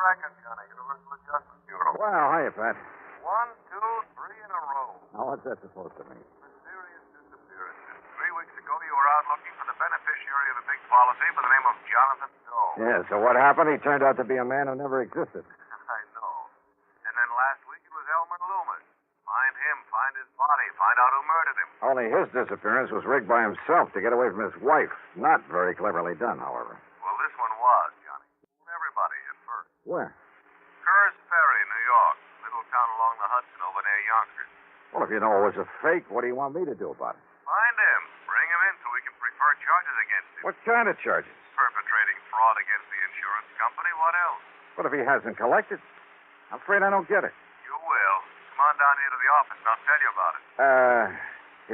McCracken, Johnny, Universal Adjustment Bureau. Well, hiya, Pat. 1, 2, 3 in a row. Now, what's that supposed to mean? Mysterious disappearances. 3 weeks ago, you were out looking for the beneficiary of a big policy by the name of Jonathan Doe. Yeah, so what happened? He turned out to be a man who never existed. I know. And then last week, it was Elmer Loomis. Find him, find his body, find out who murdered him. Only his disappearance was rigged by himself to get away from his wife. Not very cleverly done, however. Well, this one was, Johnny. Everybody at first. Where? Curtis Ferry, New York. Little town along the Hudson over near Yonkers. Well, if you know it was a fake, what do you want me to do about it? Find him. Bring him in so we can prefer charges against him. What kind of charges? Perpetrating fraud against the insurance company. What else? What if he hasn't collected? I'm afraid I don't get it. You will. Come on down here to the office and I'll tell you about it.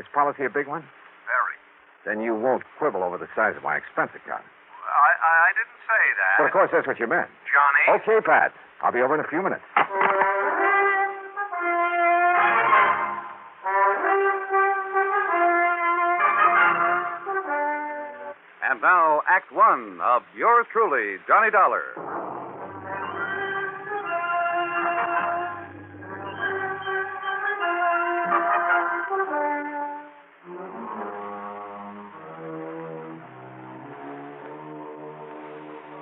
Is policy a big one? Very. Then you won't quibble over the size of my expense account. I didn't say that. But of course, that's what you meant. Johnny. Okay, Pat. I'll be over in a few minutes. And now, Act One of yours truly, Johnny Dollar.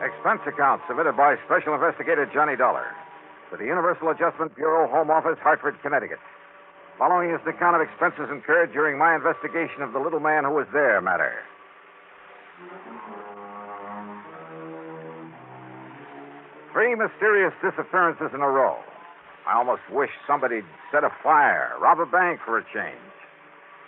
Expense account submitted by Special Investigator Johnny Dollar to the Universal Adjustment Bureau, Home Office, Hartford, Connecticut. Following is an account of expenses incurred during my investigation of the little man who was there matter. Three mysterious disappearances in a row. I almost wish somebody'd set a fire, rob a bank for a change.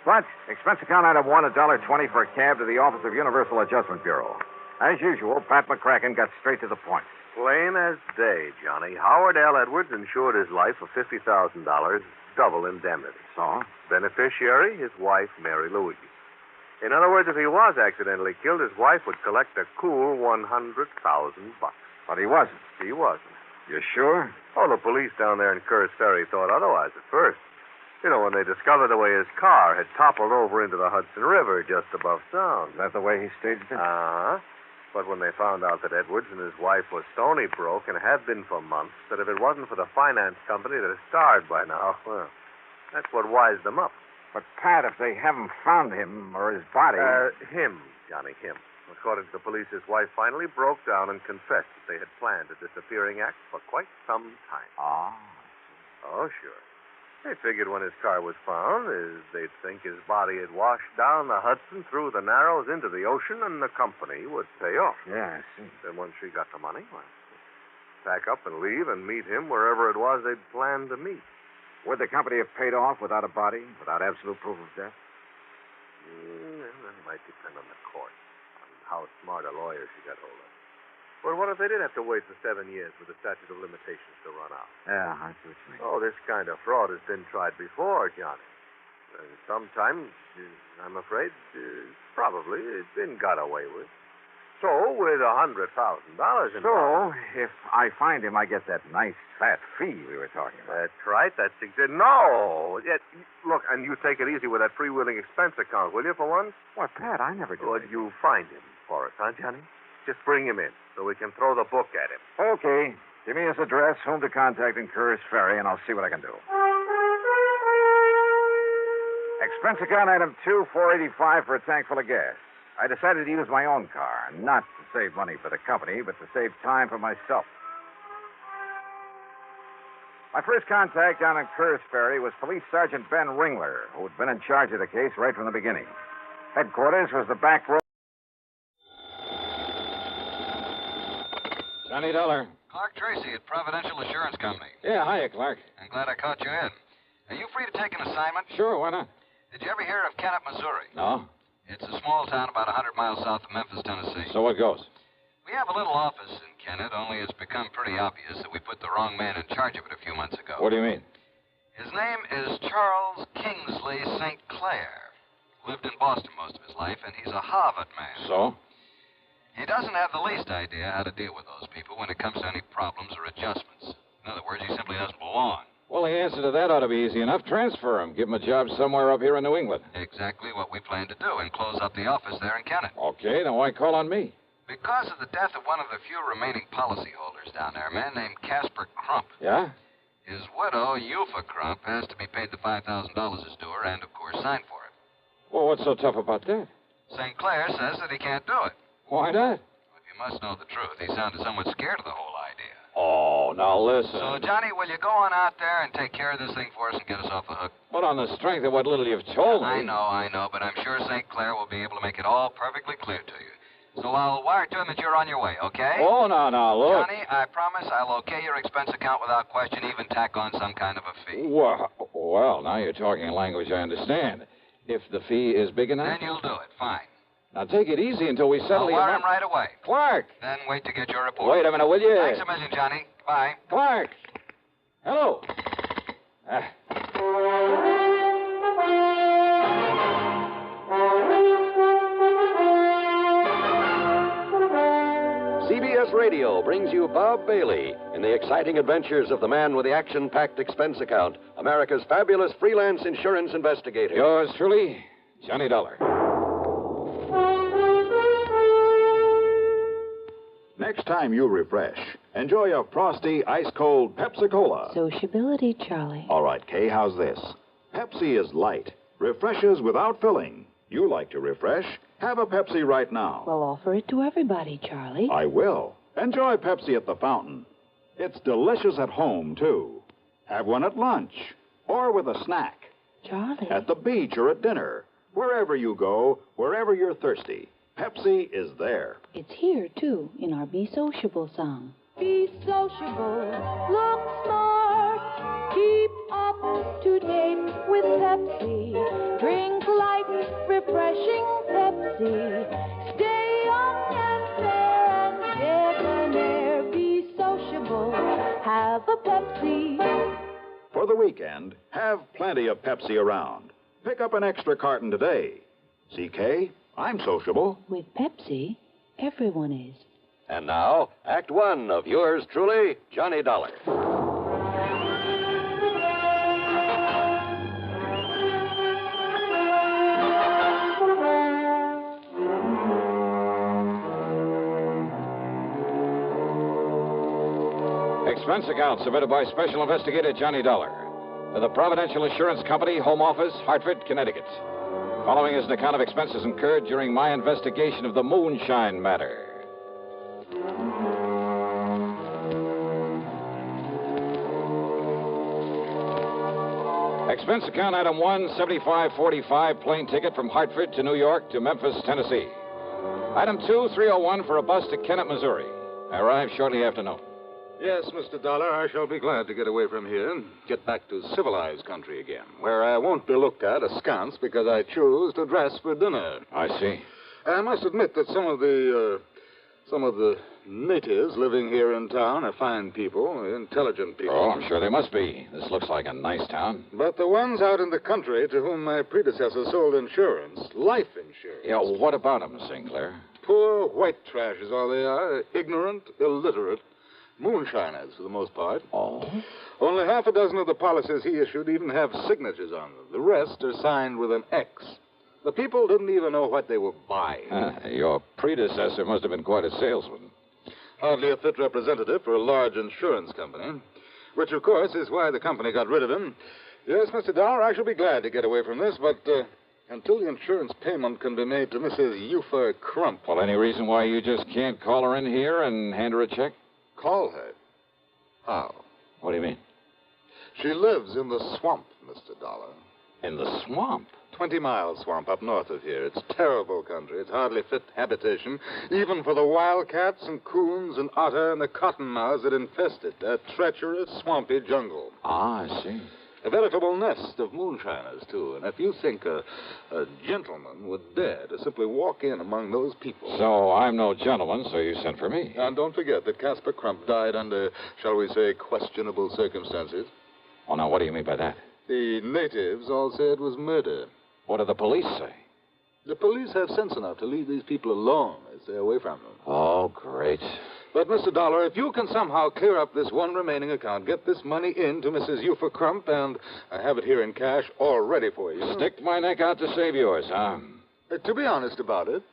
But expense account item 1, $1.20 for a cab to the office of Universal Adjustment Bureau. As usual, Pat McCracken got straight to the point. Plain as day, Johnny. Howard L. Edwards insured his life for $50,000, double indemnity. So? Beneficiary, his wife, Mary Louise. In other words, if he was accidentally killed, his wife would collect a cool $100,000. But he wasn't. He wasn't. You sure? Oh, the police down there in Curtis Ferry thought otherwise at first. You know, when they discovered the way his car had toppled over into the Hudson River just above Sound. Is that the way he staged it? Uh-huh. But when they found out that Edwards and his wife were stony broke and had been for months, that if it wasn't for the finance company that had starved by now, well, that's what wised them up. But, Pat, if they haven't found him or his body... Him, Johnny, him. According to the police, his wife finally broke down and confessed that they had planned a disappearing act for quite some time. Ah. Oh, sure. They figured when his car was found, they'd think his body had washed down the Hudson through the Narrows into the ocean, and the company would pay off. Yeah, I see. Then once she got the money, well, pack up and leave and meet him wherever it was they'd planned to meet. Would the company have paid off without a body, without absolute proof of death? That might depend on the court, on how smart a lawyer she got hold of. But what if they did have to wait for 7 years for the statute of limitations to run out? Yeah, I see what you mean. Oh, this kind of fraud has been tried before, Johnny. Sometimes, I'm afraid, probably, it's been got away with. So, with $100,000 in... So, if I find him, I get that nice, fat fee we were talking about. That's right. That's exactly... No! Look, and you take it easy with that freewheeling expense account, will you, for once? Why, Pat, I never do. Well, you find him for us, huh, Johnny? Just bring him in so we can throw the book at him. Okay. Give me his address, whom to contact in Curtis Ferry, and I'll see what I can do. Expense account item 2, $4.85 for a tank full of gas. I decided to use my own car, not to save money for the company, but to save time for myself. My first contact down in Curtis Ferry was Police Sergeant Ben Ringler, who had been in charge of the case right from the beginning. Headquarters was the back road. Johnny Dollar. Clark Tracy at Providential Assurance Company. Yeah, hiya, Clark. I'm glad I caught you in. Are you free to take an assignment? Sure, why not? Did you ever hear of Kennet, Missouri? No. It's a small town about 100 miles south of Memphis, Tennessee. So what goes? We have a little office in Kennet, only it's become pretty obvious that we put the wrong man in charge of it a few months ago. What do you mean? His name is Charles Kingsley St. Clair. Lived in Boston most of his life, and he's a Harvard man. So? He doesn't have the least idea how to deal with those people when it comes to any problems or adjustments. In other words, he simply doesn't belong. Well, the answer to that ought to be easy enough. Transfer him. Give him a job somewhere up here in New England. Exactly what we plan to do, and close up the office there in Kennet. Okay, then why call on me? Because of the death of one of the few remaining policyholders, farmers down there, a man named Casper Crump. Yeah? His widow, Eupha Crump, has to be paid the $5,000 as due her and, of course, sign for it. Well, what's so tough about that? St. Clair says that he can't do it. Why not? If you must know the truth, he sounded somewhat scared of the whole idea. Oh, now listen. So, Johnny, will you go on out there and take care of this thing for us and get us off the hook? But on the strength of what little you've told me. I know, but I'm sure St. Clair will be able to make it all perfectly clear to you. So I'll wire to him that you're on your way, okay? Oh, now, look. Johnny, I promise I'll okay your expense account without question, even tack on some kind of a fee. Well, now you're talking a language I understand. If the fee is big enough? Then you'll do it, fine. Now take it easy until we settle I'll wire him right away. Clark! Then wait to get your report. Wait a minute, will you? Thanks a million, Johnny. Bye. Clark! Hello. CBS Radio brings you Bob Bailey in the exciting adventures of the man with the action-packed expense account, America's fabulous freelance insurance investigator. Yours truly, Johnny Dollar. Next time you refresh, enjoy a frosty, ice-cold Pepsi-Cola. Sociability, Charlie. All right, Kay, how's this? Pepsi is light, refreshes without filling. You like to refresh? Have a Pepsi right now. Well, offer it to everybody, Charlie. I will. Enjoy Pepsi at the fountain. It's delicious at home, too. Have one at lunch or with a snack. Charlie. At the beach or at dinner. Wherever you go, wherever you're thirsty, Pepsi is there. It's here, too, in our Be Sociable song. Be sociable, look smart, keep up to date with Pepsi. Drink light, refreshing Pepsi. Stay young and fair and debonair. Be sociable, have a Pepsi. For the weekend, have plenty of Pepsi around. Pick up an extra carton today. CK, I'm sociable. With Pepsi, everyone is. And now, Act One of yours truly, Johnny Dollar. Expense account submitted by Special Investigator Johnny Dollar to the Providential Insurance Company, Home Office, Hartford, Connecticut. Following is an account of expenses incurred during my investigation of the moonshine matter. Expense account item 1, $75.45 plane ticket from Hartford to New York to Memphis, Tennessee. Item 2, $301 for a bus to Kennet, Missouri. I arrived shortly after noon. Yes, Mr. Dollar, I shall be glad to get away from here and get back to civilized country again, where I won't be looked at askance because I choose to dress for dinner. I see. I must admit that some of the natives living here in town are fine people, intelligent people. Oh, I'm sure they must be. This looks like a nice town. But the ones out in the country to whom my predecessor sold insurance, life insurance. Yeah, what about them, St. Clair? Poor white trash is all they are, ignorant, illiterate. Moonshiners, for the most part. Oh? Only half a dozen of the policies he issued even have signatures on them. The rest are signed with an X. The people didn't even know what they were buying. Your predecessor must have been quite a salesman. Hardly a fit representative for a large insurance company, which, of course, is why the company got rid of him. Yes, Mr. Dollar, I shall be glad to get away from this, but until the insurance payment can be made to Mrs. Eupha Crump. Well, any reason why you just can't call her in here and hand her a check? Call her? How? What do you mean? She lives in the swamp, Mr. Dollar. In the swamp? 20-mile swamp up north of here. It's terrible country. It's hardly fit habitation, even for the wildcats and coons and otter and the cottonmouths that infest it. A treacherous, swampy jungle. Ah, I see. A veritable nest of moonshiners, too. And if you think a gentleman would dare to simply walk in among those people... So I'm no gentleman, so you sent for me. And don't forget that Casper Crump died under, shall we say, questionable circumstances. Oh, now, what do you mean by that? The natives all said it was murder. What do the police say? The police have sense enough to leave these people alone. They stay away from them. Oh, great. But, Mr. Dollar, if you can somehow clear up this one remaining account, get this money in to Mrs. Eupha Crump, and I have it here in cash all ready for you. Stick my neck out to save yours, huh? To be honest about it,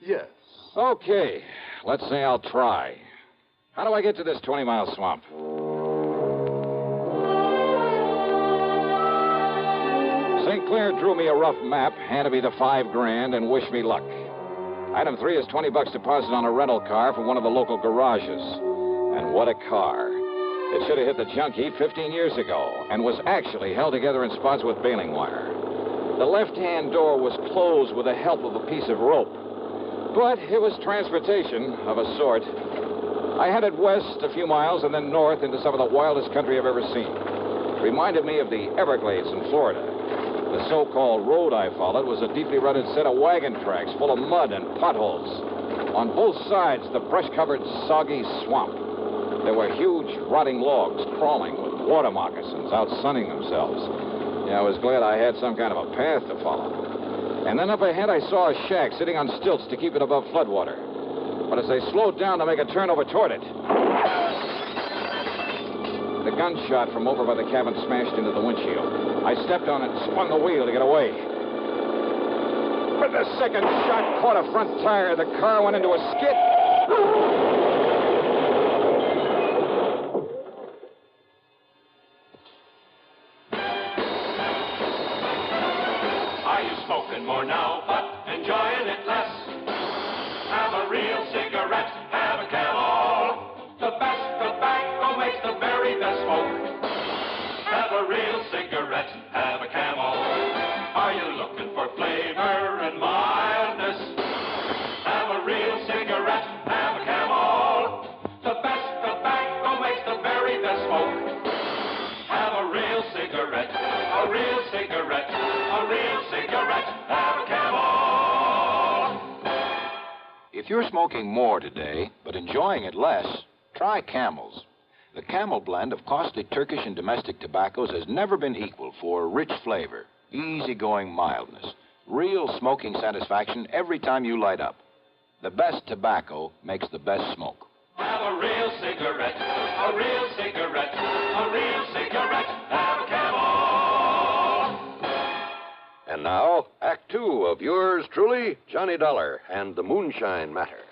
yes. Okay. Let's say I'll try. How do I get to this 20-mile swamp? St. Clair drew me a rough map, handed me the $5,000, and wished me luck. Item 3 is $20 deposit on a rental car from one of the local garages. And what a car. It should have hit the junk heap 15 years ago and was actually held together in spots with baling wire. The left-hand door was closed with the help of a piece of rope. But it was transportation of a sort. I headed west a few miles and then north into some of the wildest country I've ever seen. It reminded me of the Everglades in Florida. The so-called road I followed was a deeply rutted set of wagon tracks full of mud and potholes. On both sides, the brush-covered, soggy swamp. There were huge, rotting logs crawling with water moccasins out sunning themselves. Yeah, I was glad I had some kind of a path to follow. And then up ahead, I saw a shack sitting on stilts to keep it above floodwater. But as I slowed down to make a turn over toward it, the gunshot from over by the cabin smashed into the windshield. I stepped on it and spun the wheel to get away. But the second shot caught a front tire. The car went into a skid. Are you smoking more now, but enjoying it less? Have a real cigarette, have a Camel. The best tobacco makes the very best smoke. Have a real cigarette, have a Camel. Are you looking for flavor and mildness? Have a real cigarette, have a Camel. The best tobacco makes the very best smoke. Have a real cigarette, a real cigarette, a real cigarette, have a Camel. If you're smoking more today, but enjoying it less, try Camels. The Camel blend of costly Turkish and domestic tobaccos has never been equal for rich flavor, easygoing mildness, real smoking satisfaction every time you light up. The best tobacco makes the best smoke. Have a real cigarette, a real cigarette, a real cigarette, have a Camel. And now, Act 2 of yours truly, Johnny Dollar and the Moonshine Matter.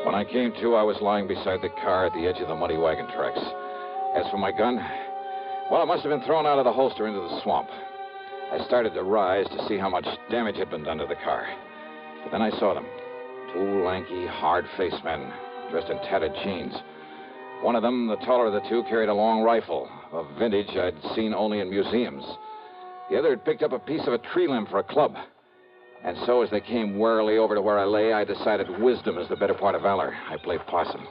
When I came to, I was lying beside the car at the edge of the muddy wagon tracks. As for my gun, well, it must have been thrown out of the holster into the swamp. I started to rise to see how much damage had been done to the car. But then I saw them. Two lanky, hard-faced men dressed in tattered jeans. One of them, the taller of the two, carried a long rifle, a vintage I'd seen only in museums. The other had picked up a piece of a tree limb for a club. And so as they came warily over to where I lay, I decided wisdom is the better part of valor. I played possum.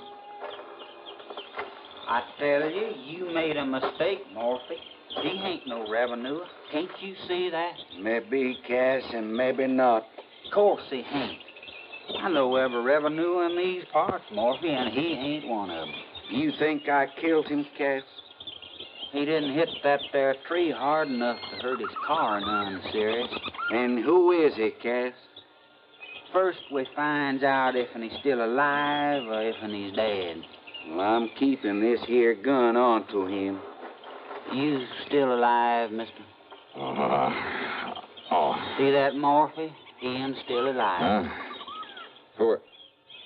I tell you, you made a mistake, Morphy. He ain't no revenue. Can't you see that? Maybe cash and maybe not. Of course he ain't. I know every revenue in these parts, Morphy, and he ain't one of them. You think I killed him, Cass? He didn't hit that there tree hard enough to hurt his car none serious. And who is he, Cass? First we finds out if he's still alive or if he's dead. Well, I'm keeping this here gun on to him. You still alive, mister? Oh. See that, Morphy? Ian's still alive.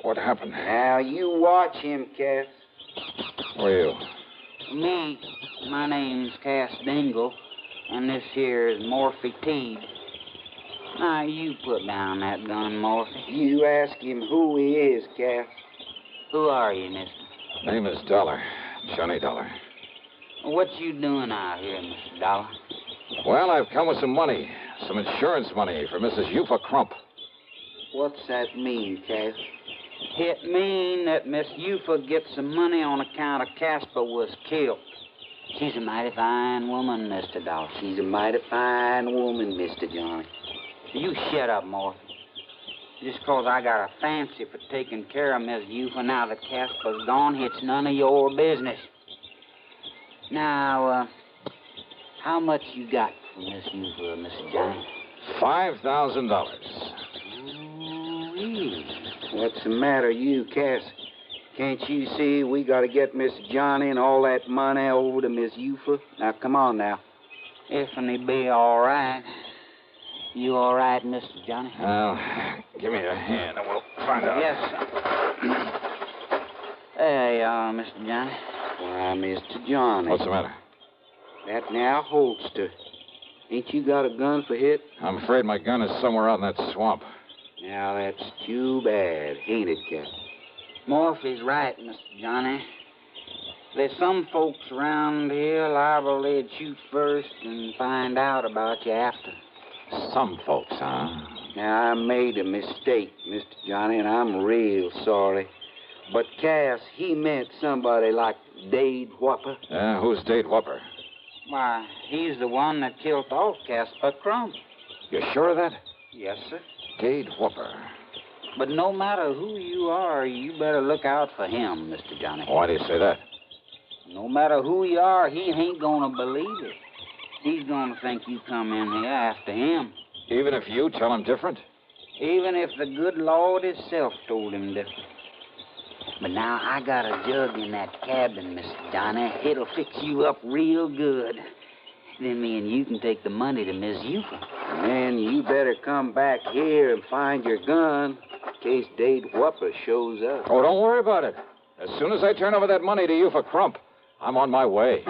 What happened? Now, you watch him, Cass. Who are you? Me. My name's Cass Dingle, and this here is Morphy Teed. Now, you put down that gun, Morphy. You ask him who he is, Cass. Who are you, mister? Name is Dollar. Johnny Dollar. What you doing out here, Mr. Dollar? Well, I've come with some money. Some insurance money for Mrs. Eufa Crump. What's that mean, Cass? It mean that Miss Eufa gets some money on account of Casper was killed. She's a mighty fine woman, Mr. Dollar. She's a mighty fine woman, Mr. Johnny. You shut up, Morphy. Just 'cause I got a fancy for taking care of Miss Eufa now that Casper's gone, it's none of your business. Now, how much you got for Miss Eufa, Mr. Johnny? $5,000. What's the matter, you, Cass? Can't you see we got to get Miss Johnny and all that money over to Miss Eufa? Now, come on now. If and he be all right. You all right, Mr. Johnny? Well, give me a hand and we'll find out. Yes, sir. There you are, Mr. Johnny. Why, Mr. Johnny. What's the matter? That now holster. Ain't you got a gun for hit? I'm afraid my gun is somewhere out in that swamp. Now, that's too bad, ain't it, Captain? Morphy's right, Mr. Johnny. There's some folks around here liable they'd shoot first and find out about you after. Some folks, huh? Now, I made a mistake, Mr. Johnny, and I'm real sorry. But Cass, he meant somebody like Dade Whopper. Yeah, who's Dade Whopper? Why, he's the one that killed off Casper Crump. You sure of that? Yes, sir. Dade Whopper. But no matter who you are, you better look out for him, Mr. Johnny. Why do you say that? No matter who you are, he ain't gonna believe it. He's gonna think you come in here after him. Even if you tell him different? Even if the good Lord himself told him different. But now I got a jug in that cabin, Mr. Johnny. It'll fix you up real good. Then me and you can take the money to Miss Eufa. And then you better come back here and find your gun in case Dade Whopper shows up. Oh, don't worry about it. As soon as I turn over that money to you for Crump, I'm on my way.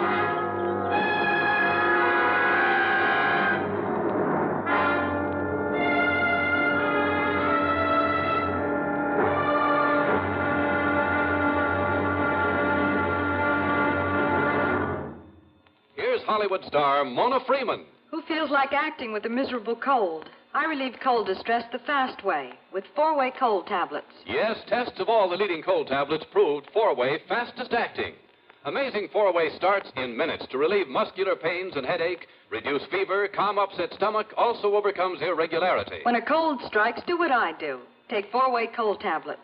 Hollywood star Mona Freeman. Who feels like acting with a miserable cold? I relieve cold distress the fast way with 4-way cold tablets. Yes, tests of all the leading cold tablets proved 4-way fastest acting. Amazing 4-way starts in minutes to relieve muscular pains and headache, reduce fever, calm upset stomach, also overcomes irregularity. When a cold strikes, do what I do. Take 4-way cold tablets.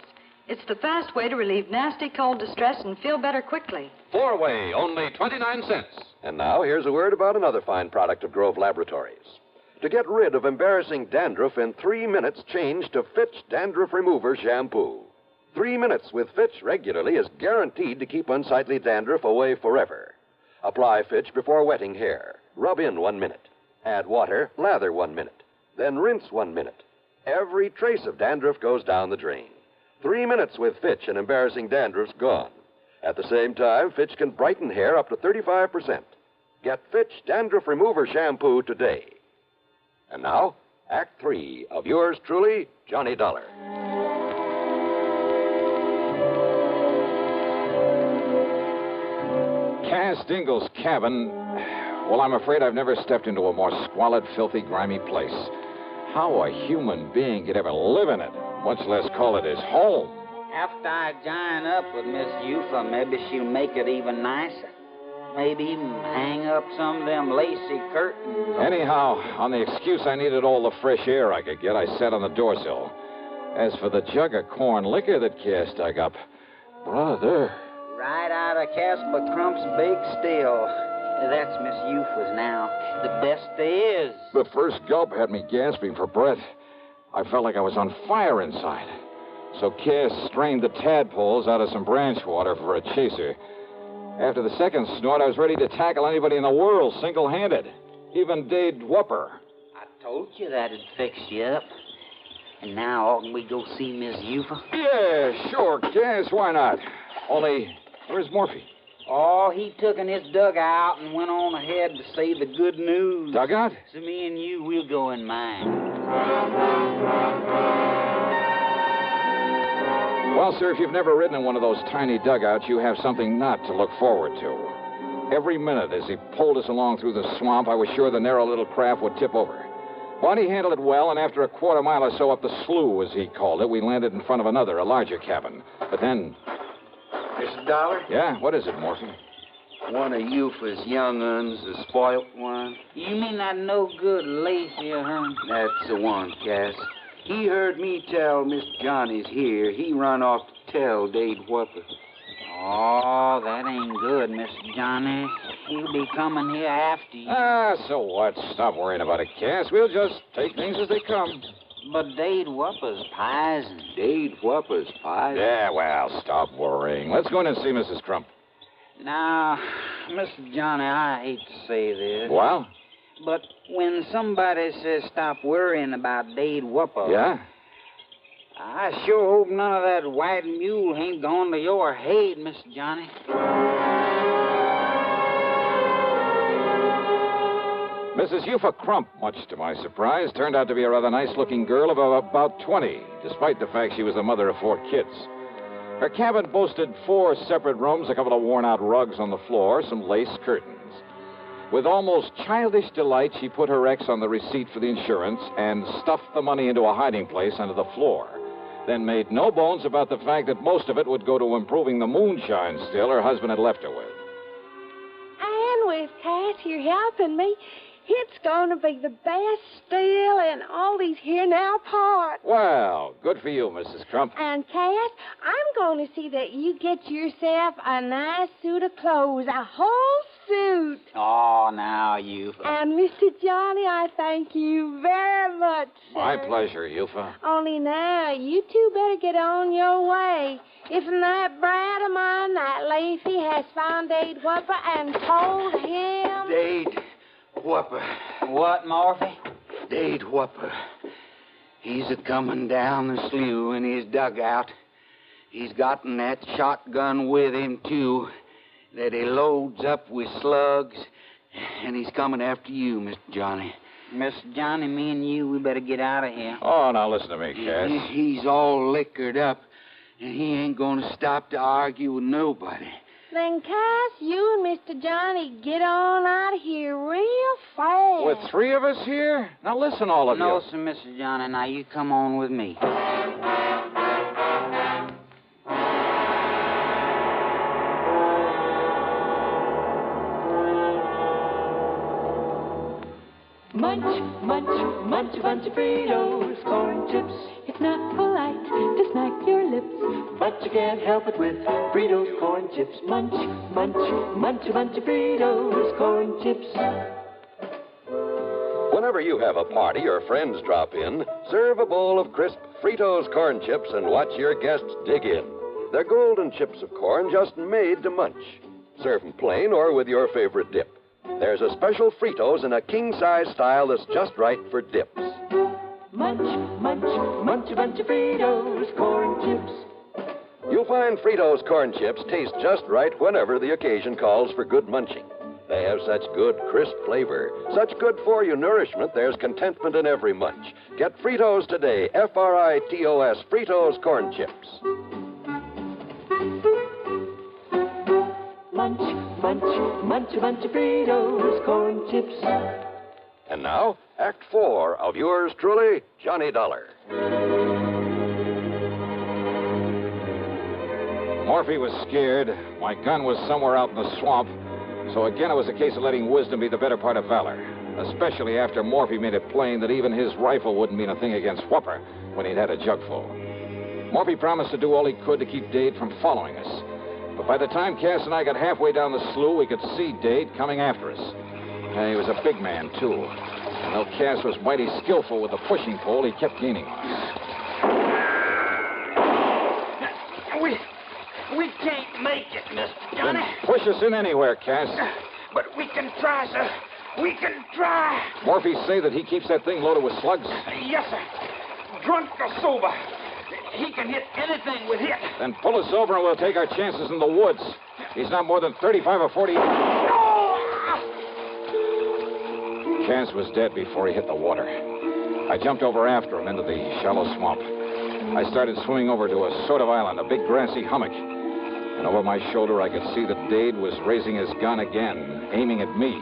It's the fast way to relieve nasty cold distress and feel better quickly. 4-way, only 29 cents. And now here's a word about another fine product of Grove Laboratories. To get rid of embarrassing dandruff in 3 minutes, change to Fitch Dandruff Remover Shampoo. 3 minutes with Fitch regularly is guaranteed to keep unsightly dandruff away forever. Apply Fitch before wetting hair. Rub in 1 minute. Add water, lather 1 minute. Then rinse 1 minute. Every trace of dandruff goes down the drain. 3 minutes with Fitch and embarrassing dandruff's gone. At the same time, Fitch can brighten hair up to 35%. Get Fitch Dandruff Remover Shampoo today. And now, Act 3 of yours truly, Johnny Dollar. Cass Dingle's cabin. Well, I'm afraid I've never stepped into a more squalid, filthy, grimy place. How a human being could ever live in it, much less call it his home. After I join up with Miss Eufa, maybe she'll make it even nicer. Maybe even hang up some of them lacy curtains. Anyhow, on the excuse I needed all the fresh air I could get, I sat on the doorsill. As for the jug of corn liquor that Cass dug up, brother. Right out of Casper Crump's big still. That's Miss Eufa's now. The best there is. The first gulp had me gasping for breath. I felt like I was on fire inside. So Cass strained the tadpoles out of some branch water for a chaser. After the second snort, I was ready to tackle anybody in the world single-handed. Even Dade Whopper. I told you that'd fix you up. And now, oughtn't we go see Miss Eufa? Yeah, sure, Cass, why not? Only, where's Morphy? Oh, he took in his dugout and went on ahead to say the good news. Dugout? So me and you, we'll go in mine. Well, sir, if you've never ridden in one of those tiny dugouts, you have something not to look forward to. Every minute as he pulled us along through the swamp, I was sure the narrow little craft would tip over. But he handled it well, and after a quarter mile or so up the slough, as he called it, we landed in front of another, a larger cabin. But then... Mr. Dollar? Yeah? What is it, Morphy? One of Eufa's young uns, the spoilt one. You mean that no-good lazy, huh? That's the one, Cass. He heard me tell Miss Johnny's here. He run off to tell Dade Whopper. Oh, that ain't good, Mr. Johnny. He'll be coming here after you. Ah, so what? Stop worrying about it, Cass. We'll just take things as they come. But Dade Whopper's poison. Dade Whopper's poison? Yeah, well, stop worrying. Let's go in and see Mrs. Crump. Now, Mr. Johnny, I hate to say this. Well? But when somebody says stop worrying about Dade Whopper... Yeah? I sure hope none of that white mule ain't gone to your head, Mr. Johnny. Mrs. Eufa Crump, much to my surprise, turned out to be a rather nice-looking girl of about 20, despite the fact she was the mother of 4 kids. Her cabin boasted 4 separate rooms, a couple of worn-out rugs on the floor, some lace curtains. With almost childish delight, she put her ex on the receipt for the insurance and stuffed the money into a hiding place under the floor, then made no bones about the fact that most of it would go to improving the moonshine still her husband had left her with. And with Cass here helping me, it's going to be the best still in all these here now parts. Well, good for you, Mrs. Crump. And, Cass, I'm going to see that you get yourself a nice suit of clothes, a whole suit. Oh, now, Eufa. And, Mr. Johnny, I thank you very much, sir. My pleasure, Eufa. Only now, you two better get on your way. If that brat of mine, that Lacey, has found Dade Whopper and told him... Dade Whopper. What, Morphy? Dade Whopper. He's a-coming down the slough in his dugout. He's gotten that shotgun with him, too, that he loads up with slugs, and he's coming after you, Mr. Johnny. Mr. Johnny, me and you, we better get out of here. Oh, now listen to me, Cass. He's all liquored up, and he ain't going to stop to argue with nobody. Then, Cass, you and Mr. Johnny get on out of here real fast. With 3 of us here? Now listen, all of you. No, sir, Mr. Johnny. Now, you come on with me. Munch, munch, munch a bunch of Fritos, corn chips. It's not polite to smack your lips, but you can't help it with Fritos corn chips. Munch, munch, munch a bunch of Fritos, corn chips. Whenever you have a party or friends drop in, serve a bowl of crisp Fritos corn chips and watch your guests dig in. They're golden chips of corn just made to munch. Serve them plain or with your favorite dip. There's a special Fritos in a king-size style that's just right for dips. Munch, munch, munch a bunch of Fritos, corn chips. You'll find Fritos corn chips taste just right whenever the occasion calls for good munching. They have such good, crisp flavor, such good-for-you nourishment, there's contentment in every munch. Get Fritos today, F-R-I-T-O-S, Fritos corn chips. Munch, munch, munch a bunch of Fritos, corn chips. And now, Act 4 of yours truly, Johnny Dollar. Morphy was scared. My gun was somewhere out in the swamp. So again, it was a case of letting wisdom be the better part of valor, especially after Morphy made it plain that even his rifle wouldn't mean a thing against Whopper when he'd had a jugful. Morphy promised to do all he could to keep Dade from following us. But by the time Cass and I got halfway down the slough, we could see Dade coming after us. And he was a big man, too. And though Cass was mighty skillful with the pushing pole, he kept gaining on us. We can't make it, Mr. Johnny. Then push us in anywhere, Cass. But we can try, sir. We can try. Morphy say that he keeps that thing loaded with slugs? Yes, sir. Drunk or sober. He can hit anything with it. Then pull us over and we'll take our chances in the woods. He's not more than 35 or 40. Cass was dead before he hit the water. I jumped over after him into the shallow swamp. I started swimming over to a sort of island, a big grassy hummock. And over my shoulder, I could see that Dade was raising his gun again, aiming at me.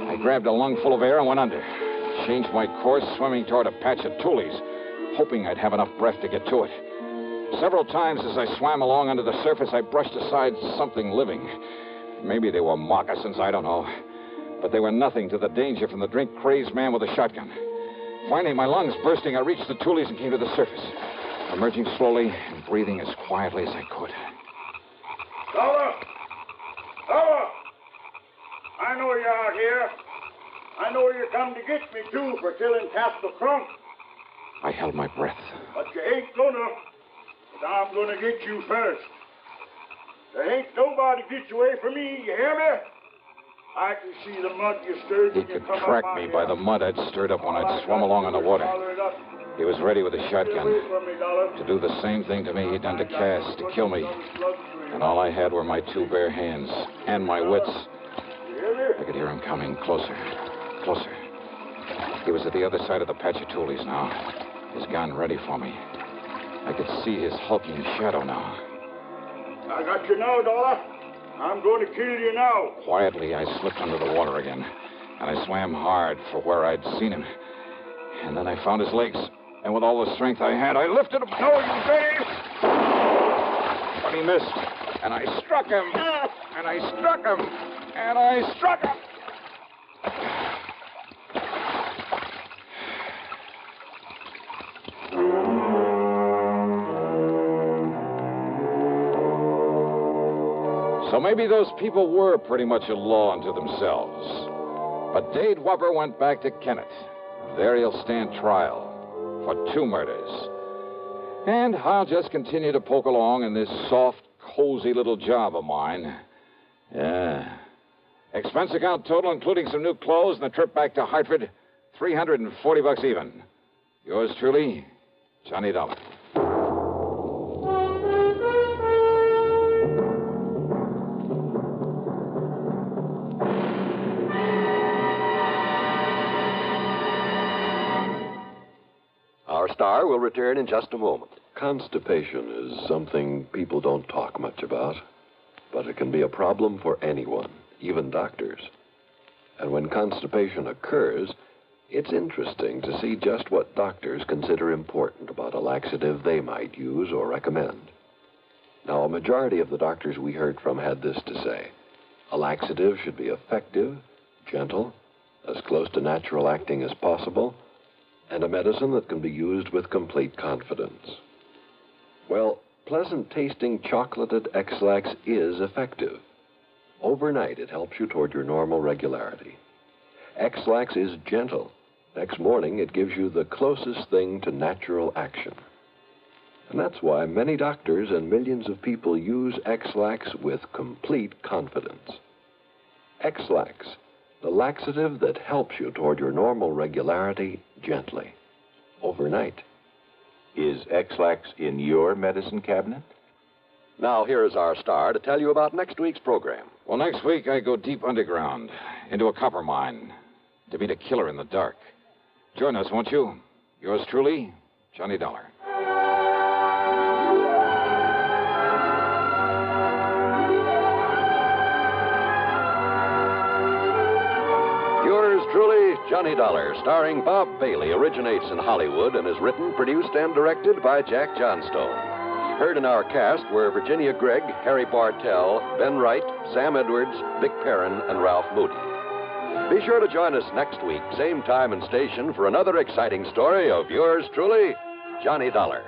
I grabbed a lungful of air and went under. Changed my course, swimming toward a patch of tules, hoping I'd have enough breath to get to it. Several times as I swam along under the surface, I brushed aside something living. Maybe they were moccasins, I don't know. But they were nothing to the danger from the drink-crazed man with a shotgun. Finally, my lungs bursting, I reached the tules and came to the surface, emerging slowly and breathing as quietly as I could. Dollar! Dollar! I know you're out here. I know you come to get me, too, for killing Castle Crump. I held my breath. But you ain't gonna. But I'm gonna get you first. There ain't nobody get you away from me, you hear me? I can see the mud you stirred He when you could come up track on me here. by the mud I'd stirred up when I'd swum along on the water. He was ready with a shotgun to do the same thing to me he'd done to Cass, to kill me. And all I had were my two bare hands and my wits. I could hear him coming closer, closer. He was at the other side of the patch of tules now, his gun ready for me. I could see his hulking shadow now. I got you now, Dollar. I'm going to kill you now. Quietly, I slipped under the water again, and I swam hard for where I'd seen him. And then I found his legs, and with all the strength I had, I lifted him. No, you dirty! But he missed, and I struck him, and I struck him, and I struck him. So maybe those people were pretty much a law unto themselves. But Dade Whopper went back to Kennet. There he'll stand trial for 2 murders. And I'll just continue to poke along in this soft, cozy little job of mine. Yeah. Expense account total, including some new clothes and a trip back to Hartford, $340 even. Yours truly, Johnny Dollar. Our star will return in just a moment. Constipation is something people don't talk much about, but it can be a problem for anyone, even doctors. And when constipation occurs, it's interesting to see just what doctors consider important about a laxative they might use or recommend. Now, a majority of the doctors we heard from had this to say: a laxative should be effective, gentle, as close to natural acting as possible, and a medicine that can be used with complete confidence. Well, pleasant-tasting chocolated X-Lax is effective. Overnight, it helps you toward your normal regularity. X-Lax is gentle. Next morning, it gives you the closest thing to natural action. And that's why many doctors and millions of people use X-Lax with complete confidence. X-Lax, the laxative that helps you toward your normal regularity gently, overnight. Is X-Lax in your medicine cabinet? Now, here is our star to tell you about next week's program. Well, next week I go deep underground, into a copper mine, to meet a killer in the dark. Join us, won't you? Yours truly, Johnny Dollar. Yours truly, Johnny Dollar, starring Bob Bailey, originates in Hollywood and is written, produced, and directed by Jack Johnstone. Heard in our cast were Virginia Gregg, Harry Bartell, Ben Wright, Sam Edwards, Vic Perrin, and Ralph Moody. Be sure to join us next week, same time and station, for another exciting story of yours truly, Johnny Dollar.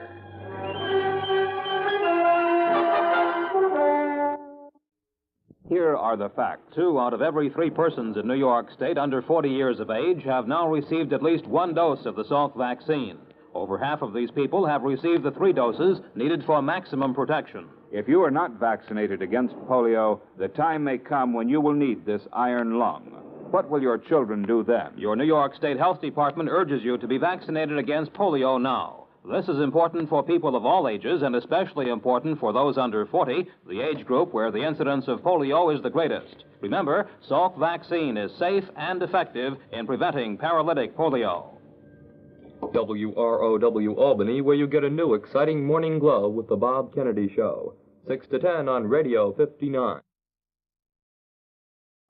Here are the facts. 2 out of every 3 persons in New York State under 40 years of age have now received at least 1 dose of the Salk vaccine. Over half of these people have received the 3 doses needed for maximum protection. If you are not vaccinated against polio, the time may come when you will need this iron lung. What will your children do then? Your New York State Health Department urges you to be vaccinated against polio now. This is important for people of all ages and especially important for those under 40, the age group where the incidence of polio is the greatest. Remember, Salk vaccine is safe and effective in preventing paralytic polio. WROW Albany, where you get a new exciting morning glow with the Bob Kennedy Show. 6 to 10 on Radio 59.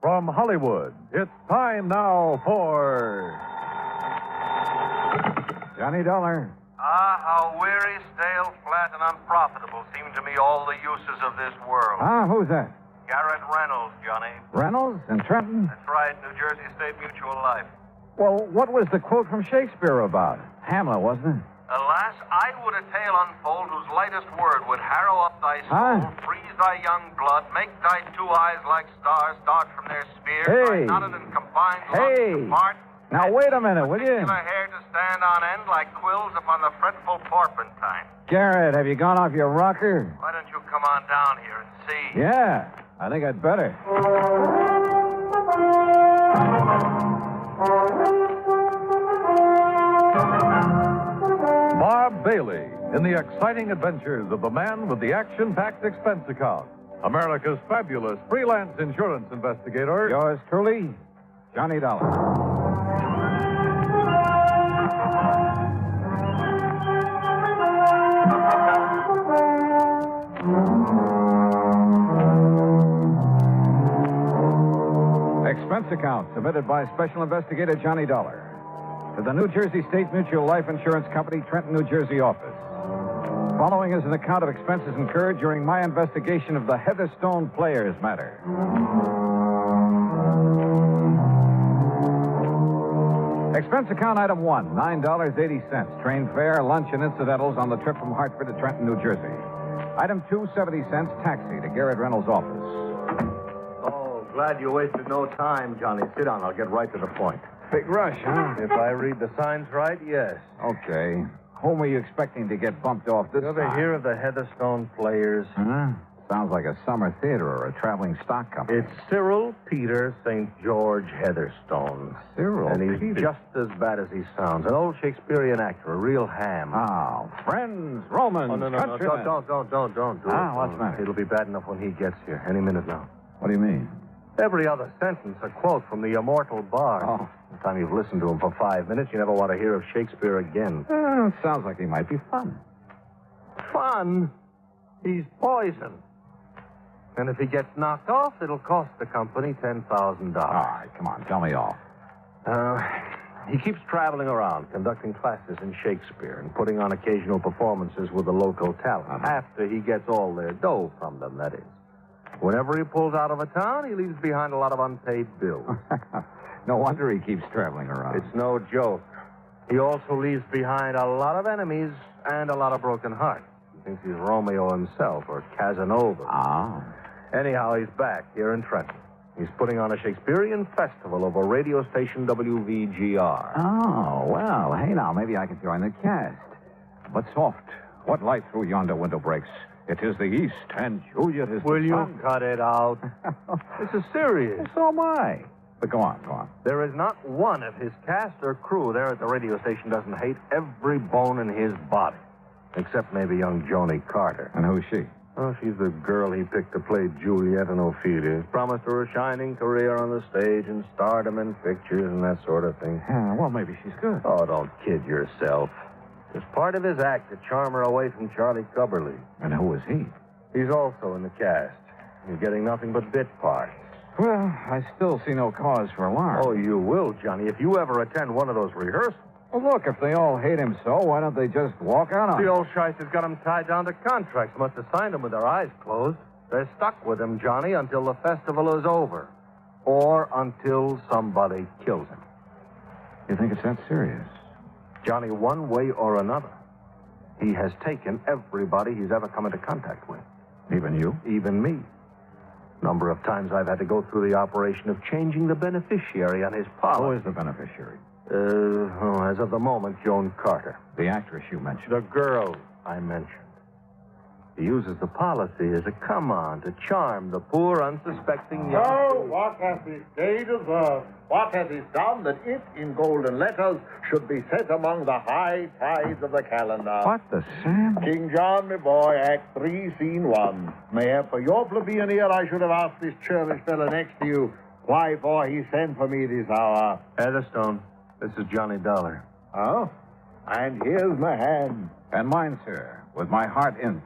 From Hollywood, it's time now for Johnny Dollar. Ah, how weary, stale, flat, and unprofitable seem to me all the uses of this world. Who's that? Garrett Reynolds, Johnny. Reynolds in Trenton? That's right, New Jersey State Mutual Life. Well, what was the quote from Shakespeare about? Hamlet, wasn't it? Alas, I would a tale unfold whose lightest word would harrow up thy soul, freeze thy young blood, make thy 2 eyes like stars start from their sphere, Hey! knotted and combined, Hey! lungs apart, Now, wait a minute, will you? particular hair to stand on end like quills upon the fretful porpentine. Garrett, have you gone off your rocker? Why don't you come on down here and see? Yeah, I think I'd better. Todd Bailey in the exciting adventures of the man with the action-packed expense account, America's fabulous freelance insurance investigator. Yours truly, Johnny Dollar. Expense account submitted by Special Investigator Johnny Dollar to the New Jersey State Mutual Life Insurance Company, Trenton, New Jersey office. Following is an account of expenses incurred during my investigation of the Heatherstone Players matter. Expense account item 1, $9.80. Train fare, lunch, and incidentals on the trip from Hartford to Trenton, New Jersey. Item 2, 70 cents, taxi to Garrett Reynolds' office. Glad you wasted no time, Johnny. Sit down. I'll get right to the point. Big rush, huh? If I read the signs right, yes. Okay. Whom are you expecting to get bumped off this You ever time? hear of the Heatherstone Players? Huh? Sounds like a summer theater or a traveling stock company. It's Cyril Peter St. George Heatherstone. Cyril And he's Peter. just as bad as he sounds. An old Shakespearean actor, a real ham. Oh, friends, Romans, Oh, no. countrymen. Don't do it. What's the matter? It'll be bad enough when he gets here. Any minute now. What do you mean? Every other sentence, a quote from the immortal bard. Oh. The time you've listened to him for 5 minutes, you never want to hear of Shakespeare again. Sounds like he might be fun. Fun? He's poison. And if he gets knocked off, it'll cost the company $10,000. All right, come on, tell me all. He keeps traveling around, conducting classes in Shakespeare and putting on occasional performances with the local talent. After he gets all their dough from them, that is. Whenever he pulls out of a town, he leaves behind a lot of unpaid bills. No wonder he keeps traveling around. It's no joke. He also leaves behind a lot of enemies and a lot of broken hearts. He thinks he's Romeo himself or Casanova. Ah. Anyhow, he's back here in Trenton. He's putting on a Shakespearean festival over radio station WVGR. Oh, well, hey now, maybe I can join the cast. But soft, what light through yonder window breaks? It is the east, and Juliet is Will the you sun. cut it out? This is serious. So am I. But go on. There is not one of his cast or crew there at the radio station doesn't hate every bone in his body. Except maybe young Joni Carter. And who's she? Oh, she's the girl he picked to play Juliet and Ophelia. He's promised her a shining career on the stage and stardom in pictures and that sort of thing. Well, maybe she's good. Oh, don't kid yourself. It's part of his act to charm her away from Charlie Cubberly. And who is he? He's also in the cast. He's getting nothing but bit parts. Well, I still see no cause for alarm. Oh, you will, Johnny, if you ever attend one of those rehearsals. Well, look, if they all hate him so, why don't they just walk out on The him? old shyster's got him tied down to contracts. Must have signed them with their eyes closed. They're stuck with him, Johnny, until the festival is over. Or until somebody kills him. You think it's that serious? Johnny, one way or another, he has taken everybody he's ever come into contact with. Even you? Even me. Number of times I've had to go through the operation of changing the beneficiary on his policy. Who is the beneficiary? As of the moment, Joan Carter. The actress you mentioned. The girl I mentioned. He uses the policy as a come-on to charm the poor, unsuspecting young... So, what has this day deserved? What has it done that it, in golden letters, should be set among the high tides of the calendar? What the Sam? King John, my boy, Act 3, Scene 1. Mayhap for your plebeian ear, I should have asked this churlish fellow next to you why for he sent for me this hour. Heatherstone, this is Johnny Dollar. Oh? And here's my hand. And mine, sir, with my heart in it.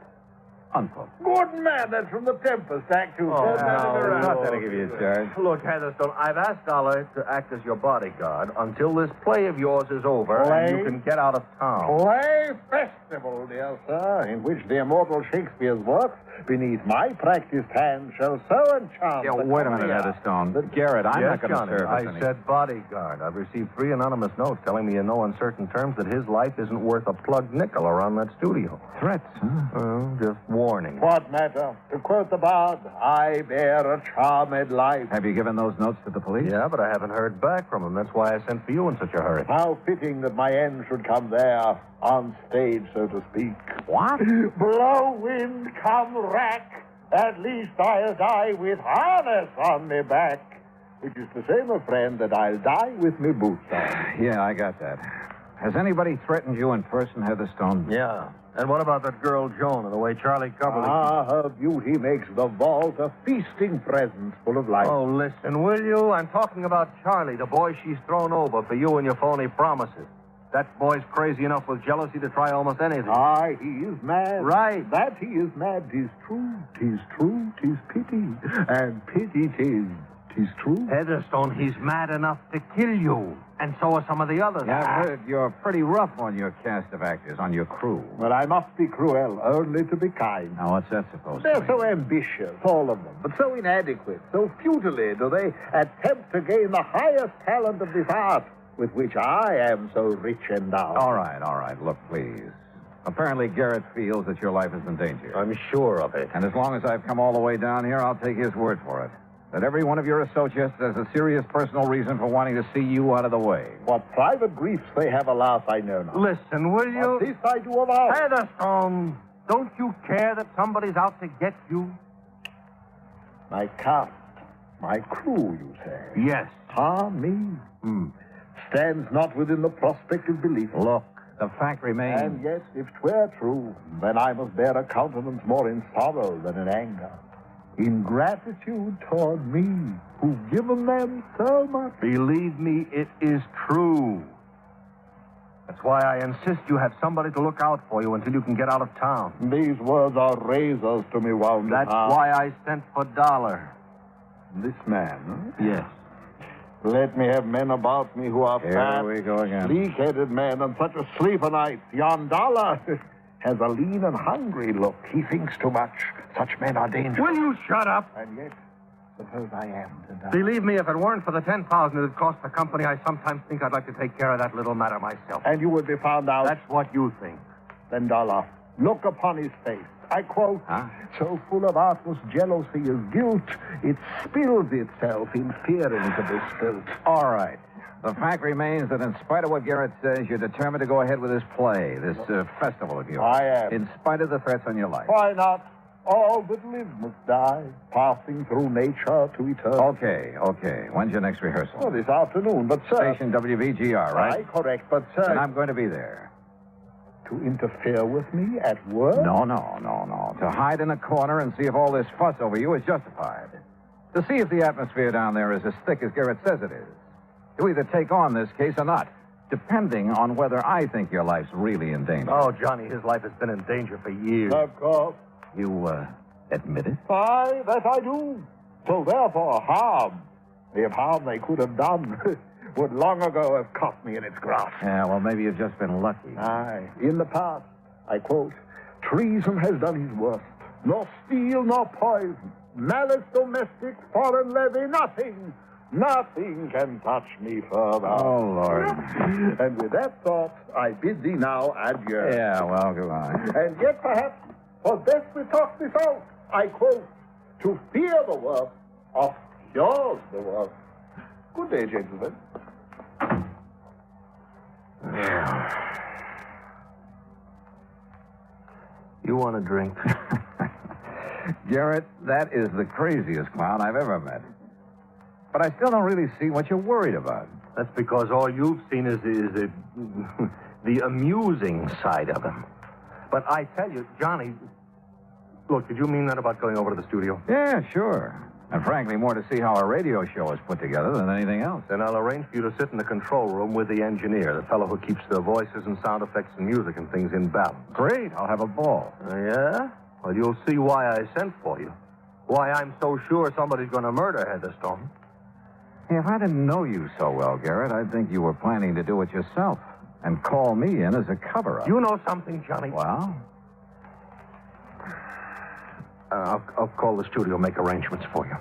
Uncle. Good man, that's from the Tempest, Act 2. Oh, not that I give you a charge. Look, Heatherstone, I've asked Dollar to act as your bodyguard until this play of yours is over and you can get out of town. Play festival, dear sir, in which the immortal Shakespeare's works, beneath my practiced hand, shall so enchant. Yeah, wait a minute, Heatherstone. Garrett, I'm Yes, not going to Johnny, serve us I any... said bodyguard. I've received 3 anonymous notes telling me in no uncertain terms that his life isn't worth a plugged nickel around that studio. Threats, huh? Well, just warning. What matter? To quote the bard, I bear a charmed life. Have you given those notes to the police? Yeah, but I haven't heard back from him. That's why I sent for you in such a hurry. How fitting that my end should come there, on stage, so to speak. What? Blow wind, come rack. At least I'll die with harness on me back. Which is to say, my friend, that I'll die with me boots on. Yeah, I got that. Has anybody threatened you in person, Heatherstone? Yeah. And what about that girl, Joan, and the way Charlie Coverly... Her beauty makes the vault a feasting presence full of light. Oh, listen, will you? I'm talking about Charlie, the boy she's thrown over for you and your phony promises. That boy's crazy enough with jealousy to try almost anything. Aye, he is mad. Right. That he is mad, 'tis true. 'Tis true, 'tis pity. And pity 'tis true. Heatherstone, he's mad enough to kill you. And so are some of the others. I've heard you're pretty rough on your cast of actors, on your crew. Well, I must be cruel, only to be kind. Now, what's that supposed to They're mean? so ambitious, all of them, but so inadequate, so futilely do they attempt to gain the highest talent of this art, with which I am so rich endowed. All right. Look, please. Apparently, Garrett feels that your life is in danger. I'm sure of it. And as long as I've come all the way down here, I'll take his word for it. That every one of your associates has a serious personal reason for wanting to see you out of the way. What private griefs they have, alas, I know not. Listen, will you? But this I do avow. Heatherstone, don't you care that somebody's out to get you? My cast, my crew, you say? Yes. Me? Stands not within the prospect of belief. Look, the fact remains... And yet, if 'twere true, then I must bear a countenance more in sorrow than in anger. In gratitude toward me, who've given them so much. Believe me, it is true. That's why I insist you have somebody to look out for you until you can get out of town. These words are razors to me, wound. That's why I sent for Dollar. This man, huh? Yes. Let me have men about me who are fat, we go again. sleek-headed men, and such a sleeper night. Yon Dollar has a lean and hungry look. He thinks too much. Such men are dangerous. Will you shut up? And yet, suppose I am to die. Believe me, if it weren't for the $10,000 it would cost the company, I sometimes think I'd like to take care of that little matter myself. And you would be found out. That's what you think. Then, Dollar, look upon his face. I quote, so full of artless jealousy is guilt, it spills itself in fearing to be spilt. All right. The fact remains that in spite of what Garrett says, you're determined to go ahead with this play, this festival of yours. I am. In spite of the threats on your life. Why not? All that live must die, passing through nature to eternity. Okay. When's your next rehearsal? Well, this afternoon, but, sir... Station WVGR, right? Aye, correct, but, sir... And I'm going to be there. To interfere with me at work? No. To hide in a corner and see if all this fuss over you is justified. To see if the atmosphere down there is as thick as Garrett says it is. To either take on this case or not, depending on whether I think your life's really in danger. Oh, Johnny, his life has been in danger for years. Of course. You, admit it? Aye, that I do. So therefore, harm, if harm they could have done, would long ago have caught me in its grasp. Yeah, well, maybe you've just been lucky. Aye. In the past, I quote, treason has done his worst. Nor steel nor poison, malice domestic, foreign levy, nothing can touch me further. Oh, Lord. And with that thought, I bid thee now adieu. Yeah, well, goodbye. And yet, perhaps, for best we talk this out, I quote, to fear the worst, of yours the worst. Good day, gentlemen. You want a drink? Garrett, that is the craziest clown I've ever met. But I still don't really see what you're worried about. That's because all you've seen is the amusing side of him. But I tell you, Johnny, look, did you mean that about going over to the studio? Yeah, sure. And frankly, more to see how a radio show is put together than anything else. Then I'll arrange for you to sit in the control room with the engineer, the fellow who keeps the voices and sound effects and music and things in balance. Great. I'll have a ball. Yeah? Well, you'll see why I sent for you. Why I'm so sure somebody's going to murder Heatherstone. If I didn't know you so well, Garrett, I'd think you were planning to do it yourself and call me in as a cover-up. You know something, Johnny? Well? I'll call the studio, make arrangements for you.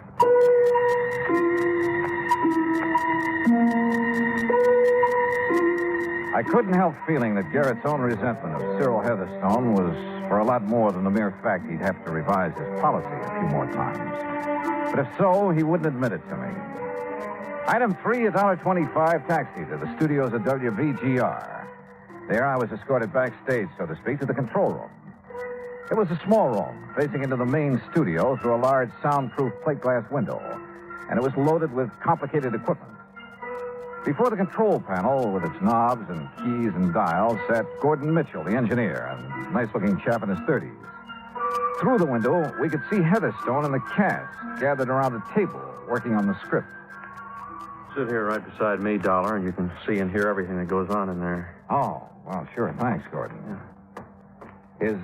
I couldn't help feeling that Garrett's own resentment of Cyril Heatherstone was for a lot more than the mere fact he'd have to revise his policy a few more times. But if so, he wouldn't admit it to me. Item 3, $1.25 taxi to the studios at WVGR. There I was escorted backstage, so to speak, to the control room. It was a small room, facing into the main studio through a large soundproof plate glass window, and it was loaded with complicated equipment. Before the control panel, with its knobs and keys and dials, sat Gordon Mitchell, the engineer, a nice-looking chap in his 30s. Through the window, we could see Heatherstone and the cast gathered around a table, working on the script. Sit here right beside me, Dollar, and you can see and hear everything that goes on in there. Oh, well, sure. Thanks, Gordon. Is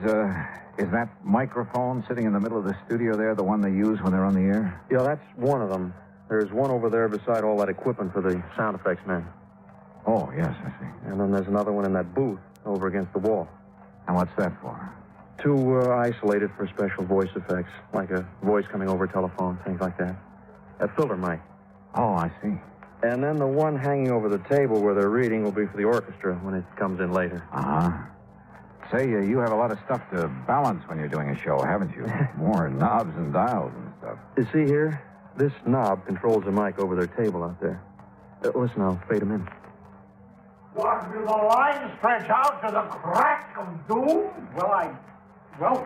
that microphone sitting in the middle of the studio there the one they use when they're on the air? Yeah, that's one of them. There's one over there beside all that equipment for the sound effects men. Oh, yes, I see. And then there's another one in that booth over against the wall. And what's that for? To isolate it for special voice effects, like a voice coming over telephone, things like that. A filter mic. Oh, I see. And then the one hanging over the table where they're reading will be for the orchestra when it comes in later. Uh-huh. Say, you have a lot of stuff to balance when you're doing a show, haven't you? More knobs and dials and stuff. You see here? This knob controls the mic over their table out there. Listen, I'll fade them in. What, will the line stretch out to the crack of doom? Well,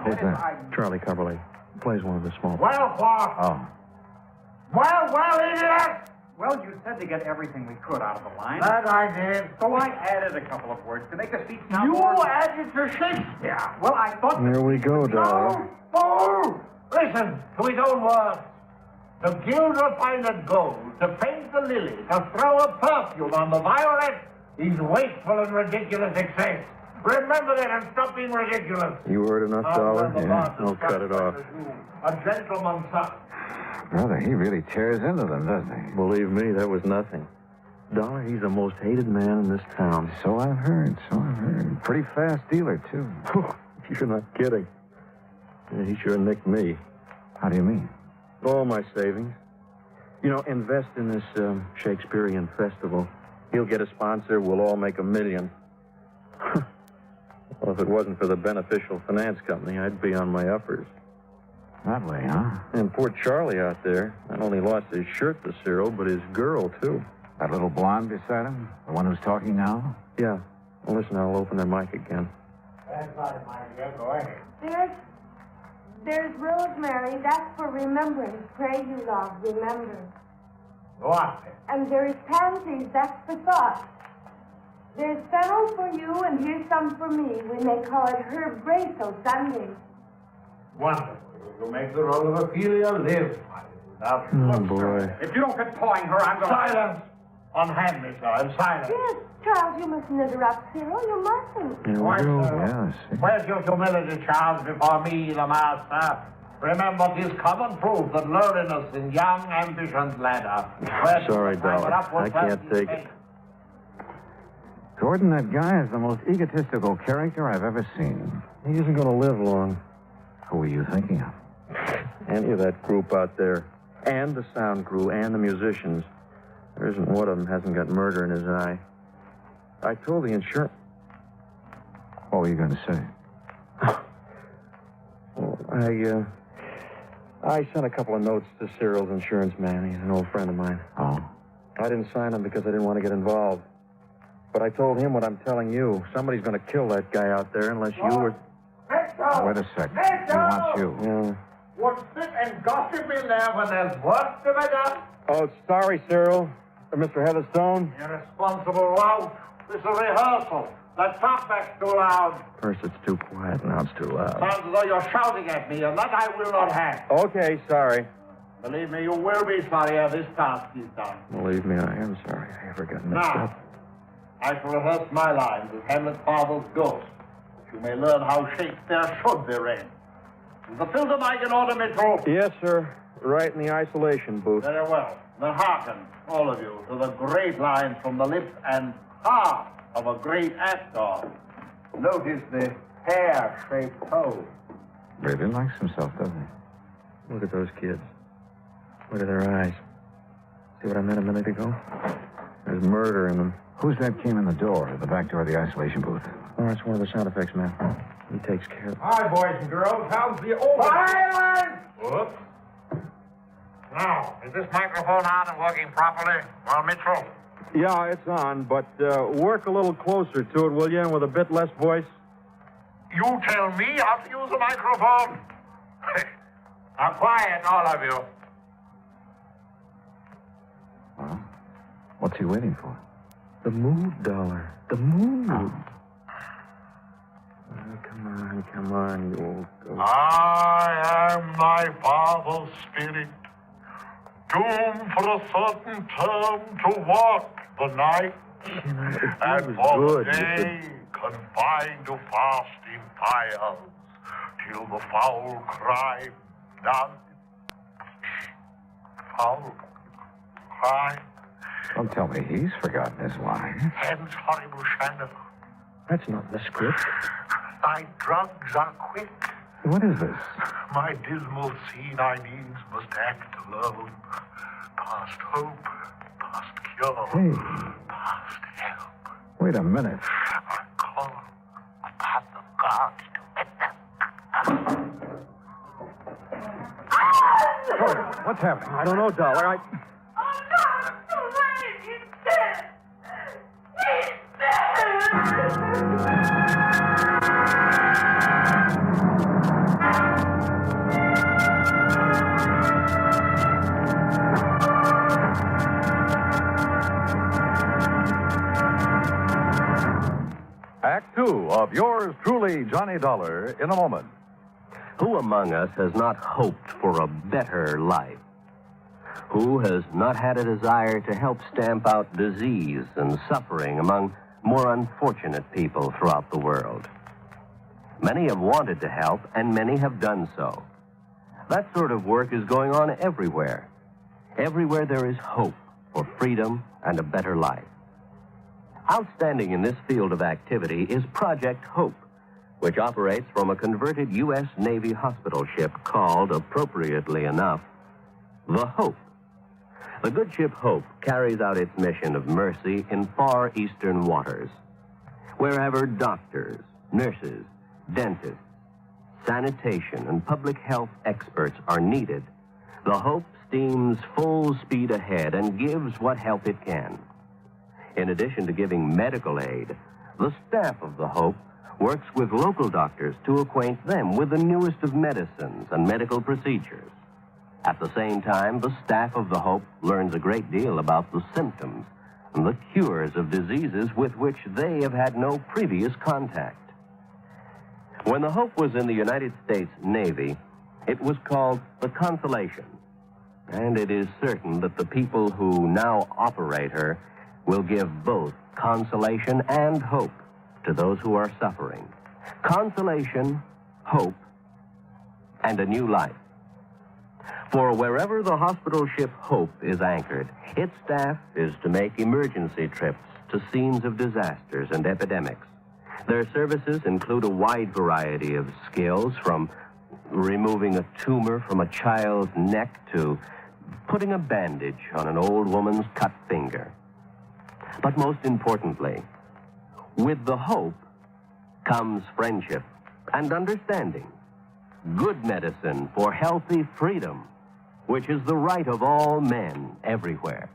Who's that? Charlie Coverley. Plays one of the small... Well, what? Oh. Well, idiot! Well, you said to get everything we could out of the line. That I did. So I added a couple of words to make the speech sound You more... added to Shakespeare. Well, I thought... Here we go, Dollar. Fool! Listen to his own words. To gild refined gold, to paint the lily, to throw a perfume on the violet is wasteful and ridiculous excess. Remember that and stop being ridiculous. You heard enough, Dollar? Yeah, I'll cut it off. A gentleman's son. Brother, he really tears into them, doesn't he? Believe me, that was nothing. Dollar, he's the most hated man in this town. So I've heard. Pretty fast dealer, too. You're not kidding. Yeah, he sure nicked me. How do you mean? All my savings. You know, invest in this Shakespearean festival. He'll get a sponsor. We'll all make $1 million. Well, if it wasn't for the beneficial finance company, I'd be on my uppers. That way, huh? And poor Charlie out there not only lost his shirt to Cyril, but his girl, too. That little blonde beside him? The one who's talking now? Yeah. Well, listen, I'll open their mic again. That's right, my dear. Go ahead. There's rosemary. That's for remembrance. Pray you, love, remember. What? And there is pansies. That's for thought. There's fennel for you, and here's some for me. We may call it herb grace o' Sunday. Wonderful. You make the role of Ophelia live. Oh, boy. If you don't quit pawing her, I'm going to... Silence! Unhand me, sir. I'm silent. Yes, Charles, you mustn't interrupt Cyril. You mustn't. Here Why, we go. sir? Where's your humility, Charles, before me, the master? Remember, 'tis common proof that lowliness in young ambition's ladder. Sorry, Dollar. I can't take it. Gordon, that guy is the most egotistical character I've ever seen. He isn't going to live long. Who are you thinking of? Any of that group out there. And the sound crew and the musicians. There isn't one of them hasn't got murder in his eye. I told the insurance... What were you going to say? Well, I sent a couple of notes to Cyril's insurance man. He's an old friend of mine. Oh? I didn't sign them because I didn't want to get involved. But I told him what I'm telling you. Somebody's going to kill that guy out there unless you or... Wait a sec. He wants you. Yeah. Would sit and gossip in there when there's work to be done? Oh, sorry, Cyril. Mr. Heatherstone. Irresponsible lout. This is a rehearsal. That talkback's too loud. First it's too quiet, now it's too loud. Sounds as though you're shouting at me, and that I will not have. Okay, sorry. Believe me, you will be sorry ere this task is done. Believe me, I am sorry. I ever got mixed Now, up. I shall rehearse my lines as Hamlet's father's ghost, that you may learn how Shakespeare should be read. Is the filter mic in order, Mitchell? Yes, sir. Right in the isolation booth. Very well. Then hearken, all of you, to the great lines from the lips and heart of a great actor. Notice the hair-shaped toe. Really likes himself, doesn't he? Look at those kids. Look at their eyes. See what I meant a minute ago? There's murder in them. Who's that came in the door, the back door of the isolation booth? Oh, it's one of the sound effects men. He takes care of it. Hi, boys and girls. How's the old... Silence! Whoops. Now, is this microphone on and working properly? Well, Mitchell? Yeah, it's on, but work a little closer to it, will you, and with a bit less voice? You tell me how to use a microphone? Now, quiet, all of you. Well, What's he waiting for? The mood, Dollar. The mood. Oh, come on, you old ghost. I am thy father's spirit, doomed for a certain term to walk the night, and for the day confined to fasting fires, till the foul crime done. Foul crime. Don't tell me he's forgotten his lines. Hence horrible shadow. That's not in the script. Thy drugs are quick. What is this? My dismal scene I needs must act alone. Past hope, past cure, Hey. past help. Wait a minute. I call upon the gods to Gordon, what's happening? I don't know, Dollar. Act two of yours truly, Johnny Dollar, in a moment. Who among us has not hoped for a better life? Who has not had a desire to help stamp out disease and suffering among more unfortunate people throughout the world? Many have wanted to help, and many have done so. That sort of work is going on everywhere. Everywhere there is hope for freedom and a better life. Outstanding in this field of activity is Project Hope, which operates from a converted U.S. Navy hospital ship called, appropriately enough, the Hope. The good ship Hope carries out its mission of mercy in far eastern waters. Wherever doctors, nurses, dentists, sanitation, and public health experts are needed, the Hope steams full speed ahead and gives what help it can. In addition to giving medical aid, the staff of the Hope works with local doctors to acquaint them with the newest of medicines and medical procedures. At the same time, the staff of the Hope learns a great deal about the symptoms and the cures of diseases with which they have had no previous contact. When the Hope was in the United States Navy, it was called the Consolation, and it is certain that the people who now operate her will give both consolation and hope to those who are suffering. Consolation, hope, and a new life. For wherever the hospital ship Hope is anchored, its staff is to make emergency trips to scenes of disasters and epidemics. Their services include a wide variety of skills, from removing a tumor from a child's neck to putting a bandage on an old woman's cut finger. But most importantly, with the Hope comes friendship and understanding. Good medicine for healthy freedom, which is the right of all men everywhere.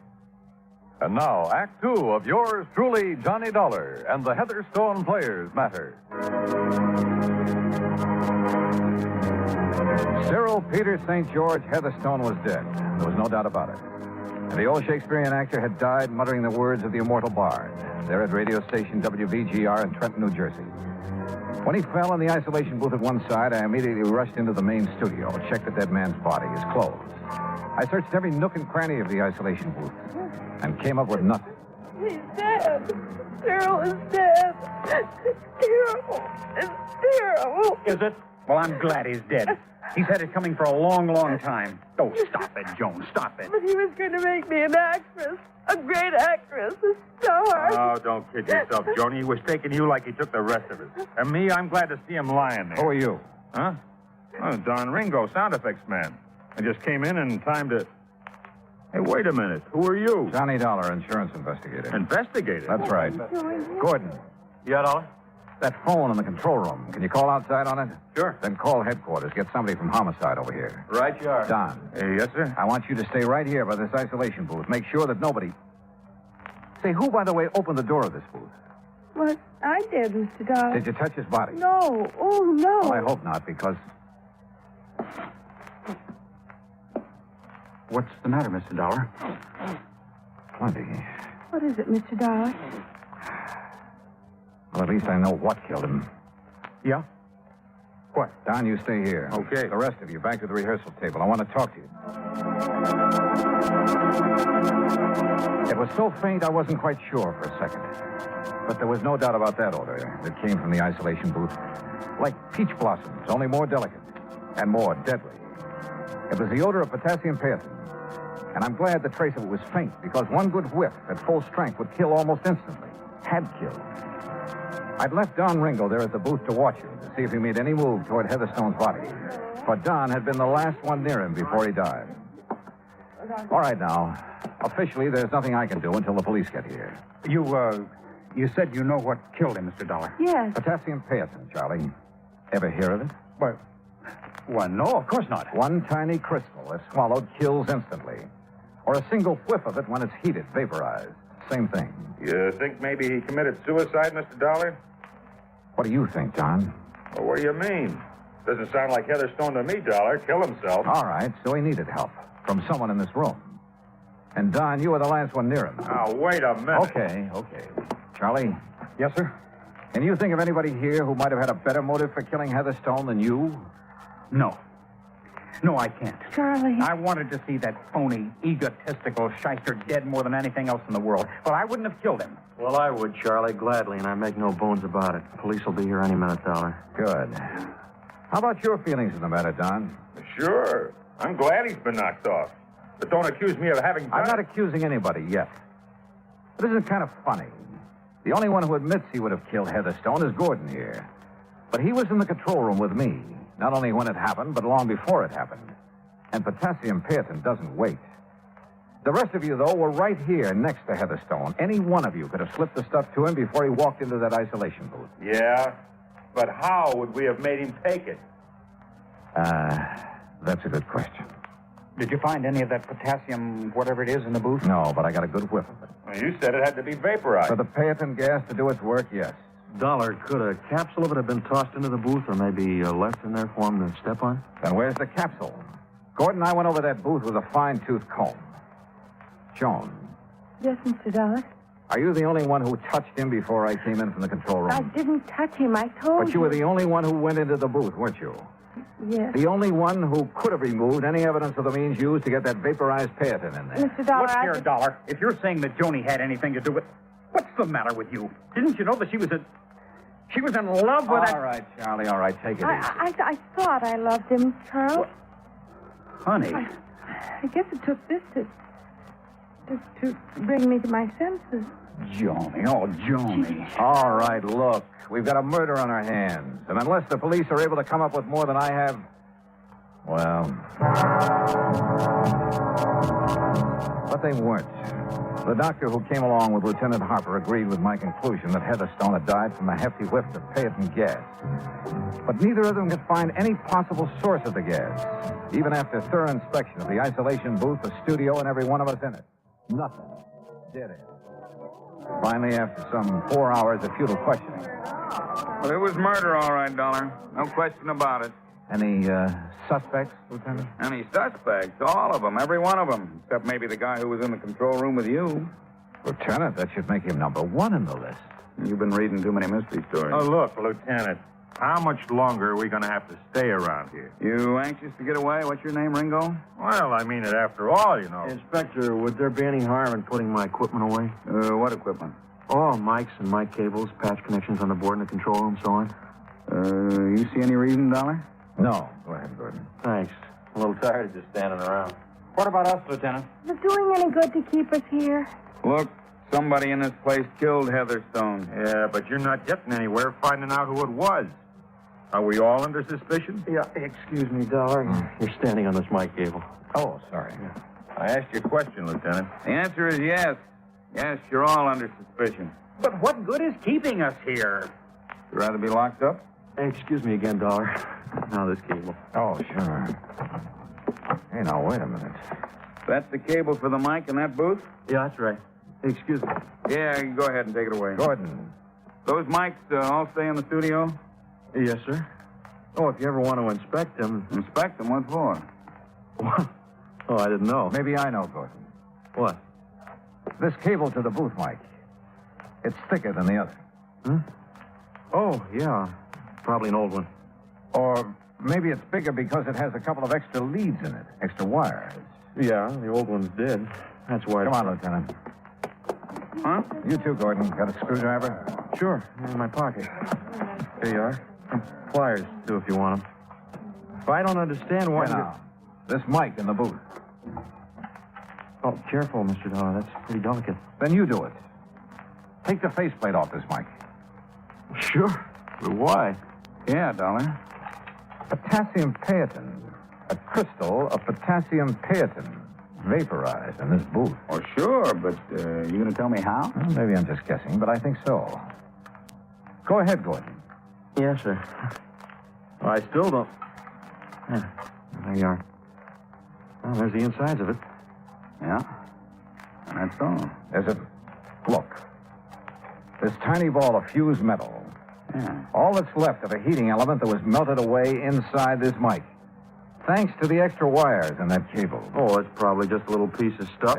And now, Act two of yours truly, Johnny Dollar, and the Heatherstone Players matter. Cyril Peter St. George Heatherstone was dead. There was no doubt about it. And the old Shakespearean actor had died muttering the words of the immortal bard, there at radio station WVGR in Trenton, New Jersey. When he fell in the isolation booth at one side, I immediately rushed into the main studio, checked the dead man's body, his clothes. I searched every nook and cranny of the isolation booth and came up with nothing. He's dead. Cyril is dead. Cyril is terrible. Is it? Well, I'm glad he's dead. He's had it coming for a long, long time. Oh, stop it, Joan, stop it. But he was going to make me an actress. A great actress. A star. Oh, don't kid yourself, Joni. He was taking you like he took the rest of us. And me, I'm glad to see him lying there. Who are you? Huh? Oh, Don Ringo, sound effects man. I just came in time to... Hey, wait a minute. Who are you? Johnny Dollar, insurance investigator. Investigator? That's right. Gordon. Yeah, Dollar? That phone in the control room. Can you call outside on it? Sure. Then call headquarters. Get somebody from homicide over here. Right you are. Don. Yes, sir? I want you to stay right here by this isolation booth. Make sure that nobody... Say, who, by the way, opened the door of this booth? What? I did, Mr. Dollar. Did you touch his body? No. Oh, no. Well, I hope not, because... What's the matter, Mr. Dollar? Plenty. What is it, Mr. Dollar? Well, at least I know what killed him. Yeah? What? Don, you stay here. Okay. The rest of you, back to the rehearsal table. I want to talk to you. It was so faint I wasn't quite sure for a second. But there was no doubt about that odor that came from the isolation booth. Like peach blossoms, only more delicate and more deadly. It was the odor of potassium perpetrators. And I'm glad the trace of it was faint, because one good whiff at full strength would kill almost instantly. Had killed. I'd left Don Ringo there at the booth to watch him, to see if he made any move toward Heatherstone's body. But Don had been the last one near him before he died. All right, now. Officially, there's nothing I can do until the police get here. You said you know what killed him, Mr. Dollar. Yes. Potassium perpetrators, Charlie. Ever hear of it? Well, no, of course not. One tiny crystal, if swallowed, kills instantly. Or a single whiff of it when it's heated, vaporized. Same thing. You think maybe he committed suicide, Mr. Dollar? What do you think, John? Well, what do you mean? Doesn't sound like Heatherstone to me, Dollar. Kill himself. All right, so he needed help from someone in this room. And, Don, you were the last one near him. Now, wait a minute. Okay. Charlie? Yes, sir? Can you think of anybody here who might have had a better motive for killing Heatherstone than you? No. No, I can't. Charlie. I wanted to see that phony, egotistical shyster dead more than anything else in the world. But I wouldn't have killed him. Well, I would, Charlie, gladly, and I make no bones about it. Police will be here any minute, Dollar. Good. How about your feelings in the matter, Don? Sure. I'm glad he's been knocked off. But don't accuse me of having done I'm not accusing anybody yet. But isn't it kind of funny? The only one who admits he would have killed Heatherstone is Gordon here. But he was in the control room with me, not only when it happened, but long before it happened. And potassium perpetrators doesn't wait. The rest of you, though, were right here next to Heatherstone. Any one of you could have slipped the stuff to him before he walked into that isolation booth. Yeah? But how would we have made him take it? That's a good question. Did you find any of that potassium, whatever it is, in the booth? No, but I got a good whiff of it. Well, you said it had to be vaporized. For the perpetrin gas to do its work, yes. Dollar, could a capsule of it have been tossed into the booth or maybe left in there for him to step on? Then where's the capsule? Gordon and I went over that booth with a fine-tooth comb. Joan. Yes, Mr. Dollar. Are you the only one who touched him before I came in from the control room? I didn't touch him. I told you. But you were the only one who went into the booth, weren't you? Yes. The only one who could have removed any evidence of the means used to get that vaporized perpetrin in there. Mr. Dollar, Look here, Dollar. If you're saying that Joni had anything to do with... What's the matter with you? Didn't you know that she was in love with that... All right, Charlie, all right. Take it easy. I thought I loved him, Charles. Honey. I guess it took this to bring me to my senses. Joni, oh, Joni. All right, look. We've got a murder on our hands. And unless the police are able to come up with more than I have, well... But they weren't. The doctor who came along with Lieutenant Harper agreed with my conclusion that Heatherstone had died from a hefty whiff of perpetrin gas. But neither of them could find any possible source of the gas, even after thorough inspection of the isolation booth, the studio, and every one of us in it. Nothing. Dead end. Finally, after some 4 hours of futile questioning. Well, it was murder, all right, Dollar. No question about it. Any suspects, Lieutenant? Any suspects? All of them, every one of them. Except maybe the guy who was in the control room with you. Lieutenant, that should make him number one in the list. You've been reading too many mystery stories. Oh, look, Lieutenant. How much longer are we going to have to stay around here? You anxious to get away? What's your name, Ringo? Well, I mean it after all, you know. Inspector, would there be any harm in putting my equipment away? What equipment? Oh, mics and mic cables, patch connections on the board in the control room, so on. You see any reason, Dollar? No. Go ahead, Gordon. Thanks. I'm a little tired of just standing around. What about us, Lieutenant? Is it doing any good to keep us here? Look, somebody in this place killed Heatherstone. Yeah, but you're not getting anywhere finding out who it was. Are we all under suspicion? Yeah, excuse me, Dollar. You're standing on this mic cable. Oh, sorry. I asked you a question, Lieutenant. The answer is yes. Yes, you're all under suspicion. But what good is keeping us here? You'd rather be locked up? Hey, excuse me again, Dollar. Now this cable. Oh, sure. Hey, now, wait a minute. That's the cable for the mic in that booth? Yeah, that's right. Hey, excuse me. Yeah, you go ahead and take it away. Gordon. Those mics all stay in the studio? Yes, sir. Oh, if you ever want to inspect them... Inspect them? What for? What? Oh, I didn't know. Maybe I know, Gordon. What? This cable to the booth, Mike. It's thicker than the other. Hmm? Oh, yeah. Probably an old one. Or maybe it's bigger because it has a couple of extra leads in it, extra wires. Yeah, the old one's dead. That's why... Come on, Lieutenant. Huh? You too, Gordon. Got a screwdriver? Sure. In my pocket. Here you are. Pliers, too, if you want them. If I don't understand why... Now, this mic in the booth. Oh, careful, Mr. Dollar. That's pretty delicate. Then you do it. Take the faceplate off this mic. Sure. But why? Yeah, Dollar. Potassium paetin. A crystal of potassium paetin. Vaporized in this booth. Oh, sure, but you going to tell me how? Well, maybe I'm just guessing, but I think so. Go ahead, Gordon. Yes, sir. Well, I still don't... Yeah, there you are. Well, there's the insides of it. Yeah? And that's all. There's a... Look. This tiny ball of fused metal. Yeah. All that's left of a heating element that was melted away inside this mic. Thanks to the extra wires in that cable. Oh, it's probably just a little piece of stuff.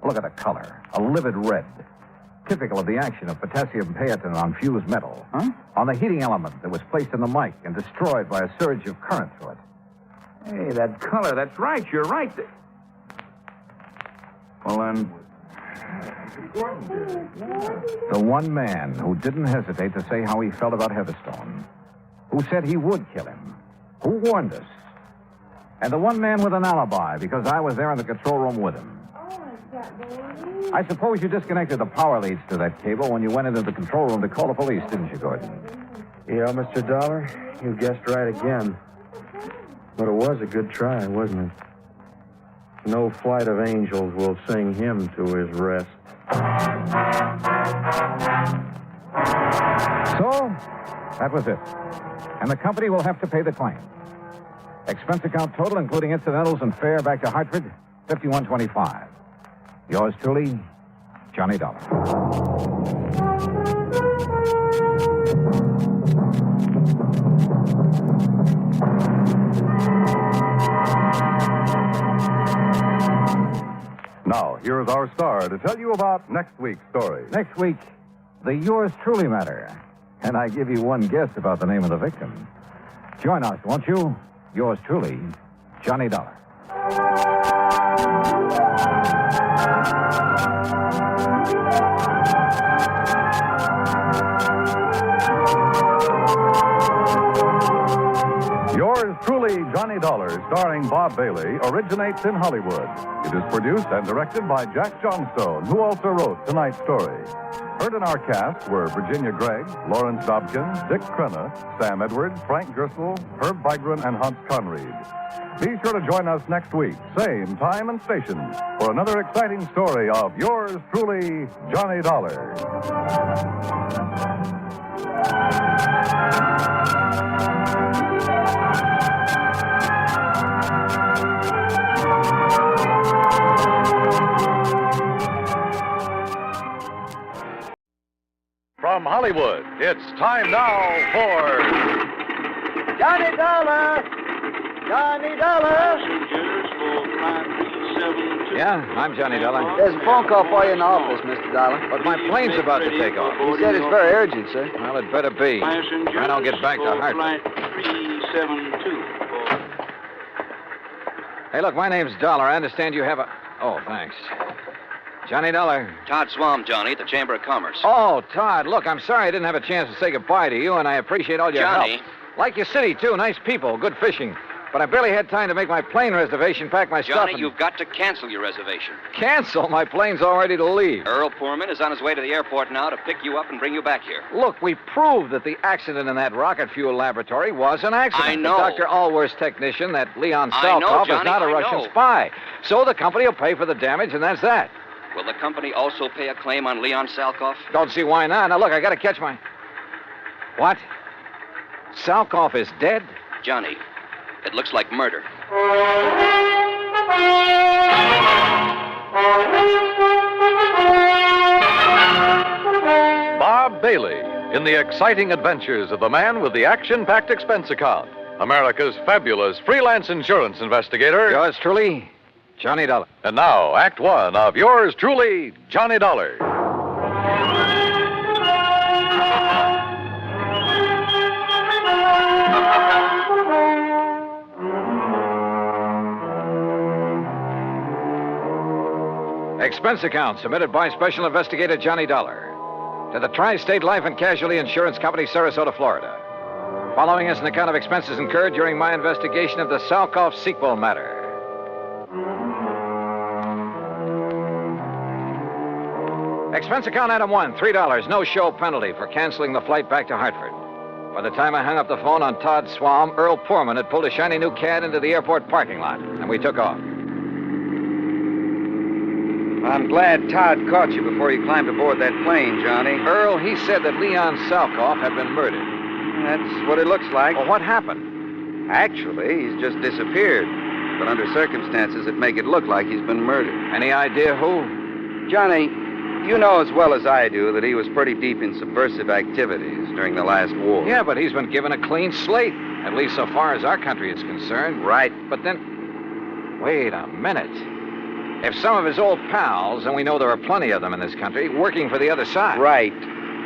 Look at the color. A livid red. Typical of the action of potassium paetin on fused metal. Huh? On the heating element that was placed in the mic and destroyed by a surge of current through it. Hey, that color, that's right. You're right. Well, then... The one man who didn't hesitate to say how he felt about Heatherstone. Who said he would kill him. Who warned us. And the one man with an alibi, because I was there in the control room with him. I suppose you disconnected the power leads to that cable when you went into the control room to call the police, didn't you, Gordon? Yeah, Mr. Dollar, you guessed right again. But it was a good try, wasn't it? No flight of angels will sing him to his rest. So, that was it. And the company will have to pay the claim. Expense account total, including incidentals and fare back to Hartford, $51.25. Yours truly, Johnny Dollar. Now, here's our star to tell you about next week's story. Next week, the Yours Truly matter. And I give you one guess about the name of the victim. Join us, won't you? Yours truly, Johnny Dollar. Yours truly, Johnny Dollar, starring Bob Bailey, originates in Hollywood. It is produced and directed by Jack Johnstone, who also wrote tonight's story. Heard in our cast were Virginia Gregg, Lawrence Dobkin, Dick Crenna, Sam Edwards, Frank Gerstle, Herb Vigran, and Hans Conried. Be sure to join us next week, same time and station, for another exciting story of yours truly, Johnny Dollar. From Hollywood, it's time now for... Johnny Dollar! Johnny Dollar! Yeah, I'm Johnny Dollar. There's a phone call for you in the office, Mr. Dollar. But my plane's about to take off. He said it's very urgent, sir. Well, it better be. I don't get back to Hartford. 372. Hey, look, my name's Dollar. I understand you have a... Oh, thanks. Johnny Dollar. Todd Swam, Johnny, at the Chamber of Commerce. Oh, Todd, look, I'm sorry I didn't have a chance to say goodbye to you, and I appreciate all your Johnny. help. Like your city, too. Nice people, good fishing. But I barely had time to make my plane reservation, pack my stuff, Johnny, and... you've got to cancel your reservation. Cancel? My plane's all ready to leave. Earl Poorman is on his way to the airport now to pick you up and bring you back here. Look, we proved that the accident in that rocket fuel laboratory was an accident. I know. Dr. Allworth's technician, that Leon I know, Salkov, is Johnny, not a I Russian know. spy. So the company will pay for the damage, and that's that. Will the company also pay a claim on Leon Salkov? Don't see why not. Now, look, I gotta catch my... What? Salkov is dead? Johnny, it looks like murder. Bob Bailey in the exciting adventures of the man with the action-packed expense account. America's fabulous freelance insurance investigator. Yours truly, Johnny Dollar. And now, Act One of yours truly, Johnny Dollar. Expense account submitted by Special Investigator Johnny Dollar to the Tri-State Life and Casualty Insurance Company, Sarasota, Florida. Following is an account of expenses incurred during my investigation of the Salkoff sequel matter. Expense account item 1, $3, no show penalty for canceling the flight back to Hartford. By the time I hung up the phone on Todd Swam, Earl Poorman had pulled a shiny new Cad into the airport parking lot, and we took off. I'm glad Todd caught you before you climbed aboard that plane, Johnny. Earl, he said that Leon Salkoff had been murdered. That's what it looks like. Well, what happened? Actually, he's just disappeared. But under circumstances that make it look like he's been murdered. Any idea who? Johnny, you know as well as I do that he was pretty deep in subversive activities during the last war. Yeah, but he's been given a clean slate, at least so far as our country is concerned. Right. But then, wait a minute. If some of his old pals, and we know there are plenty of them in this country, working for the other side. Right.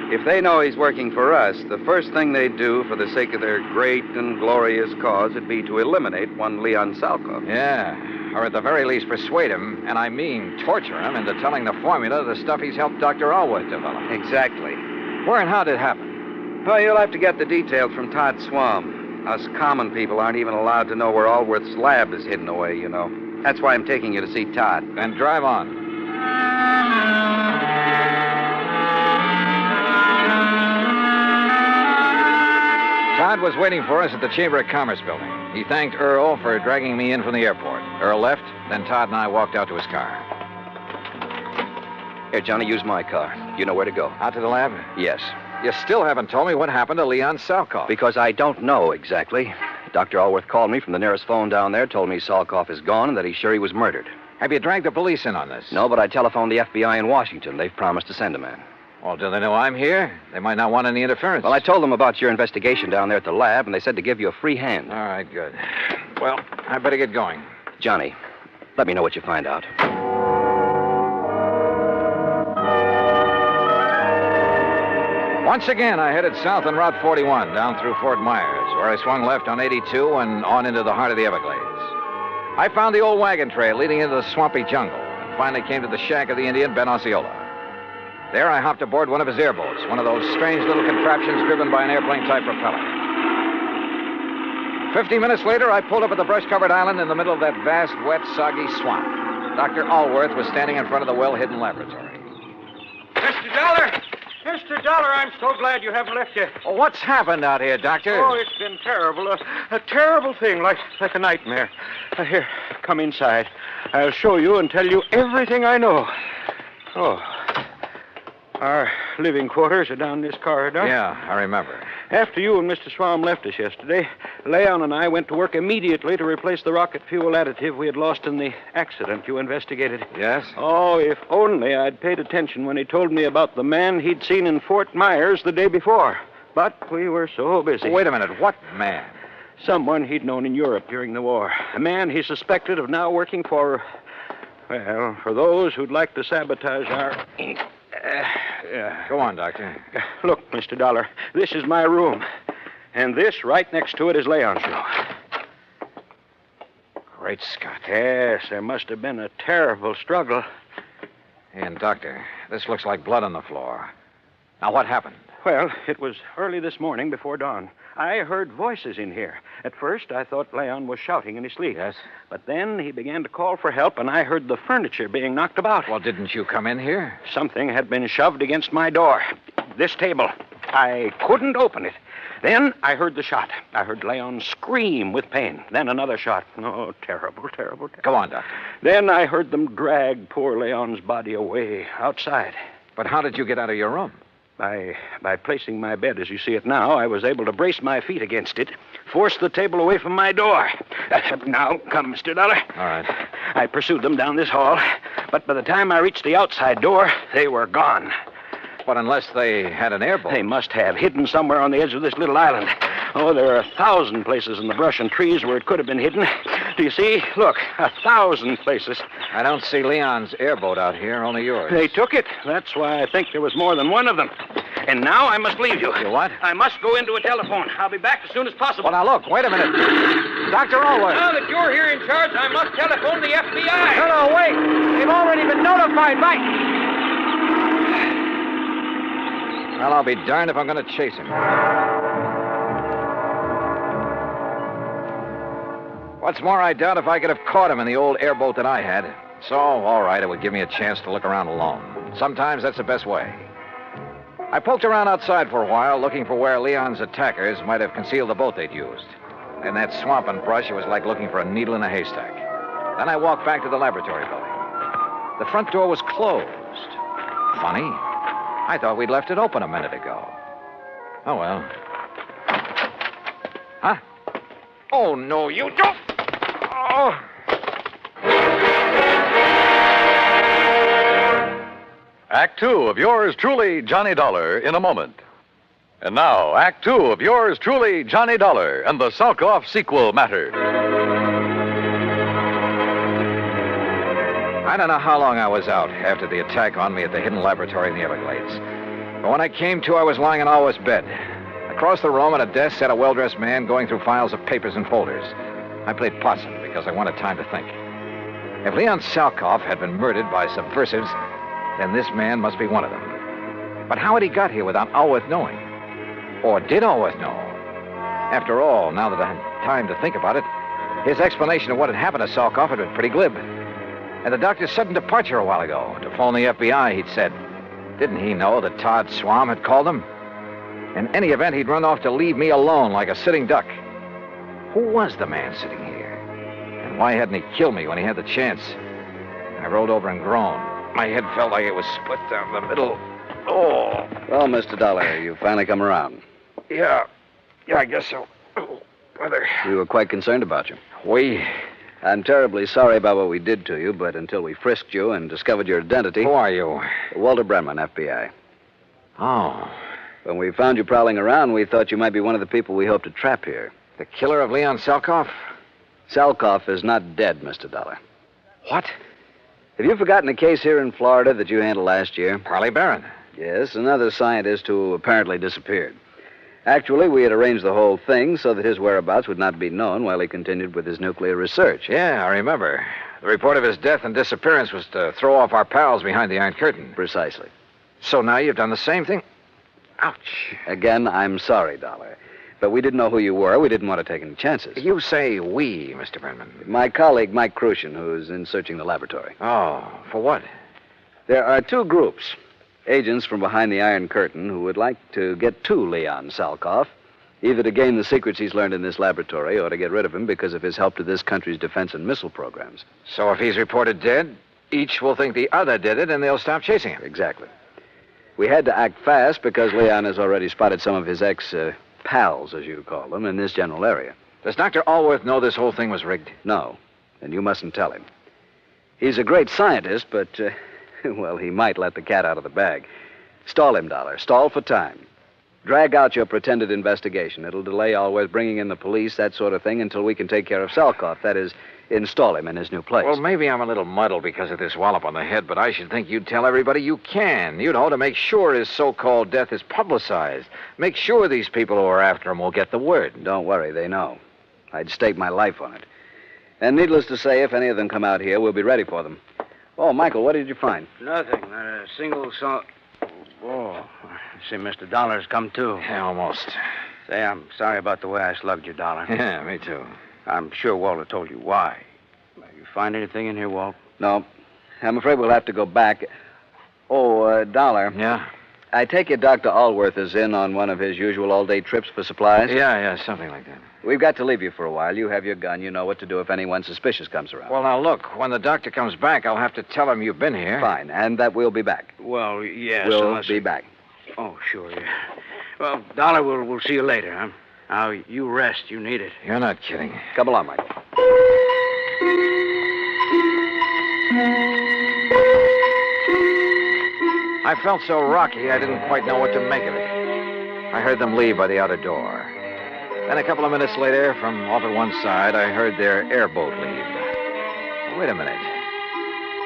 If they know he's working for us, the first thing they'd do for the sake of their great and glorious cause would be to eliminate one Leon Salkoff. Yeah, or at the very least persuade him, and I mean torture him, into telling the formula of the stuff he's helped Dr. Allworth develop. Exactly. Where and how did it happen? Well, you'll have to get the details from Todd Swam. Us common people aren't even allowed to know where Allworth's lab is hidden away, you know. That's why I'm taking you to see Todd. Then drive on. Todd was waiting for us at the Chamber of Commerce building. He thanked Earl for dragging me in from the airport. Earl left, then Todd and I walked out to his car. Here, Johnny, use my car. You know where to go. Out to the lab? Yes. You still haven't told me what happened to Leon Salkoff. Because I don't know exactly. Dr. Allworth called me from the nearest phone down there, told me Salkoff is gone and that he's sure he was murdered. Have you dragged the police in on this? No, but I telephoned the FBI in Washington. They've promised to send a man. Well, do they know I'm here? They might not want any interference. Well, I told them about your investigation down there at the lab, and they said to give you a free hand. All right, good. Well, I better get going. Johnny, let me know what you find out. Once again, I headed south on Route 41, down through Fort Myers, where I swung left on 82 and on into the heart of the Everglades. I found the old wagon trail leading into the swampy jungle, and finally came to the shack of the Indian, Ben Osceola. There, I hopped aboard one of his airboats, one of those strange little contraptions driven by an airplane-type propeller. 50 minutes later, I pulled up at the brush-covered island in the middle of that vast, wet, soggy swamp. Dr. Allworth was standing in front of the well-hidden laboratory. Mr. Dollar! Mr. Dollar, I'm so glad you haven't left yet. Well, what's happened out here, Doctor? Oh, it's been terrible. A terrible thing, like a nightmare. Here, come inside. I'll show you and tell you everything I know. Oh. Our living quarters are down this corridor. Yeah, I remember. After you and Mr. Swam left us yesterday, Leon and I went to work immediately to replace the rocket fuel additive we had lost in the accident you investigated. Yes? Oh, if only I'd paid attention when he told me about the man he'd seen in Fort Myers the day before. But we were so busy. Wait a minute. What man? Someone he'd known in Europe during the war. A man he suspected of now working for, well, for those who'd like to sabotage our... Go on, Doctor. Look, Mr. Dollar, this is my room. And this, right next to it, is Leon's room. Great Scott. Yes, there must have been a terrible struggle. And, Doctor, this looks like blood on the floor. Now, what happened? Well, it was early this morning before dawn. I heard voices in here. At first, I thought Leon was shouting in his sleep. Yes? But then he began to call for help, and I heard the furniture being knocked about. Well, didn't you come in here? Something had been shoved against my door. This table. I couldn't open it. Then I heard the shot. I heard Leon scream with pain. Then another shot. Oh, terrible, terrible, terrible. Go on, Doctor. Then I heard them drag poor Leon's body away outside. But how did you get out of your room? By placing my bed as you see it now, I was able to brace my feet against it, force the table away from my door. Now, come, Mr. Dollar. All right. I pursued them down this hall, but by the time I reached the outside door, they were gone. But unless they had an airboat. They must have, hidden somewhere on the edge of this little island. Oh, there are 1,000 places in the brush and trees where it could have been hidden. Do you see? Look, 1,000 places. I don't see Leon's airboat out here, only yours. They took it. That's why I think there was more than one of them. And now I must leave you. You what? I must go into a telephone. I'll be back as soon as possible. Well, now, look, wait a minute. Dr. Allworth. Now that you're here in charge, I must telephone the FBI. No, wait. They've already been notified by... Well, I'll be darned if I'm going to chase him. What's more, I doubt if I could have caught him in the old airboat that I had. So, all right, it would give me a chance to look around alone. Sometimes that's the best way. I poked around outside for a while, looking for where Leon's attackers might have concealed the boat they'd used. In that swamp and brush, it was like looking for a needle in a haystack. Then I walked back to the laboratory building. The front door was closed. Funny. I thought we'd left it open a minute ago. Oh, well. Huh? Oh, no, you don't! Oh! Act two of yours truly, Johnny Dollar, in a moment. And now, Act two of yours truly, Johnny Dollar, and the Salkoff sequel matter. I don't know how long I was out after the attack on me at the hidden laboratory in the Everglades. But when I came to, I was lying in Alwa's bed. Across the room at a desk sat a well-dressed man going through files of papers and folders. I played possum because I wanted time to think. If Leon Salkoff had been murdered by subversives, then this man must be one of them. But how had he got here without Allworth knowing? Or did Allworth know? After all, now that I had time to think about it, his explanation of what had happened to Salkoff had been pretty glib. And the doctor's sudden departure a while ago to phone the FBI, he'd said. Didn't he know that Todd Swam had called him? In any event, he'd run off to leave me alone like a sitting duck. Who was the man sitting here? And why hadn't he killed me when he had the chance? I rolled over and groaned. My head felt like it was split down the middle. Oh. Well, Mr. Dollar, you finally come around. Yeah, I guess so. Oh, brother. We were quite concerned about you. We? I'm terribly sorry about what we did to you, but until we frisked you and discovered your identity... Who are you? Walter Brenman, FBI. Oh. When we found you prowling around, we thought you might be one of the people we hoped to trap here. The killer of Leon Salkoff? Salkoff is not dead, Mr. Dollar. What? Have you forgotten a case here in Florida that you handled last year? Parley Barron. Yes, another scientist who apparently disappeared. Actually, we had arranged the whole thing so that his whereabouts would not be known while he continued with his nuclear research. Yeah, I remember. The report of his death and disappearance was to throw off our pals behind the Iron Curtain. Precisely. So now you've done the same thing? Ouch. Again, I'm sorry, Dollar. But we didn't know who you were. We didn't want to take any chances. You say we, Mr. Brenman. My colleague, Mike Crucian, who's in searching the laboratory. Oh, for what? There are two groups. Agents from behind the Iron Curtain who would like to get to Leon Salkoff, either to gain the secrets he's learned in this laboratory or to get rid of him because of his help to this country's defense and missile programs. So if he's reported dead, each will think the other did it and they'll stop chasing him. Exactly. We had to act fast because Leon has already spotted some of his ex-pals, as you call them, in this general area. Does Dr. Allworth know this whole thing was rigged? No, and you mustn't tell him. He's a great scientist, but... well, he might let the cat out of the bag. Stall him, Dollar. Stall for time. Drag out your pretended investigation. It'll delay Allworth bringing in the police, that sort of thing, until we can take care of Salkoff. That is, install him in his new place. Well, maybe I'm a little muddled because of this wallop on the head, but I should think you'd tell everybody you can. You know, to make sure his so-called death is publicized. Make sure these people who are after him will get the word. Don't worry, they know. I'd stake my life on it. And needless to say, if any of them come out here, we'll be ready for them. Oh, Michael, what did you find? Nothing. Not a single Oh, I see Mr. Dollar's come too. Yeah, almost. Say, I'm sorry about the way I slugged you, Dollar. Yeah, me too. I'm sure Walter told you why. You find anything in here, Walt? No. I'm afraid we'll have to go back. Oh, Dollar. Yeah? I take it Dr. Allworth is in on one of his usual all-day trips for supplies? Yeah, something like that. We've got to leave you for a while. You have your gun. You know what to do if anyone suspicious comes around. Well, now, look, when the doctor comes back, I'll have to tell him you've been here. Fine, and that we'll be back. Well, yes. We'll be back. Oh, sure, yeah. Well, Dollar, we'll see you later, huh? Now, you rest. You need it. You're not kidding. Come along, Michael. I felt so rocky, I didn't quite know what to make of it. I heard them leave by the outer door. Then a couple of minutes later, from off at one side, I heard their airboat leave. Wait a minute.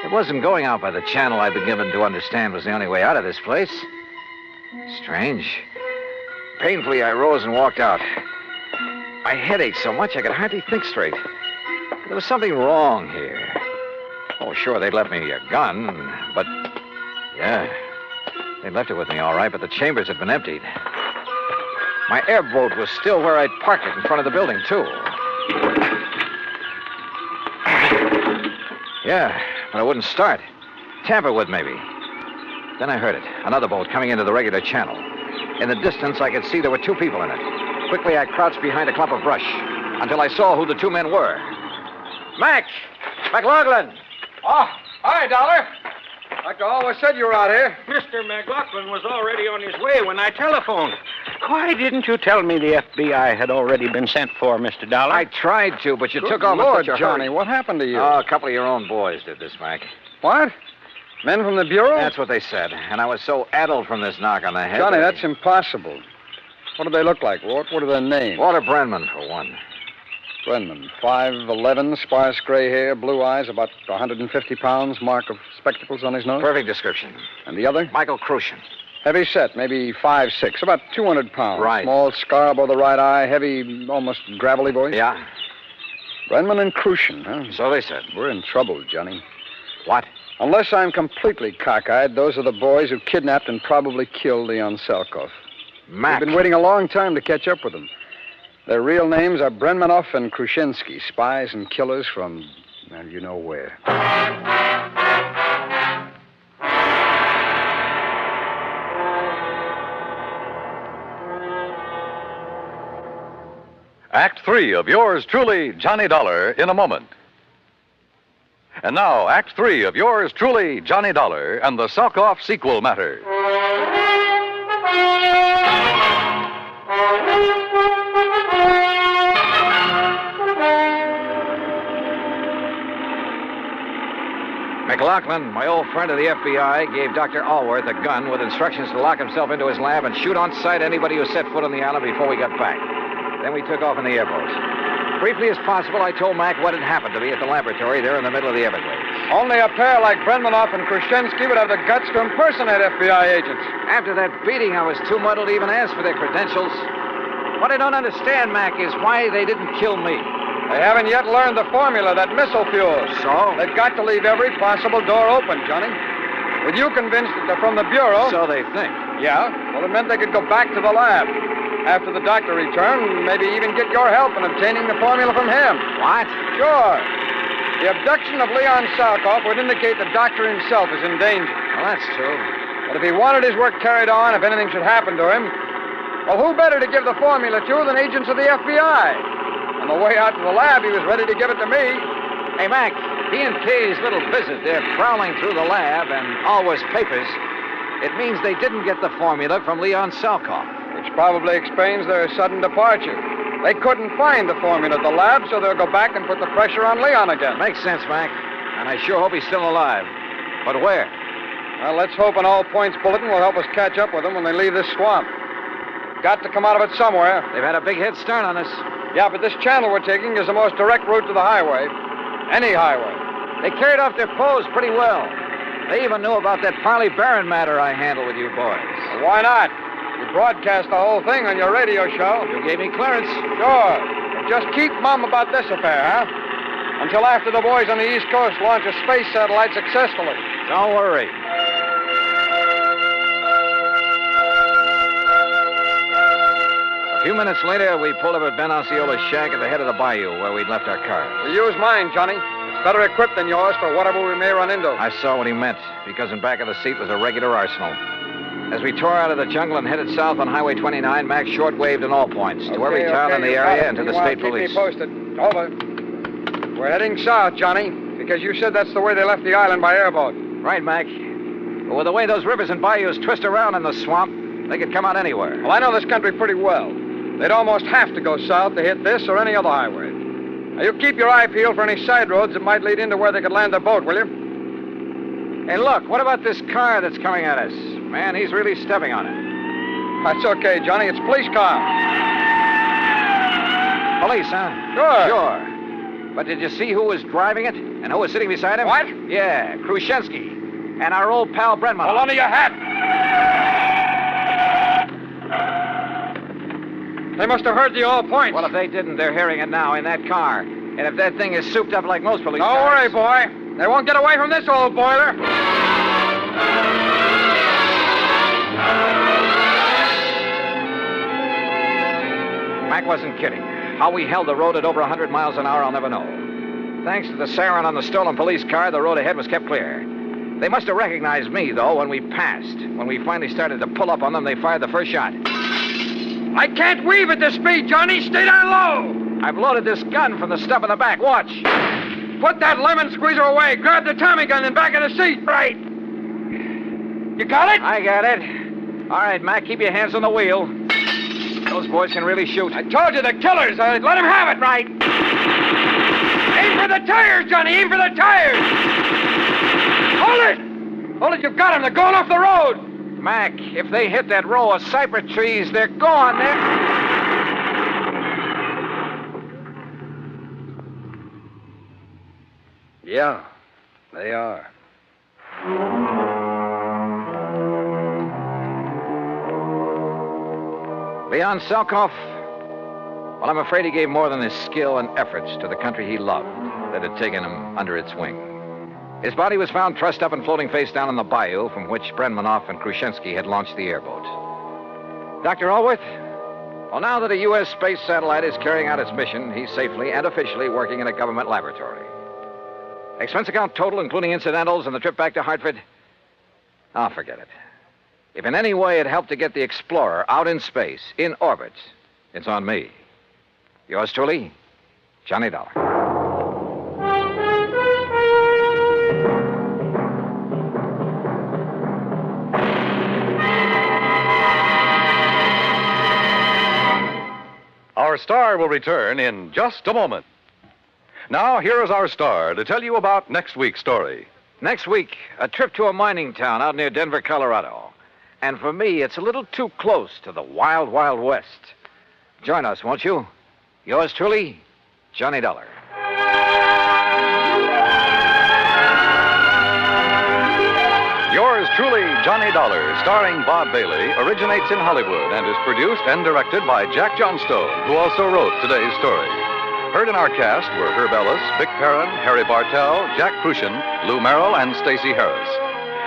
It wasn't going out by the channel I'd been given to understand was the only way out of this place. Strange. Painfully, I rose and walked out. My head ached so much I could hardly think straight. There was something wrong here. Oh, sure, they'd left me a gun, but... Yeah, they'd left it with me all right, but the chambers had been emptied. My airboat was still where I'd parked it in front of the building, too. Yeah, but it wouldn't start. Tamper with, maybe. Then I heard it. Another boat coming into the regular channel. In the distance, I could see there were two people in it. Quickly, I crouched behind a clump of brush until I saw who the two men were. Mac! McLaughlin! Oh, hi, Dollar. Dr. Always said you were out here. Mr. McLaughlin was already on his way when I telephoned. Why didn't you tell me the FBI had already been sent for, Mr. Dollar? I tried to, but you Good took off Lord, in such a Johnny, hurry. what happened to you? Oh, a couple of your own boys did this, Mac. What? Men from the Bureau? That's what they said. And I was so addled from this knock on the head. Johnny, that that's impossible. What do they look like, Walt? What are their names? Walter Brenman, for one. Brenman, 5'11", sparse gray hair, blue eyes, about 150 pounds, mark of spectacles on his nose. Perfect description. And the other? Michael Crucian. Heavy set, maybe 5'6", about 200 pounds. Right. Small scar above the right eye, heavy, almost gravelly voice. Yeah. Brenman and Crucian, huh? So they said. We're in trouble, Johnny. What? Unless I'm completely cockeyed, those are the boys who kidnapped and probably killed Leon Salkoff. Mac. We've been waiting a long time to catch up with them. Their real names are Brenmanoff and Krushinsky, spies and killers from, well, you know where. Act 3 of yours truly, Johnny Dollar, in a moment. And now, Act 3 of yours truly, Johnny Dollar, and the Salkoff sequel matter. McLaughlin, my old friend of the FBI, gave Dr. Allworth a gun with instructions to lock himself into his lab and shoot on sight anybody who set foot on the island before we got back. Then we took off in the airboat. Briefly as possible, I told Mac what had happened to me at the laboratory there in the middle of the Everglades. Only a pair like Brenmanoff and Krushinsky would have the guts to impersonate FBI agents. After that beating, I was too muddled to even ask for their credentials. What I don't understand, Mac, is why they didn't kill me. They haven't yet learned the formula, that missile fuel. So? They've got to leave every possible door open, Johnny. With you convinced that they're from the Bureau... So they think. Yeah? Well, it meant they could go back to the lab. After the doctor returned, maybe even get your help in obtaining the formula from him. What? Sure. The abduction of Leon Salkoff would indicate the doctor himself is in danger. Well, that's true. But if he wanted his work carried on, if anything should happen to him, well, who better to give the formula to than agents of the FBI? On the way out to the lab, he was ready to give it to me. Hey, Mac, he and Kay's little visit, they're prowling through the lab and Allworth's papers. It means they didn't get the formula from Leon Salkoff. Which probably explains their sudden departure. They couldn't find the formula at the lab, so they'll go back and put the pressure on Leon again. Makes sense, Mac. And I sure hope he's still alive. But where? Well, let's hope an all-points bulletin will help us catch up with them when they leave this swamp. Got to come out of it somewhere. They've had a big head start on us. Yeah, but this channel we're taking is the most direct route to the highway. Any highway. They carried off their pose pretty well. They even knew about that Parley Barron matter I handled with you boys. Well, why not? You broadcast the whole thing on your radio show. You gave me clearance. Sure. But just keep mum about this affair, huh? Until after the boys on the East Coast launch a space satellite successfully. Don't worry. A few minutes later, we pulled up at Ben Osceola's shack at the head of the bayou where we'd left our cars. We use mine, Johnny. It's better equipped than yours for whatever we may run into. I saw what he meant, because in back of the seat was a regular arsenal. As we tore out of the jungle and headed south on Highway 29, Mac short-waved in all points to every town in the area and to the state police. Keep me posted. Over. We're heading south, Johnny, because you said that's the way they left the island by airboat. Right, Mac. But with the way those rivers and bayous twist around in the swamp, they could come out anywhere. Well, I know this country pretty well. They'd almost have to go south to hit this or any other highway. Now, you keep your eye peeled for any side roads that might lead into where they could land their boat, will you? Hey, look, what about this car that's coming at us? Man, he's really stepping on it. That's okay, Johnny. It's a police car. Police, huh? Sure. Sure. But did you see who was driving it and who was sitting beside him? What? Yeah, Khrushchevsky. And our old pal Brenman. Hold on to your hat. They must have heard the all points. Well, if they didn't, they're hearing it now in that car. And if that thing is souped up like most police Don't cars... worry, boy. They won't get away from this old boiler. Mac wasn't kidding. How we held the road at over 100 miles an hour, I'll never know. Thanks to the siren on the stolen police car, the road ahead was kept clear. They must have recognized me, though, when we passed. When we finally started to pull up on them, they fired the first shot. I can't weave at this speed, Johnny. Stay down low. I've loaded this gun from the stub in the back. Watch. Put that lemon squeezer away. Grab the Tommy gun in back of the seat. Right. You got it? I got it. All right, Mac, keep your hands on the wheel. Those boys can really shoot. I told you, the killers. Let them have it. Right. Aim for the tires, Johnny. Aim for the tires. Hold it. Hold it. You've got them. They're going off the road. Mac, if they hit that row of cypress trees, they're gone. Yeah, they are. Leon Selkoff? Well, I'm afraid he gave more than his skill and efforts to the country he loved that had taken him under its wing. His body was found trussed up and floating face down in the bayou from which Brenmanoff and Khrushchevsky had launched the airboat. Dr. Allworth? Well, now that a U.S. space satellite is carrying out its mission, he's safely and officially working in a government laboratory. Expense account total, including incidentals and the trip back to Hartford? Oh, forget it. If in any way it helped to get the Explorer out in space, in orbit, it's on me. Yours truly, Johnny Dollar. Our star will return in just a moment. Now, here is our star to tell you about next week's story. Next week, a trip to a mining town out near Denver, Colorado. And for me, it's a little too close to the wild, wild west. Join us, won't you? Yours truly, Johnny Dollar. Yours truly, Johnny Dollar, starring Bob Bailey, originates in Hollywood and is produced and directed by Jack Johnstone, who also wrote today's story. Heard in our cast were Herb Ellis, Vic Perrin, Harry Bartell, Jack Crucian, Lou Merrill, and Stacey Harris.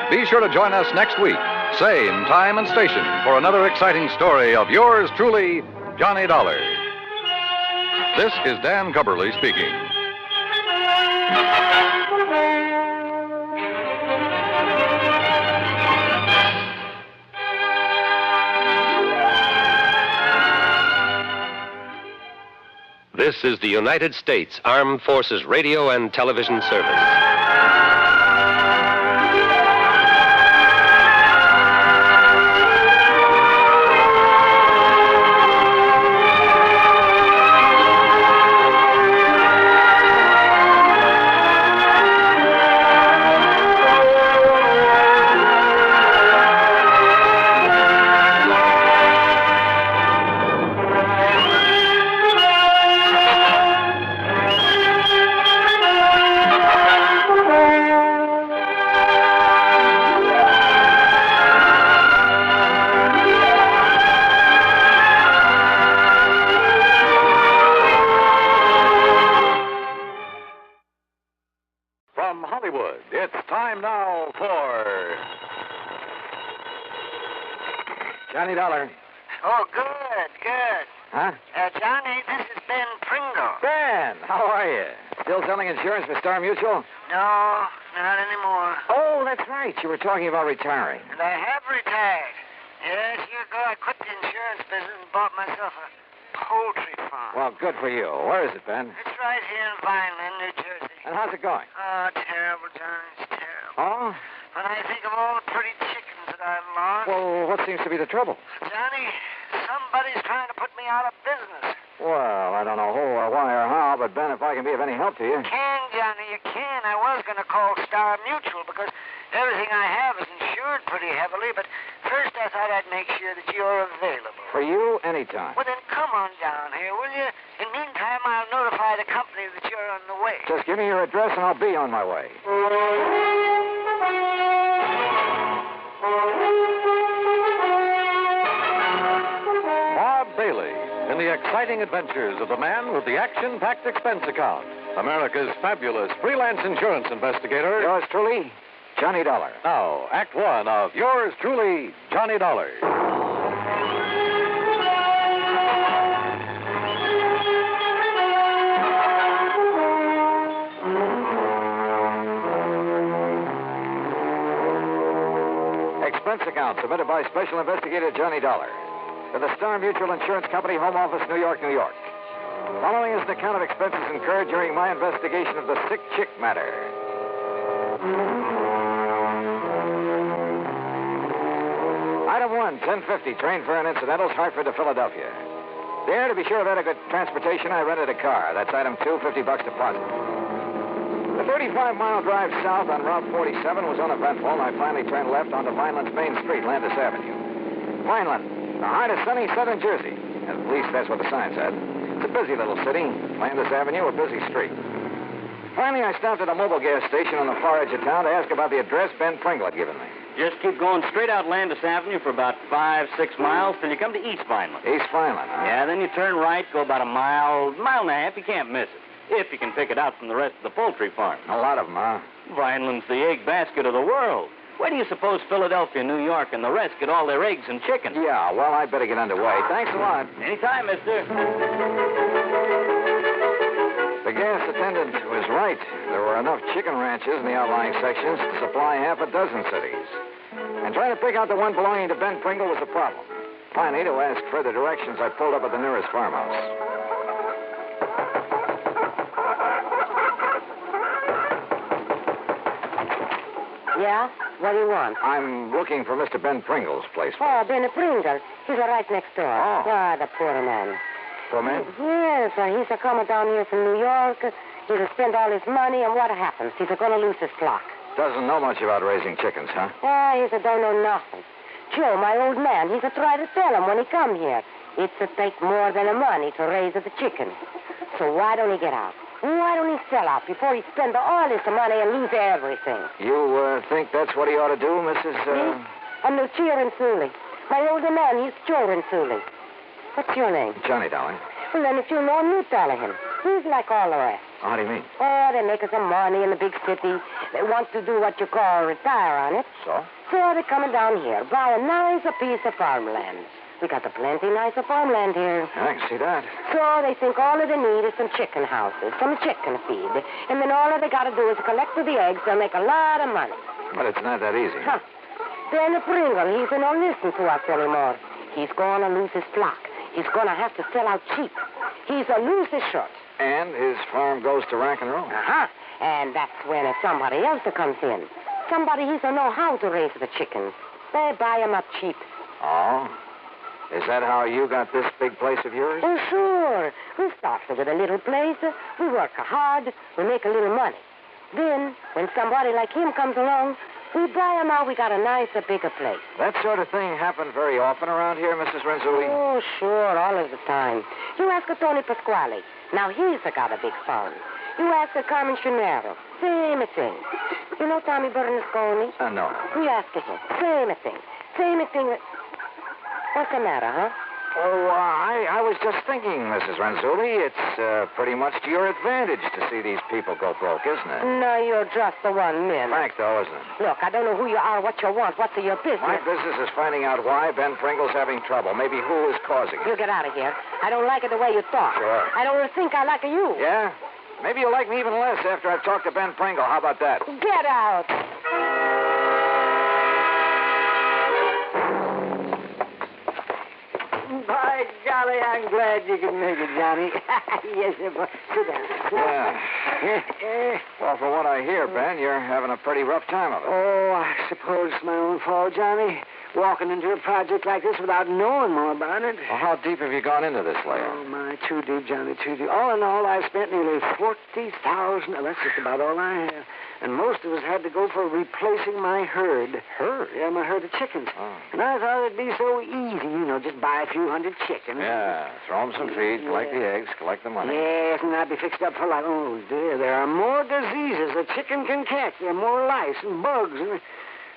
Be sure to join us next week, same time and station, for another exciting story of yours truly, Johnny Dollar. This is Dan Cubberly speaking. This is the United States Armed Forces Radio and Television Service. Johnny Dollar. Oh, good, good. Huh? Johnny, this is Ben Pringle. Ben, how are you? Still selling insurance for Star Mutual? No, not anymore. Oh, that's right. You were talking about retiring. And I have retired. Yes, years ago I quit the insurance business and bought myself a poultry farm. Well, good for you. Where is it, Ben? It's right here in Vineland, New Jersey. And how's it going? Oh, terrible, Johnny. It's terrible. Oh? When I think of all the pretty chickens that I've lost. Well, what seems to be the trouble? Johnny, somebody's trying to put me out of business. Well, I don't know who or why or how, but Ben, if I can be of any help to you. You can, Johnny, you can. I was going to call Star Mutual because everything I have is insured pretty heavily, but first I thought I'd make sure that you're available. For you, anytime. Well, then come on down here, will you? In the meantime, I'll notify the company that you're on the way. Just give me your address and I'll be on my way. Bob Bailey in the exciting adventures of the man with the action-packed expense account. America's fabulous freelance insurance investigator. Yours truly, Johnny Dollar. Now, Act One of yours truly, Johnny Dollar. Expense account submitted by Special Investigator Johnny Dollar to the Star Mutual Insurance Company, Home Office, New York, New York. Following is an account of expenses incurred during my investigation of the sick chick matter. Item 1, 1050, train fare and incidentals, Hartford to Philadelphia. There, to be sure of adequate transportation, I rented a car. That's item 2, $50 deposit. The 35-mile drive south on Route 47 was uneventful, and I finally turned left onto Vineland's main street, Landis Avenue. Vineland, the heart of sunny southern Jersey. At least that's what the sign said. It's a busy little city. Landis Avenue, a busy street. Finally, I stopped at a mobile gas station on the far edge of town to ask about the address Ben Pringle had given me. Just keep going straight out Landis Avenue for about 5-6 miles till you come to East Vineland. East Vineland, huh? Yeah, then you turn right, go about a mile and a half. You can't miss it. If you can pick it out from the rest of the poultry farm. A lot of them, huh? Vineland's the egg basket of the world. Where do you suppose Philadelphia, New York, and the rest get all their eggs and chickens? Yeah, well, I'd better get underway. Thanks a lot. Anytime, mister. The gas attendant was right. There were enough chicken ranches in the outlying sections to supply half a dozen cities. And trying to pick out the one belonging to Ben Pringle was a problem. Finally, to ask further directions, I pulled up at the nearest farmhouse. Yeah? What do you want? I'm looking for Mr. Ben Pringle's place. Oh, Ben Pringle. He's right next door. Oh. Yeah, the poor man. Poor man? Yes, he's coming down here from New York. He'll spend all his money, and what happens? He's going to lose his flock. Doesn't know much about raising chickens, huh? Yeah, he don't know nothing. Joe, my old man, he's try to tell him when he come here. It's take more than the money to raise the chicken. So why don't he get out? Why don't he sell out before he spend all his money and lose everything? You think that's what he ought to do, Mrs. I'm Lucia Sully. My older man, he's Joe Sully. What's your name? Johnny, darling. Well, then if you know him, you tell him. He's like all the rest. How do you mean? Oh, they make some money in the big city. They want to do what you call retire on it. So? So they're coming down here, buy a nice piece of farmland. We got a plenty nice farmland here. I can see that. So they think all they need is some chicken houses, some chicken feed. And then all they got to do is collect the eggs. They'll make a lot of money. But it's not that easy. Huh. Ben Pringle, he's not listening to us anymore. He's going to lose his flock. He's going to have to sell out cheap. He's a lose his shirt. And his farm goes to rack and roll. Uh-huh. And that's when somebody else comes in. Somebody he don't know how to raise the chickens. They buy them up cheap. Oh? Is that how you got this big place of yours? Oh, sure. We started with a little place. We work hard. We make a little money. Then, when somebody like him comes along, we buy him out. We got a nicer, bigger place. That sort of thing happened very often around here, Mrs. Renzulli? Oh, sure, all of the time. You ask Tony Pasquale. Now, he's got a big farm. You ask Carmen Chinero. Same thing. You know Tommy Bernasconi? No. We ask him. Same thing. Same thing. What's the matter, huh? Oh, I was just thinking, Mrs. Renzulli, it's pretty much to your advantage to see these people go broke, isn't it? No, you're just the one man. Fact, though, isn't it? Look, I don't know who you are, what you want, what's your business. My business is finding out why Ben Pringle's having trouble. Maybe who is causing it. You get out of here. I don't like it the way you talk. Sure. I don't think I like you. Yeah? Maybe you'll like me even less after I've talked to Ben Pringle. How about that? Get out. By golly, I'm glad you can make it, Johnny. Yes, sir. Sit down. Yeah. Well, for what I hear, Ben, you're having a pretty rough time of it. Oh, I suppose it's my own fault, Johnny. walking into a project like this without knowing more about it. Well, how deep have you gone into this layer? Oh, my, too deep, Johnny, too deep. All in all, I spent nearly $40,000. That's just about all I have. And most of us had to go for replacing my herd. Herd? Yeah, my herd of chickens. Oh. And I thought it'd be so easy, just buy a few hundred chickens. Yeah, throw them some feed, collect the eggs, collect the money. Yes, and I'd be fixed up for life. Oh, dear, there are more diseases a chicken can catch. There are more lice and bugs.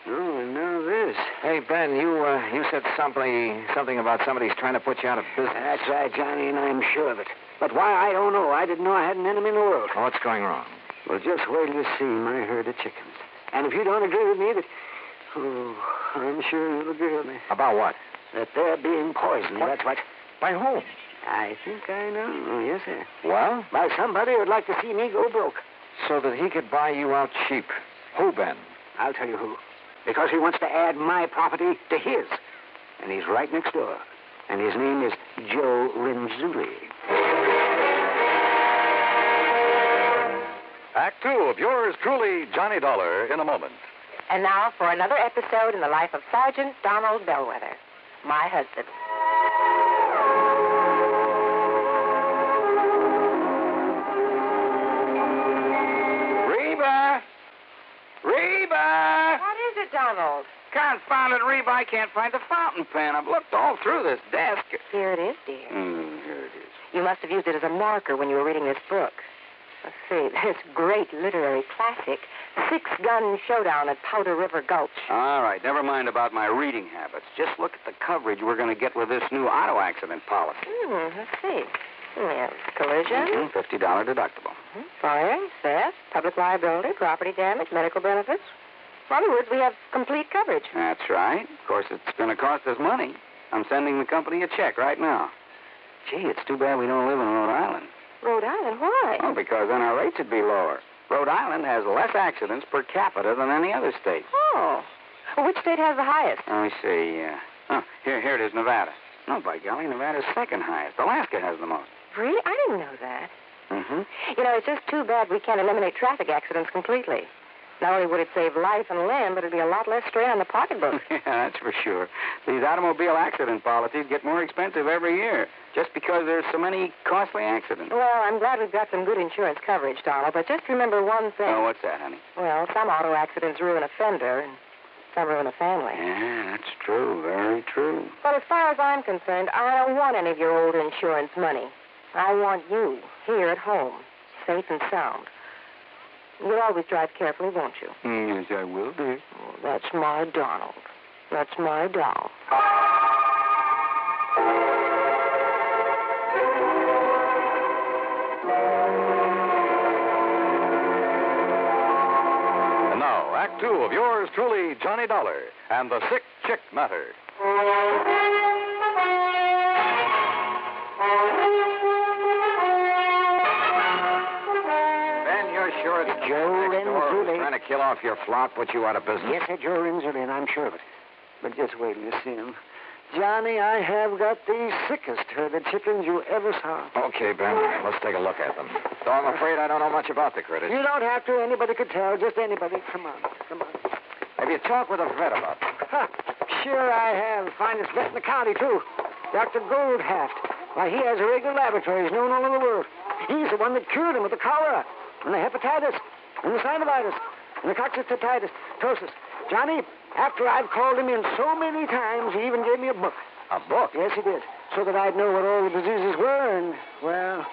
Oh, and now this. Hey, Ben, you said something about somebody's trying to put you out of business. That's right, Johnny, and I'm sure of it. But why, I don't know. I didn't know I had an enemy in the world. Oh, what's going wrong? Well, just wait till you see my herd of chickens. And if you don't agree with me that... Oh, I'm sure you'll agree with me. About what? That they're being poisoned, that's what. By whom? I think I know. Oh, yes, sir. Well? By somebody who'd like to see me go broke. So that he could buy you out cheap. Who, Ben? I'll tell you who. Because he wants to add my property to his. And he's right next door. And his name is Joe Renzulli. Act 2 of yours truly, Johnny Dollar, in a moment. And now for another episode in the life of Sergeant Donald Bellwether, my husband. Reba! Reba! What is it, Donald? Confounded Reba, I can't find the fountain pen. I've looked all through this desk. Here it is, dear. Here it is. You must have used it as a marker when you were reading this book. Let's see, this great literary classic, Six-Gun Showdown at Powder River Gulch. All right, never mind about my reading habits. Just look at the coverage we're going to get with this new auto accident policy. Let's see. Yes, collision. $50 deductible. Fire, theft, public liability, property damage, medical benefits. In other words, we have complete coverage. That's right. Of course, it's going to cost us money. I'm sending the company a check right now. Gee, it's too bad we don't live in Rhode Island. Rhode Island? Why? Oh, because then our rates would be lower. Rhode Island has less accidents per capita than any other state. Oh. Well, which state has the highest? Let me see. Here it is, Nevada. No, by golly, Nevada's second highest. Alaska has the most. Really? I didn't know that. Mm-hmm. It's just too bad we can't eliminate traffic accidents completely. Not only would it save life and limb, but it'd be a lot less strain on the pocketbook. Yeah, that's for sure. These automobile accident policies get more expensive every year just because there's so many costly accidents. Well, I'm glad we've got some good insurance coverage, Donald, but just remember one thing. Oh, what's that, honey? Well, some auto accidents ruin a fender, and some ruin a family. Yeah, that's true. Very true. But as far as I'm concerned, I don't want any of your old insurance money. I want you here at home, safe and sound. You'll always drive carefully, won't you? Yes, I will, dear. Oh, that's my Donald. That's my doll. And now, Act 2 of yours truly, Johnny Dollar, and the Sick Chick Matter. Sure, it's Joe Renzulli. Trying to kill off your flock, put you out of business. Yes, sir, Joe Renzulli, and I'm sure of it. But just wait till you see him. Johnny, I have got the sickest herd of chickens you ever saw. Okay, Ben, let's take a look at them. Though I'm afraid I don't know much about the critters. You don't have to. Anybody could tell. Just anybody. Come on. Have you talked with a vet about them? Huh. Sure I have. Finest vet in the county, too. Dr. Goldhaft. Why, he has a regular laboratory. He's known all over the world. He's the one that cured him with the cholera, and the hepatitis, and the synovitis, and the coccytitis, ptosis. Johnny, after I've called him in so many times, he even gave me a book. A book? Yes, he did. So that I'd know what all the diseases were, and, well,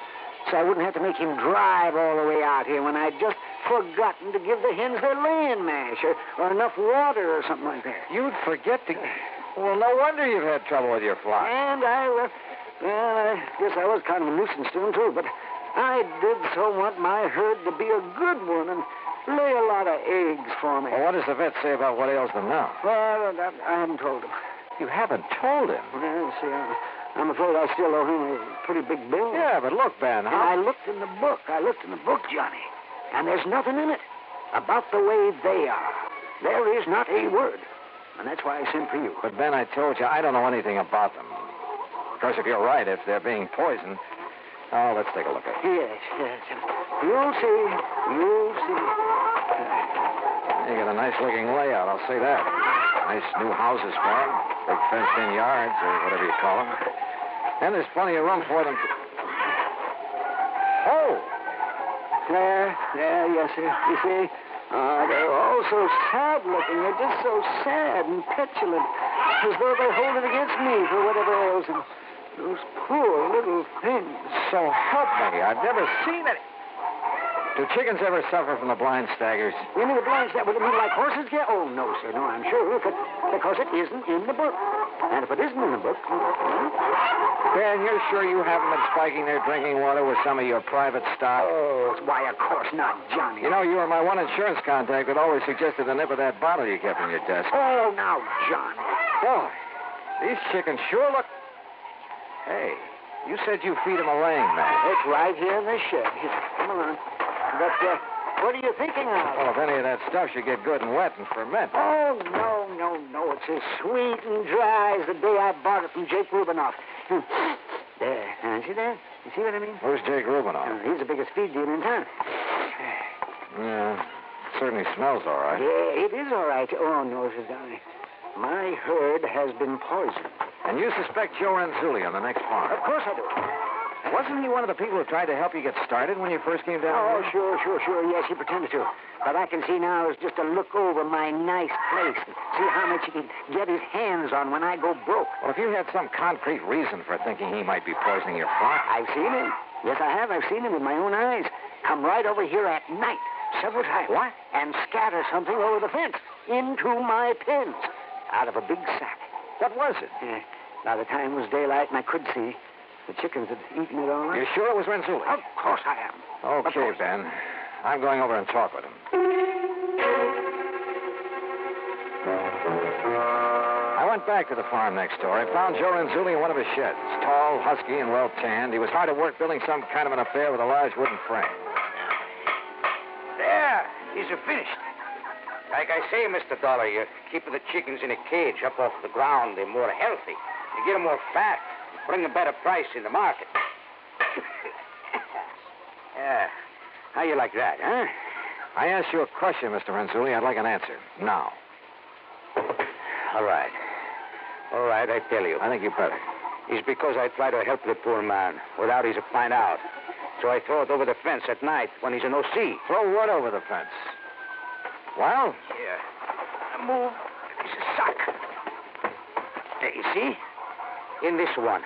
so I wouldn't have to make him drive all the way out here when I'd just forgotten to give the hens their laying mash or enough water or something like that. You'd forget to... Well, no wonder you've had trouble with your flock. And I guess I was kind of a nuisance to him, too, but I did so want my herd to be a good one and lay a lot of eggs for me. Well, what does the vet say about what ails them now? Well, I haven't told him. You haven't told him? Well, see, I'm afraid I still owe him a pretty big bill. Yeah, but look, Ben, And I looked in the book. Johnny, and there's nothing in it about the way they are. There is not a word. And that's why I sent for you. But, Ben, I told you, I don't know anything about them. Of course, if you're right, if they're being poisoned... Oh, let's take a look at it. Yes. You'll see. You got a nice-looking layout, I'll say that. Nice new houses for them. Big fenced-in yards, or whatever you call them. And there's plenty of room for them to... Oh! There, yes, sir. You see? They're all so sad-looking. They're just so sad and petulant. As though they hold it against me for whatever ails them. Those poor little things. So help me, I've never seen it. Do chickens ever suffer from the blind staggers? You mean the blind staggers? Like horses get? Oh, no, sir. No, I'm sure. Because it isn't in the book. And if it isn't in the book... Ben, you're sure you haven't been spiking their drinking water with some of your private stock? Oh, why, of course not, Johnny. You know, you were my one insurance contact that always suggested the nip of that bottle you kept in your desk. Oh, now, Johnny. Boy, these chickens sure look... Hey, you said you feed them a laying mat. It's right here in the shed. Here, come along. But, what are you thinking of? Well, if any of that stuff should get good and wet and ferment. Oh, no. It's as sweet and dry as the day I bought it from Jake Rubinoff. There. See that? You see what I mean? Who's Jake Rubinoff? He's the biggest feed dealer in town. Yeah, it certainly smells all right. Yeah, it is all right. Oh, no, Sir Johnny. My herd has been poisoned. And you suspect Joe Renzulli on the next farm? Of course I do. Wasn't he one of the people who tried to help you get started when you first came down? Oh, sure. Yes, he pretended to. But I can see now is just to look over my nice place and see how much he can get his hands on when I go broke. Well, if you had some concrete reason for thinking he might be poisoning your flock... I've seen him. Yes, I have. I've seen him with my own eyes. Come right over here at night, several times. What? And scatter something over the fence into my pens out of a big sack. What was it? Now, the time was daylight and I could see. The chickens had eaten it all up. You sure it was Renzulli? Of course I am. Okay, Ben. I'm going over and talk with him. I went back to the farm next door. I found Joe Renzulli in one of his sheds. Tall, husky, and well-tanned. He was hard at work building some kind of an affair with a large wooden frame. There. He's finished. Like I say, Mr. Dollar, you keep the chickens in a cage up off the ground. They're more healthy. You get them more fat. Bring a better price in the market. Yeah. How you like that, huh? I asked you a question, Mr. Renzulli. I'd like an answer. Now. All right, I tell you. I think you better. It's because I try to help the poor man without he to find out. So I throw it over the fence at night when he's in O.C. Throw what over the fence? Well? Yeah. I move this sack. There, you see? In this one.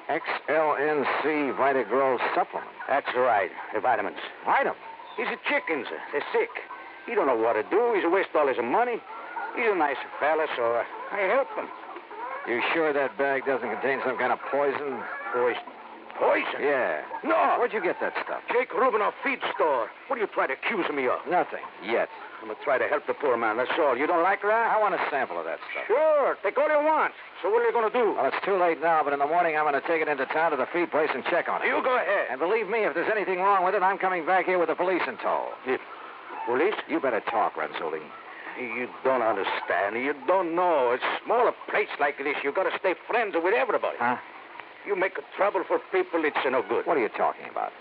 XLNC Vitagrow supplement. That's right, the vitamins. Vitamins? He's a chickens. They're sick. He don't know what to do. He's a waste all his money. He's a nice fella, so I help him. You sure that bag doesn't contain some kind of poison? Poison? Yeah. No. Where'd you get that stuff? Jake Rubinoff feed store. What are you trying to accuse me of? Nothing. Yet. I'm going to try to help the poor man, that's all. You don't like that? I want a sample of that stuff. Sure. Take all you want. So what are you going to do? Well, it's too late now, but in the morning I'm going to take it into town to the feed place and check on it. You go ahead. And believe me, if there's anything wrong with it, I'm coming back here with the police in tow. Police? You better talk, Renzulli. You don't understand. You don't know. It's smaller place like this. You got to stay friends with everybody. Huh? You make trouble for people, it's no good. What are you talking about?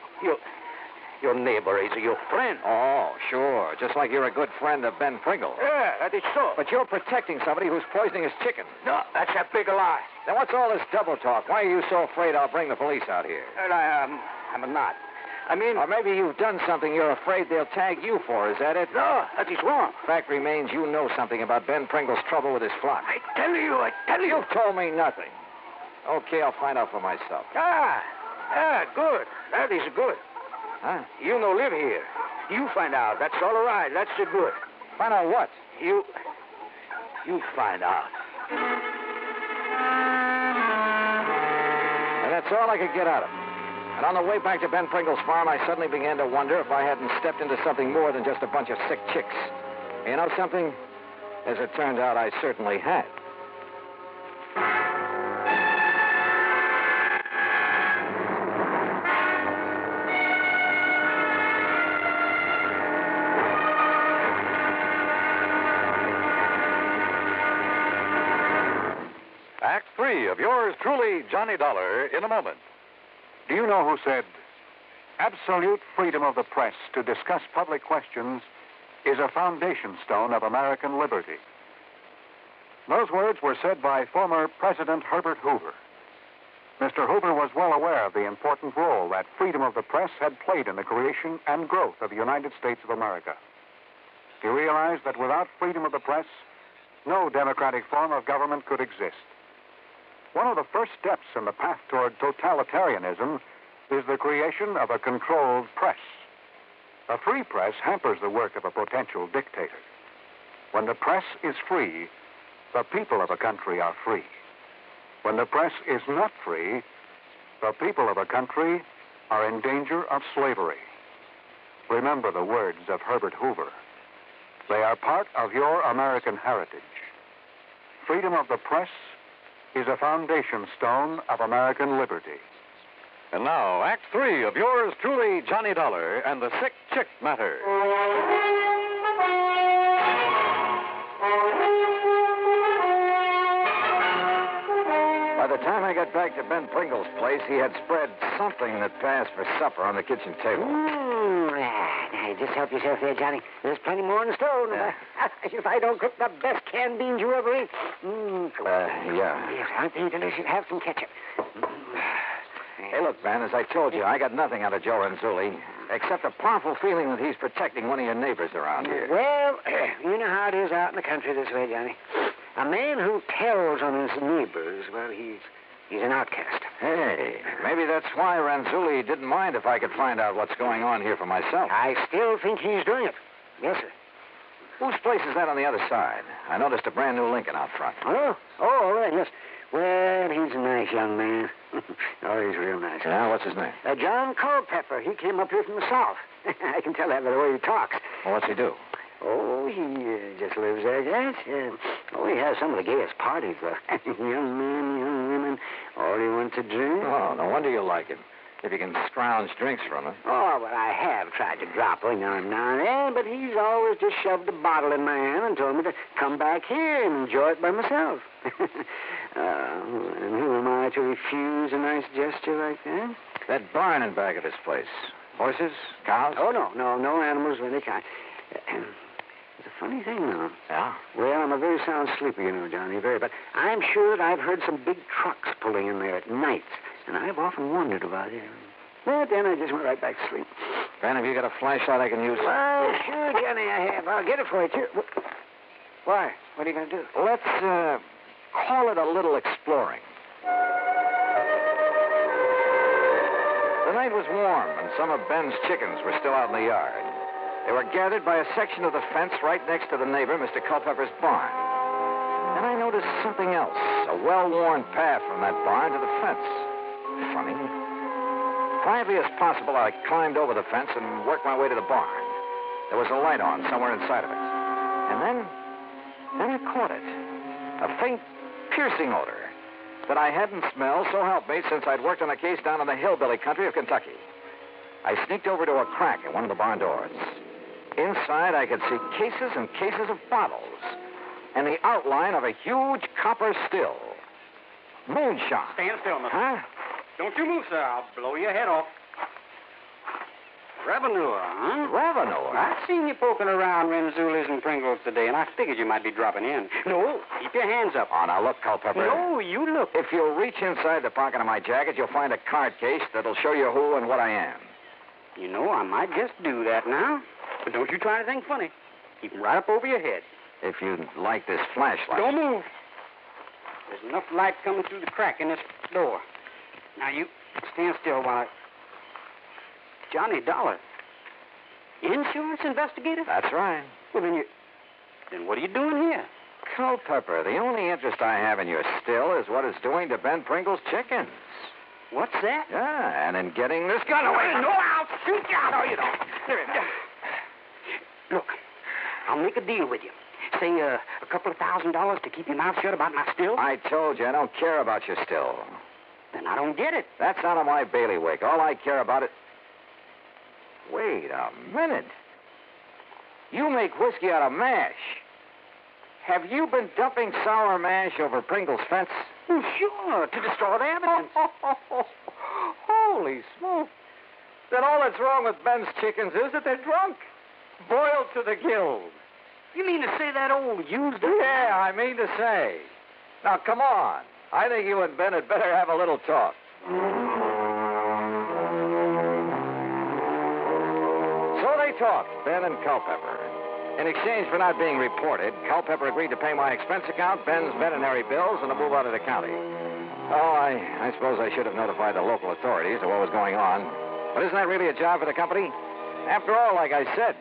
Your neighbor is your friend. Oh, sure. Just like you're a good friend of Ben Pringle. Yeah, that is so. But you're protecting somebody who's poisoning his chicken. No, that's a big lie. Then what's all this double talk? Why are you so afraid I'll bring the police out here? I'm not. I mean... Or maybe you've done something you're afraid they'll tag you for. Is that it? No, that is wrong. Fact remains you know something about Ben Pringle's trouble with his flock. I tell you. You've told me nothing. Okay, I'll find out for myself. Good. That is good. Huh? You no live here. You find out. That's all right. That's good. Find out what? You find out. And that's all I could get out of him. And on the way back to Ben Pringle's farm, I suddenly began to wonder if I hadn't stepped into something more than just a bunch of sick chicks. You know something? As it turned out, I certainly had. Act 3 of yours truly, Johnny Dollar, in a moment. Do you know who said, absolute freedom of the press to discuss public questions is a foundation stone of American liberty? Those words were said by former President Herbert Hoover. Mr. Hoover was well aware of the important role that freedom of the press had played in the creation and growth of the United States of America. He realized that without freedom of the press, no democratic form of government could exist. One of the first steps in the path toward totalitarianism is the creation of a controlled press. A free press hampers the work of a potential dictator. When the press is free, the people of a country are free. When the press is not free, the people of a country are in danger of slavery. Remember the words of Herbert Hoover. They are part of your American heritage. Freedom of the press is a foundation stone of American liberty. And now, Act 3 of yours truly, Johnny Dollar and the Sick Chick Matter. By the time I got back to Ben Pringle's place, he had spread something that passed for supper on the kitchen table. Just help yourself there, Johnny. There's plenty more in the stove. If I don't cook the best canned beans you ever ate. Yeah. Yes, aren't they delicious? Have some ketchup. Hey, look, Ben, as I told you, I got nothing out of Joe Renzulli, except a powerful feeling that he's protecting one of your neighbors around here. Well, you know how it is out in the country this way, Johnny. A man who tells on his neighbors, well, he's an outcast. Hey, maybe that's why Renzulli didn't mind if I could find out what's going on here for myself. I still think he's doing it. Yes, sir. Whose place is that on the other side? I noticed a brand new Lincoln out front. Oh, all right, yes. Well, he's a nice young man. Oh, he's real nice. Yeah, what's his name? John Culpepper. He came up here from the South. I can tell that by the way he talks. Well, what's he do? Oh, he just lives there, yes. He has some of the gayest parties, though. Young men, young women, all he wants to drink. Oh, no wonder you like him. If you can scrounge drinks from him. Oh, well, I have tried to drop one on him now and then, but he's always just shoved a bottle in my hand and told me to come back here and enjoy it by myself. And who am I to refuse a nice gesture like that? That barn in back of this place. Horses? Cows? Oh, no animals of any kind. It's a funny thing, though. Yeah? Well, I'm a very sound sleeper, you know, Johnny, very. But I'm sure that I've heard some big trucks pulling in there at night, and I've often wondered about it. But then I just went right back to sleep. Ben, have you got a flashlight I can use? Well, sure, Johnny, I have. I'll get it for you, too. Why? What are you going to do? Let's, call it a little exploring. The night was warm, and some of Ben's chickens were still out in the yard. They were gathered by a section of the fence right next to the neighbor, Mr. Culpepper's barn. Then I noticed something else, a well-worn path from that barn to the fence. Funny. Quietly as possible, I climbed over the fence and worked my way to the barn. There was a light on somewhere inside of it. And then I caught it. A faint, piercing odor that I hadn't smelled, so help me, since I'd worked on a case down in the hillbilly country of Kentucky. I sneaked over to a crack in one of the barn doors. Inside, I could see cases and cases of bottles and the outline of a huge copper still. Moonshine. Stand still, mister. Huh? Don't you move, sir. I'll blow your head off. Revenue, huh? Revenue? I've seen you poking around Renzulli's and Pringles today, and I figured you might be dropping in. No, keep your hands up. Oh, now look, Culpepper. No, you look. If you'll reach inside the pocket of my jacket, you'll find a card case that'll show you who and what I am. You know, I might just do that now. But don't you try anything funny. Keep them right up over your head. If you'd like this flashlight. Don't move. There's enough light coming through the crack in this door. Now, you stand still while I... Johnny Dollar. Insurance investigator? That's right. Well, then what are you doing here? Culpepper, the only interest I have in your still is what it's doing to Ben Pringle's chickens. What's that? Yeah, and in getting this gun away. No, I'll shoot you. No, you don't. Look, I'll make a deal with you. Say a couple of $1,000 to keep your mouth shut about my still. I told you, I don't care about your still. Then I don't get it. That's out of my bailiwick. All I care about it... Wait a minute. You make whiskey out of mash. Have you been dumping sour mash over Pringle's fence? Oh, sure, to destroy the evidence. Holy smoke. Then all that's wrong with Ben's chickens is that they're drunk. Boiled to the gills. You mean to say that old used? Yeah, I mean to say. Now, come on. I think you and Ben had better have a little talk. So they talked, Ben and Culpepper. In exchange for not being reported, Culpepper agreed to pay my expense account, Ben's veterinary bills, and to move out of the county. Oh, I suppose I should have notified the local authorities of what was going on. But isn't that really a job for the company? After all, like I said,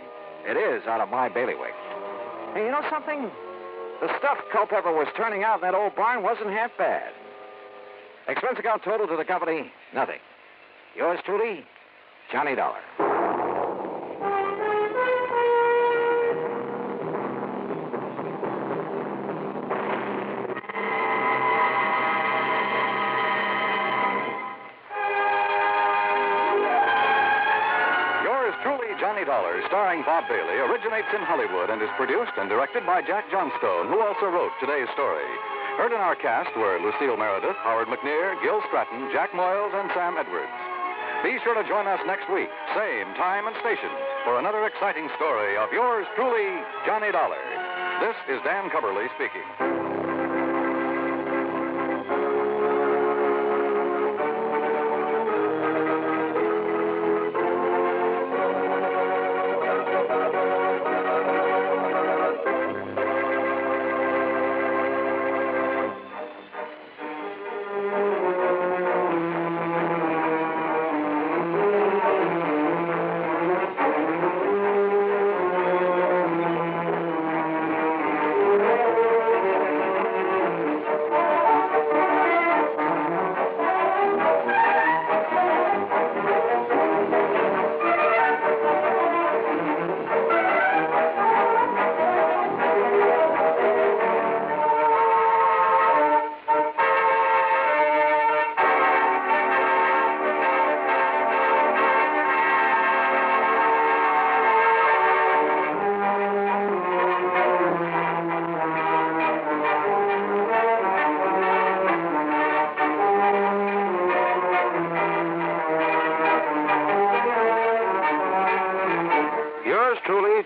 it is out of my bailiwick. Hey, you know something? The stuff Culpepper was turning out in that old barn wasn't half bad. Expense account total to the company, nothing. Yours truly, Johnny Dollar. Johnny Dollar, starring Bob Bailey, originates in Hollywood and is produced and directed by Jack Johnstone, who also wrote today's story. Heard in our cast were Lucille Meredith, Howard McNear, Gil Stratton, Jack Moyles, and Sam Edwards. Be sure to join us next week, same time and station, for another exciting story of yours truly, Johnny Dollar. This is Dan Coverly speaking.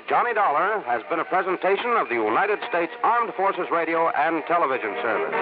Johnny Dollar has been a presentation of the United States Armed Forces Radio and Television Service.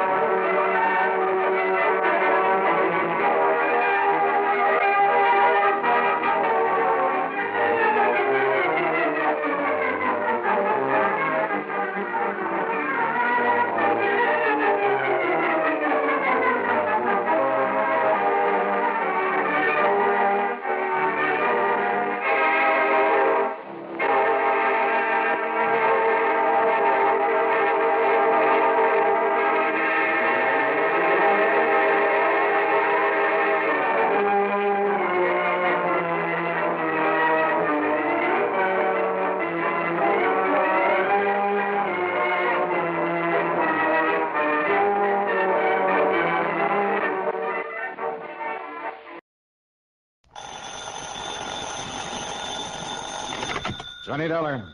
Johnny Dollar.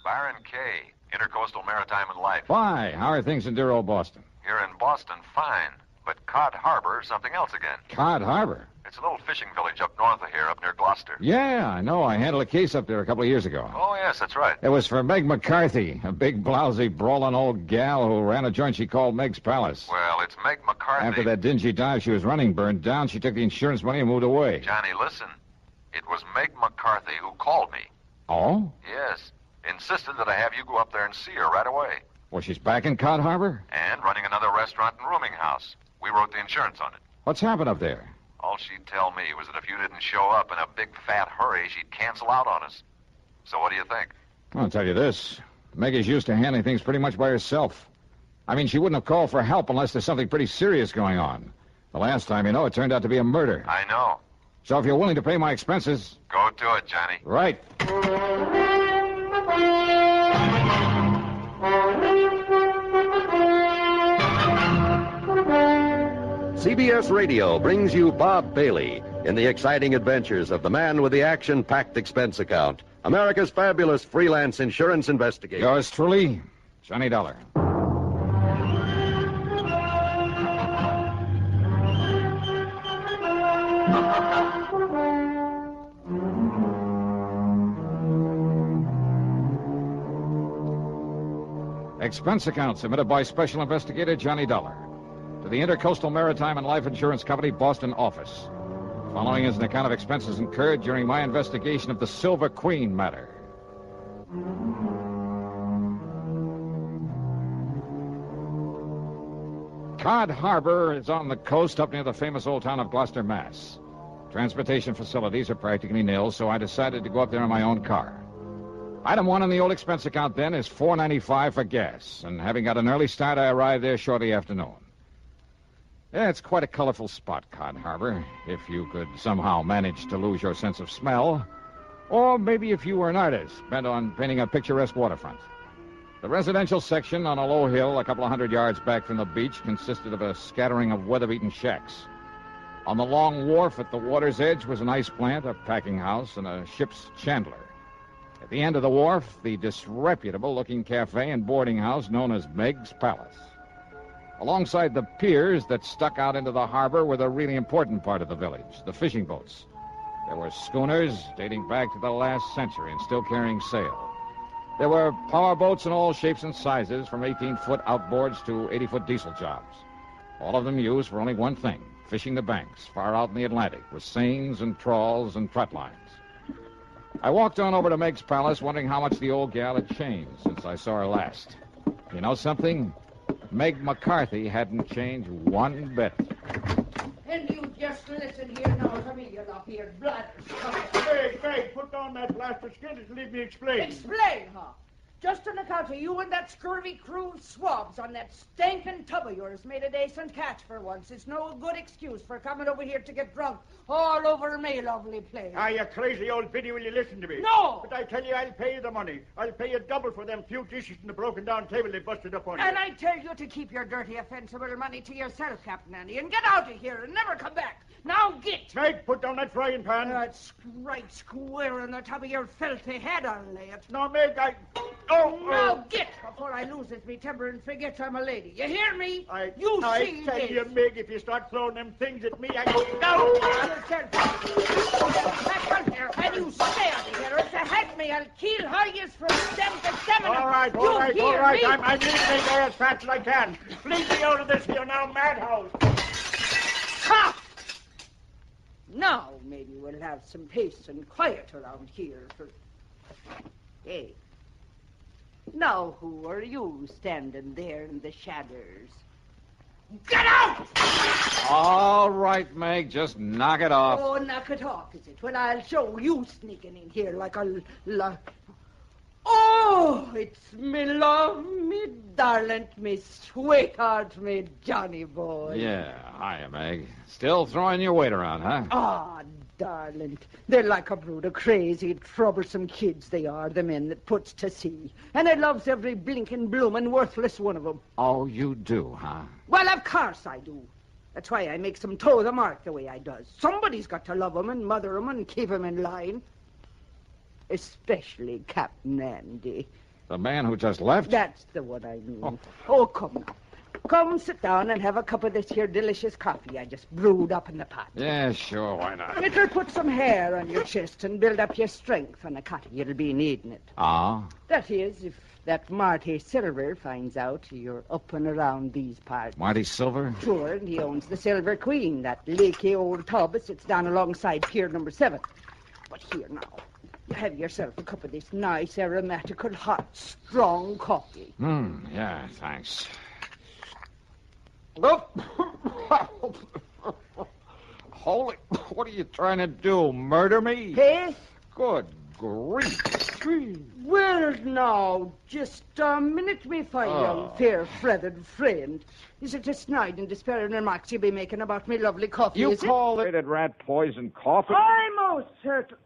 Byron Kay, Intercoastal Maritime and Life. Why? How are things in dear old Boston? Here in Boston, fine. But Cod Harbor, something else again. Cod Harbor? It's a little fishing village up north of here, up near Gloucester. Yeah, I know. I handled a case up there a couple of years ago. Oh, yes, that's right. It was for Meg McCarthy, a big, blousy, brawling old gal who ran a joint she called Meg's Palace. Well, it's Meg McCarthy. After that dingy dive she was running burned down, she took the insurance money and moved away. Johnny, listen. It was Meg McCarthy who called me. Oh? Yes. Insisted that I have you go up there and see her right away. Well, she's back in Cod Harbor? And running another restaurant and rooming house. We wrote the insurance on it. What's happened up there? All she'd tell me was that if you didn't show up in a big fat hurry, she'd cancel out on us. So what do you think? I'll tell you this. Meg is used to handling things pretty much by herself. I mean, she wouldn't have called for help unless there's something pretty serious going on. The last time, you know, it turned out to be a murder. I know. So if you're willing to pay my expenses... Go to it, Johnny. Right. CBS Radio brings you Bob Bailey in the exciting adventures of the man with the action-packed expense account, America's fabulous freelance insurance investigator. Yours truly, Johnny Dollar. Expense account submitted by Special Investigator Johnny Dollar to the Intercoastal Maritime and Life Insurance Company, Boston office. Following is an account of expenses incurred during my investigation of the Silver Queen matter. Cod Harbor is on the coast up near the famous old town of Gloucester, Mass. Transportation facilities are practically nil, so I decided to go up there in my own car. Item 1 on the old expense account then is $4.95 for gas, and having got an early start, I arrived there shortly after noon. Yeah, it's quite a colorful spot, Cod Harbor, if you could somehow manage to lose your sense of smell, or maybe if you were an artist bent on painting a picturesque waterfront. The residential section on a low hill a couple of 100 yards back from the beach consisted of a scattering of weather-beaten shacks. On the long wharf at the water's edge was an ice plant, a packing house, and a ship's chandler. At the end of the wharf, the disreputable-looking cafe and boarding house known as Meg's Palace. Alongside the piers that stuck out into the harbor were the really important part of the village, the fishing boats. There were schooners dating back to the last century and still carrying sail. There were power boats in all shapes and sizes, from 18-foot outboards to 80-foot diesel jobs. All of them used for only one thing, fishing the banks far out in the Atlantic with seines and trawls and trot lines. I walked on over to Meg's Palace, wondering how much the old gal had changed since I saw her last. You know something? Meg McCarthy hadn't changed one bit. And you just listen here now to me, you lop-eared blood. Meg, put down that blaster skin and leave me explain. Explain, huh? Just on account of you and that scurvy crew of swabs on that stinking tub of yours made a decent catch for once. It's no good excuse for coming over here to get drunk all over me, lovely place. Ah, you crazy old biddy, will you listen to me? No! But I tell you, I'll pay you the money. I'll pay you double for them few dishes and the broken down table they busted up on you. And I tell you to keep your dirty, offensive money to yourself, Captain Andy, and get out of here and never come back. Now get! Meg, put down that frying pan. That's right square on the top of your filthy head, I'll lay it. No, Meg, Now get before I loses me temper and forget I'm a lady. You hear me? I see tell this. you, Meg, if you start throwing them things at me, I go Back on here, and you stay out of here. If you had me, I'll kill her yous from stem to stem. All right. I'm leaving there as fast as I can. Leave me out of this here now, madhouse. Ha! Now maybe we'll have some peace and quiet around here for... Hey. Now who are you standing there in the shadows? Get out! All right, Meg, just knock it off. Oh, knock it off, is it? Well, I'll show you sneaking in here like a... Oh, it's me love, me darling, me sweetheart, me Johnny boy. Yeah, hiya, Meg. Still throwing your weight around, huh? Ah, darling, they're like a brood of crazy, troublesome kids, they are, the men that puts to sea. And I loves every blinking, bloomin', worthless one of them. Oh, you do, huh? Well, of course I do. That's why I makes them toe the mark the way I does. Somebody's got to love 'em and mother 'em and keep 'em in line. Especially Captain Andy. The man who just left? That's the one I mean. Oh, come now. Come sit down and have a cup of this here delicious coffee I just brewed up in the pot. Yeah, sure, why not? It'll put some hair on your chest and build up your strength on a cotty. You'll be needing it. Ah? That is, if that Marty Silver finds out you're up and around these parts. Marty Silver? Sure, and he owns the Silver Queen, that leaky old tub that sits down alongside pier number 7. But here now, have yourself a cup of this nice, aromatical, hot, strong coffee. Yeah, thanks. Holy, what are you trying to do, murder me? Hey? Good grief. Well, now, just a minute, me fine young, fair-feathered friend. Is it a snide and despairing remarks you'll be making about me lovely coffee, You is call it rat poison coffee? I'm most certain.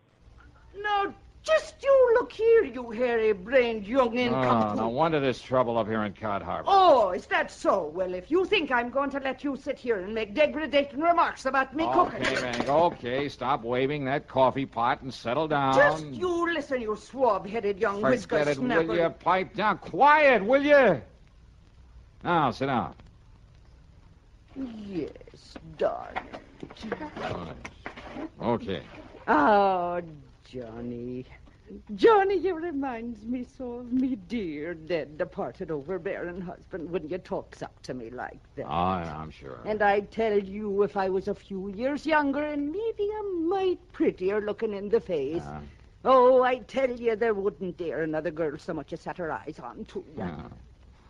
No, just you look here, you hairy-brained young incompetent. No wonder there's trouble up here in Cod Harbor. Oh, is that so? Well, if you think I'm going to let you sit here and make degrading remarks about me cooking... Okay, Meg, okay. Stop waving that coffee pot and settle down. Just you listen, you swab-headed young whisker Forget it, snapper. will you? Pipe down. Quiet, will you? Now, sit down. Yes, darling. All right. Okay. Oh, Johnny, Johnny, you reminds me so of me dear, dead, departed, overbearing husband when you talks up to me like that. Oh, I'm sure. And I tell you, if I was a few years younger and maybe a mite prettier looking in the face, oh, I tell you, there wouldn't dare another girl so much as set her eyes on to you.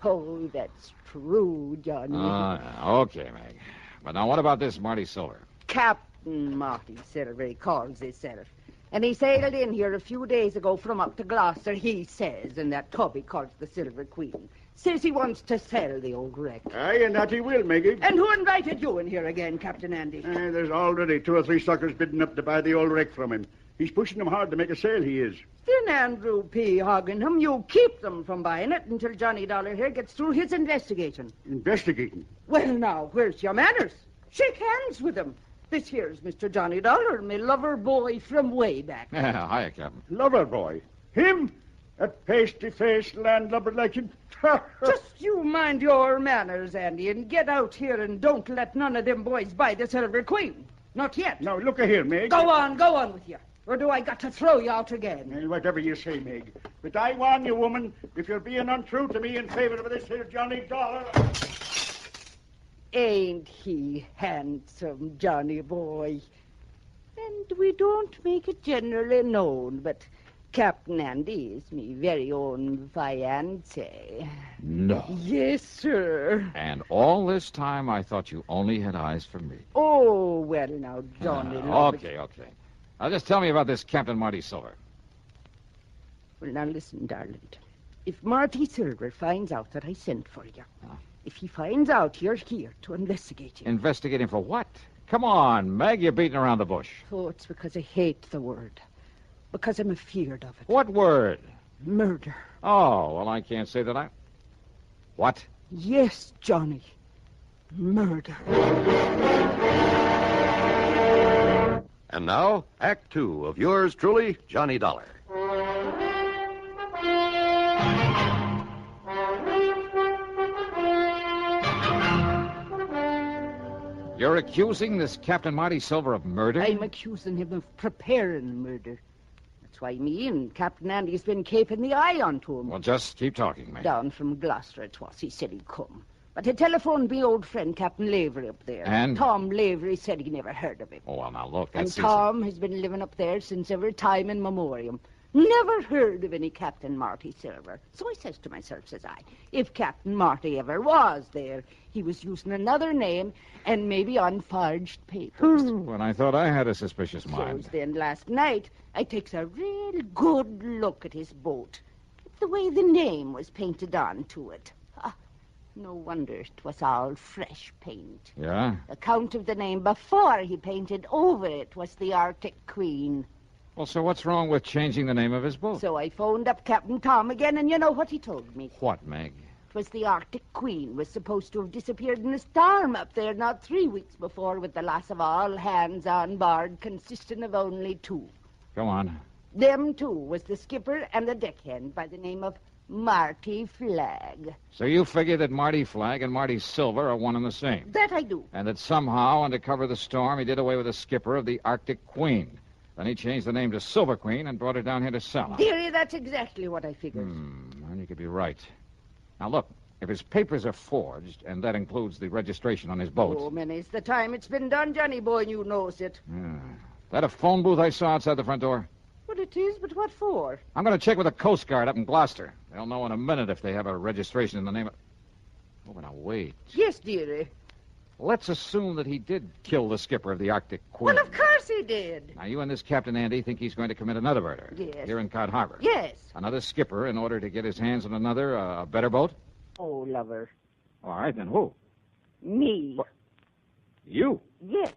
Oh, that's true, Johnny. Okay, Meg. But now what about this Marty Silver? Captain Marty Silver, he calls himself. And he sailed in here a few days ago from up to Gloucester, he says, in that tub he calls the Silver Queen. Says he wants to sell the old wreck. Aye, and that he will, Maggie. And who invited you in here again, Captain Andy? There's already 2 or 3 suckers bidding up to buy the old wreck from him. He's pushing them hard to make a sale, he is. Then Andrew P. Hogginham, you keep them from buying it until Johnny Dollar here gets through his investigation. Investigating? Well, now, where's your manners? Shake hands with him. This here's Mr. Johnny Dollar, me lover boy from way back. Hiya, Captain. Lover boy? Him? That pasty-faced landlubber like him? Just you mind your manners, Andy, and get out here and don't let none of them boys buy the Silver Queen. Not yet. Now, look here, Meg. Go on with you. Or do I got to throw you out again? Whatever you say, Meg. But I warn you, woman, if you're being untrue to me in favor of this here Johnny Dollar... Ain't he handsome, Johnny boy? And we don't make it generally known, but Captain Andy is me very own fiancé. No. Yes, sir. And all this time I thought you only had eyes for me. Oh, well, now, Johnny... Okay. Now, just tell me about this Captain Marty Silver. Well, now, listen, darling. If Marty Silver finds out that I sent for you, if he finds out you're here to investigate him... Investigate him for what? Come on, Meg, you're beating around the bush. Oh, it's because I hate the word. Because I'm afeard of it. What word? Murder. Oh, well, I can't say that I... What? Yes, Johnny. Murder. And now, Act 2 of yours truly, Johnny Dollar. You're accusing this Captain Marty Silver of murder? I'm accusing him of preparing murder. That's why me and Captain Andy's been keeping the eye onto him. Well, just keep talking, mate. Down from Gloucester it was. He said he'd come. But he telephoned me old friend Captain Lavery up there. And? Tom Lavery said he never heard of him. Oh, well, now, look, And that's... Tom has been living up there since every time in memoriam. Never heard of any Captain Marty Silver. So I says to myself, says I, if Captain Marty ever was there, he was using another name and maybe on forged papers. When I thought I had a suspicious mind. So then last night, I takes a real good look at his boat. The way the name was painted onto it. No wonder it was all fresh paint. Yeah? The count of the name before he painted over it was the Arctic Queen. Well, so what's wrong with changing the name of his boat? So I phoned up Captain Tom again, and you know what he told me? What, Meg? It was the Arctic Queen was supposed to have disappeared in a storm up there not 3 weeks before with the loss of all hands on board, consisting of only 2. Go on. Them 2 was the skipper and the deckhand by the name of Marty Flagg. So you figure that Marty Flagg and Marty Silver are one and the same? That I do. And that somehow, under cover of the storm, he did away with the skipper of the Arctic Queen. Then he changed the name to Silver Queen and brought her down here to sell her. Dearie, that's exactly what I figured. And you could be right. Now, look, if his papers are forged, and that includes the registration on his boat... Oh, many's the time it's been done, Johnny boy, and you knows it. That a phone booth I saw outside the front door? Well, it is, but what for? I'm going to check with the Coast Guard up in Gloucester. They'll know in a minute if they have a registration in the name of... Oh, but now, wait. Yes, dearie. Let's assume that he did kill the skipper of the Arctic Queen. Well, of course he did. Now, you and this Captain Andy think he's going to commit another murder. Yes. Here in Cod Harbor. Yes. Another skipper in order to get his hands on another, a better boat? Oh, lover. All right, then who? Me. What? You? Yes.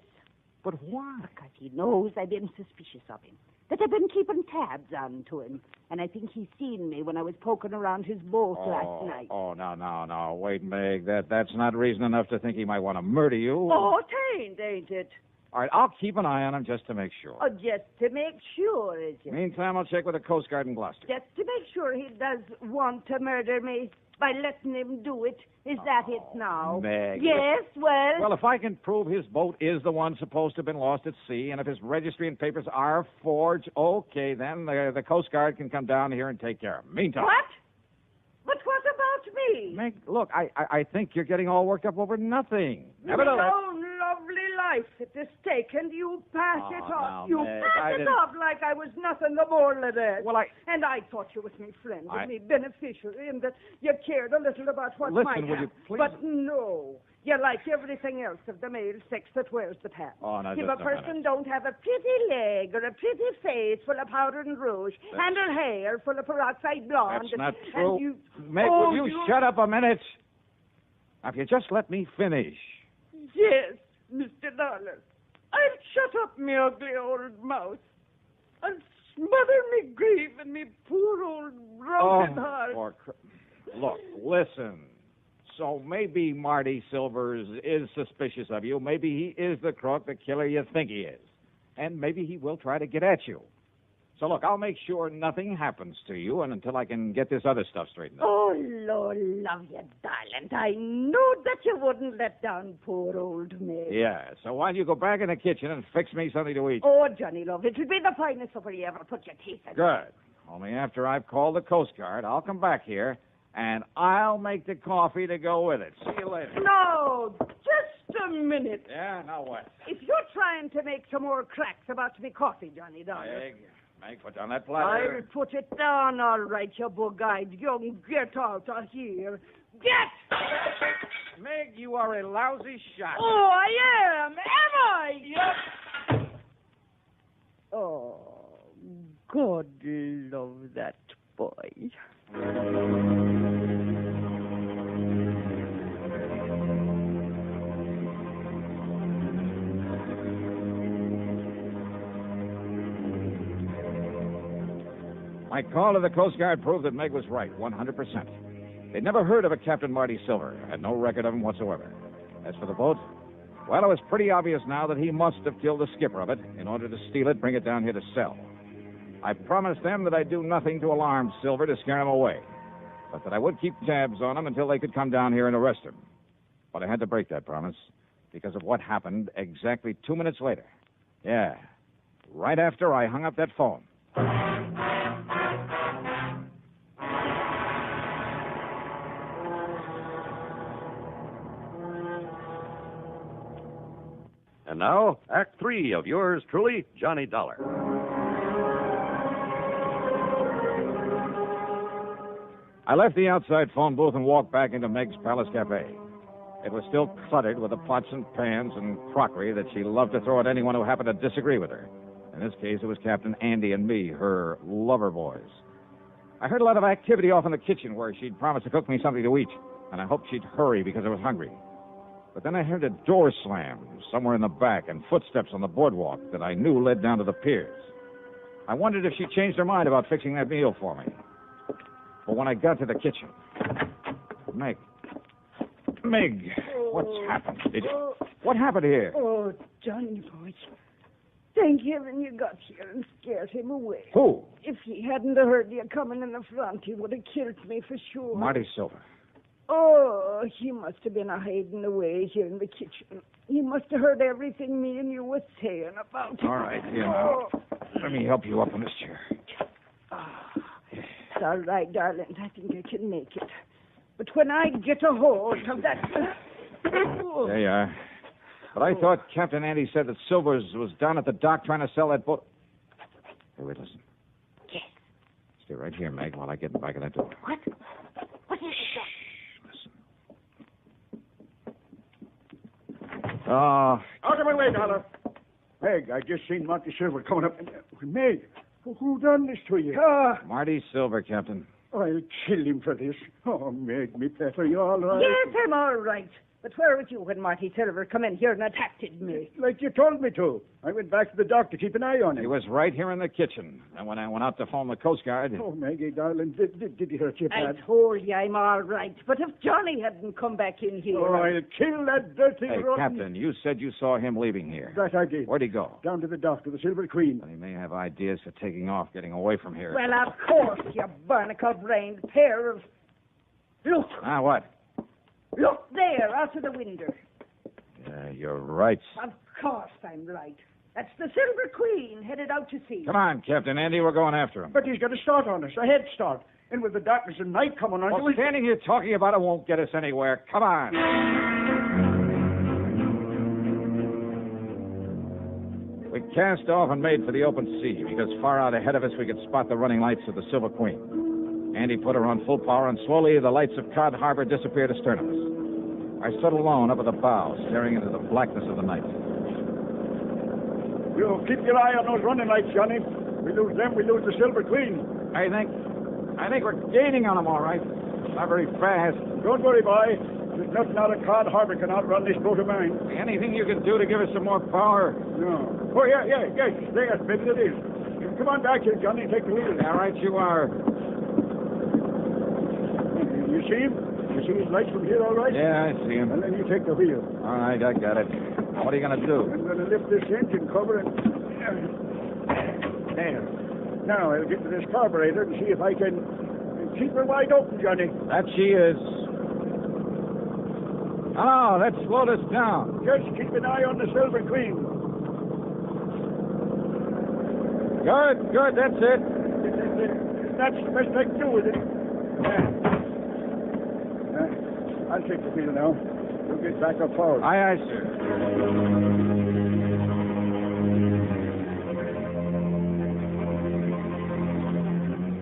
But why? Because he knows I've been suspicious of him. That I've been keeping tabs on to him. And I think he's seen me when I was poking around his boat last night. Oh, no. Wait, Meg. That's not reason enough to think he might want to murder you. Oh, it ain't it? All right, I'll keep an eye on him just to make sure. Oh, just to make sure, is it? Meantime, I'll check with the Coast Guard in Gloucester. Just to make sure he does want to murder me by letting him do it. Is that it now? Meg. Yes, well... Well, if I can prove his boat is the one supposed to have been lost at sea, and if his registry and papers are forged, okay, then the Coast Guard can come down here and take care of him. Meantime... What? But what about me? Meg, look, I think you're getting all worked up over nothing. My Nevertheless... own lovely life at the stake, and you pass it now, off. You Meg, pass it off like I was nothing the more than that. Well, And I thought you was me friend, and me beneficiary, and that you cared a little about what Listen, might will happen. you please- But no. You like everything else of the male sex that wears the hat. Oh, now, if just a a person minute. don't have a pretty leg or a pretty face full of powder and rouge, and her hair full of peroxide blonde... That's not and true. you... Meg, Oh, will you shut up a minute? Now, if you just let me finish. Yes, Mr. Dollar. I'll shut up me ugly old mouth. I'll smother me grief and me poor old broken heart. Look, listen. So maybe Marty Silvers is suspicious of you. Maybe he is the crook, the killer you think he is. And maybe he will try to get at you. So, look, I'll make sure nothing happens to you and until I can get this other stuff straightened out. Oh, Lord love you, darling. I know that you wouldn't let down poor old Meg. Yeah, so why don't you go back in the kitchen and fix me something to eat? Oh, Johnny love, it'll be the finest supper you ever put your teeth in. Good. Only after I've called the Coast Guard, I'll come back here, and I'll make the coffee to go with it. See you later. No, just a minute. Yeah, now what? If you're trying to make some more cracks about me coffee, Johnny Dollar... Meg, put down that platter. I'll put it down, all right, you bug-eyed young get out of here. Get! Meg, you are a lousy shot. Oh, I am. Am I? Yep. Oh, God love that boy. My call to the Coast Guard proved that Meg was right, 100%. They'd never heard of a Captain Marty Silver, had no record of him whatsoever. As for the boat, well, it was pretty obvious now that he must have killed the skipper of it in order to steal it, bring it down here to sell. I promised them that I'd do nothing to alarm Silver to scare him away, but that I would keep tabs on him until they could come down here and arrest him. But I had to break that promise because of what happened exactly 2 minutes later. Yeah, right after I hung up that phone. And now, Act 3 of yours truly, Johnny Dollar. I left the outside phone booth and walked back into Meg's Palace Cafe. It was still cluttered with the pots and pans and crockery that she loved to throw at anyone who happened to disagree with her. In this case, it was Captain Andy and me, her lover boys. I heard a lot of activity off in the kitchen where she'd promised to cook me something to eat, and I hoped she'd hurry because I was hungry. But then I heard a door slam somewhere in the back and footsteps on the boardwalk that I knew led down to the piers. I wondered if she changed her mind about fixing that meal for me. But when I got to the kitchen... Meg, what's happened? What happened here? Oh, Johnny boy. Thank heaven you got here and scared him away. Who? If he hadn't heard you coming in the front, he would have killed me for sure. Marty Silver. Oh, he must have been hiding away here in the kitchen. He must have heard everything me and you were saying about him. All right, here now. Let me help you up in this chair. It's all right, darling. I think I can make it. But when I get a hold of that... There you are. But I thought Captain Andy said that Silvers was down at the dock trying to sell that boat. Hey, wait, listen. Yes. Stay right here, Meg, while I get back in that door. What? What is it? Out of my way, Dollar. Meg, I just seen Marty Silver coming up. Meg, who done this to you? Marty Silver, Captain. I'll kill him for this. Oh, Meg, me pet, are you all right? Yes, I'm all right. But where was you when Marty Silver come in here and attacked me? Like you told me to. I went back to the dock to keep an eye on him. He was right here in the kitchen. And when I went out to phone the Coast Guard... Oh, Maggie, darling, did he hurt you I bad? told you I'm all right. But if Johnny hadn't come back in here... Oh, I'll kill that dirty Hey, rotten... Captain, you said you saw him leaving here. That I did. Where'd he go? Down to the dock, to the Silver Queen. Well, he may have ideas for taking off, getting away from here. Well, of course, you barnacle-brained pair of... Look, Ah, what? look there, out of the window. You're right. Of course I'm right. That's the Silver Queen headed out to sea. Come on, Captain Andy, we're going after him. But he's got a start on us, a head start. And with the darkness and night coming on... Well, standing here talking about it won't get us anywhere. Come on. We cast off and made for the open sea, because far out ahead of us we could spot the running lights of the Silver Queen. Andy put her on full power, and slowly the lights of Cod Harbor disappeared astern of us. I stood alone up at the bow, staring into the blackness of the night. You keep your eye on those running lights, Johnny. We lose them, we lose the Silver Queen. I think we're gaining on them, all right. Not very fast. Don't worry, boy. There's nothing out of Cod Harbor can outrun this boat of mine. Anything you can do to give us some more power? No. Oh, yeah. Yes, maybe it is. Come on back here, Johnny. Take the wheel. All right, you are. You see him? You see his lights from here, all right? Yeah, I see him. And then you take the wheel. All right, I got it. Now, what are you going to do? I'm going to lift this engine cover and... There. Now, I'll get to this carburetor and see if I can keep her wide open, Johnny. That she is. Oh, let's slow this down. Just keep an eye on the Silver Queen. Good, that's it. That's the best I can do with it. I'll take the wheel now. We'll get back up forward. Aye, sir.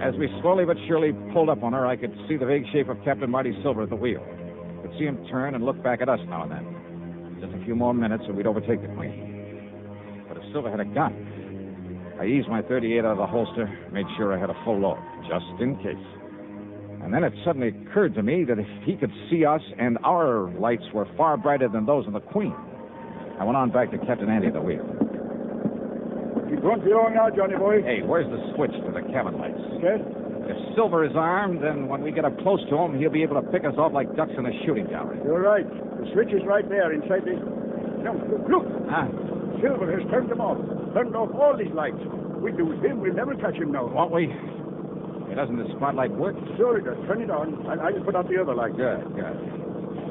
As we slowly but surely pulled up on her, I could see the vague shape of Captain Marty Silver at the wheel. I could see him turn and look back at us now and then. Just a few more minutes and we'd overtake the Queen. But if Silver had a gun, I eased my .38 out of the holster, made sure I had a full load, just in case. And then it suddenly occurred to me that if he could see us and our lights were far brighter than those of the Queen. I went on back to Captain Andy at the wheel. Keep going for long now, Johnny boy. Hey, where's the switch to the cabin lights? Yes? If Silver is armed, then when we get up close to him, he'll be able to pick us off like ducks in a shooting gallery. You're right. The switch is right there inside the... No, look. Huh? Silver has turned them off. Turned off all these lights. We lose him. We'll never catch him now. Won't we? Hey, doesn't the spotlight work? Sure it does. Turn it on. I'll put out the other light. Good.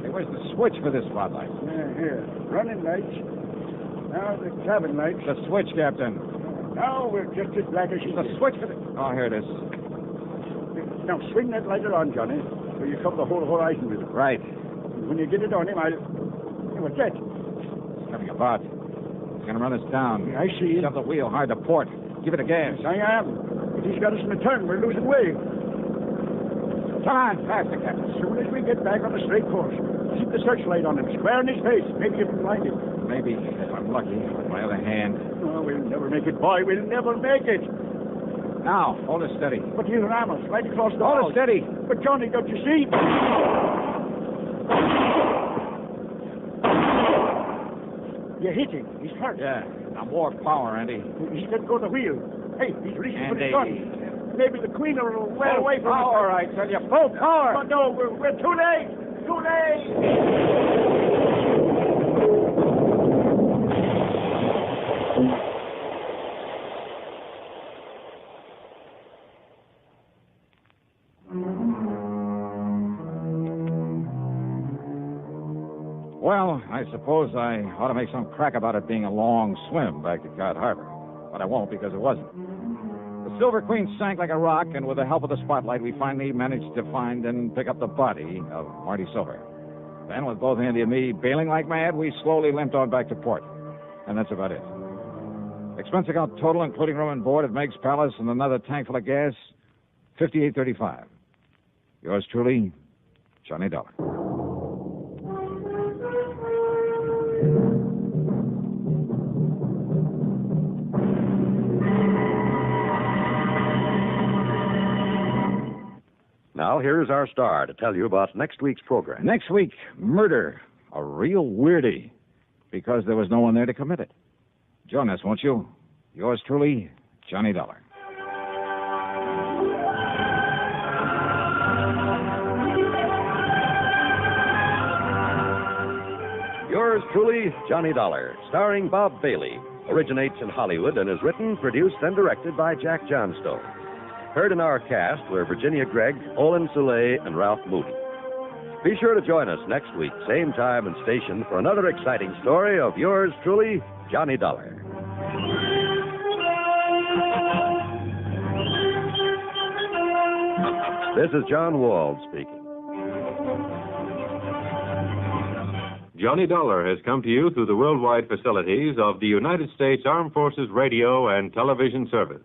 Hey, where's the switch for this spotlight? Here. Running lights. Now the cabin lights. The switch, Captain. Now we're just as black as she The is. switch for the... Oh, here it is. Now swing that lighter on, Johnny, so you cover the whole horizon with it. Right. When you get it on him, I'll... Hey, what's that? It's coming about. He's going to run us down. I see. Shove the wheel hard to port. Give it a gas. I am. If he's got us in the turn, we're losing way. Come on, faster, Captain. As soon as we get back on the straight course, keep the searchlight on him, square in his face. Maybe you can find him. Maybe, if I'm lucky, with my other hand. Oh, we'll never make it, boy. We'll never make it. Now, hold it steady. But he'll ram us right across the Hold hall. it steady. But, Johnny, don't you see? You hit him. He's hurt. Yeah. Now, more power, Andy. He's let go of the wheel. Hey, he's reaching for the Andy. gun. Maybe the Queen will well away from us. Power, I tell you. Full power. But no, we're too late. Too late. Well, I suppose I ought to make some crack about it being a long swim back to Cod Harbor. But I won't because it wasn't. The Silver Queen sank like a rock, and with the help of the spotlight, we finally managed to find and pick up the body of Marty Silver. Then, with both Andy and me bailing like mad, we slowly limped on back to port. And that's about it. Expense account total, including room and board at Meg's Palace and another tank full of gas, $58.35. Yours truly, Johnny Dollar. Now, here's our star to tell you about next week's program. Next week, murder A real weirdie, because there was no one there to commit it. Join us, won't you? Yours truly, Johnny Dollar. Yours truly, Johnny Dollar, starring Bob Bailey, originates in Hollywood and is written, produced, and directed by Jack Johnstone. Heard in our cast were Virginia Gregg, Olin Soule, and Ralph Moody. Be sure to join us next week, same time and station, for another exciting story of yours truly, Johnny Dollar. This is John Wald speaking. Johnny Dollar has come to you through the worldwide facilities of the United States Armed Forces Radio and Television Service.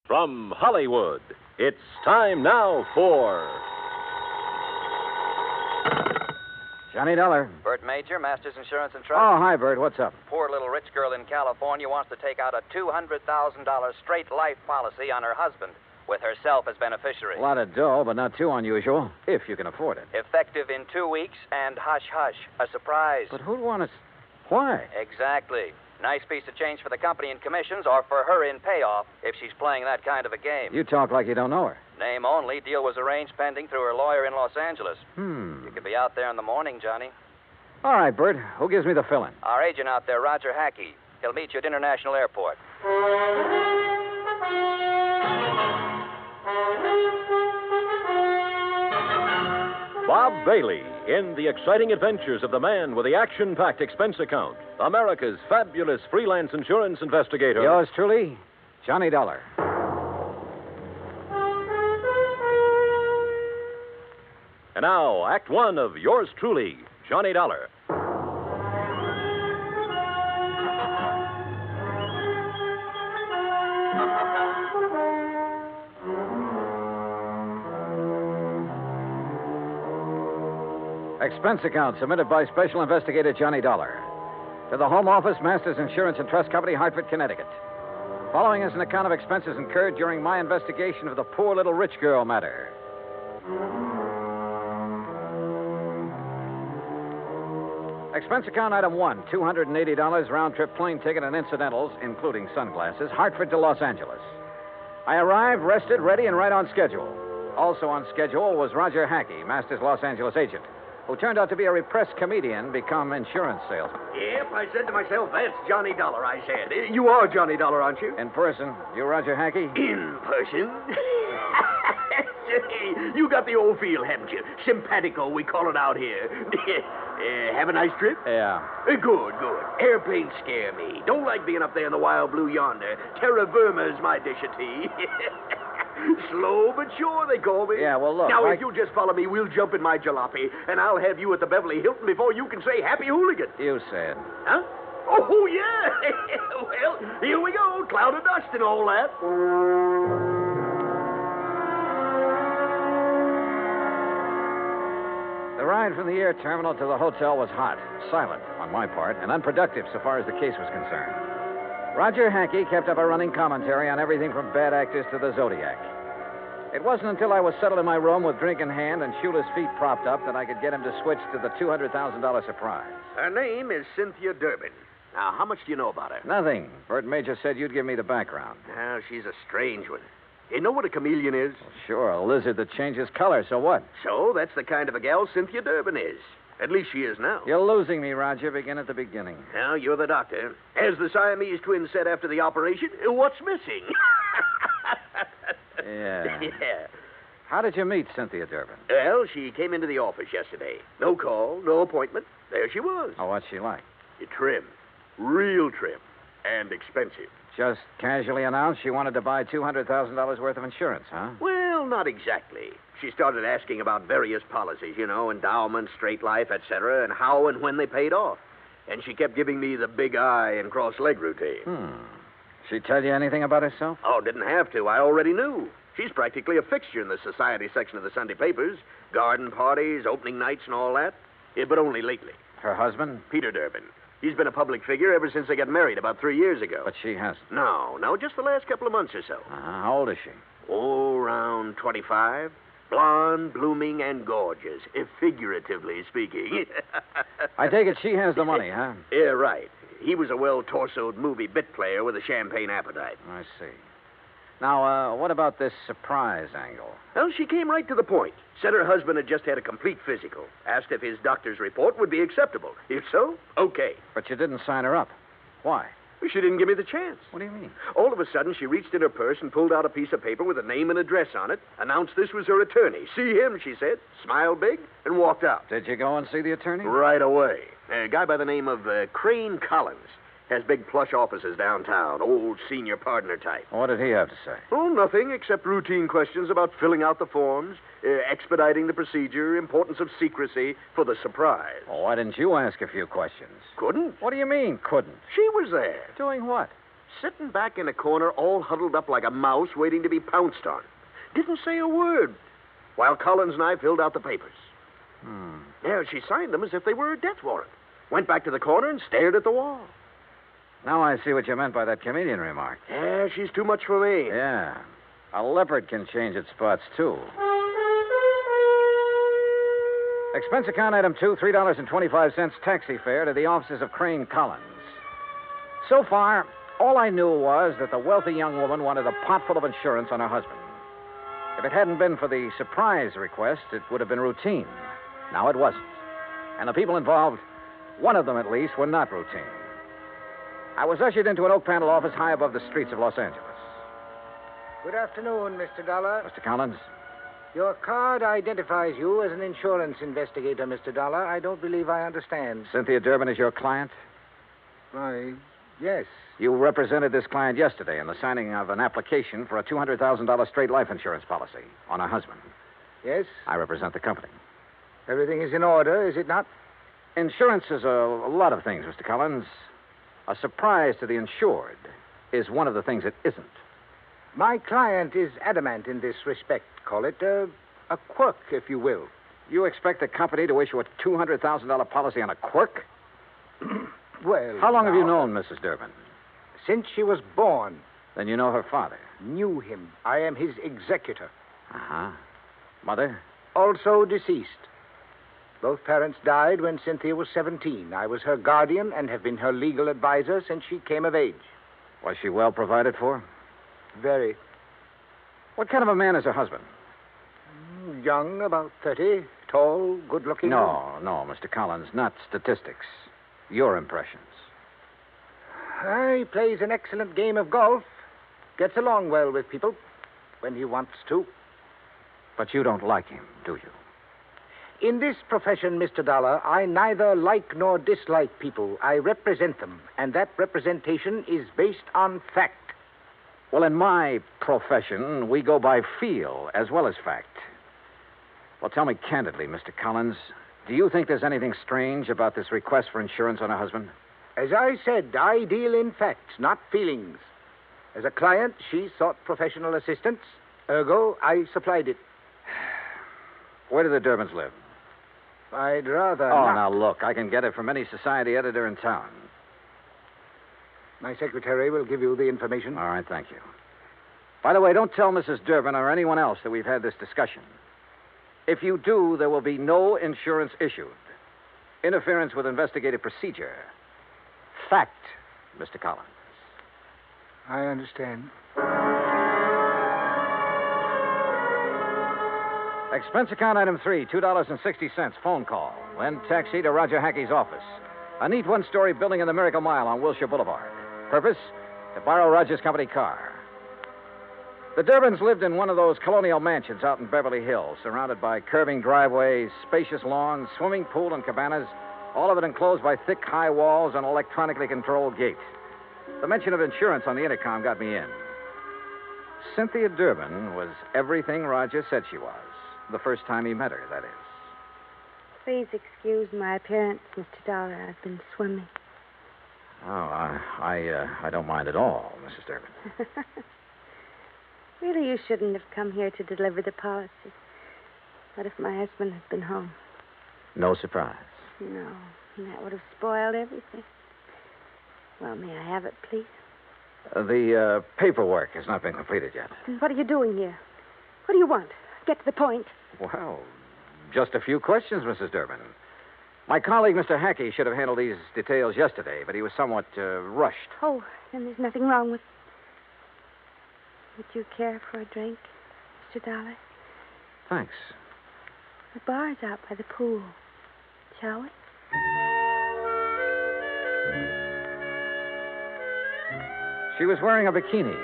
From Hollywood, it's time now for Johnny Dollar. Bert Major, Masters Insurance and Trust. Oh, hi, Bert. What's up? Poor little rich girl in California wants to take out a $200,000 straight life policy on her husband, with herself as beneficiary. A lot of dough, but not too unusual, if you can afford it. Effective in 2 weeks, and hush, hush, a surprise. But who'd want to... Why? Exactly. Nice piece of change for the company in commissions, or for her in payoff, if she's playing that kind of a game. You talk like you don't know her. Name only. Deal was arranged pending through her lawyer in Los Angeles. You could be out there in the morning, Johnny. All right, Bert. Who gives me the fill-in? Our agent out there, Roger Hackey. He'll meet you at International Airport. Bob Bailey in the exciting adventures of the man with the action-packed expense account, America's fabulous freelance insurance investigator. Yours truly, Johnny Dollar. And now, Act One of yours truly, Johnny Dollar. Expense account submitted by Special Investigator Johnny Dollar to the Home Office, Masters Insurance and Trust Company, Hartford, Connecticut. Following is an account of expenses incurred during my investigation of the poor little rich girl matter. Expense account item 1, $280 round-trip plane ticket and incidentals, including sunglasses, Hartford to Los Angeles. I arrived, rested, ready, and right on schedule. Also on schedule was Roger Hackey, Masters Los Angeles agent, who turned out to be a repressed comedian become insurance salesman. Yep, I said to myself, that's Johnny Dollar, I said. You are Johnny Dollar, aren't you? In person. You Roger Hackey? In person? Say, you got the old feel, haven't you? Simpatico, we call it out here. Have a nice trip? Yeah. Good, good. Airplanes scare me. Don't like being up there in the wild blue yonder. Terra firma's my dish of tea. Slow but sure, they call me. Yeah, well, look. Now, if you'll just follow me, we'll jump in my jalopy, and I'll have you at the Beverly Hilton before you can say happy hooligan. You said. Huh? Oh, yeah. Well, here we go. Cloud of dust and all that. The ride from the air terminal to the hotel was hot, silent on my part, and unproductive so far as the case was concerned. Roger Hackey kept up a running commentary on everything from bad actors to the Zodiac. It wasn't until I was settled in my room with drink in hand and Shula's feet propped up that I could get him to switch to the $200,000 surprise. Her name is Cynthia Durbin. Now, how much do you know about her? Nothing. Bert Major said you'd give me the background. Now, she's a strange one. You know what a chameleon is? Well, sure, a lizard that changes color, so what? So, that's the kind of a gal Cynthia Durbin is. At least she is now. You're losing me, Roger. Begin at the beginning. Now, you're the doctor. As the Siamese twins said after the operation, what's missing? Yeah. Yeah. How did you meet Cynthia Durbin? Well, she came into the office yesterday. No call, no appointment. There she was. Oh, what's she like? Trim. Real trim. And expensive. Just casually announced she wanted to buy $200,000 worth of insurance, huh? Well, not exactly. She started asking about various policies, endowment, straight life, etc., and how and when they paid off. And she kept giving me the big eye and cross-leg routine. She tell you anything about herself? Oh, didn't have to. I already knew. She's practically a fixture in the society section of the Sunday papers. Garden parties, opening nights, and all that. Yeah, but only lately. Her husband? Peter Durbin. He's been a public figure ever since they got married about 3 years ago. But she hasn't. No, just the last couple of months or so. How old is she? Oh, around 25. Blonde, blooming, and gorgeous, figuratively speaking. I take it she has the money, huh? Yeah, right. He was a well-torsoed movie bit player with a champagne appetite. I see. Now, what about this surprise angle? Well, she came right to the point. Said her husband had just had a complete physical. Asked if his doctor's report would be acceptable. If so, okay. But you didn't sign her up. Why? She didn't give me the chance. What do you mean? All of a sudden, she reached in her purse and pulled out a piece of paper with a name and address on it, announced this was her attorney. See him, she said, smiled big, and walked out. Did you go and see the attorney? Right away. A guy by the name of Crane Collins. Has big plush offices downtown, old senior partner type. What did he have to say? Oh, nothing except routine questions about filling out the forms, expediting the procedure, importance of secrecy for the surprise. Well, why didn't you ask a few questions? Couldn't? What do you mean, couldn't? She was there. Doing what? Sitting back in a corner, all huddled up like a mouse waiting to be pounced on. Didn't say a word. While Collins and I filled out the papers. Yeah, she signed them as if they were a death warrant. Went back to the corner and stared at the wall. Now I see what you meant by that chameleon remark. Yeah, she's too much for me. Yeah. A leopard can change its spots, too. Expense account item 2, $3.25 taxi fare to the offices of Crane Collins. So far, all I knew was that the wealthy young woman wanted a pot full of insurance on her husband. If it hadn't been for the surprise request, it would have been routine. Now it wasn't. And the people involved, one of them at least, were not routine. I was ushered into an oak panel office high above the streets of Los Angeles. Good afternoon, Mr. Dollar. Mr. Collins? Your card identifies you as an insurance investigator, Mr. Dollar. I don't believe I understand. Cynthia Durbin is your client? Why, yes. You represented this client yesterday in the signing of an application for a $200,000 straight life insurance policy on her husband. Yes? I represent the company. Everything is in order, is it not? Insurance is a lot of things, Mr. Collins. A surprise to the insured is one of the things it isn't. My client is adamant in this respect. Call it a quirk, if you will. You expect the company to issue a $200,000 policy on a quirk? Well, how long have you known Mrs. Durbin? Since she was born. Then you know her father? Knew him. I am his executor. Uh-huh. Mother? Also deceased. Both parents died when Cynthia was 17. I was her guardian and have been her legal advisor since she came of age. Was she well provided for? Very. What kind of a man is her husband? Young, about 30. Tall, good-looking. No, Mr. Collins, not statistics. Your impressions. He plays an excellent game of golf. Gets along well with people when he wants to. But you don't like him, do you? In this profession, Mr. Dollar, I neither like nor dislike people. I represent them, and that representation is based on fact. Well, in my profession, we go by feel as well as fact. Well, tell me candidly, Mr. Collins, do you think there's anything strange about this request for insurance on her husband? As I said, I deal in facts, not feelings. As a client, she sought professional assistance. Ergo, I supplied it. Where do the Durbins live? I'd rather Oh, not. now look, I can get it from any society editor in town. My secretary will give you the information. All right, thank you. By the way, don't tell Mrs. Durbin or anyone else that we've had this discussion. If you do, there will be no insurance issued. Interference with investigative procedure. Fact, Mr. Collins. I understand. Expense account item 3, $2.60, phone call. Then taxi to Roger Hackey's office. A neat one-story building in the Miracle Mile on Wilshire Boulevard. Purpose? To borrow Roger's company car. The Durbins lived in one of those colonial mansions out in Beverly Hills, surrounded by curving driveways, spacious lawns, swimming pool, and cabanas, all of it enclosed by thick, high walls and electronically controlled gates. The mention of insurance on the intercom got me in. Cynthia Durbin was everything Roger said she was. The first time he met her, that is. Please excuse my appearance, Mr. Dollar. I've been swimming. Oh, I don't mind at all, Mrs. Durbin. Really, you shouldn't have come here to deliver the policy. What if my husband had been home? No surprise. No, that would have spoiled everything. Well, may I have it, please? The paperwork has not been completed yet. Then what are you doing here? What do you want? Get to the point. Well, just a few questions, Mrs. Durbin. My colleague, Mr. Hackey, should have handled these details yesterday, but he was somewhat rushed. Oh, then there's nothing wrong with... Would you care for a drink, Mr. Dollar? Thanks. The bar's out by the pool. Shall we? She was wearing a bikini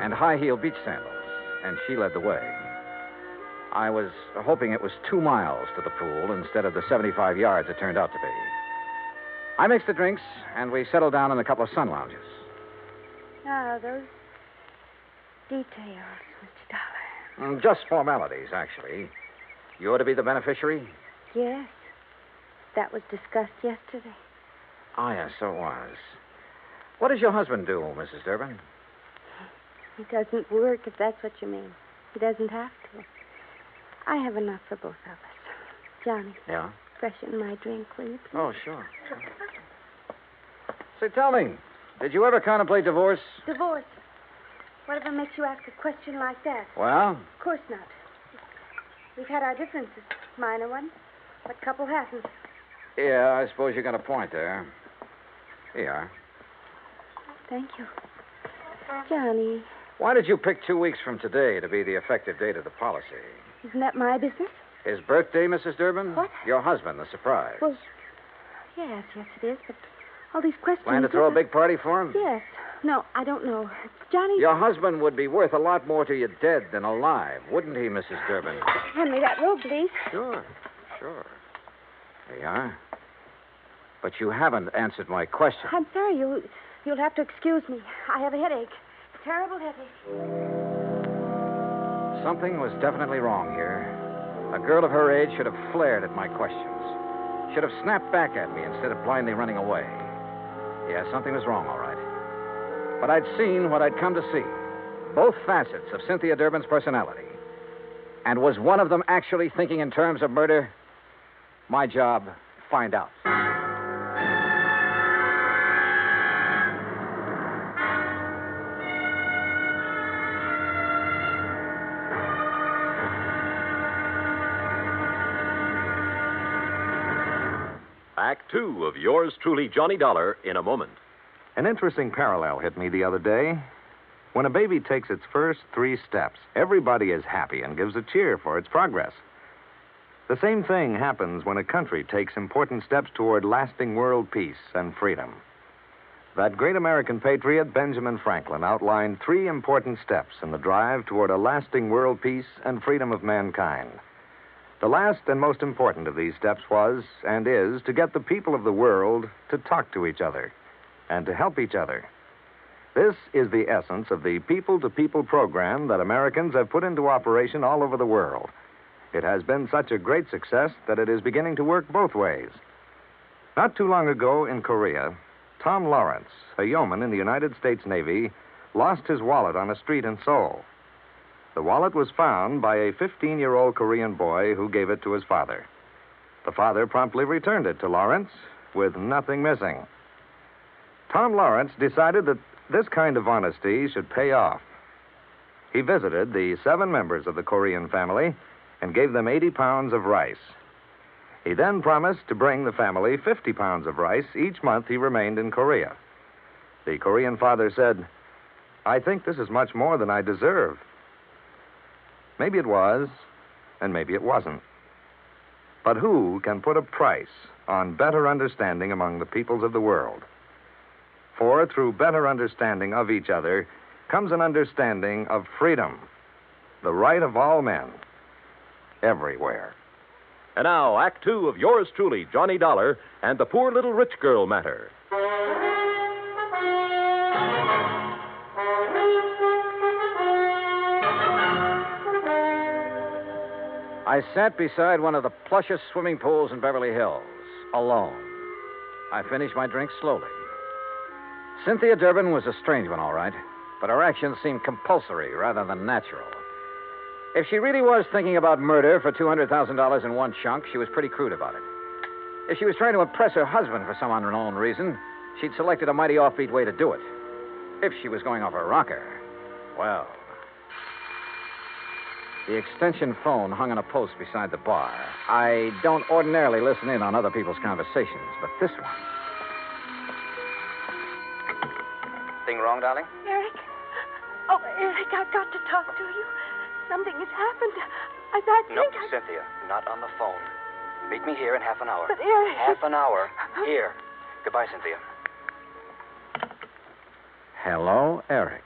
and high-heel beach sandals, and she led the way. I was hoping it was 2 miles to the pool instead of the 75 yards it turned out to be. I mixed the drinks, and we settled down in a couple of sun lounges. Ah, those details, Mr. Dollar. Just formalities, actually. You're to be the beneficiary? Yes. That was discussed yesterday. Oh, yes, so it was. What does your husband do, Mrs. Durbin? He doesn't work, if that's what you mean. He doesn't have to. I have enough for both of us. Johnny. Yeah? Freshen my drink, will you, please? Oh, sure. Say, tell me, did you ever contemplate divorce? Divorce? Whatever makes you ask a question like that? Well? Of course not. We've had our differences, minor ones. What couple hasn't? Yeah, I suppose you got a point there. Here you are. Thank you. Johnny. Why did you pick 2 weeks from today to be the effective date of the policy? Isn't that my business? His birthday, Mrs. Durbin? What? Your husband, the surprise. Well, yes, it is, but all these questions... Plan to throw a big party for him? Yes. No, I don't know. Johnny... Your husband would be worth a lot more to you dead than alive, wouldn't he, Mrs. Durbin? Hand me that robe, please. Sure. There you are. But you haven't answered my question. I'm sorry, you'll have to excuse me. I have a headache. A terrible headache. Something was definitely wrong here. A girl of her age should have flared at my questions. Should have snapped back at me instead of blindly running away. Yeah, something was wrong, all right. But I'd seen what I'd come to see. Both facets of Cynthia Durbin's personality. And was one of them actually thinking in terms of murder? My job, find out. Act 2 of yours truly, Johnny Dollar, in a moment. An interesting parallel hit me the other day. When a baby takes its first 3 steps, everybody is happy and gives a cheer for its progress. The same thing happens when a country takes important steps toward lasting world peace and freedom. That great American patriot, Benjamin Franklin, outlined 3 important steps in the drive toward a lasting world peace and freedom of mankind. The last and most important of these steps was, and is, to get the people of the world to talk to each other and to help each other. This is the essence of the people-to-people program that Americans have put into operation all over the world. It has been such a great success that it is beginning to work both ways. Not too long ago in Korea, Tom Lawrence, a yeoman in the United States Navy, lost his wallet on a street in Seoul. The wallet was found by a 15-year-old Korean boy who gave it to his father. The father promptly returned it to Lawrence with nothing missing. Tom Lawrence decided that this kind of honesty should pay off. He visited the 7 members of the Korean family and gave them 80 pounds of rice. He then promised to bring the family 50 pounds of rice each month he remained in Korea. The Korean father said, "I think this is much more than I deserve." Maybe it was, and maybe it wasn't. But who can put a price on better understanding among the peoples of the world? For through better understanding of each other comes an understanding of freedom, the right of all men, everywhere. And now, Act Two of yours truly, Johnny Dollar, and the Poor Little Rich Girl matter. I sat beside one of the plushest swimming pools in Beverly Hills, alone. I finished my drink slowly. Cynthia Durbin was a strange one, all right, but her actions seemed compulsory rather than natural. If she really was thinking about murder for $200,000 in one chunk, she was pretty crude about it. If she was trying to impress her husband for some unknown reason, she'd selected a mighty offbeat way to do it. If she was going off her rocker, well... The extension phone hung on a post beside the bar. I don't ordinarily listen in on other people's conversations, but this one... Thing wrong, darling? Eric? Oh, Eric, I've got to talk to you. Something has happened. I think No, Cynthia, not on the phone. Meet me here in half an hour. But, Eric... Half an hour. Here. Goodbye, Cynthia. Hello, Eric.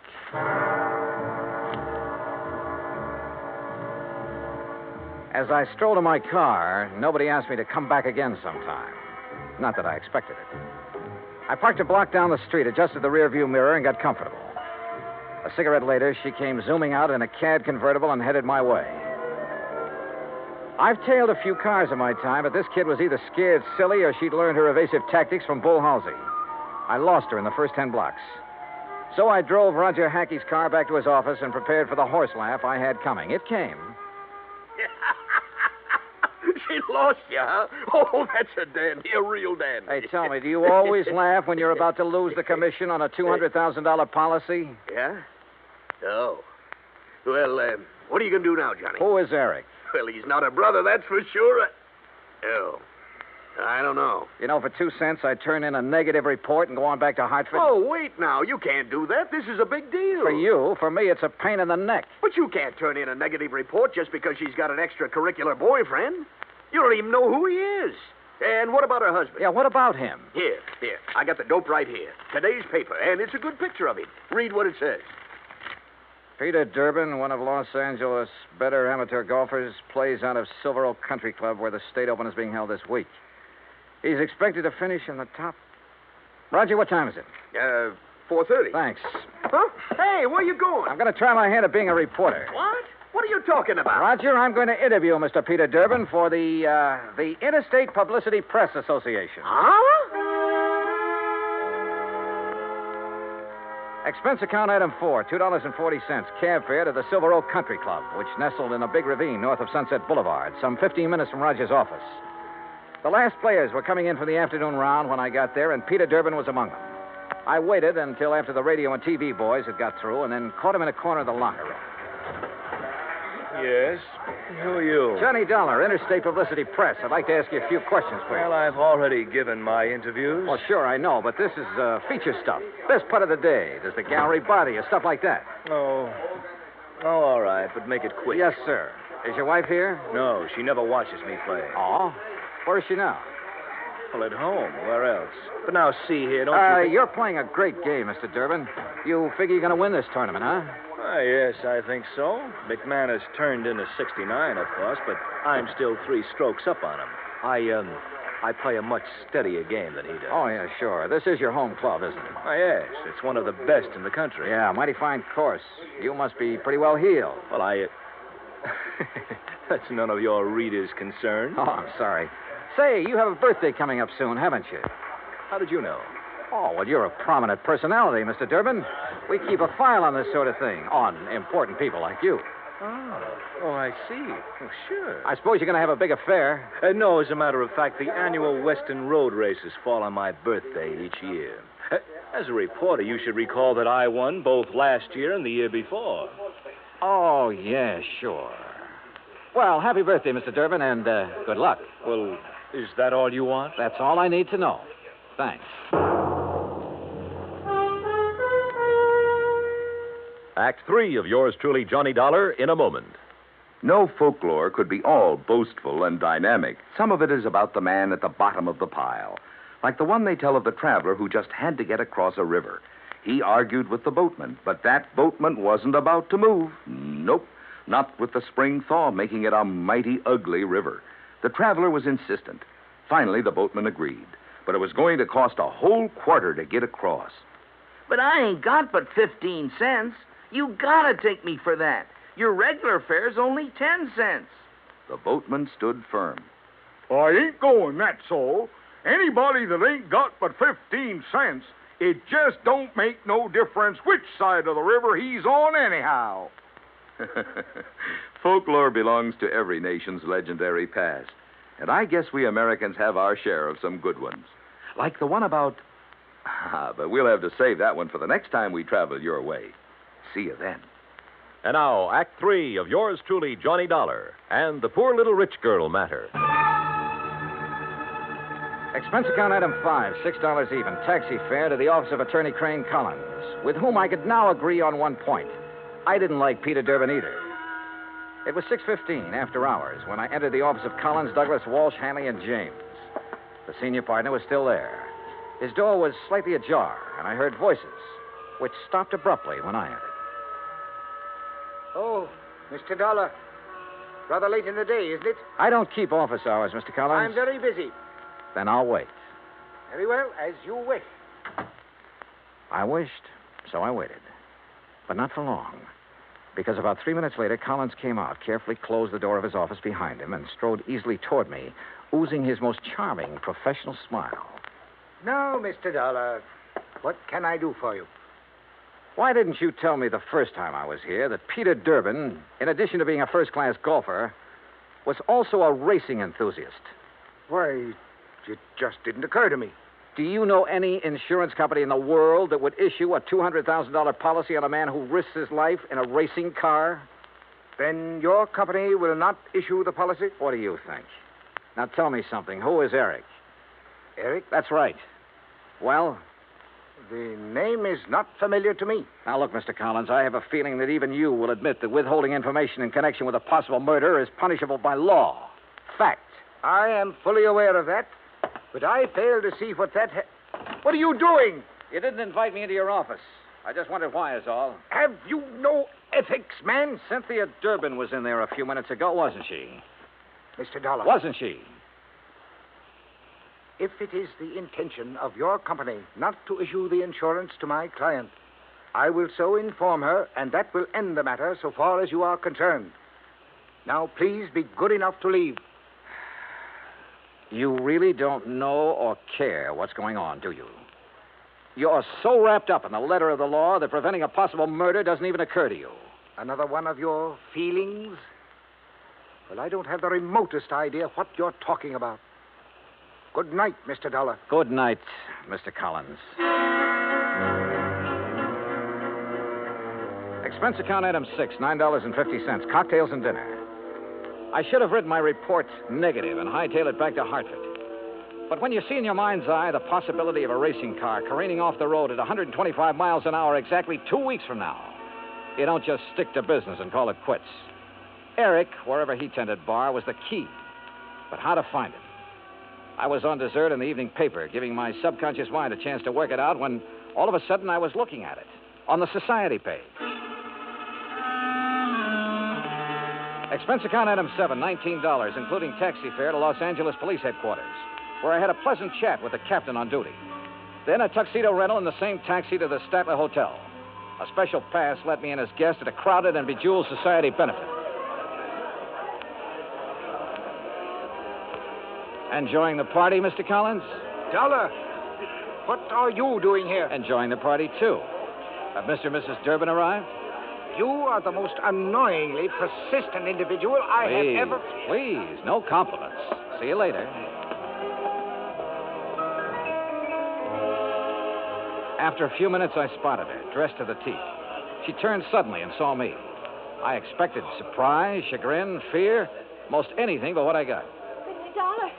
As I strolled to my car, nobody asked me to come back again sometime. Not that I expected it. I parked a block down the street, adjusted the rearview mirror, and got comfortable. A cigarette later, she came zooming out in a CAD convertible and headed my way. I've tailed a few cars in my time, but this kid was either scared silly or she'd learned her evasive tactics from Bull Halsey. I lost her in the first 10 blocks. So I drove Roger Hackey's car back to his office and prepared for the horse laugh I had coming. It came. She lost you, huh? Oh, that's a dandy, a real dandy. Hey, tell me, do you always laugh when you're about to lose the commission on a $200,000 policy? Yeah? Oh. Well, what are you going to do now, Johnny? Who is Eric? Well, he's not a brother, that's for sure. Oh. I don't know. You know, for 2 cents, I'd turn in a negative report and go on back to Hartford. Oh, wait now. You can't do that. This is a big deal. For you. For me, it's a pain in the neck. But you can't turn in a negative report just because she's got an extracurricular boyfriend. You don't even know who he is. And what about her husband? Yeah, what about him? Here. I got the dope right here. Today's paper, and it's a good picture of him. Read what it says. Peter Durbin, one of Los Angeles' better amateur golfers, plays out of Silver Oak Country Club where the State Open is being held this week. He's expected to finish in the top. Roger, what time is it? 4:30. Thanks. Huh? Hey, where you going? I'm going to try my hand at being a reporter. What? What are you talking about? Roger, I'm going to interview Mr. Peter Durbin for the Interstate Publicity Press Association. Huh? Expense account item 4, $2.40, cab fare to the Silver Oak Country Club, which nestled in a big ravine north of Sunset Boulevard, some 15 minutes from Roger's office. The last players were coming in for the afternoon round when I got there, and Peter Durbin was among them. I waited until after the radio and TV boys had got through, and then caught him in a corner of the locker room. Yes? Who are you? Johnny Dollar, Interstate Publicity Press. I'd like to ask you a few questions, please. Well, I've already given my interviews. Well, sure, I know, but this is feature stuff. Best part of the day. There's the gallery body or stuff like that. Oh, all right, but make it quick. Yes, sir. Is your wife here? No, she never watches me play. Oh? Where is she now? Well, at home. Where else? But now, see here, don't you think... You're playing a great game, Mr. Durbin. You figure you're going to win this tournament, huh? Yes, I think so. McMahon has turned into 69, of course, but I'm still 3 strokes up on him. I play a much steadier game than he does. Oh, yeah, sure. This is your home club, isn't it? Oh, yes. It's one of the best in the country. Yeah, mighty fine course. You must be pretty well heeled. Well, That's none of your readers' concern. Oh, I'm sorry. Say, you have a birthday coming up soon, haven't you? How did you know? Oh, well, you're a prominent personality, Mr. Durbin. We keep a file on this sort of thing, on important people like you. Oh, I see. Well, sure. I suppose you're going to have a big affair. No, as a matter of fact, the annual Western Road races fall on my birthday each year. As a reporter, you should recall that I won both last year and the year before. Oh, yeah, sure. Well, happy birthday, Mr. Durbin, and good luck. Well, is that all you want? That's all I need to know. Thanks. Act 3 of yours truly, Johnny Dollar, in a moment. No folklore could be all boastful and dynamic. Some of it is about the man at the bottom of the pile, like the one they tell of the traveler who just had to get across a river. He argued with the boatman, but that boatman wasn't about to move. Nope, not with the spring thaw making it a mighty ugly river. The traveler was insistent. Finally, the boatman agreed, but it was going to cost a whole quarter to get across. But I ain't got but 15 cents. You gotta take me for that. Your regular fare's only 10 cents. The boatman stood firm. I ain't going, that's all. Anybody that ain't got but 15 cents, it just don't make no difference which side of the river he's on anyhow. Folklore belongs to every nation's legendary past. And I guess we Americans have our share of some good ones. Like the one about... but we'll have to save that one for the next time we travel your way. See you then. And now, Act 3 of yours truly, Johnny Dollar, and the poor little rich girl matter. Expense account item 5, $6 even. Taxi fare to the office of Attorney Crane Collins, with whom I could now agree on one point. I didn't like Peter Durbin either. It was 6:15 after hours when I entered the office of Collins, Douglas, Walsh, Hanley, and James. The senior partner was still there. His door was slightly ajar, and I heard voices, which stopped abruptly when I entered. Oh, Mr. Dollar. Rather late in the day, isn't it? I don't keep office hours, Mr. Collins. I'm very busy. Then I'll wait. Very well, as you wish. I wished, so I waited. But not for long. Because about 3 minutes later, Collins came out, carefully closed the door of his office behind him, and strode easily toward me, oozing his most charming professional smile. Now, Mr. Dollar, what can I do for you? Why didn't you tell me the first time I was here that Peter Durbin, in addition to being a first-class golfer, was also a racing enthusiast? Why, it just didn't occur to me. Do you know any insurance company in the world that would issue a $200,000 policy on a man who risks his life in a racing car? Then your company will not issue the policy? What do you think? Now tell me something. Who is Eric? Eric? That's right. Well? The name is not familiar to me. Now, look, Mr. Collins, I have a feeling that even you will admit that withholding information in connection with a possible murder is punishable by law. Fact. I am fully aware of that, but I fail to see what that... What are you doing? You didn't invite me into your office. I just wondered why is all. Have you no ethics, man? Cynthia Durbin was in there a few minutes ago, wasn't she? Mr. Dollar. Wasn't she? If it is the intention of your company not to issue the insurance to my client, I will so inform her, and that will end the matter so far as you are concerned. Now, please be good enough to leave. You really don't know or care what's going on, do you? You're so wrapped up in the letter of the law that preventing a possible murder doesn't even occur to you. Another one of your feelings? Well, I don't have the remotest idea what you're talking about. Good night, Mr. Dollar. Good night, Mr. Collins. Expense account item 6, $9.50, cocktails and dinner. I should have written my report negative and hightailed it back to Hartford. But when you see in your mind's eye the possibility of a racing car careening off the road at 125 miles an hour exactly 2 weeks from now, you don't just stick to business and call it quits. Eric, wherever he tended bar, was the key. But how to find him? I was on dessert in the evening paper, giving my subconscious mind a chance to work it out when all of a sudden I was looking at it on the society page. Expense account item 7, $19, including taxi fare to Los Angeles Police Headquarters, where I had a pleasant chat with the captain on duty. Then a tuxedo rental in the same taxi to the Statler Hotel. A special pass let me in as guest at a crowded and bejeweled society benefit. Enjoying the party, Mr. Collins? Dollar, what are you doing here? Enjoying the party, too. Have Mr. and Mrs. Durbin arrived? You are the most annoyingly persistent individual I have ever... Please, no compliments. See you later. After a few minutes, I spotted her, dressed to the teeth. She turned suddenly and saw me. I expected surprise, chagrin, fear, most anything but what I got. Mr. Dollar,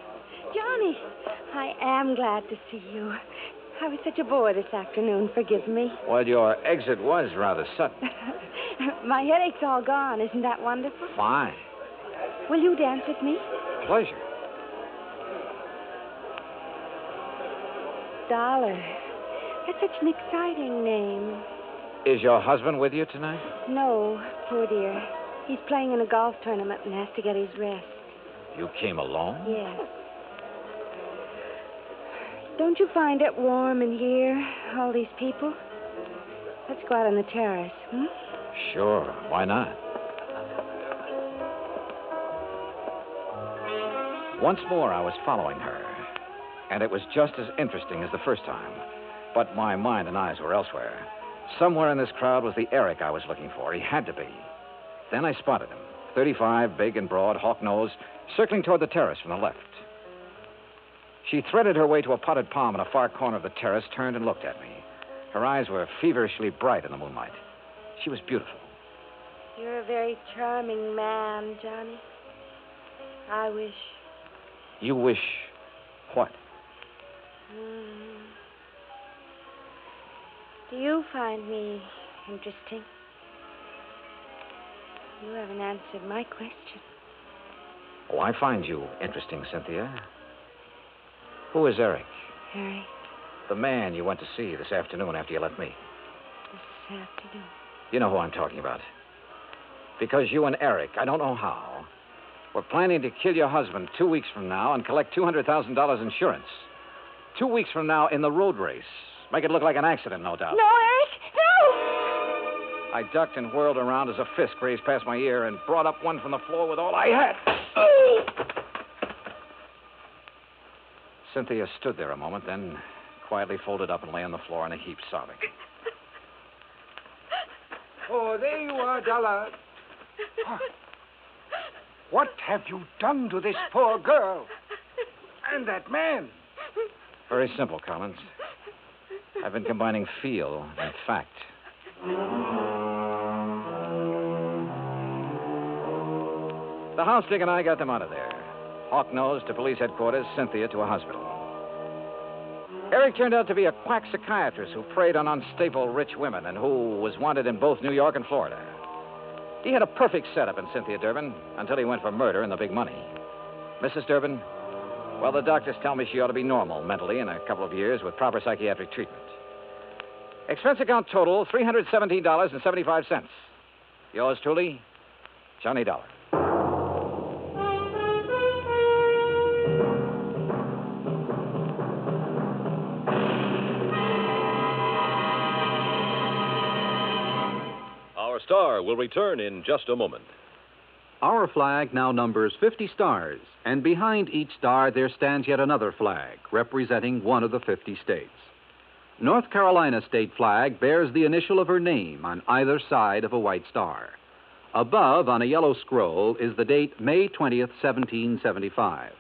Johnny, I am glad to see you. I was such a bore this afternoon. Forgive me. Well, your exit was rather sudden. My headache's all gone. Isn't that wonderful? Fine. Will you dance with me? Pleasure. Dollar. That's such an exciting name. Is your husband with you tonight? No, poor dear. He's playing in a golf tournament and has to get his rest. You came alone? Yes. Don't you find it warm in here, all these people? Let's go out on the terrace, hmm? Sure. Why not? Once more, I was following her. And it was just as interesting as the first time. But my mind and eyes were elsewhere. Somewhere in this crowd was the Eric I was looking for. He had to be. Then I spotted him. 35, big and broad, hawk-nosed, circling toward the terrace from the left. She threaded her way to a potted palm in a far corner of the terrace, turned and looked at me. Her eyes were feverishly bright in the moonlight. She was beautiful. You're a very charming man, Johnny. I wish. You wish what? Do you find me interesting? You haven't answered my question. Oh, I find you interesting, Cynthia. Who is Eric? Eric, The man you went to see this afternoon after you left me. this afternoon. You know who I'm talking about. Because you and Eric, I don't know how, were planning to kill your husband 2 weeks from now and collect $200,000 insurance. 2 weeks from now in the road race. Make it look like an accident, no doubt. No, Eric, no! I ducked and whirled around as a fist grazed past my ear and brought up one from the floor with all I had. Oh! Cynthia stood there a moment, then quietly folded up and lay on the floor in a heap, sobbing. Oh, there you are, Dollar. What have you done to this poor girl? And that man? Very simple, Collins. I've been combining feel and fact. The house dick and I got them out of there. Hawk-nosed to police headquarters, Cynthia to a hospital. Eric turned out to be a quack psychiatrist who preyed on unstable rich women and who was wanted in both New York and Florida. He had a perfect setup in Cynthia Durbin until he went for murder and the big money. Mrs. Durbin, well, the doctors tell me she ought to be normal mentally in a couple of years with proper psychiatric treatment. Expense account total, $317.75. Yours truly, Johnny Dollar. Our star will return in just a moment. Our flag now numbers 50 stars, and behind each star there stands yet another flag representing one of the 50 states. North Carolina's state flag bears the initial of her name on either side of a white star. Above, on a yellow scroll, is the date May 20th, 1775.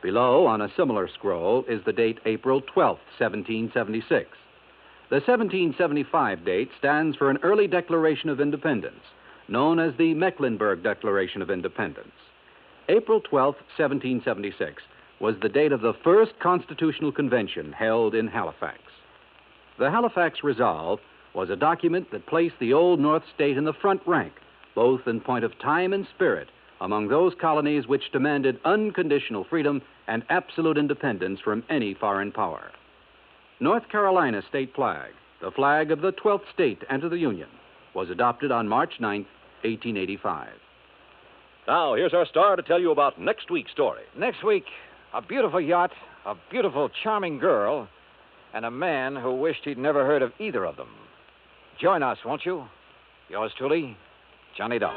Below, on a similar scroll, is the date April 12th, 1776. The 1775 date stands for an early Declaration of Independence, known as the Mecklenburg Declaration of Independence. April 12, 1776, was the date of the first Constitutional Convention held in Halifax. The Halifax Resolve was a document that placed the Old North State in the front rank, both in point of time and spirit, among those colonies which demanded unconditional freedom and absolute independence from any foreign power. North Carolina's state flag, the flag of the 12th state to enter the Union, was adopted on March 9th, 1885. Now, here's our star to tell you about next week's story. Next week, a beautiful yacht, a beautiful, charming girl, and a man who wished he'd never heard of either of them. Join us, won't you? Yours truly, Johnny Dollar.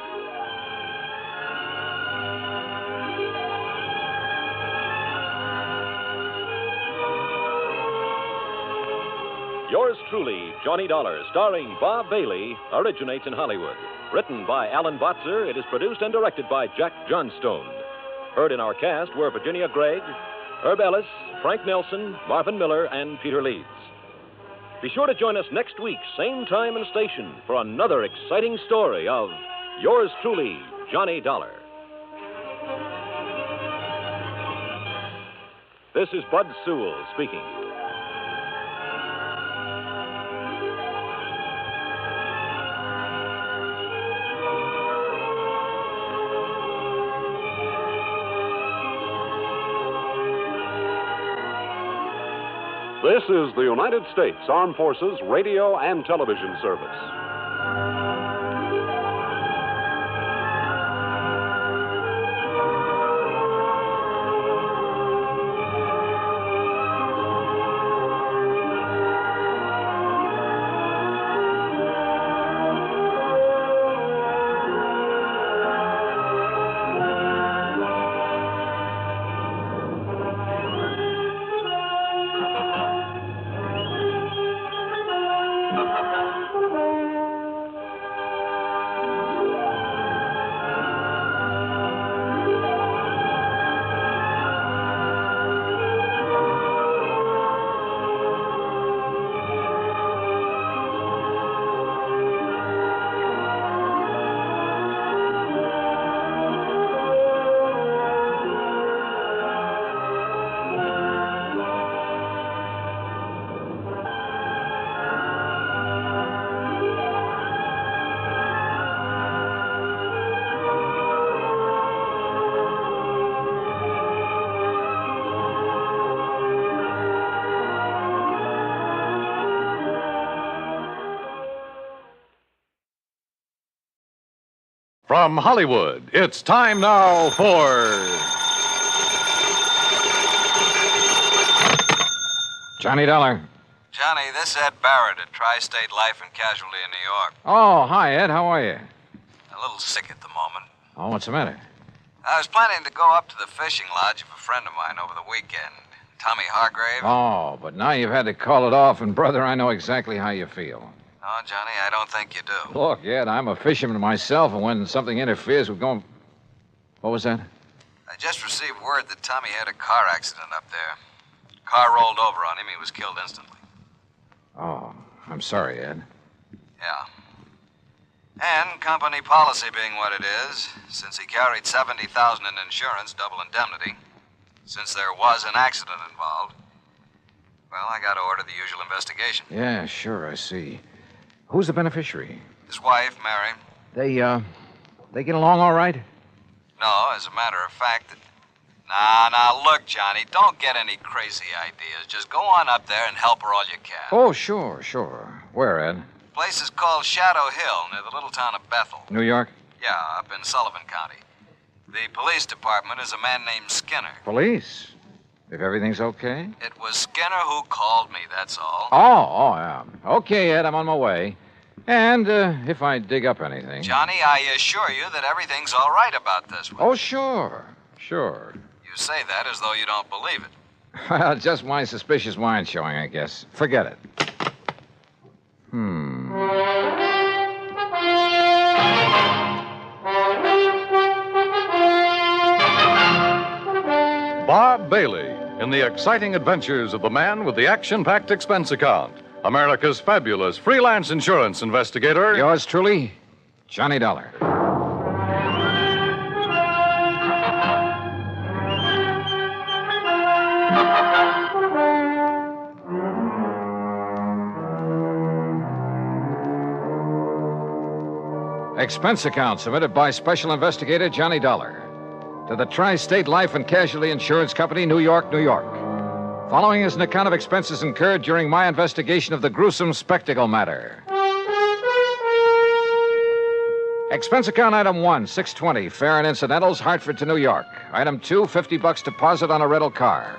Yours truly, Johnny Dollar, starring Bob Bailey, originates in Hollywood. Written by Alan Botzer, it is produced and directed by Jack Johnstone. Heard in our cast were Virginia Gregg, Herb Ellis, Frank Nelson, Marvin Miller, and Peter Leeds. Be sure to join us next week, same time and station, for another exciting story of yours truly, Johnny Dollar. This is Bud Sewell speaking. This is the United States Armed Forces Radio and Television Service. From Hollywood, it's time now for Johnny Dollar. Johnny, this is Ed Barrett at Tri-State Life and Casualty in New York. Oh, hi, Ed. How are you? A little sick at the moment. Oh, what's the matter? I was planning to go up to the fishing lodge of a friend of mine over the weekend, Tommy Hargrave. Oh, but now you've had to call it off, and, brother, I know exactly how you feel. No, Johnny, I don't think you do. Look, Ed, I'm a fisherman myself, and when something interferes with going... What was that? I just received word that Tommy had a car accident up there. Car rolled over on him. He was killed instantly. Oh, I'm sorry, Ed. Yeah. And company policy being what it is, since he carried $70,000 in insurance, double indemnity, since there was an accident involved, well, I got to order the usual investigation. Yeah, sure, I see. Who's the beneficiary? His wife, Mary. They get along all right? No, as a matter of fact, Now, look, Johnny, don't get any crazy ideas. Just go on up there and help her all you can. Oh, sure. Where, Ed? Place is called Shadow Hill, near the little town of Bethel. New York? Yeah, up in Sullivan County. The police department is a man named Skinner. Police? If everything's okay? It was Skinner who called me, that's all. Oh, yeah. Okay, Ed, I'm on my way. And if I dig up anything... Johnny, I assure you that everything's all right about this one. Oh, sure. You say that as though you don't believe it. Well, just my suspicious mind showing, I guess. Forget it. Bob Bailey in the exciting adventures of the man with the action-packed expense account. America's fabulous freelance insurance investigator. Yours truly, Johnny Dollar. Expense account submitted by Special Investigator Johnny Dollar to the Tri-State Life and Casualty Insurance Company, New York, New York. Following is an account of expenses incurred during my investigation of the gruesome spectacle matter. Expense account item 1, $620, fare and incidentals, Hartford to New York. Item 2, $50 deposit on a rental car.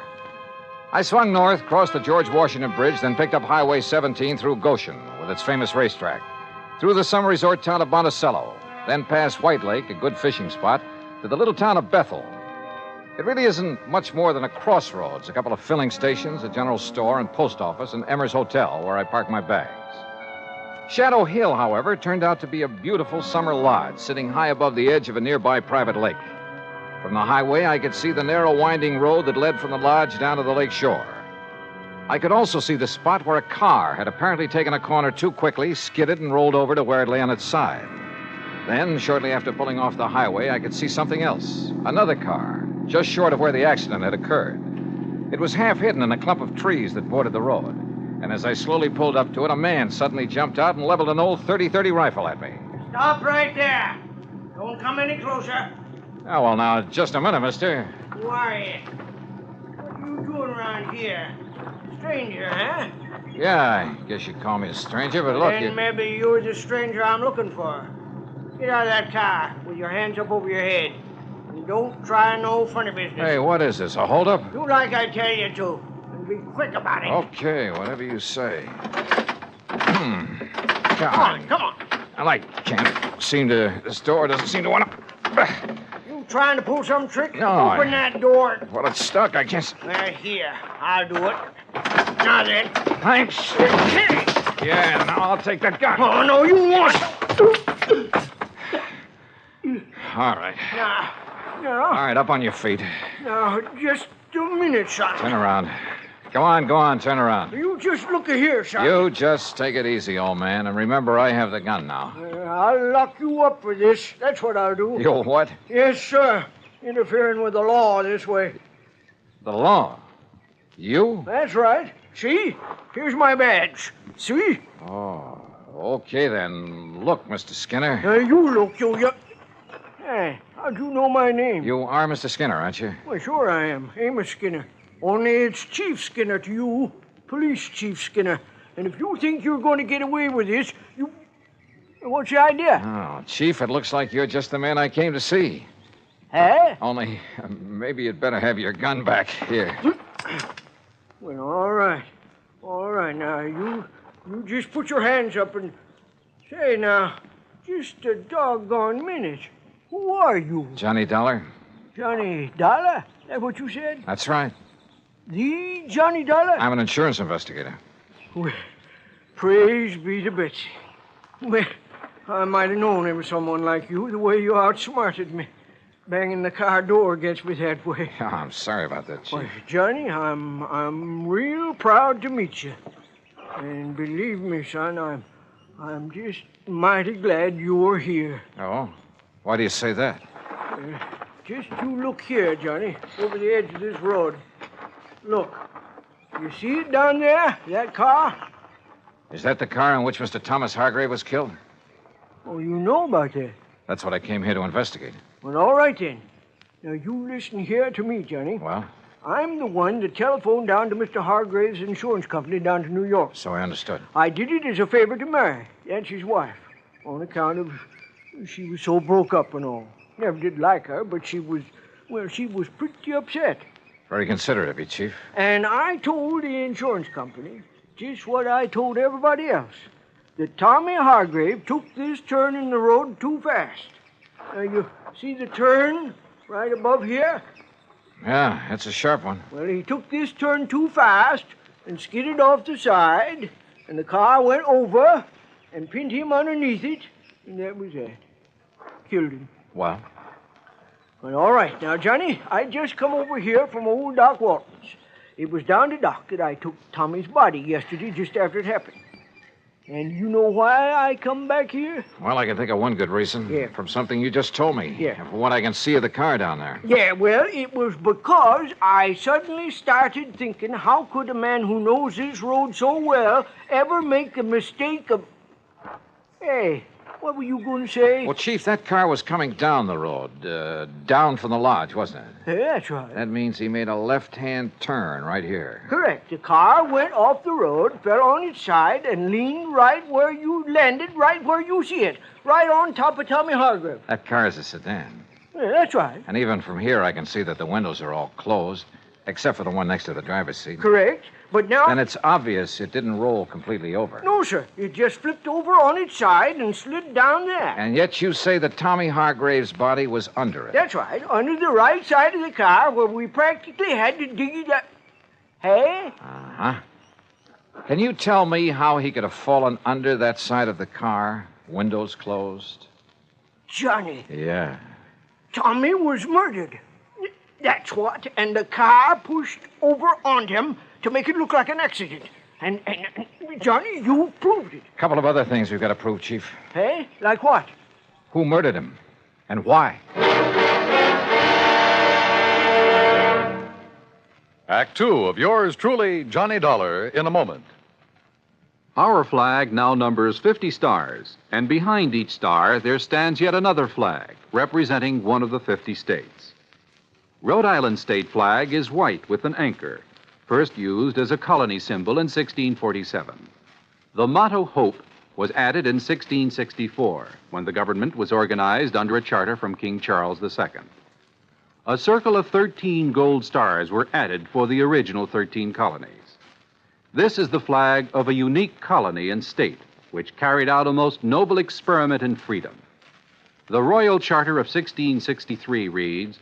I swung north, crossed the George Washington Bridge, then picked up Highway 17 through Goshen with its famous racetrack, through the summer resort town of Monticello, then past White Lake, a good fishing spot, to the little town of Bethel. It really isn't much more than a crossroads, a couple of filling stations, a general store and post office, and Emmer's Hotel, where I park my bags. Shadow Hill, however, turned out to be a beautiful summer lodge sitting high above the edge of a nearby private lake. From the highway, I could see the narrow, winding road that led from the lodge down to the lake shore. I could also see the spot where a car had apparently taken a corner too quickly, skidded, and rolled over to where it lay on its side. Then, shortly after pulling off the highway, I could see something else. Another car, just short of where the accident had occurred. It was half hidden in a clump of trees that bordered the road. And as I slowly pulled up to it, a man suddenly jumped out and leveled an old .30-30 rifle at me. Stop right there. Don't come any closer. Oh, well, now, just a minute, mister. Who are you? What are you doing around here? Stranger, huh? Yeah, I guess you'd call me a stranger, but look, Then maybe you're the stranger I'm looking for. Get out of that car with your hands up over your head. And don't try no funny business. Hey, what is this, a holdup? Do like I tell you to. And be quick about it. Okay, whatever you say. Come on, come on. Well, I can't seem to... This door doesn't seem to want to... You trying to pull some trick? No, Open that door. Well, it's stuck. I can't... Well, here. I'll do it. Now then. Thanks. Yeah, now I'll take that gun. Oh, no, you won't. All right. Now, All right, up on your feet. now, just a minute, son. Turn around. Go on, turn around. You just look here, son. You just take it easy, old man, and remember I have the gun now. I'll lock you up for this. That's what I'll do. You'll what? Yes, sir. Interfering with the law this way. The law? You? That's right. See? Here's my badge. See? Oh, okay then. Look, Mr. Skinner. You look, you... Hey, how'd you know my name? You are Mr. Skinner, aren't you? Well, sure I am. Amos Skinner. Only it's Chief Skinner to you. Police Chief Skinner. And if you think you're going to get away with this, you... What's your idea? Oh, Chief, it looks like you're just the man I came to see. Huh? Only, maybe you'd better have your gun back. Here. Well, all right. All right, now, you just put your hands up and... Say, now, just a doggone minute. Who are you? Johnny Dollar? Johnny Dollar? That what you said? That's right. The Johnny Dollar? I'm an insurance investigator. Well, praise be to Betsy. Well, I might have known there was someone like you, the way you outsmarted me. Banging the car door against me that way. Oh, I'm sorry about that, Chief. Well, Johnny, I'm real proud to meet you. And believe me, son, I'm just mighty glad you're here. Oh? Why do you say that? Just you look here, Johnny, over the edge of this road. Look. You see it down there? That car? Is that the car in which Mr. Thomas Hargrave was killed? Oh, you know about that? That's what I came here to investigate. Well, all right then. Now, you listen here to me, Johnny. Well? I'm the one that telephoned down to Mr. Hargrave's insurance company down to New York. So I understood. I did it as a favor to Mary. That's his wife. On account of she was so broke up and all. Never did like her, but she was pretty upset. Very considerate of you, Chief. And I told the insurance company just what I told everybody else. That Tommy Hargrave took this turn in the road too fast. Now, you see the turn right above here? Yeah, that's a sharp one. Well, he took this turn too fast and skidded off the side, and the car went over and pinned him underneath it, and that was that. Killed him. Well? Well, all right. Now, Johnny, I just come over here from old Doc Walton's. It was down to Doc that I took Tommy's body yesterday just after it happened. And you know why I come back here? Well, I can think of one good reason. Yeah. From something you just told me. Yeah. And from what I can see of the car down there. Yeah, well, it was because I suddenly started thinking, how could a man who knows this road so well ever make a mistake of... Hey, what were you going to say? Well, Chief, that car was coming down the road, down from the lodge, wasn't it? Yeah, that's right. That means he made a left-hand turn right here. Correct. The car went off the road, fell on its side, and leaned right where you landed, right where you see it, right on top of Tommy Hargrave. That car is a sedan. Yeah, that's right. And even from here, I can see that the windows are all closed, except for the one next to the driver's seat. Correct. But now... Then it's obvious it didn't roll completely over. No, sir. It just flipped over on its side and slid down there. And yet you say that Tommy Hargrave's body was under it. That's right. Under the right side of the car where we practically had to dig it up. Hey? Uh-huh. Can you tell me how he could have fallen under that side of the car, windows closed? Johnny. Yeah. Tommy was murdered. That's what. And the car pushed over on him to make it look like an accident. And Johnny, you proved it. A couple of other things we've got to prove, Chief. Hey? Like what? Who murdered him? And why? Act two of yours truly, Johnny Dollar, in a moment. Our flag now numbers 50 stars, and behind each star there stands yet another flag, representing one of the 50 states. Rhode Island's state flag is white with an anchor, first used as a colony symbol in 1647. The motto Hope was added in 1664, when the government was organized under a charter from King Charles II. A circle of 13 gold stars were added for the original 13 colonies. This is the flag of a unique colony and state which carried out a most noble experiment in freedom. The Royal Charter of 1663 reads,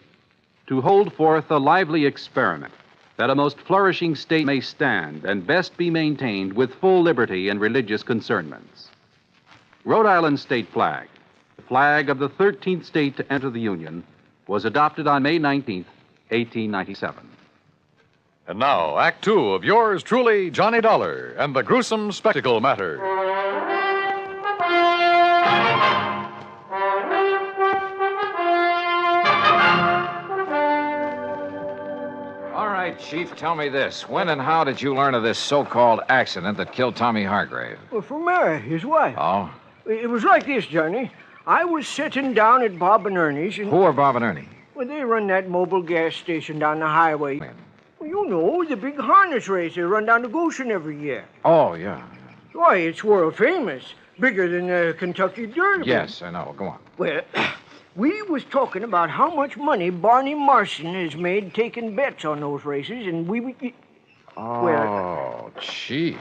"To hold forth a lively experiment, that a most flourishing state may stand and best be maintained with full liberty and religious concernments." Rhode Island's state flag, the flag of the 13th state to enter the Union, was adopted on May 19th, 1897. And now, Act two of yours truly, Johnny Dollar, and the gruesome spectacle matter. All right, Chief, tell me this. When and how did you learn of this so-called accident that killed Tommy Hargrave? Well, from Mary, his wife. Oh? It was like this, Johnny. I was sitting down at Bob and Ernie's and... Who are Bob and Ernie? Well, they run that mobile gas station down the highway. Well, you know, the big harness race they run down to Goshen every year. Oh, yeah. Why, it's world famous. Bigger than the Kentucky Derby. Yes, I know. Go on. Well, we was talking about how much money Barney Marson has made taking bets on those races, and we... Oh, Chief.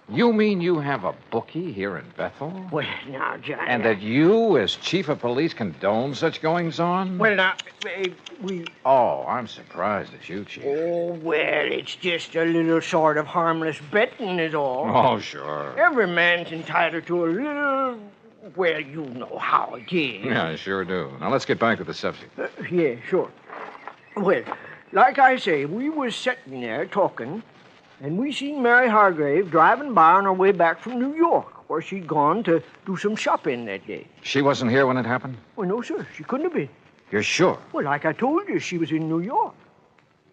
You mean you have a bookie here in Bethel? Well, now, Johnny... And that you, as chief of police, condone such goings-on? Well, now, we... Oh, I'm surprised at you, Chief. Oh, well, it's just a little sort of harmless betting is all. Oh, sure. Every man's entitled to a little... Well, you know how it is. Yeah, I sure do. Now, let's get back to the subject. Yeah, sure. Well, like I say, we was sitting there talking... And we seen Mary Hargrave driving by on her way back from New York, where she'd gone to do some shopping that day. She wasn't here when it happened? Well, no, sir. She couldn't have been. You're sure? Well, like I told you, she was in New York.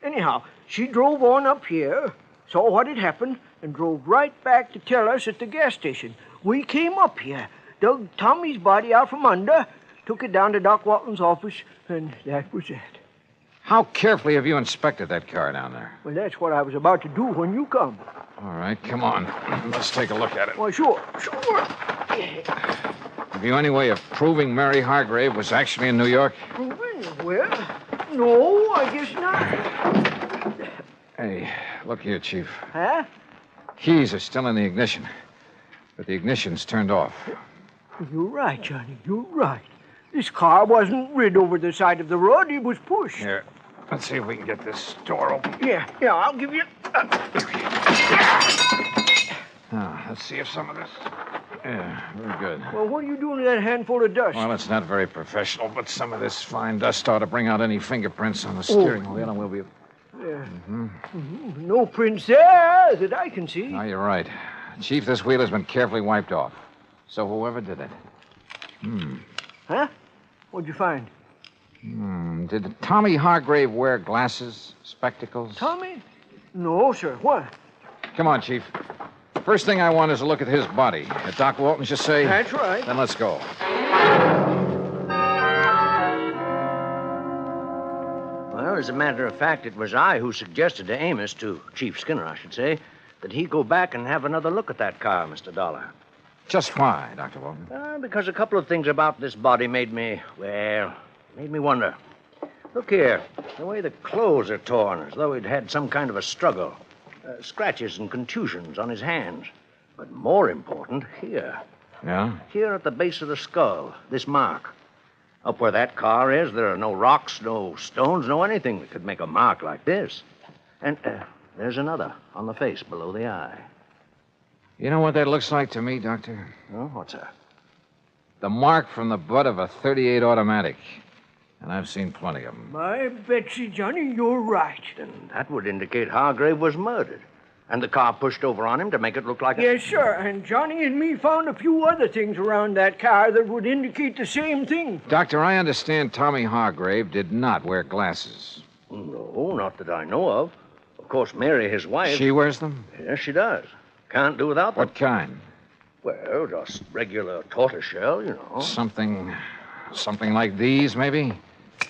Anyhow, she drove on up here, saw what had happened, and drove right back to tell us at the gas station. We came up here, dug Tommy's body out from under, took it down to Doc Walton's office, and that was it. How carefully have you inspected that car down there? Well, that's what I was about to do when you come. All right, come on. Let's take a look at it. Well, sure. Have you any way of proving Mary Hargrave was actually in New York? Proving? Well, no, I guess not. Hey, look here, Chief. Huh? Keys are still in the ignition, but the ignition's turned off. You're right, Johnny. You're right. This car wasn't rid over the side of the road. It was pushed. Here, let's see if we can get this door open. Yeah, I'll give you... Now, let's see if some of this... Yeah, very good. Well, what are you doing with that handful of dust? Well, it's not very professional, but some of this fine dust ought to bring out any fingerprints on the steering wheel, and we'll be... Yeah. No prints there that I can see. No, you're right. Chief, this wheel has been carefully wiped off. So whoever did it... Huh? What'd you find? Did Tommy Hargrave wear glasses, spectacles? Tommy? No, sir. What? Come on, Chief. First thing I want is a look at his body. Did Doc Walton just say? That's right. Then let's go. Well, as a matter of fact, it was I who suggested to Amos, to Chief Skinner, I should say, that he go back and have another look at that car, Mr. Dollar. Just why, Dr. Walton? Because a couple of things about this body made me wonder. Look here, the way the clothes are torn, as though he'd had some kind of a struggle. Scratches and contusions on his hands. But more important, here. Yeah? Here at the base of the skull, this mark. Up where that car is, there are no rocks, no stones, no anything that could make a mark like this. And there's another on the face below the eye. You know what that looks like to me, Doctor? Oh, what's that? The mark from the butt of a .38 automatic. And I've seen plenty of them. My Betsy, Johnny, you're right. Then that would indicate Hargrave was murdered. And the car pushed over on him to make it look like Yes, sir. And Johnny and me found a few other things around that car that would indicate the same thing. Doctor, I understand Tommy Hargrave did not wear glasses. No, not that I know of. Of course, Mary, his wife... She wears them? Yes, she does. Can't do without them. What kind? Well, just regular tortoiseshell, you know. Something like these, maybe?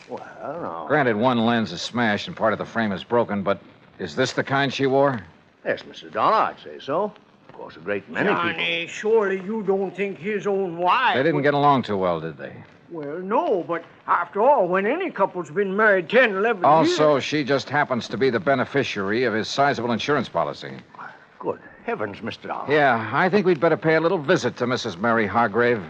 Well, no. Granted, one lens is smashed and part of the frame is broken, but is this the kind she wore? Yes, Mr. Dollar, I'd say so. Of course, a great many Johnny, surely you don't think his own wife... They didn't get along too well, did they? Well, no, but after all, when any couple's been married 10, 11 Also, years... she just happens to be the beneficiary of his sizable insurance policy. Good heavens, Mr. Dollar. Yeah, I think we'd better pay a little visit to Mrs. Mary Hargrave.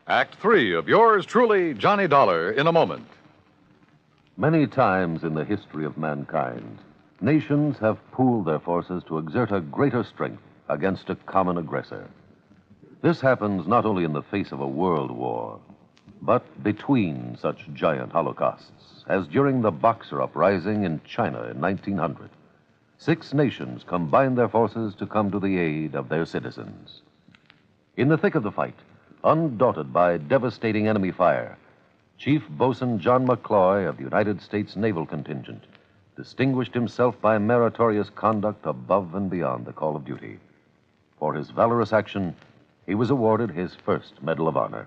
Act 3 of yours truly, Johnny Dollar, in a moment. Many times in the history of mankind, nations have pooled their forces to exert a greater strength against a common aggressor. This happens not only in the face of a world war, but between such giant holocausts, as during the Boxer Uprising in China in 1900. 6 nations combined their forces to come to the aid of their citizens. In the thick of the fight, undaunted by devastating enemy fire, Chief Bosun John McCloy of the United States Naval Contingent distinguished himself by meritorious conduct above and beyond the call of duty. For his valorous action, he was awarded his first Medal of Honor.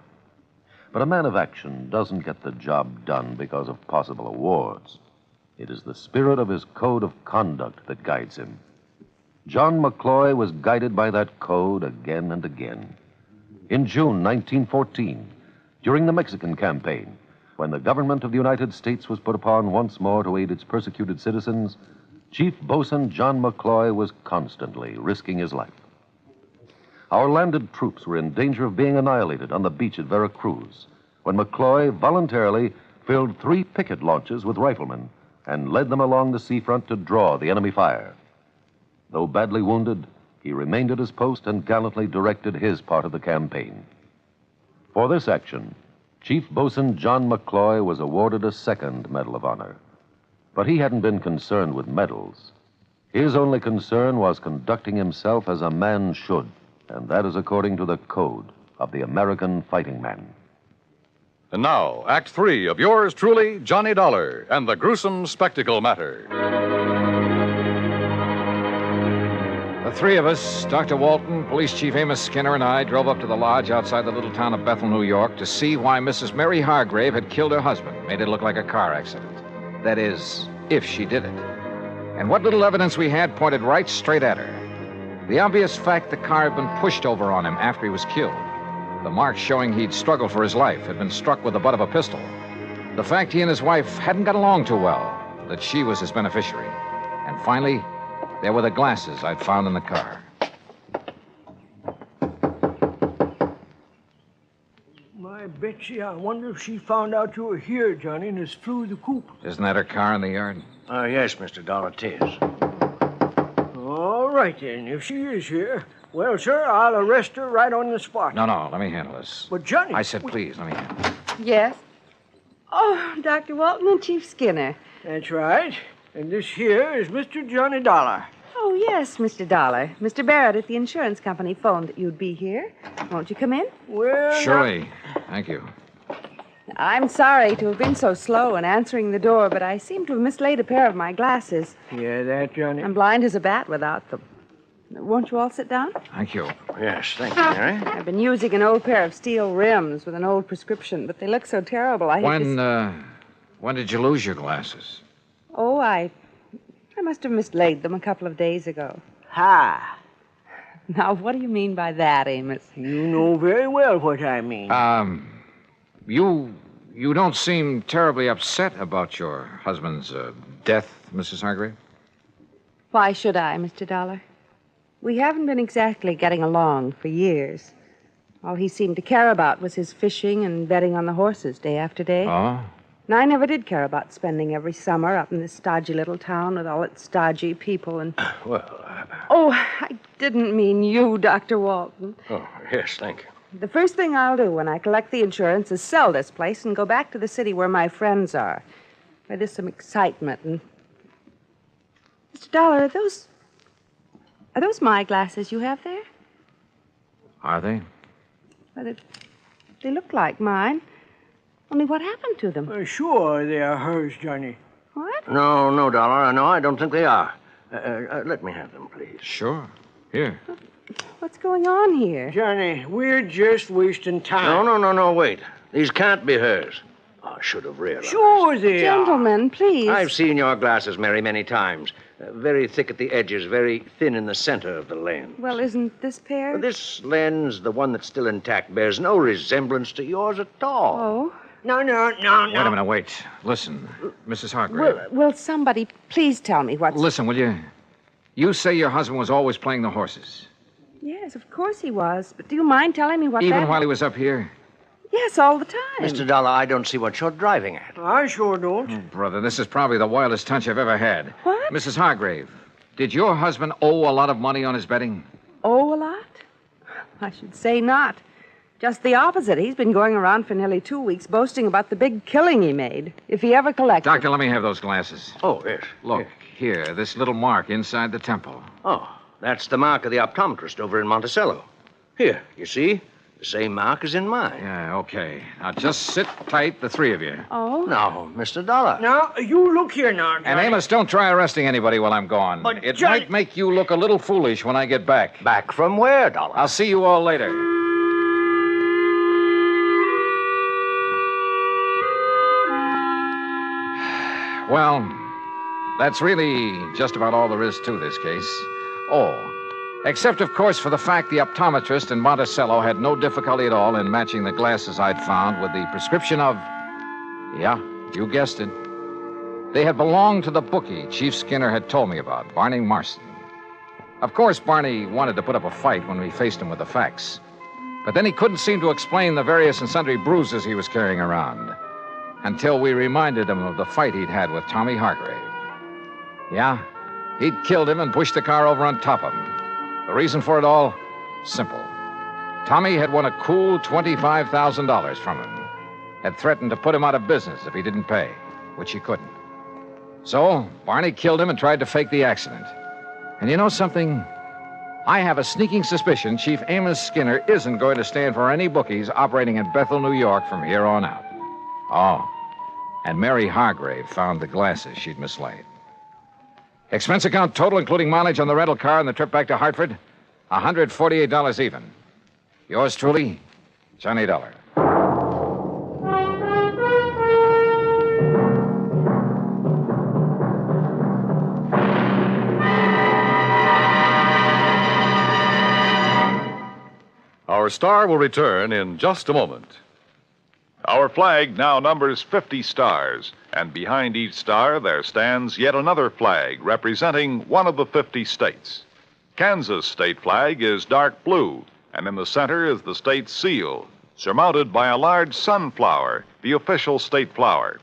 But a man of action doesn't get the job done because of possible awards. It is the spirit of his code of conduct that guides him. John McCloy was guided by that code again and again. In June 1914, during the Mexican campaign, when the government of the United States was put upon once more to aid its persecuted citizens, Chief Bosun John McCloy was constantly risking his life. Our landed troops were in danger of being annihilated on the beach at Veracruz, when McCloy voluntarily filled 3 picket launches with riflemen and led them along the seafront to draw the enemy fire. Though badly wounded, he remained at his post and gallantly directed his part of the campaign. For this action, Chief Bosun John McCloy was awarded a second Medal of Honor. But he hadn't been concerned with medals. His only concern was conducting himself as a man should, and that is according to the code of the American fighting man. And now, Act 3 of yours truly, Johnny Dollar, and the gruesome spectacle matter. The 3 of us, Dr. Walton, Police Chief Amos Skinner, and I drove up to the lodge outside the little town of Bethel, New York, to see why Mrs. Mary Hargrave had killed her husband, made it look like a car accident. That is, if she did it. And what little evidence we had pointed right straight at her. The obvious fact the car had been pushed over on him after he was killed. The marks showing he'd struggled for his life, had been struck with the butt of a pistol. The fact he and his wife hadn't got along too well, that she was his beneficiary. And finally, there were the glasses I'd found in the car. My Betsy, I wonder if she found out you were here, Johnny, and has flew the coop. Isn't that her car in the yard? Yes, Mr. Dollar, it is. All right, then. If she is here, well, sir, I'll arrest her right on the spot. No, let me handle this. But, Johnny... I said please, let me handle it. Yes? Oh, Dr. Walton and Chief Skinner. That's right. And this here is Mr. Johnny Dollar. Oh, yes, Mr. Dollar. Mr. Barrett at the insurance company phoned that you'd be here. Won't you come in? Well, Surely. Thank you. I'm sorry to have been so slow in answering the door, but I seem to have mislaid a pair of my glasses. Yeah, that, Johnny. I'm blind as a bat without them. Won't you all sit down? Thank you. Yes, thank you, Mary. I've been using an old pair of steel rims with an old prescription, but they look so terrible. When did you lose your glasses? Oh, I must have mislaid them a couple of days ago. Ha! Now, what do you mean by that, Amos? You know very well what I mean. You don't seem terribly upset about your husband's death, Mrs. Hargrave? Why should I, Mr. Dollar? We haven't been exactly getting along for years. All he seemed to care about was his fishing and betting on the horses day after day. Oh? And I never did care about spending every summer up in this stodgy little town with all its stodgy people and... Well, Oh, I didn't mean you, Dr. Walton. oh, yes, thank you. The first thing I'll do when I collect the insurance is sell this place and go back to the city where my friends are, where there's some excitement and... Mr. Dollar, are those my glasses you have there? Are they? Well, they look like mine. Only what happened to them? Sure, they are hers, Johnny. What? No, Dollar. No, I don't think they are. Let me have them, please. Sure. Here. What's going on here? Johnny, we're just wasting time. No, wait. These can't be hers. I should have realized. Sure they are. Gentlemen, please. I've seen your glasses, Mary, many times. Very thick at the edges, very thin in the center of the lens. Well, isn't this pair? This lens, the one that's still intact, bears no resemblance to yours at all. Oh? No. Wait a minute, wait. Listen, Mrs. Hargrave. Will somebody please tell me what's... Listen, will you? You say your husband was always playing the horses. Yes, of course he was. But do you mind telling me what Even that... while he was up here? Yes, all the time. Mr. Dollar, I don't see what you're driving at. I sure don't. Oh, brother, this is probably the wildest hunch I've ever had. What? Mrs. Hargrave, did your husband owe a lot of money on his betting? Oh, a lot? I should say not. Just the opposite. He's been going around for nearly 2 weeks boasting about the big killing he made, if he ever collected. Doctor, let me have those glasses. Oh, yes. Look, here, this little mark inside the temple. Oh, that's the mark of the optometrist over in Monticello. Here, you see? The same mark as in mine. Yeah, okay. Now, just sit tight, the three of you. Oh? No, Mr. Dollar. Now, you look here now, Johnny. And Amos, don't try arresting anybody while I'm gone. But, it Johnny... might make you look a little foolish when I get back. Back from where, Dollar? I'll see you all later. Well, that's really just about all there is to this case. Oh, except, of course, for the fact the optometrist in Monticello had no difficulty at all in matching the glasses I'd found with the prescription of... Yeah, you guessed it. They had belonged to the bookie Chief Skinner had told me about, Barney Marston. Of course, Barney wanted to put up a fight when we faced him with the facts. But then he couldn't seem to explain the various and sundry bruises he was carrying around until we reminded him of the fight he'd had with Tommy Hargrave. Yeah, he'd killed him and pushed the car over on top of him. The reason for it all? Simple. Tommy had won a cool $25,000 from him. Had threatened to put him out of business if he didn't pay, which he couldn't. So, Barney killed him and tried to fake the accident. And you know something? I have a sneaking suspicion Chief Amos Skinner isn't going to stand for any bookies operating in Bethel, New York from here on out. Oh, and Mary Hargrave found the glasses she'd mislaid. Expense account total, including mileage on the rental car and the trip back to Hartford, $148 even. Yours truly, Johnny Dollar. Our star will return in just a moment. Our flag now numbers 50 stars, and behind each star there stands yet another flag representing one of the 50 states. Kansas' state flag is dark blue, and in the center is the state seal, surmounted by a large sunflower, the official state flower.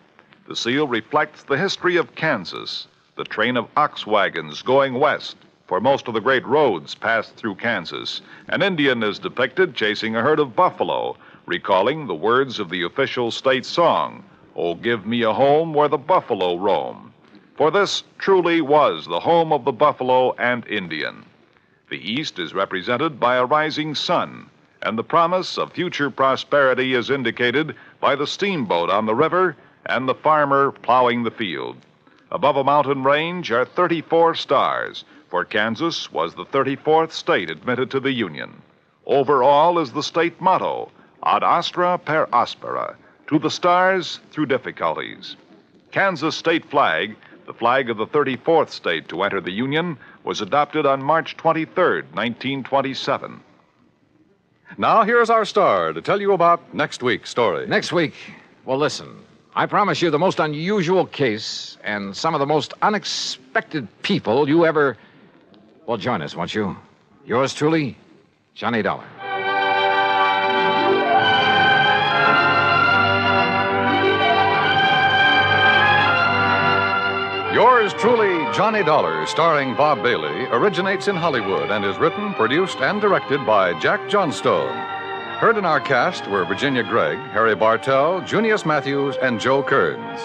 The seal reflects the history of Kansas, the train of ox wagons going west, for most of the great roads passed through Kansas. An Indian is depicted chasing a herd of buffalo, recalling the words of the official state song, "Oh, give me a home where the buffalo roam." For this truly was the home of the buffalo and Indian. The East is represented by a rising sun, and the promise of future prosperity is indicated by the steamboat on the river and the farmer plowing the field. Above a mountain range are 34 stars, for Kansas was the 34th state admitted to the Union. Over all is the state motto, Ad astra per aspera, to the stars through difficulties. Kansas state flag, the flag of the 34th state to enter the Union, was adopted on March 23rd, 1927. Now, here's our star to tell you about next week's story. Next week? Well, listen. I promise you the most unusual case and some of the most unexpected people you ever... Well, join us, won't you? Yours truly, Johnny Dollar. Yours truly, Johnny Dollar, starring Bob Bailey, originates in Hollywood and is written, produced, and directed by Jack Johnstone. Heard in our cast were Virginia Gregg, Harry Bartell, Junius Matthews, and Joe Kearns.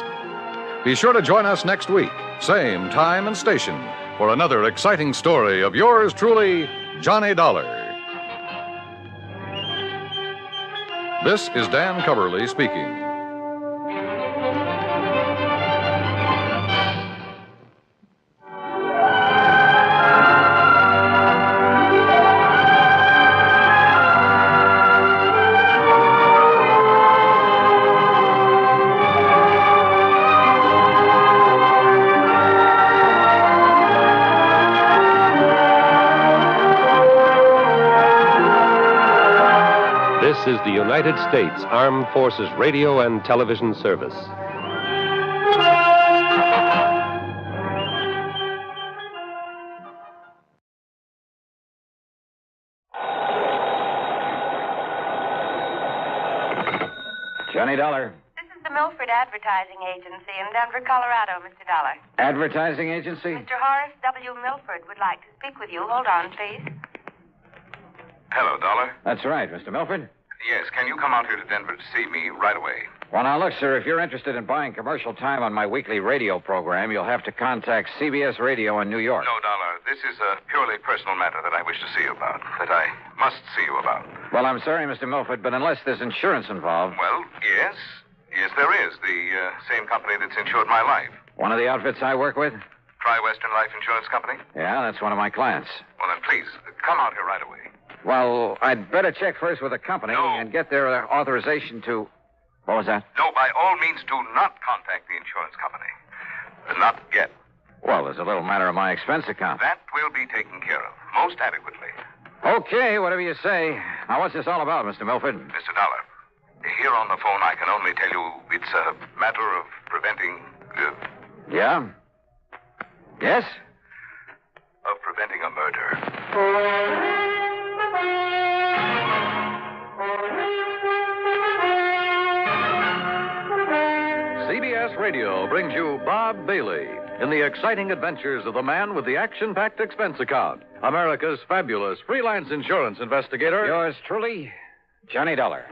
Be sure to join us next week, same time and station, for another exciting story of yours truly, Johnny Dollar. This is Dan Coverly speaking. This is the United States Armed Forces Radio and Television Service. Johnny Dollar. This is the Milford Advertising Agency in Denver, Colorado, Mr. Dollar. Advertising agency? Mr. Horace W. Milford would like to speak with you. Hold on, please. Hello, Dollar. That's right, Mr. Milford. Yes, can you come out here to Denver to see me right away? Well, now, look, sir, if you're interested in buying commercial time on my weekly radio program, you'll have to contact CBS Radio in New York. No, Dollar. This is a purely personal matter that I wish to see you about, that I must see you about. Well, I'm sorry, Mr. Milford, but unless there's insurance involved... Well, yes. Yes, there is. The same company that's insured my life. One of the outfits I work with? Tri-Western Life Insurance Company? Yeah, that's one of my clients. Well, then, please, come out here right away. Well, I'd better check first with the company and get their authorization to... What was that? No, by all means, do not contact the insurance company. Not yet. Well, there's a little matter of my expense account. That will be taken care of, most adequately. Okay, whatever you say. Now, what's this all about, Mr. Milford? Mr. Dollar, here on the phone, I can only tell you it's a matter of preventing... Yeah? Yes? Of preventing a murder. CBS Radio brings you Bob Bailey in the exciting adventures of the man with the action-packed expense account, America's fabulous freelance insurance investigator. Yours truly, Johnny Dollar.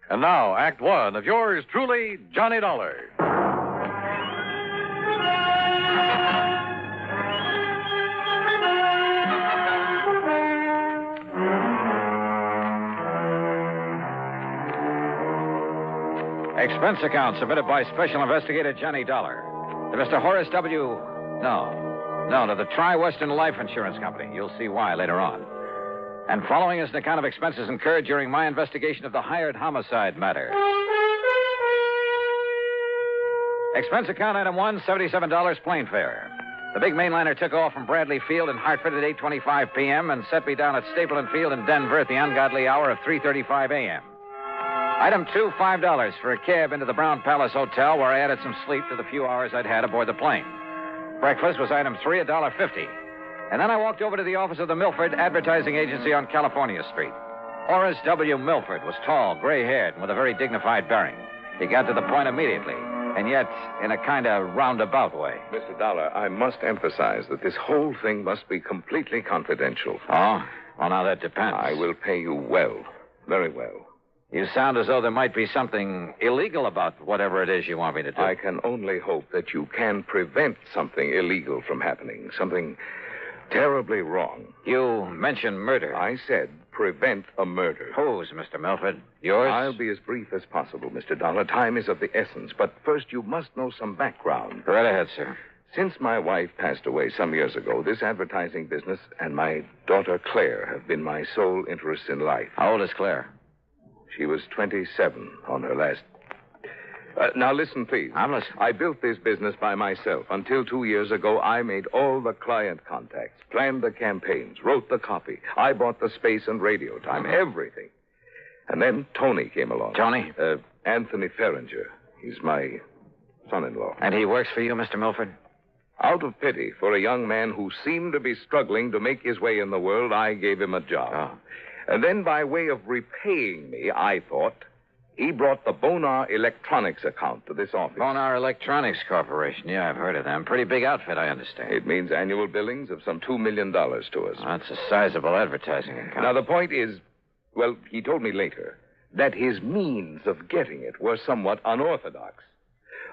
And now, Act One of yours truly, Johnny Dollar. Expense account submitted by Special Investigator Johnny Dollar to Mr. Horace W. No, to the Tri-Western Life Insurance Company. You'll see why later on. And following is an account of expenses incurred during my investigation of the hired homicide matter. Expense account item 1, $77 plane fare. The big mainliner took off from Bradley Field in Hartford at 8:25 p.m. and set me down at Stapleton Field in Denver at the ungodly hour of 3:35 a.m. Item 2, $5 for a cab into the Brown Palace Hotel, where I added some sleep to the few hours I'd had aboard the plane. Breakfast was item 3, $1.50. And then I walked over to the office of the Milford Advertising Agency on California Street. Horace W. Milford was tall, gray-haired, and with a very dignified bearing. He got to the point immediately, and yet in a kind of roundabout way. Mr. Dollar, I must emphasize that this whole thing must be completely confidential. Oh? Well, now that depends. I will pay you well, very well. You sound as though there might be something illegal about whatever it is you want me to do. I can only hope that you can prevent something illegal from happening, something terribly wrong. You mentioned murder. I said prevent a murder. Whose, Mr. Milford? Yours? I'll be as brief as possible, Mr. Dollar. Time is of the essence. But first, you must know some background. Right ahead, sir. Since my wife passed away some years ago, this advertising business and my daughter Claire have been my sole interests in life. How old is Claire? She was 27 on her last... now, listen, please. I'm listening. I built this business by myself. Until 2 years ago, I made all the client contacts, planned the campaigns, wrote the copy. I bought the space and radio time, everything. And then Tony came along. Tony? Anthony Ferringer. He's my son-in-law. And he works for you, Mr. Milford? Out of pity for a young man who seemed to be struggling to make his way in the world, I gave him a job. Oh. And then, by way of repaying me, I thought, He brought the Bonar Electronics account to this office. Bonar Electronics Corporation. Yeah, I've heard of them. Pretty big outfit, I understand. It means annual billings of some $2 million to us. That's a sizable advertising account. Now, the point is, well, he told me later that his means of getting it were somewhat unorthodox.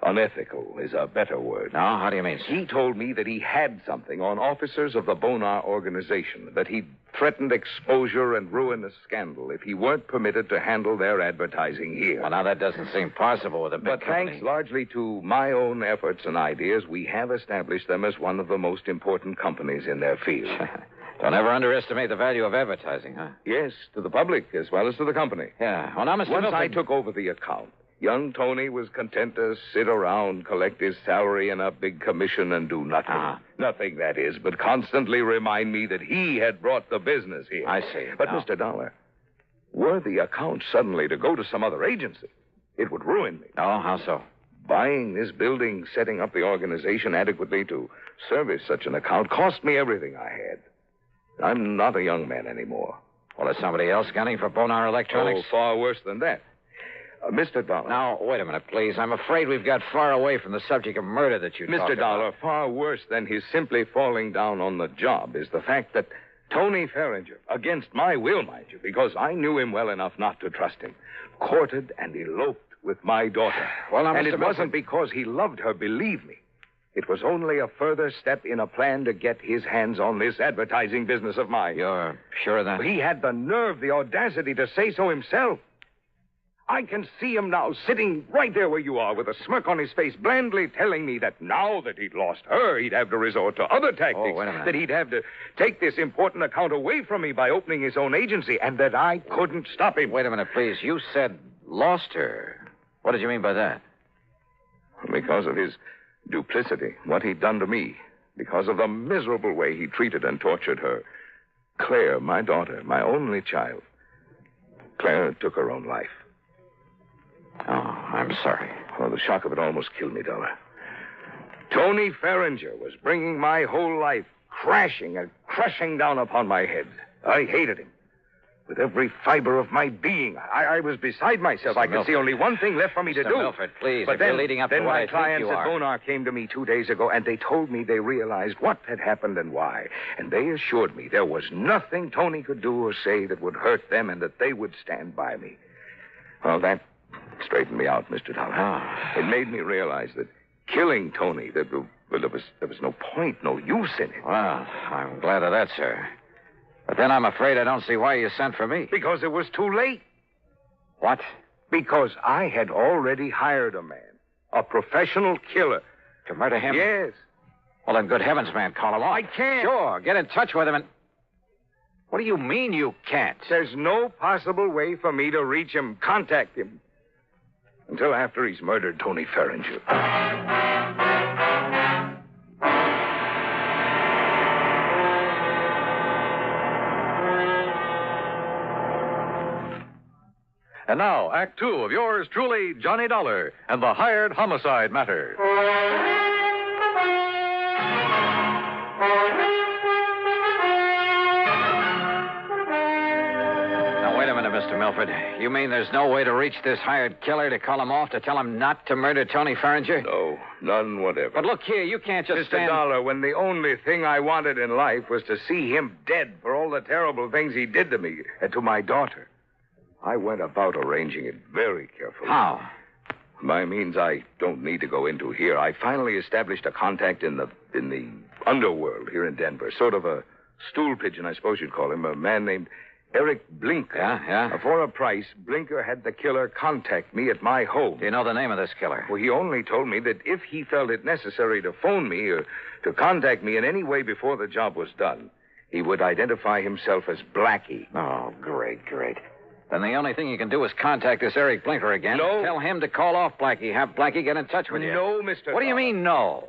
Unethical is a better word. No, how do you mean, sir? He told me that he had something on officers of the Bonar organization, that he threatened exposure and ruinous scandal if he weren't permitted to handle their advertising here. Well, now, that doesn't seem possible with a big company. Thanks largely to my own efforts and ideas, we have established them as one of the most important companies in their field. Don't ever underestimate the value of advertising, huh? Yes, to the public as well as to the company. Yeah. Well, now, Mr. Once Milton... I took over the account, young Tony was content to sit around, collect his salary and a big commission and do nothing. Nothing, that is, but constantly remind me that he had brought the business here. I see. But, Now- Mr. Dollar, were the account suddenly to go to some other agency, it would ruin me. Oh, how so? Buying this building, setting up the organization adequately to service such an account cost me everything I had. I'm not a young man anymore. Well, is somebody else gunning for Bonar Electronics? Oh, far worse than that. Mr. Dollar. Now, wait a minute, please. I'm afraid we've got far away from the subject of murder that you talked Mr. about. Dollar, far worse than his simply falling down on the job is the fact that Tony Ferringer, against my will, mind you, because I knew him well enough not to trust him, courted and eloped with my daughter. Well, now, and Mr. it wasn't because he loved her, believe me. It was only a further step in a plan to get his hands on this advertising business of mine. You're sure of that? He had the nerve, the audacity to say so himself. I can see him now, sitting right there where you are, with a smirk on his face, blandly telling me that now that he'd lost her, he'd have to resort to other tactics. Oh, wait a minute. That he'd have to take this important account away from me by opening his own agency, and that I couldn't stop him. Wait a minute, please. You said lost her. What did you mean by that? Because of his duplicity, what he'd done to me, because of the miserable way he treated and tortured her. Claire, my daughter, my only child. Claire took her own life. Oh, I'm sorry. Oh, the shock of it almost killed me, Dollar. Tony Ferringer was bringing my whole life crashing and crushing down upon my head. I hated him. With every fiber of my being, I was beside myself. I could see only one thing left for me to do. Mr. Milford, please, But if then, you're leading up to then what my I think clients you at are. Bonar came to me 2 days ago, and they told me they realized what had happened and why. And they assured me there was nothing Tony could do or say that would hurt them and that they would stand by me. Well, that straightened me out, Mr. Dollar. It made me realize that killing Tony, there was no point, no use in it. Well, I'm glad of that, sir. But then I'm afraid I don't see why you sent for me. Because it was too late. What? Because I had already hired a man, a professional killer. To murder him? Yes. Well, then, good heavens, man, call him off. I can't. Sure, get in touch with him and... What do you mean you can't? There's no possible way for me to reach him, contact him, until after he's murdered Tony Ferringer. And now, Act Two of yours truly, Johnny Dollar, and the hired homicide matter. Now, wait a minute, Mr. Milford. You mean there's no way to reach this hired killer to call him off, to tell him not to murder Tony Ferringer? No, none whatever. But look here, you can't just Mr. stand... Dollar, when the only thing I wanted in life was to see him dead for all the terrible things he did to me and to my daughter, I went about arranging it very carefully. How? By means I don't need to go into here, I finally established a contact in the underworld here in Denver. Sort of a stool pigeon, I suppose you'd call him. A man named Eric Blinker. Yeah? For a price, Blinker had the killer contact me at my home. Do you know the name of this killer? Well, he only told me that if he felt it necessary to phone me or to contact me in any way before the job was done, he would identify himself as Blackie. Oh, great. Then the only thing you can do is contact this Eric Blinker again. No. Tell him to call off Blackie. Have Blackie get in touch with you. No, Mr. What do you mean, no?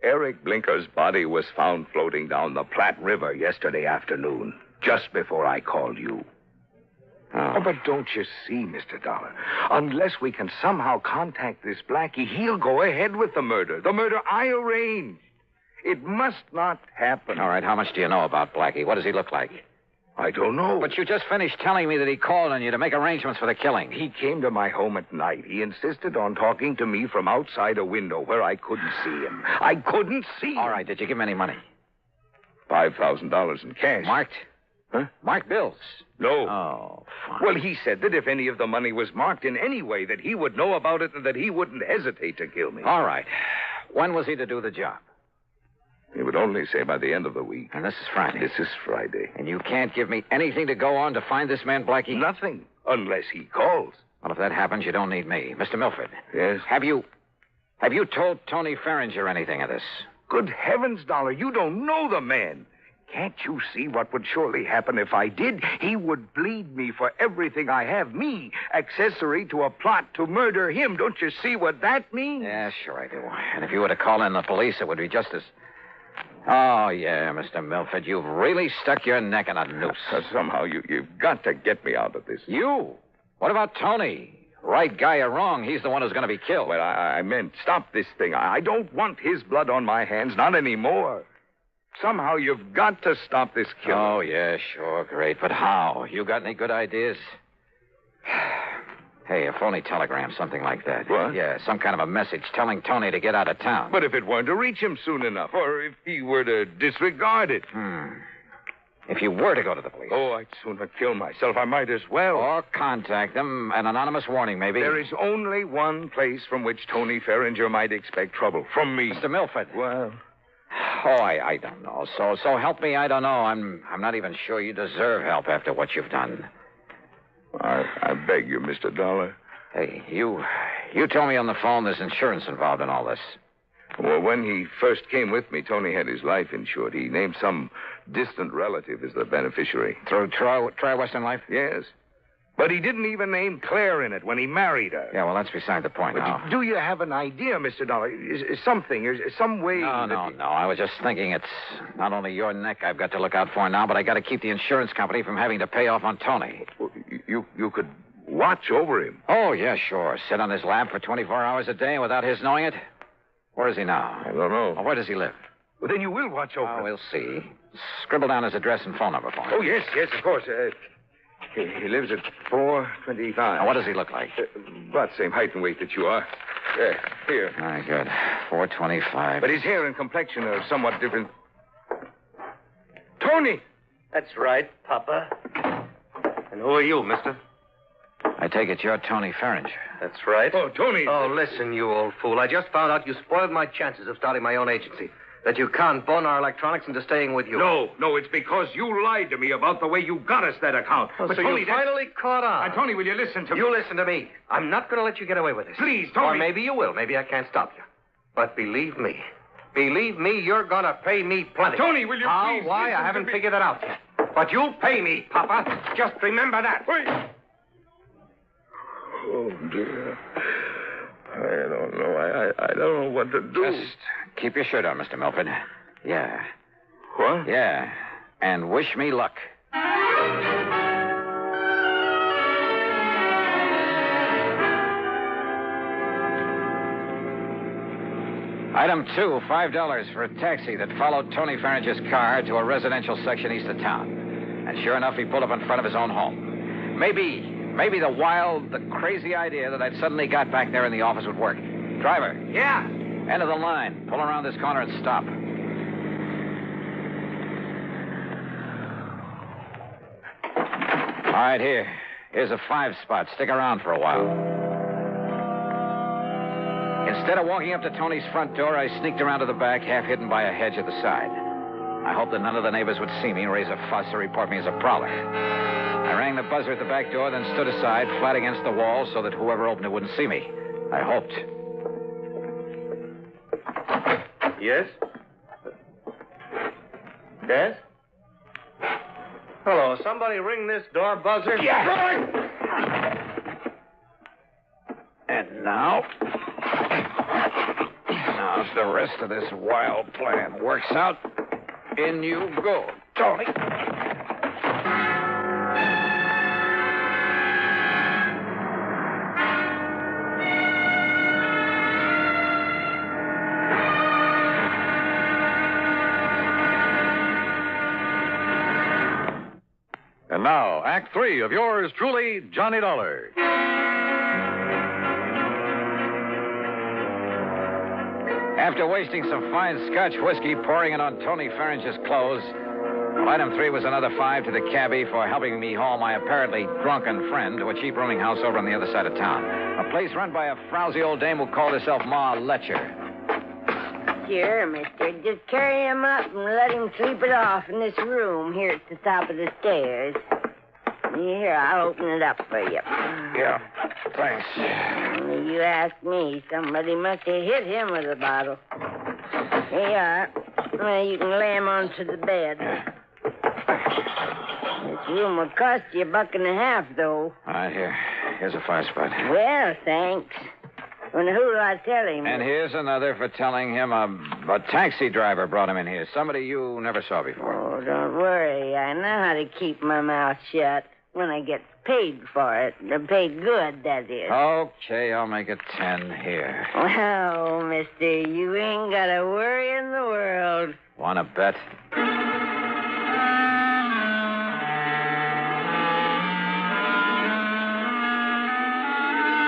Eric Blinker's body was found floating down the Platte River yesterday afternoon, just before I called you. Oh, but don't you see, Mr. Dollar? Unless we can somehow contact this Blackie, he'll go ahead with the murder. The murder I arranged. It must not happen. All right, how much do you know about Blackie? What does he look like? I don't know. But you just finished telling me that he called on you to make arrangements for the killing. He came to my home at night. He insisted on talking to me from outside a window where I couldn't see him. I couldn't see him. All right, did you give him any money? $5,000 in cash. Marked? Huh? Marked bills? No. Oh, fine. Well, he said that if any of the money was marked in any way, that he would know about it and that he wouldn't hesitate to kill me. All right. When was he to do the job? He would only say by the end of the week. And this is Friday. This is Friday. And you can't give me anything to go on to find this man, Blackie? Nothing, unless he calls. Well, if that happens, you don't need me. Mr. Milford. Yes? Have you told Tony Ferringer anything of this? Good heavens, Dollar, you don't know the man. Can't you see what would surely happen if I did? He would bleed me for everything I have. Me, accessory to a plot to murder him. Don't you see what that means? Yeah, sure I do. And if you were to call in the police, it would be just as... Oh, yeah, Mr. Milford, you've really stuck your neck in a noose. Somehow you've got to get me out of this. You? What about Tony? Right guy or wrong, he's the one who's going to be killed. Well, I meant stop this thing. I don't want his blood on my hands, not anymore. Somehow you've got to stop this killing. Oh, yeah, sure, great. But how? You got any good ideas? Hey, a phony telegram, something like that. What? Yeah, some kind of a message telling Tony to get out of town. But if it weren't to reach him soon enough, or if he were to disregard it. If you were to go to the police. Oh, I'd sooner kill myself. I might as well. Or contact them. An anonymous warning, maybe. There is only one place from which Tony Ferringer might expect trouble. From me. Mr. Milford. Well... Oh, I don't know. So help me, I don't know. I'm not even sure you deserve help after what you've done. I beg you, Mr. Dollar. Hey, you told me on the phone there's insurance involved in all this. Well, when he first came with me, Tony had his life insured. He named some distant relative as the beneficiary. Through Tri-Western Life? Yes. But he didn't even name Claire in it when he married her. Yeah, well, that's beside the point now. Do you have an idea, Mr. Dollar? Is something, is some way... No. I was just thinking it's not only your neck I've got to look out for now, but I got to keep the insurance company from having to pay off on Tony. Well, you could watch over him. Oh, yeah, sure. Sit on his lap for 24 hours a day without his knowing it? Where is he now? I don't know. Well, where does he live? Well, then you will watch over him. We'll see. Scribble down his address and phone number for me. Oh, yes, of course. He lives at 425. Now, what does he look like? About the same height and weight that you are. Here. Very good. 425. But his hair and complexion are somewhat different. Tony! That's right, Papa. And who are you, mister? I take it you're Tony Ferringer. That's right. Oh, Tony. Oh, listen, you old fool. I just found out you spoiled my chances of starting my own agency. That you can't bone our electronics into staying with you. No, it's because you lied to me about the way you got us that account. Oh, but so Tony, you finally caught on. Tony, will you listen to me? You listen to me. I'm not going to let you get away with this. Please, Tony. Or maybe you will. Maybe I can't stop you. But believe me, you're going to pay me plenty. Tony, will you How? please Why? I haven't figured that out yet. But you'll pay me, Papa. Just remember that. Wait. Oh, dear. I don't know. I don't know what to do. Just keep your shirt on, Mr. Milford. Yeah. What? Yeah. And wish me luck. Item 2, $5 for a taxi that followed Tony Ferringer's car to a residential section east of town. And sure enough, he pulled up in front of his own home. Maybe the wild, the crazy idea that I'd suddenly got back there in the office would work. Driver. Yeah? End of the line. Pull around this corner and stop. All right, here's a 5 spot. Stick around for a while. Instead of walking up to Tony's front door, I sneaked around to the back, half hidden by a hedge at the side. I hoped that none of the neighbors would see me, raise a fuss, or report me as a prowler. I rang the buzzer at the back door, then stood aside, flat against the wall, so that whoever opened it wouldn't see me. I hoped. Yes? Yes? Hello, somebody ring this door buzzer? Yeah. And now if the rest of this wild plan works out, in you go, Tony. And now, Act 3 of yours truly, Johnny Dollar. After wasting some fine Scotch whiskey, pouring it on Tony Farringer's clothes, item 3 was another 5 to the cabbie for helping me haul my apparently drunken friend to a cheap rooming house over on the other side of town. A place run by a frowsy old dame who called herself Ma Letcher. Sure, mister. Just carry him up and let him sleep it off in this room here at the top of the stairs. Here, I'll open it up for you. Yeah, thanks. Only you ask me. Somebody must have hit him with a bottle. Here you are. Well, you can lay him onto the bed. This room will cost you $1.50, though. All right, here's a fire spot. Well, thanks. And who'll I tell him? And here's another for telling him a taxi driver brought him in here. Somebody you never saw before. Oh, don't worry. I know how to keep my mouth shut when I get paid for it. Paid good, that is. Okay, I'll make it 10 here. Well, mister, you ain't got a worry in the world. Want to bet?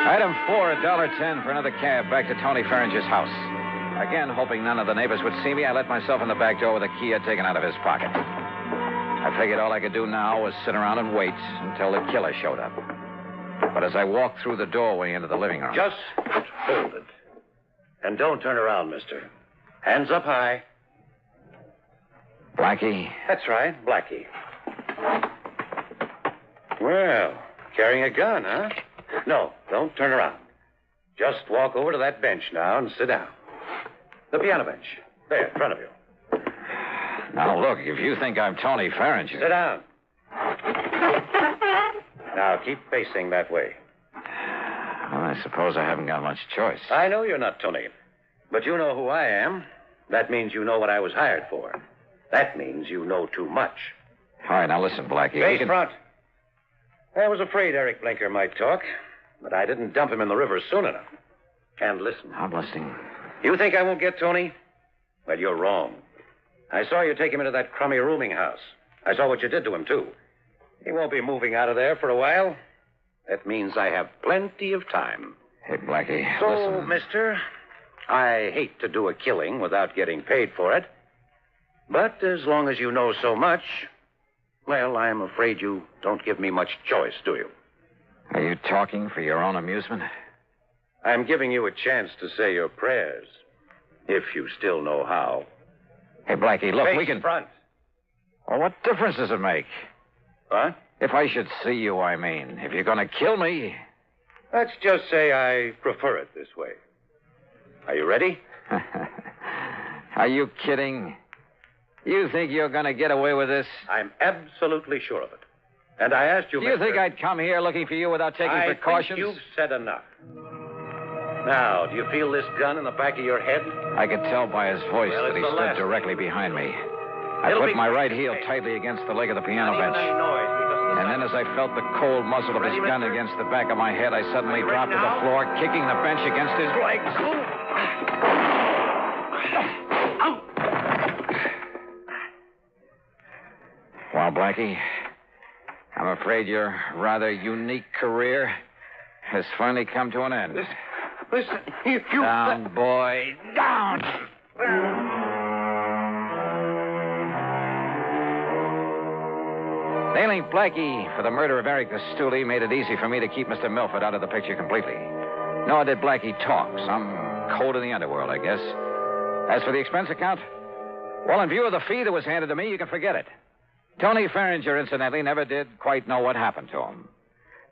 Item 4, $1.10 for another cab back to Tony Farringer's house. Again, hoping none of the neighbors would see me, I let myself in the back door with a key I'd taken out of his pocket. I figured all I could do now was sit around and wait until the killer showed up. But as I walked through the doorway into the living room... Just hold it. And don't turn around, mister. Hands up high. Blackie? That's right, Blackie. Well, carrying a gun, huh? No, don't turn around. Just walk over to that bench now and sit down. The piano bench. There, in front of you. Now, look, if you think I'm Tony Farringer... Sit down. Now, keep facing that way. Well, I suppose I haven't got much choice. I know you're not Tony, but you know who I am. That means you know what I was hired for. That means you know too much. All right, now listen, Blackie. Face front. I was afraid Eric Blinker might talk, but I didn't dump him in the river soon enough. And listen. I'm listening. You think I won't get Tony? Well, you're wrong. I saw you take him into that crummy rooming house. I saw what you did to him, too. He won't be moving out of there for a while. That means I have plenty of time. Hey, Blackie, so, listen. mister, I hate to do a killing without getting paid for it. But as long as you know so much, well, I'm afraid you don't give me much choice, do you? Are you talking for your own amusement? I'm giving you a chance to say your prayers, if you still know how. Hey, Blackie, look, Face we can... front. Well, what difference does it make? What? If I should see you, I mean. If you're going to kill me... Let's just say I prefer it this way. Are you ready? Are you kidding? You think you're going to get away with this? I'm absolutely sure of it. And I asked you, Do you think I'd come here looking for you without taking precautions? I think you've said enough. Now, do you feel this gun in the back of your head? I could tell by his voice Well, that he it's the stood last directly behind me. I It'll put be my right heel okay. tightly against the leg of the piano Not even bench. any noise because of the And then as I felt the cold muzzle of his Ready, gun mister? against the back of my head, I suddenly Ready dropped to the now? floor, kicking the bench against his legs. Well, Blackie, I'm afraid your rather unique career has finally come to an end. Listen, if you... Down, boy, down! Nailing Blackie for the murder of Eric Stooley made it easy for me to keep Mr. Milford out of the picture completely. Nor did Blackie talk. Some code in the underworld, I guess. As for the expense account, well, in view of the fee that was handed to me, you can forget it. Tony Farringer, incidentally, never did quite know what happened to him.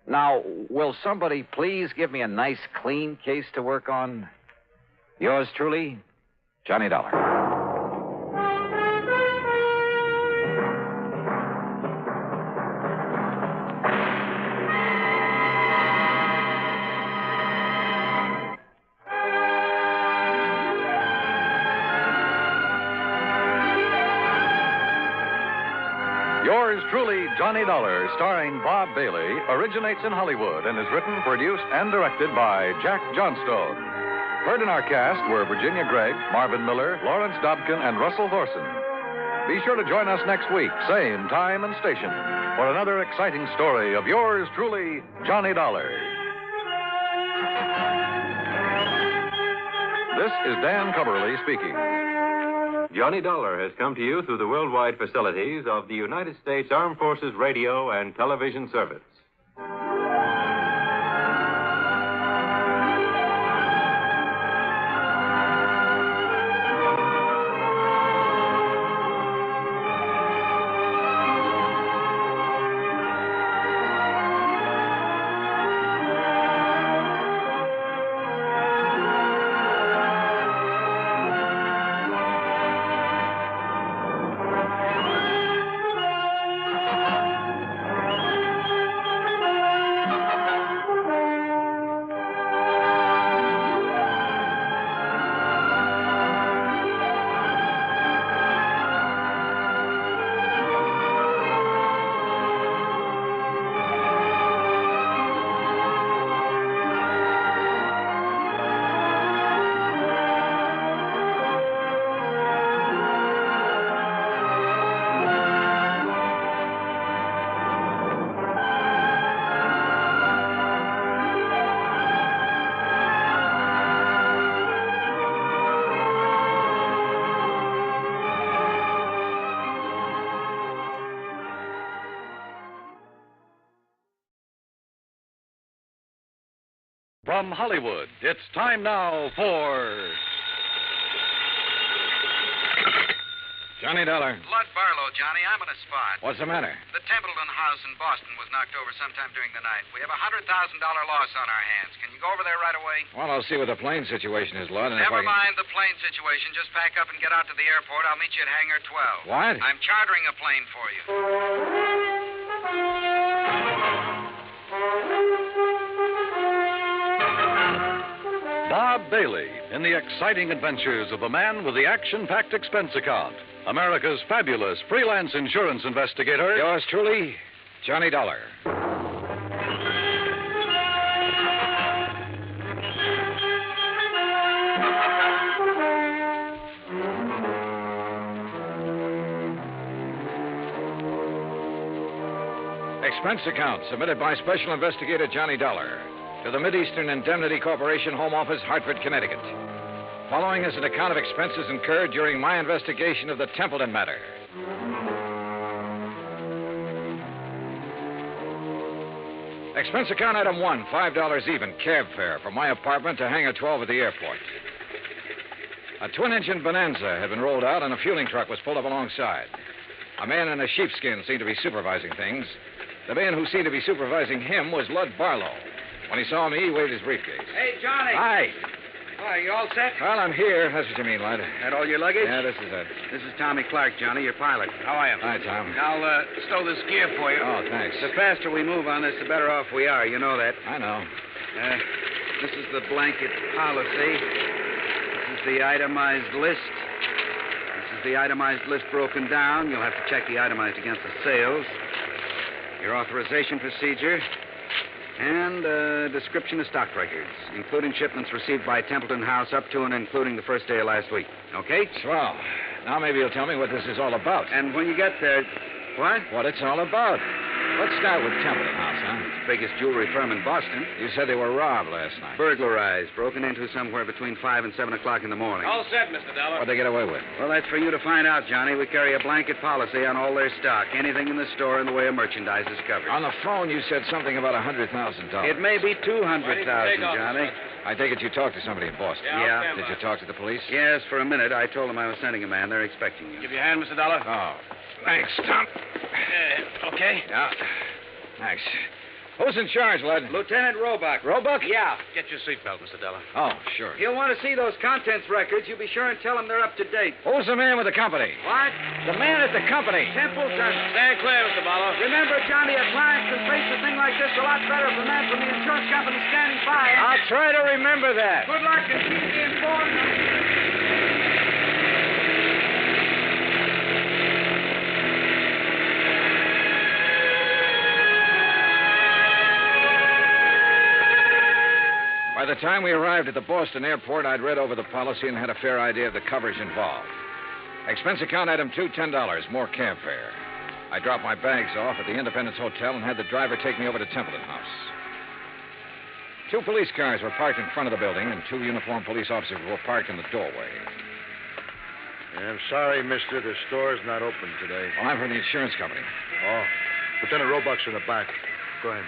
Now, will somebody please give me a nice, clean case to work on? Yours truly, Johnny Dollar. Yours truly, Johnny Dollar, starring Bob Bailey, originates in Hollywood and is written, produced, and directed by Jack Johnstone. Heard in our cast were Virginia Gregg, Marvin Miller, Lawrence Dobkin, and Russell Thorson. Be sure to join us next week, same time and station, for another exciting story of yours truly, Johnny Dollar. This is Dan Cumberly speaking. Johnny Dollar has come to you through the worldwide facilities of the United States Armed Forces Radio and Television Service. From Hollywood, it's time now for... Johnny Dollar. Lud Barlow, Johnny. I'm on a spot. What's the matter? The Templeton house in Boston was knocked over sometime during the night. We have a $100,000 loss on our hands. Can you go over there right away? Well, I'll see what the plane situation is, Lud. And Never if I can... mind the plane situation. Just pack up and get out to the airport. I'll meet you at Hangar 12. What? I'm chartering a plane for you. Bob Bailey in the exciting adventures of the man with the action-packed expense account. America's fabulous freelance insurance investigator. Yours truly, Johnny Dollar. Expense account submitted by Special Investigator Johnny Dollar to the Mideastern Indemnity Corporation, Home Office, Hartford, Connecticut. Following is an account of expenses incurred during my investigation of the Templeton matter. Expense account item 1, $5 even, cab fare from my apartment to Hangar 12 at the airport. A twin-engine Bonanza had been rolled out and a fueling truck was pulled up alongside. A man in a sheepskin seemed to be supervising things. The man who seemed to be supervising him was Lud Barlow. When he saw me, he waved his briefcase. Hey, Johnny. Hi. Are you all set? Well, I'm here. That's what you mean, Lud. That all your luggage? Yeah, this is it. This is Tommy Clark, Johnny, your pilot. How are you? Hi, Tom. I'll stow this gear for you. Oh, thanks. The faster we move on this, the better off we are. You know that. I know. This is the blanket policy. This is the itemized list. This is the itemized list broken down. You'll have to check the itemized against the sales. Your authorization procedure. And a description of stock records, including shipments received by Templeton House up to and including the first day of last week. Okay? Swell. Now maybe you'll tell me what this is all about. And when you get there... What? What it's all about. Let's start with Templeton House, huh? It's the biggest jewelry firm in Boston. You said they were robbed last night. Burglarized, broken into somewhere between 5 and 7 o'clock in the morning. All set, Mr. Dollar. What'd they get away with? Well, that's for you to find out, Johnny. We carry a blanket policy on all their stock. Anything in the store in the way of merchandise is covered. On the phone, you said something about $100,000. It may be $200,000, Johnny. I take it you talked to somebody in Boston. Yeah. Did you talk to the police? Yes, for a minute. I told them I was sending a man. They're expecting you. Give you a hand, Mr. Dollar. Oh, thanks, Tom. Okay? Yeah. Thanks. Who's in charge, Lud? Lieutenant Roebuck. Roebuck? Yeah. Get your seatbelt, Mr. Dollar. Oh, sure. You'll want to see those contents records. You be sure and tell them they're up to date. Who's the man with the company? What? The man at the company. Templeton. Stand clear, Mr. Barlow. Remember, Johnny, a client can face a thing like this a lot better if a man from the insurance company standing by. I'll try to remember that. Good luck and keep me informed. By the time we arrived at the Boston airport, I'd read over the policy and had a fair idea of the coverage involved. Expense account item 2, $10, more cab fare. I dropped my bags off at the Independence Hotel and had the driver take me over to Templeton House. 2 police cars were parked in front of the building, and 2 uniformed police officers were parked in the doorway. I'm sorry, mister. The store's not open today. Well, I'm from the insurance company. Oh. Lieutenant Roebuck's in the back. Go ahead.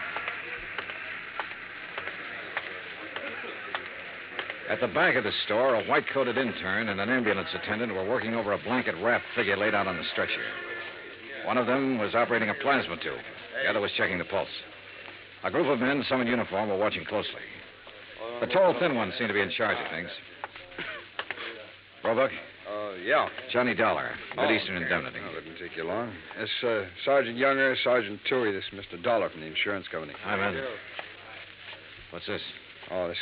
At the back of the store, a white-coated intern and an ambulance attendant were working over a blanket-wrapped figure laid out on the stretcher. One of them was operating a plasma tube. The other was checking the pulse. A group of men, some in uniform, were watching closely. The tall, thin one seemed to be in charge of things. Roebuck? Yeah. Johnny Dollar, Mid-Eastern Indemnity. Oh, that didn't take you long. This, Sergeant Younger, Sergeant Toohey. This is Mr. Dollar from the insurance company. Hi, man. What's this? Oh, this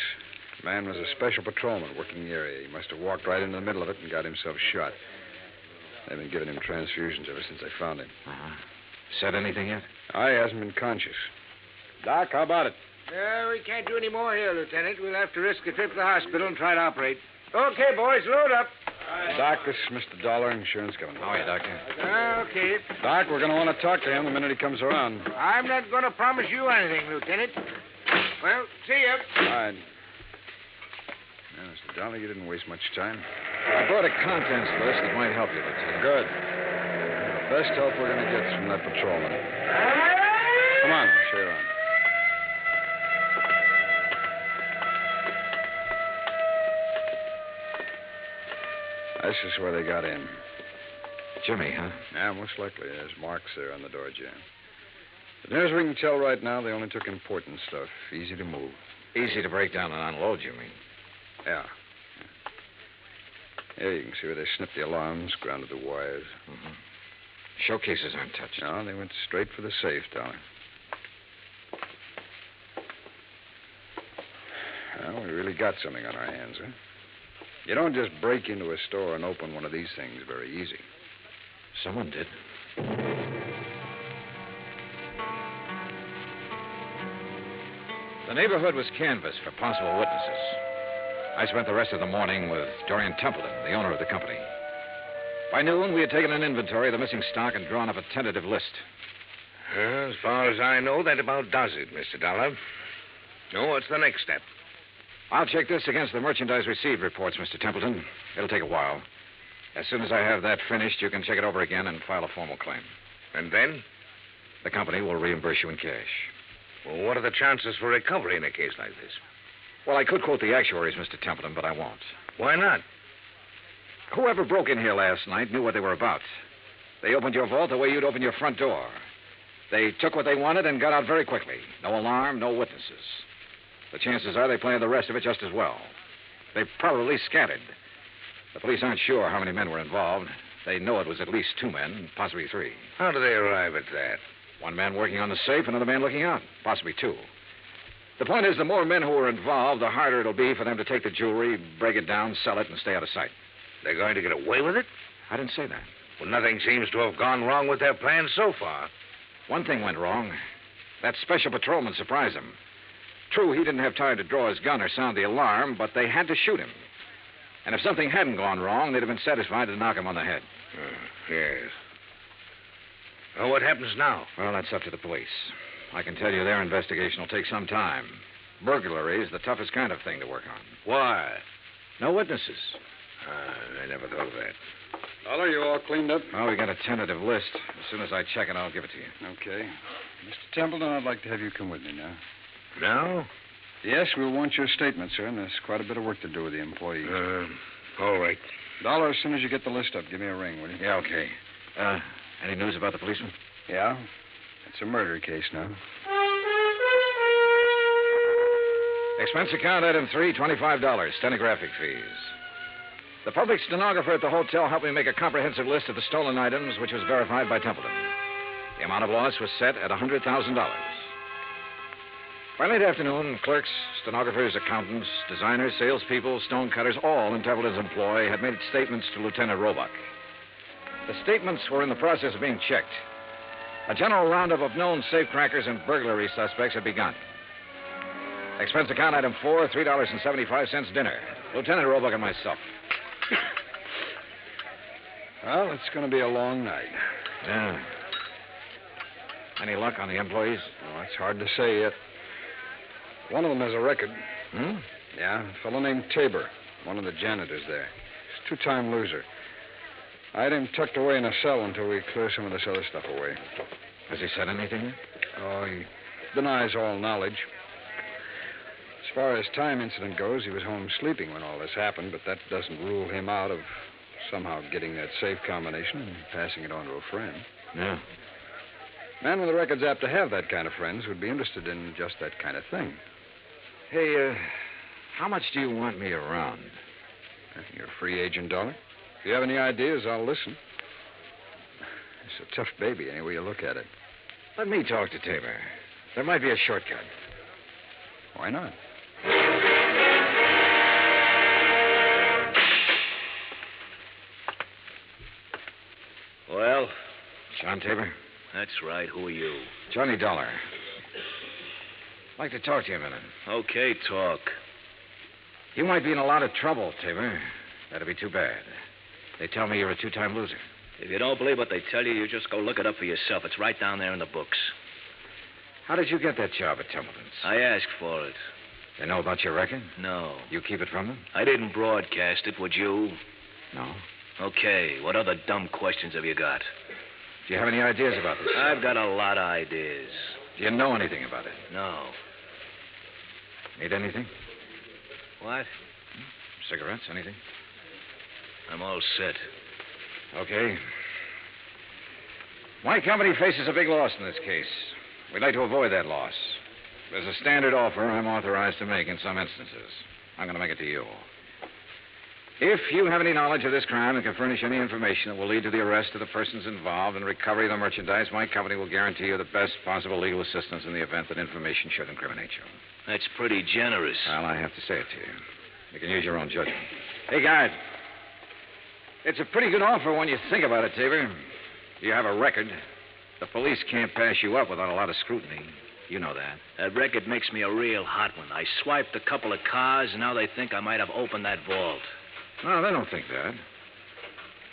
man was a special patrolman working the area. He must have walked right into the middle of it and got himself shot. They've been giving him transfusions ever since they found him. Uh-huh. Said anything yet? He hasn't been conscious. Doc, how about it? We can't do any more here, Lieutenant. We'll have to risk a trip to the hospital and try to operate. Okay, boys, load up. Doc, this is Mr. Dollar, insurance company. How are you, Doctor? Okay. Doc, we're going to want to talk to him the minute he comes around. I'm not going to promise you anything, Lieutenant. Well, see ya. All right. Now, Mr. Dollar, you didn't waste much time. I brought a contents list that might help you, Lieutenant. Good. The best help we're going to get is from that patrolman. Come on, I'll show you around. This is where they got in. Jimmy, huh? Yeah, most likely. There's marks there on the door jamb. As near as we can tell right now, they only took important stuff. Easy to move. Easy to break down and unload, you mean? Yeah. Here you can see where they snipped the alarms, grounded the wires. Mm-hmm. Showcases aren't touched. No, they went straight for the safe, Dollar. Well, we really got something on our hands, huh? You don't just break into a store and open one of these things very easy. Someone did. The neighborhood was canvassed for possible witnesses. I spent the rest of the morning with Dorian Templeton, the owner of the company. By noon, we had taken an inventory of the missing stock and drawn up a tentative list. As far as I know, that about does it, Mr. Dollar. Oh, what's the next step? I'll check this against the merchandise received reports, Mr. Templeton. It'll take a while. As soon as I have that finished, you can check it over again and file a formal claim. And then? The company will reimburse you in cash. Well, what are the chances for recovery in a case like this? Well, I could quote the actuaries, Mr. Templeton, but I won't. Why not? Whoever broke in here last night knew what they were about. They opened your vault the way you'd open your front door. They took what they wanted and got out very quickly. No alarm, no witnesses. The chances are they planned the rest of it just as well. They've probably scattered. The police aren't sure how many men were involved. They know it was at least 2 men, possibly 3. How do they arrive at that? 1 man working on the safe, another man looking out, possibly 2. The point is, the more men who are involved, the harder it'll be for them to take the jewelry, break it down, sell it, and stay out of sight. They're going to get away with it? I didn't say that. Well, nothing seems to have gone wrong with their plans so far. One thing went wrong. That special patrolman surprised them. True, he didn't have time to draw his gun or sound the alarm, but they had to shoot him. And if something hadn't gone wrong, they'd have been satisfied to knock him on the head. Yes. Well, what happens now? Well, that's up to the police. I can tell you their investigation will take some time. Burglary is the toughest kind of thing to work on. Why? No witnesses. I never thought of that. Dollar, you all cleaned up? Well, we got a tentative list. As soon as I check it, I'll give it to you. Okay. Mr. Templeton, I'd like to have you come with me now. Now? Yes, we'll want your statement, sir, and there's quite a bit of work to do with the employees. All right. Dollar, as soon as you get the list up, give me a ring, will you? Yeah, okay. Any news about the policeman? Yeah. It's a murder case now. Expense account item 3, $25, stenographic fees. The public stenographer at the hotel helped me make a comprehensive list of the stolen items, which was verified by Templeton. The amount of loss was set at $100,000. By late afternoon, clerks, stenographers, accountants, designers, salespeople, stonecutters, all in Templeton's employ had made statements to Lieutenant Roebuck. The statements were in the process of being checked. A general roundup of known safecrackers and burglary suspects had begun. Expense account item 4, $3.75 dinner. Lieutenant Roebuck and myself. Well, it's going to be a long night. Yeah. Any luck on the employees? Oh, it's hard to say yet. One of them has a record. Hmm? Yeah, a fellow named Tabor, one of the janitors there. He's a two-time loser. I had him tucked away in a cell until we clear some of this other stuff away. Has he said anything? Oh, he denies all knowledge. As far as time incident goes, he was home sleeping when all this happened, but that doesn't rule him out of somehow getting that safe combination and passing it on to a friend. Yeah. Man with a record's apt to have that kind of friends would be interested in just that kind of thing. Hey, how much do you want me around? You're a free agent, Dollar. If you have any ideas, I'll listen. It's a tough baby, any way you look at it. Let me talk to Tabor. There might be a shortcut. Why not? Well? John Tabor? That's right. Who are you? Johnny Dollar. I'd like to talk to you a minute. Okay, talk. You might be in a lot of trouble, Tabor. That'd be too bad. They tell me you're a two-time loser. If you don't believe what they tell you, you just go look it up for yourself. It's right down there in the books. How did you get that job at Templeton's? I asked for it. They know about your record? No. You keep it from them? I didn't broadcast it, would you? No. Okay, what other dumb questions have you got? Do you have any ideas about this? I've got a lot of ideas. Do you know anything about it? No. Need anything? What? Cigarettes, anything? I'm all set. Okay. My company faces a big loss in this case. We'd like to avoid that loss. There's a standard offer I'm authorized to make in some instances. I'm going to make it to you. If you have any knowledge of this crime and can furnish any information that will lead to the arrest of the persons involved and recovery of the merchandise, my company will guarantee you the best possible legal assistance in the event that information should incriminate you. That's pretty generous. Well, I have to say it to you. You can use your own judgment. Hey, guard. It's a pretty good offer when you think about it, Tabor. You have a record. The police can't pass you up without a lot of scrutiny. You know that. That record makes me a real hot one. I swiped a couple of cars, and now they think I might have opened that vault. No, they don't think that.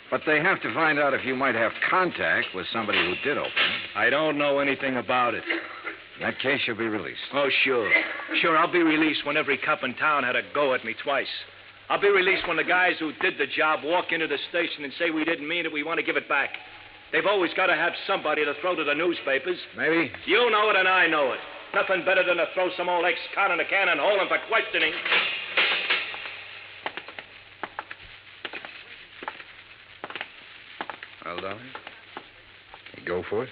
But they have to find out if you might have contact with somebody who did open it. I don't know anything about it. In that case, you'll be released. Oh, sure. Sure, I'll be released when every cop in town had a go at me twice. I'll be released when the guys who did the job walk into the station and say we didn't mean it, we want to give it back. They've always got to have somebody to throw to the newspapers. Maybe. You know it and I know it. Nothing better than to throw some old ex-con in a can and hold him for questioning. Well, Dolly? You go for it?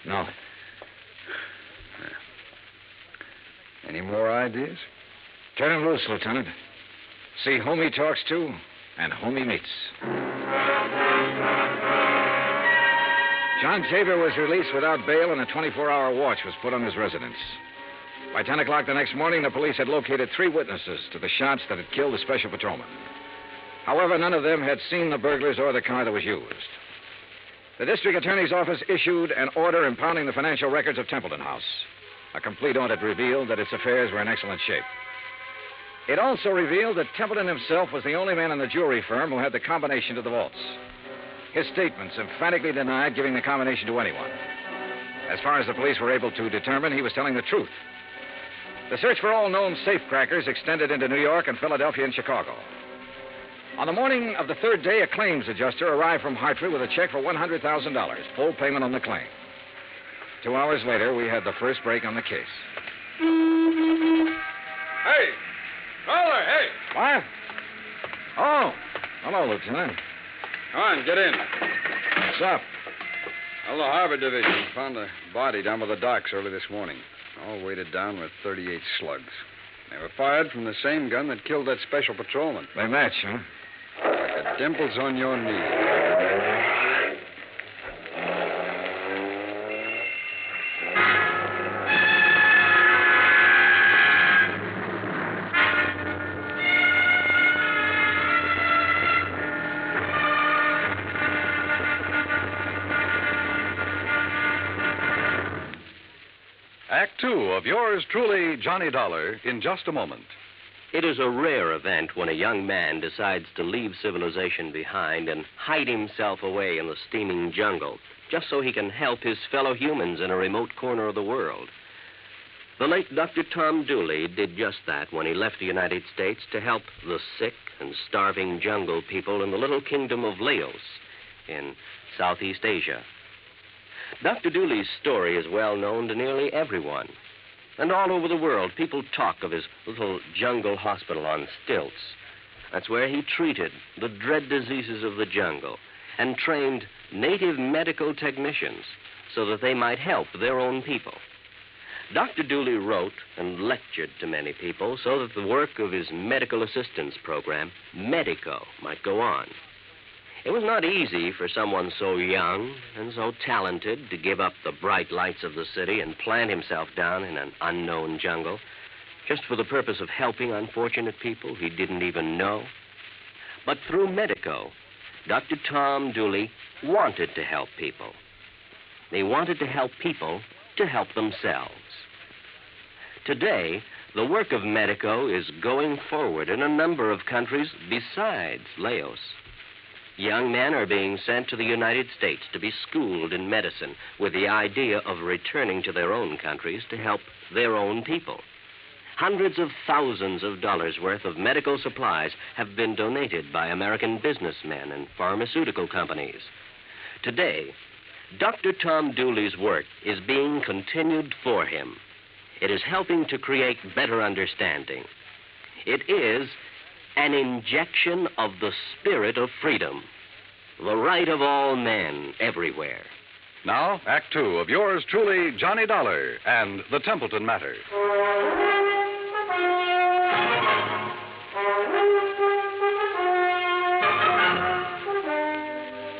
No. Any more ideas? Turn him loose, Lieutenant. See whom he talks to and whom he meets. John Tabor was released without bail, and a 24-hour watch was put on his residence. By 10 o'clock the next morning, the police had located 3 witnesses to the shots that had killed the special patrolman. However, none of them had seen the burglars or the car that was used. The district attorney's office issued an order impounding the financial records of Templeton House. A complete audit revealed that its affairs were in excellent shape. It also revealed that Templeton himself was the only man in the jewelry firm who had the combination to the vaults. His statements emphatically denied giving the combination to anyone. As far as the police were able to determine, he was telling the truth. The search for all known safecrackers extended into New York and Philadelphia and Chicago. On the morning of the 3rd day, a claims adjuster arrived from Hartford with a check for $100,000, full payment on the claim. 2 hours later, we had the first break on the case. Hey! Dollar, hey! What? Oh, hello, Lieutenant. Come on, get in. What's up? Well, the Harbor Division found a body down by the docks early this morning, all weighted down with 38 slugs. They were fired from the same gun that killed that special patrolman. They match, huh? Like the dimples on your knee. Act 2 of yours truly, Johnny Dollar, in just a moment. It is a rare event when a young man decides to leave civilization behind and hide himself away in the steaming jungle, just so he can help his fellow humans in a remote corner of the world. The late Dr. Tom Dooley did just that when he left the United States to help the sick and starving jungle people in the little kingdom of Laos in Southeast Asia. Dr. Dooley's story is well known to nearly everyone. And all over the world, people talk of his little jungle hospital on stilts. That's where he treated the dread diseases of the jungle and trained native medical technicians so that they might help their own people. Dr. Dooley wrote and lectured to many people so that the work of his medical assistance program, Medico, might go on. It was not easy for someone so young and so talented to give up the bright lights of the city and plant himself down in an unknown jungle just for the purpose of helping unfortunate people he didn't even know. But through Medico, Dr. Tom Dooley wanted to help people. He wanted to help people to help themselves. Today, the work of Medico is going forward in a number of countries besides Laos. Young men are being sent to the United States to be schooled in medicine with the idea of returning to their own countries to help their own people. Hundreds of thousands of dollars worth of medical supplies have been donated by American businessmen and pharmaceutical companies. Today, Dr. Tom Dooley's work is being continued for him. It is helping to create better understanding. It is an injection of the spirit of freedom, the right of all men everywhere. Now, Act Two of yours truly, Johnny Dollar and the Templeton Matter.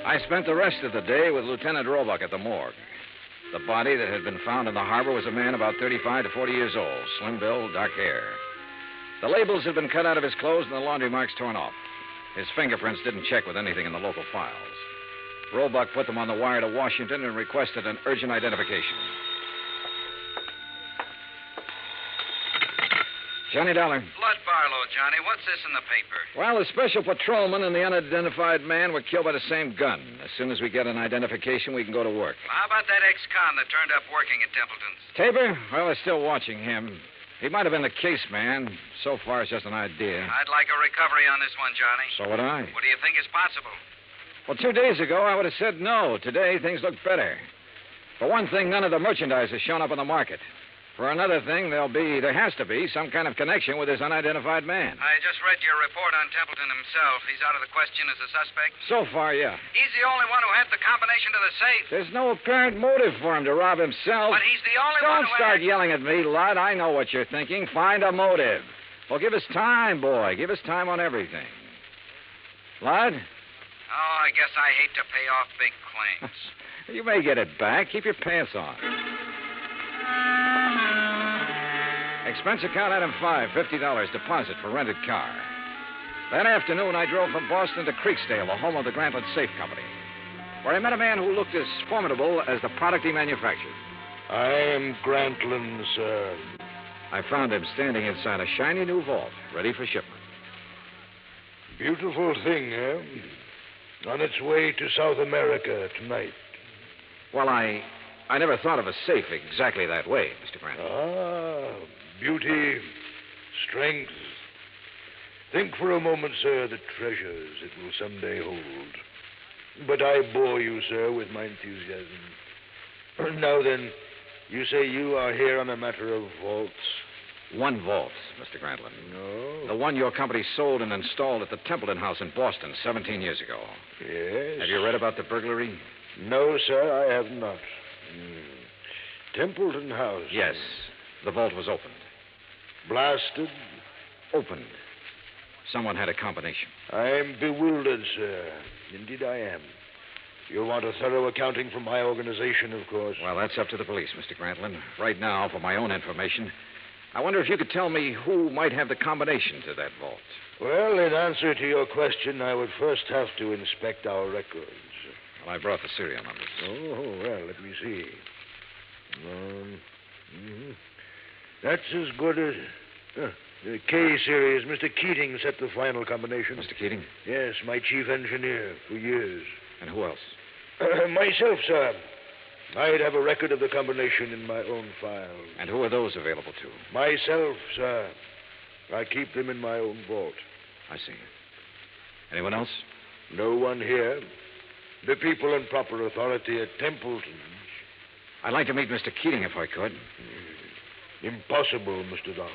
I spent the rest of the day with Lieutenant Roebuck at the morgue. The body that had been found in the harbor was a man about 35 to 40 years old, slim build, dark hair. The labels had been cut out of his clothes and the laundry marks torn off. His fingerprints didn't check with anything in the local files. Roebuck put them on the wire to Washington and requested an urgent identification. Johnny Dollar. Blood Barlow, Johnny. What's this in the paper? Well, the special patrolman and the unidentified man were killed by the same gun. As soon as we get an identification, we can go to work. How about that ex-con that turned up working at Templeton's? Tabor? Well, they're still watching him. He might have been the case man. So far, it's just an idea. I'd like a recovery on this one, Johnny. So would I. What do you think is possible? Well, 2 days ago, I would have said no. Today, things look better. For one thing, none of the merchandise has shown up on the market. For another thing, there has to be some kind of connection with this unidentified man. I just read your report on Templeton himself. He's out of the question as a suspect? So far, yeah. He's the only one who had the combination to the safe. There's no apparent motive for him to rob himself. But he's the only one Don't who start yelling at me, lad. I know what you're thinking. Find a motive. Well, give us time, boy. Give us time on everything. Lad? Oh, I guess I hate to pay off big claims. You may get it back. Keep your pants on. Expense account item 5, $50 deposit for rented car. That afternoon, I drove from Boston to Creeksdale, the home of the Grantland Safe Company, where I met a man who looked as formidable as the product he manufactured. I am Grantland, sir. I found him standing inside a shiny new vault, ready for shipment. Beautiful thing, eh? On its way to South America tonight. Well, I never thought of a safe exactly that way, Mr. Grantland. Ah, beauty, strength. Think for a moment, sir, the treasures it will someday hold. But I bore you, sir, with my enthusiasm. Now then, you say you are here on a matter of vaults? One vault, Mr. Grantland. No? The one your company sold and installed at the Templeton House in Boston 17 years ago. Yes? Have you read about the burglary? No, sir, I have not. Templeton House? Yes. The vault was opened. Blasted? Opened. Someone had a combination. I am bewildered, sir. Indeed I am. You want a thorough accounting from my organization, of course. Well, that's up to the police, Mr. Grantland. Right now, for my own information, I wonder if you could tell me who might have the combination to that vault. Well, in answer to your question, I would first have to inspect our records. Well, I brought the serial numbers. Oh, well, let me see. That's as good as... The K series, Mr. Keating set the final combination. Mr. Keating? Yes, my chief engineer for years. And who else? Myself, sir. I'd have a record of the combination in my own file. And who are those available to? Myself, sir. I keep them in my own vault. I see. Anyone else? No one here. The people in proper authority at Templeton's. I'd like to meet Mr. Keating if I could. Impossible, Mr. Dollar.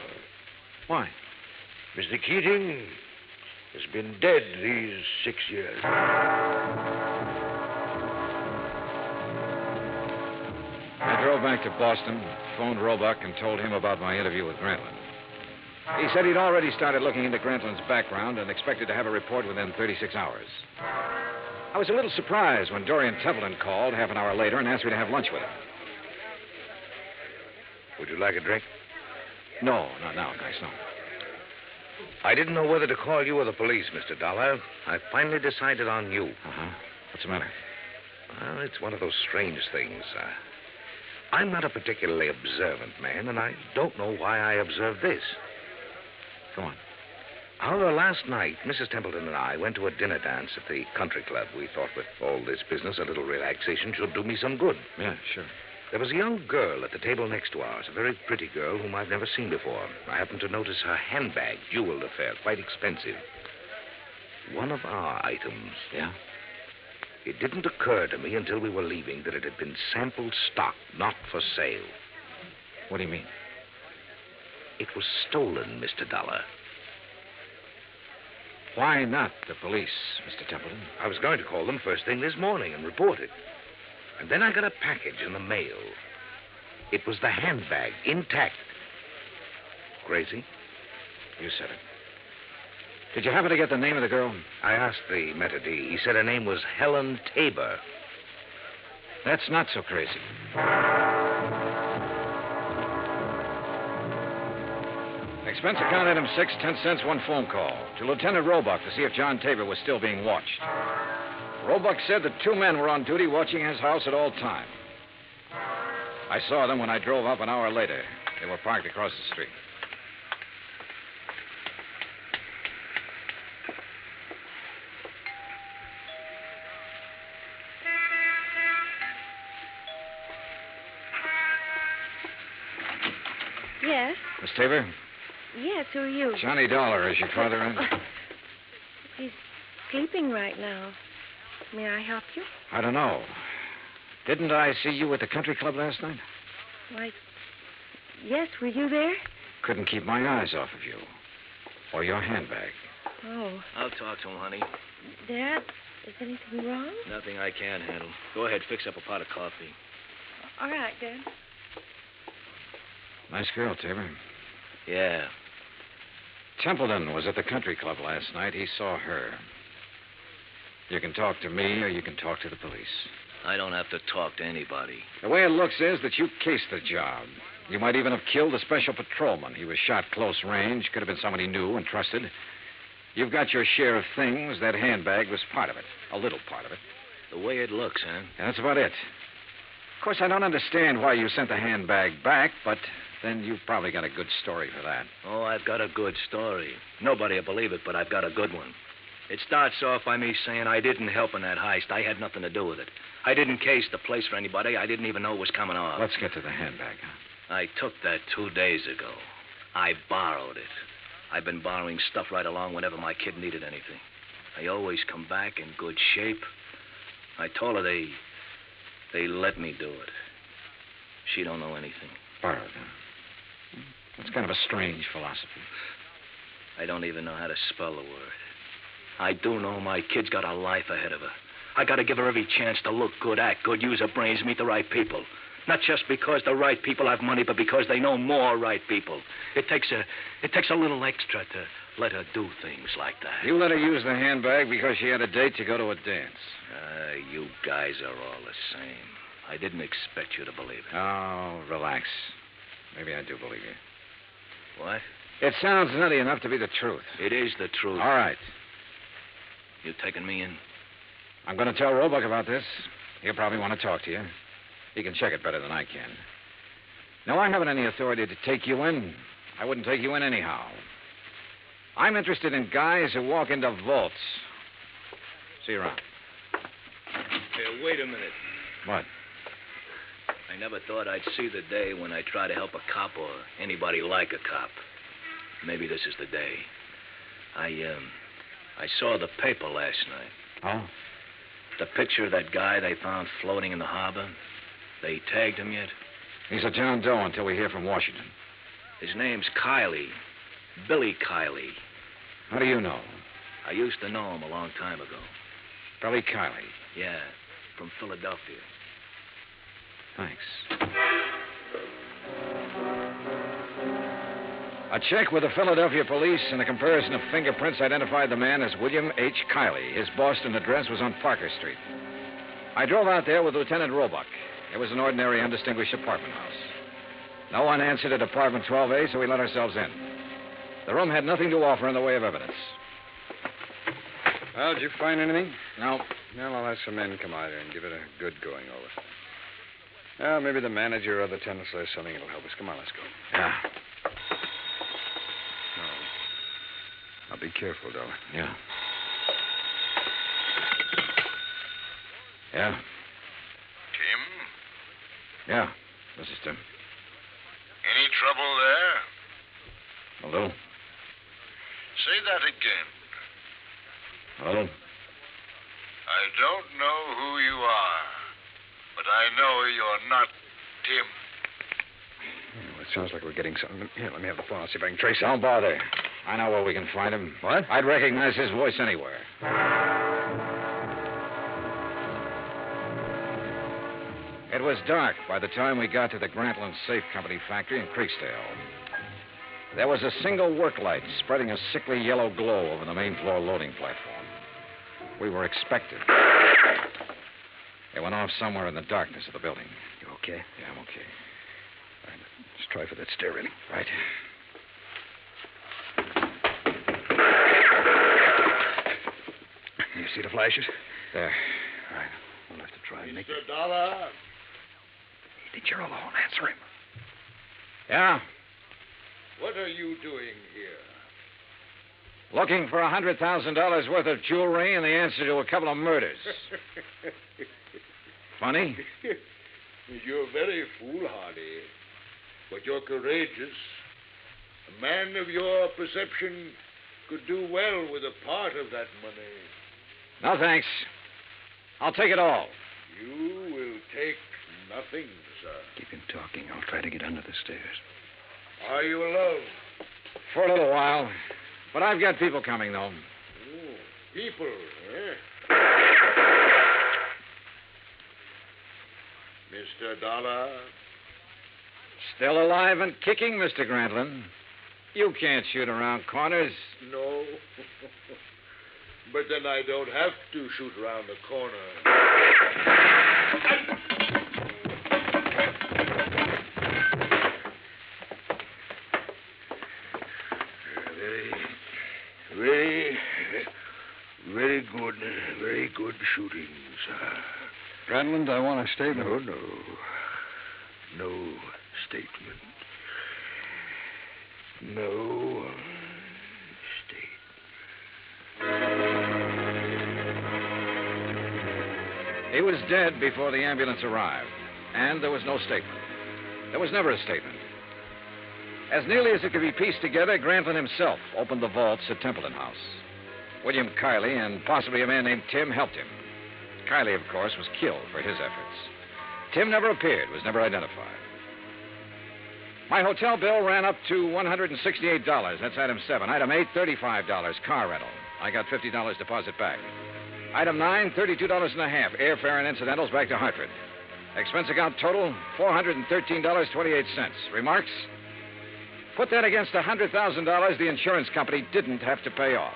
Why? Mr. Keating has been dead these 6 years. I drove back to Boston, phoned Roebuck, and told him about my interview with Grantland. He said he'd already started looking into Grantland's background and expected to have a report within 36 hours. I was a little surprised when Dorian Templeton called half an hour later and asked me to have lunch with him. Would you like a drink? No, not now, thanks, no. I didn't know whether to call you or the police, Mr. Dollar. I finally decided on you. Uh-huh. What's the matter? Well, it's one of those strange things. I'm not a particularly observant man, and I don't know why I observed this. Go on. However, last night, Mrs. Templeton and I went to a dinner dance at the country club. We thought with all this business, a little relaxation should do me some good. Yeah, sure. There was a young girl at the table next to ours, a very pretty girl whom I've never seen before. I happened to notice her handbag, jeweled affair, quite expensive. One of our items. Yeah? It didn't occur to me until we were leaving that it had been sample stock, not for sale. What do you mean? It was stolen, Mr. Dollar. Why not the police, Mr. Templeton? I was going to call them first thing this morning and report it. And then I got a package in the mail. It was the handbag, intact. Crazy? You said it. Did you happen to get the name of the girl? I asked the maitre d'. He said her name was Helen Tabor. That's not so crazy. Expense account item 6, 10 cents, one phone call. To Lieutenant Roebuck to see if John Tabor was still being watched. Roebuck said that 2 men were on duty watching his house at all time. I saw them when I drove up an hour later. They were parked across the street. Yes? Miss Tabor? Yes, who are you? Johnny Dollar, is your father in? He's sleeping right now. May I help you? I don't know. Didn't I see you at the country club last night? Why, yes, were you there? Couldn't keep my eyes off of you. Or your handbag. Oh. I'll talk to him, honey. Dad, is anything wrong? Nothing I can handle. Go ahead, fix up a pot of coffee. All right, Dad. Nice girl, Tabor. Yeah. Templeton was at the country club last night. He saw her. You can talk to me or you can talk to the police. I don't have to talk to anybody. The way it looks is that you cased the job. You might even have killed a special patrolman. He was shot close range. Could have been somebody new and trusted. You've got your share of things. That handbag was part of it. A little part of it. The way it looks, huh? And that's about it. Of course, I don't understand why you sent the handbag back, but then you've probably got a good story for that. Oh, I've got a good story. Nobody will believe it, but I've got a good one. It starts off by me saying I didn't help in that heist. I had nothing to do with it. I didn't case the place for anybody. I didn't even know it was coming off. Let's get to the handbag, huh? I took that 2 days ago. I borrowed it. I've been borrowing stuff right along whenever my kid needed anything. They always come back in good shape. I told her they let me do it. She don't know anything. Borrowed, huh? That's kind of a strange philosophy. I don't even know how to spell the word. I do know my kid's got a life ahead of her. I got to give her every chance to look good, act good, use her brains, meet the right people. Not just because the right people have money, but because they know more right people. It takes a little extra to let her do things like that. You let her use the handbag because she had a date to go to a dance. You guys are all the same. I didn't expect you to believe it. Oh, relax. Maybe I do believe you. What? It sounds nutty enough to be the truth. It is the truth. All right. You taking me in? I'm going to tell Roebuck about this. He'll probably want to talk to you. He can check it better than I can. Now, I haven't any authority to take you in. I wouldn't take you in anyhow. I'm interested in guys who walk into vaults. See you around. Hey, wait a minute. What? I never thought I'd see the day when I try to help a cop or anybody like a cop. Maybe this is the day. I saw the paper last night. Oh? The picture of that guy they found floating in the harbor. They tagged him yet? He's a John Doe until we hear from Washington. His name's Kiley. Billy Kiley. How do you know? I used to know him a long time ago. Billy Kiley? Yeah, from Philadelphia. Thanks. A check with the Philadelphia police and a comparison of fingerprints identified the man as William H. Kiley. His Boston address was on Parker Street. I drove out there with Lieutenant Roebuck. It was an ordinary, undistinguished apartment house. No one answered at apartment 12A, so we let ourselves in. The room had nothing to offer in the way of evidence. Well, did you find anything? No. Well, I'll have some men come out here and give it a good going over. Well, maybe the manager or the tenants will have something that'll help us. Come on, let's go. Yeah. Now, be careful, Dollar. Yeah. Yeah? Tim? Yeah, this is Tim. Any trouble there? A little. Say that again. A little. I don't know who you are, but I know you're not Tim. Well, it sounds like we're getting something. Here, let me have the phone. I'll see if I can trace it. Don't bother. I know where we can find him. What? I'd recognize his voice anywhere. It was dark by the time we got to the Grantland Safe Company factory in Creeksdale. There was a single work light spreading a sickly yellow glow over the main floor loading platform. We were expected. It went off somewhere in the darkness of the building. You okay? Yeah, I'm okay. All right, let's try for that stair railing. Right. You see the flashes? There. All right. We'll have to try and make it. Mr. Dollar? Hey, think you're alone. Answer him. Yeah? What are you doing here? Looking for $100,000 worth of jewelry and the answer to a couple of murders. Funny? You're very foolhardy, but you're courageous. A man of your perception could do well with a part of that money. No, thanks. I'll take it all. You will take nothing, sir. Keep him talking. I'll try to get under the stairs. Are you alone? For a little while. But I've got people coming, though. Oh, people, eh? Mr. Dollar? Still alive and kicking, Mr. Grantland. You can't shoot around corners. No. But then I don't have to shoot around the corner. Very good shooting, sir. Grantland, I want a statement. No statement. No He was dead before the ambulance arrived, and there was no statement. There was never a statement. As nearly as it could be pieced together, Grantland himself opened the vaults at Templeton House. William Kiley and possibly a man named Tim helped him. Kiley, of course, was killed for his efforts. Tim never appeared, was never identified. My hotel bill ran up to $168. That's item 7. Item 8, $35, car rental. I got $50 deposit back. Item 9, $32.50, airfare and incidentals back to Hartford. Expense account total, $413.28. Remarks? Put that against $100,000 the insurance company didn't have to pay off.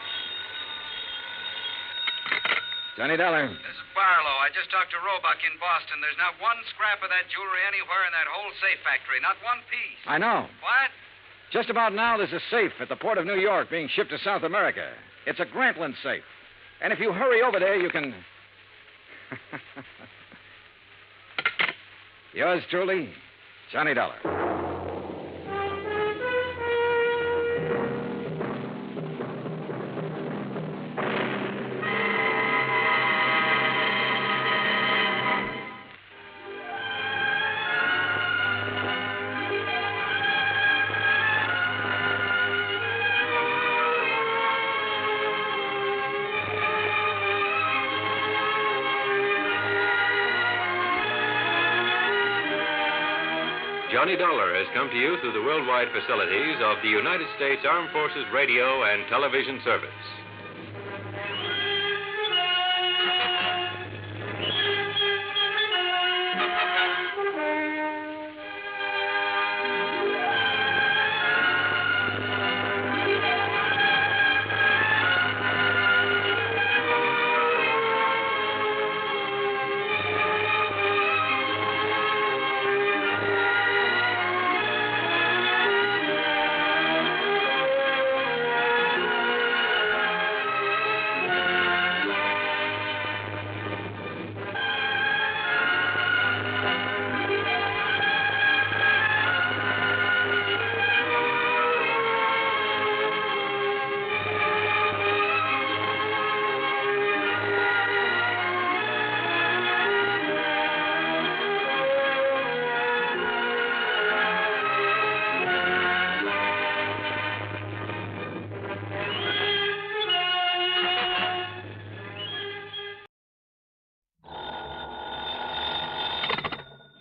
Johnny Dollar. This is Barlow. I just talked to Roebuck in Boston. There's not one scrap of that jewelry anywhere in that whole safe factory. Not one piece. I know. What? Just about now, there's a safe at the port of New York being shipped to South America. It's a Grantland safe. And if you hurry over there, you can... Yours truly, Johnny Dollar. Johnny Dollar has come to you through the worldwide facilities of the United States Armed Forces Radio and Television Service.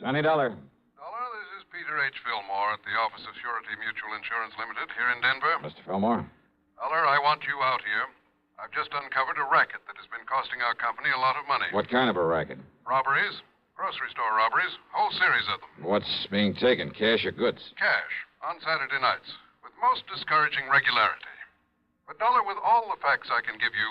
Johnny Dollar. Dollar, this is Peter H. Fillmore at the Office of Surety Mutual Insurance Limited here in Denver. Mr. Fillmore. Dollar, I want you out here. I've just uncovered a racket that has been costing our company a lot of money. What kind of a racket? Robberies, grocery store robberies, whole series of them. What's being taken, cash or goods? Cash, on Saturday nights, with most discouraging regularity. But, Dollar, with all the facts I can give you,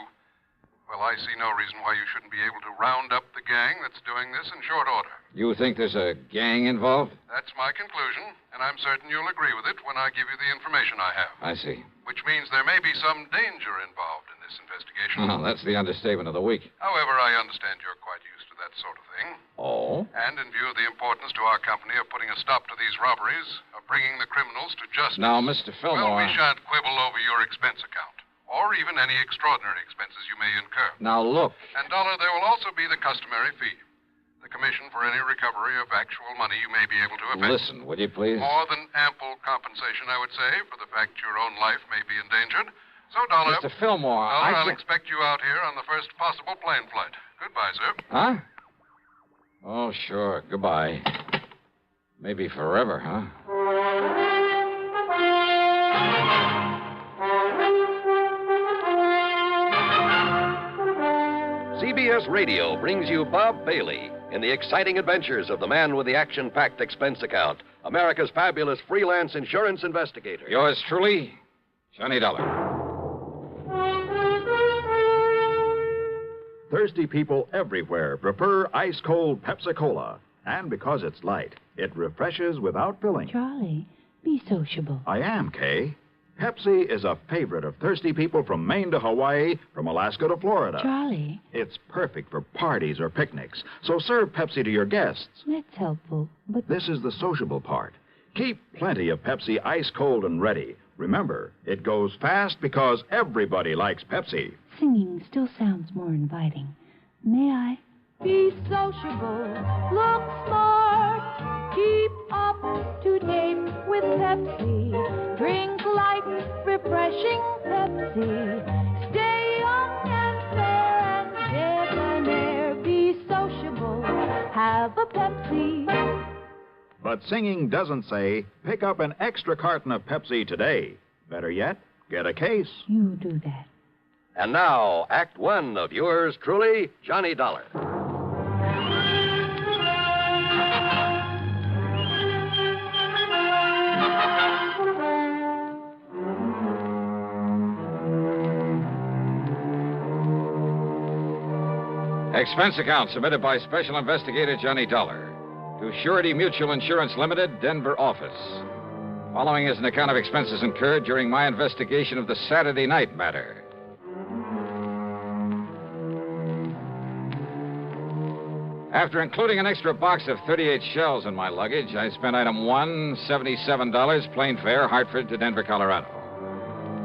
well, I see no reason why you shouldn't be able to round up the gang that's doing this in short order. You think there's a gang involved? That's my conclusion, and I'm certain you'll agree with it when I give you the information I have. I see. Which means there may be some danger involved in this investigation. Oh, that's the understatement of the week. However, I understand you're quite used to that sort of thing. Oh? And in view of the importance to our company of putting a stop to these robberies, of bringing the criminals to justice... Now, Mr. Fillmore... Well, we shan't quibble over your expense account, or even any extraordinary expenses you may incur. Now, look. And, Dollar, there will also be the customary fee. The commission for any recovery of actual money you may be able to effect. Listen, would you please? More than ample compensation, I would say, for the fact your own life may be endangered. So, Dollar... Mr. Fillmore, Dollar, I'll expect you out here on the first possible plane flight. Goodbye, sir. Huh? Oh, sure. Goodbye. Maybe forever, huh? CBS Radio brings you Bob Bailey in the exciting adventures of the man with the action-packed expense account, America's fabulous freelance insurance investigator. Yours truly, Johnny Dollar. Thirsty people everywhere prefer ice-cold Pepsi-Cola. And because it's light, it refreshes without filling. Charlie, be sociable. I am, Kay. Pepsi is a favorite of thirsty people from Maine to Hawaii, from Alaska to Florida. Charlie. It's perfect for parties or picnics, so serve Pepsi to your guests. That's helpful, but... This is the sociable part. Keep plenty of Pepsi ice-cold and ready. Remember, it goes fast because everybody likes Pepsi. Singing still sounds more inviting. May I? Be sociable, look smart, keep up to date with Pepsi. Drink light, refreshing Pepsi. Stay young and fair and debonair. Be sociable, have a Pepsi. But singing doesn't say, pick up an extra carton of Pepsi today. Better yet, get a case. You do that. And now, Act One of yours truly, Johnny Dollar. Expense account submitted by Special Investigator Johnny Dollar to Surety Mutual Insurance Limited, Denver office. Following is an account of expenses incurred during my investigation of the Saturday night matter. After including an extra box of 38 shells in my luggage, I spent item 1, $77, plane fare, Hartford to Denver, Colorado.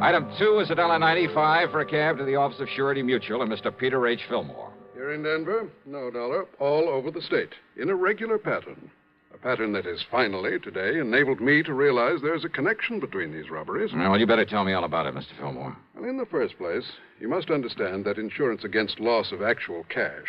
Item 2 is $1.95 for a cab to the office of Surety Mutual and Mr. Peter H. Fillmore. Here in Denver? No, Dollar. All over the state. In a regular pattern. A pattern that has finally, today, enabled me to realize there's a connection between these robberies. Well, you better tell me all about it, Mr. Fillmore. Well, in the first place, you must understand that insurance against loss of actual cash,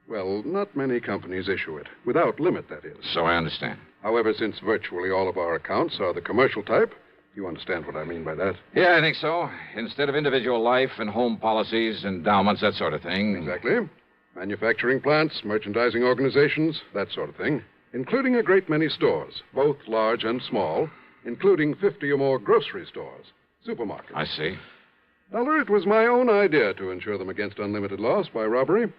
well, not many companies issue it. Without limit, that is. So I understand. However, since virtually all of our accounts are the commercial type, you understand what I mean by that? Yeah, I think so. Instead of individual life and home policies, endowments, that sort of thing. Exactly. Manufacturing plants, merchandising organizations, that sort of thing. Including a great many stores, both large and small, including 50 or more grocery stores, supermarkets. I see. Dollar, it was my own idea to insure them against unlimited loss by robbery.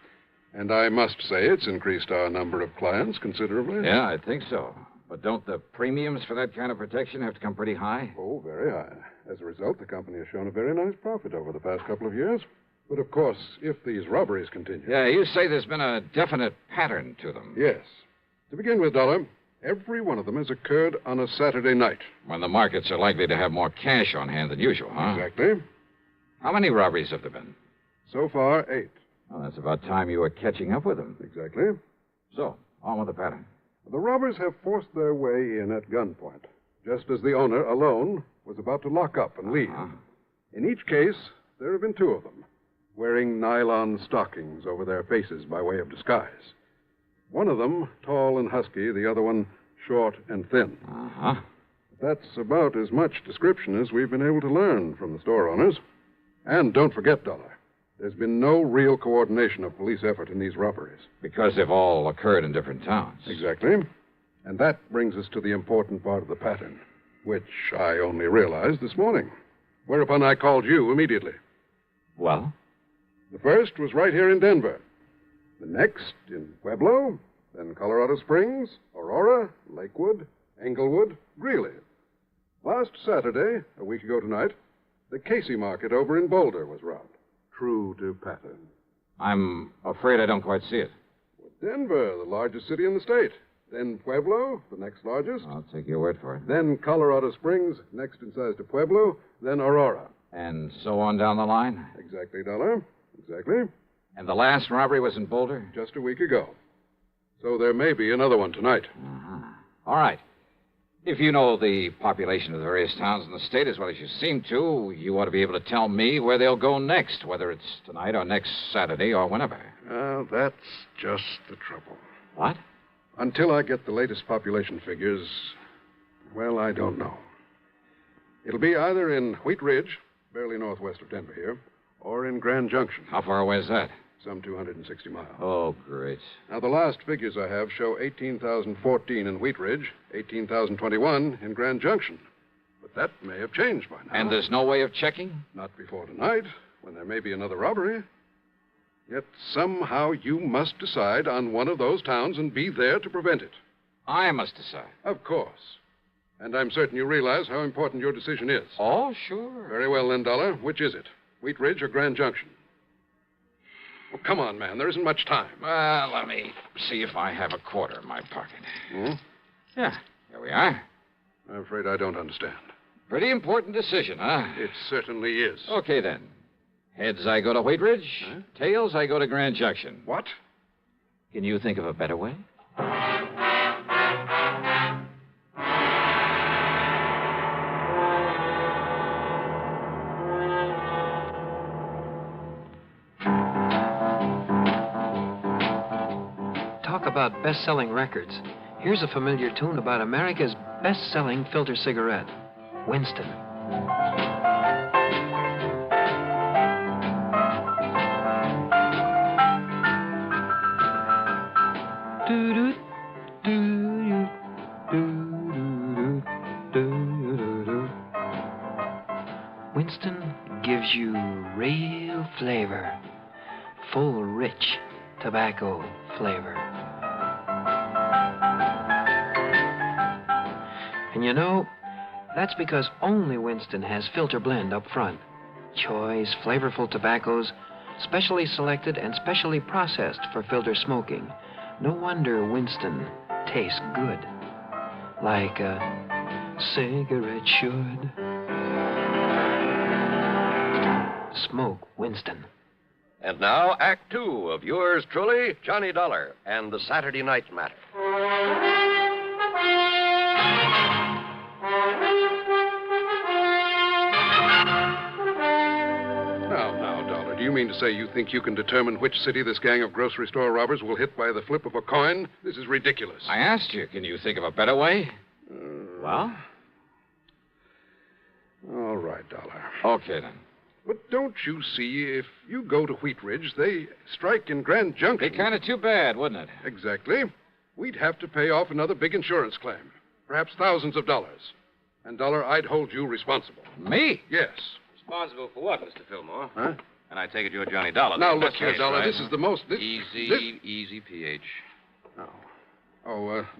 And I must say it's increased our number of clients considerably. Yeah, I think so. But don't the premiums for that kind of protection have to come pretty high? Oh, very high. As a result, the company has shown a very nice profit over the past couple of years. But, of course, if these robberies continue... Yeah, you say there's been a definite pattern to them. Yes. To begin with, Dollar, every one of them has occurred on a Saturday night. When the markets are likely to have more cash on hand than usual, huh? Exactly. How many robberies have there been? So far, 8. Well, that's about time you were catching up with them. Exactly. So, on with the pattern. The robbers have forced their way in at gunpoint, just as the owner, alone, was about to lock up and leave. In each case, there have been 2 of them, wearing nylon stockings over their faces by way of disguise. One of them, tall and husky, the other one, short and thin. That's about as much description as we've been able to learn from the store owners. And don't forget, Dollar, there's been no real coordination of police effort in these robberies. Because they've all occurred in different towns. Exactly. And that brings us to the important part of the pattern, which I only realized this morning. Whereupon I called you immediately. Well? The first was right here in Denver. The next in Pueblo, then Colorado Springs, Aurora, Lakewood, Englewood, Greeley. Last Saturday, a week ago tonight, the Casey Market over in Boulder was robbed. True to pattern. I'm afraid I don't quite see it. Denver, the largest city in the state. Then Pueblo, the next largest. I'll take your word for it. Then Colorado Springs, next in size to Pueblo. Then Aurora. And so on down the line? Exactly, Dollar. Exactly. And the last robbery was in Boulder? Just a week ago. So there may be another one tonight. All right. If you know the population of the various towns in the state as well as you seem to, you ought to be able to tell me where they'll go next, whether it's tonight or next Saturday or whenever. That's just the trouble. What? Until I get the latest population figures, well, I don't know. It'll be either in Wheat Ridge, barely northwest of Denver here, or in Grand Junction. How far away is that? Some 260 miles. Oh, great. Now, the last figures I have show 18,014 in Wheat Ridge, 18,021 in Grand Junction. But that may have changed by now. And there's no way of checking? Not before tonight, when there may be another robbery. Yet somehow you must decide on one of those towns and be there to prevent it. I must decide? Of course. And I'm certain you realize how important your decision is. Oh, sure. Very well, then, Dollar. Which is it? Wheat Ridge or Grand Junction? Well, come on, man. There isn't much time. Well, let me see if I have a quarter in my pocket. Hmm? Yeah, here we are. I'm afraid I don't understand. Pretty important decision, huh? It certainly is. Okay, then. Heads, I go to Wheat Ridge. Huh? Tails, I go to Grand Junction. What? Can you think of a better way? Talk about best-selling records. Here's a familiar tune about America's best-selling filter cigarette, Winston. Winston gives you real flavor, full, rich tobacco flavor. And you know, that's because only Winston has filter blend up front. Choice, flavorful tobaccos, specially selected and specially processed for filter smoking. No wonder Winston tastes good, like a cigarette should. Smoke Winston. And now, Act Two of yours truly, Johnny Dollar, and the Saturday Night Matter. Now, Dollar, do you mean to say you think you can determine which city this gang of grocery store robbers will hit by the flip of a coin? This is ridiculous. I asked you, can you think of a better way? Well? All right, Dollar. Okay, then. But don't you see, if you go to Wheat Ridge, they strike in Grand Junction. Be kind of too bad, wouldn't it? Exactly. We'd have to pay off another big insurance claim. Perhaps thousands of dollars. And, Dollar, I'd hold you responsible. Me? Yes. Responsible for what, Mr. Fillmore? Huh? And I take it you're Johnny Dollar. Now, in look that here, case, Dollar, right? this is the most... Easy, PH.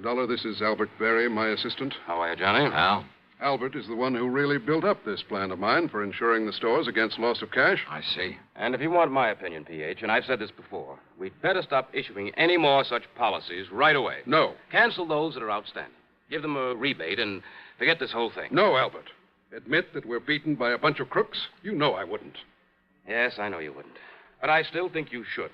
Dollar, this is Albert Berry, my assistant. How are you, Johnny? Al? Albert is the one who really built up this plan of mine for insuring the stores against loss of cash. I see. And if you want my opinion, PH, and I've said this before, we'd better stop issuing any more such policies right away. No. Cancel those that are outstanding. Give them a rebate and forget this whole thing. No, Albert. Admit that we're beaten by a bunch of crooks? You know I wouldn't. Yes, I know you wouldn't. But I still think you should.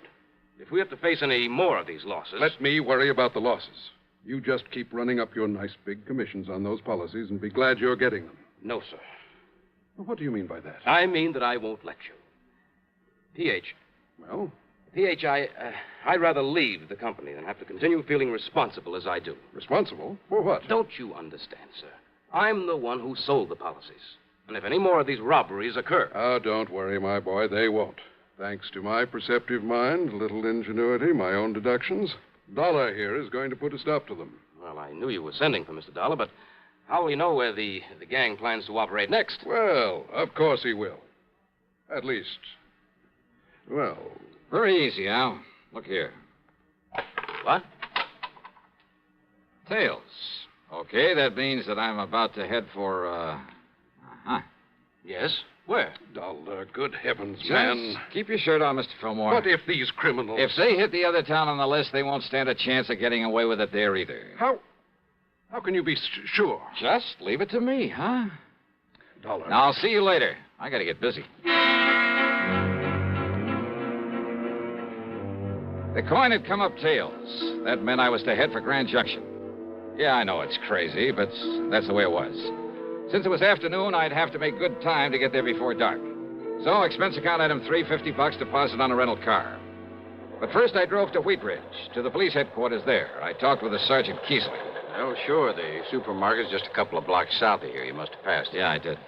If we have to face any more of these losses... Let me worry about the losses. You just keep running up your nice big commissions on those policies and be glad you're getting them. No, sir. What do you mean by that? I mean that I won't let you. PH. Well? PH, I'd rather leave the company than have to continue feeling responsible as I do. Responsible? For what? Don't you understand, sir? I'm the one who sold the policies. And if any more of these robberies occur... Oh, don't worry, my boy. They won't. Thanks to my perceptive mind, little ingenuity, my own deductions, Dollar here is going to put a stop to them. Well, I knew you were sending for Mr. Dollar, but how will he know where the gang plans to operate next? Well, of course he will. At least, well... Very easy, Al. Look here. What? Tails. Okay, that means that I'm about to head for, Yes? Where? Dollar, good heavens, Just man. keep your shirt on, Mr. Fillmore. What if these criminals... If they hit the other town on the list, they won't stand a chance of getting away with it there either. How can you be sure? Just leave it to me, huh? Dollar. Now, I'll see you later. I gotta get busy. The coin had come up tails. That meant I was to head for Grand Junction. Yeah, I know it's crazy, but that's the way it was. Since it was afternoon, I'd have to make good time to get there before dark. So, expense account item $350 deposit on a rental car. But first I drove to Wheat Ridge, to the police headquarters there. I talked with the Sergeant Keesley. Oh, sure. The supermarket's just a couple of blocks south of here. You must have passed it. Yeah, I did.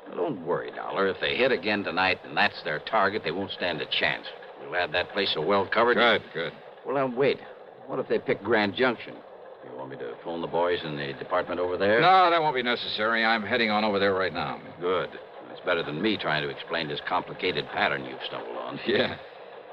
Well, don't worry, Dollar. If they hit again tonight and that's their target, they won't stand a chance. We'll have that place so well covered. Good. Well, now, wait. What if they pick Grand Junction? You want me to phone the boys in the department over there? No, that won't be necessary. I'm heading on over there right now. Good. That's better than me trying to explain this complicated pattern you've stumbled on. Yeah.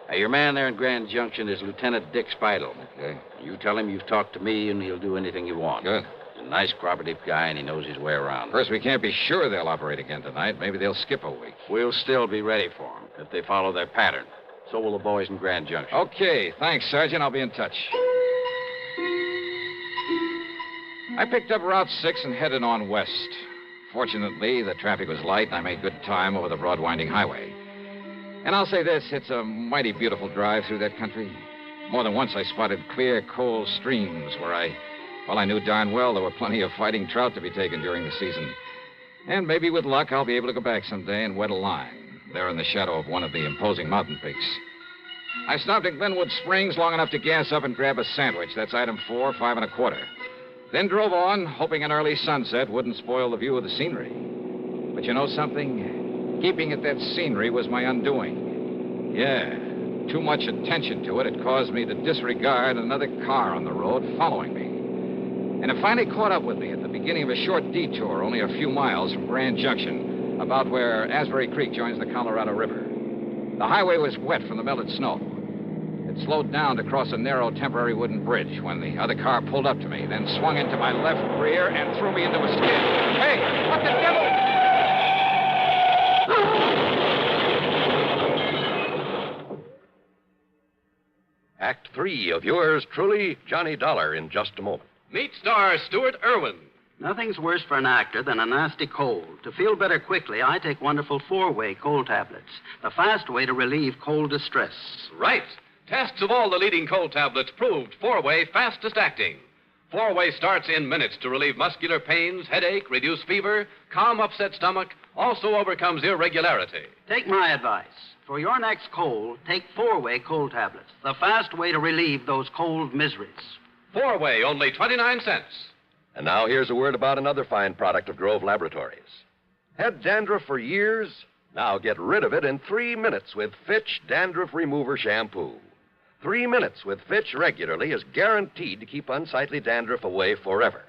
Now, your man there in Grand Junction is Lieutenant Dick Speidel. Okay. You tell him you've talked to me, and he'll do anything you want. Good. He's a nice, cooperative guy, and he knows his way around. First, we can't be sure they'll operate again tonight. Maybe they'll skip a week. We'll still be ready for them if they follow their pattern. So will the boys in Grand Junction. Okay. Thanks, Sergeant. I'll be in touch. I picked up Route 6 and headed on west. Fortunately, the traffic was light, and I made good time over the broad winding highway. And I'll say this, it's a mighty beautiful drive through that country. More than once I spotted clear, cold streams where I knew darn well there were plenty of fighting trout to be taken during the season. And maybe with luck, I'll be able to go back someday and wet a line, there in the shadow of one of the imposing mountain peaks. I stopped at Glenwood Springs long enough to gas up and grab a sandwich. That's item 4, 5 1/4. Then drove on, hoping an early sunset wouldn't spoil the view of the scenery. But you know something? Keeping at that scenery was my undoing. Yeah, too much attention to it had caused me to disregard another car on the road following me. And it finally caught up with me at the beginning of a short detour, only a few miles from Grand Junction, about where Asbury Creek joins the Colorado River. The highway was wet from the melted snow. It slowed down to cross a narrow temporary wooden bridge when the other car pulled up to me, then swung into my left rear and threw me into a skid. Hey, what the devil? Act 3 of yours truly, Johnny Dollar, in just a moment. Meet star Stuart Irwin. Nothing's worse for an actor than a nasty cold. To feel better quickly, I take wonderful 4-way cold tablets, the fast way to relieve cold distress. Right. Tests of all the leading cold tablets proved 4-way fastest acting. 4-way starts in minutes to relieve muscular pains, headache, reduce fever, calm upset stomach, also overcomes irregularity. Take my advice. For your next cold, take 4-way cold tablets. The fast way to relieve those cold miseries. 4-way, only 29 cents. And now here's a word about another fine product of Grove Laboratories. Had dandruff for years? Now get rid of it in 3 minutes with Fitch Dandruff Remover Shampoo. 3 minutes with Fitch regularly is guaranteed to keep unsightly dandruff away forever.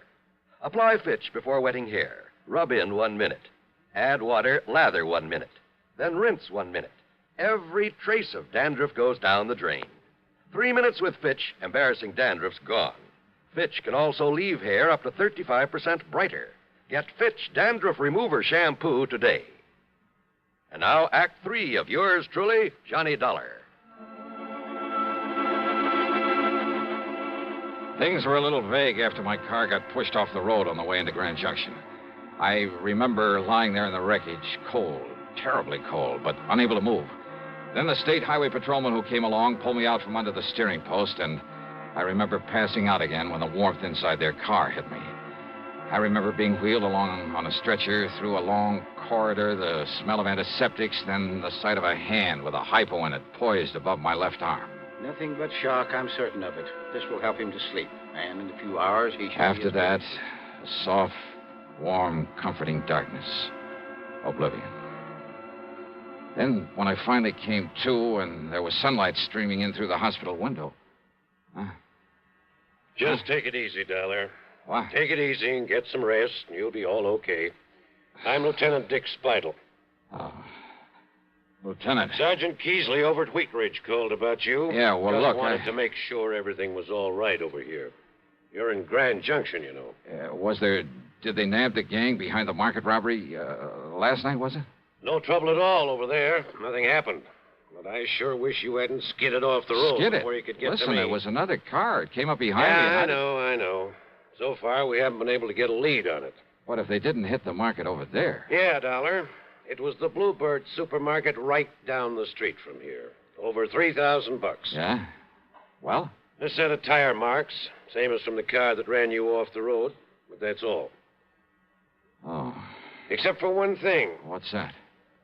Apply Fitch before wetting hair. Rub in 1 minute. Add water, lather 1 minute. Then rinse 1 minute. Every trace of dandruff goes down the drain. 3 minutes with Fitch, embarrassing dandruff's gone. Fitch can also leave hair up to 35% brighter. Get Fitch Dandruff Remover Shampoo today. And now, Act 3 of yours truly, Johnny Dollar. Things were a little vague after my car got pushed off the road on the way into Grand Junction. I remember lying there in the wreckage, cold, terribly cold, but unable to move. Then the state highway patrolman who came along pulled me out from under the steering post, and I remember passing out again when the warmth inside their car hit me. I remember being wheeled along on a stretcher through a long corridor, the smell of antiseptics, then the sight of a hand with a hypo in it poised above my left arm. Nothing but shock, I'm certain of it. This will help him to sleep, and in a few hours he should After be that, a soft, warm, comforting darkness. Oblivion. Then, when I finally came to and there was sunlight streaming in through the hospital window... Just take it easy, Dollar. What? Take it easy and get some rest, and you'll be all okay. I'm Lieutenant Dick Spidle. Oh. Lieutenant. Sergeant Keesley over at Wheat Ridge called about you. Yeah, well, Just look, wanted to make sure everything was all right over here. You're in Grand Junction, you know. Did they nab the gang behind the market robbery last night, was it? No trouble at all over there. Nothing happened. But I sure wish you hadn't skidded off the road Skidded? before you could get Listen, to me. there was another car. It came up behind me. Yeah, I know. So far, we haven't been able to get a lead on it. What if they didn't hit the market over there? Yeah, Dollar. It was the Bluebird supermarket right down the street from here. Over $3,000. Yeah? Well? A set of tire marks, same as from the car that ran you off the road. But that's all. Oh. Except for one thing. What's that?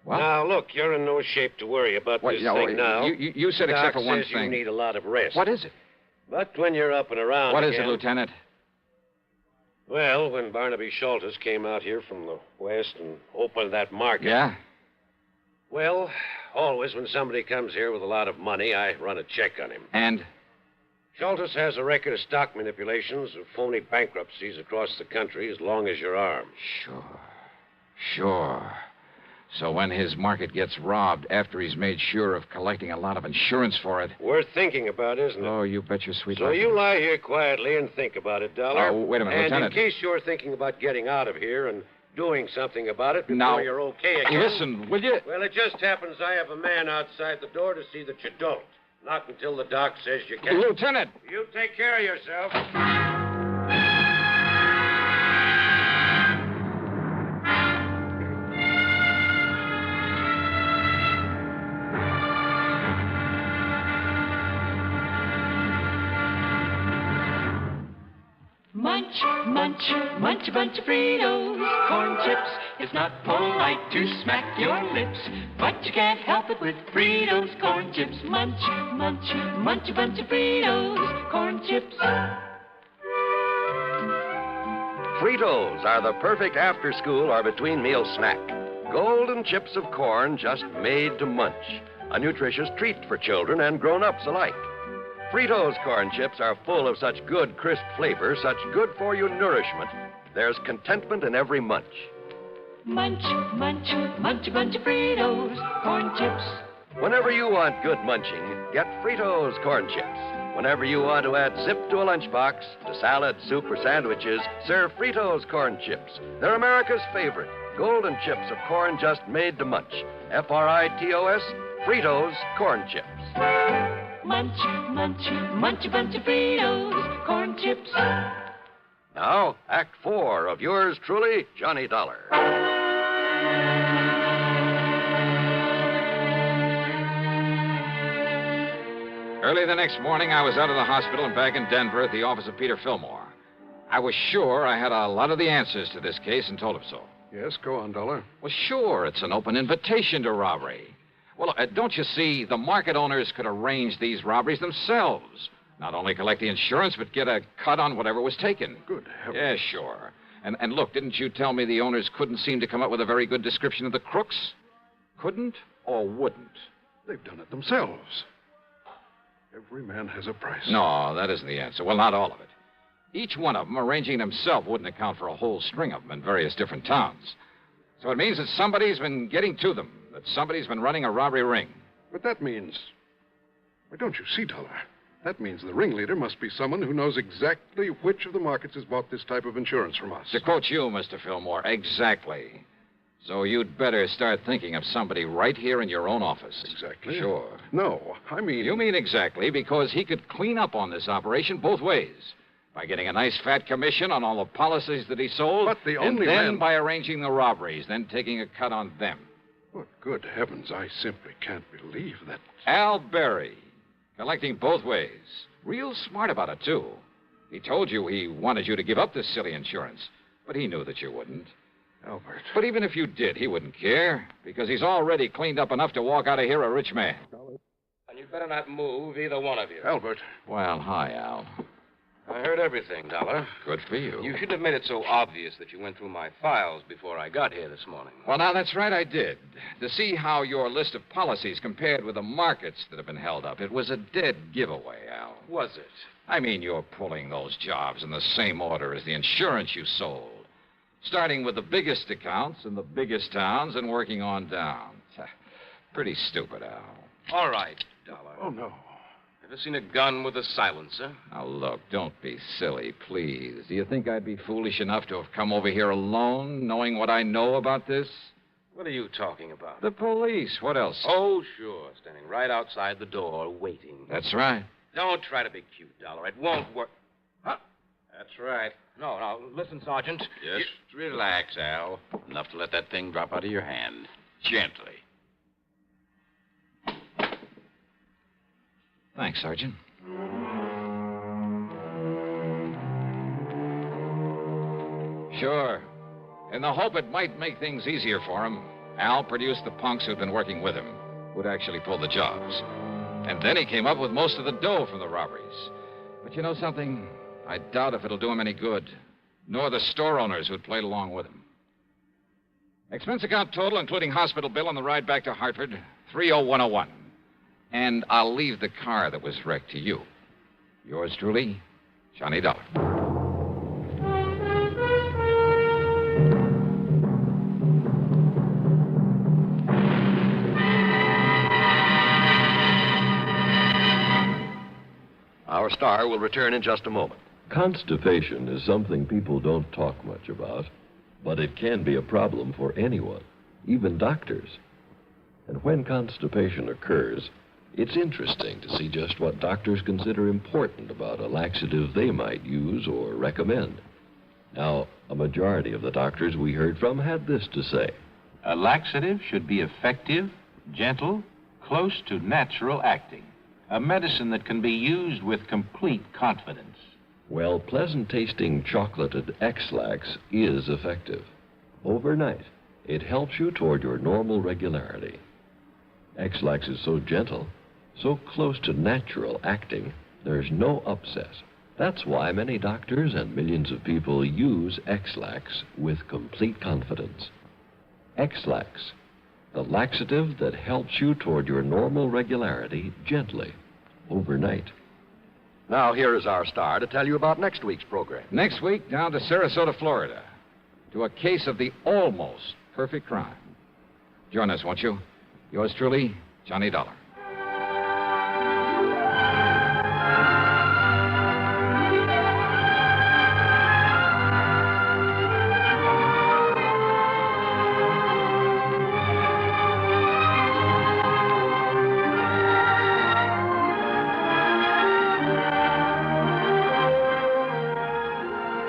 What? Now, look, you're in no shape to worry about this thing now. You said except for one Doc says thing. You need a lot of rest. What is it? But when you're up and around What again... is it, Lieutenant? Well, when Barnaby Schultes came out here from the west and opened that market... Yeah? Well, always when somebody comes here with a lot of money, I run a check on him. And? Schultes has a record of stock manipulations of phony bankruptcies across the country as long as your arm. Sure. So when his market gets robbed after he's made sure of collecting a lot of insurance for it... Worth thinking about, isn't it? Oh, you bet your sweet So life. you lie here quietly and think about it, Dollar. Oh, wait a minute, and Lieutenant. in case you're thinking about getting out of here and doing something about it before Now, you're okay again... listen, will you? Well, it just happens I have a man outside the door to see that you don't. Not until the doc says you can. Lieutenant! You take care of yourself. Munch, munch, munch a bunch of Fritos, corn chips. It's not polite to smack your lips, but you can't help it with Fritos, corn chips. Munch, munch, munch a bunch of Fritos, corn chips. Fritos are the perfect after-school or between-meal snack. Golden chips of corn just made to munch. A nutritious treat for children and grown-ups alike. Fritos corn chips are full of such good, crisp flavor, such good-for-you nourishment. There's contentment in every munch. Munch, munch, munch a bunch of Fritos, corn chips. Whenever you want good munching, get Fritos corn chips. Whenever you want to add zip to a lunchbox, to salad, soup, or sandwiches, serve Fritos corn chips. They're America's favorite. Golden chips of corn just made to munch. F-R-I-T-O-S, Fritos corn chips. Munch, munch, munch a bunch of Fritos, corn chips. Now, Act 4 of yours truly, Johnny Dollar. Early the next morning, I was out of the hospital and back in Denver at the office of Peter Fillmore. I was sure I had a lot of the answers to this case and told him so. Yes, go on, Dollar. Well, sure, it's an open invitation to robbery. Well, don't you see, the market owners could arrange these robberies themselves. Not only collect the insurance, but get a cut on whatever was taken. Good heavens. Yeah, sure. And look, didn't you tell me the owners couldn't seem to come up with a very good description of the crooks? Couldn't or wouldn't? They've done it themselves. Every man has a price. No, that isn't the answer. Well, not all of it. Each one of them, arranging himself, wouldn't account for a whole string of them in various different towns. So it means that somebody's been getting to them, that somebody's been running a robbery ring. But that means... Well, don't you see, Dollar? That means the ringleader must be someone who knows exactly which of the markets has bought this type of insurance from us. To quote you, Mr. Fillmore, exactly. So you'd better start thinking of somebody right here in your own office. Exactly? Sure. No, I mean... You mean exactly, because he could clean up on this operation both ways. By getting a nice fat commission on all the policies that he sold. But the only and then man... by arranging the robberies, then taking a cut on them. But good heavens, I simply can't believe that... Al Berry, collecting both ways. Real smart about it, too. He told you he wanted you to give up this silly insurance, but he knew that you wouldn't. Albert. But even if you did, he wouldn't care, because he's already cleaned up enough to walk out of here a rich man. And you'd better not move, either one of you. Albert. Well, hi, Al. I heard everything, Dollar. Good for you. You shouldn't have made it so obvious that you went through my files before I got here this morning. Well, now, that's right, I did. To see how your list of policies compared with the markets that have been held up. It was a dead giveaway, Al. Was it? I mean, you're pulling those jobs in the same order as the insurance you sold. Starting with the biggest accounts in the biggest towns and working on down. Pretty stupid, Al. All right, Dollar. Oh, no. Ever seen a gun with a silencer? Now, look, don't be silly, please. Do you think I'd be foolish enough to have come over here alone, knowing what I know about this? What are you talking about? The police. What else? Oh, sure. Standing right outside the door, waiting. That's right. Don't try to be cute, Dollar. It won't work. Huh? That's right. No, now, listen, Sergeant. Just relax, Al. Enough to let that thing drop out of your hand. Gently. Thanks, Sergeant. Sure. In the hope it might make things easier for him, Al produced the punks who'd been working with him, who'd actually pulled the jobs. And then he came up with most of the dough from the robberies. But you know something? I doubt if it'll do him any good, nor the store owners who'd played along with him. Expense account total, including hospital bill on the ride back to Hartford, $30101. And I'll leave the car that was wrecked to you. Yours truly, Johnny Dollar. Our star will return in just a moment. Constipation is something people don't talk much about, but it can be a problem for anyone, even doctors. And when constipation occurs, it's interesting to see just what doctors consider important about a laxative they might use or recommend. Now, a majority of the doctors we heard from had this to say. A laxative should be effective, gentle, close to natural acting. A medicine that can be used with complete confidence. Well, pleasant-tasting chocolated X-Lax is effective. Overnight, it helps you toward your normal regularity. X-Lax is so gentle, so close to natural acting, there's no upset. That's why many doctors and millions of people use X-Lax with complete confidence. X-Lax, the laxative that helps you toward your normal regularity gently, overnight. Now, here is our star to tell you about next week's program. Next week, down to Sarasota, Florida, to a case of the almost perfect crime. Join us, won't you? Yours truly, Johnny Dollar.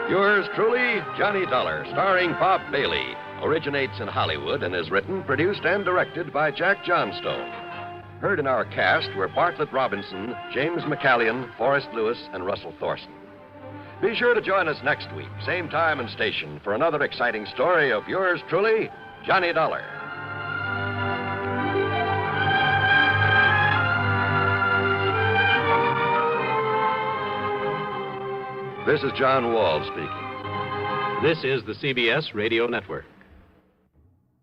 Yours truly, Johnny Dollar, starring Bob Bailey, originates in Hollywood and is written, produced, and directed by Jack Johnstone. Heard in our cast were Bartlett Robinson, James McCallion, Forrest Lewis, and Russell Thorson. Be sure to join us next week, same time and station, for another exciting story of yours truly, Johnny Dollar. This is John Wall speaking. This is the CBS Radio Network.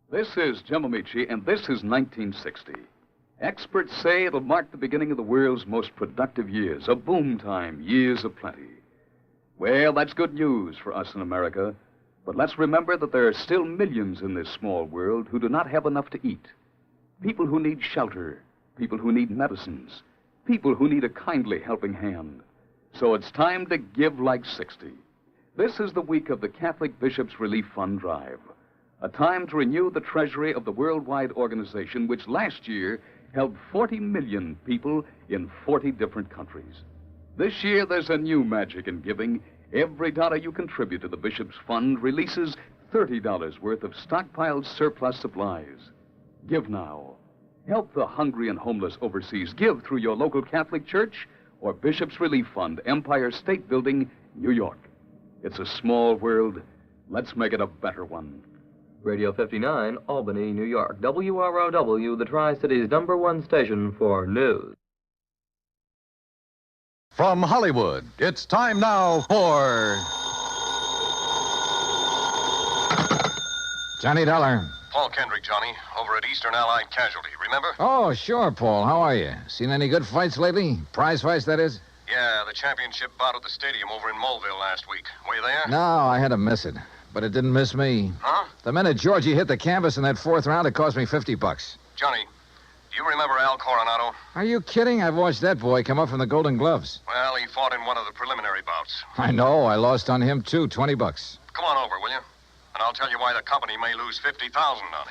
This is Jim Amici, and this is 1960. Experts say it'll mark the beginning of the world's most productive years, a boom time, years of plenty. Well, that's good news for us in America, but let's remember that there are still millions in this small world who do not have enough to eat. People who need shelter, people who need medicines, people who need a kindly helping hand. So it's time to give like 60. This is the week of the Catholic Bishops' Relief Fund Drive, a time to renew the treasury of the worldwide organization which last year helped 40 million people in 40 different countries. This year, there's a new magic in giving. Every dollar you contribute to the Bishops' Fund releases $30 worth of stockpiled surplus supplies. Give now. Help the hungry and homeless overseas. Give through your local Catholic church or Bishops' Relief Fund, Empire State Building, New York. It's a small world. Let's make it a better one. Radio 59, Albany, New York. WROW, the Tri-Cities #1 station for news. From Hollywood, it's time now for... Johnny Dollar. Paul Kendrick, Johnny, over at Eastern Allied Casualty, remember? Oh, sure, Paul. How are you? Seen any good fights lately? Prize fights, that is? Yeah, the championship bout at the stadium over in Mulville last week. Were you there? No, I had to miss it. But it didn't miss me. Huh? The minute Georgie hit the canvas in that fourth round, it cost me $50. Johnny, do you remember Al Coronado? Are you kidding? I've watched that boy come up from the Golden Gloves. Well, he fought in one of the preliminary bouts. I know. I lost on him, too. $20. Come on over, will you? And I'll tell you why the company may lose $50,000 on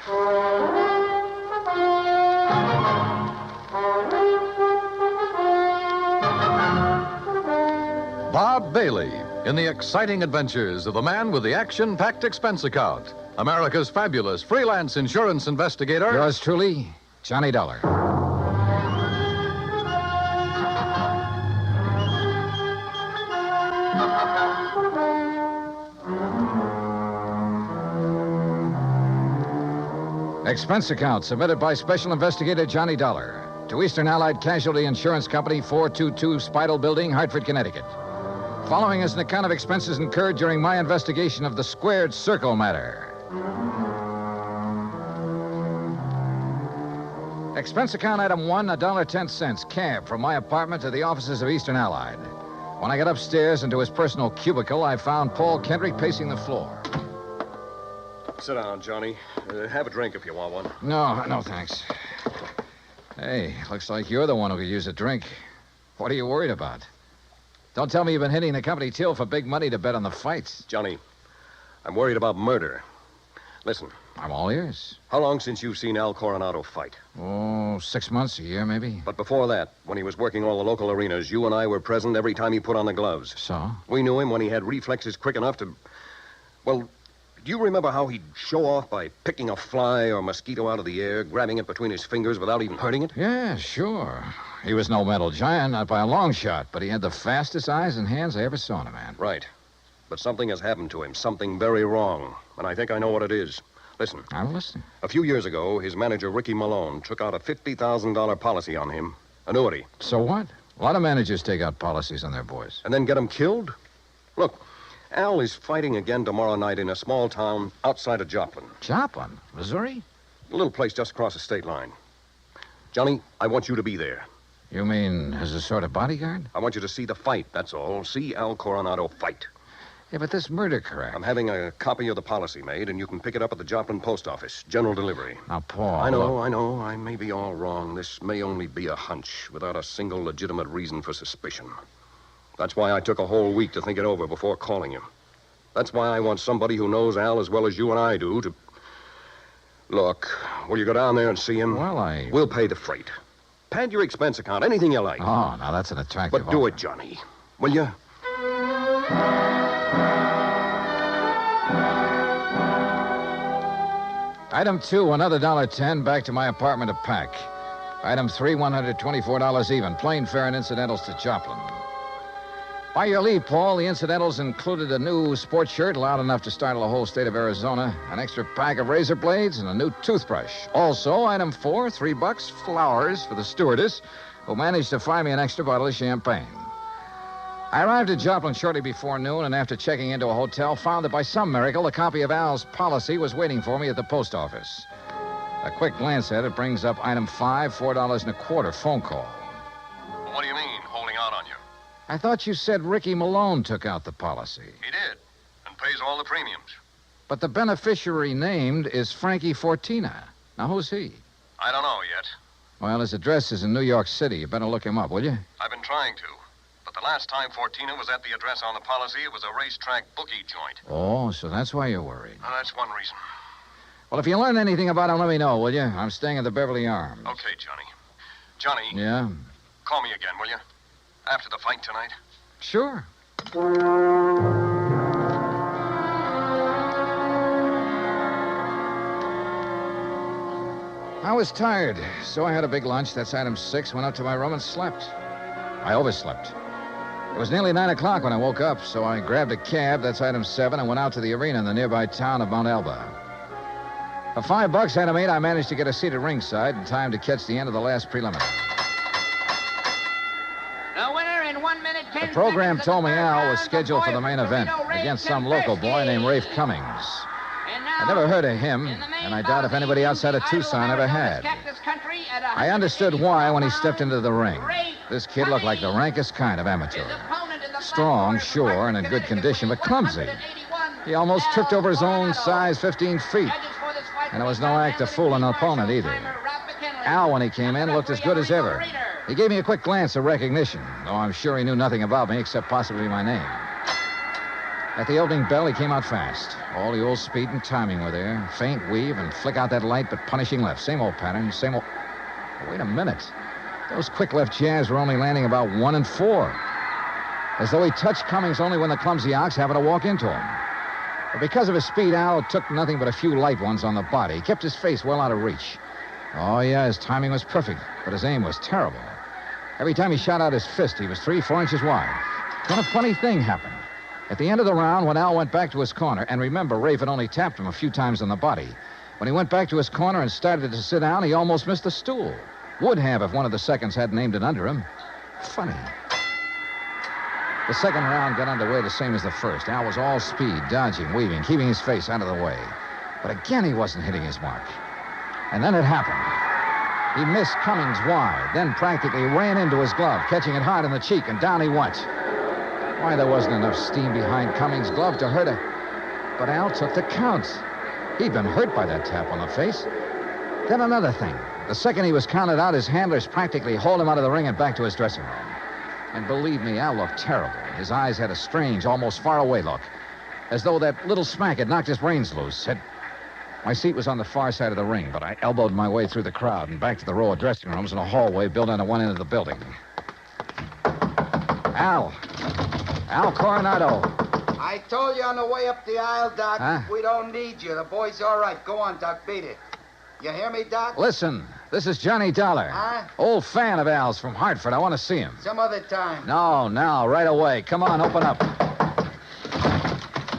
him. Bob Bailey in the exciting adventures of the man with the action-packed expense account. America's fabulous freelance insurance investigator. Yours truly, Johnny Dollar. Expense account submitted by Special Investigator Johnny Dollar to Eastern Allied Casualty Insurance Company, 422 Spidal Building, Hartford, Connecticut. Following is an account of expenses incurred during my investigation of the Squared Circle matter. Expense account item 1, $1.10, cab from my apartment to the offices of Eastern Allied. When I got upstairs into his personal cubicle, I found Paul Kendrick pacing the floor. Sit down, Johnny. Have a drink if you want one. No, thanks. Hey, looks like you're the one who could use a drink. What are you worried about? Don't tell me you've been hitting the company till for big money to bet on the fights. Johnny, I'm worried about murder. Listen. I'm all ears. How long since you've seen Al Coronado fight? Oh, 6 months, a year, maybe. But before that, when he was working all the local arenas, you and I were present every time he put on the gloves. So? We knew him when he had reflexes quick enough to... Well, do you remember how he'd show off by picking a fly or mosquito out of the air, grabbing it between his fingers without even hurting it? Yeah, sure. He was no mental giant, not by a long shot, but he had the fastest eyes and hands I ever saw in a man. Right. But something has happened to him, something very wrong. And I think I know what it is. Listen. I'm listening. A few years ago, his manager, Ricky Malone, took out a $50,000 policy on him. Annuity. So what? A lot of managers take out policies on their boys. And then get them killed? Look, Al is fighting again tomorrow night in a small town outside of Joplin. Joplin? Missouri? A little place just across the state line. Johnny, I want you to be there. You mean as a sort of bodyguard? I want you to see the fight, that's all. See Al Coronado fight. Yeah, but this murder correct. I'm having a copy of the policy made, and you can pick it up at the Joplin post office. General delivery. Now, Paul... I know. I may be all wrong. This may only be a hunch, without a single legitimate reason for suspicion. That's why I took a whole week to think it over before calling you. That's why I want somebody who knows Al as well as you and I do to... Look, will you go down there and see him? Well, We'll pay the freight. Pad your expense account, anything you like. Oh, now that's an attractive But do offer. it, Johnny. Will you? Item 2, another $1.10 back to my apartment to pack. Item 3, $124 even. Plane fare and incidentals to Joplin. By your leave, Paul, the incidentals included a new sports shirt, loud enough to startle the whole state of Arizona, an extra pack of razor blades, and a new toothbrush. Also, item 4, $3, flowers for the stewardess, who managed to find me an extra bottle of champagne. I arrived at Joplin shortly before noon, and after checking into a hotel, found that by some miracle, a copy of Al's policy was waiting for me at the post office. A quick glance at it brings up item 5, $4.25 phone call. What do you mean, holding out on you? I thought you said Ricky Malone took out the policy. He did, and pays all the premiums. But the beneficiary named is Frankie Fortina. Now, who's he? I don't know yet. Well, his address is in New York City. You better look him up, will you? I've been trying to. But the last time Fortina was at the address on the policy, it was a racetrack bookie joint. Oh, so that's why you're worried. That's one reason. Well, if you learn anything about him, let me know, will you? I'm staying at the Beverly Arms. Okay, Johnny. Johnny. Yeah? Call me again, will you? After the fight tonight. Sure. I was tired, so I had a big lunch. That's item 6. Went up to my room and slept. I overslept. It was nearly 9 o'clock when I woke up, so I grabbed a cab. That's item 7, and went out to the arena in the nearby town of Mount Elba. For $5, item 8, I managed to get a seat at ringside in time to catch the end of the last preliminary. The winner in 1 minute, 10 The program seconds told me of the Al third was round, scheduled for the main event against some local boy named Rafe Cummings. I never heard of him, and I doubt if anybody outside of Tucson ever had. I understood why when he stepped into the ring. This kid looked like the rankest kind of amateur. Strong, sure, and in good condition, but clumsy. He almost tripped over his own size 15 feet. And it was no act of fooling an opponent either. Al, when he came in, looked as good as ever. He gave me a quick glance of recognition, though I'm sure he knew nothing about me except possibly my name. At the opening bell, he came out fast. All the old speed and timing were there. Faint weave and flick out that light, but punishing left. Same old pattern, same old... Wait a minute. Those quick left jabs were only landing about 1 and 4. As though he touched Cummings only when the clumsy ox happened to walk into him. But because of his speed, Al took nothing but a few light ones on the body. He kept his face well out of reach. Oh, yeah, his timing was perfect, but his aim was terrible. Every time he shot out his fist, he was 3-4 inches wide. Then a funny thing happened. At the end of the round, when Al went back to his corner, and remember, Rafe had only tapped him a few times on the body. When he went back to his corner and started to sit down, he almost missed the stool. Would have if one of the seconds hadn't aimed it under him. Funny. The second round got underway the same as the first. Al was all speed, dodging, weaving, keeping his face out of the way. But again, he wasn't hitting his mark. And then it happened. He missed Cummings wide, then practically ran into his glove, catching it hard in the cheek, and down he went. Why, there wasn't enough steam behind Cummings' glove to hurt him. But Al took the count. He'd been hurt by that tap on the face. Then another thing. The second he was counted out, his handlers practically hauled him out of the ring and back to his dressing room. And believe me, Al looked terrible. His eyes had a strange, almost far-away look, as though that little smack had knocked his brains loose. My seat was on the far side of the ring, but I elbowed my way through the crowd and back to the row of dressing rooms in a hallway built onto one end of the building. Al Coronado. I told you on the way up the aisle, Doc, Huh? we don't need you. The boy's all right. Go on, Doc, beat it. You hear me, Doc? Listen, this is Johnny Dollar. Huh? Old fan of Al's from Hartford. I want to see him. Some other time. No, now, right away. Come on, open up.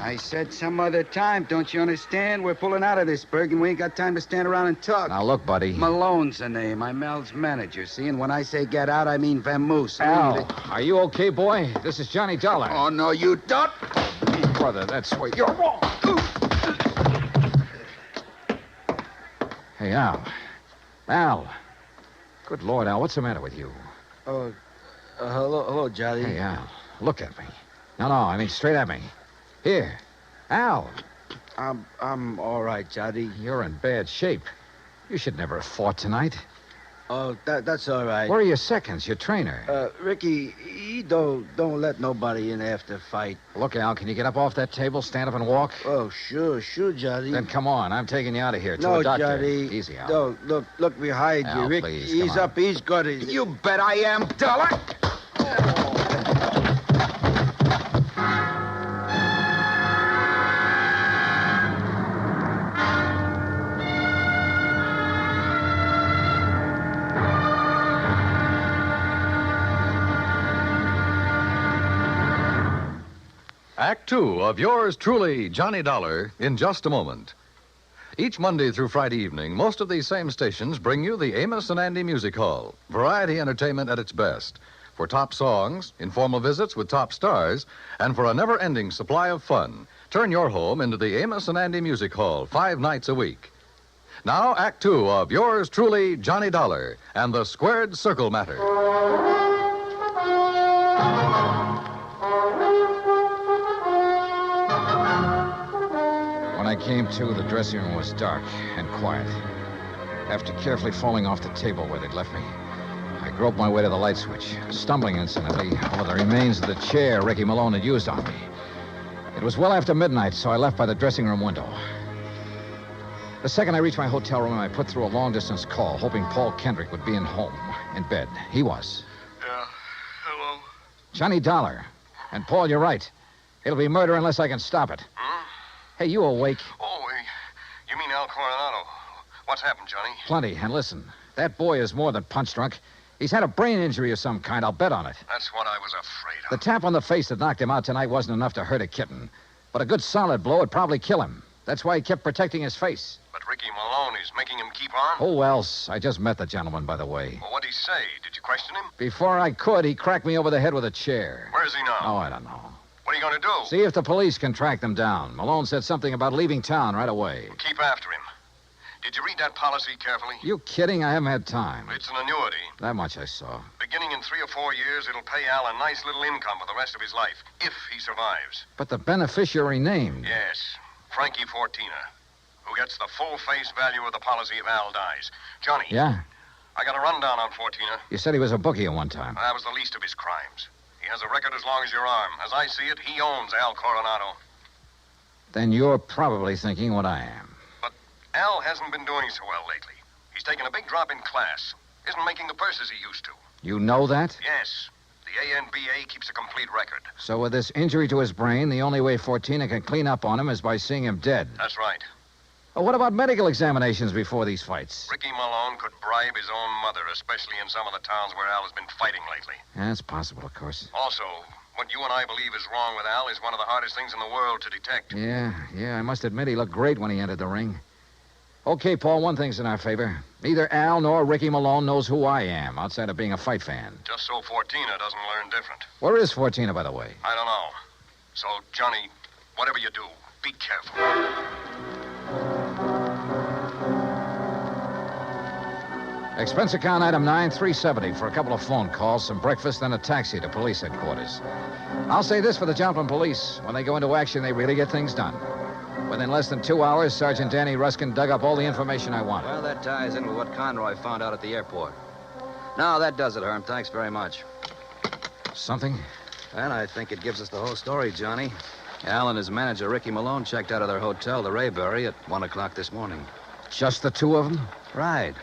I said some other time. Don't you understand? We're pulling out of this, Berg, and we ain't got time to stand around and talk. Now, look, buddy. Malone's the name. I'm Al's manager, see? And when I say get out, I mean vamoose. Al, are you okay, boy? This is Johnny Dollar. Oh, no, you don't. Brother, that's where you're wrong. Hey, Al. Al. Good Lord, Al, what's the matter with you? Oh, hello, Johnny. Hey, Al, look at me. No, I mean straight at me. Here. Al. I'm all right, Johnny. You're in bad shape. You should never have fought tonight. Oh, that's all right. Where are your seconds, your trainer? Ricky, he don't let nobody in after fight. Look, Al, can you get up off that table, stand up and walk? Oh, sure, Johnny. Then come on, I'm taking you out of here to No, a doctor. Johnny. Easy, Al. No, look behind you, Al, Rick. please, He's come on. up, he's good. You bet I am, Dollar. Act Two of yours truly, Johnny Dollar, in just a moment. Each Monday through Friday evening, most of these same stations bring you the Amos and Andy Music Hall. Variety entertainment at its best. For top songs, informal visits with top stars, and for a never-ending supply of fun. Turn your home into the Amos and Andy Music Hall 5 nights a week. Now, Act Two of yours truly, Johnny Dollar, and the Squared Circle Matter. When I came to, the dressing room was dark and quiet. After carefully falling off the table where they'd left me, I groped my way to the light switch, stumbling incidentally over the remains of the chair Ricky Malone had used on me. It was well after midnight, so I left by the dressing room window. The second I reached my hotel room, I put through a long-distance call, hoping Paul Kendrick would be in bed. He was. Yeah. Hello? Johnny Dollar. And, Paul, you're right. It'll be murder unless I can stop it. Hmm? Hey, you awake? Oh, you mean Al Coronado. What's happened, Johnny? Plenty. And listen, that boy is more than punch-drunk. He's had a brain injury of some kind. I'll bet on it. That's what I was afraid of. The tap on the face that knocked him out tonight wasn't enough to hurt a kitten. But a good solid blow would probably kill him. That's why he kept protecting his face. But Ricky Malone is making him keep on? Who else? I just met the gentleman, by the way. Well, what'd he say? Did you question him? Before I could, he cracked me over the head with a chair. Where is he now? Oh, I don't know. What are you going to do? See if the police can track them down. Malone said something about leaving town right away. We'll keep after him. Did you read that policy carefully? You kidding? I haven't had time. It's an annuity. That much I saw. Beginning in 3 or 4 years, it'll pay Al a nice little income for the rest of his life, if he survives. But the beneficiary named. Yes, Frankie Fortina, who gets the full face value of the policy if Al dies. Johnny. Yeah? I got a rundown on Fortina. You said he was a bookie at one time. That was the least of his crimes. He has a record as long as your arm. As I see it, he owns Al Coronado. Then you're probably thinking what I am. But Al hasn't been doing so well lately. He's taken a big drop in class. Isn't making the purses he used to. You know that? Yes. The ANBA keeps a complete record. So with this injury to his brain, the only way Fortina can clean up on him is by seeing him dead. That's right. Well, what about medical examinations before these fights? Ricky Malone could bribe his own mother, especially in some of the towns where Al has been fighting lately. That's possible, of course. Also, what you and I believe is wrong with Al is one of the hardest things in the world to detect. Yeah, I must admit he looked great when he entered the ring. Okay, Paul, one thing's in our favor. Neither Al nor Ricky Malone knows who I am, outside of being a fight fan. Just so Fortina doesn't learn different. Where is Fortina, by the way? I don't know. So, Johnny, whatever you do, be careful. Expense account item 9, $370 for a couple of phone calls, some breakfast, then a taxi to police headquarters. I'll say this for the Joplin police. When they go into action, they really get things done. Within less than 2 hours, Sergeant Danny Ruskin dug up all the information I wanted. Well, that ties in with what Conroy found out at the airport. No, that does it, Herm. Thanks very much. Something? And I think it gives us the whole story, Johnny. Al and his manager, Ricky Malone, checked out of their hotel, the Rayberry, at 1 o'clock this morning. Just the two of them? Right.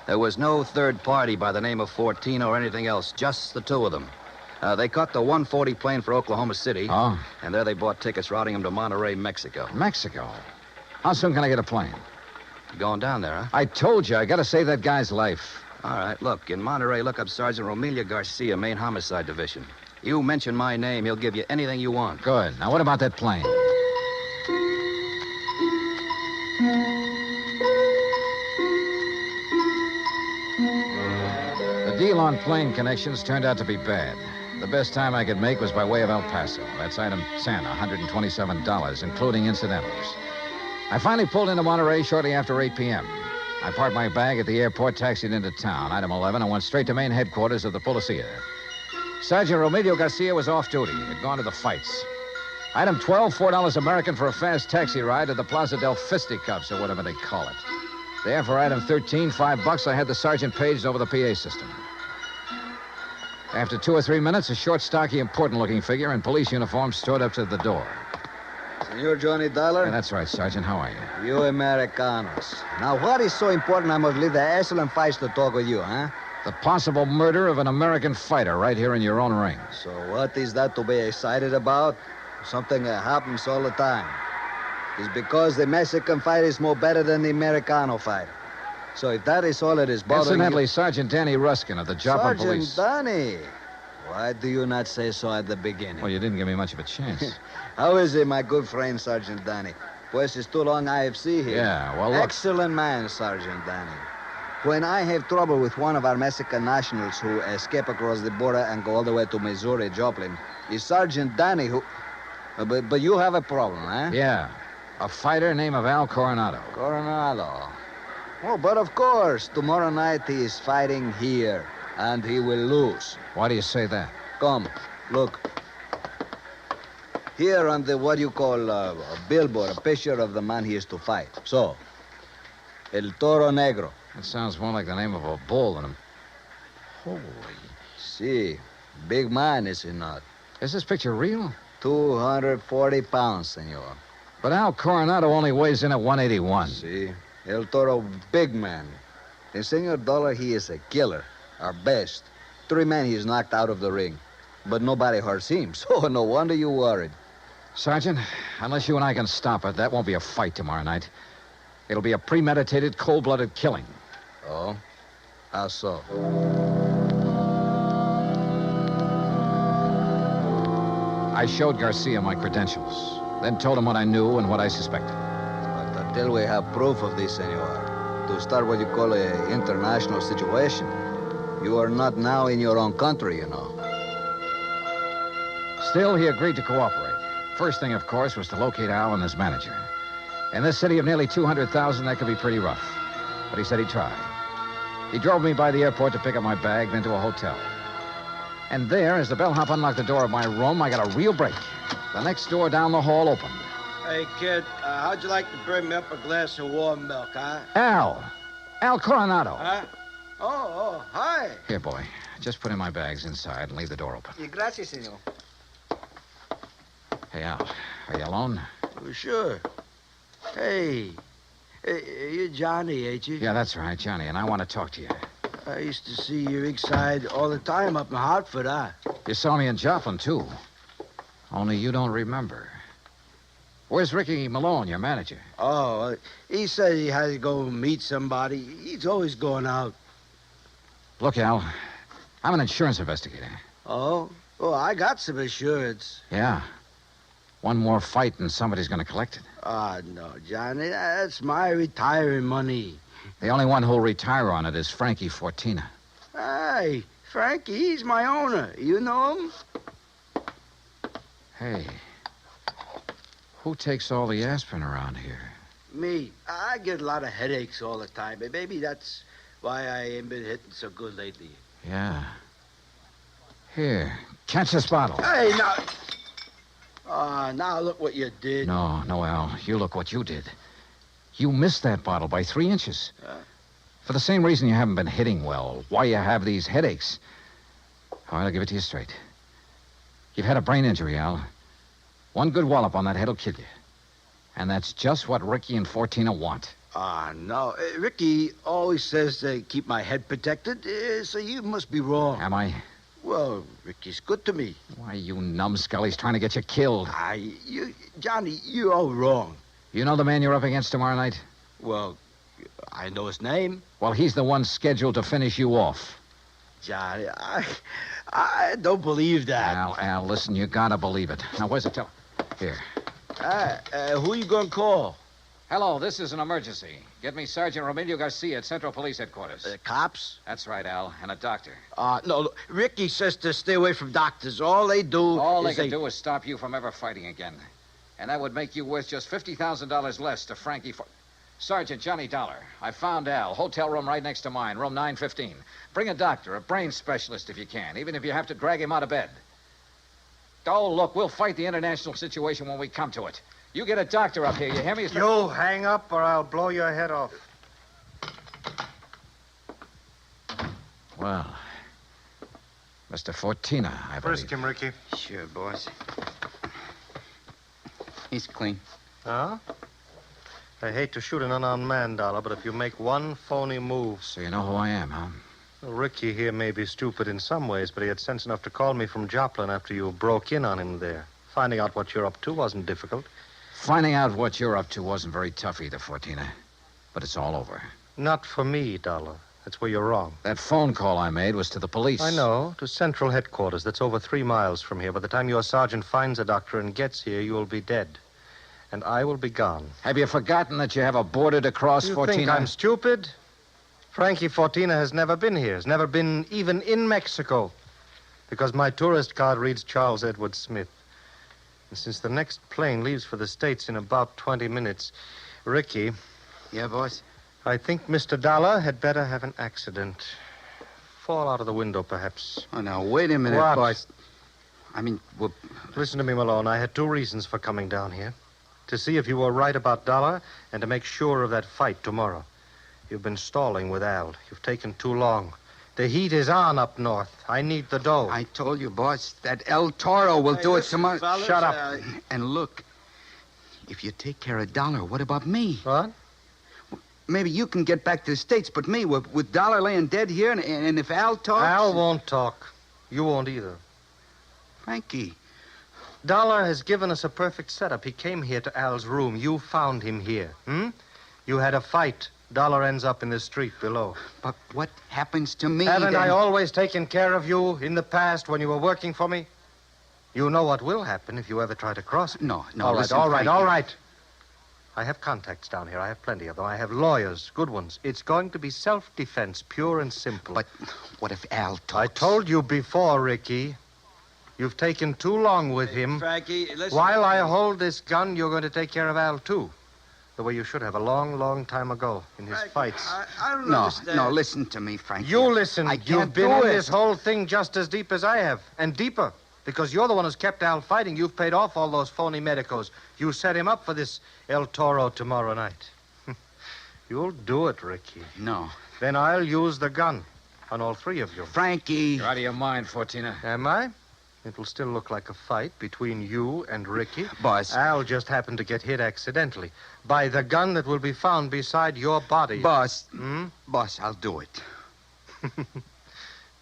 There was no third party by the name of Fortina or anything else, just the two of them. They caught the 140 plane for Oklahoma City. Oh? And there they bought tickets routing them to Monterey, Mexico. Mexico? How soon can I get a plane? You going down there, huh? I told you, I gotta save that guy's life. All right, look, in Monterey, look up Sergeant Romelia Garcia, Main Homicide Division. You mention my name, he'll give you anything you want. Good. Now, what about that plane? The deal on plane connections turned out to be bad. The best time I could make was by way of El Paso. That's item 10, $127, including incidentals. I finally pulled into Monterey shortly after 8 p.m. I parked my bag at the airport, taxied into town, item 11, and went straight to main headquarters of the Policia. Sergeant Romelio Garcia was off duty. Had gone to the fights. Item 12, $4 American for a fast taxi ride to the Plaza del Fisticuffs, or whatever they call it. There, for item 13, $5, I had the sergeant paged over the PA system. After 2 or 3 minutes, a short, stocky, important-looking figure in police uniform strode up to the door. Senor Johnny Dollar? Yeah, that's right, Sergeant. How are you? You Americanos. Now, what is so important I must leave the excellent fights to talk with you, huh? The possible murder of an American fighter right here in your own ring. So what is that to be excited about? Something that happens all the time. It's because the Mexican fighter is more better than the Americano fighter. So if that is all it is bothering Incidentally, you... Sergeant Danny Ruskin of the Joplin Police. Sergeant Danny. Why do you not say so at the beginning? Well, you didn't give me much of a chance. How is it, my good friend, Sergeant Danny? Pues it's too long I have seen him. Yeah, well, look. Excellent man, Sergeant Danny. When I have trouble with one of our Mexican nationals who escape across the border and go all the way to Missouri, Joplin, it's Sergeant Danny who... But you have a problem, huh? Yeah. A fighter named Al Coronado. Coronado. Oh, but of course, tomorrow night he is fighting here, and he will lose. Why do you say that? Come, look. Here on the, what you call, a billboard, a picture of the man he is to fight. So, El Toro Negro. That sounds more like the name of a bull than a... Holy... See, big man, is he not? Is this picture real? 240 pounds, senor. But Al Coronado only weighs in at 181. See, El Toro, big man. And Senor Dollar, he is a killer, our best. 3 men he is knocked out of the ring. But nobody hurts him, so no wonder you worried. Sergeant, unless you and I can stop it, that won't be a fight tomorrow night. It'll be a premeditated, cold-blooded killing. Oh? How so? I showed Garcia my credentials, then told him what I knew and what I suspected. But until we have proof of this, senor, to start what you call an international situation, you are not now in your own country, you know. Still, he agreed to cooperate. First thing, of course, was to locate Al and his manager. In this city of nearly 200,000, that could be pretty rough. But he said he'd try. He drove me by the airport to pick up my bag, then to a hotel. And there, as the bellhop unlocked the door of my room, I got a real break. The next door down the hall opened. Hey, kid, how'd you like to bring me up a glass of warm milk, huh? Al Coronado. Huh? Oh, hi. Here, boy. Just put in my bags inside and leave the door open. Gracias, senor. Hey, Al, are you alone? Oh, sure. Hey, you're Johnny, ain't you? Yeah, that's right, Johnny, and I want to talk to you. I used to see your rig side all the time up in Hartford, huh? You saw me in Joplin, too. Only you don't remember. Where's Ricky Malone, your manager? Oh, he said he had to go meet somebody. He's always going out. Look, Al, I'm an insurance investigator. Oh? Oh, I got some insurance. Yeah. One more fight and somebody's going to collect it. No, Johnny, that's my retiring money. The only one who'll retire on it is Frankie Fortina. Hey, Frankie, he's my owner. You know him? Hey, who takes all the aspirin around here? Me. I get a lot of headaches all the time. Maybe that's why I ain't been hitting so good lately. Yeah. Here, catch this bottle. Hey, now... now look what you did. No, Al. You look what you did. You missed that bottle by 3 inches. For the same reason you haven't been hitting well. Why you have these headaches. All right, I'll give it to you straight. You've had a brain injury, Al. One good wallop on that head will kill you. And that's just what Ricky and Fortina want. No. Ricky always says to keep my head protected, so you must be wrong. Am I? Well, Ricky's good to me. Why, you numbskull, he's trying to get you killed. Johnny, you're all wrong. You know the man you're up against tomorrow night? Well, I know his name. Well, he's the one scheduled to finish you off. Johnny, I don't believe that. Al, listen, you gotta believe it. Now, where's the telephone? Here. Who you gonna call? Hello, this is an emergency. Get me Sergeant Romilio Garcia at Central Police Headquarters. Cops? That's right, Al, and a doctor. No, look, Ricky says to stay away from doctors. All they do do is stop you from ever fighting again. And that would make you worth just $50,000 less to Frankie Sergeant Johnny Dollar. I found Al. Hotel room right next to mine, room 915. Bring a doctor, a brain specialist if you can, even if you have to drag him out of bed. Oh, look, we'll fight the international situation when we come to it. You get a doctor up here, you hear me? You hang up or I'll blow your head off. Well, Mr. Fortina, I believe. Frisk him, Ricky. Sure, boss. He's clean. Huh? I hate to shoot an unarmed man, Dollar, but if you make one phony move... So you know who I am, huh? Well, Ricky here may be stupid in some ways, but he had sense enough to call me from Joplin after you broke in on him there. Finding out what you're up to wasn't difficult. Finding out what you're up to wasn't very tough either, Fortina. But it's all over. Not for me, Dollar. That's where you're wrong. That phone call I made was to the police. I know, to Central Headquarters. That's over 3 miles from here. By the time your sergeant finds a doctor and gets here, you'll be dead. And I will be gone. Have you forgotten that you have a border to cross, You Fortina? think I'm stupid? Frankie Fortina has never been here. Has never been even in Mexico. Because my tourist card reads Charles Edward Smith. And since the next plane leaves for the States in about 20 minutes, Ricky... Yeah, boss? I think Mr. Dollar had better have an accident. Fall out of the window, perhaps. Oh, now, wait a minute, What? boss. I mean, well... Listen to me, Malone. I had 2 reasons for coming down here. To see if you were right about Dollar and to make sure of that fight tomorrow. You've been stalling with Al. You've taken too long. The heat is on up north. I need the dough. I told you, boss, that El Toro will do it tomorrow. fellas, Shut up. And look, if you take care of Dollar, what about me? What? Maybe you can get back to the States, but me, with Dollar laying dead here, and if Al talks... Al won't talk. You won't either. Frankie. Dollar has given us a perfect setup. He came here to Al's room. You found him here. You had a fight. Dollar ends up in the street below. But what happens to me Haven't then? I always taken care of you in the past when you were working for me? You know what will happen if you ever try to cross me. No, All right, listen, all right, Frankie. all right. I have contacts down here. I have plenty of them. I have lawyers, good ones. It's going to be self-defense, pure and simple. But what if Al talks? I told you before, Ricky. You've taken too long with him. Frankie, listen. While I hold this gun, you're going to take care of Al, too. The way you should have a long, long time ago in his fights. I don't No, understand. no, listen to me, Frankie. You listen. I You've can't been do in it. this whole thing just as deep as I have, and deeper. Because you're the one who's kept Al fighting. You've paid off all those phony medicos. You set him up for this El Toro tomorrow night. You'll do it, Ricky. No. Then I'll use the gun on all 3 of you. Frankie. You're out of your mind, Fortina. Am I? It'll still look like a fight between you and Ricky. Boss. Al just happened to get hit accidentally by the gun that will be found beside your body. Boss. Boss, I'll do it.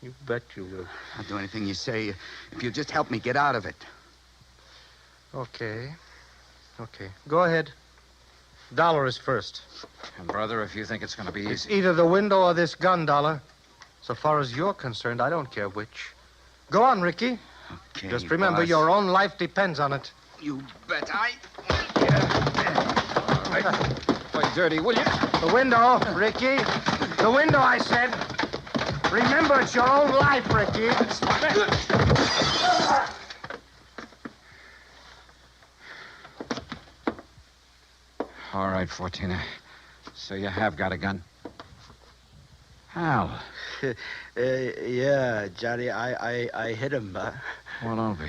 You bet you will. I'll do anything you say if you'll just help me get out of it. Okay. Go ahead. Dollar is first. And, brother, if you think it's going to be It's easy... either the window or this gun, Dollar. So far as you're concerned, I don't care which. Go on, Ricky. Okay, Just remember, boss. your own life depends on it. You bet I... Play dirty, will you? The window, Ricky. The window, I said. Remember, it's your own life, Ricky. All right, Fortina. So you have got a gun. Al. Yeah, Johnny, I hit him. Well, don't be.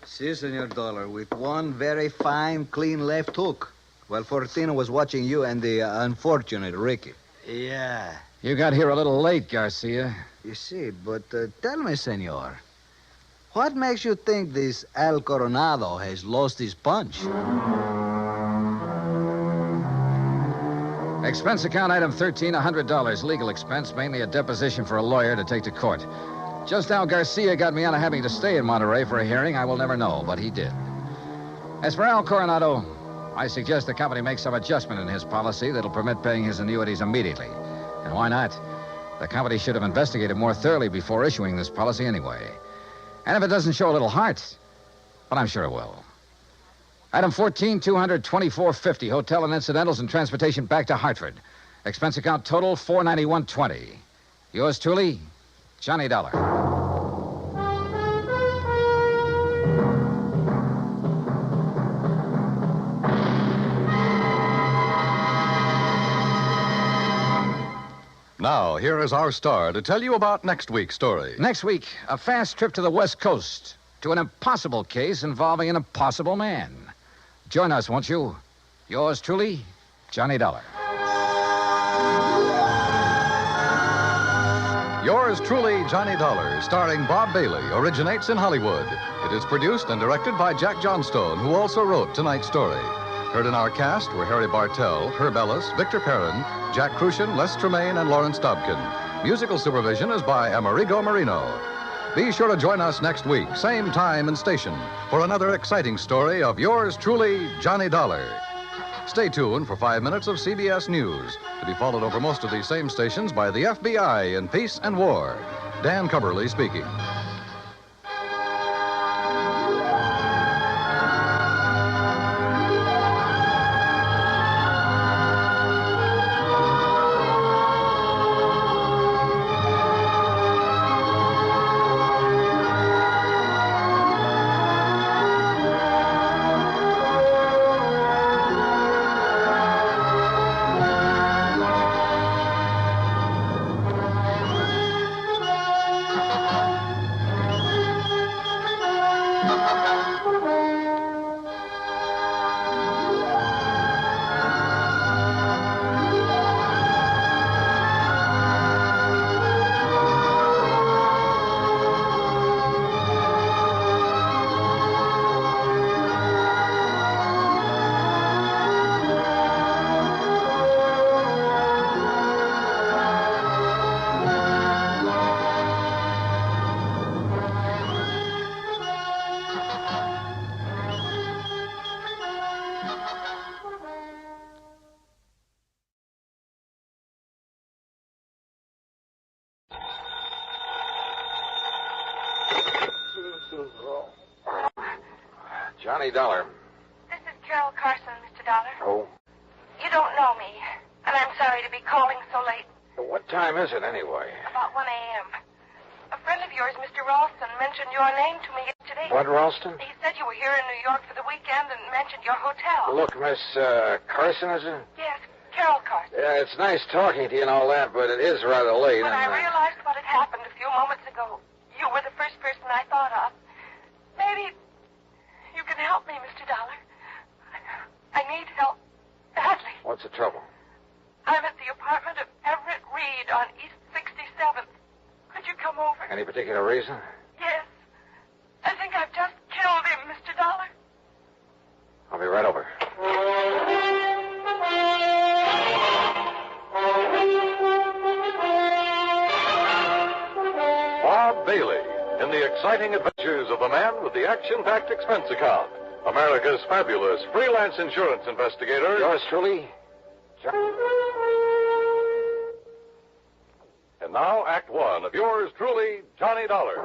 Si, Senor Dollar, with one very fine, clean left hook. While Fortina was watching you and the unfortunate Ricky. Yeah. You got here a little late, Garcia. You see, but tell me, senor, what makes you think this Al Coronado has lost his punch? Expense account item 13, $100. Legal expense, mainly a deposition for a lawyer to take to court. Just how Garcia got me out of having to stay in Monterey for a hearing, I will never know, but he did. As for Al Coronado, I suggest the company make some adjustment in his policy that'll permit paying his annuities immediately. And why not? The company should have investigated more thoroughly before issuing this policy anyway. And if it doesn't show a little heart, but I'm sure it will. Item 14, $224.50, hotel and incidentals and transportation back to Hartford. Expense account total, $491.20. Yours truly, Johnny Dollar. Now, here is our star to tell you about next week's story. Next week, a fast trip to the West Coast to an impossible case involving an impossible man. Join us, won't you? Yours truly, Johnny Dollar. Yours truly, Johnny Dollar, starring Bob Bailey, originates in Hollywood. It is produced and directed by Jack Johnstone, who also wrote tonight's story. Heard in our cast were Harry Bartell, Herb Ellis, Victor Perrin, Jack Crucian, Les Tremaine, and Lawrence Dobkin. Musical supervision is by Amerigo Marino. Be sure to join us next week, same time and station, for another exciting story of yours truly, Johnny Dollar. Stay tuned for 5 minutes of CBS News, to be followed over most of these same stations by the FBI in Peace and War. Dan Cubberly speaking. Johnny Dollar. This is Carol Carson, Mr. Dollar. Oh? You don't know me, and I'm sorry to be calling so late. What time is it anyway? About 1 a.m. A friend of yours, Mr. Ralston, mentioned your name to me yesterday. What, Ralston? He said you were here in New York for the weekend and mentioned your hotel. Look, Miss Carson, is it? Yes, Carol Carson. Yeah, it's nice talking to you and all that, but it is rather late. When I realized what had happened a few moments ago, you were the first person I thought of. Maybe you can help me, Mr. Dollar. I need help badly. What's the trouble? I'm at the apartment of Everett Reed on East 67th. Could you come over? Any particular reason? Yes. I think I've just killed him, Mr. Dollar. I'll be right over. Bob Bailey in the exciting adventures of the man with the action-packed expense account. America's fabulous freelance insurance investigator. Yours truly, And now, Act One of yours truly, Johnny Dollar.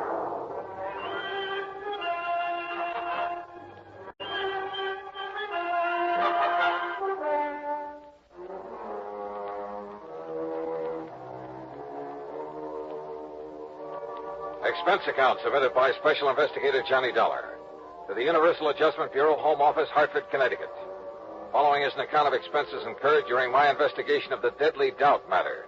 Expense account submitted by Special Investigator Johnny Dollar to the Universal Adjustment Bureau, Home Office, Hartford, Connecticut. Following is an account of expenses incurred during my investigation of the Deadly Doubt matter.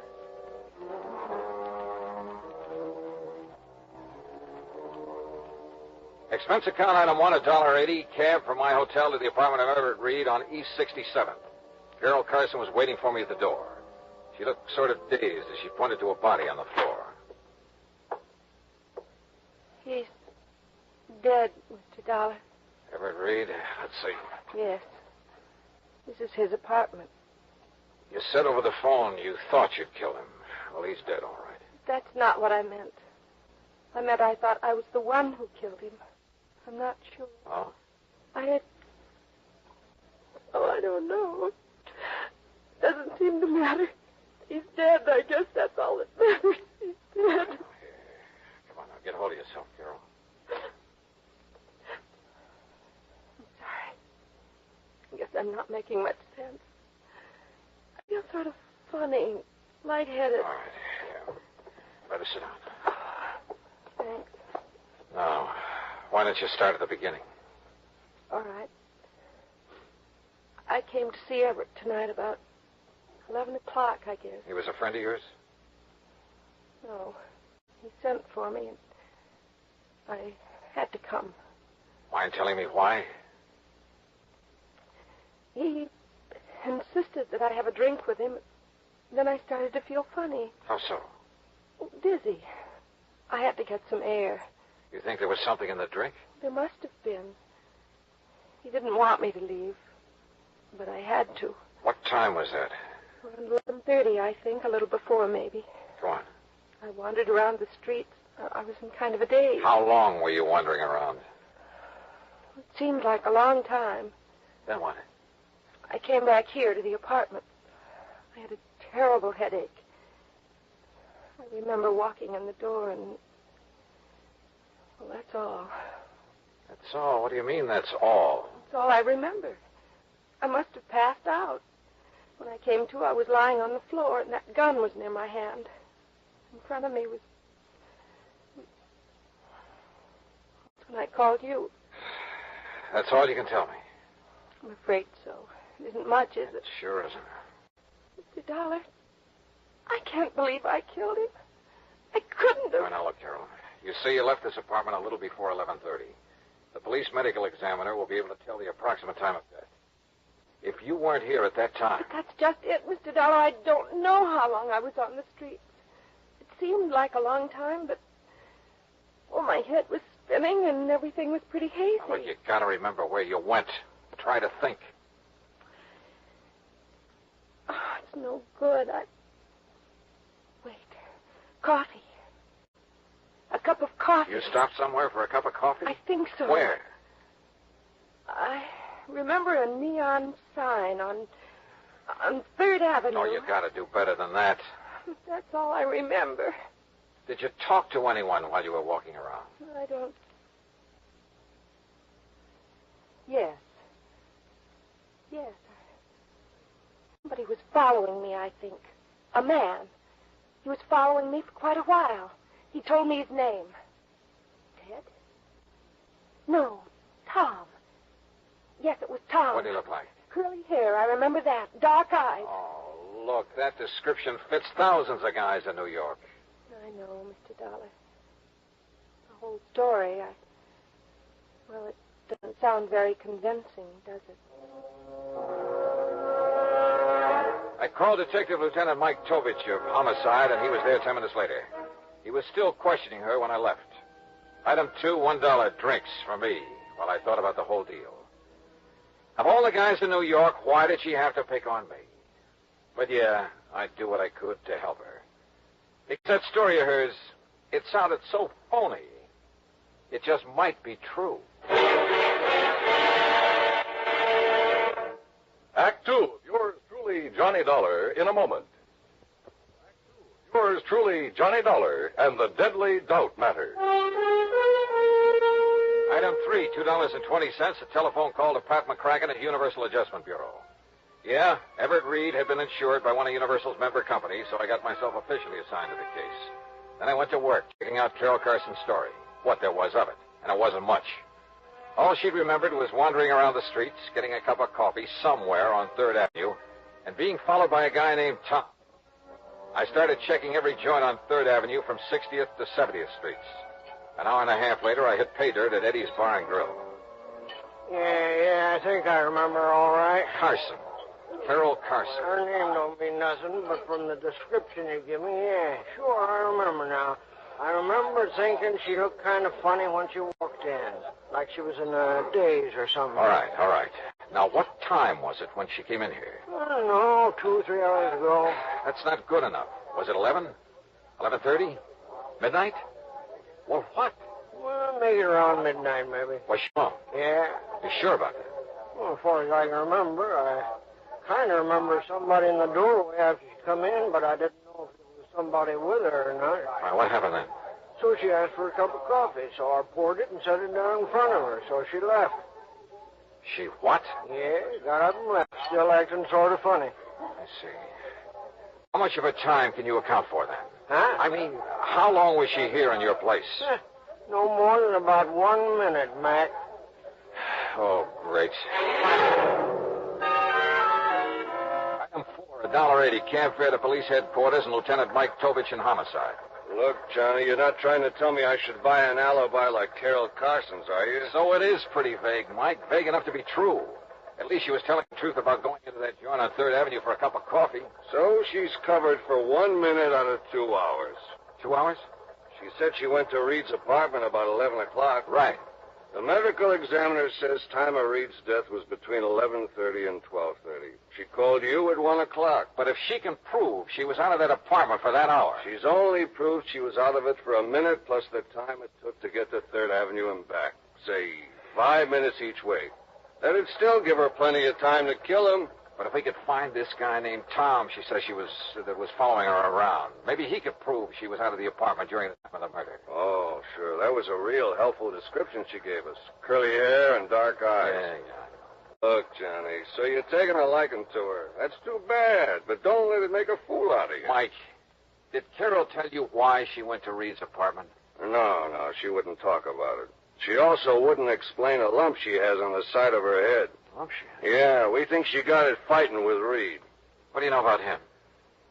Expense account item 1, $1.80, cab from my hotel to the apartment of Everett Reed on East 67th. Carol Carson was waiting for me at the door. She looked sort of dazed as she pointed to a body on the floor. He's dead, Mr. Dollar. Everett Reed? Let's see. Yes. This is his apartment. You said over the phone you thought you'd kill him. Well, he's dead, all right. That's not what I meant. I meant I thought I was the one who killed him. I'm not sure. Oh? I don't know. Doesn't seem to matter. He's dead. I guess that's all that matters. He's dead. Come on, now, get hold of yourself, Carol. I'm sorry. I guess I'm not making much sense. I feel sort of funny, lightheaded. All right, yeah. Better sit down. Thanks. Now, why don't you start at the beginning? All right. I came to see Everett tonight about 11 o'clock, I guess. He was a friend of yours? No. He sent for me, and I had to come. Mind telling me why? He insisted that I have a drink with him. Then I started to feel funny. How so? Dizzy. I had to get some air. You think there was something in the drink? There must have been. He didn't want me to leave, but I had to. What time was that? Around 11:30, I think, a little before, maybe. Go on. I wandered around the streets. I was in kind of a daze. How long were you wandering around? It seemed like a long time. Then what? I came back here to the apartment. I had a terrible headache. I remember walking in the door and... Well, that's all. That's all? What do you mean, that's all? That's all I remember. I must have passed out. When I came to, I was lying on the floor, and that gun was near my hand. In front of me was... That's when I called you. That's all you can tell me? I'm afraid so. It isn't much, is it? Sure isn't. Mr. Dollar, I can't believe I killed him. I couldn't have... Now, look, Carol. You say you left this apartment a little before 11:30. The police medical examiner will be able to tell the approximate time of death. If you weren't here at that time... But that's just it, Mr. Dollar. I don't know how long I was on the streets. It seemed like a long time, but... Oh, my head was spinning and everything was pretty hazy. Now, look, you gotta remember where you went. Try to think. Oh, it's no good. Wait. Coffee. A cup of coffee. You stopped somewhere for a cup of coffee? I think so. Where? I remember a neon sign on 3rd Avenue. Oh, you gotta do better than that. That's all I remember. Did you talk to anyone while you were walking around? I don't... Yes. Yes. Somebody was following me, I think. A man. He was following me for quite a while. He told me his name. Ted? No, Tom. Yes, it was Tom. What did he look like? Curly hair, I remember that. Dark eyes. Oh, look, that description fits thousands of guys in New York. I know, Mr. Dollar. The whole story, well, it doesn't sound very convincing, does it? I called Detective Lieutenant Mike Tovich of Homicide, and he was there 10 minutes later. He was still questioning her when I left. Item 2, $1 drinks for me while I thought about the whole deal. Of all the guys in New York, why did she have to pick on me? But yeah, I'd do what I could to help her. Because that story of hers, it sounded so phony. It just might be true. Act 2 of yours truly, Johnny Dollar, in a moment. Act 2 of yours truly, Johnny Dollar, and the Deadly Doubt Matter. Item 3, $2.20, a telephone call to Pat McCracken at Universal Adjustment Bureau. Yeah, Everett Reed had been insured by one of Universal's member companies, so I got myself officially assigned to the case. Then I went to work, checking out Carol Carson's story, what there was of it, and it wasn't much. All she'd remembered was wandering around the streets, getting a cup of coffee somewhere on 3rd Avenue, and being followed by a guy named Tom. I started checking every joint on 3rd Avenue from 60th to 70th Streets. An hour and a half later, I hit pay dirt at Eddie's Bar and Grill. Yeah, I think I remember all right. Carson. Carol Carson. Her name don't mean nothing, but from the description you give me, yeah, sure, I remember now. I remember thinking she looked kind of funny when she walked in, like she was in a daze or something. All right. Now, what time was it when she came in here? I don't know, 2 or 3 hours ago. That's not good enough. Was it 11? 11:30? Midnight? Well, what? Well, maybe around midnight, maybe. Was she home? Yeah. You sure about that? Well, as far as I can remember, I kind of remember somebody in the doorway after she come in, but I didn't know if it was somebody with her or not. All right, what happened then? So she asked for a cup of coffee, so I poured it and set it down in front of her, so she left. She what? Yeah, got up and left, still acting sort of funny. I see. How much of her time can you account for then? Huh? I mean, how long was she here in your place? No more than about 1 minute, Mac. Oh, great. Item 4, $1.80, cab fare to police headquarters and Lieutenant Mike Tovich in Homicide. Look, Johnny, you're not trying to tell me I should buy an alibi like Carol Carson's, are you? So it is pretty vague, Mike. Vague enough to be true. At least she was telling the truth about going into that joint on 3rd Avenue for a cup of coffee. So she's covered for 1 minute out of 2 hours. 2 hours? She said she went to Reed's apartment about 11 o'clock. Right. The medical examiner says time of Reed's death was between 11:30 and 12:30. She called you at 1 o'clock. But if she can prove she was out of that apartment for that hour... She's only proved she was out of it for a minute plus the time it took to get to 3rd Avenue and back. Say, 5 minutes each way. That'd still give her plenty of time to kill him. But if we could find this guy named Tom she says that was following her around, maybe he could prove she was out of the apartment during the time of the murder. Oh, sure. That was a real helpful description she gave us. Curly hair and dark eyes. Yeah. Look, Johnny, so you're taking a liking to her. That's too bad, but don't let it make a fool out of you. Mike, did Carol tell you why she went to Reed's apartment? No, she wouldn't talk about it. She also wouldn't explain a lump she has on the side of her head. Lump she has? Yeah, we think she got it fighting with Reed. What do you know about him?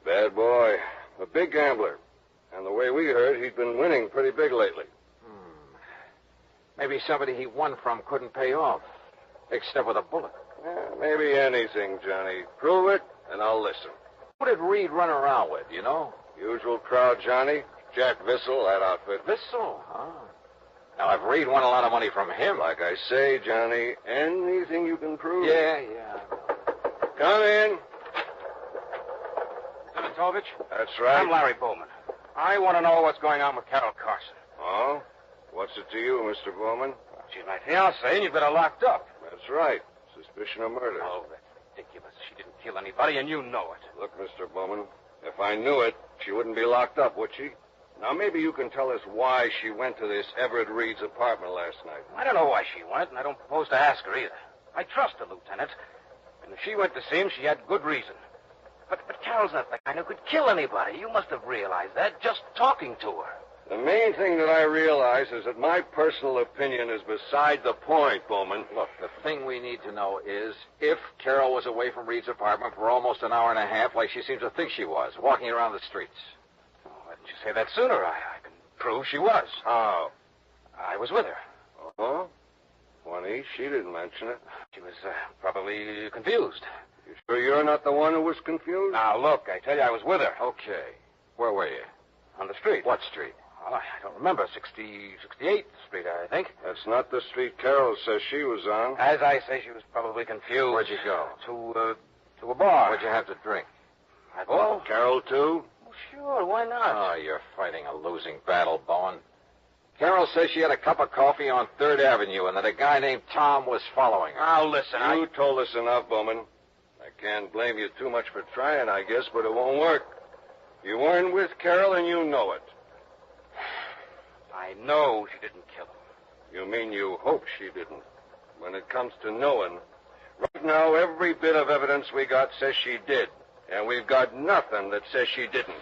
Bad boy. A big gambler. And the way we heard, he'd been winning pretty big lately. Maybe somebody he won from couldn't pay off, except with a bullet. Maybe anything, Johnny. Prove it, and I'll listen. Who did Reed run around with, you know? Usual crowd, Johnny. Jack Vissel, that outfit. Vissel? Huh? Now, if Reed won a lot of money from him... Like I say, Johnny, anything you can prove. Yeah. Come in. Demetovich? That's right. I'm Larry Bowman. I want to know what's going on with Carol Carson. Oh? What's it to you, Mr. Bowman? She's my fiancée, and you've got her locked up. That's right. Suspicion of murder. Oh, that's ridiculous. She didn't kill anybody, and you know it. Look, Mr. Bowman, if I knew it, she wouldn't be locked up, would she? Now, maybe you can tell us why she went to this Everett Reed's apartment last night. I don't know why she went, and I don't propose to ask her either. I trust the lieutenant, and if she went to see him, she had good reason. But Carol's not the kind who could kill anybody. You must have realized that just talking to her. The main thing that I realize is that my personal opinion is beside the point, Bowman. Look, the thing we need to know is if Carol was away from Reed's apartment for almost an hour and a half, like she seems to think she was, walking around the streets. Why didn't you say that sooner? I can prove she was. How? I was with her. Oh? Funny, she didn't mention it. She was probably confused. You sure you're not the one who was confused? Now, look, I tell you, I was with her. Okay. Where were you? On the street. What street? Well, I don't remember. 68th Street, I think. That's not the street Carol says she was on. As I say, she was probably confused. Where'd you go? To a bar. What'd you have to drink? Oh, Carol, too? Well, sure, why not? Oh, you're fighting a losing battle, Bowen. Carol says she had a cup of coffee on 3rd Avenue and that a guy named Tom was following her. Now, listen, You told us enough, Bowman. I can't blame you too much for trying, I guess, but it won't work. You weren't with Carol, and you know it. I know she didn't kill him. You mean you hope she didn't? When it comes to knowing, right now, every bit of evidence we got says she did. And we've got nothing that says she didn't.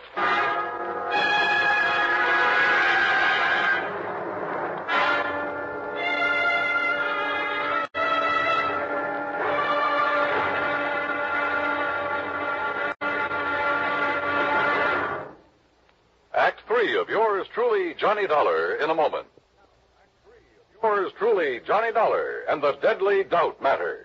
Act 3 of yours truly, Johnny Dollar, in a moment. Yours truly, Johnny Dollar, and the Deadly Doubt Matter.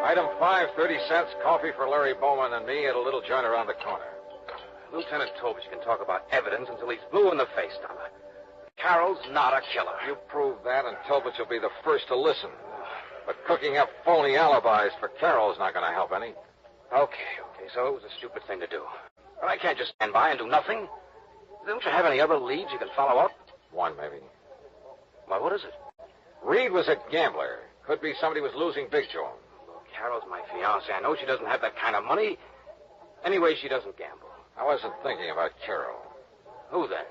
Item 5, 30 cents, coffee for Larry Bowman and me at a little joint around the corner. Lieutenant Tovich can talk about evidence until he's blue in the face, Dollar. Carol's not a killer. You prove that, and Tovich will be the first to listen. But cooking up phony alibis for Carol's not going to help any. Okay, so it was a stupid thing to do. But I can't just stand by and do nothing. Don't you have any other leads you can follow up? One, maybe. Well, what is it? Reed was a gambler. Could be somebody was losing big to him. Carol's my fiancée. I know she doesn't have that kind of money. Anyway, she doesn't gamble. I wasn't thinking about Carol. Who then?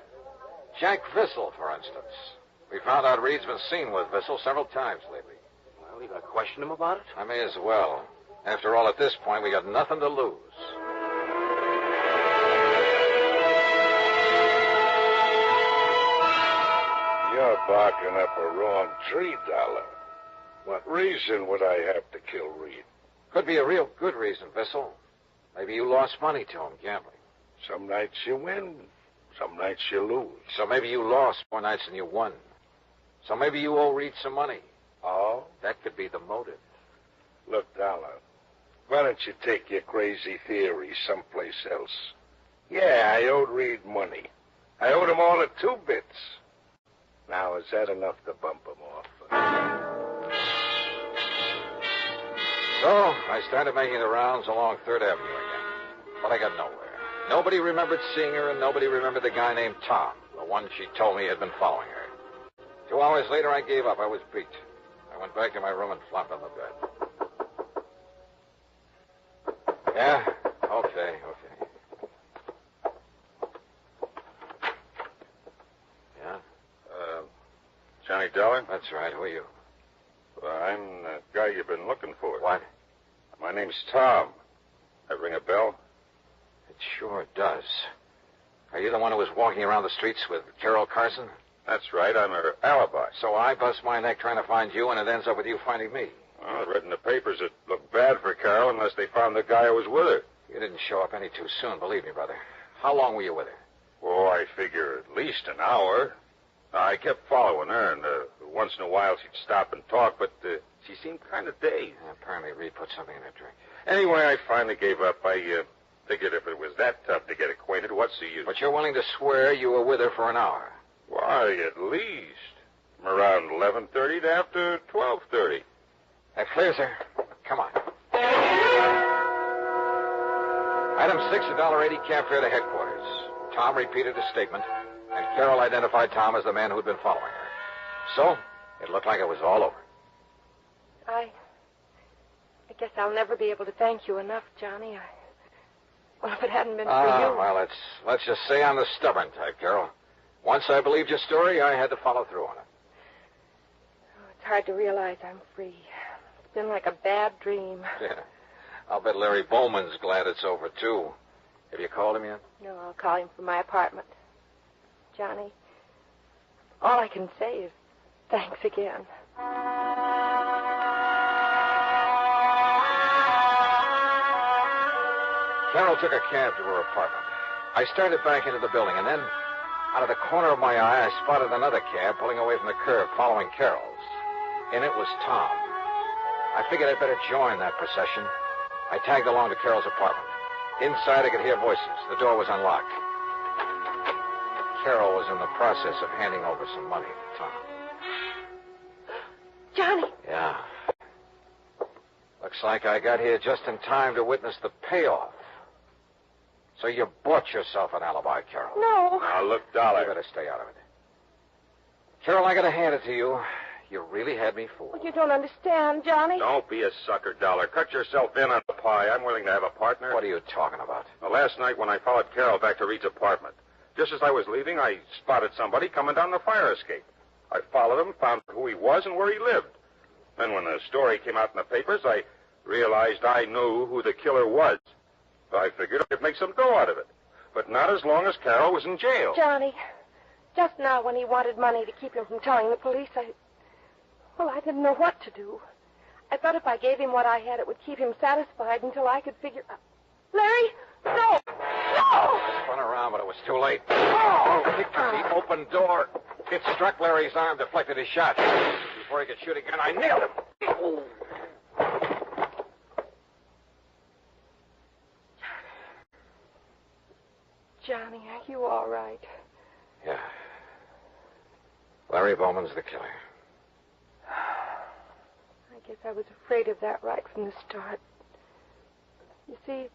Jack Vissel, for instance. We found out Reed's been seen with Vissel several times lately. Well, you gonna question him about it? I may as well. After all, at this point, we got nothing to lose. You're barking up a wrong tree, Dollar. What reason would I have to kill Reed? Could be a real good reason, Vissel. Maybe you lost money to him gambling. Some nights you win, some nights you lose. So maybe you lost more nights than you won. So maybe you owe Reed some money. Oh? That could be the motive. Look, Dollar, why don't you take your crazy theory someplace else? Yeah, I owed Reed money. I owed him all of 2 bits. Now, is that enough to bump him off? So I started making the rounds along 3rd Avenue again. But I got nowhere. Nobody remembered seeing her, and nobody remembered the guy named Tom, the one she told me had been following her. 2 hours later, I gave up. I was beat. I went back to my room and flopped on the bed. Yeah? Okay. Yeah? Johnny Dollar? That's right. Who are you? Well, I'm the guy you've been looking for. What? My name's Tom. That ring a bell? It sure does. Are you the one who was walking around the streets with Carol Carson? That's right. I'm her alibi. So I bust my neck trying to find you, and it ends up with you finding me. Well, I read in the papers it looked bad for Carol unless they found the guy who was with her. You didn't show up any too soon, believe me, brother. How long were you with her? Oh, I figure at least an hour. I kept following her, and once in a while she'd stop and talk, but she seemed kind of dazed. Apparently Reed put something in her drink. Anyway, I finally gave up. I figured if it was that tough to get acquainted, what's the use? But you're willing to swear you were with her for an hour? Why, at least. From around 11:30 to after 12:30. That clears her. Come on. Item 6, $1.80 cab fare to headquarters. Tom repeated his statement, and Carol identified Tom as the man who'd been following her. So, it looked like it was all over. I guess I'll never be able to thank you enough, Johnny. Well, if it hadn't been for you... Well, let's just say I'm the stubborn type, Carol. Once I believed your story, I had to follow through on it. Oh, it's hard to realize I'm free. It's been like a bad dream. Yeah. I'll bet Larry Bowman's glad it's over, too. Have you called him yet? No, I'll call him from my apartment. Johnny, all I can say is thanks again. Carol took a cab to her apartment. I started back into the building, and then, out of the corner of my eye, I spotted another cab pulling away from the curb, following Carol's. And it was Tom. I figured I'd better join that procession. I tagged along to Carol's apartment. Inside, I could hear voices. The door was unlocked. Carol was in the process of handing over some money to Tom. Johnny! Yeah. Looks like I got here just in time to witness the payoff. So you bought yourself an alibi, Carol. No. Now, look, Dollar. You better stay out of it. Carol, I gotta hand it to you. You really had me fooled. Well, you don't understand, Johnny. Don't be a sucker, Dollar. Cut yourself in on the pie. I'm willing to have a partner. What are you talking about? Well, last night when I followed Carol back to Reed's apartment, just as I was leaving, I spotted somebody coming down the fire escape. I followed him, found who he was and where he lived. Then when the story came out in the papers, I realized I knew who the killer was. So I figured I could make some dough out of it. But not as long as Carol was in jail. Johnny, just now when he wanted money to keep him from telling the police, I didn't know what to do. I thought if I gave him what I had, it would keep him satisfied until I could figure... Larry, no! No! I spun around, but it was too late. Oh! Kicked the open door. It struck Larry's arm, deflected his shot. Before he could shoot again, I nailed him. Oh. Johnny, are you all right? Yeah. Larry Bowman's the killer. I guess I was afraid of that right from the start. You see,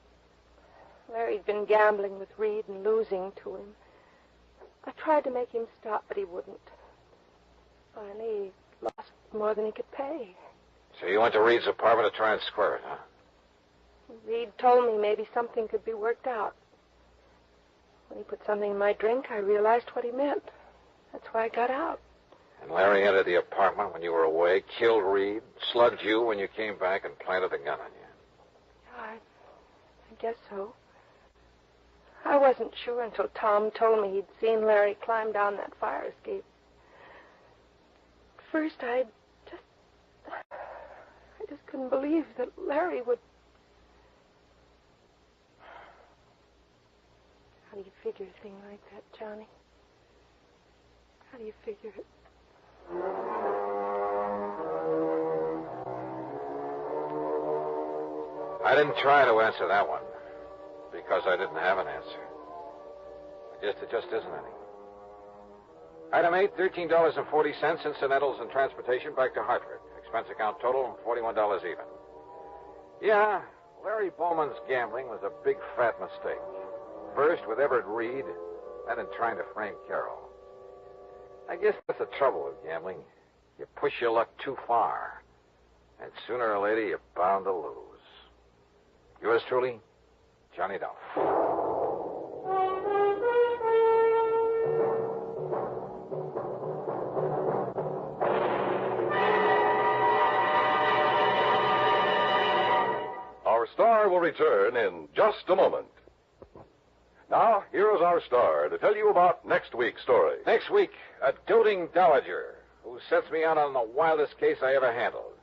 Larry'd been gambling with Reed and losing to him. I tried to make him stop, but he wouldn't. Finally, he lost more than he could pay. So you went to Reed's apartment to try and square it, huh? Reed told me maybe something could be worked out. When he put something in my drink, I realized what he meant. That's why I got out. And Larry entered the apartment when you were away, killed Reed, slugged you when you came back, and planted the gun on you. I guess so. I wasn't sure until Tom told me he'd seen Larry climb down that fire escape. At first, I just couldn't believe that Larry would... How do you figure a thing like that, Johnny? How do you figure it? I didn't try to answer that one because I didn't have an answer. It just isn't any. Item 8, $13.40, incidentals and transportation back to Hartford. Expense account total, $41 even. Yeah, Larry Bowman's gambling was a big, fat mistake. First with Everett Reed, then in trying to frame Carroll. I guess that's the trouble with gambling. You push your luck too far, and sooner or later you're bound to lose. Yours truly, Johnny Dollar. Our star will return in just a moment. Now, here is our star to tell you about next week's story. Next week, a doting dowager who sets me out on the wildest case I ever handled.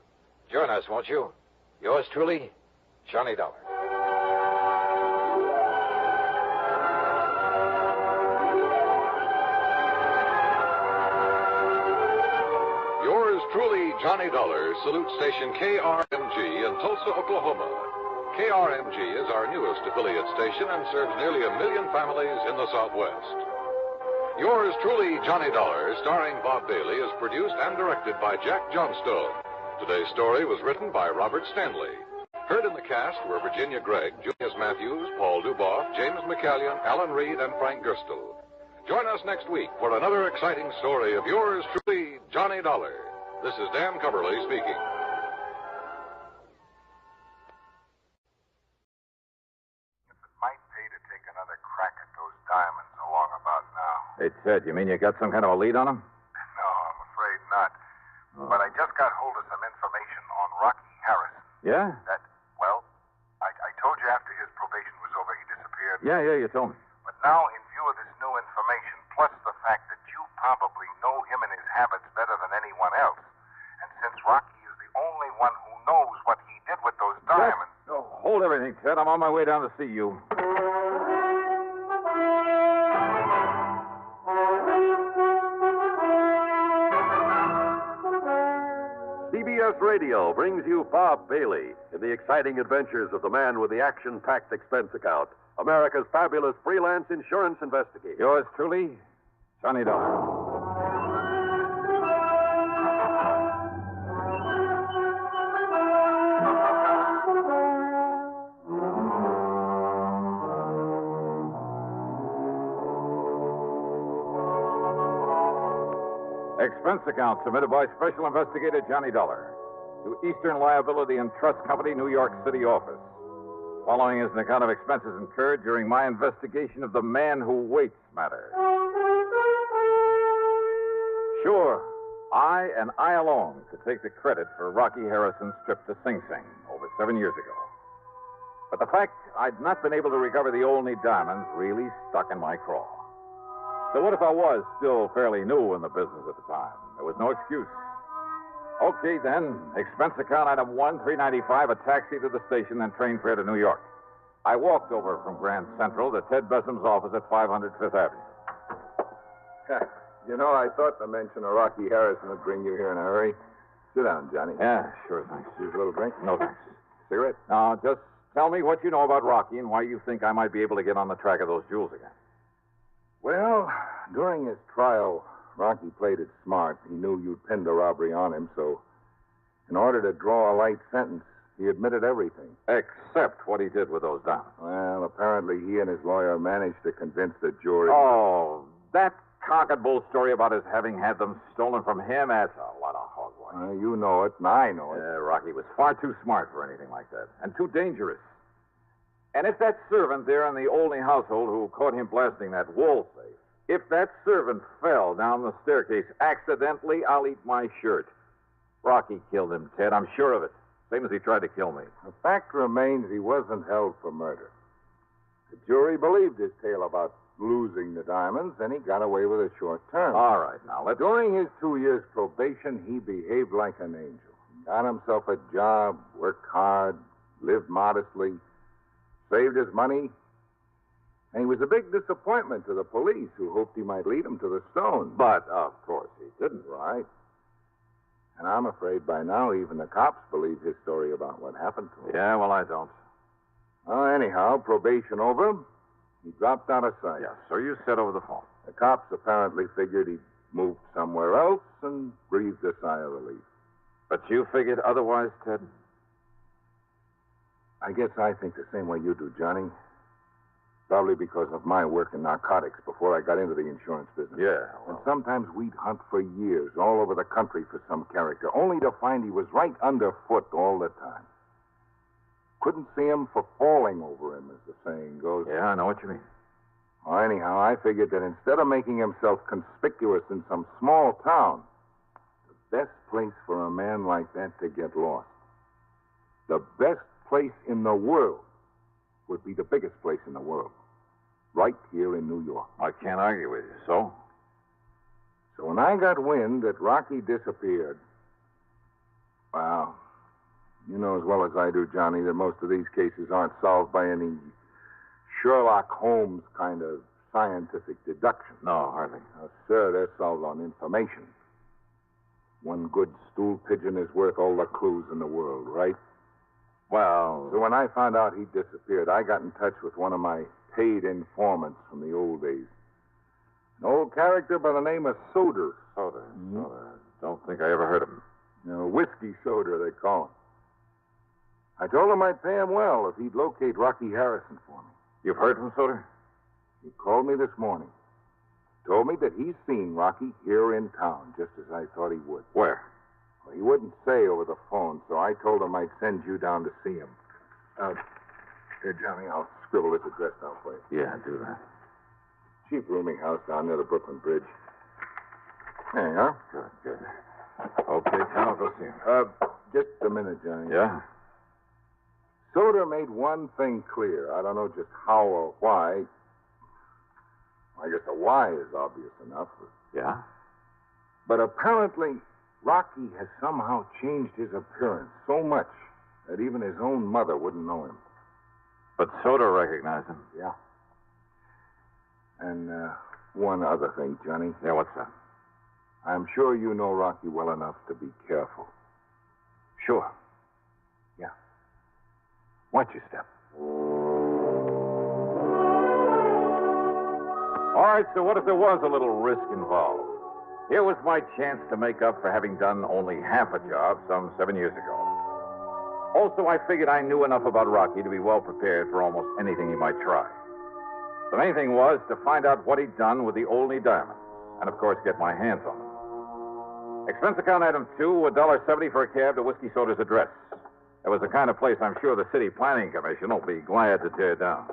Join us, won't you? Yours truly, Johnny Dollar. Yours truly, Johnny Dollar, salutes station KRMG in Tulsa, Oklahoma. KRMG is our newest affiliate station and serves nearly 1 million families in the Southwest. Yours truly, Johnny Dollar, starring Bob Bailey, is produced and directed by Jack Johnstone. Today's story was written by Robert Stanley. Heard in the cast were Virginia Gregg, Julius Matthews, Paul Duboff, James McCallion, Alan Reed, and Frank Gerstle. Join us next week for another exciting story of yours truly, Johnny Dollar. This is Dan Coverly speaking. Diamonds along about now. Hey, Ted, you mean you got some kind of a lead on him? No, I'm afraid not. Oh. But I just got hold of some information on Rocky Harrison. Yeah? I told you after his probation was over, he disappeared. Yeah, you told me. But now, in view of this new information, plus the fact that you probably know him and his habits better than anyone else, and since Rocky is the only one who knows what he did with those diamonds... Oh, hold everything, Ted. I'm on my way down to see you. CBS Radio brings you Bob Bailey in the exciting adventures of the man with the action-packed expense account, America's fabulous freelance insurance investigator. Yours truly, Johnny Dollar. Expense account submitted by Special Investigator Johnny Dollar to Eastern Liability and Trust Company, New York City office. Following is an account of expenses incurred during my investigation of the man who waits matter. Sure, I and I alone could take the credit for Rocky Harrison's trip to Sing Sing over 7 years ago. But the fact I'd not been able to recover the Olney diamonds really stuck in my craw. So what if I was still fairly new in the business at the time? There was no excuse. Okay, then. Expense account item 1, $395, a taxi to the station, then train fare to New York. I walked over from Grand Central to Ted Bessum's office at 500 Fifth Avenue. You know, I thought the mention of Rocky Harrison would bring you here in a hurry. Sit down, Johnny. Yeah, sure, thanks. Use a little drink? No, thanks. Cigarette? Now, just tell me what you know about Rocky and why you think I might be able to get on the track of those jewels again. Well, during his trial, Rocky played it smart. He knew you'd pinned the robbery on him, so in order to draw a light sentence, he admitted everything. Except what he did with those diamonds. Well, apparently he and his lawyer managed to convince the jury... Oh, that cock and bull story about his having had them stolen from him, that's a lot of hogwash. You know it, and I know it. Rocky was far too smart for anything like that, and too dangerous. And if that servant there in the Olney household who caught him blasting that wall safe, if that servant fell down the staircase accidentally, I'll eat my shirt. Rocky killed him, Ted. I'm sure of it. Same as he tried to kill me. The fact remains he wasn't held for murder. The jury believed his tale about losing the diamonds, and he got away with a short term. All right, now let's... During his 2 years probation, he behaved like an angel. Got himself a job, worked hard, lived modestly, saved his money, and he was a big disappointment to the police, who hoped he might lead them to the stone. But, of course, he didn't. Right. And I'm afraid by now even the cops believe his story about what happened to him. Yeah, well, I don't. Anyhow, probation over, he dropped out of sight. Yeah, so you said over the phone. The cops apparently figured he'd moved somewhere else and breathed a sigh of relief. But you figured otherwise, Ted? I guess I think the same way you do, Johnny. Probably because of my work in narcotics before I got into the insurance business. Yeah. And sometimes we'd hunt for years all over the country for some character, only to find he was right underfoot all the time. Couldn't see him for falling over him, as the saying goes. Yeah, I know what you mean. Well, anyhow, I figured that instead of making himself conspicuous in some small town, the best place for a man like that to get lost, the best place in the world, would be the biggest place in the world, right here in New York. I can't argue with you. So? So when I got wind that Rocky disappeared, well, you know as well as I do, Johnny, that most of these cases aren't solved by any Sherlock Holmes kind of scientific deduction. No, hardly. No, sir, they're solved on information. One good stool pigeon is worth all the clues in the world, right? Well... So when I found out he disappeared, I got in touch with one of my paid informants from the old days. An old character by the name of Soder. Soder. Don't think I ever heard of him. You know, Whiskey Soder, they call him. I told him I'd pay him well if he'd locate Rocky Harrison for me. You've heard from Soder? He called me this morning. Told me that he's seen Rocky here in town, just as I thought he would. Where? Well, he wouldn't say over the phone, so I told him I'd send you down to see him. Here, Johnny, I'll scribble his address down for you. Yeah, do that. Cheap rooming house down near the Brooklyn Bridge. There you are. Good. Okay, Tom, I'll go see him. Just a minute, Johnny. Yeah? Soder made one thing clear. I don't know just how or why. I guess the why is obvious enough. Yeah? But apparently, Rocky has somehow changed his appearance so much that even his own mother wouldn't know him. But Soder recognized him. Yeah. And one other thing, Johnny. Yeah, what's that? I'm sure you know Rocky well enough to be careful. Sure. Yeah. Watch your step. All right, so what if there was a little risk involved? Here was my chance to make up for having done only half a job some 7 years ago. Also, I figured I knew enough about Rocky to be well prepared for almost anything he might try. The main thing was to find out what he'd done with the Olney diamonds, and of course, get my hands on them. Expense account item 2, $1.70 for a cab to Whiskey Soda's address. It was the kind of place I'm sure the City Planning Commission will be glad to tear down.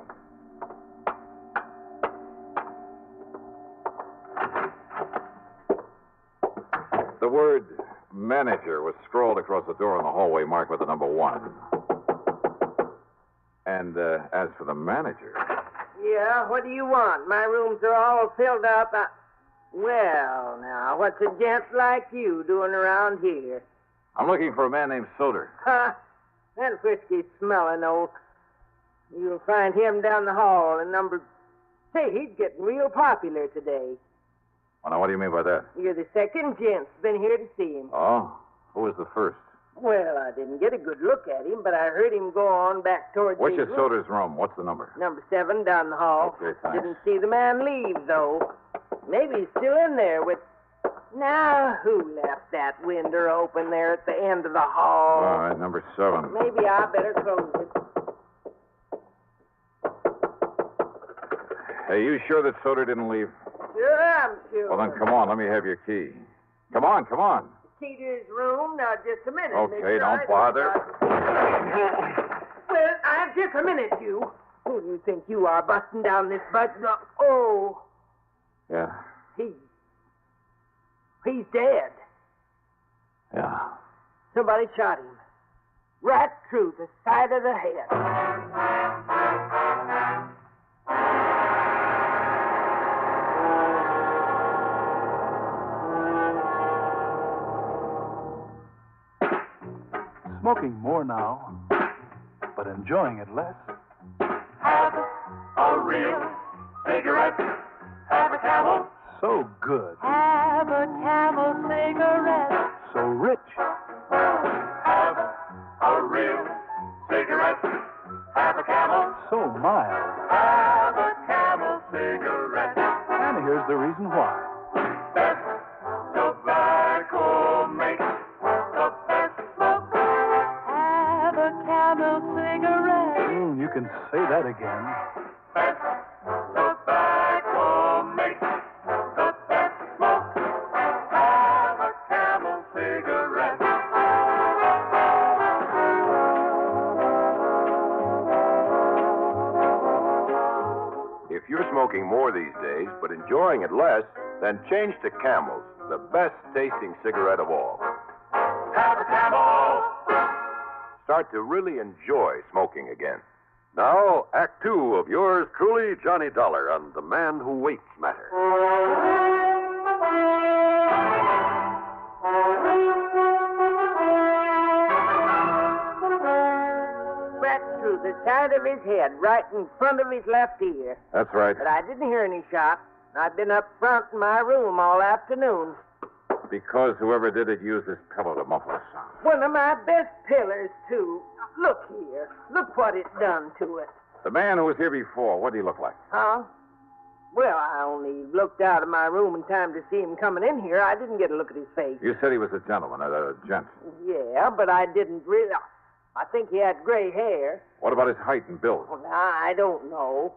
The word manager was scrawled across the door in the hallway marked with the number 1. And as for the manager... Yeah, what do you want? My rooms are all filled up. Well, now, what's a gent like you doing around here? I'm looking for a man named Soder. Ha! That whiskey's smelling old. You'll find him down the hall in number... Say, he's getting real popular today. Well, now, what do you mean by that? You're the second gent's been here to see him. Oh? Who was the first? Well, I didn't get a good look at him, but I heard him go on back towards Which his is Soder's room? What's the number? Number 7 down the hall. Okay, thanks. Didn't see the man leave, though. Maybe he's still in there with... Now, who left that window open there at the end of the hall? All right, number 7. Maybe I better close it. Hey, you sure that Soder didn't leave? Sure, I'm sure. Well, then come on. Let me have your key. Come on. Key to his room? Now, just a minute. Okay, don't bother. Well, just a minute, you. Who do you think you are, busting down this butt? Oh. Yeah. He's dead. Yeah. Somebody shot him. Right through the side of the head. Smoking more now, but enjoying it less. Have a real cigarette. Have a Camel. So good. Have a Camel cigarette. So rich. Have a real cigarette. Have a Camel. So mild. Have a Camel cigarette. And here's the reason why. Best tobacco makes the best smoke. Have a Camel cigarette. You can say that again. Best smoking more these days, but enjoying it less, then change to Camels, the best tasting cigarette of all. Have a Camel. Start to really enjoy smoking again. Now, Act Two of yours truly, Johnny Dollar, on The Man Who Waits Matter. Right through the side of his head, right in front of his left ear. That's right. But I didn't hear any shot. I've been up front in my room all afternoon. Because whoever did it used this pillow to muffle the sound. One of my best pillars, too. Look here. Look what it done to it. The man who was here before, what did he look like? Huh? Well, I only looked out of my room in time to see him coming in here. I didn't get a look at his face. You said he was a gentleman, a gent. Yeah, but I didn't really. I think he had gray hair. What about his height and build? Well, I don't know.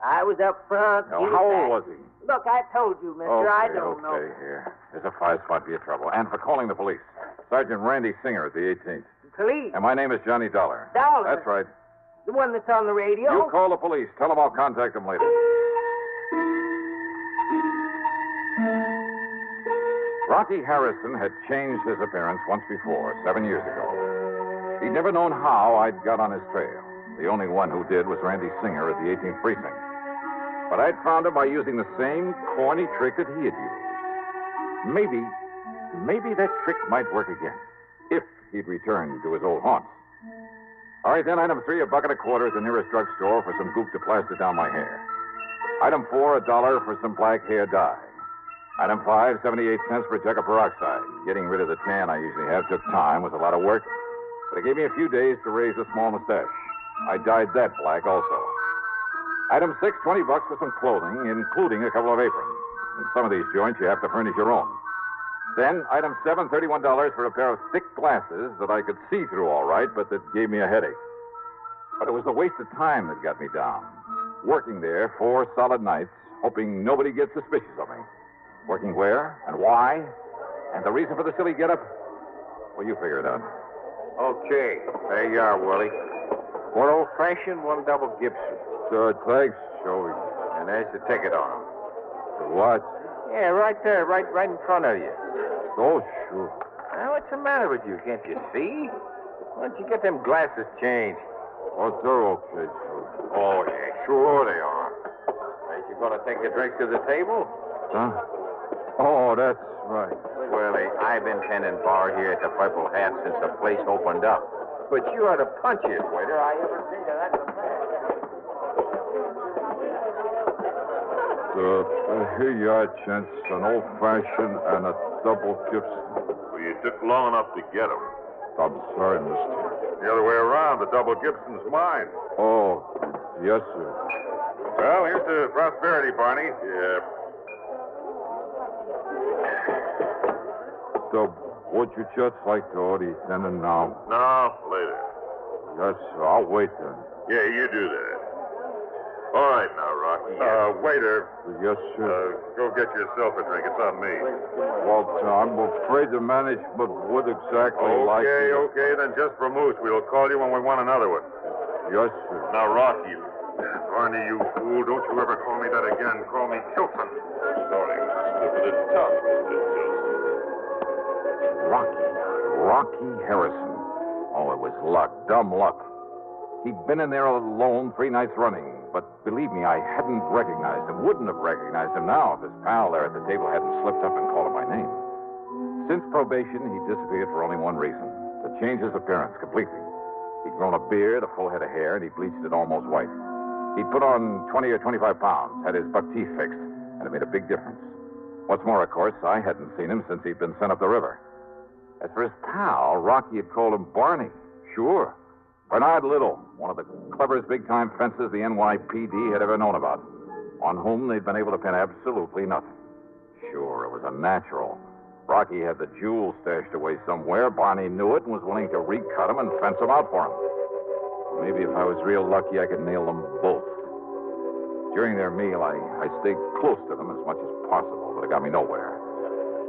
I was up front. Now, how old was he? Look, I told you, mister. I don't know. Okay, here. There's a 5-spot for your trouble. And for calling the police. Sergeant Randy Singer at the 18th. Police? And my name is Johnny Dollar. Dollar? That's right. The one that's on the radio? You call the police. Tell them I'll contact them later. Rocky Harrison had changed his appearance once before, 7 years ago. He'd never known how I'd got on his trail. The only one who did was Randy Singer at the 18th Precinct. But I'd found him by using the same corny trick that he had used. Maybe that trick might work again, if he'd return to his old haunts. All right, then, item 3, a bucket of quarters at the nearest drugstore for some goop to plaster down my hair. Item 4, $1 for some black hair dye. Item 5, 78 cents for a jug of peroxide. Getting rid of the tan I usually have took time, was a lot of work, but it gave me a few days to raise a small mustache. I dyed that black also. Item 6, $20 for some clothing, including a couple of aprons. In some of these joints, you have to furnish your own. Then, item 7, $31 for a pair of thick glasses that I could see through all right, but that gave me a headache. But it was the waste of time that got me down. Working there 4 solid nights, hoping nobody gets suspicious of me. Working where and why, and the reason for the silly getup, well, you figure it out. Okay, there you are, Willie. One old-fashioned, one double Gibson. Sure, thanks, Joey. And there's the ticket on them. What? Yeah, right there, right in front of you. Oh, sure. Now, what's the matter with you? Can't you see? Why don't you get them glasses changed? Oh, they're okay, sure. Oh, yeah, sure they are. Ain't you going to take a drink to the table? Huh? Oh, that's right. Willie, I've been tending bar here at the Purple Hat since the place opened up. But you are the punchiest waiter I ever seen. That's a fact. Here you are, gents. An old-fashioned and a double Gibson. Well, you took long enough to get them. I'm sorry, mister. The other way around, the double Gibson's mine. Oh, yes, sir. Well, here's to prosperity, Barney. Yeah. So, would you just like to order dinner now? No, later. Yes, sir. I'll wait then. Yeah, you do that. All right now, Rocky. Waiter. Yes, sir. Go get yourself a drink. It's on me. Well, I'm afraid the management would exactly like it. Okay, then just for moose. We'll call you when we want another one. Yes, sir. Now, Rocky. Barney, you fool. Don't you ever call me that again. Call me Tilson. Sorry, Mr. But it's tough, Mr. Tilson. Rocky Harrison. Oh, it was luck, dumb luck. He'd been in there alone 3 nights running, but believe me, I hadn't recognized him, wouldn't have recognized him now if his pal there at the table hadn't slipped up and called him by name. Since probation, he disappeared for only one reason, to change his appearance completely. He'd grown a beard, a full head of hair, and he bleached it almost white. He'd put on 20 or 25 pounds, had his buck teeth fixed, and it made a big difference. What's more, of course, I hadn't seen him since he'd been sent up the river. As for his pal, Rocky had called him Barney. Sure. Bernard Little, one of the cleverest big-time fences the NYPD had ever known about, on whom they'd been able to pin absolutely nothing. Sure, it was a natural. Rocky had the jewels stashed away somewhere. Barney knew it and was willing to recut him and fence him out for him. Maybe if I was real lucky, I could nail them both. During their meal, I stayed close to them as much as possible, but it got me nowhere.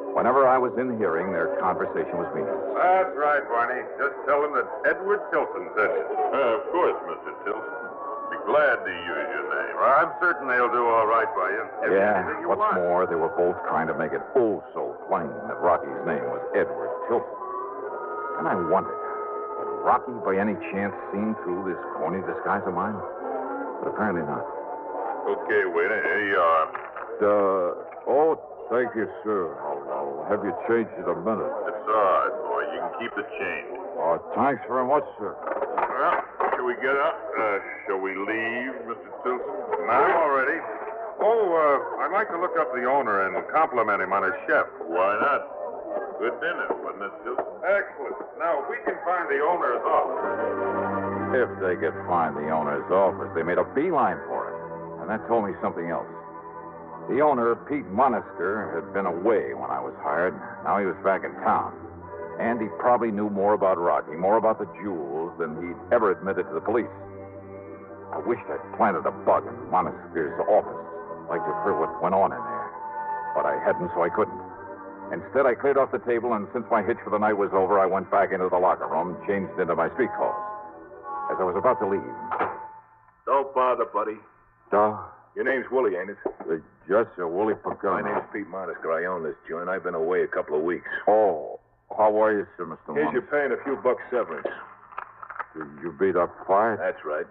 Whenever I was in hearing, their conversation was meaningless. That's right, Barney. Just tell them that Edward Tilson said it. Of course, Mr. Tilson. glad to use your name. Well, I'm certain they'll do all right by you. Give you anything you What's want. more, they were both trying to make it oh so plain that Rocky's name was Edward Tilton. And I wondered, had Rocky by any chance seen through this corny disguise of mine? But apparently not. Okay, waiter, here you are. Thank you, sir. I'll have you changed in a minute. It's all right, boy. You can keep the change. Thanks very much, sir. Well, shall we get up? Shall we leave, Mr. Tilson? I'm all ready. I'd like to look up the owner and compliment him on his chef. Why not? Good dinner, wasn't it, Tilson? Excellent. Now, if we can find the owner's office. If they could find the owner's office, they made a beeline for it. And that told me something else. The owner, Pete Monaster, had been away when I was hired. Now he was back in town. And he probably knew more about Rocky, more about the jewels, than he'd ever admitted to the police. I wished I'd planted a bug in Monaster's office, like to hear what went on in there. But I hadn't, so I couldn't. Instead, I cleared off the table, and since my hitch for the night was over, I went back into the locker room, changed into my street clothes. As I was about to leave... Don't bother, buddy. Your name's Wooly, ain't it? Yes, sir, Wooly Pagano. My name's Pete Monaster. I own this joint. I've been away a couple of weeks. Oh, how are you, sir, Mr. Here's Monaster? your pay and a few bucks severance. You beat up fight? That's right.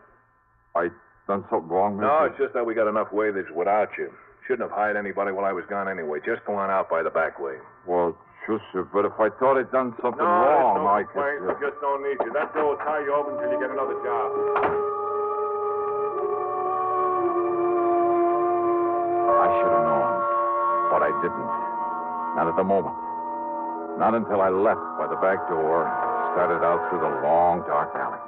I done something wrong, Mr.? No, it's just that we got enough waiters without you. Shouldn't have hired anybody while I was gone anyway. Just go on out by the back way. Well, sure, sir, but if I thought I'd done something No, wrong, no I complaints. could... We just don't need you. That door will tie you over until you get another job. I should have known, but I didn't. Not at the moment. Not until I left by the back door, started out through the long, dark alley.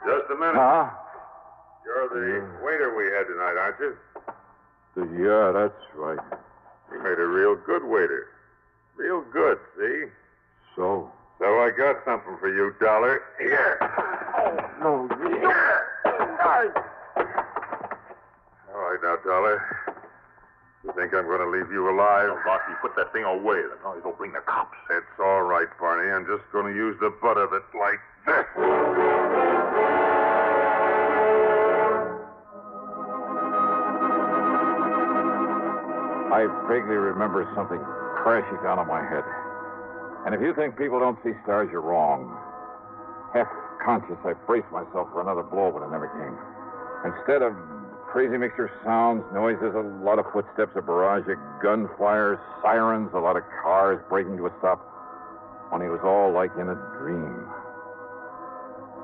Just a minute. Huh? You're the waiter we had tonight, aren't you? Yeah, that's right. You made a real good waiter. Real good, see? So? So I got something for you, Dollar. Here. No, All right, now, Dollar. You think I'm going to leave you alive? No, Rocky, put that thing away. That's how he'll bring the cops. It's all right, Barney. I'm just going to use the butt of it like this. I vaguely remember something crashing down on my head. And if you think people don't see stars, you're wrong. Half conscious, I braced myself for another blow, but it never came. Instead of crazy mixture of sounds, noises, a lot of footsteps, a barrage of gunfire, sirens, a lot of cars breaking to a stop, only it was all like in a dream.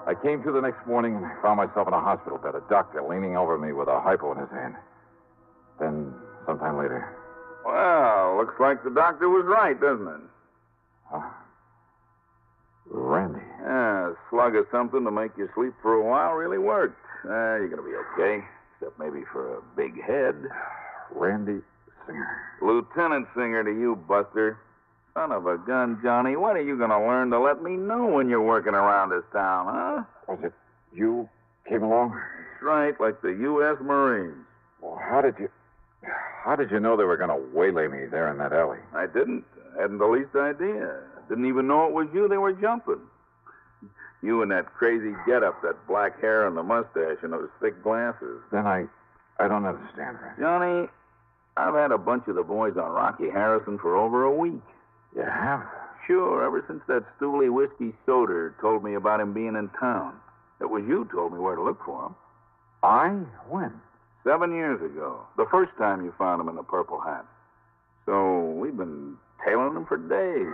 I came to the next morning and found myself in a hospital bed, a doctor leaning over me with a hypo in his hand. Then, sometime later... Well, looks like the doctor was right, doesn't it? Huh? Randy. Yeah, a slug of something to make you sleep for a while really worked. You're going to be okay, except maybe for a big head. Randy Singer. Lieutenant Singer to you, Buster. Son of a gun, Johnny. When are you going to learn to let me know when you're working around this town, huh? Was it you came along? That's right, like the U.S. Marines. Well, how did you know they were going to waylay me there in that alley? I didn't. I hadn't the least idea. Didn't even know it was you they were jumping. You and that crazy getup, that black hair and the mustache and those thick glasses. Then I don't understand, Randy. Johnny, I've had a bunch of the boys on Rocky Harrison for over a week. You have? Sure, ever since that Stooley whiskey soda told me about him being in town. It was you told me where to look for him. I? When? 7 years ago. The first time you found him in the purple hat. So we've been tailing him for days.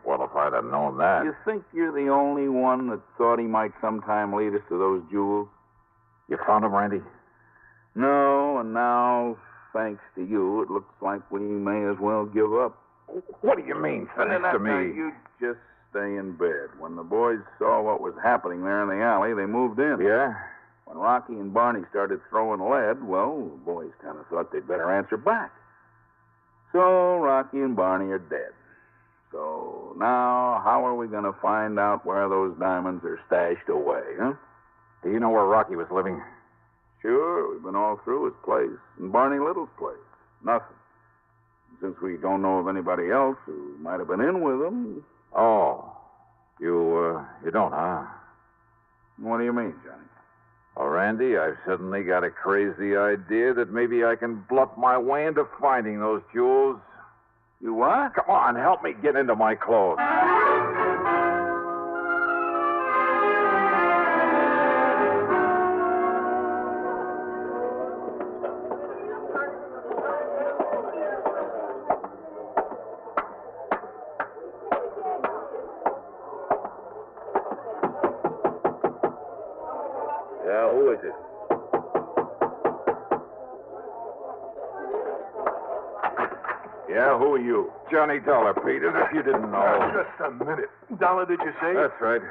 Well, if I'd have known that... You think you're the only one that thought he might sometime lead us to those jewels? You found him, Randy? No, and now, thanks to you, it looks like we may as well give up. What do you mean, thanks to me? You just stay in bed. When the boys saw what was happening there in the alley, they moved in. Yeah? When Rocky and Barney started throwing lead, well, the boys kind of thought they'd better answer back. So Rocky and Barney are dead. So now, how are we going to find out where those diamonds are stashed away, huh? Do you know where Rocky was living? Sure, we've been all through his place and Barney Little's place. Nothing. Since we don't know of anybody else who might have been in with him... Oh. You don't, huh? What do you mean, Johnny? Well, Randy, I've suddenly got a crazy idea that maybe I can bluff my way into finding those jewels. You what? Come on, help me get into my clothes. Yeah, who is it? Yeah, who are you? Johnny Dollar, Pete, as if you didn't know. Just a minute. Dollar, did you say? That's right.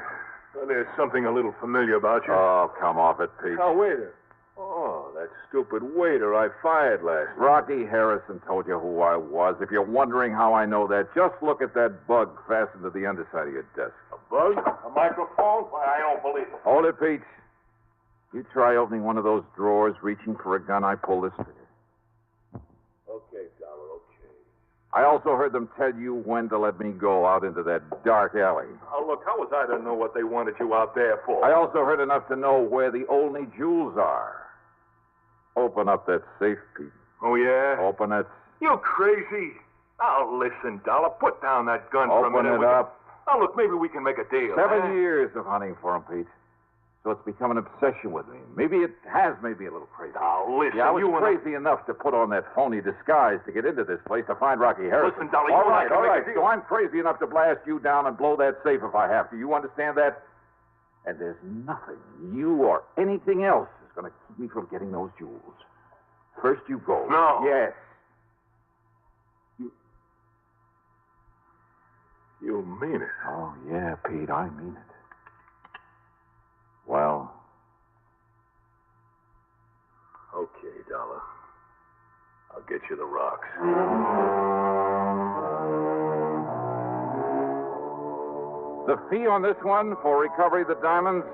Well, there's something a little familiar about you. Oh, come off it, Pete. Oh, waiter. Oh, that stupid waiter I fired last night. Rocky Harrison told you who I was. If you're wondering how I know that, just look at that bug fastened to the underside of your desk. A bug? A microphone? Why, I don't believe it. Hold it, Pete. You try opening one of those drawers, reaching for a gun, I pull this trigger. Okay, Dollar, okay. I also heard them tell you when to let me go out into that dark alley. Oh, look, how was I to know what they wanted you out there for? I also heard enough to know where the only jewels are. Open up that safe, Pete. Oh, yeah? Open it. You crazy? Now, listen, Dollar, put down that gun for a minute. Open it up. Now, look, maybe we can make a deal. 7 years of hunting for him, Pete. So it's become an obsession with me. Maybe it has made me a little crazy. Now, listen, yeah, I was you crazy enough to put on that phony disguise to get into this place to find Rocky Harrison. Listen, Dollar, all you right, and I all can right. make a deal. So I'm crazy enough to blast you down and blow that safe if I have to. You understand that? And there's nothing, you or anything else, is going to keep me from getting those jewels. First you go. No. Yes. You mean it? Oh, yeah, Pete, I mean it. Well... Okay, Dollar. I'll get you the rocks. The fee on this one for recovery of the diamonds?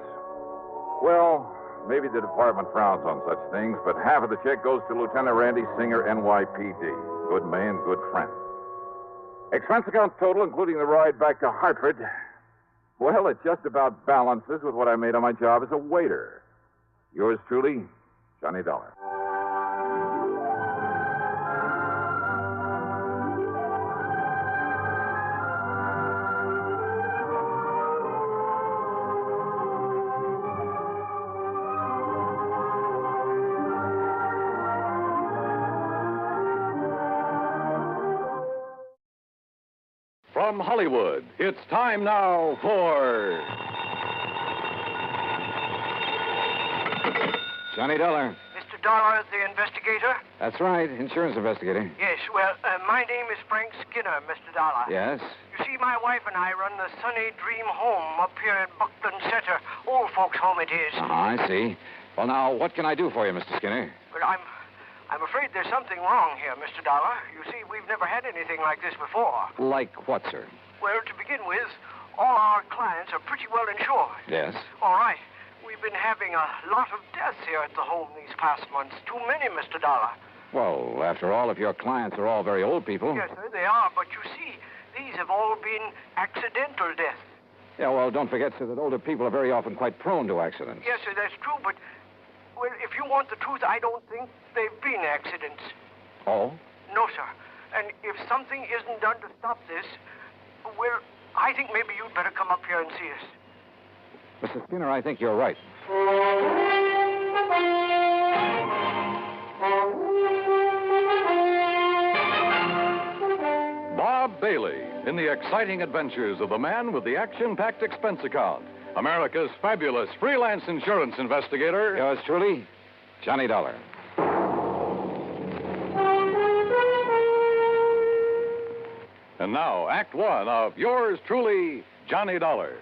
Well, maybe the department frowns on such things, but half of the check goes to Lieutenant Randy Singer, NYPD. Good man, good friend. Expense account total, including the ride back to Hartford, well, it just about balances with what I made on my job as a waiter. Yours truly, Johnny Dollar. From Hollywood, it's time now for... Johnny Dollar. Mr. Dollar, the investigator? That's right, insurance investigator. Yes, well, my name is Frank Skinner, Mr. Dollar. Yes? You see, my wife and I run the Sunny Dream Home up here in Buckland Center. Old folks' home it is. I see. Well, now, what can I do for you, Mr. Skinner? Well, I'm afraid there's something wrong here, Mr. Dollar. You see, we've never had anything like this before. Like what, sir? Well, to begin with, all our clients are pretty well insured. Yes? All right. We've been having a lot of deaths here at the home these past months. Too many, Mr. Dollar. Well, after all, if your clients are all very old people... Yes, sir, they are. But you see, these have all been accidental deaths. Yeah, well, don't forget, sir, that older people are very often quite prone to accidents. Yes, sir, that's true. But, well, if you want the truth, I don't think they've been accidents. Oh? No, sir. And if something isn't done to stop this, well, I think maybe you'd better come up here and see us. Mr. Skinner, I think you're right. Bob Bailey in the exciting adventures of the man with the action-packed expense account. America's fabulous freelance insurance investigator. Yours truly, Johnny Dollar. And now, Act One of yours truly, Johnny Dollar.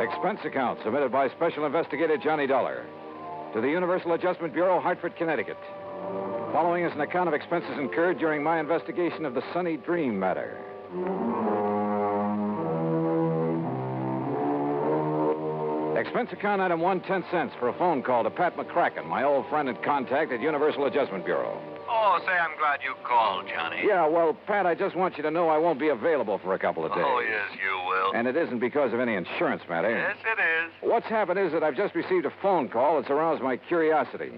Expense account submitted by Special Investigator Johnny Dollar to the Universal Adjustment Bureau, Hartford, Connecticut. Following is an account of expenses incurred during my investigation of the Sunny Dream matter. Expense account item 110 for a phone call to Pat McCracken, my old friend and contact at Universal Adjustment Bureau. Oh, say, I'm glad you called, Johnny. Yeah, well, Pat, I just want you to know I won't be available for a couple of days. Oh, yes, you will. And it isn't because of any insurance matter. Yes, it is. What's happened is that I've just received a phone call that's aroused my curiosity.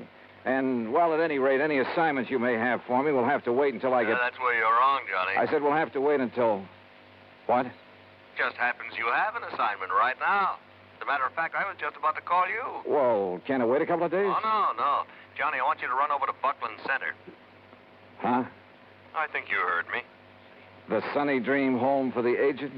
And, well, at any rate, any assignments you may have for me will have to wait until I get... That's where you're wrong, Johnny. I said we'll have to wait until... What? Just happens you have an assignment right now. As a matter of fact, I was just about to call you. Whoa, can't I wait a couple of days? Oh, no. Johnny, I want you to run over to Buckland Center. Huh? I think you heard me. The Sunny Dream Home for the Aged?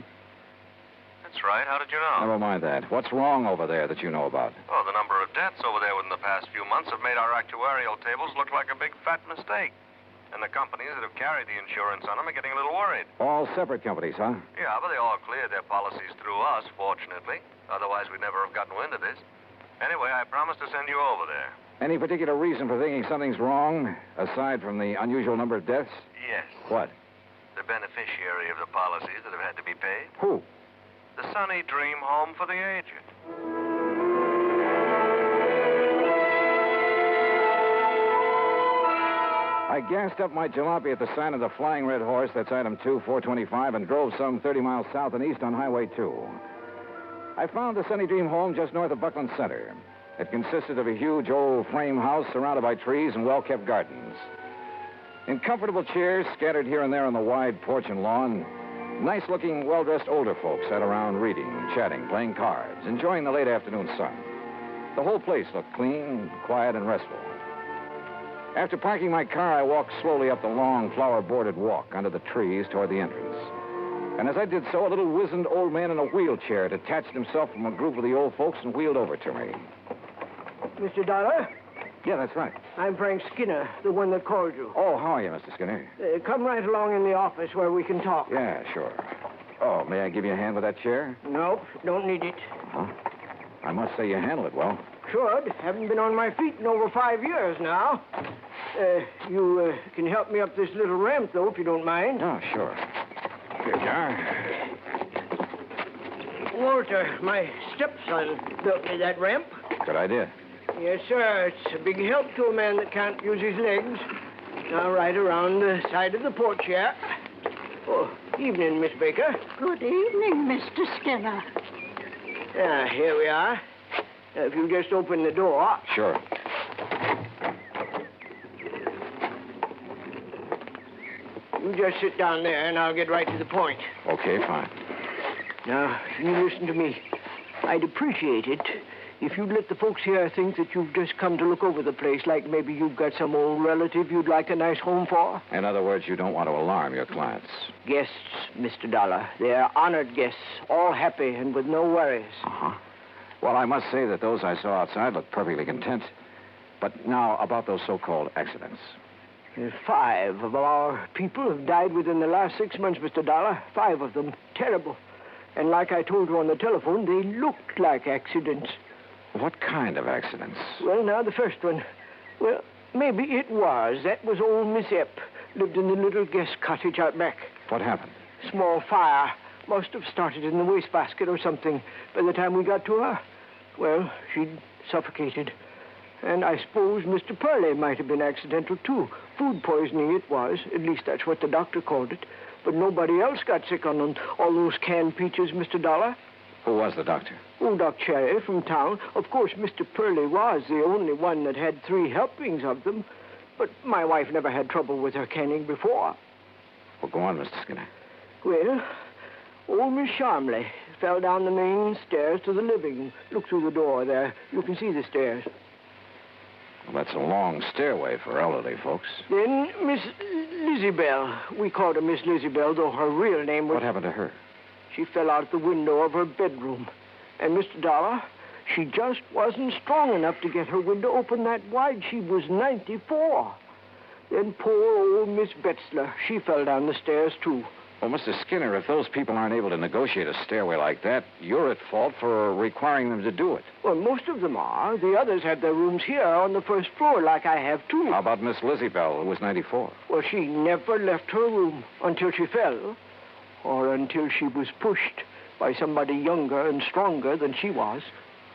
That's right. How did you know? Never mind that. What's wrong over there that you know about? Oh, the number of deaths over there within the past few months have made our actuarial tables look like a big fat mistake. And the companies that have carried the insurance on them are getting a little worried. All separate companies, huh? Yeah, but they all cleared their policies through us, fortunately. Otherwise, we'd never have gotten wind of this. Anyway, I promised to send you over there. Any particular reason for thinking something's wrong, aside from the unusual number of deaths? Yes. What? The beneficiary of the policies that have had to be paid. Who? The Sunny Dream Home for the Aged. I gassed up my jalopy at the sign of the Flying Red Horse, that's item 2, 425, and drove some 30 miles south and east on Highway 2. I found the Sunny Dream Home just north of Buckland Center. It consisted of a huge old frame house surrounded by trees and well-kept gardens. In comfortable chairs scattered here and there on the wide porch and lawn, nice-looking, well-dressed older folks sat around reading, chatting, playing cards, enjoying the late afternoon sun. The whole place looked clean, quiet, and restful. After parking my car, I walked slowly up the long, flower-bordered walk under the trees toward the entrance. And as I did so, a little wizened old man in a wheelchair detached himself from a group of the old folks and wheeled over to me. Mr. Dollar? Yeah, that's right. I'm Frank Skinner, the one that called you. Oh, how are you, Mr. Skinner? Come right along in the office where we can talk. Yeah, sure. Oh, may I give you a hand with that chair? Nope, don't need it. Huh? I must say you handle it well. Should. Haven't been on my feet in over 5 years now. You can help me up this little ramp, though, if you don't mind. Oh, sure. Here you are. Walter, my stepson, built me that ramp. Good idea. Yes, sir. It's a big help to a man that can't use his legs. Now, right around the side of the porch here. Oh, evening, Miss Baker. Good evening, Mr. Skinner. Here we are. If you just open the door. Sure. You just sit down there, and I'll get right to the point. Okay, fine. Now, you listen to me. I'd appreciate it if you'd let the folks here think that you've just come to look over the place, like maybe you've got some old relative you'd like a nice home for. In other words, you don't want to alarm your clients. Guests, Mr. Dollar. They're honored guests, all happy and with no worries. Uh-huh. Well, I must say that those I saw outside looked perfectly content. But now, about those so-called accidents. 5 of our people have died within the last 6 months, Mr. Dollar. 5 of them. Terrible. And like I told you on the telephone, they looked like accidents. What kind of accidents? Well, now, the first one. Well, maybe it was. That was old Miss Epp. Lived in the little guest cottage out back. What happened? Small fire. Must have started in the wastebasket or something by the time we got to her. Well, she'd suffocated. And I suppose Mr. Purley might have been accidental, too. Food poisoning it was. At least that's what the doctor called it. But nobody else got sick on all those canned peaches, Mr. Dollar. Who was the doctor? Oh, Doc Cherry from town. Of course, Mr. Purley was the only one that had 3 helpings of them. But my wife never had trouble with her canning before. Well, go on, Mr. Skinner. Well, old Miss Sharmley fell down the main stairs to the living. Look through the door there. You can see the stairs. Well, that's a long stairway for elderly folks. Then Miss Lizzie-Bell. We called her Miss Lizzie-Bell, though her real name was... What happened to her? She fell out the window of her bedroom. And, Mr. Dollar, she just wasn't strong enough to get her window open that wide. She was 94. Then poor old Miss Betzler, she fell down the stairs, too. Well, Mr. Skinner, if those people aren't able to negotiate a stairway like that, you're at fault for requiring them to do it. Well, most of them are. The others had their rooms here on the first floor, like I have, too. How about Miss Lizzie Bell, who was 94? Well, she never left her room until she fell. Or until she was pushed by somebody younger and stronger than she was.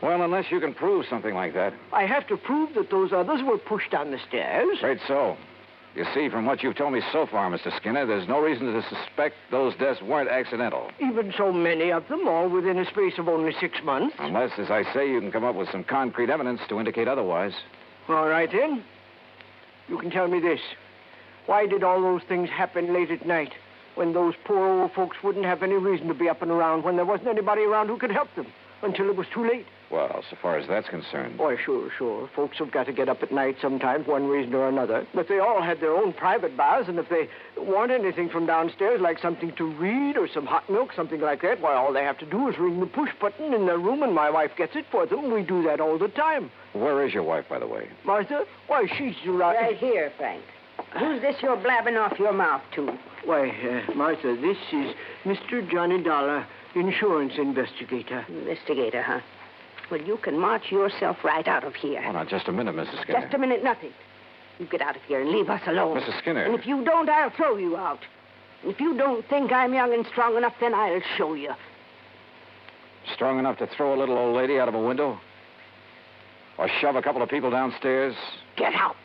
Well, unless you can prove something like that. I have to prove that those others were pushed down the stairs. Afraid so. You see, from what you've told me so far, Mr. Skinner, there's no reason to suspect those deaths weren't accidental. Even so many of them, all within a space of only 6 months. Unless, as I say, you can come up with some concrete evidence to indicate otherwise. All right, then. You can tell me this. Why did all those things happen late at night, when those poor old folks wouldn't have any reason to be up and around, when there wasn't anybody around who could help them, until it was too late? Well, so far as that's concerned. Why, sure. Folks have got to get up at night sometimes, one reason or another. But they all had their own private baths, and if they want anything from downstairs, like something to read or some hot milk, something like that, why, all they have to do is ring the push button in their room, and my wife gets it for them. We do that all the time. Where is your wife, by the way? Martha? Why, she's right... Right here, Frank. Who's this you're blabbing off your mouth to? Why, Martha, this is Mr. Johnny Dollar, insurance investigator. Investigator, huh? Well, you can march yourself right out of here. Oh, now, just a minute, Mrs. Skinner. Just a minute, nothing. You get out of here and leave us alone. Mrs. Skinner. And if you don't, I'll throw you out. And if you don't think I'm young and strong enough, then I'll show you. Strong enough to throw a little old lady out of a window? Or shove a couple of people downstairs? Get out.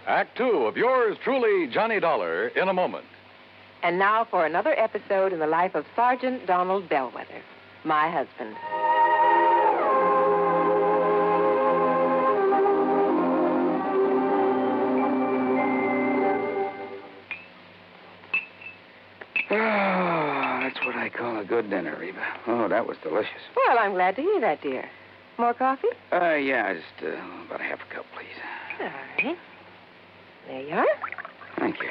Act 2 of yours truly, Johnny Dollar, in a moment. And now for another episode in the life of Sergeant Donald Bellwether, my husband. Oh, that's what I call a good dinner, Reba. Oh, that was delicious. Well, I'm glad to hear that, dear. More coffee? Yeah, just about a half a cup, please. All right. There you are. Thank you.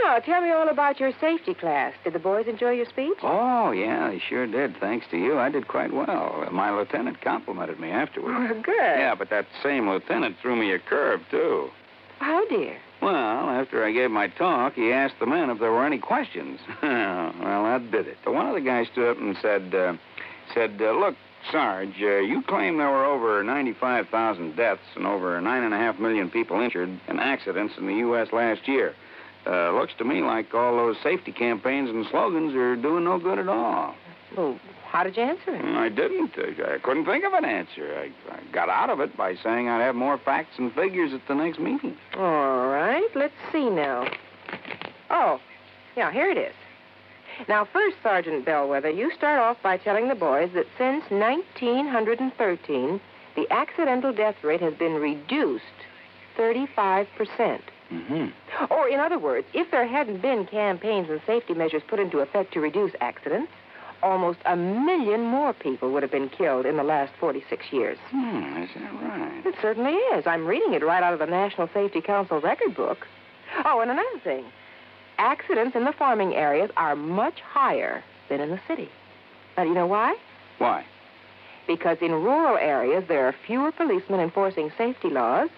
Now, tell me all about your safety class. Did the boys enjoy your speech? Oh, yeah, they sure did. Thanks to you, I did quite well. My lieutenant complimented me afterwards. Oh, good. Yeah, but that same lieutenant threw me a curve, too. How, dear? Well, after I gave my talk, he asked the men if there were any questions. Well, that did it. One of the guys stood up and said, look, Sarge, you claim there were over 95,000 deaths and over 9.5 million people injured in accidents in the U.S. last year. Looks to me like all those safety campaigns and slogans are doing no good at all. Well, how did you answer him? I didn't. I couldn't think of an answer. I got out of it by saying I'd have more facts and figures at the next meeting. All right, let's see now. Oh, yeah, here it is. Now, first, Sergeant Bellwether, you start off by telling the boys that since 1913, the accidental death rate has been reduced 35%. Mm-hmm. Or, in other words, if there hadn't been campaigns and safety measures put into effect to reduce accidents, almost 1 million more people would have been killed in the last 46 years. Is that right? It certainly is. I'm reading it right out of the National Safety Council record book. Oh, and another thing. Accidents in the farming areas are much higher than in the city. Now, do you know why? Why? Because in rural areas, there are fewer policemen enforcing safety laws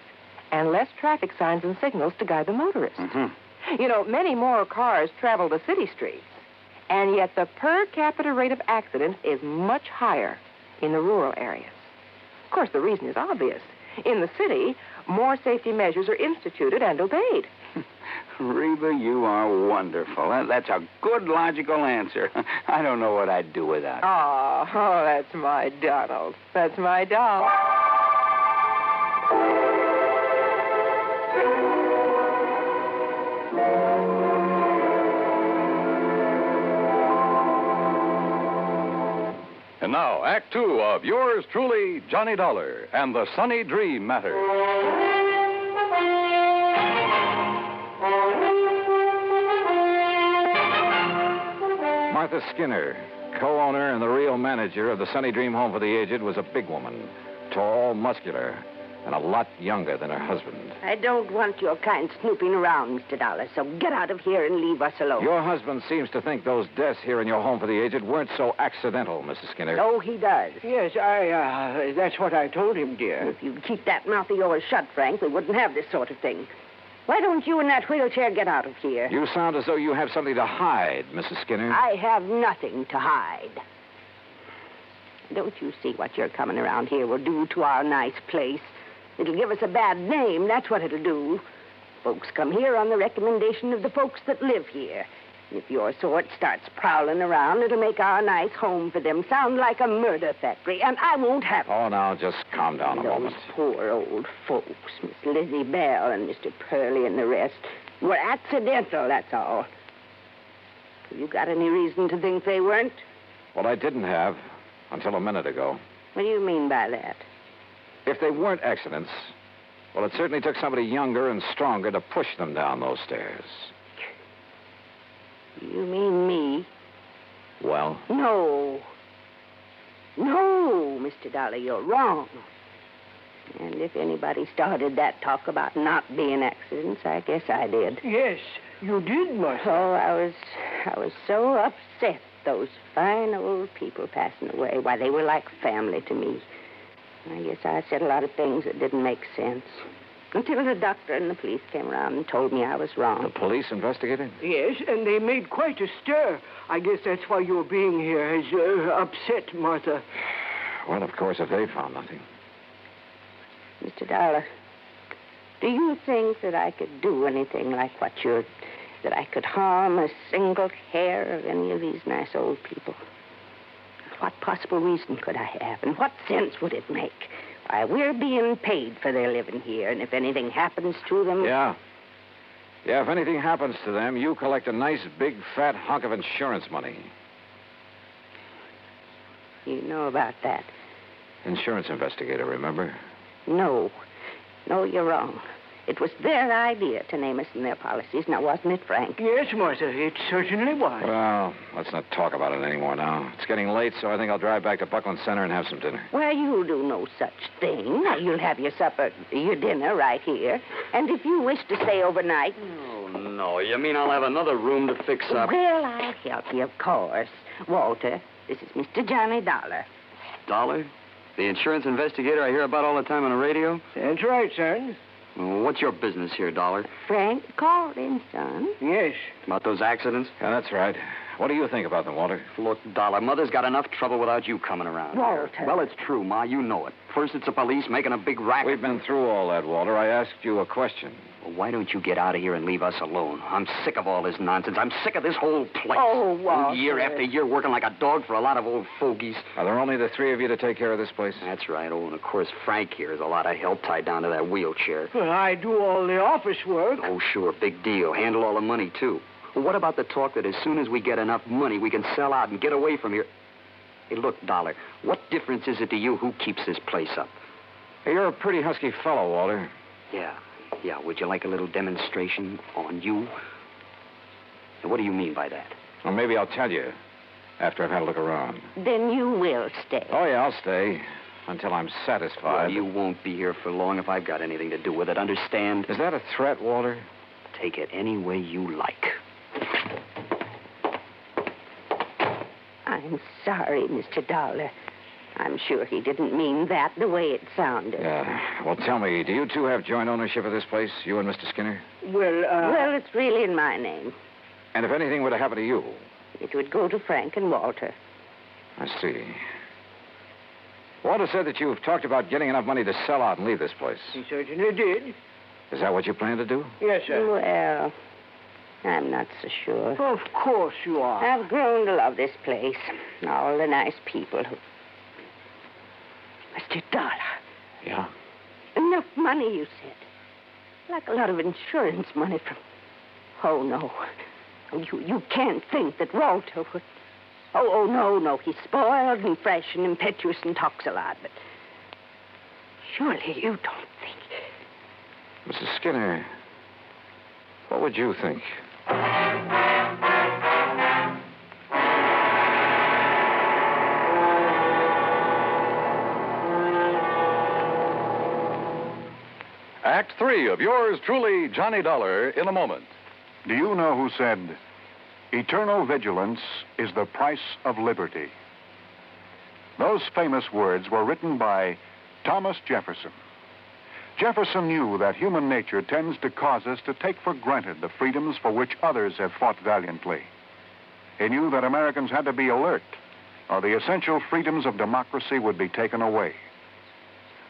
and less traffic signs and signals to guide the motorists. Mm-hmm. You know, many more cars travel the city streets, and yet the per capita rate of accidents is much higher in the rural areas. Of course, the reason is obvious. In the city, more safety measures are instituted and obeyed. Reba, you are wonderful. That's a good, logical answer. I don't know what I'd do without it. Oh, that's my Donald. That's my doll. And now, Act 2 of yours truly, Johnny Dollar, and the Sunny Dream Matter. Martha Skinner, co-owner and the real manager of the Sunny Dream Home for the Aged, was a big woman, tall, muscular, and a lot younger than her husband. I don't want your kind snooping around, Mr. Dollar, so get out of here and leave us alone. Your husband seems to think those deaths here in your home for the aged weren't so accidental, Mrs. Skinner. Oh, he does. Yes, that's what I told him, dear. If you'd keep that mouth of yours shut, Frank, we wouldn't have this sort of thing. Why don't you in that wheelchair get out of here? You sound as though you have something to hide, Mrs. Skinner. I have nothing to hide. Don't you see what your coming around here will do to our nice place? It'll give us a bad name, that's what it'll do. Folks come here on the recommendation of the folks that live here. If your sort starts prowling around, it'll make our nice home for them sound like a murder factory, and I won't have it. Oh, now, just calm down a moment. Those poor old folks, Miss Lizzie Bell and Mr. Purley and the rest, were accidental, that's all. You got any reason to think they weren't? Well, I didn't have until a minute ago. What do you mean by that? If they weren't accidents, well, it certainly took somebody younger and stronger to push them down those stairs. You mean me? Well? No. No, Mr. Dollar, you're wrong. And if anybody started that talk about not being accidents, I guess I did. Yes, you did, Martha. Oh, I was so upset, those fine old people passing away. Why, they were like family to me. I guess I said a lot of things that didn't make sense. Until the doctor and the police came around and told me I was wrong. The police investigated? Yes, and they made quite a stir. I guess that's why your being here has upset Martha. Well, of course, if they found nothing. Mr. Dollar, do you think that I could do anything like what you're... that I could harm a single hair of any of these nice old people? What possible reason could I have, and what sense would it make? Why, we're being paid for their living here, and if anything happens to them... Yeah. Yeah, if anything happens to them, you collect a nice, big, fat hunk of insurance money. You know about that? Insurance investigator, remember? No. No, you're wrong. It was their idea to name us in their policies, now wasn't it, Frank? Yes, Martha, it certainly was. Well, let's not talk about it anymore now. It's getting late, so I think I'll drive back to Buckland Center and have some dinner. Well, you'll do no such thing. You'll have your dinner right here. And if you wish to stay overnight... Oh, no. You mean I'll have another room to fix up? Well, I'll help you, of course. Walter, this is Mr. Johnny Dollar. Dollar? The insurance investigator I hear about all the time on the radio? That's right, son. Well, what's your business here, Dollar? Frank called in, son. Yes. About those accidents? Yeah, that's right. What do you think about them, Walter? Look, Dollar, Mother's got enough trouble without you coming around. Walter. Here. Well, it's true, Ma. You know it. First, it's the police making a big racket. We've been through all that, Walter. I asked you a question. Well, why don't you get out of here and leave us alone? I'm sick of all this nonsense. I'm sick of this whole place. Oh, Walter. Year after year working like a dog for a lot of old fogies. Are there only the three of you to take care of this place? That's right. Oh, and of course, Frank here is a lot of help tied down to that wheelchair. Well, I do all the office work. Oh, sure. Big deal. Handle all the money, too. Well, what about the talk that as soon as we get enough money, we can sell out and get away from here? Hey, look, Dollar, what difference is it to you who keeps this place up? Hey, you're a pretty husky fellow, Walter. Yeah. Would you like a little demonstration on you? And what do you mean by that? Well, maybe I'll tell you after I've had a look around. Then you will stay. Oh, yeah, I'll stay until I'm satisfied. Well, you won't be here for long if I've got anything to do with it, understand? Is that a threat, Walter? Take it any way you like. I'm sorry, Mr. Dollar. I'm sure he didn't mean that the way it sounded. Yeah. Well, tell me, do you two have joint ownership of this place, you and Mr. Skinner? Well, it's really in my name. And if anything were to happen to you? It would go to Frank and Walter. I see. Walter said that you've talked about getting enough money to sell out and leave this place. He certainly did. Is that what you plan to do? Yes, sir. Well, I'm not so sure. Of course you are. I've grown to love this place. All the nice people who... Mr. Dollar. Yeah? Enough money, you said. Like a lot of insurance money from... Oh, no. You can't think that Walter would... Oh, no. He's spoiled and fresh and impetuous and talks a lot, but... Surely you don't think... Mrs. Skinner, what would you think? Act 3 of yours truly, Johnny Dollar, in a moment. Do you know who said, "Eternal vigilance is the price of liberty"? Those famous words were written by Thomas Jefferson. Jefferson knew that human nature tends to cause us to take for granted the freedoms for which others have fought valiantly. He knew that Americans had to be alert, or the essential freedoms of democracy would be taken away.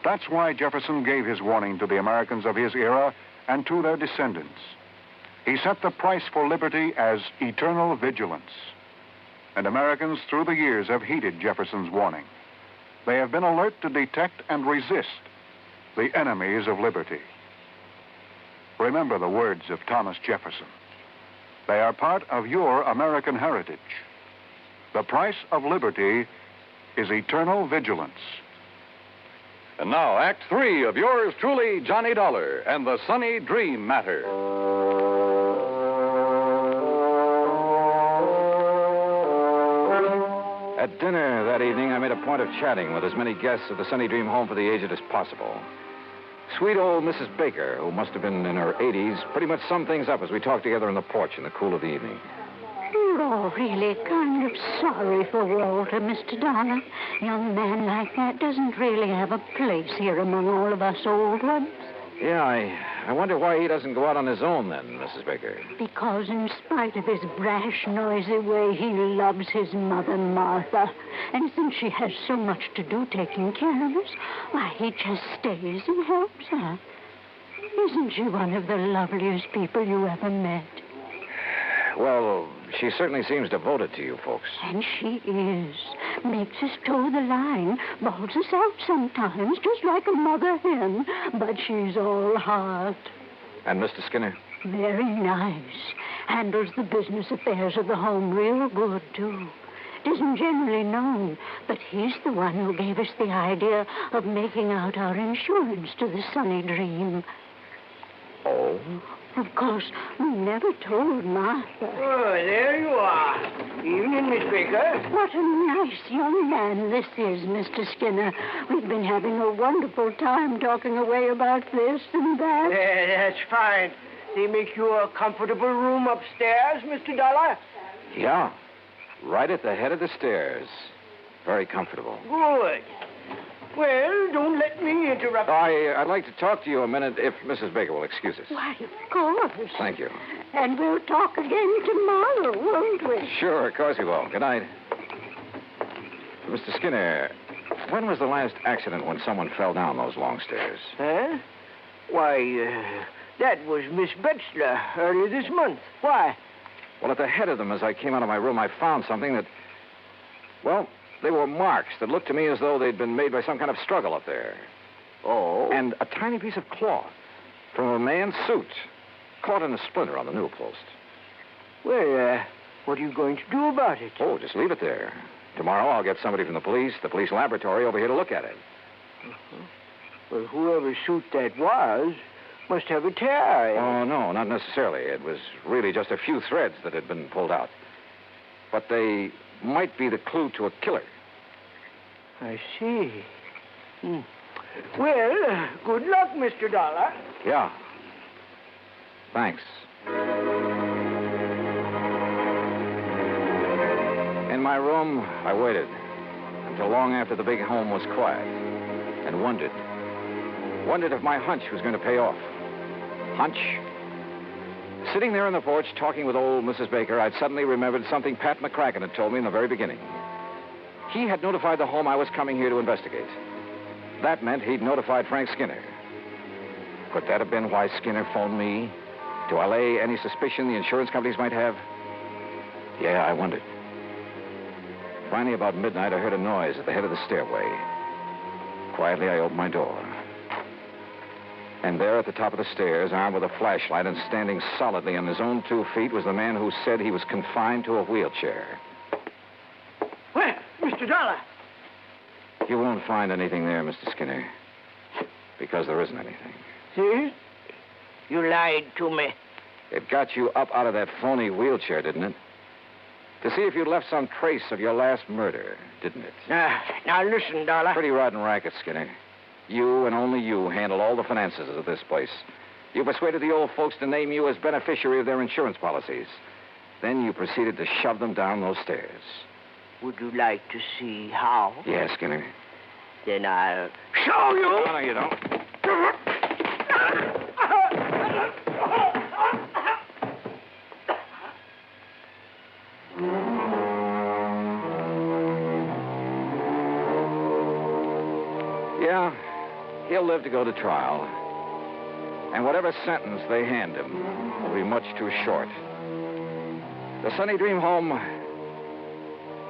That's why Jefferson gave his warning to the Americans of his era and to their descendants. He set the price for liberty as eternal vigilance. And Americans through the years have heeded Jefferson's warning. They have been alert to detect and resist the enemies of liberty. Remember the words of Thomas Jefferson. They are part of your American heritage. The price of liberty is eternal vigilance. And now, Act 3 of yours truly, Johnny Dollar, and the Sunny Dream Matter. At dinner that evening, I made a point of chatting with as many guests of the Sunny Dream home for the aged as possible. Sweet old Mrs. Baker, who must have been in her 80s, pretty much summed things up as we talked together on the porch in the cool of the evening. We're all really kind of sorry for Walter, Mr. Dollar. Young man like that doesn't really have a place here among all of us old ones. Yeah, I wonder why he doesn't go out on his own then, Mrs. Baker. Because in spite of his brash, noisy way, he loves his mother, Martha. And since she has so much to do taking care of us, why, he just stays and helps her. Isn't she one of the loveliest people you ever met? Well, she certainly seems devoted to you folks. And she is. Makes us toe the line, bawls us out sometimes, just like a mother hen. But she's all heart. And Mr. Skinner? Very nice. Handles the business affairs of the home real good, too. It isn't generally known, but he's the one who gave us the idea of making out our insurance to the Sunny Dream. Oh? Of course, we never told Martha. Oh, there you are. Evening, Miss Baker. What a nice young man this is, Mr. Skinner. We've been having a wonderful time talking away about this and that. Yeah, that's fine. They make you a comfortable room upstairs, Mr. Dollar? Yeah, right at the head of the stairs. Very comfortable. Good. Well, don't let me interrupt. I'd like to talk to you a minute if Mrs. Baker will excuse us. Why, of course. Thank you. And we'll talk again tomorrow, won't we? Sure, of course we will. Good night. Mr. Skinner, when was the last accident when someone fell down those long stairs? Huh? Why, that was Miss Betzler early this month. Why? Well, at the head of them, as I came out of my room, I found something that, well, they were marks that looked to me as though they'd been made by some kind of struggle up there. Oh? And a tiny piece of cloth from a man's suit caught in a splinter on the newel post. Well, what are you going to do about it? Oh, just leave it there. Tomorrow I'll get somebody from the police laboratory over here to look at it. Uh-huh. Well, whoever suit that was must have a tear. Oh, no, not necessarily. It was really just a few threads that had been pulled out. But they might be the clue to a killer. I see. Well, good luck, Mr. Dollar. Yeah. Thanks. In my room, I waited until long after the big home was quiet and wondered if my hunch was going to pay off. Hunch? Sitting there on the porch talking with old Mrs. Baker, I'd suddenly remembered something Pat McCracken had told me in the very beginning. He had notified the home I was coming here to investigate. That meant he'd notified Frank Skinner. Could that have been why Skinner phoned me? To allay any suspicion the insurance companies might have? Yeah, I wondered. Finally, about midnight, I heard a noise at the head of the stairway. Quietly, I opened my door. And there at the top of the stairs, armed with a flashlight and standing solidly on his own 2 feet, was the man who said he was confined to a wheelchair. Well, Mr. Dollar. You won't find anything there, Mr. Skinner. Because there isn't anything. See? You lied to me. It got you up out of that phony wheelchair, didn't it? To see if you'd left some trace of your last murder, didn't it? Now listen, Dollar. Pretty rotten racket, Skinner. You and only you handle all the finances of this place. You persuaded the old folks to name you as beneficiary of their insurance policies. Then you proceeded to shove them down those stairs. Would you like to see how? Yes, Skinner. Then I'll show you. No, you don't. Yeah, he'll live to go to trial. And whatever sentence they hand him will be much too short. The Sunny Dream home,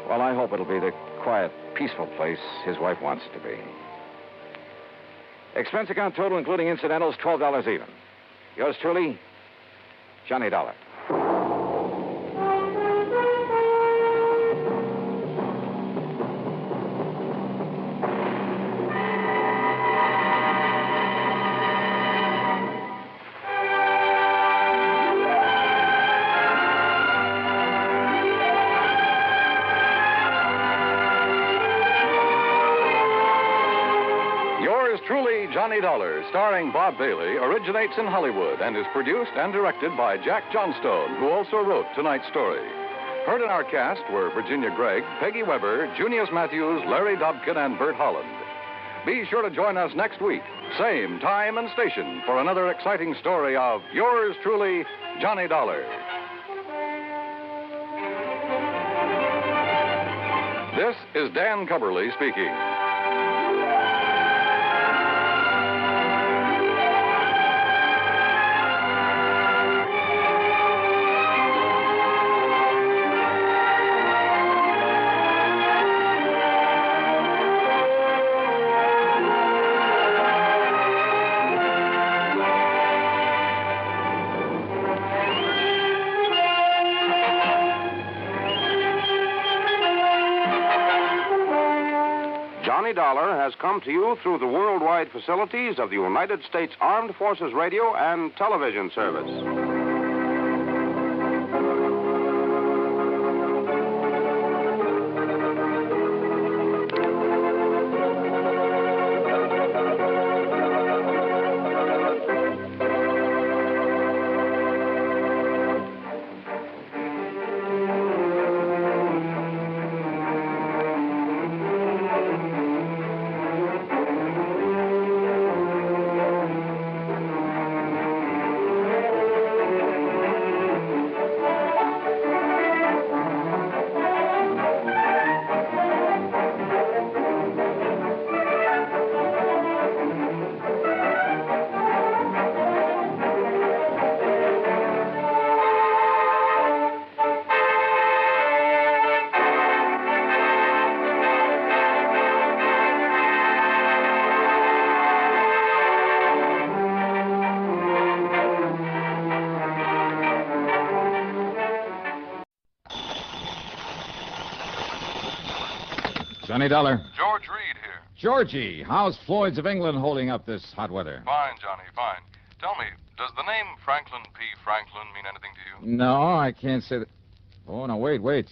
well, I hope it'll be the quiet, peaceful place his wife wants it to be. Expense account total, including incidentals, $12 even. Yours truly, Johnny Dollar. Johnny Dollar, starring Bob Bailey, originates in Hollywood and is produced and directed by Jack Johnstone, who also wrote tonight's story. Heard in our cast were Virginia Gregg, Peggy Weber, Junius Matthews, Larry Dobkin, and Bert Holland. Be sure to join us next week, same time and station, for another exciting story of yours truly, Johnny Dollar. This is Dan Cubberly speaking. Johnny Dollar has come to you through the worldwide facilities of the United States Armed Forces Radio and Television Service. Johnny Dollar. George Reed here. Georgie, how's Floyd's of England holding up this hot weather? Fine, Johnny, fine. Tell me, does the name Franklin P. Franklin mean anything to you? No, I can't say that. Oh, no, wait.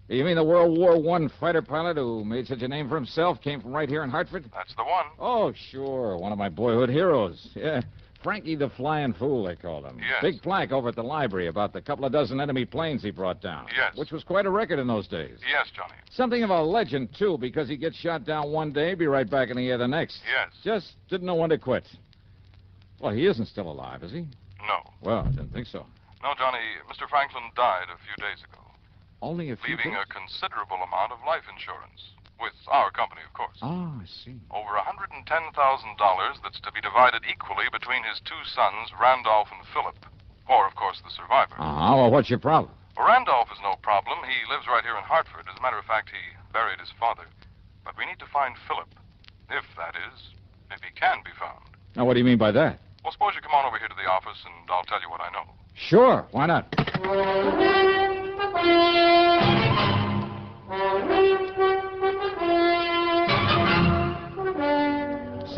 You mean the World War I fighter pilot who made such a name for himself came from right here in Hartford? That's the one. Oh, sure. One of my boyhood heroes. Yeah. Frankie the Flying Fool, they called him. Yes. Big plaque over at the library about the couple of dozen enemy planes he brought down. Yes. Which was quite a record in those days. Yes, Johnny. Something of a legend, too, because he gets shot down one day, be right back in the air the next. Yes. Just didn't know when to quit. Well, he isn't still alive, is he? No. Well, I didn't think so. No, Johnny, Mr. Franklin died a few days ago. Only a few leaving days? a considerable amount of life insurance. With our company, of course. Oh, I see. Over $110,000 that's to be divided equally between his two sons, Randolph and Philip. Or, of course, the survivor. Well, what's your problem? Well, Randolph is no problem. He lives right here in Hartford. As a matter of fact, he buried his father. But we need to find Philip. If that is, if he can be found. Now, what do you mean by that? Well, suppose you come on over here to the office, and I'll tell you what I know. Sure, why not?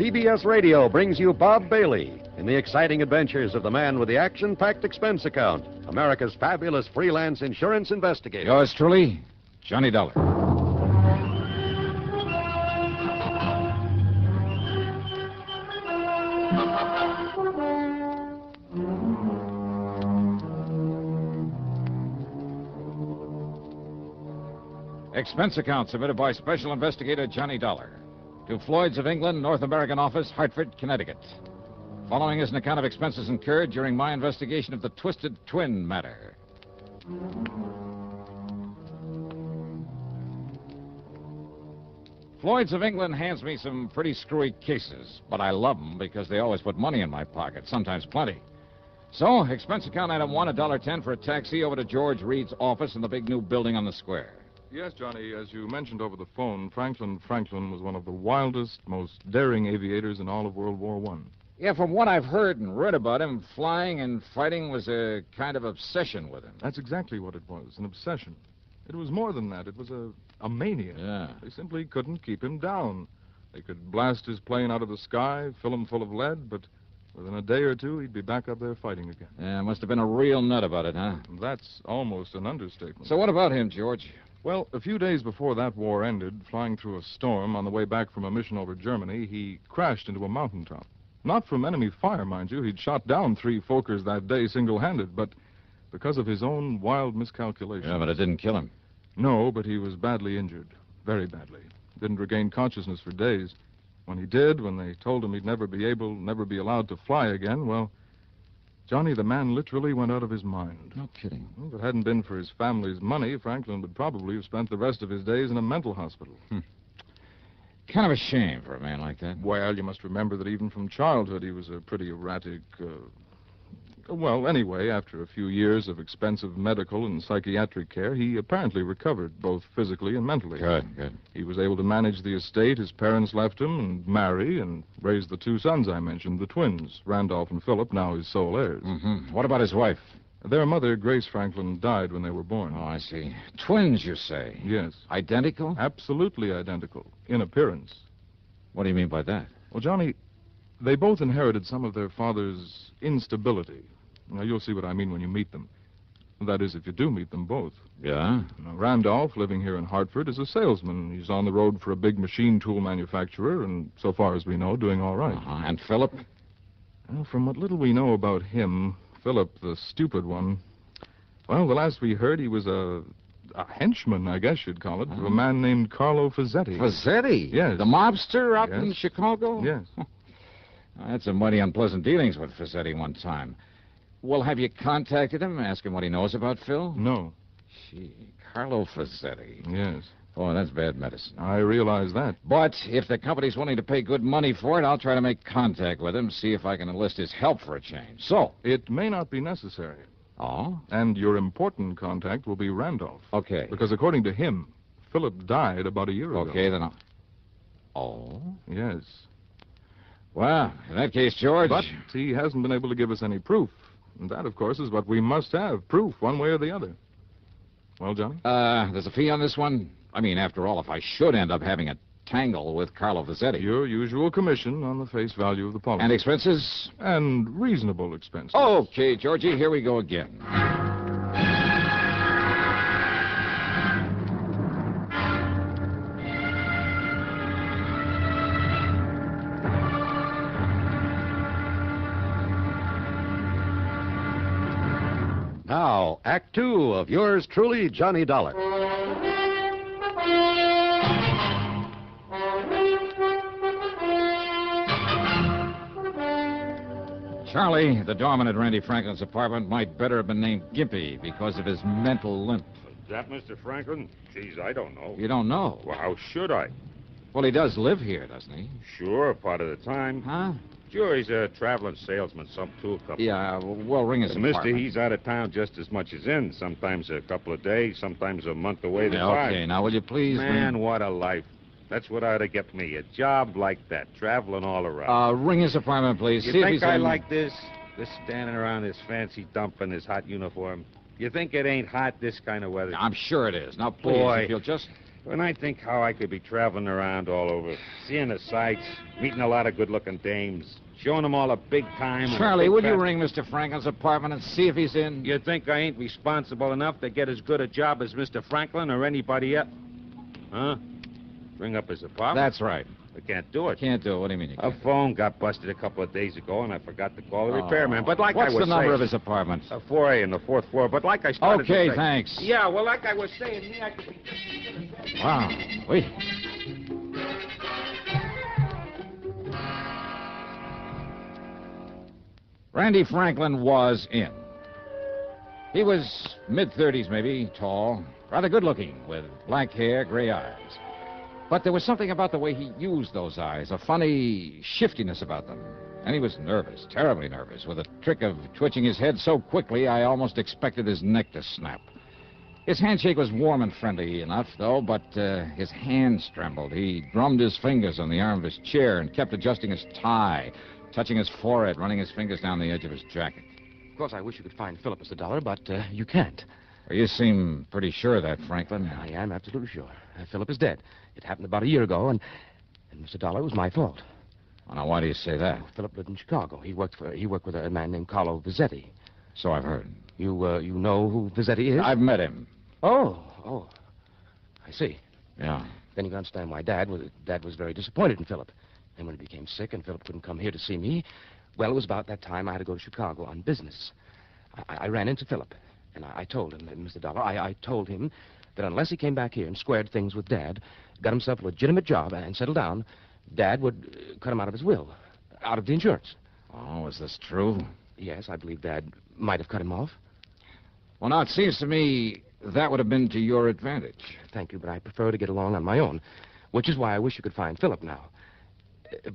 CBS Radio brings you Bob Bailey in the exciting adventures of the man with the action-packed expense account, America's fabulous freelance insurance investigator. Yours truly, Johnny Dollar. Expense account submitted by Special Investigator Johnny Dollar to Floyd's of England, North American Office, Hartford, Connecticut. Following is an account of expenses incurred during my investigation of the Twisted Twin matter. Floyd's of England hands me some pretty screwy cases, but I love them because they always put money in my pocket, sometimes plenty. So, expense account item 1, $1.10 for a taxi over to George Reed's office in the big new building on the square. Yes, Johnny, as you mentioned over the phone, Franklin was one of the wildest, most daring aviators in all of World War I. Yeah, from what I've heard and read about him, flying and fighting was a kind of obsession with him. That's exactly what it was, an obsession. It was more than that. It was a mania. Yeah. They simply couldn't keep him down. They could blast his plane out of the sky, fill him full of lead, but within a day or two, he'd be back up there fighting again. Yeah, must have been a real nut about it, huh? That's almost an understatement. So what about him, George? Well, a few days before that war ended, flying through a storm on the way back from a mission over Germany, he crashed into a mountaintop. Not from enemy fire, mind you. He'd shot down 3 Fokkers that day single-handed, but because of his own wild miscalculation. Yeah, but it didn't kill him. No, but he was badly injured. Very badly. Didn't regain consciousness for days. When he did, when they told him he'd never be allowed to fly again, well, Johnny, the man literally went out of his mind. No kidding. Well, if it hadn't been for his family's money, Franklin would probably have spent the rest of his days in a mental hospital. Kind of a shame for a man like that. Well, you must remember that even from childhood he was a pretty erratic... Well, anyway, after a few years of expensive medical and psychiatric care, he apparently recovered, both physically and mentally. Good. He was able to manage the estate his parents left him and marry and raise the 2 sons I mentioned, the twins, Randolph and Philip, now his sole heirs. Mm-hmm. What about his wife? Their mother, Grace Franklin, died when they were born. Oh, I see. Twins, you say? Yes. Identical? Absolutely identical, in appearance. What do you mean by that? Well, Johnny, they both inherited some of their father's instability. Now, you'll see what I mean when you meet them. That is, if you do meet them both. Yeah? Now, Randolph, living here in Hartford, is a salesman. He's on the road for a big machine tool manufacturer, and so far as we know, doing all right. Uh-huh. And Philip? Well, from what little we know about him, Philip, the stupid one, well, the last we heard, he was a henchman, I guess you'd call it, of a man named Carlo Fazzetti. Fazzetti? Yes. The mobster out in Chicago? Yes. I had some mighty unpleasant dealings with Fazzetti one time. Well, have you contacted him, ask him what he knows about Phil? No. Gee, Carlo Fazzetti. Yes. Oh, that's bad medicine. I realize that. But if the company's willing to pay good money for it, I'll try to make contact with him, see if I can enlist his help for a change. So? It may not be necessary. Oh? And your important contact will be Randolph. Okay. Because according to him, Philip died about a year ago. Okay, then I'll... Oh? Yes. Well, in that case, George... But he hasn't been able to give us any proof. And that, of course, is what we must have, proof, one way or the other. Well, Johnny? There's a fee on this one? I mean, after all, if I should end up having a tangle with Carlo Fazzetti. Your usual commission on the face value of the policy. And expenses? And reasonable expenses. Okay, Georgie, here we go again. Now, Act 2 of yours truly, Johnny Dollar. Charlie, the doorman at Randy Franklin's apartment, might better have been named Gimpy because of his mental limp. Is that Mr. Franklin? Geez, I don't know. You don't know? Well, how should I? Well, he does live here, doesn't he? Sure, part of the time. Huh? Sure, he's a traveling salesman, some tool company. Yeah, well, ring his apartment. Mister, he's out of town just as much as in. Sometimes a couple of days, sometimes a month away. Okay, now, will you please... Man, what a life. That's what ought to get me, a job like that, traveling all around. Ring his apartment, please. You See if think he's I in... like this? This standing around this fancy dump in his hot uniform? You think it ain't hot this kind of weather? I'm sure it is. Now, please, Boy, if you'll just... When I think how I could be traveling around all over, seeing the sights, meeting a lot of good-looking dames, showing them all a big time... Charlie, will you ring Mr. Franklin's apartment and see if he's in? You think I ain't responsible enough to get as good a job as Mr. Franklin or anybody else? Huh? Ring up his apartment? That's right. I can't do it. Can't do it? What do you mean you can't? A phone got busted a couple of days ago, and I forgot to call the repairman. But like What's I was the number saying, of his apartment? 4A on the 4th floor. But like I started Okay, to say... thanks. Yeah, well, like I was saying, me, I could be... Wow. Wait. Randy Franklin was in. He was mid-30s, maybe, tall, rather good-looking, with black hair, gray eyes. But there was something about the way he used those eyes, a funny shiftiness about them. And he was nervous, terribly nervous, with a trick of twitching his head so quickly I almost expected his neck to snap. His handshake was warm and friendly enough, though, but his hands trembled. He drummed his fingers on the arm of his chair and kept adjusting his tie, touching his forehead, running his fingers down the edge of his jacket. Of course, I wish you could find Philip, Mr. Dollar, but you can't. Well, you seem pretty sure of that, Franklin. I am absolutely sure. Philip is dead. It happened about a year ago, and Mr. Dollar, it was my fault. Well, now, why do you say that? Philip lived in Chicago. He worked with a man named Carlo Vizetti. So I've heard. You know who Vizetti is? I've met him. Oh. I see. Yeah. Then you can understand why Dad was very disappointed in Philip. And when he became sick and Philip couldn't come here to see me, well, it was about that time I had to go to Chicago on business. I ran into Philip, and I told him, Mr. Dollar, I told him that unless he came back here and squared things with Dad, got himself a legitimate job and settled down, Dad would cut him out of his will, out of the insurance. Oh, is this true? Yes, I believe Dad might have cut him off. Well, now, it seems to me that would have been to your advantage. Thank you, but I prefer to get along on my own, which is why I wish you could find Philip now.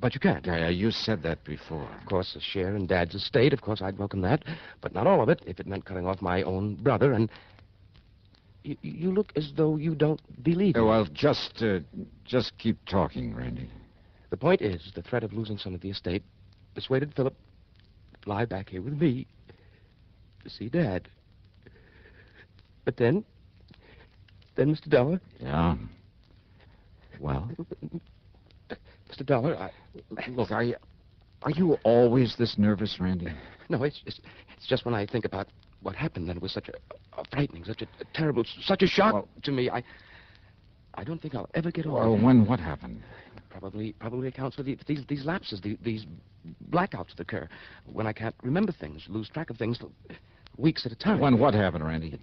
But you can't. Yeah, you said that before. Of course, a share in Dad's estate, of course, I'd welcome that, but not all of it, if it meant cutting off my own brother, and you look as though you don't believe me. Well, just keep talking, Randy. The point is, the threat of losing some of the estate persuaded Philip to fly back here with me to see Dad. But then, Mr. Dollar... Yeah? Well? Mr. Dollar, Look, are you always this nervous, Randy? No, it's just when I think about what happened, that it was such a frightening, such a terrible, such a shock to me. I don't think I'll ever get over it. Well, what happened? Probably accounts for these lapses, these blackouts that occur when I can't remember things, lose track of things for weeks at a time. When what happened, Randy?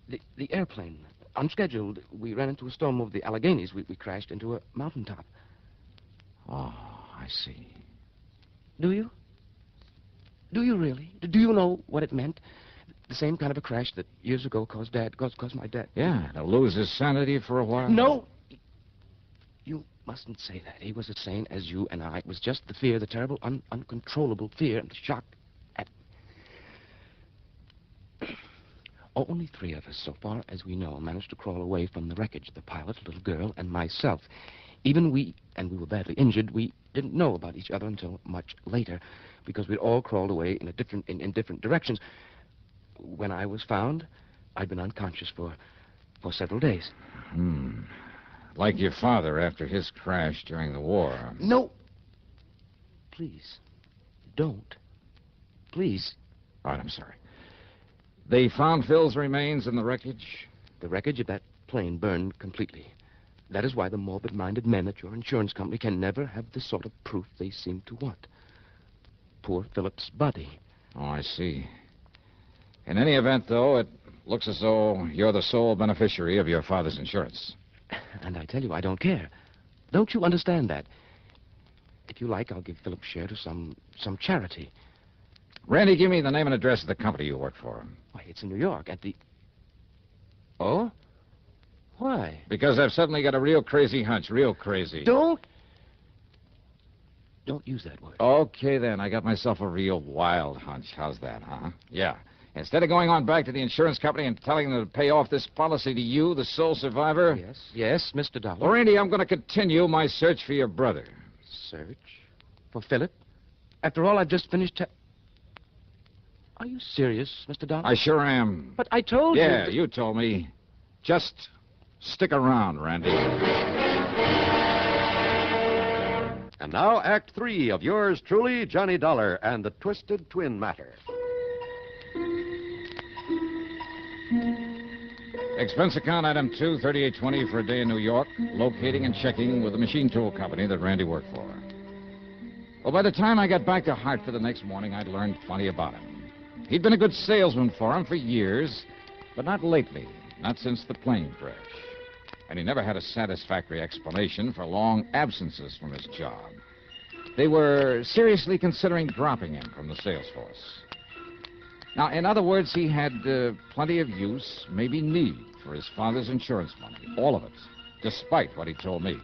The airplane, unscheduled. We ran into a storm over the Alleghenies. We crashed into a mountaintop. Oh, I see. Do you? Do you really? Do you know what it meant? The same kind of a crash that years ago caused my dad. Yeah, to lose his sanity for a while? No! You mustn't say that. He was as sane as you and I. It was just the fear, the terrible, uncontrollable fear and the shock at... Only 3 of us, so far as we know, managed to crawl away from the wreckage. The pilot, a little girl, and myself. Even we were badly injured, we didn't know about each other until much later, because we'd all crawled away in different directions. When I was found, I'd been unconscious for several days. Like your father after his crash during the war. No. Please, don't. Please. All right, I'm sorry. They found Phil's remains in the wreckage? The wreckage of that plane burned completely. That is why the morbid-minded men at your insurance company can never have the sort of proof they seem to want. Poor Philip's body. Oh, I see. In any event, though, it looks as though you're the sole beneficiary of your father's insurance. And I tell you, I don't care. Don't you understand that? If you like, I'll give Philip's share to some charity. Randy, give me the name and address of the company you work for. Why, it's in New York, at the... Oh? Why? Because I've suddenly got a real crazy hunch, real crazy. Don't use that word. Okay, then. I got myself a real wild hunch. How's that, huh? Yeah. Instead of going on back to the insurance company and telling them to pay off this policy to you, the sole survivor... Yes, Mr. Dollar. Well, Randy, I'm going to continue my search for your brother. Search? For Philip? After all, I've just finished... Are you serious, Mr. Dollar? I sure am. But I told you... Yeah, you told me. Just stick around, Randy. And now, Act 3 of yours truly, Johnny Dollar and the Twisted Twin Matter. Expense account item 2, 3820 for a day in New York, locating and checking with the machine tool company that Randy worked for. Well, by the time I got back to Hartford the next morning, I'd learned plenty about him. He'd been a good salesman for him for years, but not lately, not since the plane crash. And he never had a satisfactory explanation for long absences from his job. They were seriously considering dropping him from the sales force. Now, in other words, he had plenty of use, maybe need, for his father's insurance money. All of it, despite what he told me.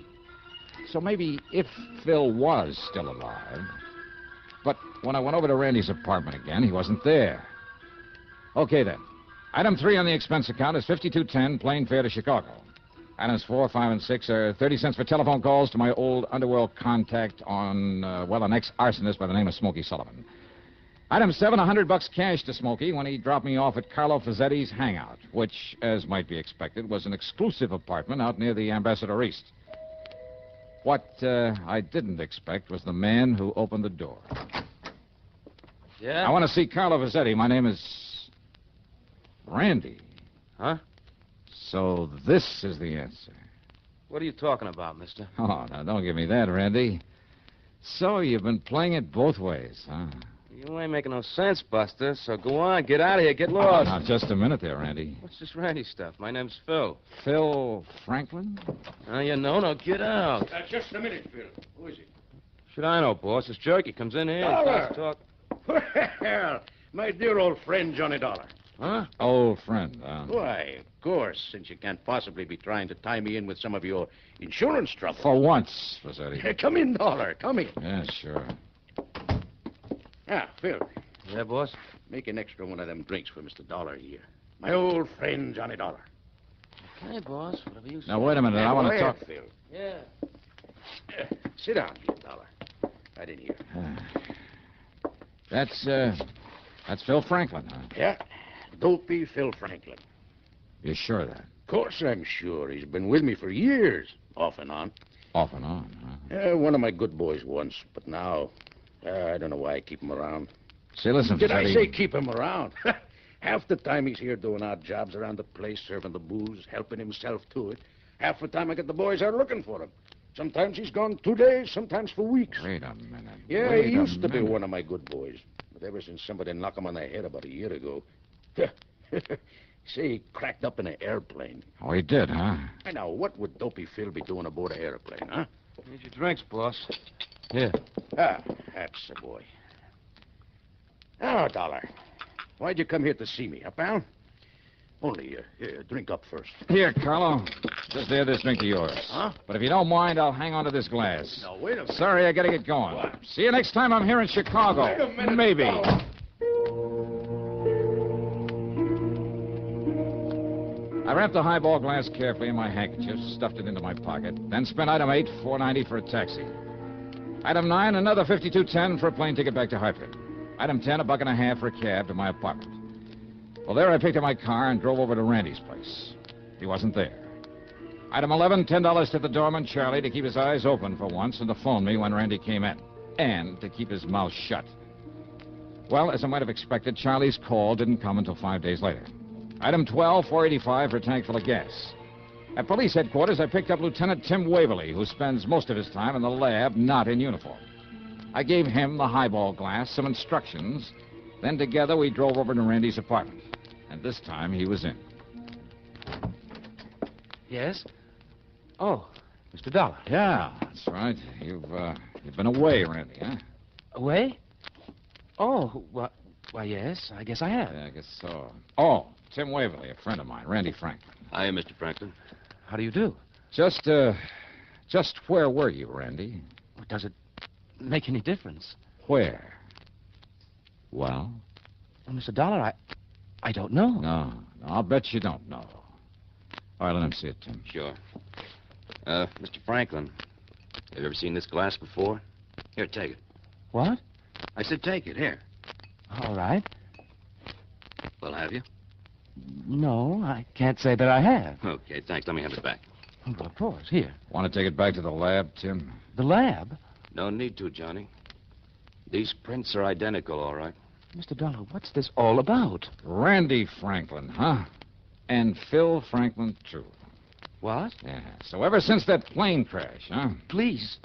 So maybe if Phil was still alive. But when I went over to Randy's apartment again, he wasn't there. Okay, then. Item 3 on the expense account is $52.10, plane fare to Chicago. Items 4, 5, and 6 are 30 cents for telephone calls to my old underworld contact on, an ex-arsonist by the name of Smokey Sullivan. Item 7, $100 cash to Smokey when he dropped me off at Carlo Fazzetti's hangout, which, as might be expected, was an exclusive apartment out near the Ambassador East. What I didn't expect was the man who opened the door. Yeah? I want to see Carlo Fazzetti. My name is Randy. Huh? So this is the answer. What are you talking about, mister? Oh, now, don't give me that, Randy. So you've been playing it both ways, huh? You ain't making no sense, Buster, so go on, get out of here, get lost. Now, just a minute there, Randy. What's this Randy stuff? My name's Phil. Phil Franklin? You know, now get out. Just a minute, Phil. Who is it? Should I know, boss? This jerky comes in here and starts talking. Well, my dear old friend, Johnny Dollar. Huh? Old friend, huh? Why, of course, since you can't possibly be trying to tie me in with some of your insurance trouble. For once, Fazzetti. Come in, Dollar. Come in. Yeah, sure. Ah, Phil. Yeah, boss? Make an extra one of them drinks for Mr. Dollar here. My old friend, Johnny Dollar. Okay, boss. Whatever you say. Now, wait a minute. I want to talk. Phil. Yeah. Sit down here, Dollar. Right in here. That's Phil Franklin, huh? Yeah. Dopey Phil Franklin. You're sure of that? Of course I'm sure. He's been with me for years, off and on. Off and on, huh? One of my good boys once, but now, I don't know why I keep him around. Say, listen, Did I Fazzetti. say keep him around? Half the time he's here doing odd jobs around the place, serving the booze, helping himself to it. Half the time I get the boys out looking for him. Sometimes he's gone 2 days, sometimes for weeks. Wait a minute. Yeah, he used to be one of my good boys. But ever since somebody knocked him on the head about a year ago, see, he cracked up in an airplane. Oh, he did, huh? I know. What would Dopey Phil be doing aboard an airplane, huh? Here's your drinks, boss. Here. Ah, that's the boy. Now, Dollar, why'd you come here to see me, huh, pal? Only, drink up first. Here, Carlo. Just add this drink to yours. Huh? But if you don't mind, I'll hang on to this glass. Now, wait a minute. Sorry, I gotta get going. What? See you next time I'm here in Chicago. Wait a minute, Maybe. Dollar. I wrapped the highball glass carefully in my handkerchief, stuffed it into my pocket, then spent item 8, $4.90 for a taxi. Item 9, another $52.10 for a plane ticket back to Hartford. Item 10, $1.50 for a cab to my apartment. Well, there I picked up my car and drove over to Randy's place. He wasn't there. Item 11, $10 to the doorman, Charlie, to keep his eyes open for once and to phone me when Randy came in. And to keep his mouth shut. Well, as I might have expected, Charlie's call didn't come until 5 days later. Item 12, $4.85 for a tank full of gas. At police headquarters, I picked up Lieutenant Tim Waverly, who spends most of his time in the lab, not in uniform. I gave him the highball glass, some instructions. Then together we drove over to Randy's apartment. And this time he was in. Yes? Oh, Mr. Dollar. Yeah, that's right. You've been away, Randy, huh? Away? Oh, why, yes, I guess I have. Yeah, I guess so. Oh, Tim Waverly, a friend of mine, Randy Franklin. Hi, Mr. Franklin. How do you do? Just where were you, Randy? Does it make any difference? Where? Well, Mr. Dollar, I don't know. No, I'll bet you don't know. All right, let him see it, Tim. Sure. Mr. Franklin, have you ever seen this glass before? Here, take it. What? I said take it. Here. All right. Well, have you? No, I can't say that I have. Okay, thanks. Let me have it back. Well, of course. Here. Want to take it back to the lab, Tim? The lab? No need to, Johnny. These prints are identical, all right. Mr. Dollar, what's this all about? Randy Franklin, huh? And Phil Franklin, too. What? Yeah, so ever since that plane crash, huh? Please,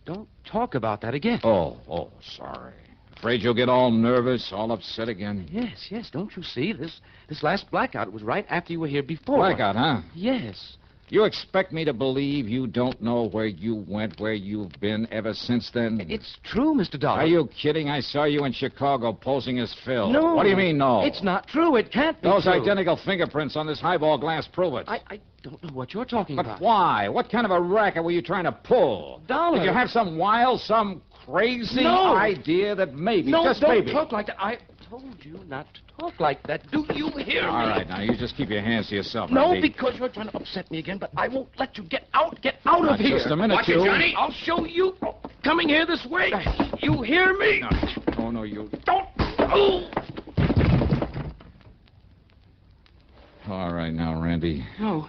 don't talk about that again. Oh, sorry. Afraid you'll get all nervous, all upset again? Yes, don't you see? This last blackout was right after you were here before. Blackout, huh? Yes. You expect me to believe you don't know where you went, where you've been ever since then? It's true, Mr. Dollar. Are you kidding? I saw you in Chicago posing as Phil. No. What do you mean, no? It's not true. It can't be Those true. identical fingerprints on this highball glass prove it. I don't know what you're talking But about. why? What kind of a racket were you trying to pull? Dollar. Did you have some crazy No. idea that maybe, No, just don't maybe... talk like that. I told you not to talk like that. Do you hear me? All right, now, you just keep your hands to yourself, No, Randy. because you're trying to upset me again, but I won't let you get out. Get out Now, of here. just a minute, Watch you. it, Johnny. I'll show you. Coming here this way. You hear me? Oh, no, you... Don't. Oh. All right, now, Randy. No.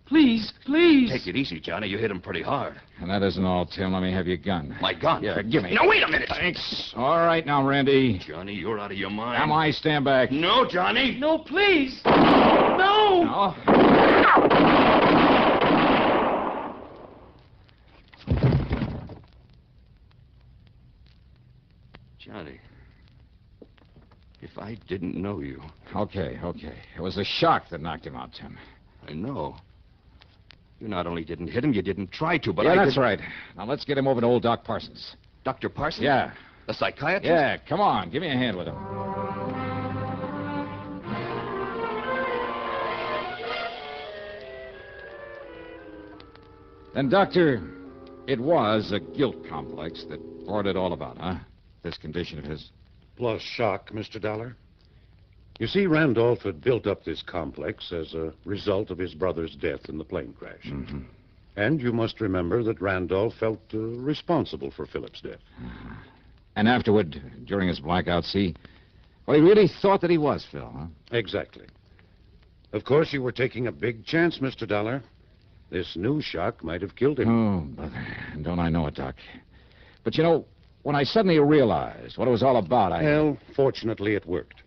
Please, please. Take it easy, Johnny. You hit him pretty hard. And that isn't all, Tim. Let me have your gun. My gun? Yeah, give me. No, wait a minute. Thanks. All right, now, Randy. Johnny, you're out of your mind. Am I? Stand back. No, Johnny. No, please. No. No. Johnny, if I didn't know you... Okay. It was the shock that knocked him out, Tim. I know. You not only didn't hit him, you didn't try to, but yeah, I that's did... right. Now, let's get him over to old Doc Parsons. Dr. Parsons? Yeah. The psychiatrist? Yeah, come on. Give me a hand with him. Then, Doctor, it was a guilt complex that brought it all about, huh? This condition of his. Plus shock, Mr. Dollar. You see, Randolph had built up this complex as a result of his brother's death in the plane crash. Mm-hmm. And you must remember that Randolph felt responsible for Philip's death. Uh-huh. And afterward, during his blackout, see, well, he really thought that he was Phil, huh? Exactly. Of course, you were taking a big chance, Mr. Dollar. This new shock might have killed him. Oh, brother, don't I know it, Doc. But, you know, when I suddenly realized what it was all about, Well, fortunately, it worked.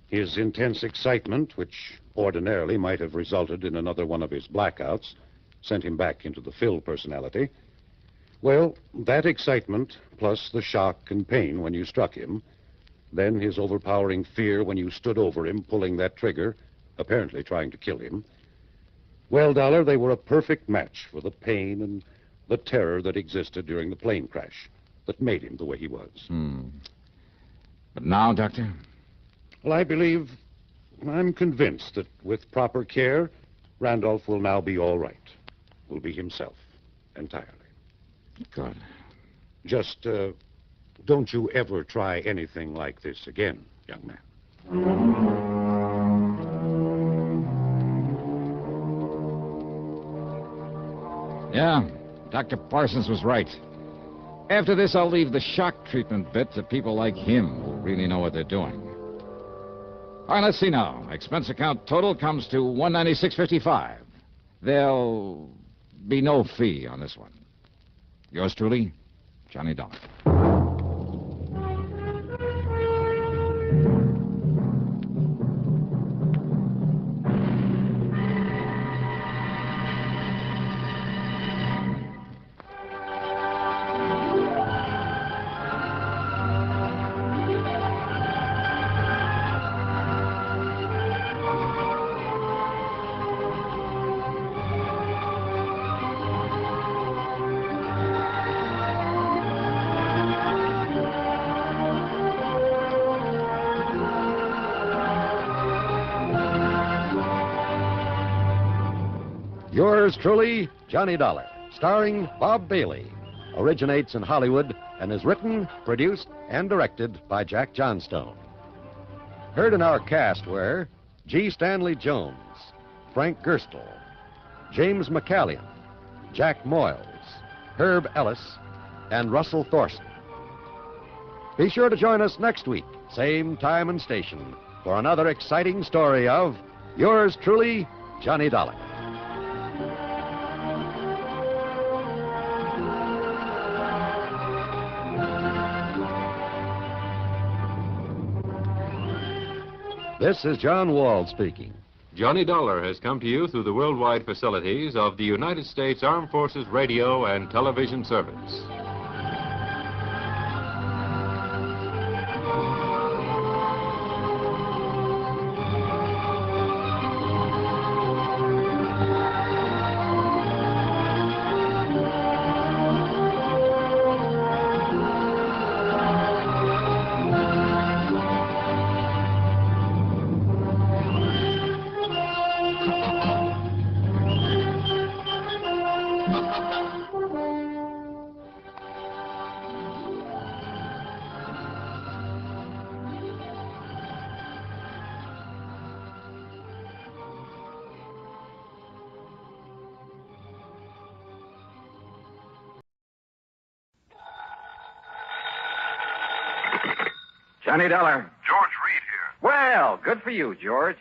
His intense excitement, which ordinarily might have resulted in another one of his blackouts, sent him back into the Phil personality. Well, that excitement, plus the shock and pain when you struck him, then his overpowering fear when you stood over him, pulling that trigger, apparently trying to kill him. Well, Dollar, they were a perfect match for the pain and the terror that existed during the plane crash that made him the way he was. But now, Doctor? Well, I'm convinced that with proper care, Randolph will now be all right. Will be himself, entirely. Good. Just, don't you ever try anything like this again, young man. Yeah, Dr. Parsons was right. After this, I'll leave the shock treatment bit to people like him who really know what they're doing. All right, let's see now. Expense account total comes to $196.55. There'll be no fee on this one. Yours truly, Johnny Dollar. Yours truly, Johnny Dollar, starring Bob Bailey. Originates in Hollywood and is written, produced, and directed by Jack Johnstone. Heard in our cast were G. Stanley Jones, Frank Gerstle, James McCallion, Jack Moyles, Herb Ellis, and Russell Thorson. Be sure to join us next week, same time and station, for another exciting story of yours truly, Johnny Dollar. This is John Wald speaking. Johnny Dollar has come to you through the worldwide facilities of the United States Armed Forces Radio and Television Service. Johnny Dollar. George Reed here. Well, good for you, George.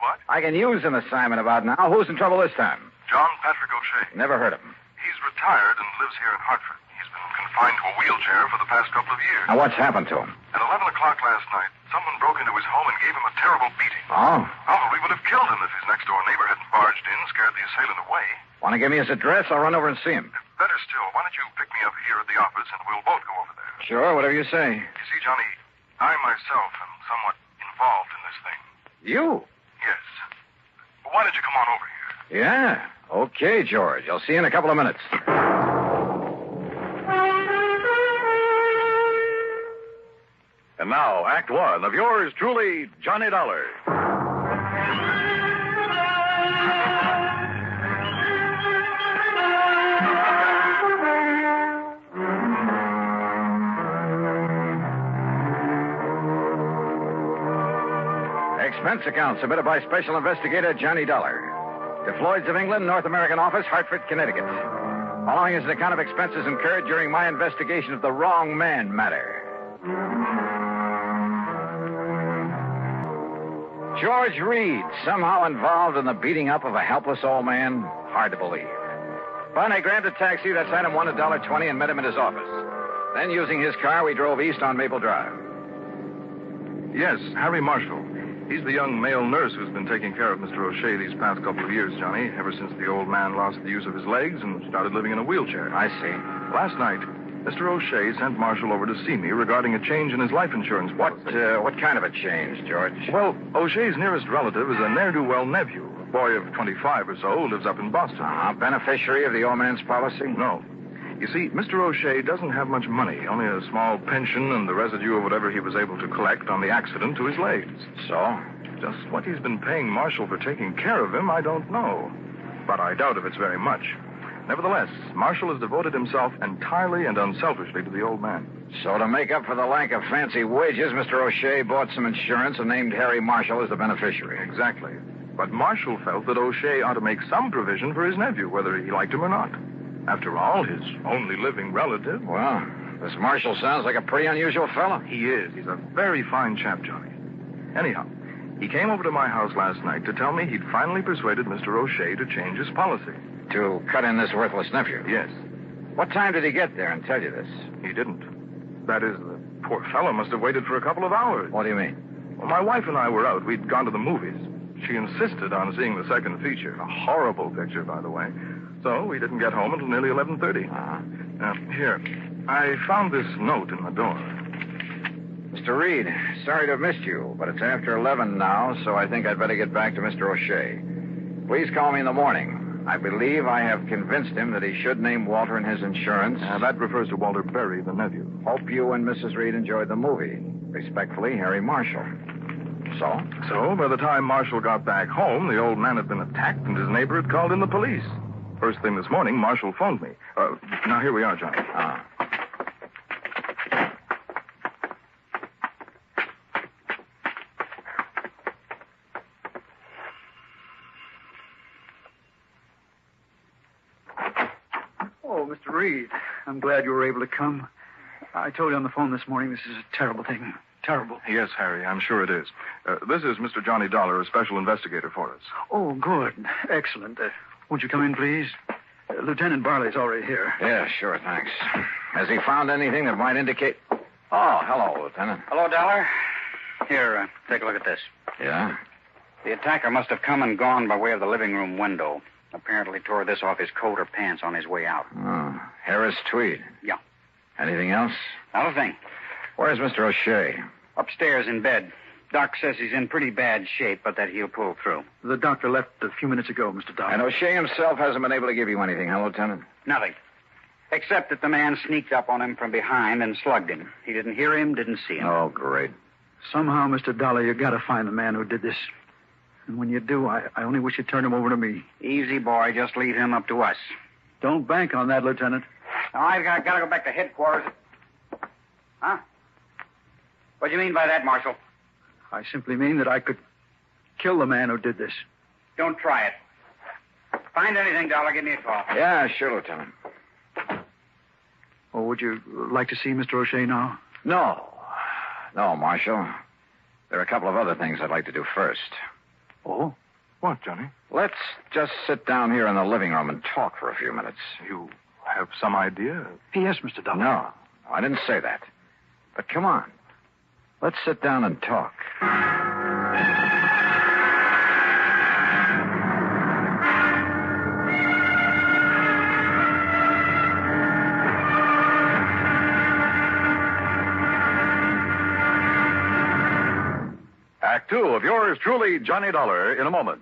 What? I can use an assignment about now. Who's in trouble this time? John Patrick O'Shea. Never heard of him. He's retired and lives here in Hartford. He's been confined to a wheelchair for the past couple of years. Now, what's happened to him? At 11 o'clock last night, someone broke into his home and gave him a terrible beating. Oh? Probably would have killed him if his next-door neighbor hadn't barged in, scared the assailant away. Want to give me his address? I'll run over and see him. Better still, why don't you pick me up here at the office and we'll both go over there. Sure, whatever you say. You see, Johnny, I myself am somewhat involved in this thing. You? Yes. Well, why don't you come on over here? Yeah. Okay, George. I'll see you in a couple of minutes. And now, Act One of yours truly, Johnny Dollar. Expense account submitted by Special Investigator Johnny Dollar. To Floyd's of England, North American Office, Hartford, Connecticut. Following is an account of expenses incurred during my investigation of the wrong man matter. George Reed, somehow involved in the beating up of a helpless old man? Hard to believe. But I grabbed a taxi that sent him $1.20 and met him at his office. Then, using his car, we drove east on Maple Drive. Yes, Harry Marshall. He's the young male nurse who's been taking care of Mr. O'Shea these past couple of years, Johnny, ever since the old man lost the use of his legs and started living in a wheelchair. I see. Last night, Mr. O'Shea sent Marshall over to see me regarding a change in his life insurance policy. What kind of a change, George? Well, O'Shea's nearest relative is a ne'er-do-well nephew, a boy of 25 or so who lives up in Boston. Beneficiary of the old man's policy? No. You see, Mr. O'Shea doesn't have much money, only a small pension and the residue of whatever he was able to collect on the accident to his legs. So? Just what he's been paying Marshall for taking care of him, I don't know. But I doubt if it's very much. Nevertheless, Marshall has devoted himself entirely and unselfishly to the old man. So to make up for the lack of fancy wages, Mr. O'Shea bought some insurance and named Harry Marshall as the beneficiary. Exactly. But Marshall felt that O'Shea ought to make some provision for his nephew, whether he liked him or not. After all, his only living relative. Well, this Marshall sounds like a pretty unusual fellow. He is. He's a very fine chap, Johnny. Anyhow, he came over to my house last night to tell me he'd finally persuaded Mr. O'Shea to change his policy. To cut in this worthless nephew? Yes. What time did he get there and tell you this? He didn't. That is, the poor fellow must have waited for a couple of hours. What do you mean? Well, my wife and I were out. We'd gone to the movies. She insisted on seeing the second feature. A horrible picture, by the way. So we didn't get home until nearly 11:30. Here, I found this note in the door. Mr. Reed, sorry to have missed you, but it's after 11 now, so I think I'd better get back to Mr. O'Shea. Please call me in the morning. I believe I have convinced him that he should name Walter in his insurance. That refers to Walter Berry, the nephew. Hope you and Mrs. Reed enjoyed the movie. Respectfully, Harry Marshall. So, by the time Marshall got back home, the old man had been attacked and his neighbor had called in the police. First thing this morning, Marshall phoned me. Now, here we are, Johnny. Oh, Mr. Reed, I'm glad you were able to come. I told you on the phone this morning this is a terrible thing. Terrible. Yes, Harry, I'm sure it is. This is Mr. Johnny Dollar, a special investigator for us. Oh, good. Excellent. Won't you come in, please? Lieutenant Barley's already here. Yeah, sure, thanks. Has he found anything that might indicate... Oh, hello, Lieutenant. Hello, Dollar. Here, take a look at this. Yeah? The attacker must have come and gone by way of the living room window. Apparently tore this off his coat or pants on his way out. Oh, Harris tweed. Yeah. Anything else? Not a thing. Where's Mr. O'Shea? Upstairs in bed. Doc says he's in pretty bad shape, but that he'll pull through. The doctor left a few minutes ago, Mr. Dollar. And O'Shea himself hasn't been able to give you anything, huh, Lieutenant? Nothing. Except that the man sneaked up on him from behind and slugged him. He didn't hear him, didn't see him. Oh, great. Somehow, Mr. Dollar, you got to find the man who did this. And when you do, I only wish you'd turn him over to me. Easy, boy. Just leave him up to us. Don't bank on that, Lieutenant. Now, I've got to go back to headquarters. Huh? What do you mean by that, Marshal? I simply mean that I could kill the man who did this. Don't try it. Find anything, Dollar, give me a call. Yeah, sure, Lieutenant. Oh, would you like to see Mr. O'Shea now? No. No, Marshal. There are a couple of other things I'd like to do first. Oh? What, Johnny? Let's just sit down here in the living room and talk for a few minutes. You have some idea? Yes, Mr. Dollar. No, I didn't say that. But come on. Let's sit down and talk. Act two of yours truly, Johnny Dollar, in a moment.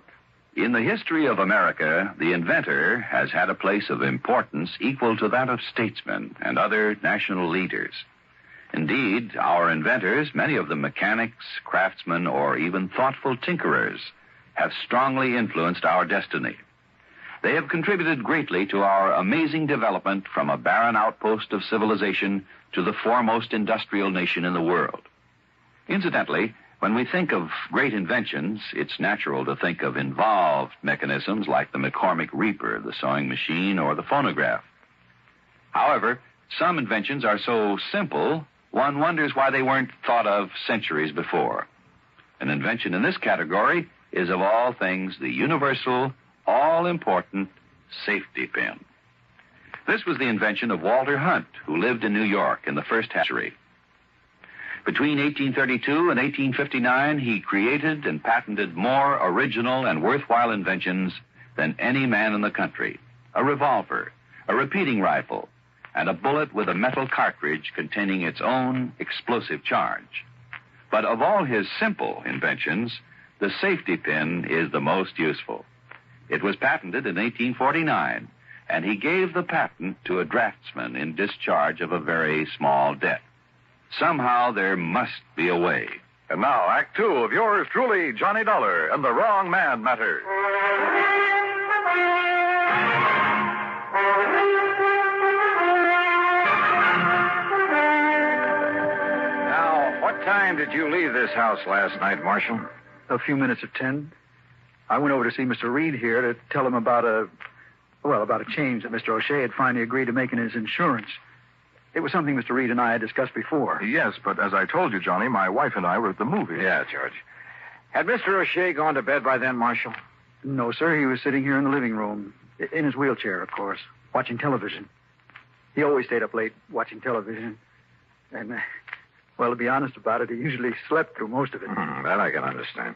In the history of America, the inventor has had a place of importance equal to that of statesmen and other national leaders. Indeed, our inventors, many of them mechanics, craftsmen, or even thoughtful tinkerers, have strongly influenced our destiny. They have contributed greatly to our amazing development from a barren outpost of civilization to the foremost industrial nation in the world. Incidentally, when we think of great inventions, it's natural to think of involved mechanisms like the McCormick Reaper, the sewing machine, or the phonograph. However, some inventions are so simple, one wonders why they weren't thought of centuries before. An invention in this category is, of all things, the universal, all-important safety pin. This was the invention of Walter Hunt, who lived in New York in the first century. Between 1832 and 1859, he created and patented more original and worthwhile inventions than any man in the country. A revolver, a repeating rifle, and a bullet with a metal cartridge containing its own explosive charge. But of all his simple inventions, the safety pin is the most useful. It was patented in 1849, and he gave the patent to a draftsman in discharge of a very small debt. Somehow there must be a way. And now, Act two of yours truly, Johnny Dollar, and the Wrong Man Matter. Now, what time did you leave this house last night, Marshal? A few minutes of 10. I went over to see Mr. Reed here to tell him about a change that Mr. O'Shea had finally agreed to make in his insurance. It was something Mr. Reed and I had discussed before. Yes, but as I told you, Johnny, my wife and I were at the movies. Yeah, George. Had Mr. O'Shea gone to bed by then, Marshal? No, sir. He was sitting here in the living room, in his wheelchair, of course, watching television. He always stayed up late watching television. And, well, to be honest about it, he usually slept through most of it. That I can understand.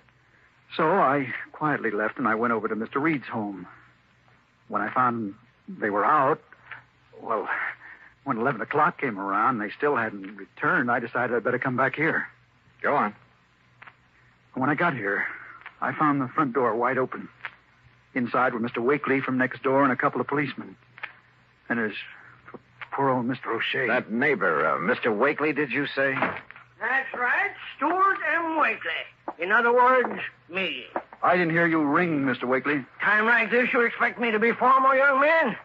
So I quietly left and I went over to Mr. Reed's home. When I found they were out, well, when 11 o'clock came around and they still hadn't returned, I decided I'd better come back here. Go on. When I got here, I found the front door wide open. Inside were Mr. Wakely from next door and a couple of policemen. And there's poor old Mr. O'Shea. That neighbor, Mr. Wakely, did you say? That's right, Stewart M. Wakely. In other words, me. I didn't hear you ring, Mr. Wakely. Time like this, you expect me to be formal, young man?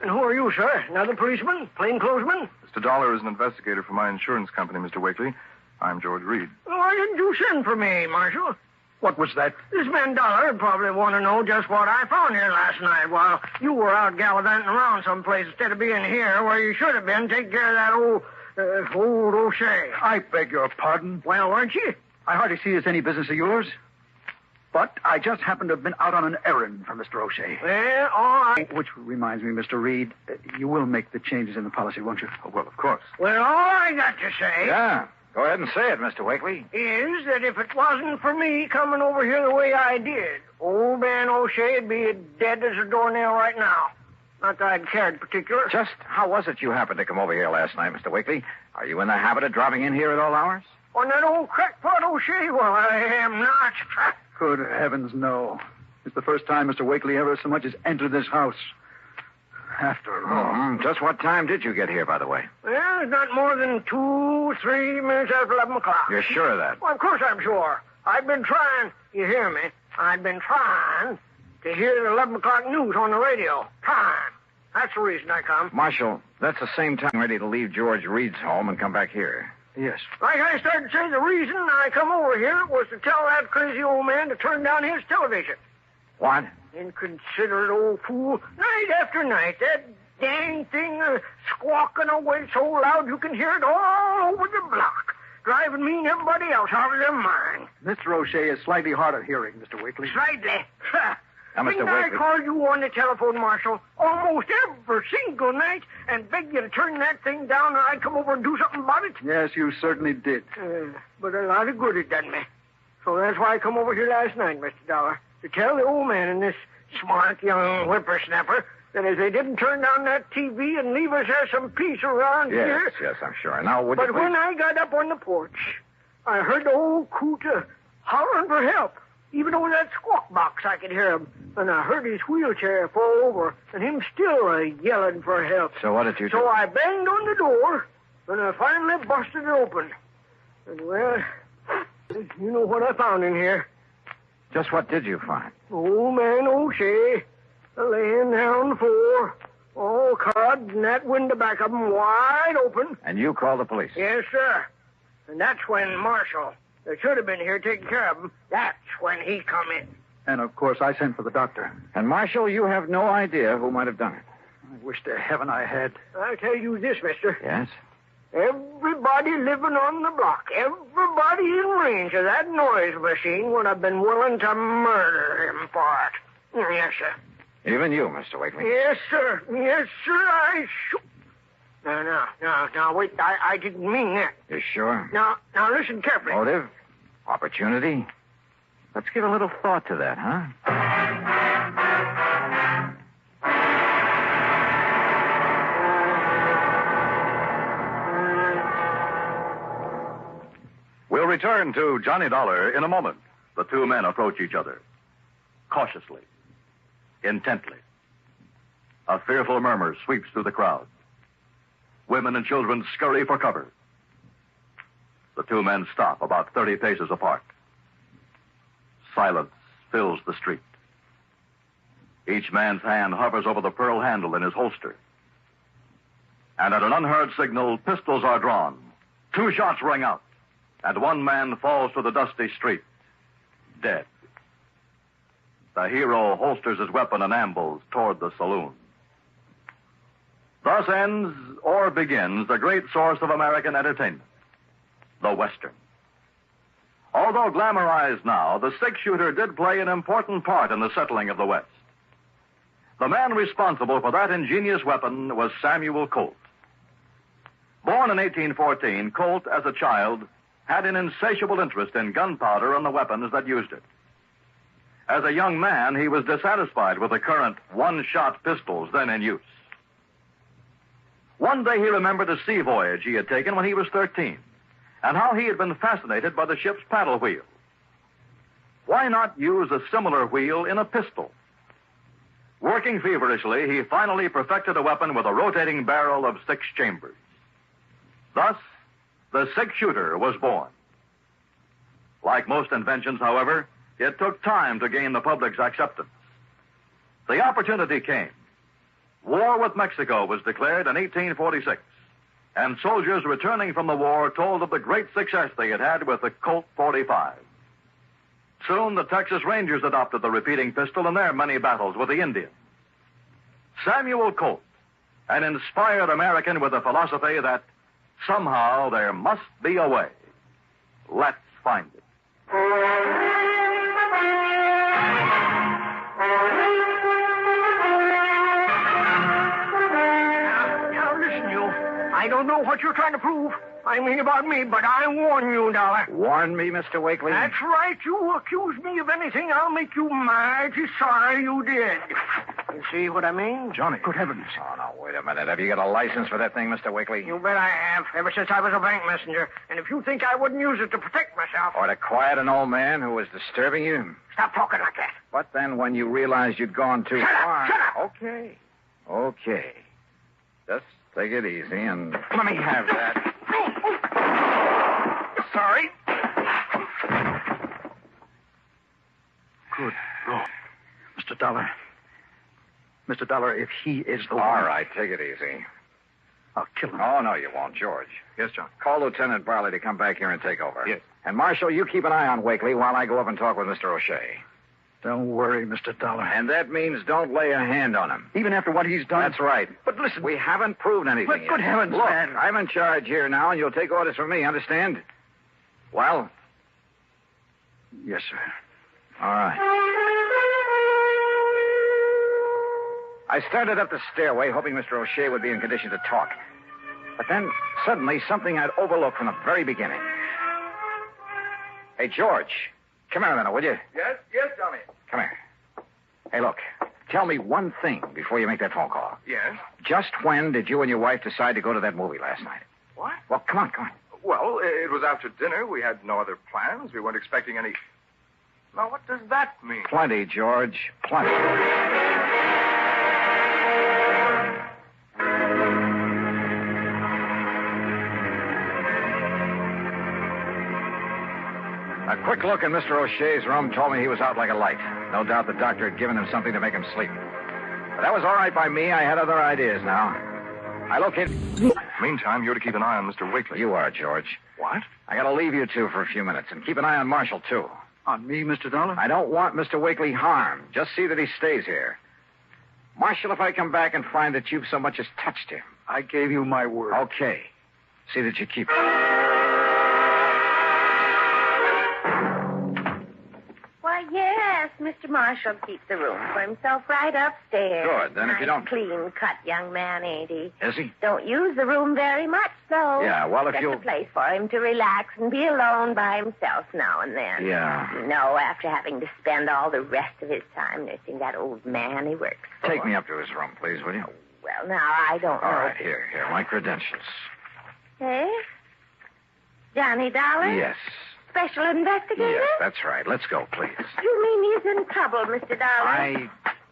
And who are you, sir? Another policeman? Plainclothesman? Mr. Dollar is an investigator for my insurance company, Mr. Wakely. I'm George Reed. Why didn't you send for me, Marshal? What was that? This man Dollar would probably want to know just what I found here last night while you were out gallivanting around someplace instead of being here where you should have been taking care of that old O'Shea. I beg your pardon? Well, weren't you? I hardly see it's any business of yours. But I just happened to have been out on an errand for Mr. O'Shea. Well, all right. Which reminds me, Mr. Reed, you will make the changes in the policy, won't you? Oh, well, of course. Well, all I got to say... Yeah, go ahead and say it, Mr. Wakely. ...is that if it wasn't for me coming over here the way I did, old man O'Shea'd be dead as a doornail right now. Not that I'd cared particular. Just how was it you happened to come over here last night, Mr. Wakely? Are you in the habit of dropping in here at all hours? On that old crackpot O'Shea? Well, I am not. Good heavens, no. It's the first time Mr. Wakely ever so much as entered this house. After all. Just what time did you get here, by the way? Well, not more than 2-3 minutes after 11 o'clock. You're sure of that? Well, of course I'm sure. I've been trying, you hear me? I've been trying to hear the 11 o'clock news on the radio. Time. That's the reason I come. Marshal, that's the same time ready to leave George Reed's home and come back here. Yes. Like I started to say, the reason I come over here was to tell that crazy old man to turn down his television. What? Inconsiderate old fool. Night after night, that dang thing squawking away so loud you can hear it all over the block. driving me and everybody else out of their mind. Mr. O'Shea is slightly hard of hearing, Mr. Wakely. Slightly. Now, Mr. Didn't I Wakely. call you on the telephone, Marshal, almost every single night and beg you to turn that thing down and I'd come over and do something about it? Yes, you certainly did. But a lot of good it done me. So that's why I come over here last night, Mr. Dollar, to tell the old man and this smart young whippersnapper that if they didn't turn down that TV and leave us there some peace around here... Yes, I'm sure. Now, would But you when I got up on the porch, I heard the old coot hollering for help. Even over that squawk box, I could hear him. And I heard his wheelchair fall over, and him still yelling for help. So what did you do? So I banged on the door, and I finally busted it open. And, well, you know what I found in here. Just what did you find? Old man O'Shea, laying there on the floor, all cut, and that window back of him wide open. And you called the police? Yes, sir. And that's when Marshal, that should have been here taking care of him, that's when he come in. And, of course, I sent for the doctor. And, Marshal, you have no idea who might have done it. I wish to heaven I had. I'll tell you this, mister. Yes? Everybody living on the block, everybody in range of that noise machine would have been willing to murder him for it. Yes, sir. Even you, Mr. Wakely? Yes, sir. Yes, sir, I shoot. Now, wait, I didn't mean that. You sure? Now, listen carefully. Motive? Opportunity? Let's give a little thought to that, huh? We'll return to Johnny Dollar in a moment. The two men approach each other. Cautiously. Intently. A fearful murmur sweeps through the crowd. Women and children scurry for cover. The two men stop about 30 paces apart. Silence fills the street. Each man's hand hovers over the pearl handle in his holster. And at an unheard signal, pistols are drawn. 2 shots ring out. And one man falls to the dusty street, dead. The hero holsters his weapon and ambles toward the saloon. Thus ends or begins the great source of American entertainment, the Western. Although glamorized now, the six-shooter did play an important part in the settling of the West. The man responsible for that ingenious weapon was Samuel Colt. Born in 1814, Colt, as a child, had an insatiable interest in gunpowder and the weapons that used it. As a young man, he was dissatisfied with the current one-shot pistols then in use. One day he remembered a sea voyage he had taken when he was 13, and how he had been fascinated by the ship's paddle wheel. Why not use a similar wheel in a pistol? Working feverishly, he finally perfected a weapon with a rotating barrel of 6 chambers. Thus, the six-shooter was born. Like most inventions, however, it took time to gain the public's acceptance. The opportunity came. War with Mexico was declared in 1846, and soldiers returning from the war told of the great success they had had with the Colt 45. Soon, the Texas Rangers adopted the repeating pistol in their many battles with the Indians. Samuel Colt, an inspired American with a philosophy that somehow there must be a way. Let's find it. Now listen, you. I don't know what you're trying to prove. I mean about me, but I warn you, Dollar. Warn me, Mr. Wakely? That's right. You accuse me of anything, I'll make you mighty sorry you did. You see what I mean? Johnny. Good heavens. Oh, no, wait a minute. Have you got a license for that thing, Mr. Wakely? You bet I have, ever since I was a bank messenger. And if you think I wouldn't use it to protect myself... Or to quiet an old man who was disturbing you? Stop talking like that. But then when you realized you'd gone too far... Shut up! Okay. Just take it easy and let me have that. Sorry. Good God. Mr. Dollar. Mr. Dollar, if he is the one... All right, take it easy. I'll kill him. Oh, no, you won't, George. Yes, John. Call Lieutenant Barley to come back here and take over. Yes. And, Marshal, you keep an eye on Wakely while I go up and talk with Mr. O'Shea. Don't worry, Mr. Dollar. And that means don't lay a hand on him. Even after what he's done? That's right. But listen... We haven't proved anything But yet. good heavens, Look, man. I'm in charge here now, and you'll take orders from me, understand? Well? Yes, sir. All right. I started up the stairway, hoping Mr. O'Shea would be in condition to talk. But then, suddenly, something I'd overlooked from the very beginning. Hey, George, come here a minute, will you? Yes, Johnny. Come here. Hey, look, tell me one thing before you make that phone call. Yes? Just when did you and your wife decide to go to that movie last night? What? Well, come on. Well, it was after dinner. We had no other plans. We weren't expecting any... Now, what does that mean? Plenty, George, plenty. A quick look in Mr. O'Shea's room told me he was out like a light. No doubt the doctor had given him something to make him sleep. But that was all right by me. I had other ideas now. I located... Meantime, you're to keep an eye on Mr. Wakely. You are, George. What? I gotta leave you two for a few minutes, and keep an eye on Marshall, too. On me, Mr. Dollar? I don't want Mr. Wakely harmed. Just see that he stays here. Marshall, if I come back and find that you've so much as touched him... I gave you my word. Okay. See that you keep it. Why, yes, Mr. Marshall keeps the room for himself right upstairs. Good. Then if you don't... Clean-cut young man, ain't he? Is he? Don't use the room very much, though. Yeah, well, if Just you'll... a place for him to relax and be alone by himself now and then. Yeah. You know, after having to spend all the rest of his time nursing that old man he works for. Take me up to his room, please, will you? Well, now, I don't know. All right, here, my credentials. Hey? Johnny Dollar? Yes. Special investigator? Yes, that's right. Let's go, please. You mean he's in trouble, Mr. Dollar? I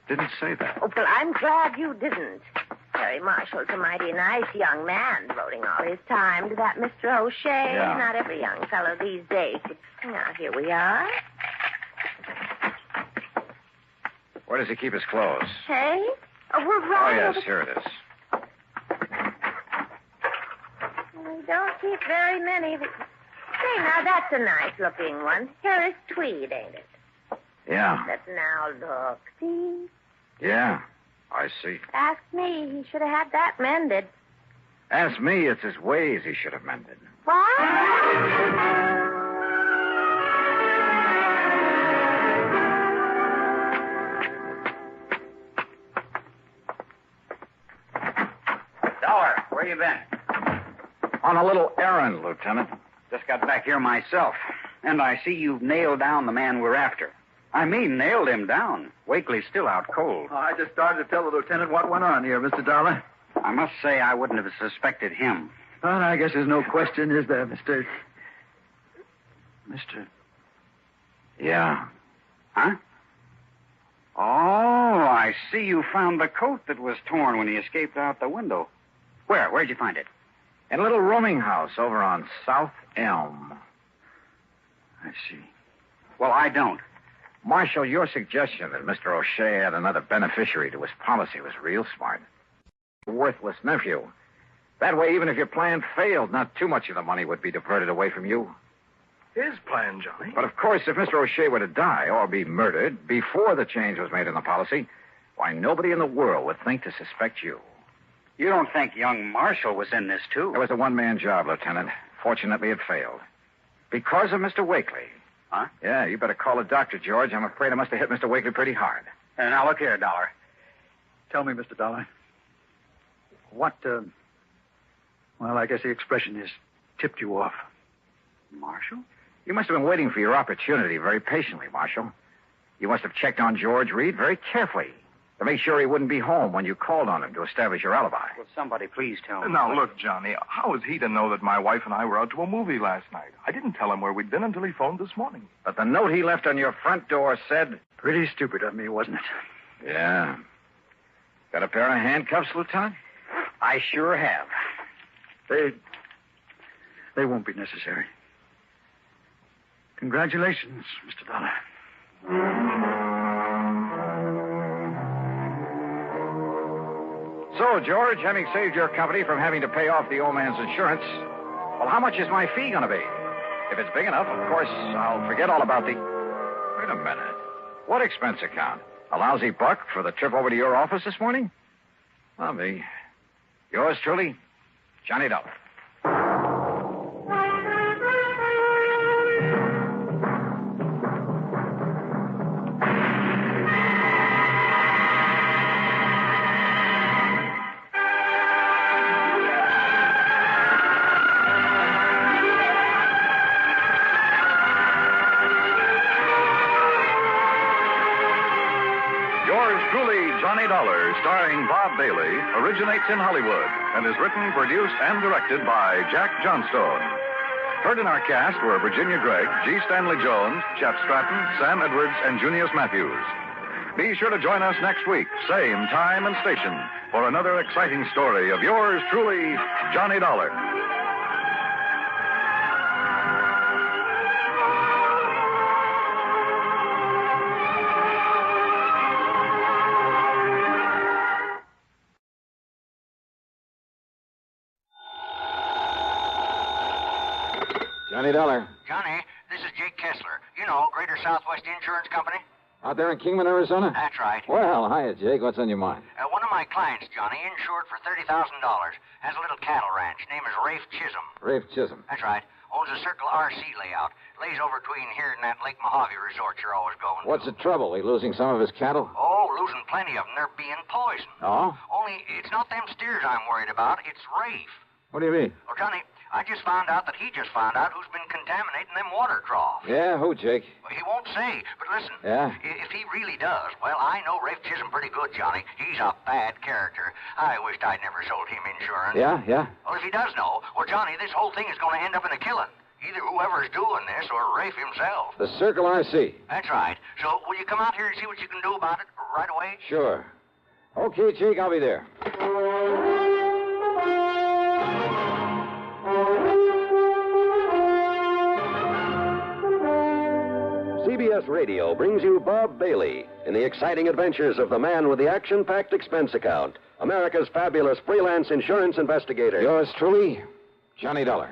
didn't say that. Oh, well, I'm glad you didn't. Terry Marshall's a mighty nice young man, devoting all his time to that Mr. O'Shea. Yeah. Not every young fellow these days. But now, here we are. Where does he keep his clothes? Hey? Oh, we're right. Oh, yes, over... here it is. We don't keep very many. Say, now, that's a nice-looking one. Harris tweed, ain't it? Yeah. But now, look. See? Yeah, I see. Ask me. He should have had that mended. Ask me, it's his ways he should have mended. What? Dollar, where you been? On a little errand, Lieutenant. Just got back here myself. And I see you've nailed down the man we're after. I mean, nailed him down. Wakely's still out cold. Oh, I just started to tell the lieutenant what went on here, Mr. Dollar. I must say I wouldn't have suspected him. Well, I guess there's no question, is there, Mr. Yeah. Huh? Oh, I see you found the coat that was torn when he escaped out the window. Where'd you find it? In a little rooming house over on South Elm. I see. Well, I don't. Marshal, your suggestion that Mr. O'Shea had another beneficiary to his policy was real smart. Worthless nephew. That way, even if your plan failed, not too much of the money would be diverted away from you. His plan, Johnny. But, of course, if Mr. O'Shea were to die or be murdered before the change was made in the policy, why, nobody in the world would think to suspect you. You don't think young Marshall was in this, too? It was a one-man job, Lieutenant. Fortunately, it failed. Because of Mr. Wakely. Huh? Yeah, you better call a doctor, George. I'm afraid I must have hit Mr. Wakely pretty hard. Now, look here, Dollar. Tell me, Mr. Dollar. What, well, I guess the expression is tipped you off. Marshall? You must have been waiting for your opportunity very patiently, Marshal. You must have checked on George Reed very carefully to make sure he wouldn't be home when you called on him to establish your alibi. Will somebody please tell me? Now, look, Johnny, how is he to know that my wife and I were out to a movie last night? I didn't tell him where we'd been until he phoned this morning. But the note he left on your front door said... Pretty stupid of me, wasn't it? Yeah. Got a pair of handcuffs, Lieutenant? I sure have. They won't be necessary. Congratulations, Mr. Dollar. So, George, having saved your company from having to pay off the old man's insurance, well, how much is my fee going to be? If it's big enough, of course, I'll forget all about the... Wait a minute. What expense account? A lousy buck for the trip over to your office this morning? Well, me. Yours truly, Johnny Dollar. Yours truly, Johnny Dollar, starring Bob Bailey, originates in Hollywood and is written, produced, and directed by Jack Johnstone. Heard in our cast were Virginia Gregg, G. Stanley Jones, Shep Stratton, Sam Edwards, and Junius Matthews. Be sure to join us next week, same time and station, for another exciting story of yours truly, Johnny Dollar. Johnny Dollar. Johnny, this is Jake Kessler. You know, Greater Southwest Insurance Company. Out there in Kingman, Arizona? That's right. Well, hiya, Jake. What's on your mind? One of my clients, Johnny, insured for $30,000, has a little cattle ranch. Name is Rafe Chisholm. Rafe Chisholm. That's right. Owns a Circle RC layout. Lays over between here and that Lake Mojave resort you're always going What's to. the trouble? He losing some of his cattle? Oh, losing plenty of them. They're being poisoned. Oh? Only it's not them steers I'm worried about. It's Rafe. What do you mean? Well, Johnny, I just found out that he just found out who's been contaminating them water troughs. Yeah, who, Jake? Well, he won't say, but listen. Yeah? If he really does, well, I know Rafe Chisholm pretty good, Johnny. He's a bad character. I wished I'd never sold him insurance. Yeah? Well, if he does know, well, Johnny, this whole thing is going to end up in a killing. Either whoever's doing this or Rafe himself. The Circle RC. That's right. So, will you come out here and see what you can do about it right away? Sure. Okay, Jake, I'll be there. CBS Radio brings you Bob Bailey in the exciting adventures of the man with the action-packed expense account, America's fabulous freelance insurance investigator. Yours truly, Johnny Dollar.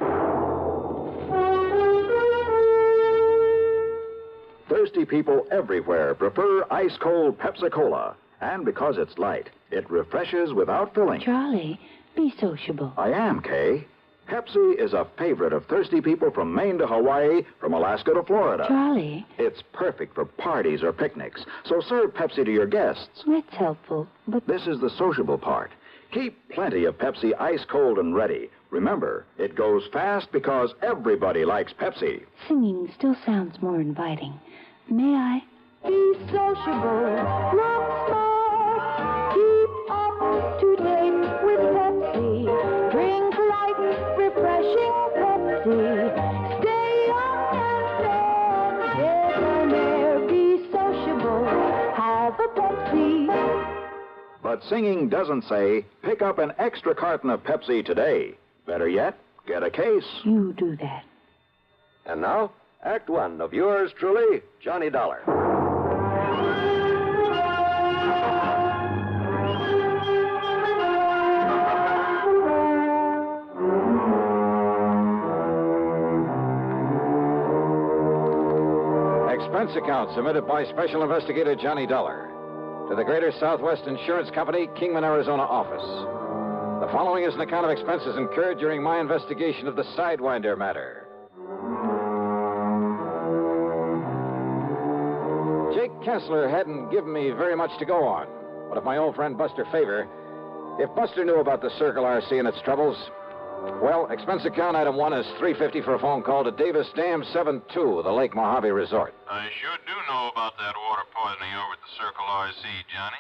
Thirsty people everywhere prefer ice-cold Pepsi-Cola. And because it's light, it refreshes without filling. Charlie, be sociable. I am, Kay. Pepsi is a favorite of thirsty people from Maine to Hawaii, from Alaska to Florida. Charlie. It's perfect for parties or picnics, so serve Pepsi to your guests. That's helpful, but... This is the sociable part. Keep plenty of Pepsi ice cold and ready. Remember, it goes fast because everybody likes Pepsi. Singing still sounds more inviting. May I? Be sociable, look smart, keep up to date with Pepsi. Drink light, refreshing Pepsi. Stay young and fair, debonair, be sociable, have a Pepsi. But singing doesn't say, pick up an extra carton of Pepsi today. Better yet, get a case. You do that. And now, Act One of yours truly, Johnny Dollar. Expense account submitted by Special Investigator Johnny Dollar to the Greater Southwest Insurance Company, Kingman, Arizona office. The following is an account of expenses incurred during my investigation of the Sidewinder matter. Jake Kessler hadn't given me very much to go on. But if my old friend Buster Favor, if Buster knew about the Circle RC and its troubles, well, expense account item 1 is $350 for a phone call to Davis Dam 72, the Lake Mojave Resort. I sure do know about that water poisoning over at the Circle RC, Johnny.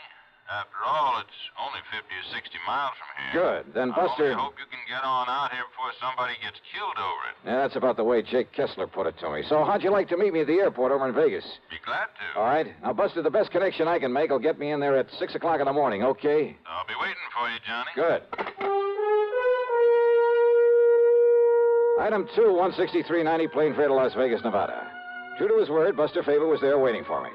After all, it's only 50 or 60 miles from here. Good. Then Buster... I only hope you can get on out here before somebody gets killed over it. Yeah, that's about the way Jake Kessler put it to me. So how'd you like to meet me at the airport over in Vegas? Be glad to. All right. Now, Buster, the best connection I can make will get me in there at 6 o'clock in the morning, okay? I'll be waiting for you, Johnny. Good. Item 2, 16390, plane fare to Las Vegas, Nevada. True to his word, Buster Favor was there waiting for me.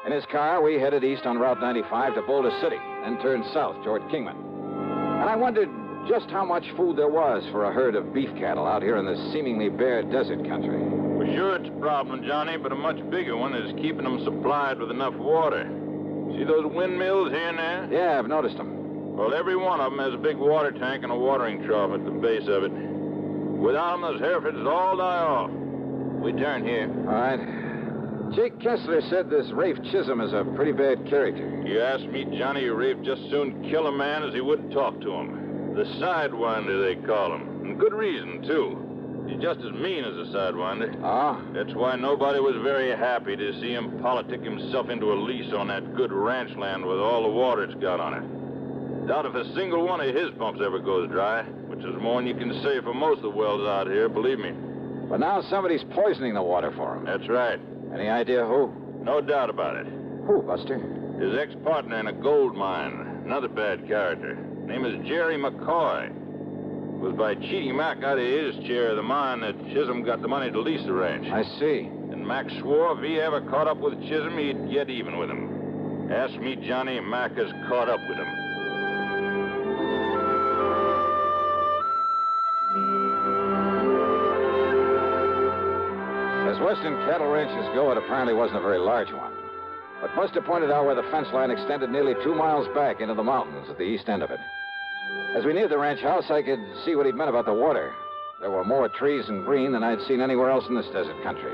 In his car, we headed east on Route 95 to Boulder City, then turned south toward Kingman. And I wondered just how much food there was for a herd of beef cattle out here in this seemingly bare desert country. Well, sure it's a problem, Johnny, but a much bigger one is keeping them supplied with enough water. See those windmills here and there? Yeah, I've noticed them. Well, every one of them has a big water tank and a watering trough at the base of it. Without them, those Herefords all die off. We turn here. All right. Jake Kessler said this Rafe Chisholm is a pretty bad character. You ask me, Johnny, Rafe just soon kill a man as he would talk to him. The Sidewinder, they call him. And good reason, too. He's just as mean as a sidewinder. Oh? That's why nobody was very happy to see him politic himself into a lease on that good ranch land with all the water it's got on it. Doubt if a single one of his pumps ever goes dry, which is more than you can say for most of the wells out here, believe me. But now somebody's poisoning the water for him. That's right. Any idea who? No doubt about it. Who, Buster? His ex-partner in a gold mine. Another bad character. Name is Jerry McCoy. It was by cheating Mac out of his share of the mine that Chisholm got the money to lease the ranch. I see. And Mac swore if he ever caught up with Chisholm, he'd get even with him. Ask me, Johnny, Mac has caught up with him. As western cattle ranches go, it apparently wasn't a very large one. But Buster pointed out where the fence line extended nearly 2 miles back into the mountains at the east end of it. As we neared the ranch house, I could see what he'd meant about the water. There were more trees and green than I'd seen anywhere else in this desert country.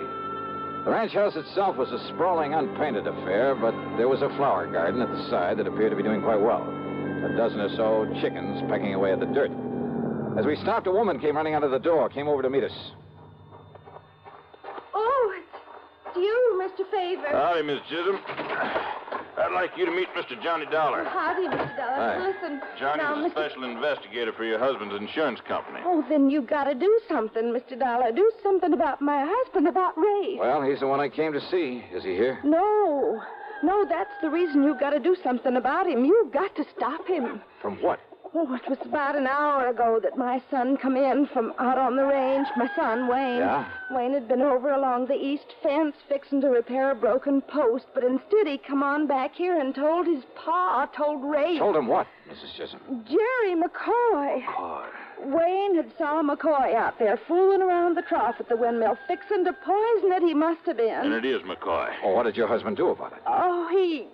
The ranch house itself was a sprawling, unpainted affair, but there was a flower garden at the side that appeared to be doing quite well. A dozen or so chickens pecking away at the dirt. As we stopped, a woman came running out of the door, came over to meet us. Oh, it's you, Mr. Favor. Howdy, Miss Chisholm. I'd like you to meet Mr. Johnny Dollar. Howdy, Mr. Dollar. Hi. Listen. Johnny's now, a special investigator for your husband's insurance company. Oh, then you gotta do something, Mr. Dollar. Do something about my husband, about Ray. Well, he's the one I came to see. Is he here? No. No, that's the reason you gotta do something about him. You've got to stop him. From what? Oh, it was about an hour ago that my son come in from out on the range. My son, Wayne. Yeah? Wayne had been over along the east fence fixing to repair a broken post, but instead he come on back here and told his pa, told Ray. Told him what, Mrs. Chisholm? Jerry McCoy. McCoy. Wayne had saw McCoy out there fooling around the trough at the windmill, fixing to poison it, he must have been. And it is McCoy. Oh, what did your husband do about it? Oh, he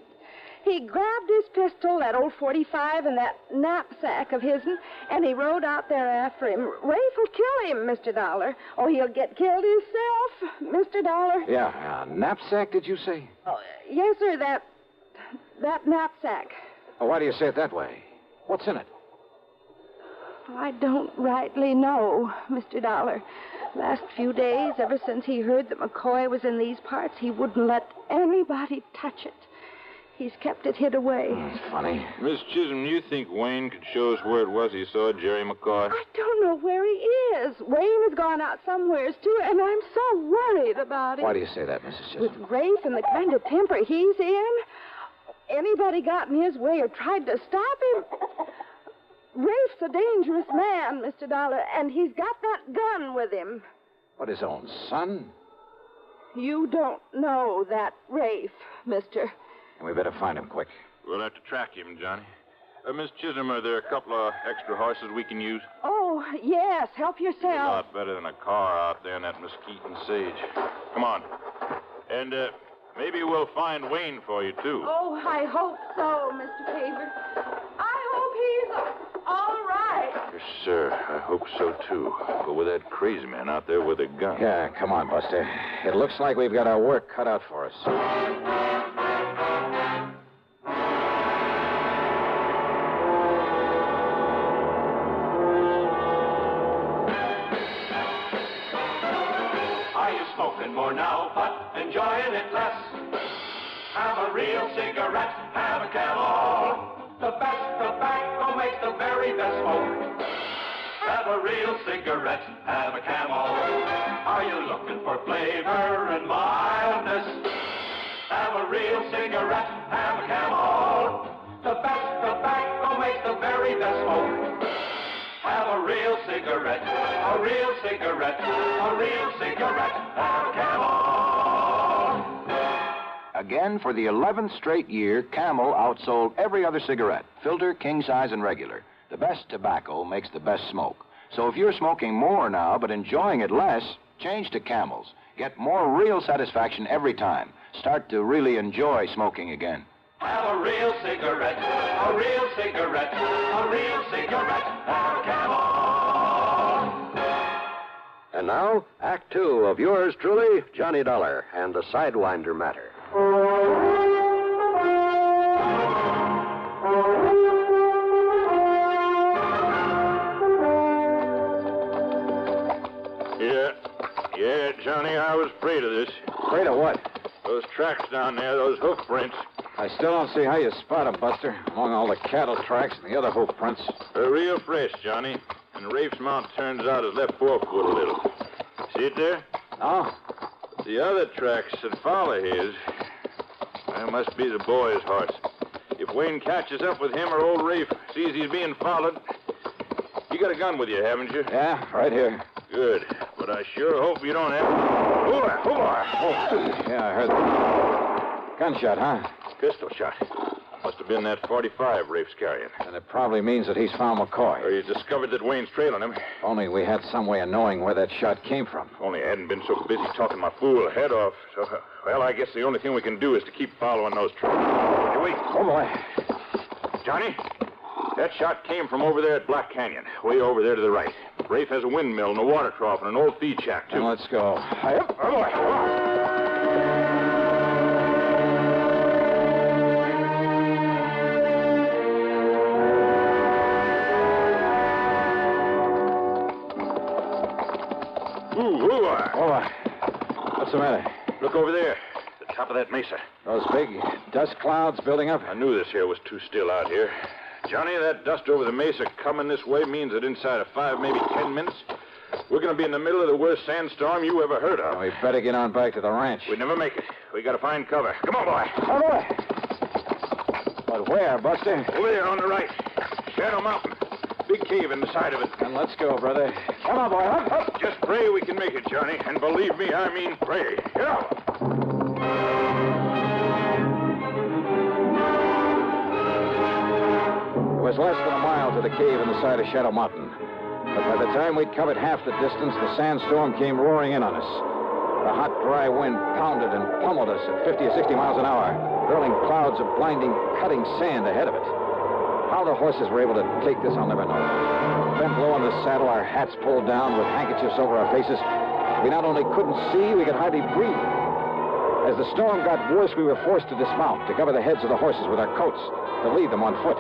grabbed his pistol, that old 45, and that knapsack of his'n, and he rode out there after him. Rafe'll kill him, Mr. Dollar. Oh, he'll get killed himself, Mr. Dollar. Yeah, knapsack, did you say? Oh, yes, sir, that knapsack. Oh, why do you say it that way? What's in it? I don't rightly know, Mr. Dollar. Last few days, ever since he heard that McCoy was in these parts, he wouldn't let anybody touch it. He's kept it hid away. That's funny. Miss Chisholm, you think Wayne could show us where it was he saw Jerry McCoy? I don't know where he is. Wayne has gone out somewheres, too, and I'm so worried about him. Why do you say that, Mrs. Chisholm? With Rafe and the kind of temper he's in, anybody got in his way or tried to stop him? Rafe's a dangerous man, Mr. Dollar, and he's got that gun with him. What, his own son? You don't know that Rafe, mister. And we better find him quick. We'll have to track him, Johnny. Miss Chisholm, are there a couple of extra horses we can use? Oh, yes. Help A yourself. lot better than a car out there in that mesquite and sage. Come on. And maybe we'll find Wayne for you, too. Oh, I hope so, Mr. Favor. I hope he's all right. Yes, sir. I hope so, too. But with that crazy man out there with a gun. Yeah, come on, Buster. It looks like we've got our work cut out for us. Smoking more now, but enjoying it less. Have a real cigarette, have a Camel. The best tobacco makes the very best smoke. Have a real cigarette, have a Camel. Are you looking for flavor and mildness? Have a real cigarette, have a Camel. The best tobacco makes the very best smoke. Have a real cigarette, a real cigarette, a real cigarette, have a Camel. Again, for the 11th straight year, Camel outsold every other cigarette, filter, king size, and regular. The best tobacco makes the best smoke. So if you're smoking more now but enjoying it less, change to Camels. Get more real satisfaction every time. Start to really enjoy smoking again. Have a real cigarette, a real cigarette, a real cigarette, have a Camel. And now, Act Two of yours truly, Johnny Dollar, and the Sidewinder matter. was afraid of this. Afraid of what? Those tracks down there, those hoof prints. I still don't see how you spot 'em, Buster, among all the cattle tracks and the other hoof prints. They're real fresh, Johnny. And Rafe's mount turns out his left forefoot a little. See it there? No. The other tracks that follow his, that must be the boy's horse. If Wayne catches up with him or old Rafe sees he's being followed, you got a gun with you, haven't you? Yeah, right here. Good. But I sure hope you don't have... Oh, yeah, I heard that. Gunshot, huh? Pistol shot. Must have been that 45 Rafe's carrying. And it probably means that he's found McCoy. Or you discovered that Wayne's trailing him. Only we had some way of knowing where that shot came from. Only I hadn't been so busy talking my fool head off. So, well, I guess the only thing we can do is to keep following those tracks. Hey, wait. Oh, boy. Johnny, that shot came from over there at Black Canyon, way over there to the right. Rafe has a windmill and a water trough and an old feed shack, too. Then let's go. Oh, boy. Come on. What's the matter? Look over there, the top of that mesa. Those big dust clouds building up? I knew this here was too still out here. Johnny, that dust over the mesa coming this way means that inside of 5, maybe 10 minutes, we're going to be in the middle of the worst sandstorm you ever heard of. Well, we better get on back to the ranch. We'd never make it. We got to find cover. Come on, boy. Oh, boy. But where, Buster? Over there on the right. Shadow Mountain. Big cave in the side of it. Then let's go, brother. Come on, boy. Up, up. Just pray we can make it, Johnny. And believe me, I mean pray. Get out. It was less than a mile to the cave in the side of Shadow Mountain. But by the time we'd covered half the distance, the sandstorm came roaring in on us. The hot, dry wind pounded and pummeled us at 50 or 60 miles an hour, hurling clouds of blinding, cutting sand ahead of it. How the horses were able to take this, I'll never know. Bent low in the saddle, our hats pulled down with handkerchiefs over our faces. We not only couldn't see, we could hardly breathe. As the storm got worse, we were forced to dismount, to cover the heads of the horses with our coats, to leave them on foot.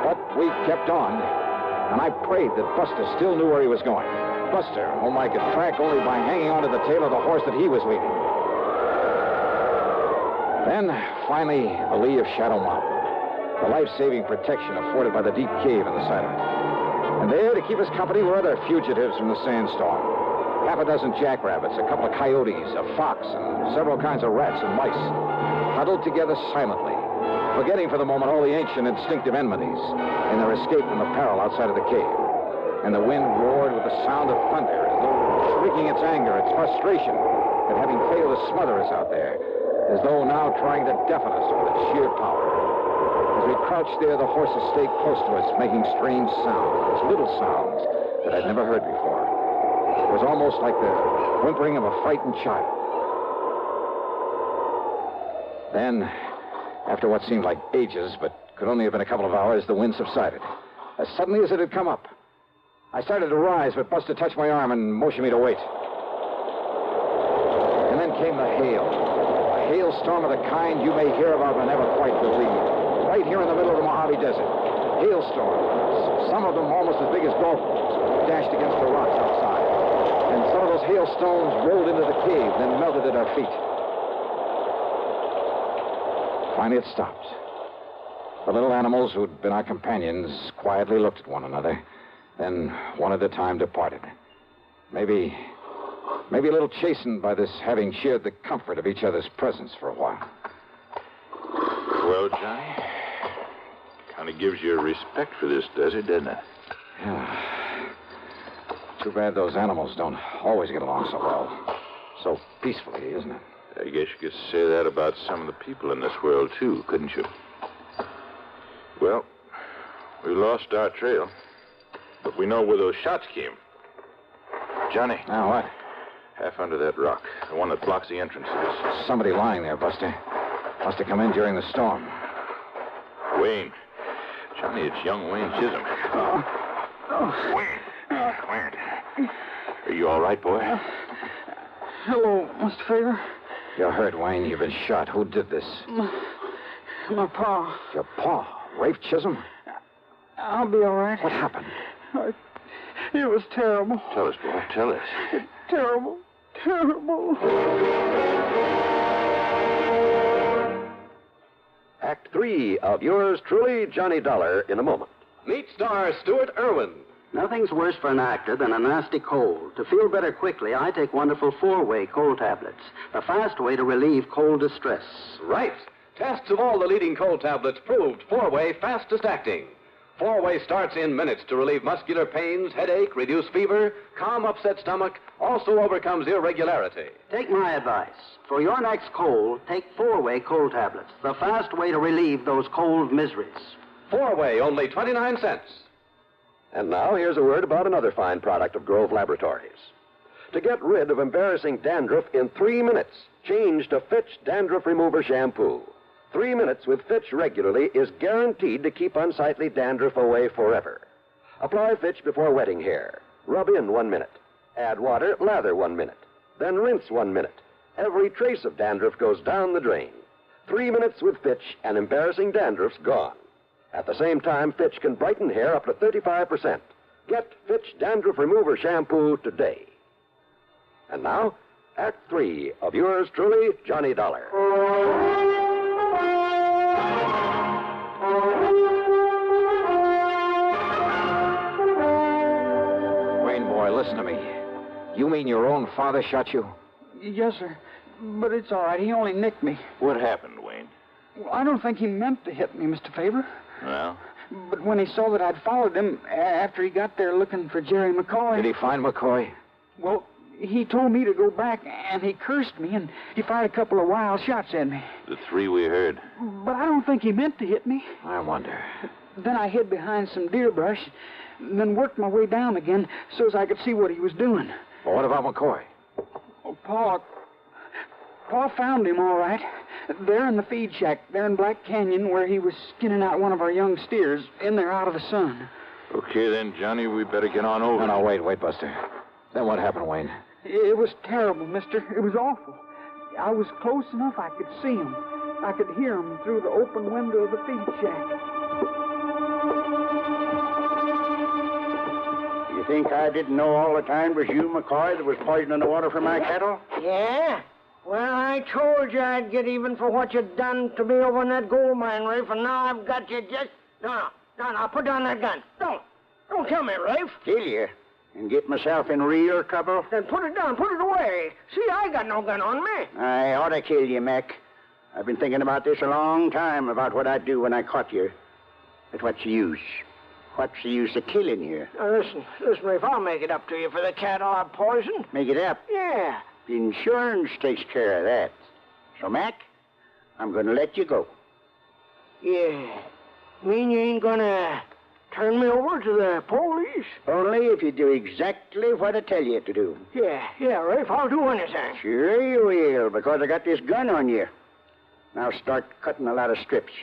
But we kept on, and I prayed that Buster still knew where he was going. Buster, whom I could track only by hanging onto the tail of the horse that he was leading. Then, finally, a lee of Shadow Mountain. The life-saving protection afforded by the deep cave in the side of it. And there, to keep us company, were other fugitives from the sandstorm. Half a dozen jackrabbits, a couple of coyotes, a fox, and several kinds of rats and mice, huddled together silently, forgetting for the moment all the ancient instinctive enmities in their escape from the peril outside of the cave. And the wind roared with the sound of thunder, as though shrieking its anger, its frustration at having failed to smother us out there, as though now trying to deafen us with its sheer power. As we crouched there, the horses stayed close to us, making strange sounds, little sounds that I'd never heard before. It was almost like the whimpering of a frightened child. Then, after what seemed like ages, but could only have been a couple of hours, the wind subsided, as suddenly as it had come up. I started to rise, but Buster touched my arm and motioned me to wait. And then came the hail. A hailstorm of the kind you may hear about but never quite believe. Right here in the middle of the Mojave Desert. Hailstorms, some of them almost as big as golf balls, dashed against the rocks outside. And some of those hailstones rolled into the cave, then melted at our feet. Finally, it stopped. The little animals who'd been our companions quietly looked at one another, then one at a time departed. Maybe a little chastened by this having shared the comfort of each other's presence for a while. Well, Johnny, kind of gives you a respect for this desert, doesn't it? Yeah. Too bad those animals don't always get along so well. So peacefully, isn't it? I guess you could say that about some of the people in this world, too, couldn't you? Well, we lost our trail, but we know where those shots came. Johnny. Now what? Half under that rock, the one that blocks the entrance to this. Somebody lying there, Buster. Must have come in during the storm. Wayne. Johnny, it's young Wayne Chisholm. Wayne. Wayne. Are you all right, boy? Hello, Mr. Favor. You're hurt, Wayne. You've been shot. Who did this? My pa. Your pa? Rafe Chisholm? I'll be all right. What happened? It was terrible. Tell us, boy. Tell us. Terrible. terrible. Act 3 of yours truly, Johnny Dollar, in a moment. Meet star Stuart Irwin. Nothing's worse for an actor than a nasty cold. To feel better quickly, I take wonderful 4-way cold tablets, the fast way to relieve cold distress. Right. Tests of all the leading cold tablets proved 4-way fastest acting. 4-way starts in minutes to relieve muscular pains, headache, reduce fever, calm upset stomach, also overcomes irregularity. Take my advice. For your next cold, take 4-way cold tablets, the fast way to relieve those cold miseries. 4-way, only 29 cents. And now here's a word about another fine product of Grove Laboratories. To get rid of embarrassing dandruff in 3 minutes, change to Fitch Dandruff Remover Shampoo. 3 minutes with Fitch regularly is guaranteed to keep unsightly dandruff away forever. Apply Fitch before wetting hair. Rub in 1 minute. Add water, lather 1 minute. Then rinse 1 minute. Every trace of dandruff goes down the drain. 3 minutes with Fitch and embarrassing dandruff's gone. At the same time, Fitch can brighten hair up to 35%. Get Fitch Dandruff Remover Shampoo today. And now, Act 3 of yours truly, Johnny Dollar. Wayne, boy, listen to me. You mean your own father shot you? Yes, sir. But it's all right. He only nicked me. What happened, Wayne? Well, I don't think he meant to hit me, Mr. Favor. Well? But when he saw that I'd followed him after he got there looking for Jerry McCoy... Did he find McCoy? Well, he told me to go back, and he cursed me, and he fired a couple of wild shots at me. The 3 we heard. But I don't think he meant to hit me. I wonder. Then I hid behind some deer brush, and then worked my way down again so as I could see what he was doing. Well, what about McCoy? Oh, Pa found him all right. There in the feed shack, there in Black Canyon, where he was skinning out one of our young steers, in there out of the sun. Okay, then, Johnny, we better get on over. No, wait, Buster. Then what happened, Wayne? It was terrible, mister. It was awful. I was close enough I could see him. I could hear him through the open window of the feed shack. You think I didn't know all the time it was you, McCoy, that was poisoning the water for my cattle? Yeah? Well, I told you I'd get even for what you'd done to me over in that gold mine, Rafe, and now I've got you just... No, put down that gun. Don't kill me, Rafe. Kill you? And get myself in real trouble? Then put it down, put it away. See, I got no gun on me. I ought to kill you, Mac. I've been thinking about this a long time, about what I'd do when I caught you. But what's the use? What's the use of killing you? Now, listen, Rafe, I'll make it up to you for the cattle I poisoned. Make it up? Yeah. The insurance takes care of that. So, Mac, I'm going to let you go. Yeah. Mean you ain't going to turn me over to the police? Only if you do exactly what I tell you to do. Yeah, Rafe, I'll do anything. Sure you will, because I got this gun on you. Now start cutting a lot of strips,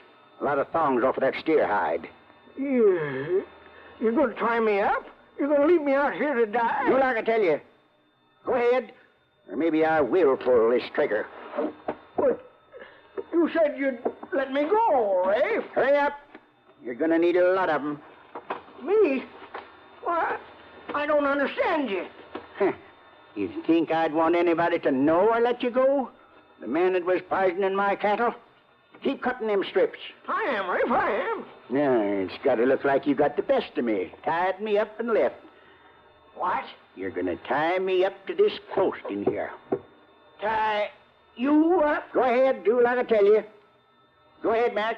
a lot of thongs off of that steer hide. Yeah. You're going to tie me up? You're going to leave me out here to die? Do like I tell you. Go ahead. Or maybe I will pull this trigger. But you said you'd let me go, Rafe. Hurry up. You're going to need a lot of them. Me? Well, I don't understand you. You think I'd want anybody to know I let you go? The man that was poisoning my cattle? Keep cutting them strips. I am, Rafe, I am. Yeah, it's got to look like you got the best of me. Tied me up and left. What? You're going to tie me up to this post in here. Tie you up? Go ahead, do like I tell you. Go ahead, Mac.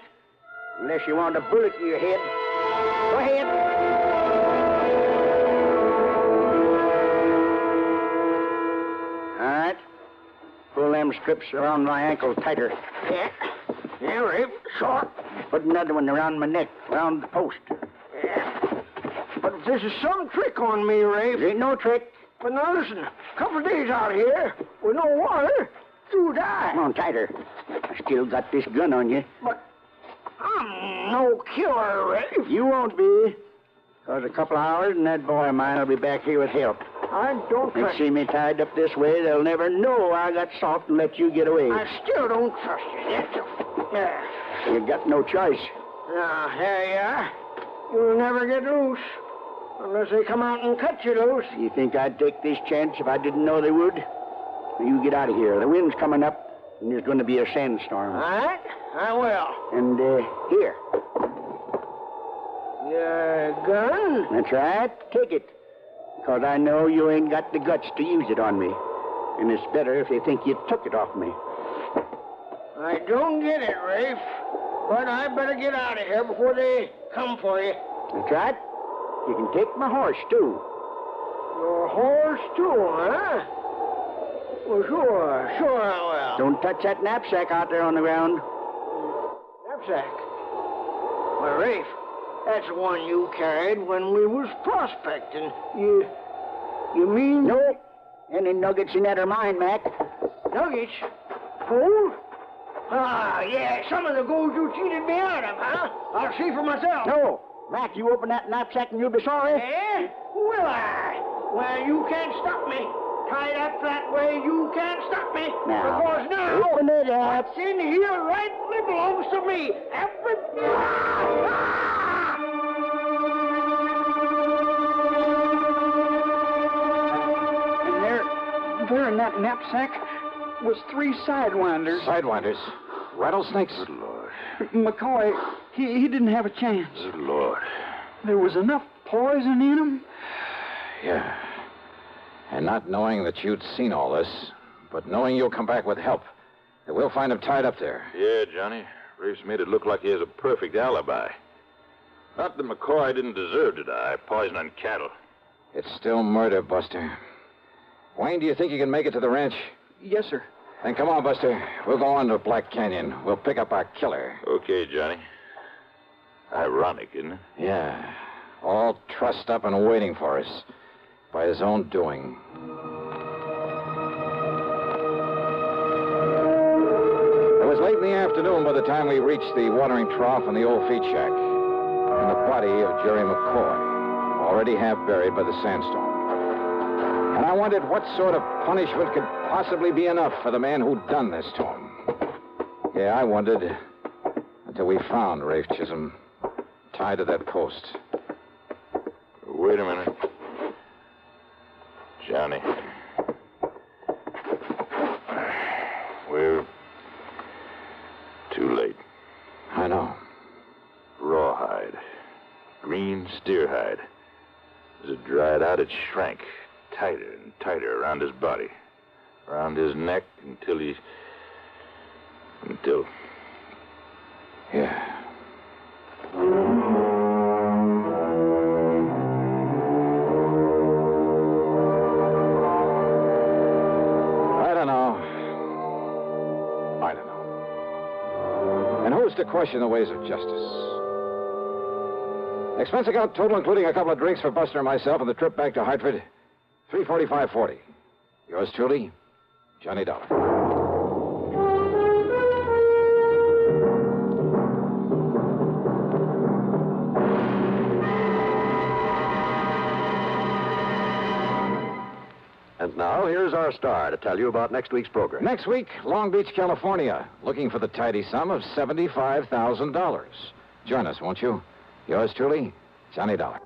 Unless you want a bullet in your head. Go ahead. All right. Pull them strips around my ankle tighter. Yeah, Rafe, short. Put another one around my neck, around the post. Yeah. But if this is some trick on me, Rafe... There ain't no trick. But now listen, a couple of days out here, with no water, you die. Come on, tighter. I still got this gun on you. But I'm no killer, Rafe. You won't be. Because a couple of hours and that boy of mine will be back here with help. I don't They trust see me tied up this way, they'll never know I got soft and let you get away. I still don't trust you yet. You got no choice. Now, here you are. You'll never get loose. Unless they come out and cut you loose. You think I'd take this chance if I didn't know they would? You get out of here. The wind's coming up, and there's going to be a sandstorm. All right, I will. And, here. Your gun? That's right. Take it. Because I know you ain't got the guts to use it on me. And it's better if they think you took it off me. I don't get it, Rafe. But I better get out of here before they come for you. That's right. You can take my horse, too. Your horse, too, huh? Well, sure I will. Don't touch that knapsack out there on the ground. Knapsack? Why, Rafe, that's the one you carried when we was prospecting. You mean... No. Any nuggets in that are mine, Mac. Nuggets? Gold? Ah, yeah, some of the gold you cheated me out of, huh? I'll see for myself. No. Mac, you open that knapsack and you'll be sorry. Eh? Will I? Well, you can't stop me. Tied up that way, you can't stop me. Now, because now, open it up. what's in here rightly belongs to me. And there in that knapsack was 3 sidewinders. Sidewinders? Rattlesnakes? Good Lord. McCoy, he didn't have a chance. Good Lord. There was enough poison in them. Yeah. And not knowing that you'd seen all this, but knowing you'll come back with help, that we'll find him tied up there. Yeah, Johnny. Rafe's made it look like he has a perfect alibi. Not that McCoy didn't deserve to die, poisoning cattle. It's still murder, Buster. Wayne, do you think you can make it to the ranch? Yes, sir. Then come on, Buster. We'll go on to Black Canyon. We'll pick up our killer. Okay, Johnny. Ironic, isn't it? Yeah. All trussed up and waiting for us. By his own doing. It was late in the afternoon by the time we reached the watering trough in the old feed shack. And the body of Jerry McCoy, already half buried by the sandstorm. And I wondered what sort of punishment could possibly be enough for the man who'd done this to him. Yeah, I wondered until we found Rafe Chisholm tied to that post. Wait a minute. Johnny. We're too late. I know. Rawhide. Green steer hide. As it dried out, it shrank tighter and tighter around his body. Around his neck until... Yeah. To question the ways of justice. Expense account total, including a couple of drinks for Buster and myself, and the trip back to Hartford, $345.40. Yours truly, Johnny Dollar. And now, here's our star to tell you about next week's program. Next week, Long Beach, California, looking for the tidy sum of $75,000. Join us, won't you? Yours truly, Johnny Dollar.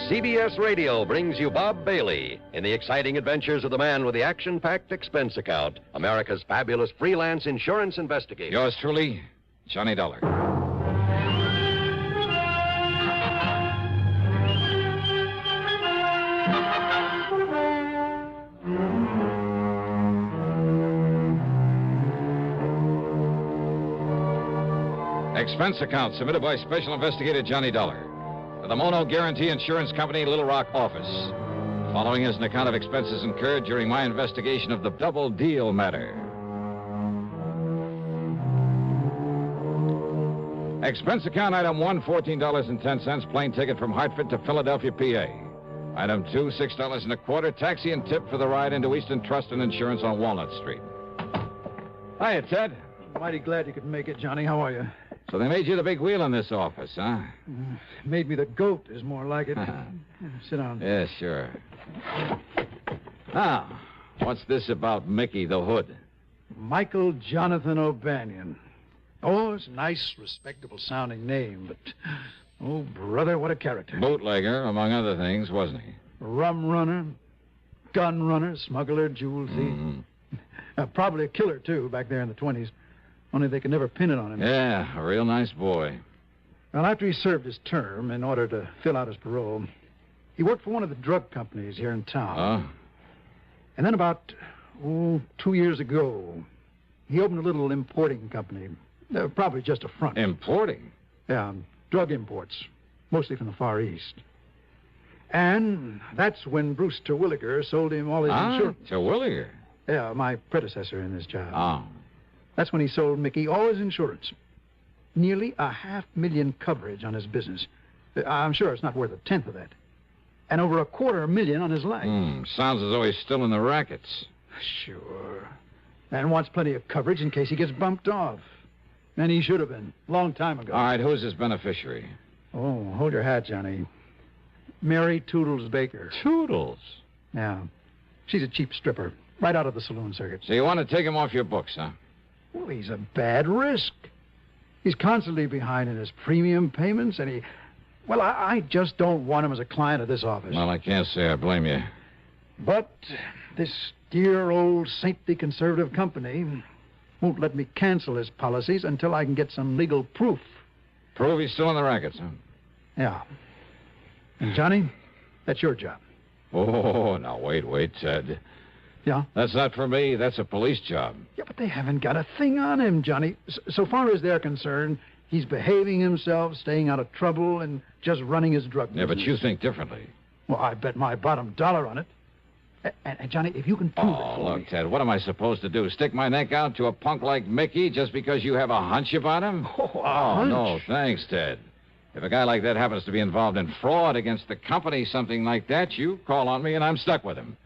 CBS Radio brings you Bob Bailey in the exciting adventures of the man with the action-packed expense account, America's fabulous freelance insurance investigator. Yours truly, Johnny Dollar. Expense account submitted by Special Investigator Johnny Dollar. The Mono Guarantee Insurance Company, Little Rock office. Following is an account of expenses incurred during my investigation of the double deal matter. Expense account item 1, $14.10, plane ticket from Hartford to Philadelphia, PA. Item 2, $6.25, taxi and tip for the ride into Eastern Trust and Insurance on Walnut Street. Hiya, Ted. Mighty glad you could make it, Johnny. How are you? So they made you the big wheel in this office, huh? Made me the goat is more like it. Sit down. Yeah, sure. Now, what's this about Mickey the Hood? Michael Jonathan O'Banion. Oh, it's a nice, respectable-sounding name, but... Oh, brother, what a character. Bootlegger, among other things, wasn't he? Rum runner, gun runner, smuggler, jewel thief. Probably a killer, too, back there in the 20s. Only they could never pin it on him. Yeah, a real nice boy. Well, after he served his term, in order to fill out his parole, he worked for one of the drug companies here in town. Oh? And then about, 2 years ago, he opened a little importing company. Probably just a front. Importing? Yeah, drug imports, mostly from the Far East. And that's when Bruce Terwilliger sold him all his insurance. Terwilliger? Yeah, my predecessor in this job. Oh. That's when he sold Mickey all his insurance. Nearly $500,000 coverage on his business. I'm sure it's not worth a tenth of that. And over $250,000 on his life. Sounds as though he's still in the rackets. Sure. And wants plenty of coverage in case he gets bumped off. And he should have been, long time ago. All right, who's his beneficiary? Oh, hold your hat, Johnny. Mary Toodles Baker. Toodles? Yeah. She's a cheap stripper, right out of the saloon circuit. So you want to take him off your books, huh? Well, he's a bad risk. He's constantly behind in his premium payments, and Well, I just don't want him as a client of this office. Well, I can't say I blame you. But this dear old saintly conservative company won't let me cancel his policies until I can get some legal proof. Prove he's still in the rackets, huh? Yeah. And, Johnny, that's your job. Oh, now, wait, Ted. Yeah? That's not for me. That's a police job. Yeah, but they haven't got a thing on him, Johnny. So far as they're concerned, he's behaving himself, staying out of trouble, and just running his drug business. Yeah, but you think differently. Well, I bet my bottom dollar on it. And Johnny, if you can prove it for look, me... Ted, what am I supposed to do? Stick my neck out to a punk like Mickey just because you have a hunch about him? Hunch? No, thanks, Ted. If a guy like that happens to be involved in fraud against the company, something like that, you call on me and I'm stuck with him.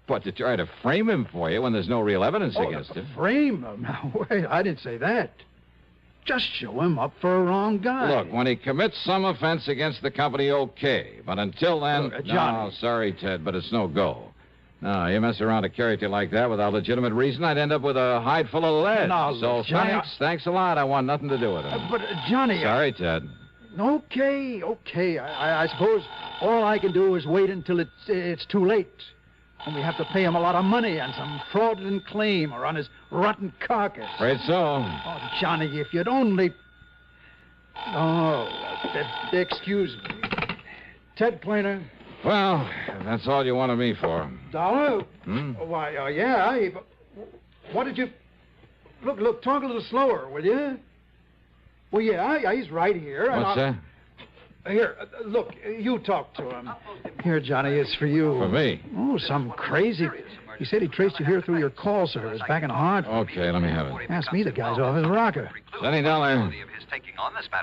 But to try to frame him for you when there's no real evidence against him... Frame him? Now, wait, I didn't say that. Just show him up for a wrong guy. Look, when he commits some offense against the company, okay. But until then... Look, Johnny... No, sorry, Ted, but it's no go. No, you mess around a character like that without legitimate reason, I'd end up with a hide full of lead. No, so Johnny, thanks a lot. I want nothing to do with him. But, Johnny... Sorry, Ted. Okay. I suppose all I can do is wait until it's too late. And we have to pay him a lot of money on some fraudulent claim or on his rotten carcass. Afraid so. Oh, Johnny, if you'd only... Oh, excuse me. Ted Plainer. Well, that's all you wanted me for. Dollar? Hmm? Why, yeah. What did you... Look, talk a little slower, will you? Well, yeah, he's right here. What's that? Here, look, you talk to him. Here, Johnny, it's for you. For me? Oh, some crazy... He said he traced you here through your call service back in Hartford. Okay, let me have it. Ask me, the guy's off his rocker. $20.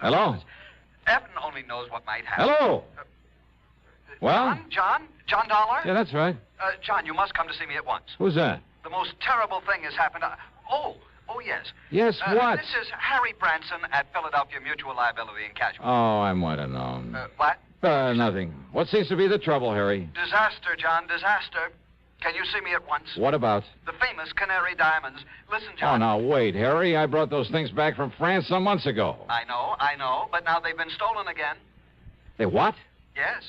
Hello? Evan only knows what might happen. Hello? Well? John Dollar? Yeah, that's right. John, you must come to see me at once. Who's that? The most terrible thing has happened. Oh, yes. Yes, what? This is Harry Branson at Philadelphia Mutual Liability and Casualty. Oh, I might have known. What? Nothing. What seems to be the trouble, Harry? Disaster, John, disaster. Can you see me at once? What about? The famous Canary Diamonds. Listen, Oh, John. now, wait, Harry. I brought those things back from France some months ago. I know, but now they've been stolen again. They what? Yes.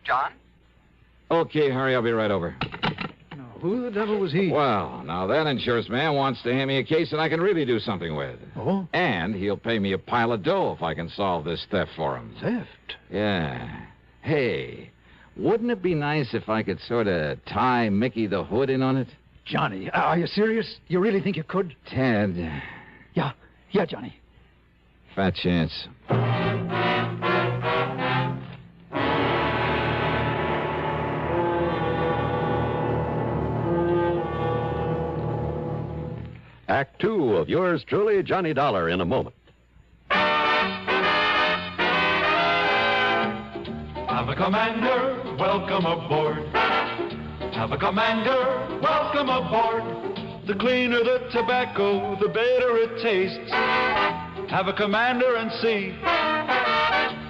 John? Okay, Harry, I'll be right over. No, who the devil was he? Well, now that insurance man wants to hand me a case that I can really do something with. Oh? And he'll pay me a pile of dough if I can solve this theft for him. Theft? Yeah. Hey, wouldn't it be nice if I could sort of tie Mickey the Hood in on it? Johnny, are you serious? You really think you could? Ted. Yeah, Johnny. Fat chance. Act two of yours truly, Johnny Dollar, in a moment. Have a commander, welcome aboard. Have a commander, welcome aboard. The cleaner the tobacco, the better it tastes. Have a commander and see.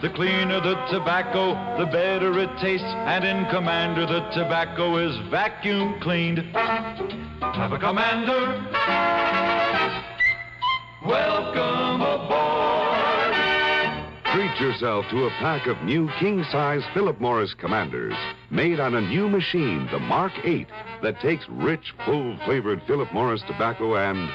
The cleaner the tobacco, the better it tastes. And in Commander, the tobacco is vacuum cleaned. Have a commander. Welcome aboard. Treat yourself to a pack of new king-size Philip Morris Commanders, made on a new machine, the Mark 8, that takes rich, full-flavored Philip Morris tobacco and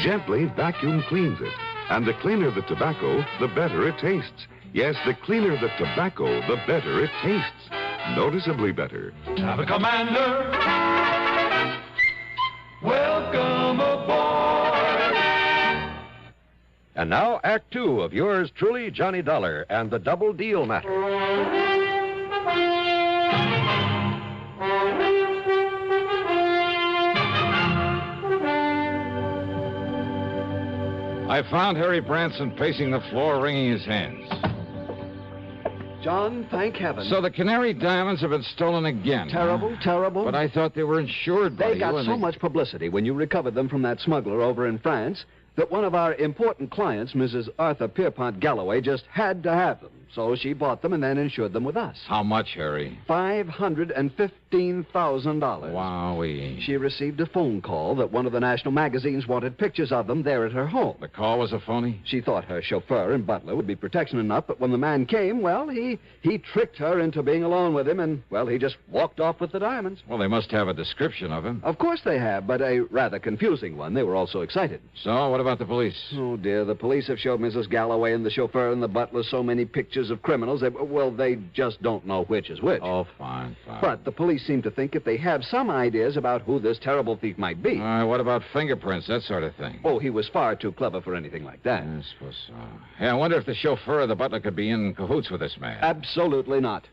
gently vacuum cleans it. And the cleaner the tobacco, the better it tastes. Yes, the cleaner the tobacco, the better it tastes. Noticeably better. Have a Commander. Welcome aboard. And now, Act Two of yours truly, Johnny Dollar, and the Double Deal Matter. I found Harry Branson pacing the floor, wringing his hands. John, thank heaven. So the Canary Diamonds have been stolen again. Terrible, terrible. But I thought they were insured by They got so much publicity when you recovered them from that smuggler over in France that one of our important clients, Mrs. Arthur Pierpont Galloway, just had to have them. So she bought them and then insured them with us. How much, Harry? $515,000. Wowee. She received a phone call that one of the national magazines wanted pictures of them there at her home. The call was a phony? She thought her chauffeur and butler would be protection enough, but when the man came, well, he tricked her into being alone with him, and, well, he just walked off with the diamonds. Well, they must have a description of him. Of course they have, but a rather confusing one. They were all so excited. So, what about the police? Oh, dear, the police have showed Mrs. Galloway and the chauffeur and the butler so many pictures of criminals that, well, they just don't know which is which. Oh, fine, fine. But the police seem to think if they have some ideas about who this terrible thief might be. What about fingerprints, that sort of thing? Oh, he was far too clever for anything like that. I suppose so. Hey, I wonder if the chauffeur or the butler could be in cahoots with this man. Absolutely not.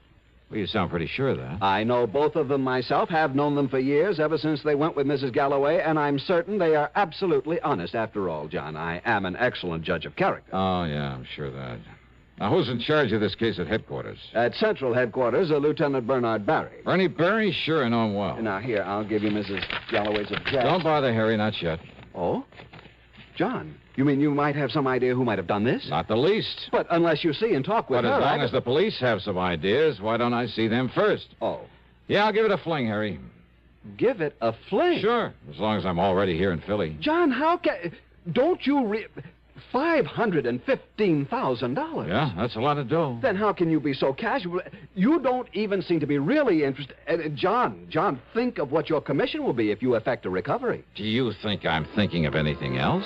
Well, you sound pretty sure of that. I know both of them myself, have known them for years, ever since they went with Mrs. Galloway, and I'm certain they are absolutely honest. After all, John, I am an excellent judge of character. Oh, yeah, I'm sure of that. Now, who's in charge of this case at headquarters? At Central Headquarters, Lieutenant Bernard Barry. Bernie Barry? Sure, I know him well. Now, here, I'll give you Mrs. Galloway's address. Don't bother, Harry, not yet. Oh? John, you mean you might have some idea who might have done this? Not the least. But unless you see and talk with her... But as long as the police have some ideas, why don't I see them first? Oh. Yeah, I'll give it a fling, Harry. Give it a fling? Sure, as long as I'm already here in Philly. John, how can... Don't you... $515,000. Yeah, that's a lot of dough. Then how can you be so casual? You don't even seem to be really interested. John, think of what your commission will be if you effect a recovery. Do you think I'm thinking of anything else?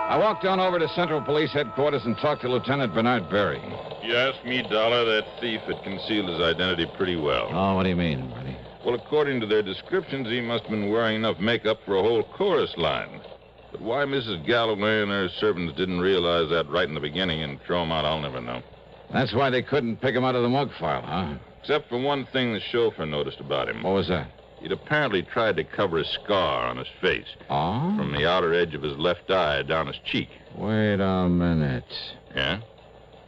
I walked on over to Central Police Headquarters and talked to Lieutenant Bernard Barry. You asked me, Dollar, that thief had concealed his identity pretty well. Oh, what do you mean, Bernie? Well, according to their descriptions, he must have been wearing enough makeup for a whole chorus line. But why Mrs. Galloway and her servants didn't realize that right in the beginning and throw him out, I'll never know. That's why they couldn't pick him out of the mug file, huh? Except for one thing the chauffeur noticed about him. What was that? He'd apparently tried to cover a scar on his face. Oh? From the outer edge of his left eye down his cheek. Wait a minute. Yeah?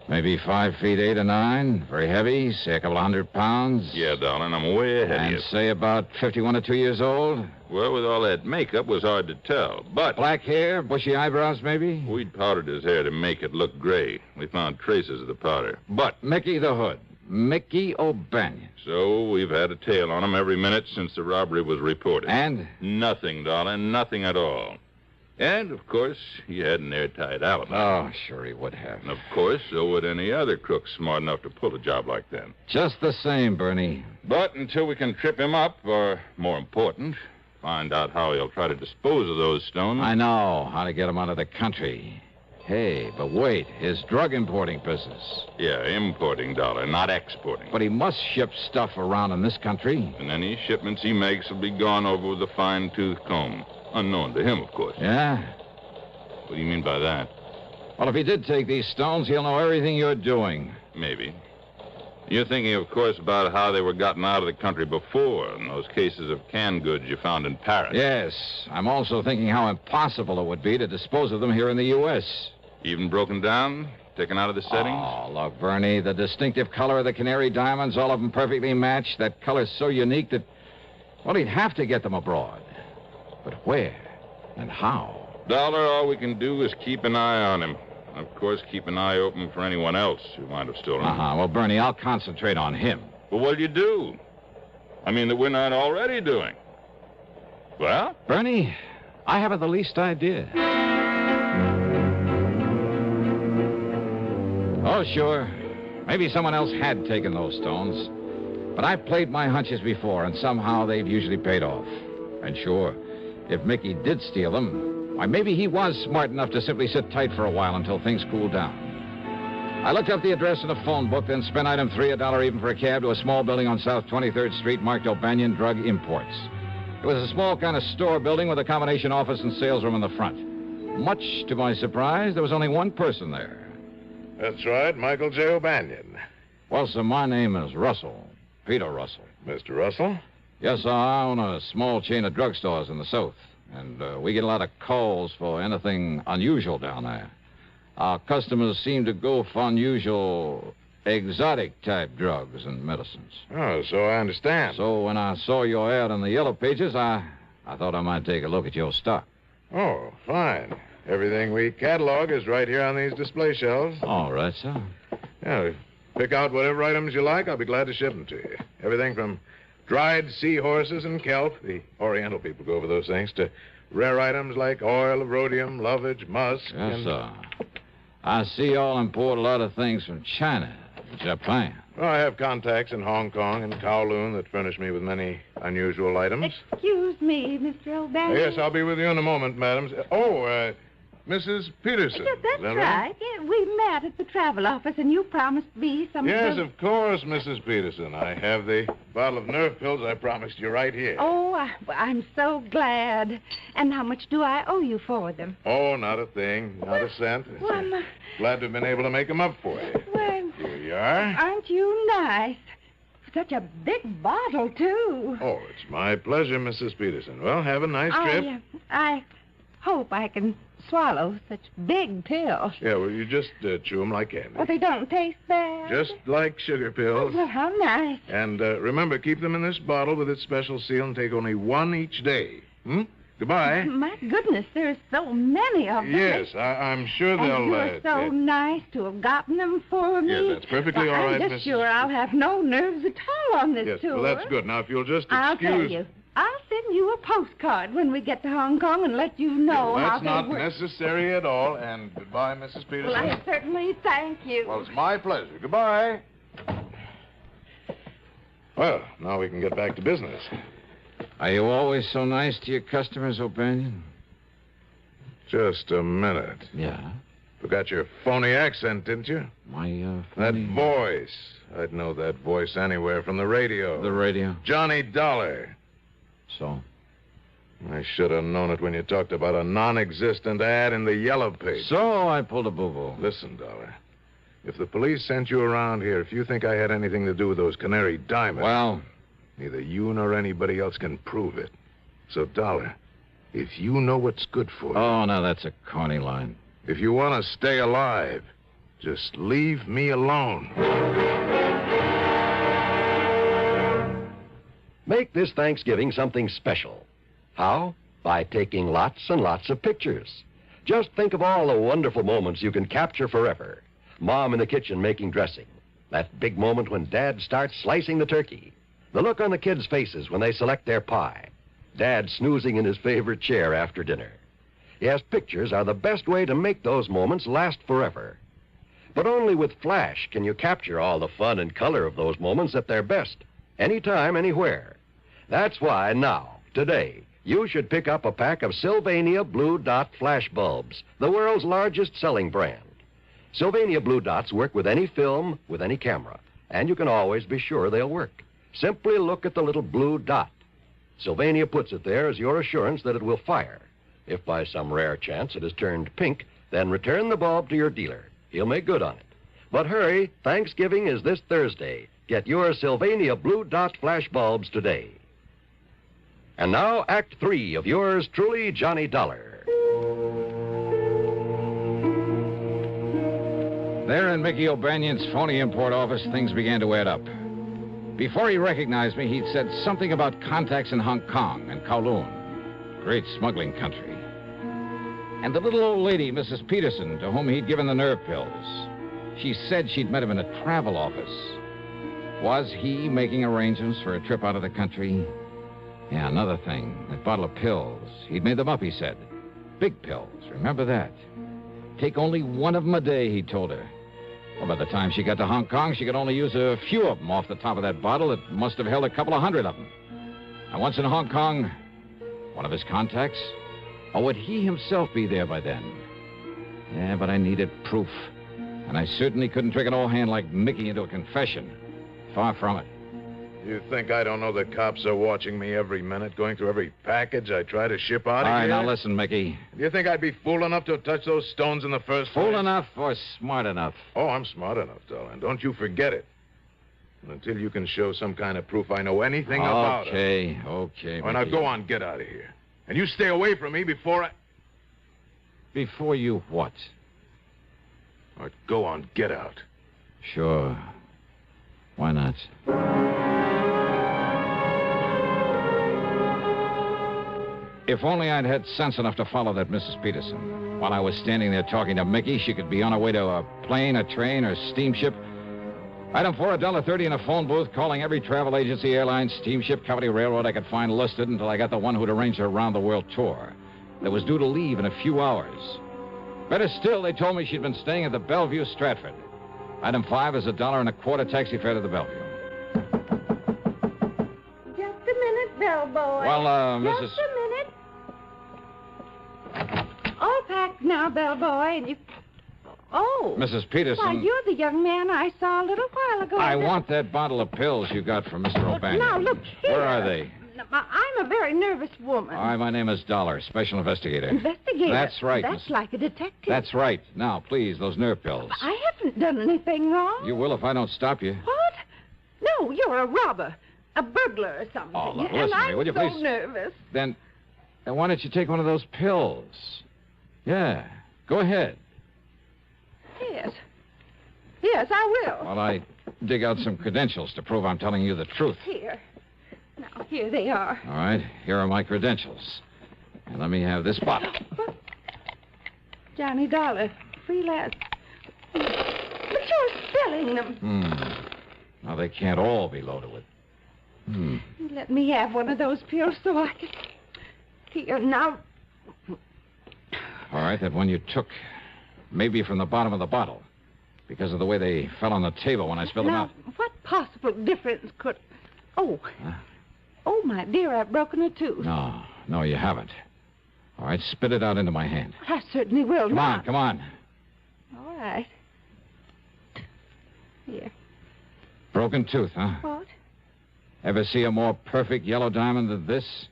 Maybe 5 feet 8 or 9. Very heavy, say a couple of 100 pounds. Yeah, darling, I'm way ahead of you. And say about 51 or 2 years old? Well, with all that makeup, it was hard to tell, but... Black hair, bushy eyebrows, maybe? We'd powdered his hair to make it look gray. We found traces of the powder. But... Mickey the Hood. Mickey O'Banion. So we've had a tail on him every minute since the robbery was reported. And? Nothing, darling, nothing at all. And, of course, he had an airtight alibi. Oh, sure he would have. And, of course, so would any other crook smart enough to pull a job like that. Just the same, Bernie. But until we can trip him up, or, more important, find out how he'll try to dispose of those stones... I know how to get him out of the country. Hey, but wait, his drug importing business. Yeah, importing, Dollar, not exporting. But he must ship stuff around in this country. And any shipments he makes will be gone over with a fine-tooth comb. Unknown to him, of course. Yeah? What do you mean by that? Well, if he did take these stones, he'll know everything you're doing. Maybe. You're thinking, of course, about how they were gotten out of the country before, in those cases of canned goods you found in Paris. Yes. I'm also thinking how impossible it would be to dispose of them here in the U.S. Even broken down? Taken out of the settings? Oh, look, Bernie, the distinctive color of the Canary Diamonds, all of them perfectly matched. That color's so unique that, well, he'd have to get them abroad. But where and how? Dollar, all we can do is keep an eye on him. Of course, keep an eye open for anyone else who might have stolen them. Uh-huh. Well, Bernie, I'll concentrate on him. But what'll you do? I mean, that we're not already doing. Well? Bernie, I haven't the least idea. Oh, sure. Maybe someone else had taken those stones. But I've played my hunches before, and somehow they've usually paid off. And sure, if Mickey did steal them, why, maybe he was smart enough to simply sit tight for a while until things cooled down. I looked up the address in the phone book, then spent item 3, $1 even for a cab to a small building on South 23rd Street marked O'Banion Drug Imports. It was a small kind of store building with a combination office and sales room in the front. Much to my surprise, there was only one person there. That's right, Michael J. O'Banion. Well, sir, my name is Russell. Peter Russell. Mr. Russell? Yes, sir, I own a small chain of drugstores in the South. And we get a lot of calls for anything unusual down there. Our customers seem to go for unusual, exotic-type drugs and medicines. Oh, so I understand. So when I saw your ad in the Yellow Pages, I thought I might take a look at your stock. Oh, fine. Everything we catalog is right here on these display shelves. All right, sir. Yeah, pick out whatever items you like. I'll be glad to ship them to you. Everything from dried seahorses and kelp, the Oriental people go for those things, to rare items like oil of rhodium, lovage, musk. Yes, sir. I see y'all import a lot of things from China, Japan. Well, I have contacts in Hong Kong and Kowloon that furnish me with many unusual items. Excuse me, Mr. O'Banion. Yes, I'll be with you in a moment, madam. Oh, Mrs. Peterson. Yes, that's Is that right. Yeah, we met at the travel office, and you promised me some Yes, of those... of course, Mrs. Peterson. I have the bottle of nerve pills I promised you right here. Oh, I'm so glad. And how much do I owe you for them? Oh, not a thing. Not a cent. Well, Glad to have been able to make them up for you. well, Here you are. aren't you nice? Such a big bottle, too. Oh, it's my pleasure, Mrs. Peterson. Well, have a nice trip. I hope I can swallow such big pills. Yeah, well, you just chew them like candy. Well, they don't taste bad. Just like sugar pills. Well, how nice. And remember, keep them in this bottle with its special seal and take only one each day. Goodbye. My goodness, there's so many of them. Yes, I'm sure they'll... And you're so nice to have gotten them for me. Yes, that's perfectly all right, I'm just Mrs. sure I'll have no nerves at all on this Yes, tour. well, that's good. Now, if you'll just excuse... I'll tell you. I'll send you a postcard when we get to Hong Kong and let you know how That's they not work. necessary at all. And goodbye, Mrs. Peterson. Well, I certainly thank you. Well, it's my pleasure. Goodbye. Well, now we can get back to business. Are you always so nice to your customers, O'Banion? Just a minute. Yeah? Forgot your phony accent, didn't you? My, That phony... voice. I'd know that voice anywhere from the radio. The radio? Johnny Dollar. So? I should have known it when you talked about a non-existent ad in the Yellow Page. So I pulled a boo-boo. Listen, Dollar. If the police sent you around here, if you think I had anything to do with those Canary diamonds... Well... Neither you nor anybody else can prove it. So, Dollar, if you know what's good for you... Oh, now that's a corny line. If you want to stay alive, just leave me alone. Make this Thanksgiving something special. How? By taking lots and lots of pictures. Just think of all the wonderful moments you can capture forever. Mom in the kitchen making dressing. That big moment when Dad starts slicing the turkey. The look on the kids' faces when they select their pie. Dad snoozing in his favorite chair after dinner. Yes, pictures are the best way to make those moments last forever. But only with flash can you capture all the fun and color of those moments at their best. Anytime, anywhere. That's why now, today, you should pick up a pack of Sylvania Blue Dot flash bulbs, the world's largest selling brand. Sylvania Blue Dots work with any film, with any camera, and you can always be sure they'll work. Simply look at the little blue dot. Sylvania puts it there as your assurance that it will fire. If by some rare chance it has turned pink, then return the bulb to your dealer. He'll make good on it. But hurry, Thanksgiving is this Thursday. Get your Sylvania Blue Dot flash bulbs today. And now, Act 3 of yours truly, Johnny Dollar. There in Mickey O'Banion's phony import office, things began to add up. Before he recognized me, he'd said something about contacts in Hong Kong and Kowloon. Great smuggling country. And the little old lady, Mrs. Peterson, to whom he'd given the nerve pills. She said she'd met him in a travel office. Was he making arrangements for a trip out of the country? Yeah, another thing. That bottle of pills. He'd made them up, he said. Big pills. Remember that? Take only one of them a day, he told her. Well, by the time she got to Hong Kong, she could only use a few of them off the top of that bottle. It must have held a couple of hundred of them. And once in Hong Kong, one of his contacts? Or would he himself be there by then? Yeah, but I needed proof. And I certainly couldn't trick an old hand like Mickey into a confession. Far from it. You think I don't know the cops are watching me every minute, going through every package I try to ship out of here? All right, now listen, Mickey. Do you think I'd be fool enough to touch those stones in the first place? Fool enough or smart enough? Oh, I'm smart enough, darling. Don't you forget it. And until you can show some kind of proof I know anything about it. Okay. All right, now go on, get out of here. And you stay away from me before I... Before you what? All right, go on, get out. Sure. Why not? If only I'd had sense enough to follow that Mrs. Peterson. While I was standing there talking to Mickey, she could be on her way to a plane, a train, or steamship. Item 4, $1.30 in a phone booth, calling every travel agency, airline, steamship, company, railroad I could find listed until I got the one who'd arranged her round-the-world tour. That was due to leave in a few hours. Better still, they told me she'd been staying at the Bellevue, Stratford. Item 5 is $1.25 taxi fare to the Bellevue. Just a minute, bellboy. Well, Mrs. Just a minute. All packed now, bellboy, and you... Oh. Mrs. Peterson. Why, you're the young man I saw a little while ago. I want that bottle of pills you got from Mr. O'Banion. Now, look here. Where are they? I'm a very nervous woman. All right, my name is Dollar, special investigator. Investigator? That's right. That's like a detective. That's right. Now, please, those nerve pills. I haven't done anything wrong. You will if I don't stop you. What? No, you're a robber, a burglar or something. Oh, look, and listen to I'm me, will you so please? Nervous. Then why don't you take one of those pills? Yeah, go ahead. Yes. Yes, I will. While I dig out some credentials to prove I'm telling you the truth. Here. Now, here they are. All right, here are my credentials. And let me have this bottle. Johnny Dollar, freelance. But you're selling them. Now, they can't all be loaded with. Let me have one of those pills so I can... Here, now... All right, that one you took maybe from the bottom of the bottle because of the way they fell on the table when I spilled them out. What possible difference could... Oh. Oh, my dear, I've broken a tooth. No, you haven't. All right, spit it out into my hand. I certainly will. Come on. All right. Here. Broken tooth, huh? What? Ever see a more perfect yellow diamond than this?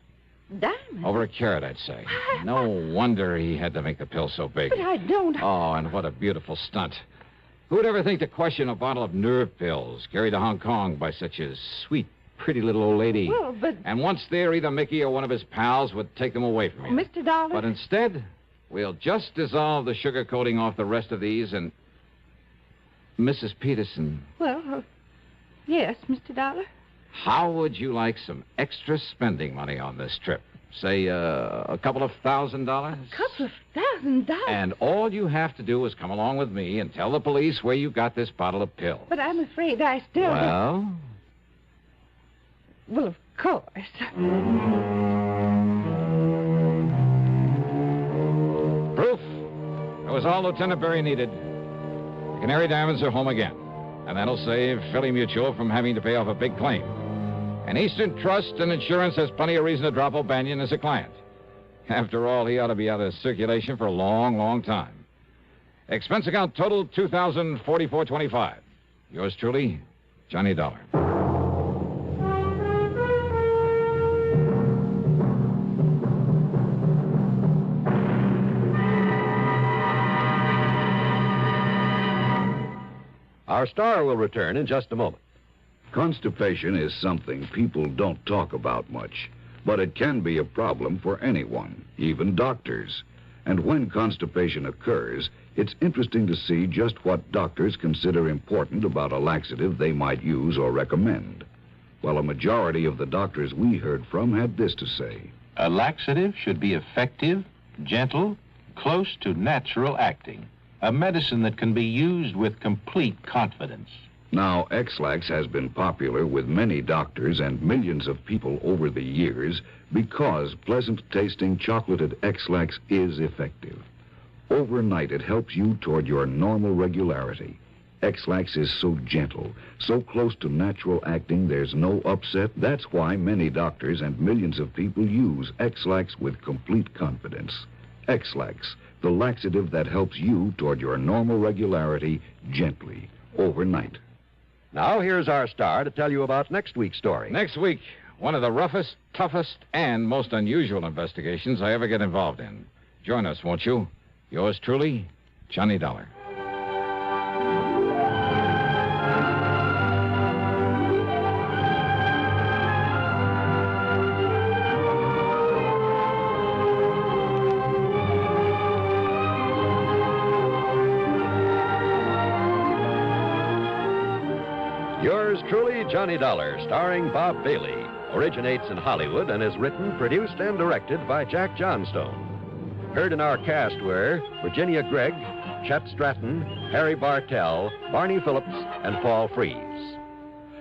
Diamond? Over a carat, I'd say. No wonder he had to make the pill so big. But I don't... Oh, and what a beautiful stunt. Who would ever think to question a bottle of nerve pills carried to Hong Kong by such a sweet, pretty little old lady? Well, but... And once there, either Mickey or one of his pals would take them away from you. Mr. Dollar? But instead, we'll just dissolve the sugar coating off the rest of these and... Mrs. Peterson. Well, yes, Mr. Dollar? How would you like some extra spending money on this trip? Say, a couple of $1,000? A couple of $1,000? And all you have to do is come along with me and tell the police where you got this bottle of pills. But I'm afraid I still... Well? Well, of course. Proof? That was all Lieutenant Berry needed. The Canary Diamonds are home again. And that'll save Philly Mutual from having to pay off a big claim. And Eastern Trust and Insurance has plenty of reason to drop O'Banion as a client. After all, he ought to be out of circulation for a long, long time. Expense account total $2,044.25. Yours truly, Johnny Dollar. Our star will return in just a moment. Constipation is something people don't talk about much, but it can be a problem for anyone, even doctors. And when constipation occurs, it's interesting to see just what doctors consider important about a laxative they might use or recommend. Well, a majority of the doctors we heard from had this to say. A laxative should be effective, gentle, close to natural acting. A medicine that can be used with complete confidence. Now, X-Lax has been popular with many doctors and millions of people over the years because pleasant-tasting chocolated X-Lax is effective. Overnight, it helps you toward your normal regularity. X-Lax is so gentle, so close to natural acting, there's no upset. That's why many doctors and millions of people use X-Lax with complete confidence. X-Lax, the laxative that helps you toward your normal regularity gently, overnight. Now, here's our star to tell you about next week's story. Next week, one of the roughest, toughest, and most unusual investigations I ever get involved in. Join us, won't you? Yours truly, Johnny Dollar. Yours truly, Johnny Dollar, starring Bob Bailey, originates in Hollywood and is written, produced, and directed by Jack Johnstone. Heard in our cast were Virginia Gregg, Chet Stratton, Harry Bartell, Barney Phillips, and Paul Frees.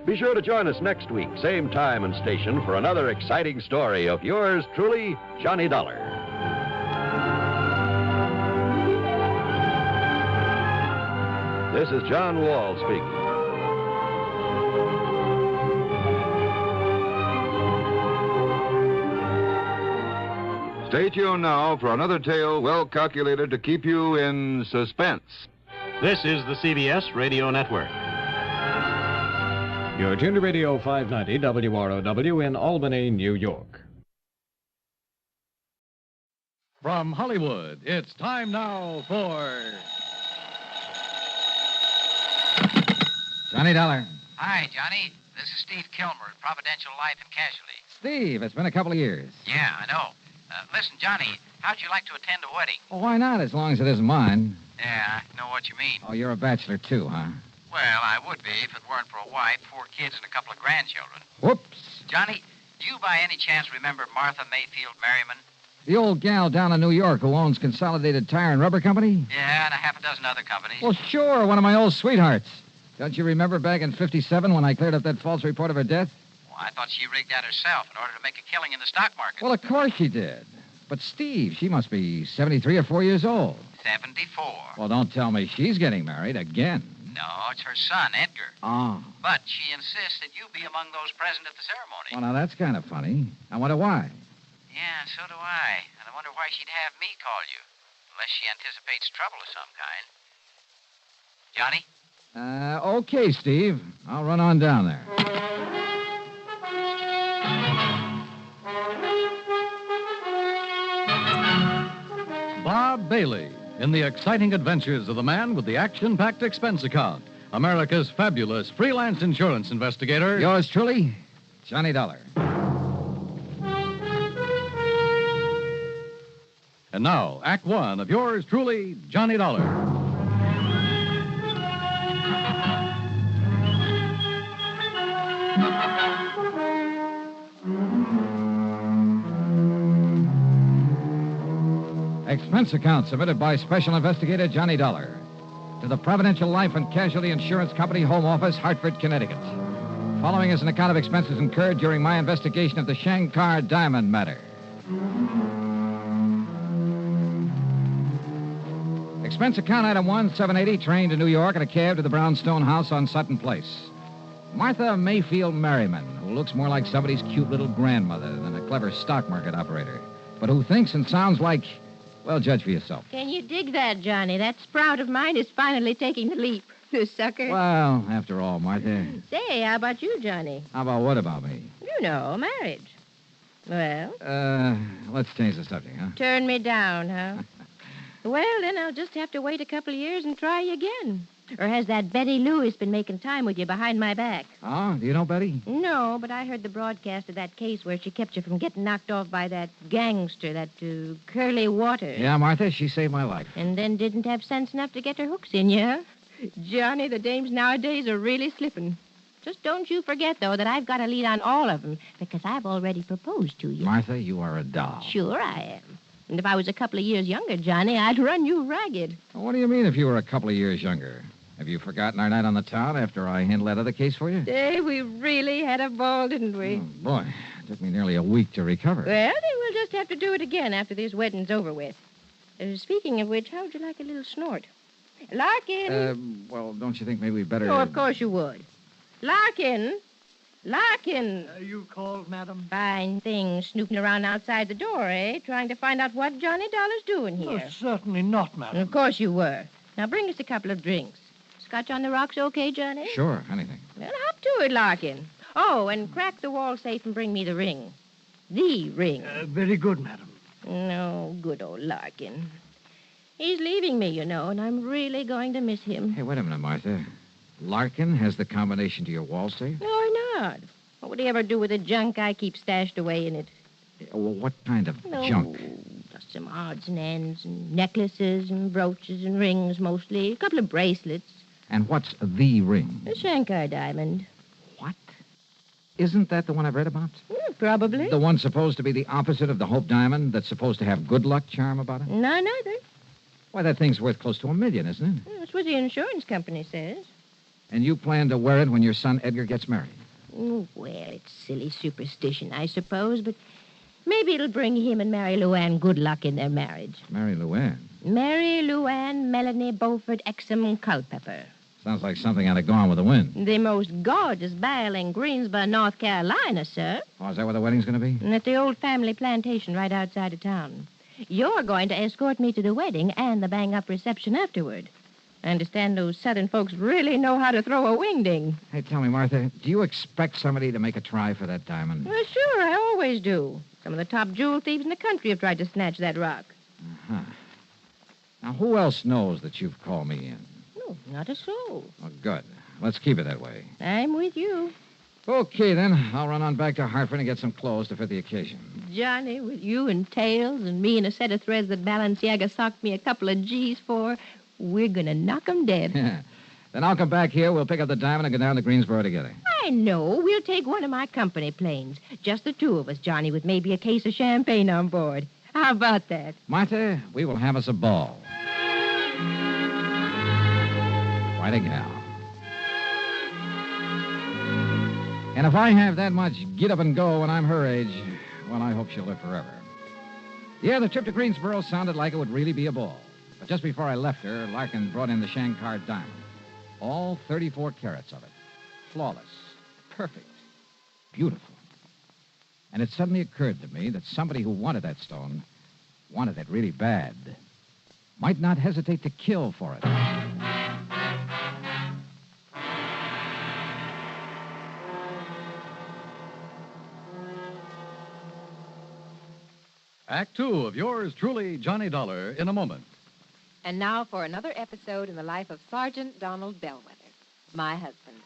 Be sure to join us next week, same time and station, for another exciting story of yours truly, Johnny Dollar. This is John Wall speaking. Stay tuned now for another tale well calculated to keep you in suspense. This is the CBS Radio Network. You're tuned to Radio 590 WROW in Albany, New York. From Hollywood, it's time now for... Johnny Dollar. Hi, Johnny. This is Steve Kilmer at Providential Life and Casualty. Steve, it's been a couple of years. Yeah, I know. Listen, Johnny, how'd you like to attend a wedding? Well, why not, as long as it isn't mine? Yeah, I know what you mean. Oh, you're a bachelor, too, huh? Well, I would be if it weren't for a wife, 4 kids, and a couple of grandchildren. Whoops. Johnny, do you by any chance remember Martha Mayfield Merriman? The old gal down in New York who owns Consolidated Tire and Rubber Company? Yeah, and a half a dozen other companies. Well, sure, one of my old sweethearts. Don't you remember back in '57 when I cleared up that false report of her death? Well, I thought she rigged that herself in order to make a killing in the stock market. Well, of course she did. But, Steve, she must be 73 or 4 years old. 74. Well, don't tell me she's getting married again. No, it's her son, Edgar. Oh. But she insists that you be among those present at the ceremony. Well, now, that's kind of funny. I wonder why. Yeah, so do I. And I wonder why she'd have me call you. Unless she anticipates trouble of some kind. Johnny? Okay, Steve. I'll run on down there. Bob Bailey in the exciting adventures of the man with the action-packed expense account. America's fabulous freelance insurance investigator. Yours truly, Johnny Dollar. And now, Act One of yours truly, Johnny Dollar. Expense account submitted by Special Investigator Johnny Dollar to the Providential Life and Casualty Insurance Company Home Office, Hartford, Connecticut. Following is an account of expenses incurred during my investigation of the Shankar Diamond matter. Expense account item 1, 780, train to New York in a cab to the Brownstone house on Sutton Place. Martha Mayfield Merriman, who looks more like somebody's cute little grandmother than a clever stock market operator, but who thinks and sounds like... Well, judge for yourself. Can you dig that, Johnny? That sprout of mine is finally taking the leap. The sucker. Well, after all, Martha. Say, how about you, Johnny? How about what about me? You know, marriage. Well? Let's change the subject, huh? Turn me down, huh? Well, then I'll just have to wait a couple of years and try again. Or has that Betty Lewis been making time with you behind my back? Oh, do you know Betty? No, but I heard the broadcast of that case where she kept you from getting knocked off by that gangster, that Curly Waters. Yeah, Martha, she saved my life. And then didn't have sense enough to get her hooks in you, huh? Johnny, the dames nowadays are really slipping. Just don't you forget, though, that I've got a lead on all of them, because I've already proposed to you. Martha, you are a doll. Sure I am. And if I was a couple of years younger, Johnny, I'd run you ragged. Well, what do you mean if you were a couple of years younger? Have you forgotten our night on the town after I handled that other case for you? Hey, we really had a ball, didn't we? Oh, boy, it took me nearly a week to recover. Well, then we'll just have to do it again after this wedding's over with. Speaking of which, how would you like a little snort? Larkin! Well, don't you think maybe we'd better... Oh, of course you would. Larkin! Larkin! You called, madam? Fine thing, snooping around outside the door, eh? Trying to find out what Johnny Dollar's doing here. Oh, certainly not, madam. Of course you were. Now bring us a couple of drinks. Scotch on the rocks okay, Johnny? Sure, anything. Well, hop to it, Larkin. Oh, and crack the wall safe and bring me the ring. The ring. Very good, madam. No, good old Larkin. He's leaving me, you know, and I'm really going to miss him. Hey, wait a minute, Martha. Larkin has the combination to your wall safe? No, why not? What would he ever do with the junk I keep stashed away in it? Well, what kind of junk? Just some odds and ends and necklaces and brooches and rings, mostly. A couple of bracelets. And what's the ring? A Shankar diamond. Isn't that the one I've read about? Probably. The one supposed to be the opposite of the Hope Diamond that's supposed to have good luck charm about it? No, neither. Why, that thing's worth close to $1 million, isn't it? That's what the insurance company says. And you plan to wear it when your son Edgar gets married? Well, it's silly superstition, I suppose, but maybe it'll bring him and Mary Luann good luck in their marriage. Mary Luann? Mary Luann Melanie Beaufort Exum Culpepper. Sounds like something out of Gone with the Wind. The most gorgeous belle in Greensboro, North Carolina, sir. Oh, is that where the wedding's going to be? And at the old family plantation right outside of town. You're going to escort me to the wedding and the bang-up reception afterward. I understand those Southern folks really know how to throw a wingding. Hey, tell me, Martha, do you expect somebody to make a try for that diamond? Well, sure, I always do. Some of the top jewel thieves in the country have tried to snatch that rock. Uh-huh. Now, who else knows that you've called me in? No, not a soul. Oh, good. Let's keep it that way. I'm with you. Okay, then. I'll run on back to Hartford and get some clothes to fit the occasion. Johnny, with you and tails and me and a set of threads that Balenciaga socked me a couple of G's for, we're going to knock 'em dead. Then I'll come back here, we'll pick up the diamond and go down to Greensboro together. I know. We'll take one of my company planes. Just the two of us, Johnny, with maybe a case of champagne on board. How about that? Martha, we will have us a ball. Quite a gal. And if I have that much get up and go when I'm her age, well, I hope she'll live forever. Yeah, the trip to Greensboro sounded like it would really be a ball. But just before I left her, Larkin brought in the Shankar diamond. All 34 carats of it. Flawless. Perfect. Beautiful. And it suddenly occurred to me that somebody who wanted that stone, wanted it really bad, might not hesitate to kill for it. Act two of yours truly, Johnny Dollar, in a moment. And now for another episode in the life of Sergeant Donald Bellwether, my husband.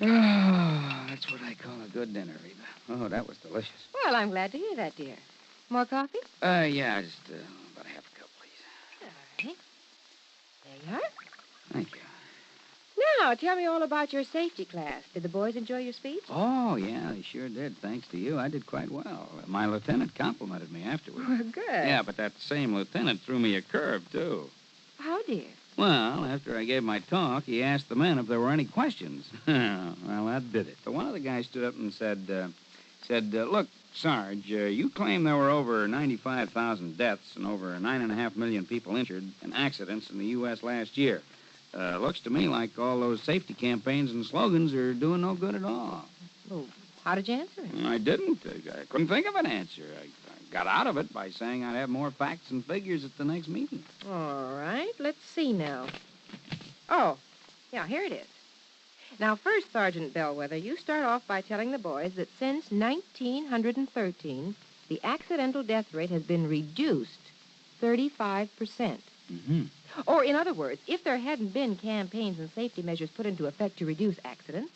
Oh, that's what I call a good dinner, Reba. Oh, that was delicious. Well, I'm glad to hear that, dear. More coffee? Yeah, just about a half a cup, please. All right. There you are. Thank you. Now, tell me all about your safety class. Did the boys enjoy your speech? Oh, yeah, they sure did. Thanks to you, I did quite well. My lieutenant complimented me afterward. Well, good. Yeah, but that same lieutenant threw me a curve, too. How, dear? Well, after I gave my talk, he asked the men if there were any questions. Well, that did it. But one of the guys stood up and said, look, Sarge, you claim there were over 95,000 deaths and over 9.5 million people injured in accidents in the U.S. last year. Looks to me like all those safety campaigns and slogans are doing no good at all. Well, how did you answer it? I didn't. I couldn't think of an answer. I got out of it by saying I'd have more facts and figures at the next meeting. All right, let's see now. Oh, yeah, here it is. Now, first, Sergeant Bellwether, you start off by telling the boys that since 1913, the accidental death rate has been reduced 35%. Mm-hmm. Or, in other words, if there hadn't been campaigns and safety measures put into effect to reduce accidents,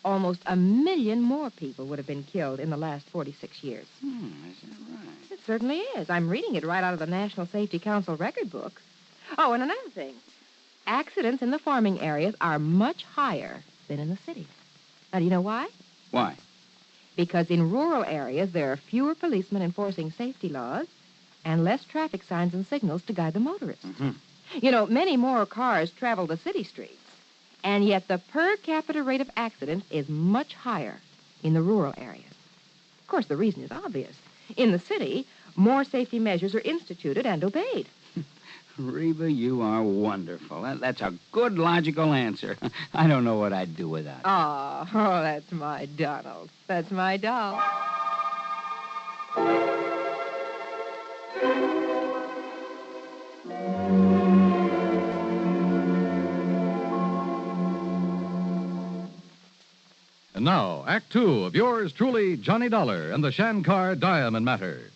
almost 1 million more people would have been killed in the last 46 years. Is that right? It certainly is. I'm reading it right out of the National Safety Council record books. Oh, and another thing. Accidents in the farming areas are much higher than in the cities. Now, do you know why? Why? Because in rural areas, there are fewer policemen enforcing safety laws and less traffic signs and signals to guide the motorists. Mm-hmm. You know, many more cars travel the city streets, and yet the per capita rate of accidents is much higher in the rural areas. Of course, the reason is obvious. In the city, more safety measures are instituted and obeyed. Reba, you are wonderful. That's a good, logical answer. I don't know what I'd do without you. Oh, that's my Donald. That's my doll. And now, Act Two of yours truly, Johnny Dollar and the Shankar Diamond Matter.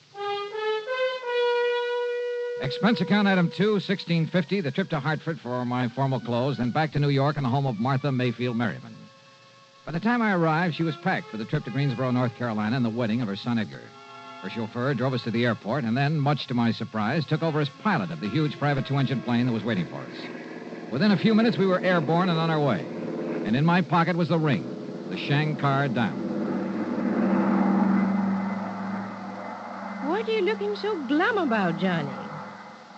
Expense account item 2, $16.50, the trip to Hartford for my formal clothes, then back to New York in the home of Martha Mayfield Merriman. By the time I arrived, she was packed for the trip to Greensboro, North Carolina, and the wedding of her son Edgar. Her chauffeur drove us to the airport and then, much to my surprise, took over as pilot of the huge private two-engine plane that was waiting for us. Within a few minutes, we were airborne and on our way. And in my pocket was the ring, the Shankar Diamond. What are you looking so glum about, Johnny?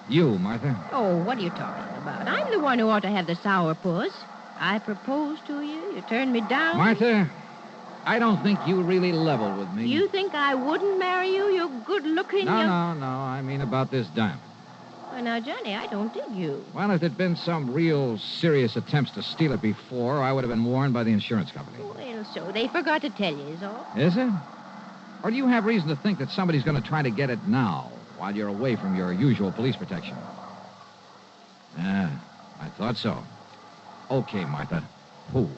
You, Martha. Oh, what are you talking about? I'm the one who ought to have the sourpuss. I proposed to you. You turned me down. Martha, I don't think you really level with me. You think I wouldn't marry you? You're good-looking. No. I mean about this diamond. Well, now, Johnny, I don't dig you. Well, if there'd been some real serious attempts to steal it before, I would have been warned by the insurance company. Well, so they forgot to tell you, is all. Is it? Or do you have reason to think that somebody's going to try to get it now, while you're away from your usual police protection? I thought so. Okay, Martha. Who?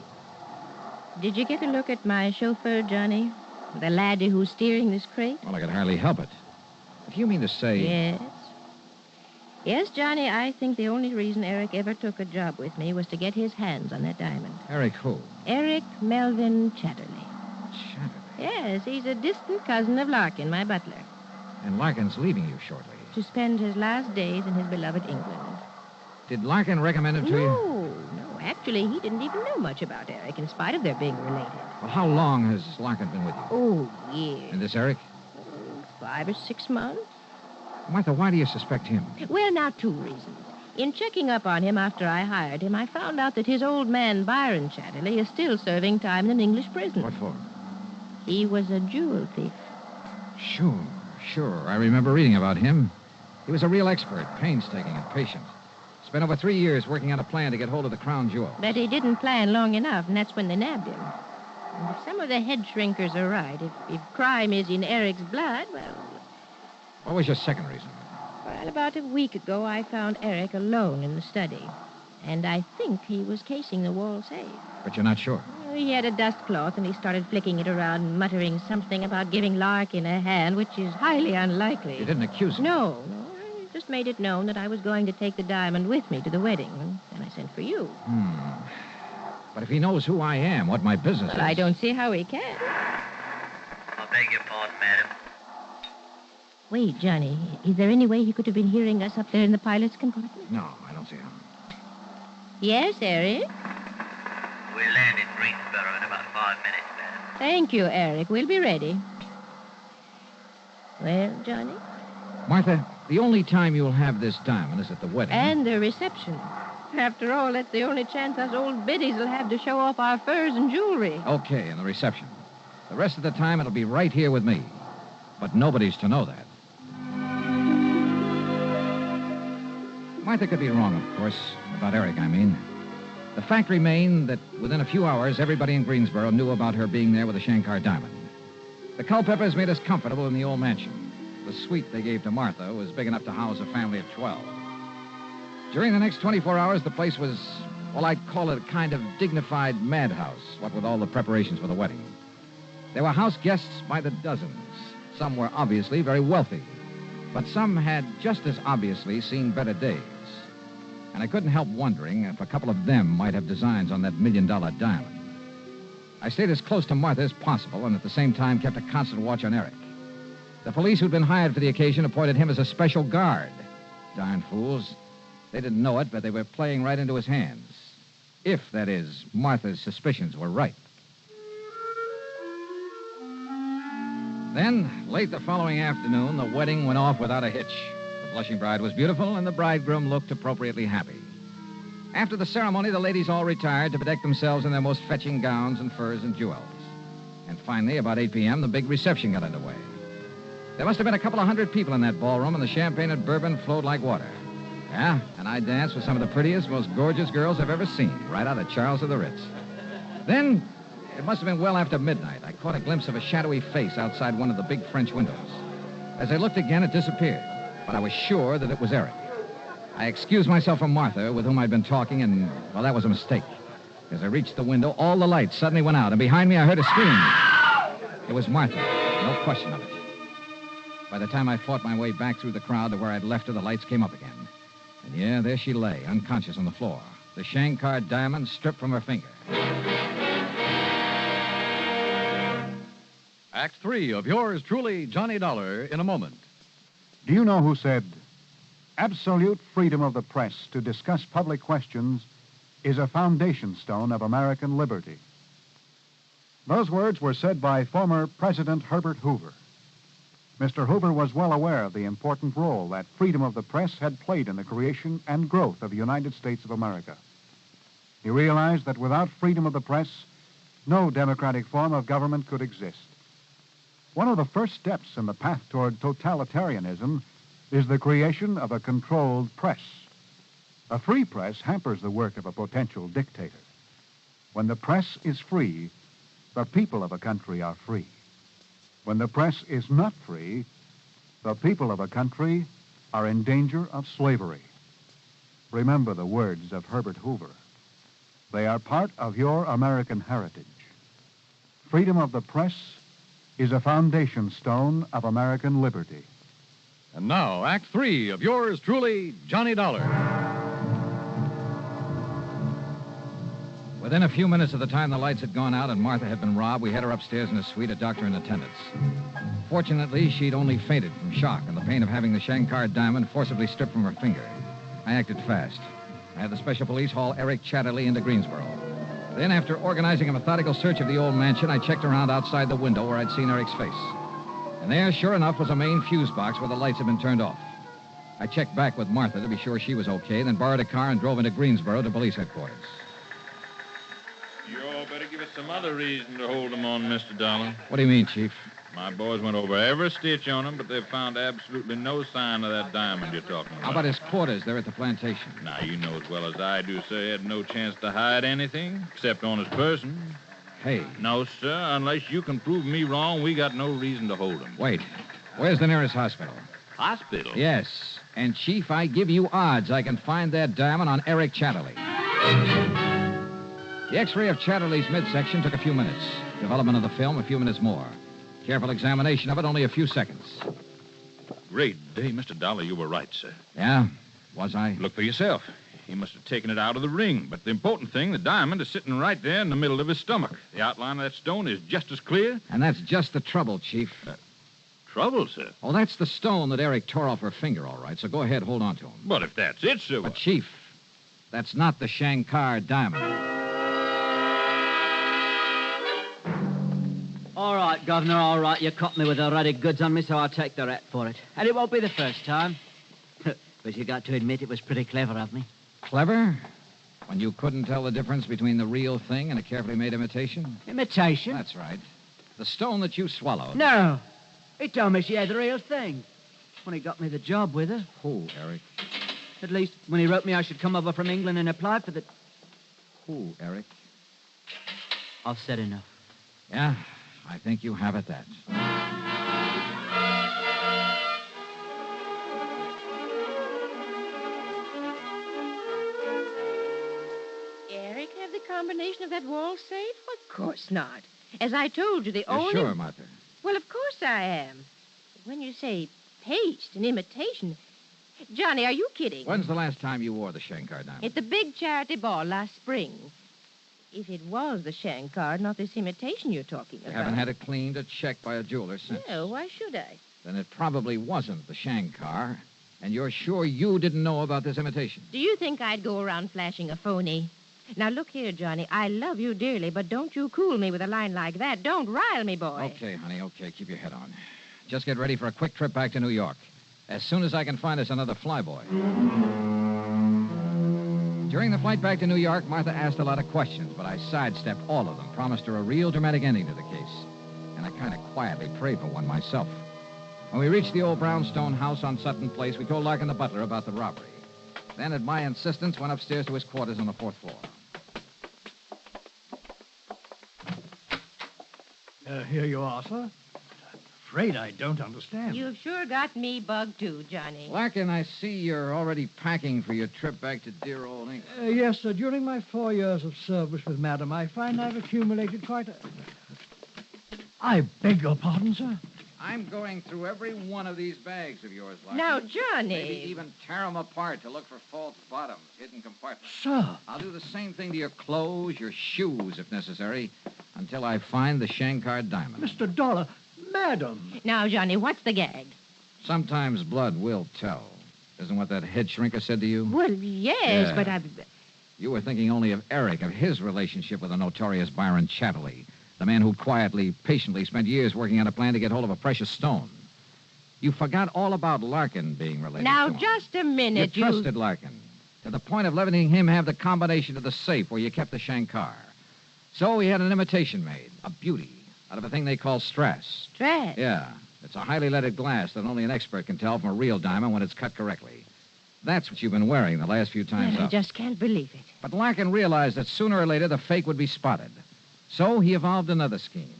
Did you get a look at my chauffeur, Johnny? The laddie who's steering this crate? Well, I could hardly help it. If you mean to say... Yes. Yes, Johnny, I think the only reason Eric ever took a job with me was to get his hands on that diamond. Eric who? Eric Melvin Chatterley. Chatterley? Yes, he's a distant cousin of Larkin, my butler. And Larkin's leaving you shortly. To spend his last days in his beloved England. Did Larkin recommend him to you? No. Actually, he didn't even know much about Eric, in spite of their being related. Well, how long has Larkin been with you? Oh, years. And this Eric? 5 or 6 months. Martha, why do you suspect him? Well, now, 2 reasons. In checking up on him after I hired him, I found out that his old man, Byron Chatterley, is still serving time in an English prison. What for? He was a jewel thief. Sure. I remember reading about him. He was a real expert, painstaking and patient. Spent over 3 years working on a plan to get hold of the crown jewel. But he didn't plan long enough, and that's when they nabbed him. And if some of the head shrinkers are right, if crime is in Eric's blood, well... What was your second reason? Well, about a week ago, I found Eric alone in the study. And I think he was casing the wall safe. But you're not sure? He had a dust cloth, and he started flicking it around, muttering something about giving Larkin a hand, which is highly unlikely. You didn't accuse him? No. I just made it known that I was going to take the diamond with me to the wedding, and I sent for you. But if he knows who I am, what my business is... I don't see how he can. I beg your pardon, madam. Wait, Johnny, is there any way he could have been hearing us up there in the pilot's compartment? No, I don't see how. Yes, Eric? We'll land in Greensboro in about 5 minutes, madam. Thank you, Eric. We'll be ready. Well, Johnny? Martha, the only time you'll have this diamond is at the wedding. And the reception. After all, that's the only chance us old biddies will have to show off our furs and jewelry. Okay, and the reception. The rest of the time, it'll be right here with me. But nobody's to know that. Martha could be wrong, of course. About Eric, I mean. The fact remained that within a few hours, everybody in Greensboro knew about her being there with the Shankar diamond. The Culpeppers made us comfortable in the old mansion. The suite they gave to Martha was big enough to house a family of 12. During the next 24 hours, the place was, well, I'd call it a kind of dignified madhouse, what with all the preparations for the wedding. There were house guests by the dozens. Some were obviously very wealthy, but some had just as obviously seen better days. And I couldn't help wondering if a couple of them might have designs on that $1 million diamond. I stayed as close to Martha as possible and at the same time kept a constant watch on Eric. The police who'd been hired for the occasion appointed him as a special guard. Darn fools. They didn't know it, but they were playing right into his hands. If, that is, Martha's suspicions were right. Then, late the following afternoon, the wedding went off without a hitch. The blushing bride was beautiful, and the bridegroom looked appropriately happy. After the ceremony, the ladies all retired to bedeck themselves in their most fetching gowns and furs and jewels. And finally, about 8 p.m., the big reception got underway. There must have been a couple of hundred people in that ballroom, and the champagne and bourbon flowed like water. Yeah, and I danced with some of the prettiest, most gorgeous girls I've ever seen, right out of Charles of the Ritz. Then, it must have been well after midnight. I caught a glimpse of a shadowy face outside one of the big French windows. As I looked again, it disappeared, but I was sure that it was Eric. I excused myself from Martha, with whom I'd been talking, and, well, that was a mistake. As I reached the window, all the lights suddenly went out, and behind me I heard a scream. It was Martha, no question of it. By the time I fought my way back through the crowd to where I'd left her, the lights came up again. And yeah, there she lay, unconscious on the floor. The Shankar diamond stripped from her finger. Act 3 of yours truly, Johnny Dollar, in a moment. Do you know who said, absolute freedom of the press to discuss public questions is a foundation stone of American liberty? Those words were said by former President Herbert Hoover. Mr. Hoover was well aware of the important role that freedom of the press had played in the creation and growth of the United States of America. He realized that without freedom of the press, no democratic form of government could exist. One of the first steps in the path toward totalitarianism is the creation of a controlled press. A free press hampers the work of a potential dictator. When the press is free, the people of a country are free. When the press is not free, the people of a country are in danger of slavery. Remember the words of Herbert Hoover. They are part of your American heritage. Freedom of the press is a foundation stone of American liberty. And now, Act 3 of yours truly, Johnny Dollar. Within a few minutes of the time the lights had gone out and Martha had been robbed, we had her upstairs in a suite, a doctor in attendance. Fortunately, she'd only fainted from shock and the pain of having the Shankar diamond forcibly stripped from her finger. I acted fast. I had the special police haul Eric Chatterley into Greensboro. Then, after organizing a methodical search of the old mansion, I checked around outside the window where I'd seen Eric's face. And there, sure enough, was a main fuse box where the lights had been turned off. I checked back with Martha to be sure she was okay, then borrowed a car and drove into Greensboro to police headquarters. You all better give us some other reason to hold them on, Mr. Dollar. What do you mean, Chief? My boys went over every stitch on him, but they've found absolutely no sign of that diamond you're talking about. How about his quarters there at the plantation? Now, you know as well as I do, sir, he had no chance to hide anything, except on his person. Hey. No, sir, unless you can prove me wrong, we got no reason to hold him. Wait. Where's the nearest hospital? Hospital? Yes. And, Chief, I give you odds I can find that diamond on Eric Chatterley. The X-ray of Chatterley's midsection took a few minutes. Development of the film, a few minutes more. Careful examination of it, only a few seconds. Great day, Mr. Dollar. You were right, sir. Yeah? Was I? Look for yourself. He must have taken it out of the ring. But the important thing, the diamond is sitting right there in the middle of his stomach. The outline of that stone is just as clear. And that's just the trouble, Chief. Trouble, sir? Oh, that's the stone that Eric tore off her finger, all right. So go ahead, hold on to him. But if that's it, sir... But, Chief, that's not the Shankar diamond. All right, Governor, all right. You caught me with the ruddy goods on me, so I'll take the rat for it. And it won't be the first time. But you got to admit it was pretty clever of me. Clever? When you couldn't tell the difference between the real thing and a carefully made imitation? Imitation? That's right. The stone that you swallowed. No. He told me she had the real thing. When he got me the job with her. Who, Eric? At least when he wrote me I should come over from England and apply for the... Who, Eric? I've said enough. Yeah, I think you have at that. Eric have the combination of that wall safe? Of course not. As I told you, the only... Sure, Martha. Well, of course I am. When you say paste and imitation... Johnny, are you kidding? When's the last time you wore the Shankar diamond? At the big charity ball last spring. If it was the Shankar, not this imitation you're talking about. You haven't had it cleaned or checked by a jeweler since. No, why should I? Then it probably wasn't the Shankar, and you're sure you didn't know about this imitation? Do you think I'd go around flashing a phony? Now, look here, Johnny. I love you dearly, but don't you cool me with a line like that. Don't rile me, boy. Okay, honey, okay. Keep your head on. Just get ready for a quick trip back to New York. As soon as I can find us another flyboy. During the flight back to New York, Martha asked a lot of questions, but I sidestepped all of them, promised her a real dramatic ending to the case. And I kind of quietly prayed for one myself. When we reached the old brownstone house on Sutton Place, we told Larkin the butler about the robbery. Then, at my insistence, went upstairs to his quarters on the 4th floor. Here you are, sir. I'm afraid I don't understand. You've sure got me bugged, too, Johnny. Larkin, I see you're already packing for your trip back to dear old England. Yes, sir. During my 4 years of service with Madam, I find I've accumulated quite a... I beg your pardon, sir. I'm going through every one of these bags of yours, Larkin. Now, Johnny. Maybe even tear them apart to look for false bottoms, hidden compartments. Sir. I'll do the same thing to your clothes, your shoes, if necessary, until I find the Shankar diamond. Mr. Dollar, Madam. Now, Johnny, what's the gag? Sometimes blood will tell. Isn't what that head shrinker said to you? Well, yes, Yeah. but I... You were thinking only of Eric, of his relationship with the notorious Byron Chatterley, the man who quietly, patiently spent years working on a plan to get hold of a precious stone. You forgot all about Larkin being related Now, to him. just a minute, You trusted Larkin, to the point of letting him have the combination to the safe where you kept the Shankar. So he had an imitation made, a beauty, out of a thing they call strass. Strass? Yeah. It's a highly leaded glass that only an expert can tell from a real diamond when it's cut correctly. That's what you've been wearing the last few times I up. just can't believe it. But Larkin realized that sooner or later the fake would be spotted. So he evolved another scheme.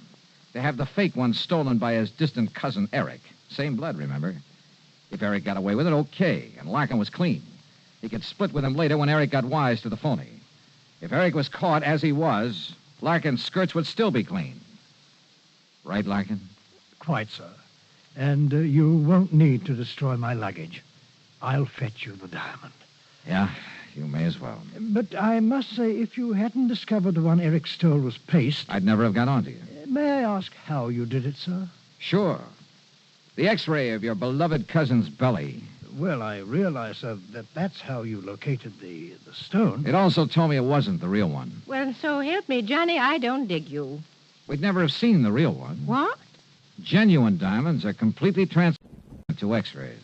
To have the fake one stolen by his distant cousin, Eric. Same blood, remember? If Eric got away with it, okay, and Larkin was clean. He could split with him later when Eric got wise to the phony. If Eric was caught, as he was, Larkin's skirts would still be clean. Right, Larkin? Quite, sir. And you won't need to destroy my luggage. I'll fetch you the diamond. Yeah, you may as well. But I must say, if you hadn't discovered the one Eric stole was paste... I'd never have got on to you. May I ask how you did it, sir? Sure. The X-ray of your beloved cousin's belly. Well, I realize, sir, that that's how you located the stone. It also told me it wasn't the real one. Well, so help me, Johnny, I don't dig you. We'd never have seen the real one. What? Genuine diamonds are completely transparent to X-rays.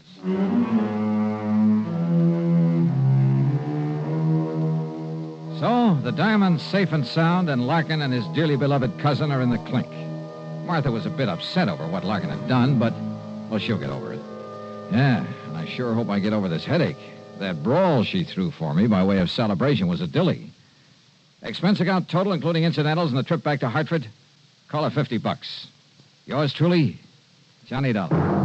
So, the diamond's safe and sound, and Larkin and his dearly beloved cousin are in the clink. Martha was a bit upset over what Larkin had done, but, well, she'll get over it. Yeah, and I sure hope I get over this headache. That brawl she threw for me by way of celebration was a dilly. Expense account total, including incidentals and the trip back to Hartford, call it $50. Yours truly, Johnny Dollar.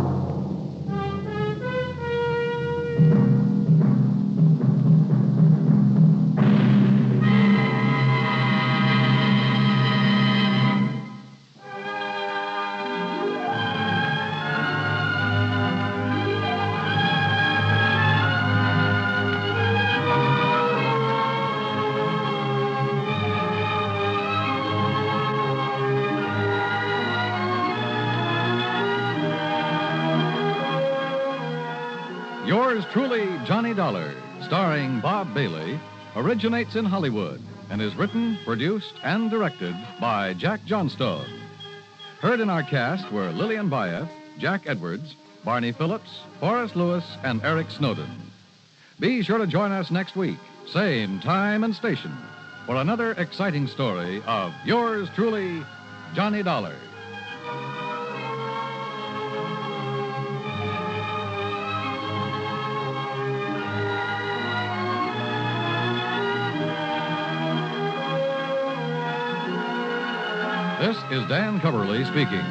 Yours truly, Johnny Dollar, starring Bob Bailey, originates in Hollywood and is written, produced, and directed by Jack Johnstone. Heard in our cast were Lillian Bayeth, Jack Edwards, Barney Phillips, Forrest Lewis, and Eric Snowden. Be sure to join us next week, same time and station, for another exciting story of yours truly, Johnny Dollar. This is Dan Coverly speaking.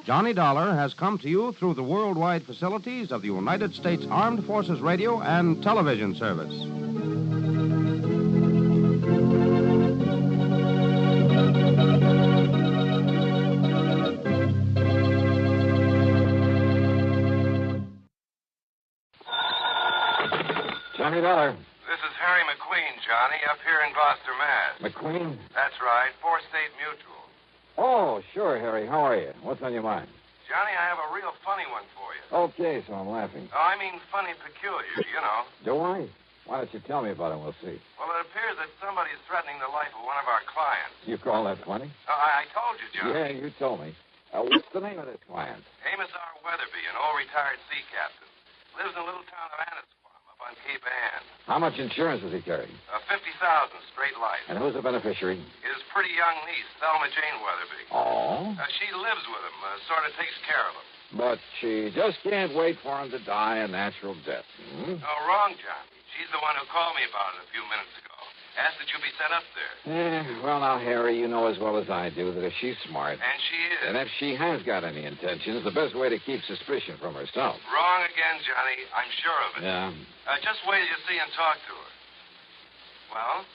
Johnny Dollar has come to you through the worldwide facilities of the United States Armed Forces Radio and Television Service. Johnny Dollar. This is Harry McQueen, Johnny, up here in Gloucester, Mass. McQueen? That's right, 4-State Mutual. Oh, sure, Harry. How are you? What's on your mind? Johnny, I have a real funny one for you. Okay, so I'm laughing. Oh, I mean funny peculiar, you know. Do I? Why don't you tell me about it and we'll see. Well, it appears that somebody's threatening the life of one of our clients. You call that funny? I told you, Johnny. Yeah, you told me. What's the name of this client? Amos R. Weatherby, an old retired sea captain. Lives in a little town of Annisquam up on Cape Ann. How much insurance does he carry? 50,000 straight life. And who's the beneficiary? His pretty young niece, Thelma Jane Weatherby. Oh? She lives with him, sort of takes care of him. But she just can't wait for him to die a natural death. Hmm? Oh, wrong, Johnny. She's the one who called me about it a few minutes ago. Asked that you be sent up there. Well, now, Harry, you know as well as I do that if she's smart... And she is. And if she has got any intentions, the best way to keep suspicion from herself. Wrong again, Johnny. I'm sure of it. Yeah. Just wait till you see and talk to her. Well?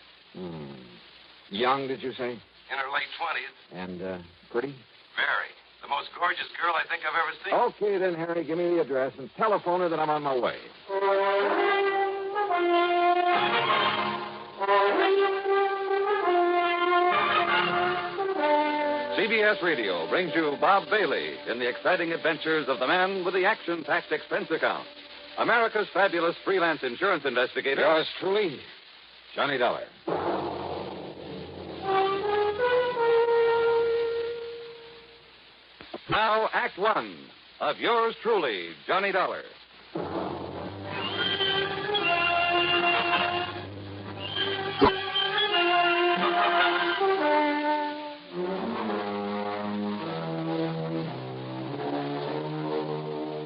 Young, did you say? In her late 20s. And, pretty? Very. The most gorgeous girl I think I've ever seen. Okay, then, Harry, give me the address and telephone her that I'm on my way. CBS Radio brings you Bob Bailey in the exciting adventures of the man with the action-packed expense account. America's fabulous freelance insurance investigator. Yours truly, Johnny Dollar. Now, Act One of yours truly, Johnny Dollar.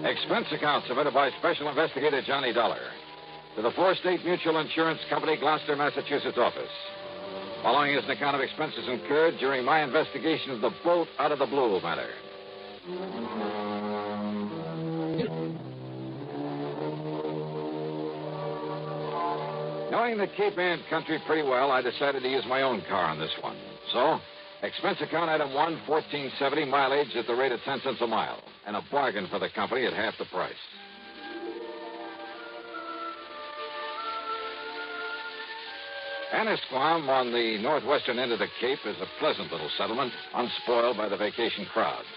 Expense account submitted by Special Investigator Johnny Dollar to the 4-State Mutual Insurance Company, Gloucester, Massachusetts office. Following is an account of expenses incurred during my investigation of the boat out of the blue matter. Knowing the Cape Ann country pretty well, I decided to use my own car on this one. So, expense account item 1, $14.70, mileage at the rate of 10 cents a mile, and a bargain for the company at half the price. Annisquam, on the northwestern end of the Cape, is a pleasant little settlement, unspoiled by the vacation crowds.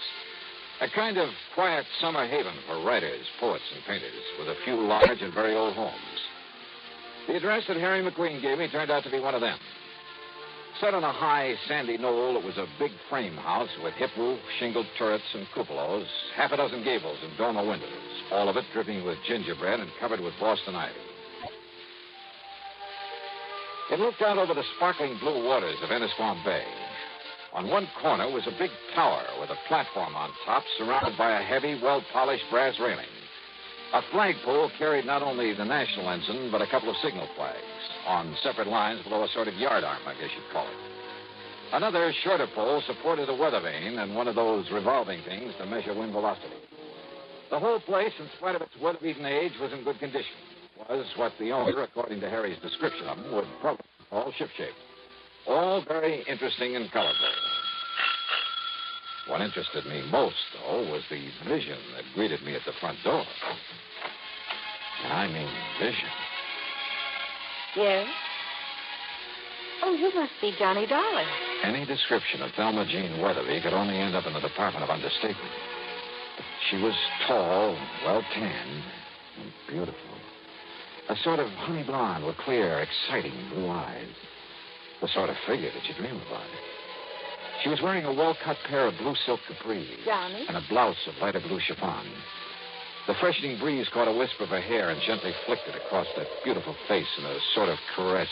A kind of quiet summer haven for writers, poets, and painters, with a few large and very old homes. The address that Harry McQueen gave me turned out to be one of them. Set on a high, sandy knoll, it was a big frame house with hip roof, shingled turrets, and cupolas, half a dozen gables and dormer windows, all of it dripping with gingerbread and covered with Boston ivy. It looked out over the sparkling blue waters of Annisquam Bay. On one corner was a big tower with a platform on top surrounded by a heavy, well-polished brass railing. A flagpole carried not only the national ensign, but a couple of signal flags on separate lines below a sort of yardarm, I guess you'd call it. Another shorter pole supported a weather vane and one of those revolving things to measure wind velocity. The whole place, in spite of its weather-beaten age, was in good condition. Was what the owner, according to Harry's description of them, would probably call shipshape. All very interesting and colorful. What interested me most, though, was the vision that greeted me at the front door. And I mean vision. Yes? Oh, you must be Johnny Dollar. Any description of Thelma Jean Weatherby could only end up in the Department of Understatement. She was tall, well-tanned, and beautiful. A sort of honey blonde with clear, exciting blue eyes. The sort of figure that you dream about. She was wearing a well-cut pair of blue silk capris. Johnny? And a blouse of lighter blue chiffon. The freshening breeze caught a wisp of her hair and gently flicked it across that beautiful face in a sort of caress.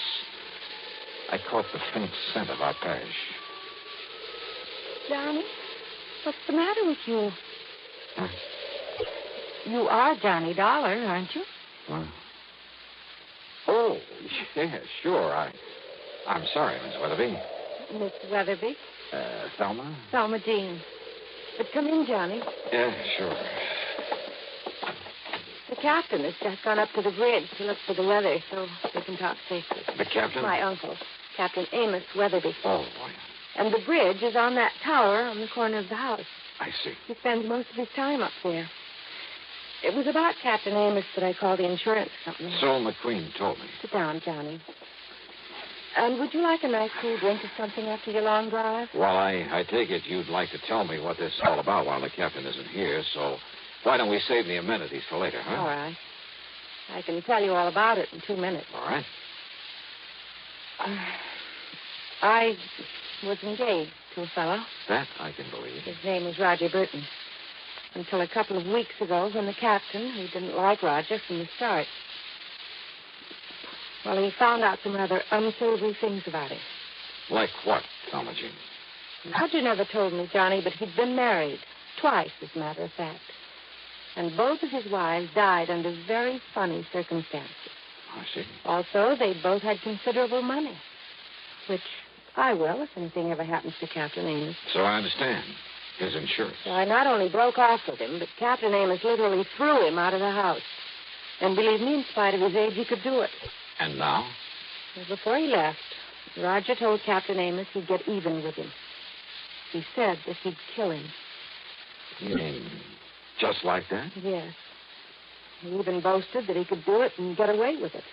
I caught the faint scent of arpège. Johnny, what's the matter with you? You are Johnny Dollar, aren't you? What? Oh, yeah, sure. I'm sorry, Miss Weatherby. Miss Weatherby? Thelma? Thelma Jean. But come in, Johnny. Yeah, sure. The captain has just gone up to the bridge to look for the weather so we can talk safely. The captain? My uncle, Captain Amos Weatherby. Oh, boy. And the bridge is on that tower on the corner of the house. I see. He spends most of his time up there. It was about Captain Amos that I called the insurance company. So McQueen told me. Sit down, Johnny. And would you like a nice cool drink or something after your long drive? Well, I take it you'd like to tell me what this is all about while the captain isn't here, so why don't we save the amenities for later, huh? All right. I can tell you all about it in 2 minutes. All right. I was engaged to a fellow. That I can believe. His name was Roger Burton. Until a couple of weeks ago when the captain, who didn't like Roger from the start, well, he found out some rather unsavory things about him. Like what, Thelma Jean? Roger never told me, Johnny, but he'd been married. Twice, as a matter of fact. And both of his wives died under very funny circumstances. I see. Also, they both had considerable money, which I will if anything ever happens to Captain Amos. So I understand. His insurance. So I not only broke off with him, but Captain Amos literally threw him out of the house. And believe me, in spite of his age, he could do it. And now? Well, before he left, Roger told Captain Amos he'd get even with him. He said that he'd kill him. You mean just like that? Yes. He even boasted that he could do it and get away with it.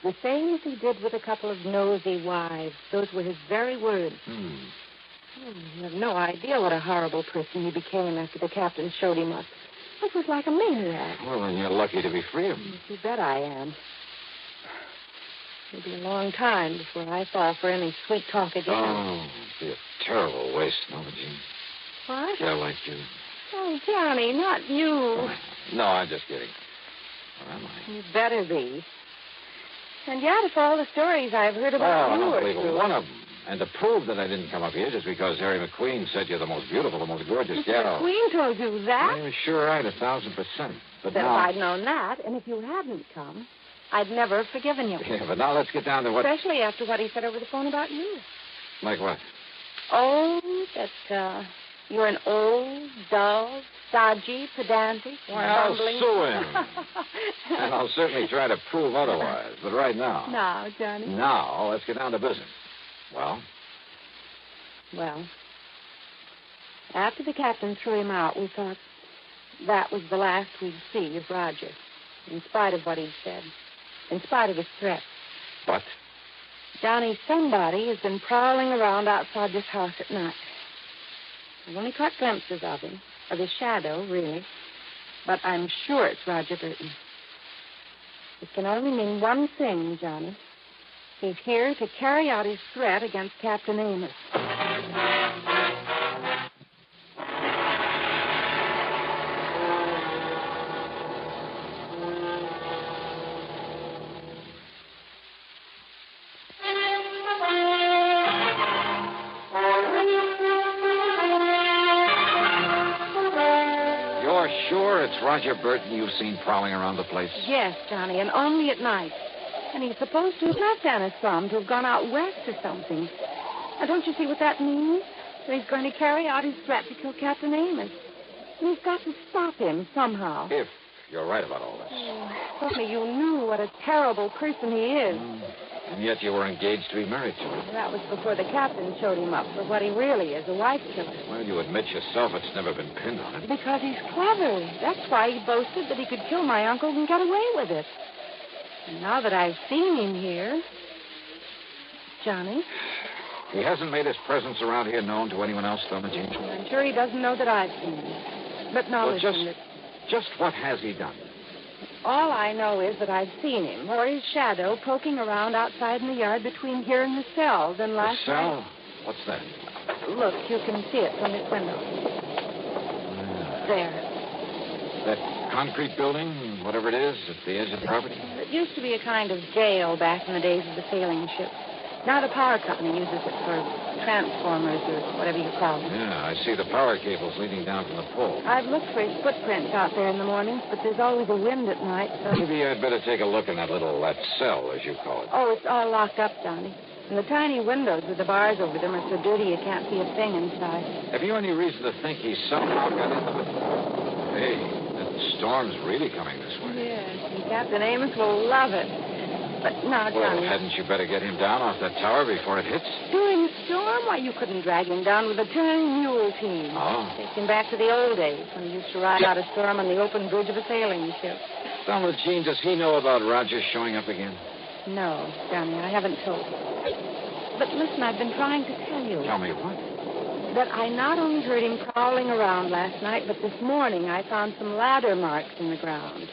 The same as he did with a couple of nosy wives. Those were his very words. You have no idea what a horrible person he became after the captain showed him up. It was like a maniac. Well, then you're lucky to be free of him. You bet I am. It'll be a long time before I fall for any sweet talk again. Oh, it'd be a terrible waste, Thelma Jean. What? Yeah, like you. Oh, Johnny, not you. No, I'm just kidding. Or am I? You better be. And yet, if all the stories I've heard about I you don't are believe true... one of them. And to prove that I didn't come up here just because Harry McQueen said you're the most beautiful, the most gorgeous gal. McQueen told you that? Yeah, sure, right, 1,000%. But Then now... if I'd known that, and if you hadn't come, I'd never have forgiven you. Yeah, but now let's get down to what... Especially after what he said over the phone about you. Like what? Oh, that, you're an old, dull, stodgy, pedantic, Why, I'll bumbling... sue him. And I'll certainly try to prove otherwise. But right now... Now, Johnny. Now, let's get down to business. Well? Well, after the captain threw him out, we thought that was the last we'd see of Roger, in spite of what he'd said, in spite of his threats. But? Johnny, somebody has been prowling around outside this house at night. I've only caught glimpses of him, of his shadow, really, but I'm sure it's Roger Burton. It can only mean one thing, Johnny. He's here to carry out his threat against Captain Amos. You're sure it's Roger Burton you've seen prowling around the place? Yes, Johnny, and only at night. And he's supposed to have left Anna's farm to have gone out west or something. Now, don't you see what that means? So he's going to carry out his threat to kill Captain Amos. And we've got to stop him somehow. If you're right about all this. Oh, if only you knew what a terrible person he is. And yet you were engaged to be married to him. That was before the captain showed him up for what he really is, a wife killer. Well, you admit yourself it's never been pinned on him. Because he's clever. That's why he boasted that he could kill my uncle and get away with it. And now that I've seen him here... Johnny? He hasn't made his presence around here known to anyone else, Thelma Jean? I'm sure he doesn't know that I've seen him. But now listen, just what has he done? all I know is that I've seen him, or his shadow, poking around outside in the yard between here and the cell. Then last The cell? night... What's that? Look, you can see it from this window. There. That concrete building, whatever it is, at the edge of the property? It used to be a kind of jail back in the days of the sailing ships. Now the power company uses it for transformers or whatever you call it. Yeah, I see the power cables leading down from the pole. I've looked for his footprints out there in the mornings, but there's always a wind at night, so... Maybe I'd better take a look in that cell, as you call it. Oh, it's all locked up, Johnny. And the tiny windows with the bars over them are so dirty you can't see a thing inside. Have you any reason to think he somehow got into the... Hey, that storm's really coming this way. Yes, and Captain Amos will love it. But now, Well, Johnny... hadn't you better get him down off that tower before it hits? During a storm? Why, you couldn't drag him down with a turning mule team. Oh. Take him back to the old days when he used to ride out a storm on the open bridge of a sailing ship. Thelma Jean, does he know about Roger showing up again? No, Johnny, I haven't told you. But listen, I've been trying to tell you. Tell me what? That I not only heard him prowling around last night, but this morning I found some ladder marks in the ground.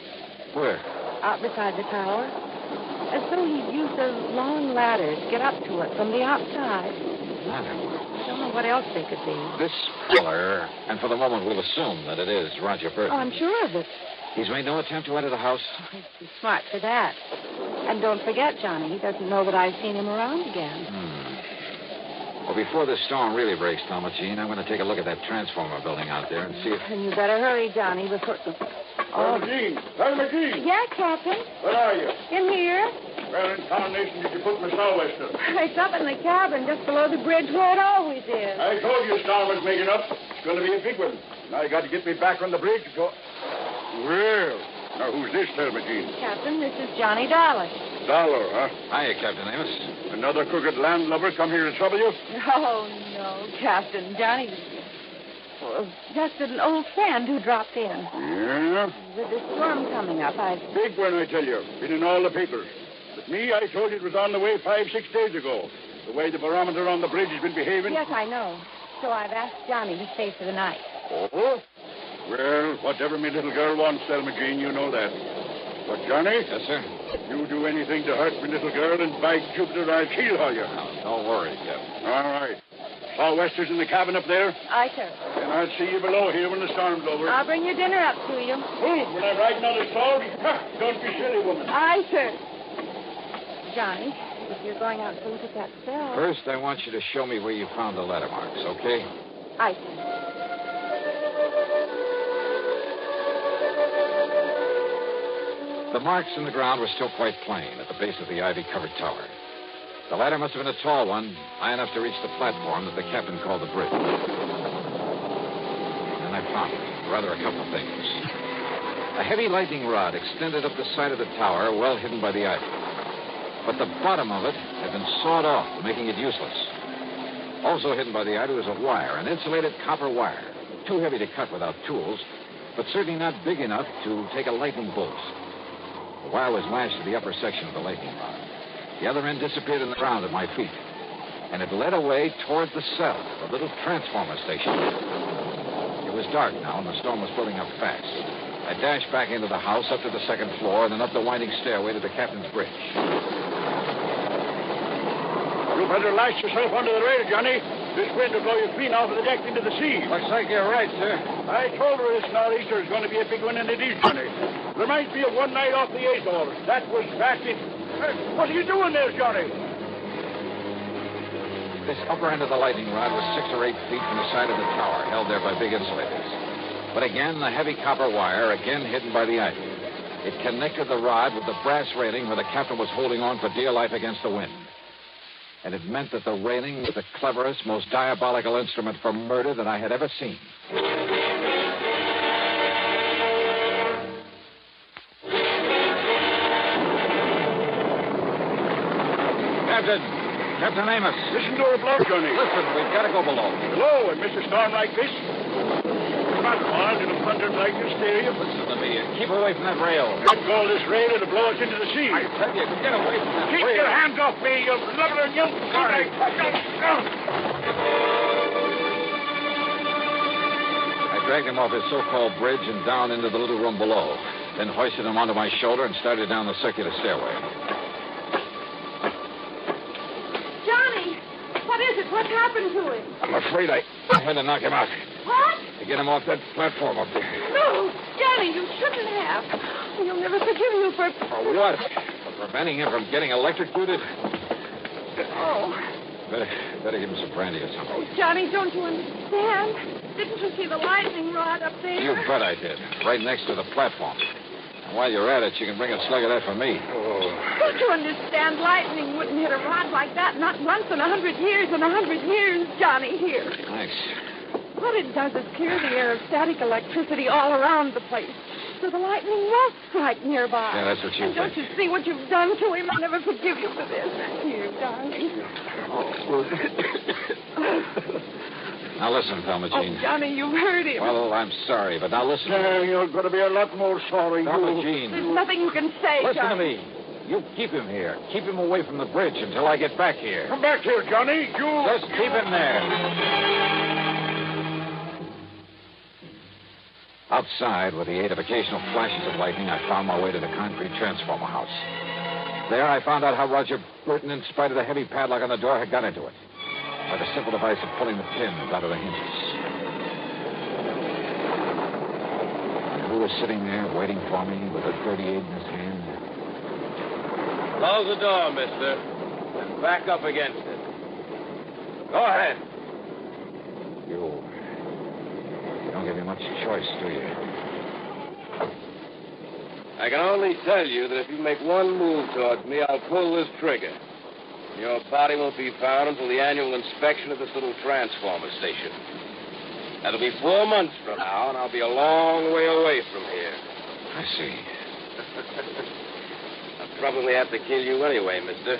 Where? Out beside the tower. As though he'd used a long ladder to get up to it from the outside. Ladder marks? I don't know what else they could be. This feller, and for the moment we'll assume that it is Roger Burton. Oh, I'm sure of it. He's made no attempt to enter the house? Oh, he's too smart for that. And don't forget, Johnny, he doesn't know that I've seen him around again. Well, before this storm really breaks, Thelma Jean, I'm going to take a look at that transformer building out there and see if... And you better hurry, Johnny, before... Thelma Jean! Thelma Jean! Yeah, Captain? Where are you? In here. Where in tarnation did you put my sou'wester? It's up in the cabin just below the bridge where it always is. I told you a storm was making up. It's going to be a big one. Now you got to get me back on the bridge. Well, now who's this, Thelma Jean? Captain, this is Johnny Dollar. Dollar, huh? Hiya, Captain Amos. Another crooked landlubber come here to trouble you? Oh, no, Captain. Johnny... Well, just an old friend who dropped in. Yeah? With the storm coming up, Big one, I tell you. Been in all the papers. But me, I told you it was on the way 5-6 days ago. The way the barometer on the bridge has been behaving. Yes, I know. So I've asked Johnny to stay for the night. Oh? Well, whatever me little girl wants, Thelma Jean, you know that. But, Johnny? Yes, sir? You do anything to hurt me little girl, and by Jupiter, I'll keel you. Don't worry, Captain. All right. Sou'westers in the cabin up there? Aye, sir. Then I'll see you below here when the storm's over. I'll bring your dinner up to you. Oh, when I'm riding on a sword? Don't be silly, woman. Aye, sir. Johnny, if you're going out to look at that cell... First, I want you to show me where you found the ladder marks, okay? Aye, sir. The marks in the ground were still quite plain at the base of the ivy-covered tower. The ladder must have been a tall one, high enough to reach the platform that the captain called the bridge. And I found, rather, a couple of things. A heavy lightning rod extended up the side of the tower, well hidden by the ivy. But the bottom of it had been sawed off, making it useless. Also hidden by the ivy was a wire, an insulated copper wire. Too heavy to cut without tools, but certainly not big enough to take a lightning bolt. The wire was lashed to the upper section of the lightning rod. The other end disappeared in the ground at my feet. And it led away toward the cell, the little transformer station. It was dark now, and the storm was building up fast. I dashed back into the house, up to the second floor, and then up the winding stairway to the captain's bridge. You better lash yourself onto the rail, Johnny. This wind will blow you clean off of the deck into the sea. Looks like you're right, sir. I told her this nor'easter is going to be a big one, and it is, Johnny. There might be a one night off the Azores. That was back in... What are you doing there, Johnny? This upper end of the lightning rod was 6 or 8 feet from the side of the tower, held there by big insulators. But again, the heavy copper wire, again hidden by the ivy. It connected the rod with the brass railing where the captain was holding on for dear life against the wind. And it meant that the railing was the cleverest, most diabolical instrument for murder that I had ever seen. Captain Amos. Listen to her blow, Johnny. Listen, we've got to go below. Below, and Mr. Storm like this? Come on, it'll thunder like hysteria. Listen to me. Keep away from that rail. Let go of this rail, it'll blow us into the sea. I tell you, get away from that rail. Keep your hands off me, you lubber and you... Sorry. I dragged him off his so-called bridge and down into the little room below, then hoisted him onto my shoulder and started down the circular stairway. What happened to him? I'm afraid I had to knock him out. What? To get him off that platform up there. No, Johnny, you shouldn't have. You'll never forgive you for... For what? For preventing him from getting electrocuted? Oh. Better give him some brandy or something. Oh, Johnny, don't you understand? Didn't you see the lightning rod up there? You bet I did. Right next to the platform. While you're at it, you can bring a slug of that for me. Don't you understand? Lightning wouldn't hit a rod like that, not once in 100 years. In 100 years, Johnny, here. Thanks. What it does is clear the air of static electricity all around the place, so the lightning won't strike nearby. Yeah, that's what you And don't you see what you've done to him? I'll never forgive you for this. Here, darling. Now listen, Thelma Jean. Oh, Johnny, you've hurt him. Well, I'm sorry, but now listen. You're going to be a lot more sorry. Thelma Jean. There's nothing you can say, Listen to Johnny. me. You keep him here. Keep him away from the bridge until I get back here. Come back here, Johnny. You... Just keep him there. Outside, with the aid of occasional flashes of lightning, I found my way to the concrete transformer house. There, I found out how Roger Burton, in spite of the heavy padlock on the door, had got into it. By the simple device of pulling the pins out of the hinges. And who was sitting there waiting for me with a .38 in his hand? Close the door, mister, and back up against it. Go ahead. You don't give me much choice, do you? I can only tell you that if you make one move towards me, I'll pull this trigger. Your body won't be found until the annual inspection of this little transformer station. That'll be 4 months from now, and I'll be a long way away from here. I see. I'll probably have to kill you anyway, mister.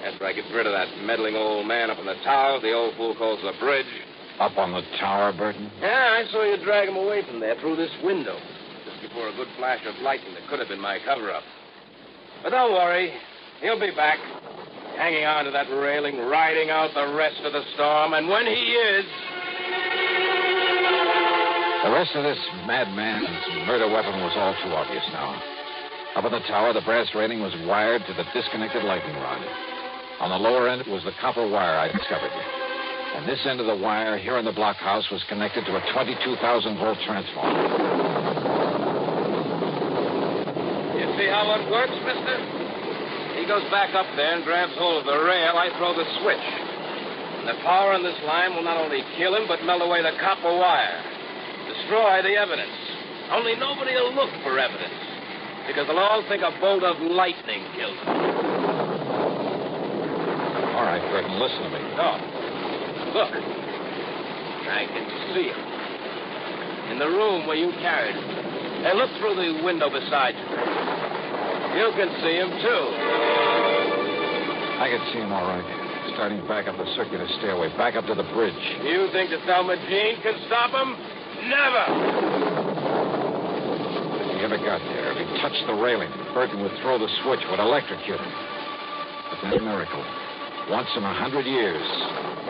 After I get rid of that meddling old man up in the tower the old fool calls the bridge. Up on the tower, Burton? Yeah, I saw you drag him away from there through this window. Just before a good flash of lightning that could have been my cover-up. But don't worry. He'll be back. Hanging on to that railing, riding out the rest of the storm. And when he is... The rest of this madman's murder weapon was all too obvious now. Up on the tower, the brass railing was wired to the disconnected lightning rod. On the lower end was the copper wire I discovered. And this end of the wire here in the blockhouse was connected to a 22,000-volt transformer. You see how it works, mister? He goes back up there and grabs hold of the rail. I throw the switch. And the power on this line will not only kill him, but melt away the copper wire. Destroy the evidence. Only nobody will look for evidence. Because they'll all think a bolt of lightning killed him. All right, Burton, listen to me. Oh. Look. I can see him. In the room where you carried him. Hey, look through the window beside you. You can see him, too. I can see him all right. Starting back up the circular stairway, back up to the bridge. You think that Thelma Jean can stop him? Never! If he ever got there, if he touched the railing, Burton would throw the switch, would electrocute him. But then a miracle. Once in 100 years,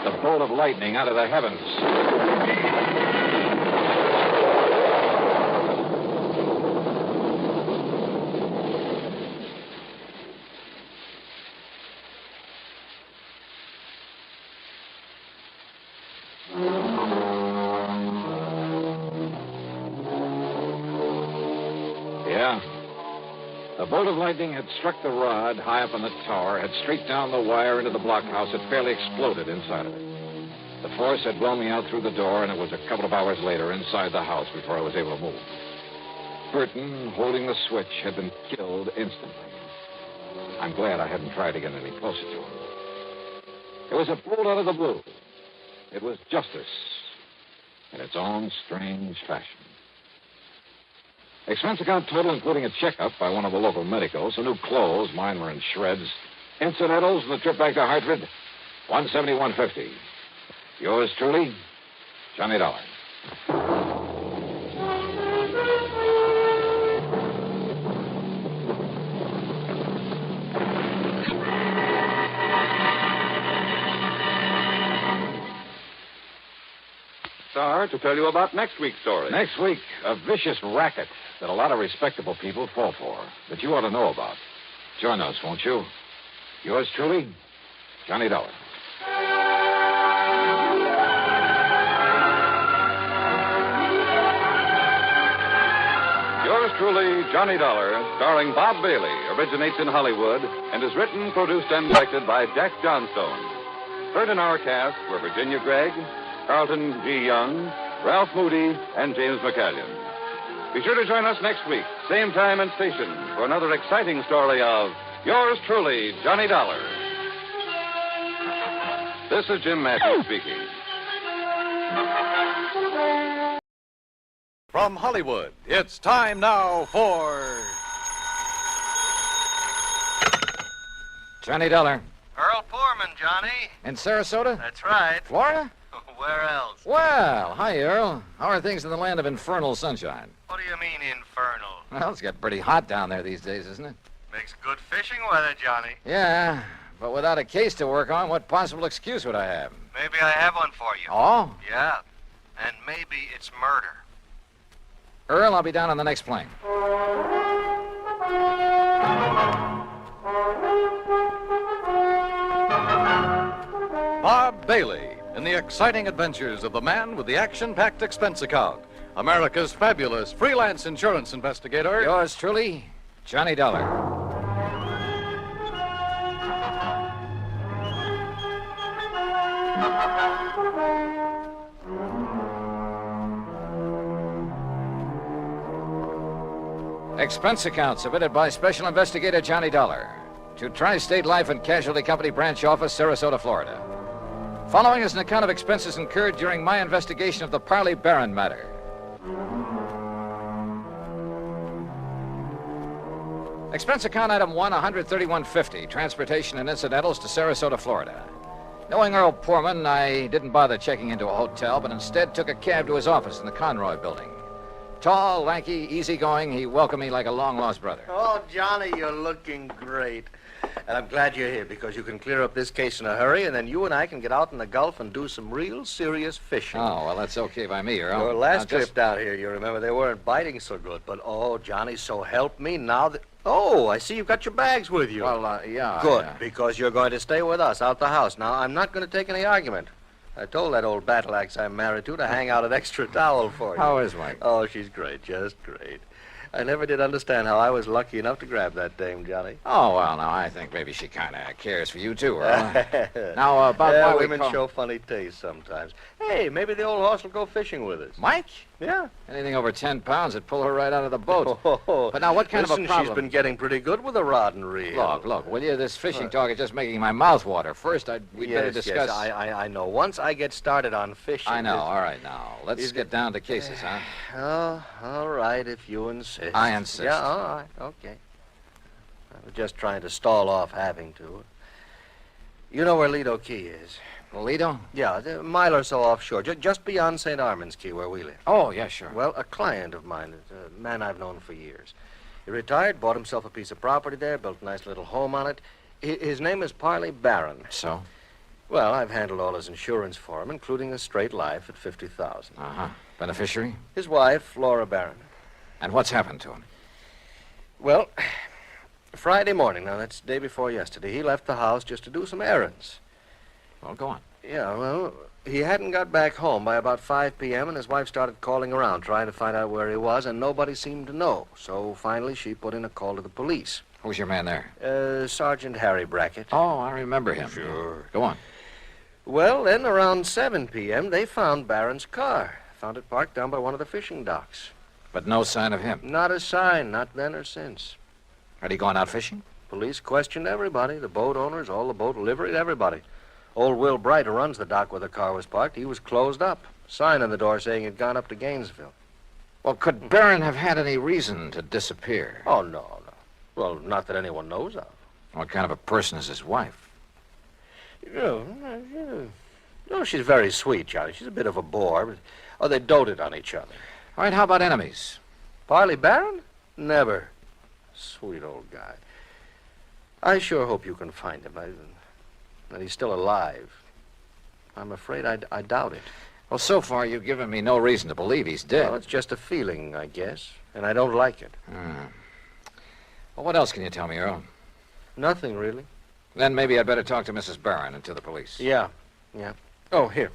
the bolt of lightning out of the heavens. The bolt of lightning had struck the rod high up on the tower, had streaked down the wire into the blockhouse, had fairly exploded inside of it. The force had blown me out through the door, and it was a couple of hours later inside the house before I was able to move. Burton, holding the switch, had been killed instantly. I'm glad I hadn't tried to get any closer to him. It was a bolt out of the blue. It was justice in its own strange fashion. Expense account total, including a checkup by one of the local medicos, some new clothes, mine were in shreds, incidentals, and the trip back to Hartford, $171.50. Yours truly, Johnny Dollar. Star, to tell you about next week's story. Next week, a vicious racket that a lot of respectable people fall for, that you ought to know about. Join us, won't you? Yours truly, Johnny Dollar. Yours truly, Johnny Dollar, starring Bob Bailey, originates in Hollywood and is written, produced, and directed by Jack Johnstone. Heard in our cast were Virginia Gregg, Carlton G. Young, Ralph Moody, and James McCallion. Be sure to join us next week, same time and station, for another exciting story of yours truly, Johnny Dollar. This is Jim Matthews speaking. From Hollywood, it's time now for Johnny Dollar. Earl Poorman, Johnny. In Sarasota? That's right. Florida? Where else? Well, hi, Earl. How are things in the land of infernal sunshine? What do you mean, infernal? Well, it's got pretty hot down there these days, isn't it? Makes good fishing weather, Johnny. Yeah, but without a case to work on, what possible excuse would I have? Maybe I have one for you. Oh? Yeah. And maybe it's murder. Earl, I'll be down on the next plane. Bob Bailey in the exciting adventures of the man with the action-packed expense account, America's fabulous freelance insurance investigator. Yours truly, Johnny Dollar. Expense account submitted by Special Investigator Johnny Dollar to Tri-State Life and Casualty Company Branch Office, Sarasota, Florida. Following is an account of expenses incurred during my investigation of the Parley Barron matter. Expense account item 1, $131.50, transportation and incidentals to Sarasota, Florida. Knowing Earl Poorman, I didn't bother checking into a hotel, but instead took a cab to his office in the Conroy building. Tall, lanky, easygoing, he welcomed me like a long-lost brother. Oh, Johnny, you're looking great. And I'm glad you're here because you can clear up this case in a hurry, and then you and I can get out in the Gulf and do some real serious fishing. Oh, well, that's okay by me, Earl. Your last trip down here, you remember, they weren't biting so good. But, oh, Johnny, so help me now that... Oh, I see you've got your bags with you. Well, yeah. Good, because you're going to stay with us out the house. Now, I'm not going to take any argument. I told that old battle axe I'm married to hang out an extra towel for you. How is Mike? Oh, she's great, just great. I never did understand how I was lucky enough to grab that dame, Johnny. Oh, well, now, I think maybe she kind of cares for you, too, Earl. Now, about why women we show funny taste sometimes. Hey, maybe the old horse will go fishing with us. Mike? Yeah. Anything over 10 pounds would pull her right out of the boat. But now, what kind of a problem? She's been getting pretty good with a rod and reel. Look, will you? This fishing talk is just making my mouth water. First, we'd better discuss... Yes, I know. Once I get started on fishing... I know. All right, now. Let's get down to cases, huh? Oh, all right, if you insist. I insist. Yeah, all right, okay. I was just trying to stall off having to. You know where Lido Key is? Lido? Yeah, a mile or so offshore, just beyond St. Armand's Key, where we live. Oh, yeah, sure. Well, a client of mine, a man I've known for years. He retired, bought himself a piece of property there, built a nice little home on it. His name is Parley Barron. So? Well, I've handled all his insurance for him, including a straight life at $50,000. Uh-huh. Beneficiary? His wife, Laura Barron. And what's happened to him? Well, Friday morning, now that's the day before yesterday, he left the house just to do some errands. Well, go on. Yeah, well, he hadn't got back home by about 5 p.m., and his wife started calling around, trying to find out where he was, and nobody seemed to know. So finally, she put in a call to the police. Who's your man there? Sergeant Harry Brackett. Oh, I remember him. Sure. Go on. Well, then around 7 p.m., they found Barron's car. Found it parked down by one of the fishing docks. But no sign of him? Not a sign, not then or since. Had he gone out fishing? Police questioned everybody, the boat owners, all the boat livery, everybody. Old Will Bright, who runs the dock where the car was parked, he was closed up. Sign on the door saying he'd gone up to Gainesville. Well, could Barron have had any reason to disappear? Oh, no. Well, not that anyone knows of. What kind of a person is his wife? No, she's very sweet, Johnny. She's a bit of a bore, but... Oh, they doted on each other. All right, how about enemies? Parley Barron? Never. Sweet old guy. I sure hope you can find him. That he's still alive. I'm afraid I doubt it. Well, so far you've given me no reason to believe he's dead. Well, it's just a feeling, I guess, and I don't like it. Well, what else can you tell me, Earl? Nothing, really. Then maybe I'd better talk to Mrs. Barron and to the police. Yeah. Oh, here.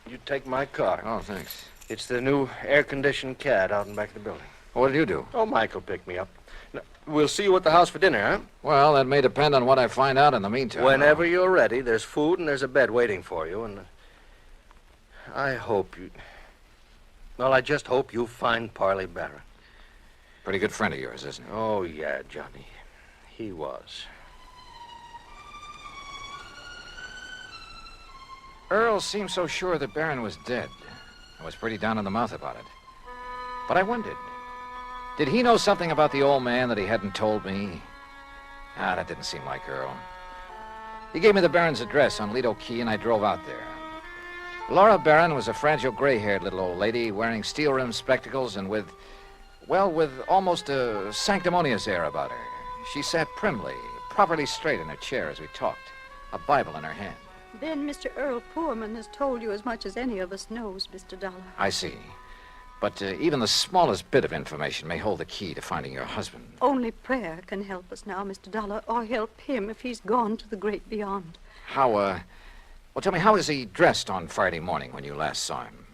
You take my car. Oh, thanks. It's the new air-conditioned CAD out in back of the building. What did you do? Oh, Michael picked me up. Now, we'll see you at the house for dinner, huh? Well, that may depend on what I find out in the meantime. Whenever you're ready, there's food and there's a bed waiting for you, and I hope you... Well, I just hope you find Parley Barron. Pretty good friend of yours, isn't he? Oh, yeah, Johnny. He was. Earl seemed so sure that Barron was dead. I was pretty down in the mouth about it. But I wondered, did he know something about the old man that he hadn't told me? That didn't seem like Earl. He gave me the Barron's address on Lido Key, and I drove out there. Laura Barron was a fragile, gray-haired little old lady wearing steel-rimmed spectacles and with almost a sanctimonious air about her. She sat primly, properly straight in her chair as we talked, a Bible in her hand. Then Mr. Earl Poorman has told you as much as any of us knows, Mr. Dollar. I see. But even the smallest bit of information may hold the key to finding your husband. Only prayer can help us now, Mr. Dollar, or help him if he's gone to the great beyond. Well, tell me, how was he dressed on Friday morning when you last saw him?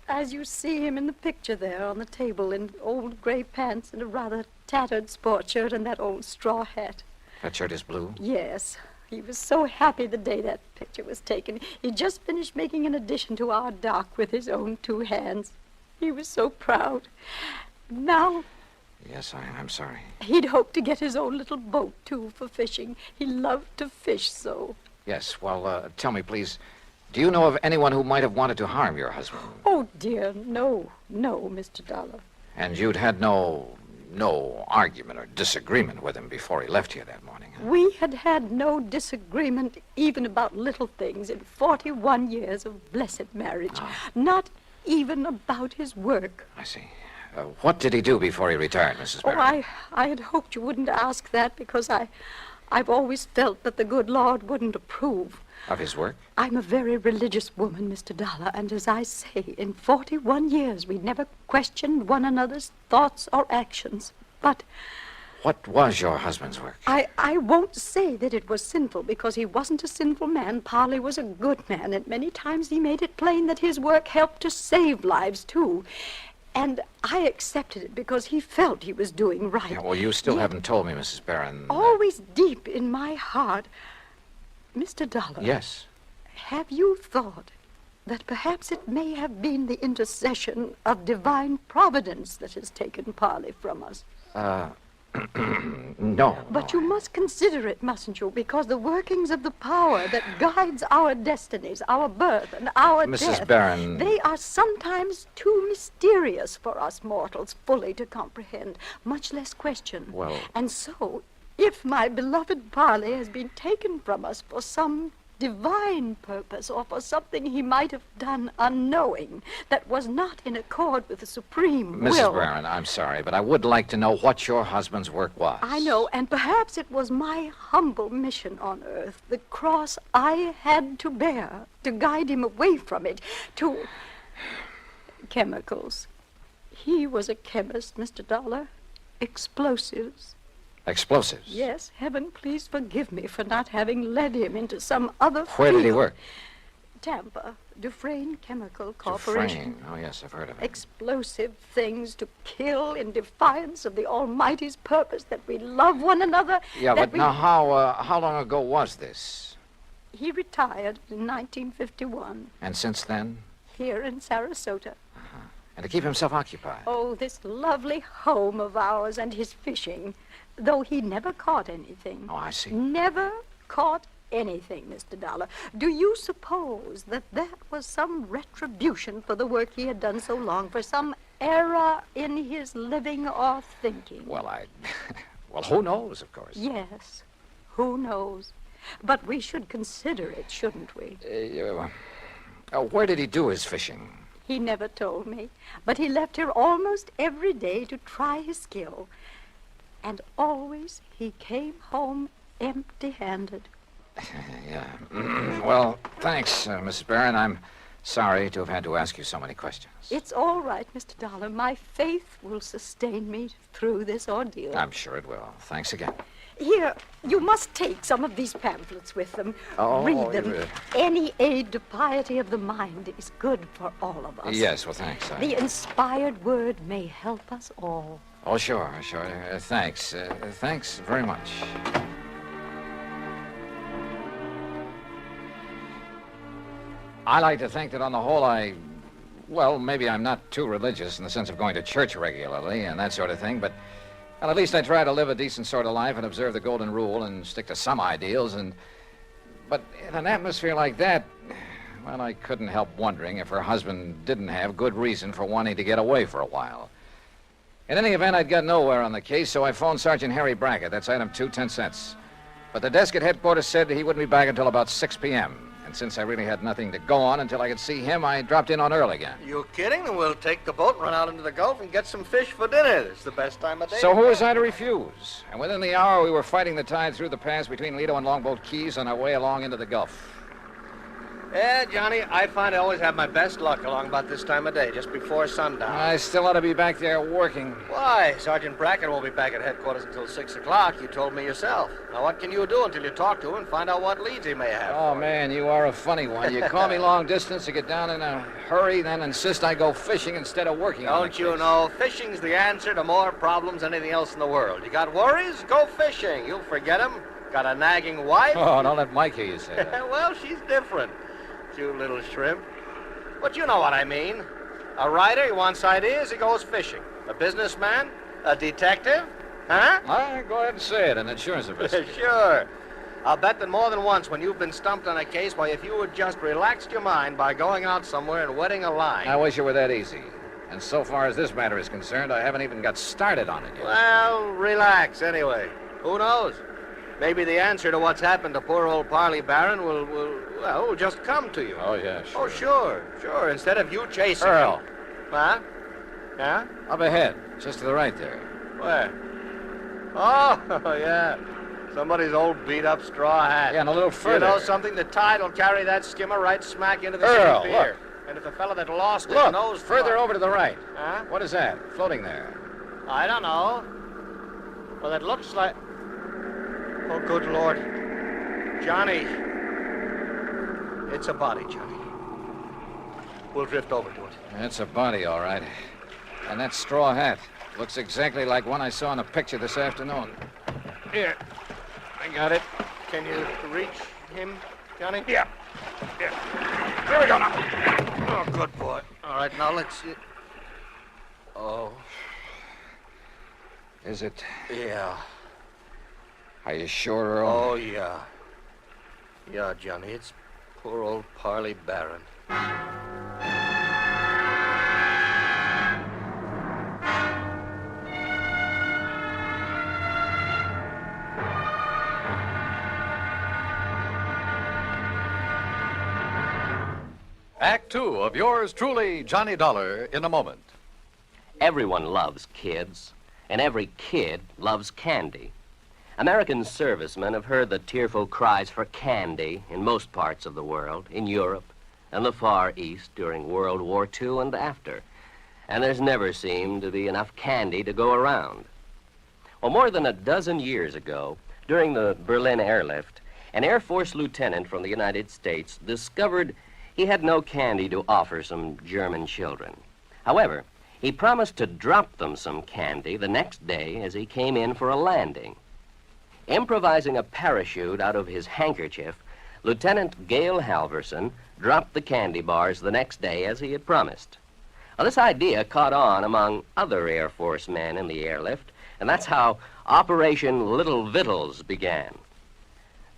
As you see him in the picture there on the table in old gray pants and a rather tattered sport shirt and that old straw hat. That shirt is blue? Yes. He was so happy the day that picture was taken. He just finished making an addition to our dock with his own 2 hands. He was so proud. Now... Yes, I'm sorry. He'd hoped to get his own little boat, too, for fishing. He loved to fish so. Yes, well, tell me, please, do you know of anyone who might have wanted to harm your husband? Oh, dear, no, Mr. Dollar. And you'd had no argument or disagreement with him before he left here that morning, huh? We had no disagreement even about little things in 41 years of blessed marriage. Not even about his work. I see. What did he do before he retired, Mrs. Barron? I had hoped you wouldn't ask that because I've always felt that the good Lord wouldn't approve. Of his work? I'm a very religious woman, Mr. Dollar, and as I say, in 41 years we never questioned one another's thoughts or actions. But... What was your husband's work? I won't say that it was sinful, because he wasn't a sinful man. Parley was a good man, and many times he made it plain that his work helped to save lives, too. And I accepted it because he felt he was doing right. Yeah, well, you still haven't told me, Mrs. Barron. Always deep in my heart. Mr. Dollar. Yes? Have you thought that perhaps it may have been the intercession of divine providence that has taken Parley from us? No. But you must consider it, mustn't you? Because the workings of the power that guides our destinies, our birth, and our death... Mrs. Barron... They are sometimes too mysterious for us mortals fully to comprehend, much less question. Well... And so, if my beloved Parley has been taken from us for some divine purpose or for something he might have done unknowing that was not in accord with the supreme will... Mrs. Barron, I'm sorry, but I would like to know what your husband's work was. I know, and perhaps it was my humble mission on earth, the cross I had to bear to guide him away from it, to chemicals. He was a chemist, Mr. Dollar. Explosives. Explosives? Yes, heaven please forgive me for not having led him into some other Where field. did he work? Tampa, Dufresne Chemical Corporation. Dufresne. Oh, yes, I've heard of it. Explosive things to kill in defiance of the Almighty's purpose that we love one another. Yeah, but now how long ago was this? He retired in 1951. And since then? Here in Sarasota. And to keep himself occupied? Oh, this lovely home of ours and his fishing. Though he never caught anything. Oh, I see. Never caught anything, Mr. Dollar. Do you suppose that was some retribution for the work he had done so long, for some error in his living or thinking? Well, well, who knows, of course. Yes, who knows? But we should consider it, shouldn't we? Where did he do his fishing? He never told me, but he left here almost every day to try his skill. And always he came home empty-handed. Yeah. Well, thanks, Mrs. Barron. I'm sorry to have had to ask you so many questions. It's all right, Mr. Dollar. My faith will sustain me through this ordeal. I'm sure it will. Thanks again. Here, you must take some of these pamphlets with them. Oh, read them. Any aid to piety of the mind is good for all of us. Yes, well, thanks. The inspired word may help us all. Oh, sure. Thanks. Thanks very much. I like to think that on the whole maybe I'm not too religious in the sense of going to church regularly and that sort of thing, but Well, at least I try to live a decent sort of life and observe the golden rule and stick to some ideals. But in an atmosphere like that, well, I couldn't help wondering if her husband didn't have good reason for wanting to get away for a while. In any event, I'd got nowhere on the case, so I phoned Sergeant Harry Brackett. That's item 2, 10 cents. But the desk at headquarters said he wouldn't be back until about 6 p.m. And since I really had nothing to go on until I could see him, I dropped in on Earl again. You kidding? Then we'll take the boat and run out into the Gulf and get some fish for dinner. It's the best time of day. So who was I to refuse? And within the hour, we were fighting the tide through the pass between Lido and Longboat Keys on our way along into the Gulf. Yeah, Johnny, I find I always have my best luck along about this time of day, just before sundown. I still ought to be back there working. Why? Sergeant Brackett won't be back at headquarters until 6 o'clock. You told me yourself. Now, what can you do until you talk to him and find out what leads he may have? Oh, man, you are a funny one. You call me long distance to get down in a hurry, then insist I go fishing instead of working on the Don't you case. know, fishing's the answer to more problems than anything else in the world. You got worries? Go fishing. You'll forget them. Got a nagging wife? Oh, don't let Mike hear you say that. Well, she's different. You little shrimp. But you know what I mean. A writer, he wants ideas, he goes fishing. A businessman? A detective? Huh? All right, go ahead and say it, an insurance investigator. Sure. I'll bet that more than once when you've been stumped on a case, why, if you had just relaxed your mind by going out somewhere and wetting a line. I wish it were that easy. And so far as this matter is concerned, I haven't even got started on it yet. Well, relax anyway. Who knows? Maybe the answer to what's happened to poor old Parley Barron will just come to you. Oh, yeah, sure. Oh, sure. Instead of you chasing Earl. him. Huh? Yeah? Up ahead, just to the right there. Where? Oh, yeah. Somebody's old beat-up straw hat. Yeah, and a little further. You know something? The tide will carry that skimmer right smack into the Earl, city pier. look. And if the fellow that lost his Look, nose... further over to the right. Huh? What is that, floating there? I don't know. Well, it looks like... Oh, good Lord. Johnny. It's a body, Johnny. We'll drift over to it. It's a body, all right. And that straw hat looks exactly like one I saw in a picture this afternoon. Here. I got it. Can you reach him, Johnny? Yeah. Here we go now. Oh, good boy. All right, now let's see. Oh. Is it? Yeah. Are you sure, Earl? Oh, yeah. Yeah, Johnny, it's poor old Parley Barron. Act 2 of yours truly, Johnny Dollar, in a moment. Everyone loves kids, and every kid loves candy. American servicemen have heard the tearful cries for candy in most parts of the world, in Europe and the Far East during World War II and after. And there's never seemed to be enough candy to go around. Well, more than a dozen years ago, during the Berlin airlift, an Air Force lieutenant from the United States discovered he had no candy to offer some German children. However, he promised to drop them some candy the next day as he came in for a landing. Improvising a parachute out of his handkerchief, Lieutenant Gale Halverson dropped the candy bars the next day as he had promised. Now, this idea caught on among other Air Force men in the airlift, and that's how Operation Little Victuals began.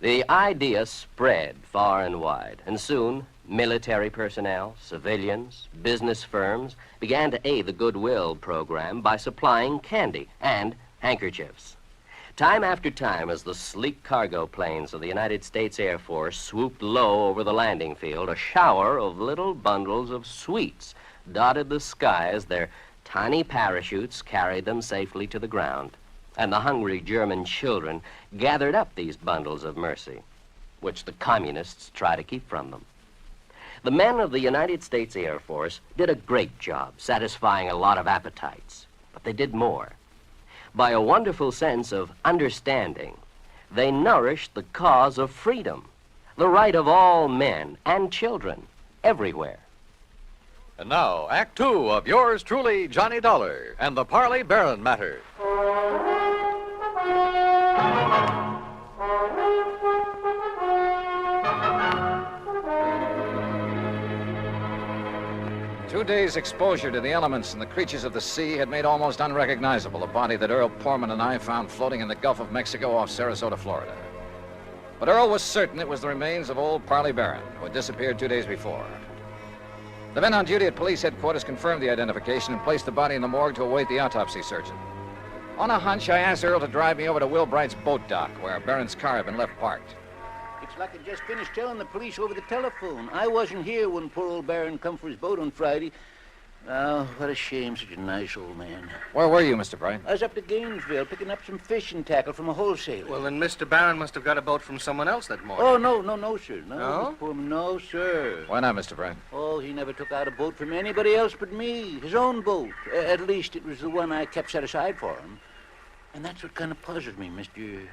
The idea spread far and wide, and soon military personnel, civilians, business firms began to aid the Goodwill program by supplying candy and handkerchiefs. Time after time, as the sleek cargo planes of the United States Air Force swooped low over the landing field, a shower of little bundles of sweets dotted the sky as their tiny parachutes carried them safely to the ground. And the hungry German children gathered up these bundles of mercy, which the communists try to keep from them. The men of the United States Air Force did a great job satisfying a lot of appetites, but they did more. By a wonderful sense of understanding, they nourished the cause of freedom, the right of all men and children everywhere. And now, Act 2 of yours truly, Johnny Dollar, and the Parley Barron matter. 2 days' exposure to the elements and the creatures of the sea had made almost unrecognizable the body that Earl Portman and I found floating in the Gulf of Mexico off Sarasota, Florida. But Earl was certain it was the remains of old Parley Barron, who had disappeared 2 days before. The men on duty at police headquarters confirmed the identification and placed the body in the morgue to await the autopsy surgeon. On a hunch, I asked Earl to drive me over to Will Bright's boat dock, where Barron's car had been left parked. It's like I just finished telling the police over the telephone. I wasn't here when poor old Barron come for his boat on Friday. Oh, what a shame, such a nice old man. Where were you, Mr. Bright? I was up to Gainesville picking up some fishing tackle from a wholesaler. Well, then Mr. Barron must have got a boat from someone else that morning. Oh, no, sir. No, No? Mr. Pullman, no, sir. Why not, Mr. Bright? Oh, he never took out a boat from anybody else but me. His own boat. At least it was the one I kept set aside for him. And that's what kind of puzzled me, Mr.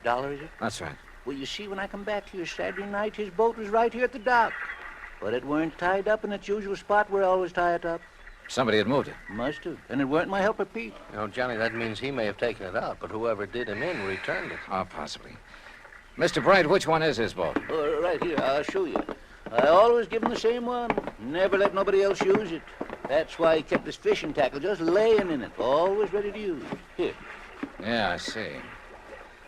Dollar, is it? That's right. Well, you see, when I come back here Saturday night, his boat was right here at the dock. But it weren't tied up in its usual spot where I always tie it up. Somebody had moved it. Must have. And it weren't my helper, Pete. You know, Johnny, that means he may have taken it out, but whoever did him in returned it. Oh, possibly. Mr. Bright, which one is his boat? Oh, right here. I'll show you. I always give him the same one. Never let nobody else use it. That's why he kept his fishing tackle just laying in it, always ready to use. Here. Yeah, I see.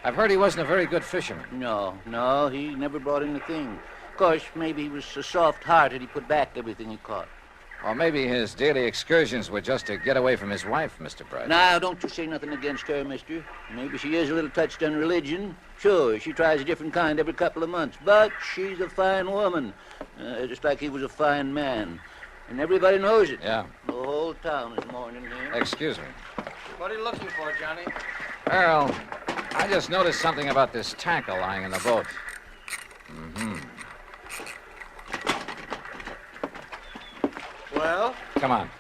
I've heard he wasn't a very good fisherman. No, he never brought in a thing. Of course, maybe he was so soft-hearted he put back everything he caught. Or maybe his daily excursions were just to get away from his wife, Mr. Bright. Now, don't you say nothing against her, mister. Maybe she is a little touched on religion. Sure, she tries a different kind every couple of months. But she's a fine woman, just like he was a fine man. And everybody knows it. Yeah. The whole town is mourning him. Excuse me. What are you looking for, Johnny? Earl, I just noticed something about this tackle lying in the boat. Mm-hmm. Well? Come on.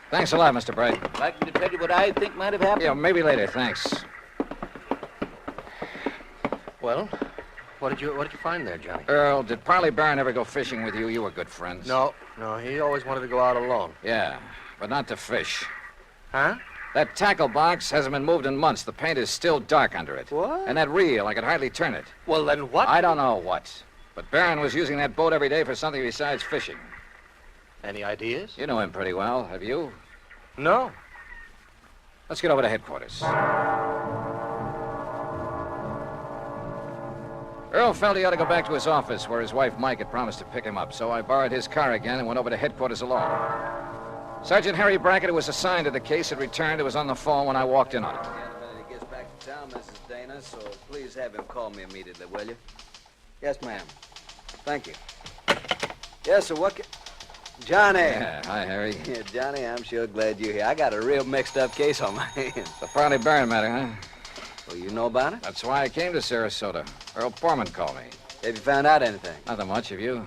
Thanks a lot, Mr. Bright. I'd like to tell you what I think might have happened. Yeah, maybe later. Thanks. Well, what did you find there, Johnny? Earl, did Parley Barron ever go fishing with you? You were good friends. No, he always wanted to go out alone. Yeah, but not to fish. Huh? That tackle box hasn't been moved in months. The paint is still dark under it. What? And that reel, I could hardly turn it. Well, then what? I don't know what. But Barron was using that boat every day for something besides fishing. Any ideas? You know him pretty well, have you? No. Let's get over to headquarters. Earl felt he ought to go back to his office where his wife Mike had promised to pick him up, so I borrowed his car again and went over to headquarters alone. Sergeant Harry Brackett, who was assigned to the case, had returned. He was on the phone when I walked in on it. He gets back to town, Mrs. Dana, so please have him call me immediately, will you? Yes, ma'am. Thank you. Yes, sir, what Johnny. Yeah, hi, Harry. Yeah, Johnny, I'm sure glad you're here. I got a real mixed-up case on my hands. The Parley Barron matter, huh? Well, you know about it? That's why I came to Sarasota. Earl Portman called me. Have you found out anything? Nothing much, have you?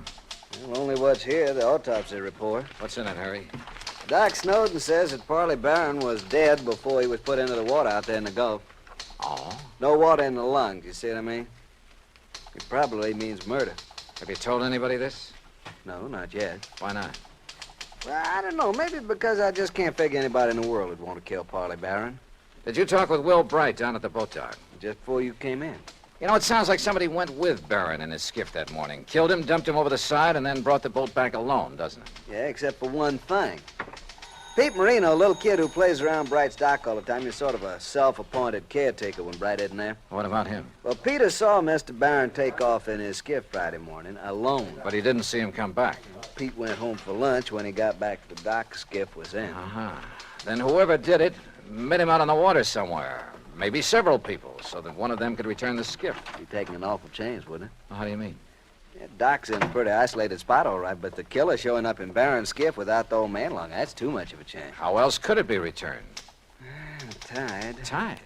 Well, only what's here, the autopsy report. What's in it, Harry? Doc Snowden says that Parley Barron was dead before he was put into the water out there in the Gulf. Oh? No water in the lungs, you see what I mean? It probably means murder. Have you told anybody this? No, not yet. Why not? Well, I don't know. Maybe because I just can't figure anybody in the world would want to kill Parley Barron. Did you talk with Will Bright down at the boat dock? Just before you came in. You know, it sounds like somebody went with Barron in his skiff that morning. Killed him, dumped him over the side, and then brought the boat back alone, doesn't it? Yeah, except for one thing. Pete Marino, a little kid who plays around Bright's dock all the time, he's sort of a self-appointed caretaker when Bright isn't there. What about him? Well, Peter saw Mr. Barron take off in his skiff Friday morning, alone. But he didn't see him come back. Pete went home for lunch. When he got back to the dock, the skiff was in. Uh-huh. Then whoever did it met him out on the water somewhere. Maybe several people, so that one of them could return the skiff. Be taking an awful chance, wouldn't it? Well, how do you mean? Yeah, Doc's in a pretty isolated spot, all right, but the killer showing up in Barron's skiff without the old man along, that's too much of a chance. How else could it be returned? Tied. Tied?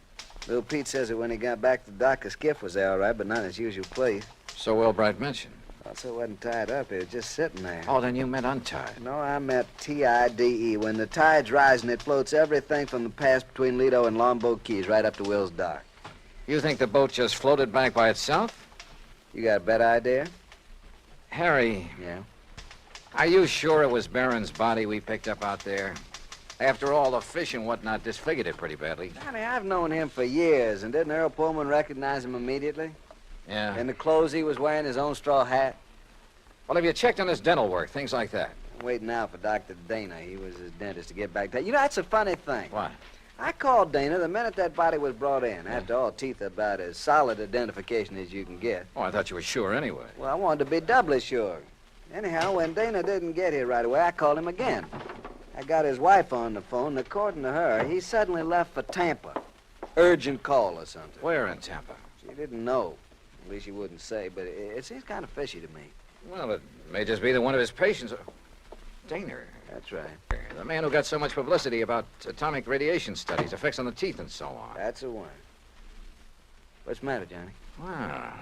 Little Pete says that when he got back to the dock, the skiff was there, all right, but not in its usual place. So Will Bright mentioned. Also, it wasn't tied up. It was just sitting there. Oh, then you meant untied. No, I meant T-I-D-E. When the tide's rising, it floats everything from the pass between Lido and Longboat Keys right up to Will's dock. You think the boat just floated back by itself? You got a better idea? Harry. Yeah? Are you sure it was Barron's body we picked up out there? After all, the fish and whatnot disfigured it pretty badly. Johnny, I've known him for years, and didn't Earl Pullman recognize him immediately? Yeah. In the clothes he was wearing, his own straw hat? Well, have you checked on his dental work, things like that? Waiting out for Dr. Dana. He was his dentist to get back to... You know, that's a funny thing. What? I called Dana the minute that body was brought in. After all, teeth are about as solid identification as you can get. Oh, I thought you were sure anyway. Well, I wanted to be doubly sure. Anyhow, when Dana didn't get here right away, I called him again. I got his wife on the phone, and according to her, he suddenly left for Tampa. Urgent call or something. Where in Tampa? She didn't know. At least she wouldn't say, but it seems kind of fishy to me. Well, it may just be that one of his patients... Dana. That's right. The man who got so much publicity about atomic radiation studies, effects on the teeth, and so on. That's the one. What's the matter, Johnny? Well,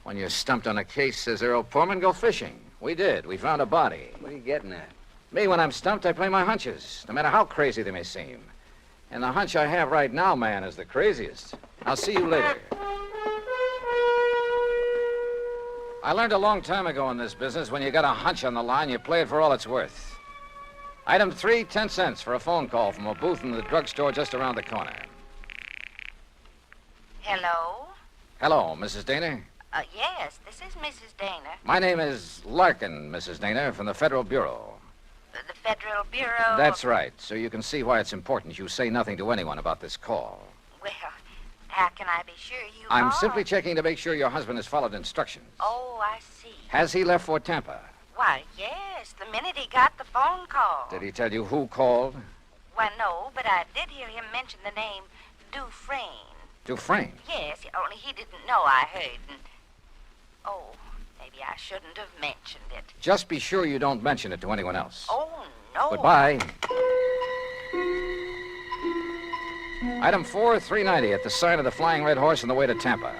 when you're stumped on a case, says Earl Poorman, go fishing. We did. We found a body. What are you getting at? Me, when I'm stumped, I play my hunches, no matter how crazy they may seem. And the hunch I have right now, man, is the craziest. I'll see you later. I learned a long time ago in this business, when you got a hunch on the line, you play it for all it's worth. Item 3, 10 cents for a phone call from a booth in the drugstore just around the corner. Hello? Hello, Mrs. Dana. Yes, this is Mrs. Dana. My name is Larkin, Mrs. Dana, from the Federal Bureau. The Federal Bureau? That's right, so you can see why it's important you say nothing to anyone about this call. Well, how can I be sure you I'm are? simply checking to make sure your husband has followed instructions. Oh, I see. Has he left for Tampa? Why, yes, the minute he got the phone call. Did he tell you who called? Why, no, but I did hear him mention the name Dufresne. Dufresne? Yes, only he didn't know I heard. And... Oh, maybe I shouldn't have mentioned it. Just be sure you don't mention it to anyone else. Oh, no. Goodbye. Item 4, $3.90 at the sign of the Flying Red Horse on the way to Tampa.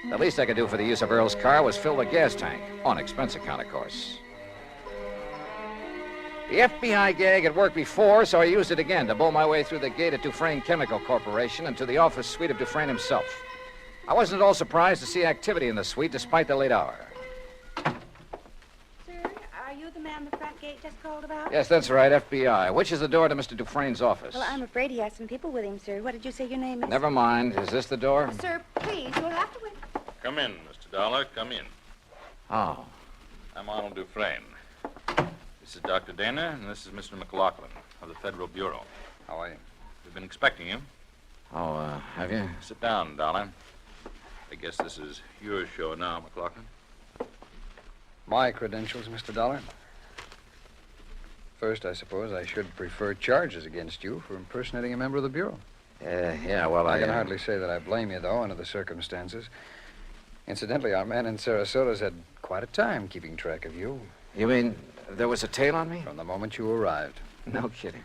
The least I could do for the use of Earl's car was fill the gas tank. On expense account, of course. The FBI gag had worked before, so I used it again to bowl my way through the gate at Dufresne Chemical Corporation and to the office suite of Dufresne himself. I wasn't at all surprised to see activity in the suite despite the late hour. Sir, are you the man the front gate just called about? Yes, that's right, FBI. Which is the door to Mr. Dufresne's office? Well, I'm afraid he has some people with him, sir. What did you say your name is? Never mind. Is this the door? Sir, please, you'll have to wait. Come in, Mr. Dollar. Come in. Oh. I'm Arnold Dufresne. This is Dr. Dana, and this is Mr. McLaughlin of the Federal Bureau. How are you? We've been expecting you. Oh, have you? Sit down, Dollar. I guess this is your show now, McLaughlin. My credentials, Mr. Dollar. First, I suppose I should prefer charges against you for impersonating a member of the Bureau. Yeah, well, I can hardly say that I blame you, though, under the circumstances. Incidentally, our man in Sarasota's had quite a time keeping track of you. You mean there was a tail on me? From the moment you arrived. No kidding.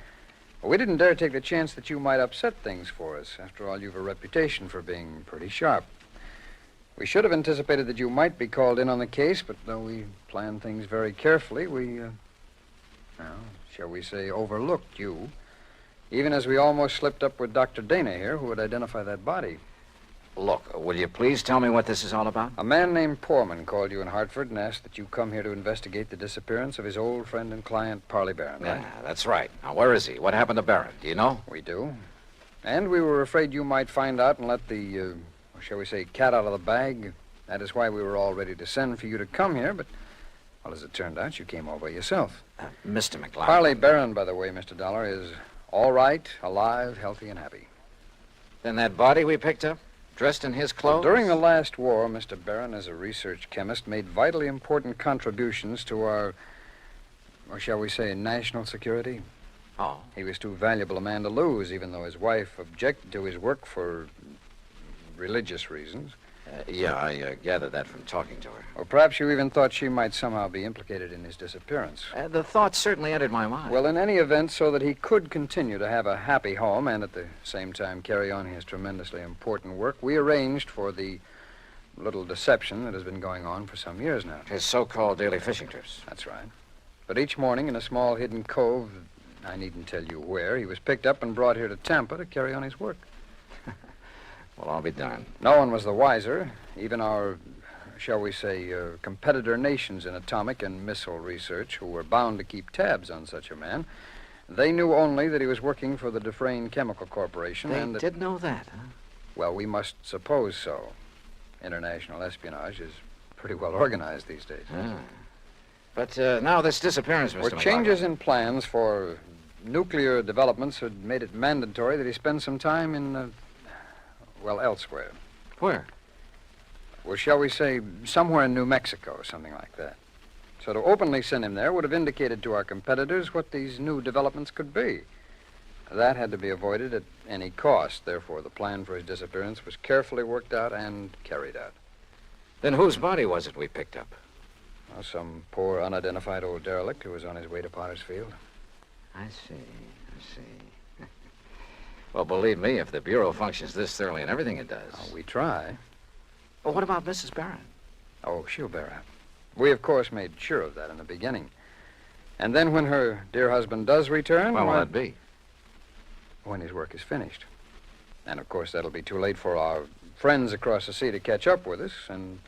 Well, we didn't dare take the chance that you might upset things for us. After all, you've a reputation for being pretty sharp. We should have anticipated that you might be called in on the case, but though we planned things very carefully, we, shall we say, overlooked you. Even as we almost slipped up with Dr. Dana here, who would identify that body. Look, will you please tell me what this is all about? A man named Poorman called you in Hartford and asked that you come here to investigate the disappearance of his old friend and client, Parley Barron, right? Yeah, that's right. Now, where is he? What happened to Barron? Do you know? We do. And we were afraid you might find out and let the, shall we say, cat out of the bag. That is why we were all ready to send for you to come here, but, well, as it turned out, you came all by yourself. Mr. McLeod. Parley Barron, by the way, Mr. Dollar, is all right, alive, healthy, and happy. Then that body we picked up? Dressed in his clothes? During the last war, Mr. Barron, as a research chemist, made vitally important contributions to our, or shall we say, national security. Oh. He was too valuable a man to lose, even though his wife objected to his work for religious reasons. Yeah, I gathered that from talking to her. Or perhaps you even thought she might somehow be implicated in his disappearance. The thought certainly entered my mind. Well, in any event, so that he could continue to have a happy home and at the same time carry on his tremendously important work, we arranged for the little deception that has been going on for some years now. His so-called daily fishing trips. That's right. But each morning in a small hidden cove, I needn't tell you where, he was picked up and brought here to Tampa to carry on his work. Well, I'll be darned. No one was the wiser. Even our, shall we say, competitor nations in atomic and missile research, who were bound to keep tabs on such a man, they knew only that he was working for the Dufresne Chemical Corporation. They and that, did know that, huh? Well, we must suppose so. International espionage is pretty well organized these days. Ah. But now this disappearance, Mr. Were changes in plans for nuclear developments had made it mandatory that he spend some time in, elsewhere. Where? Well, shall we say somewhere in New Mexico or something like that. So to openly send him there would have indicated to our competitors what these new developments could be. That had to be avoided at any cost. Therefore, the plan for his disappearance was carefully worked out and carried out. Then whose body was it we picked up? Well, some poor, unidentified old derelict who was on his way to Potter's Field. I see. Well, believe me, if the Bureau functions this thoroughly in everything it does... Oh, we try. Well, what about Mrs. Barron? Oh, she'll bear up. We, of course, made sure of that in the beginning. And then when her dear husband does return... When will that be? When his work is finished. And, of course, that'll be too late for our friends across the sea to catch up with us, and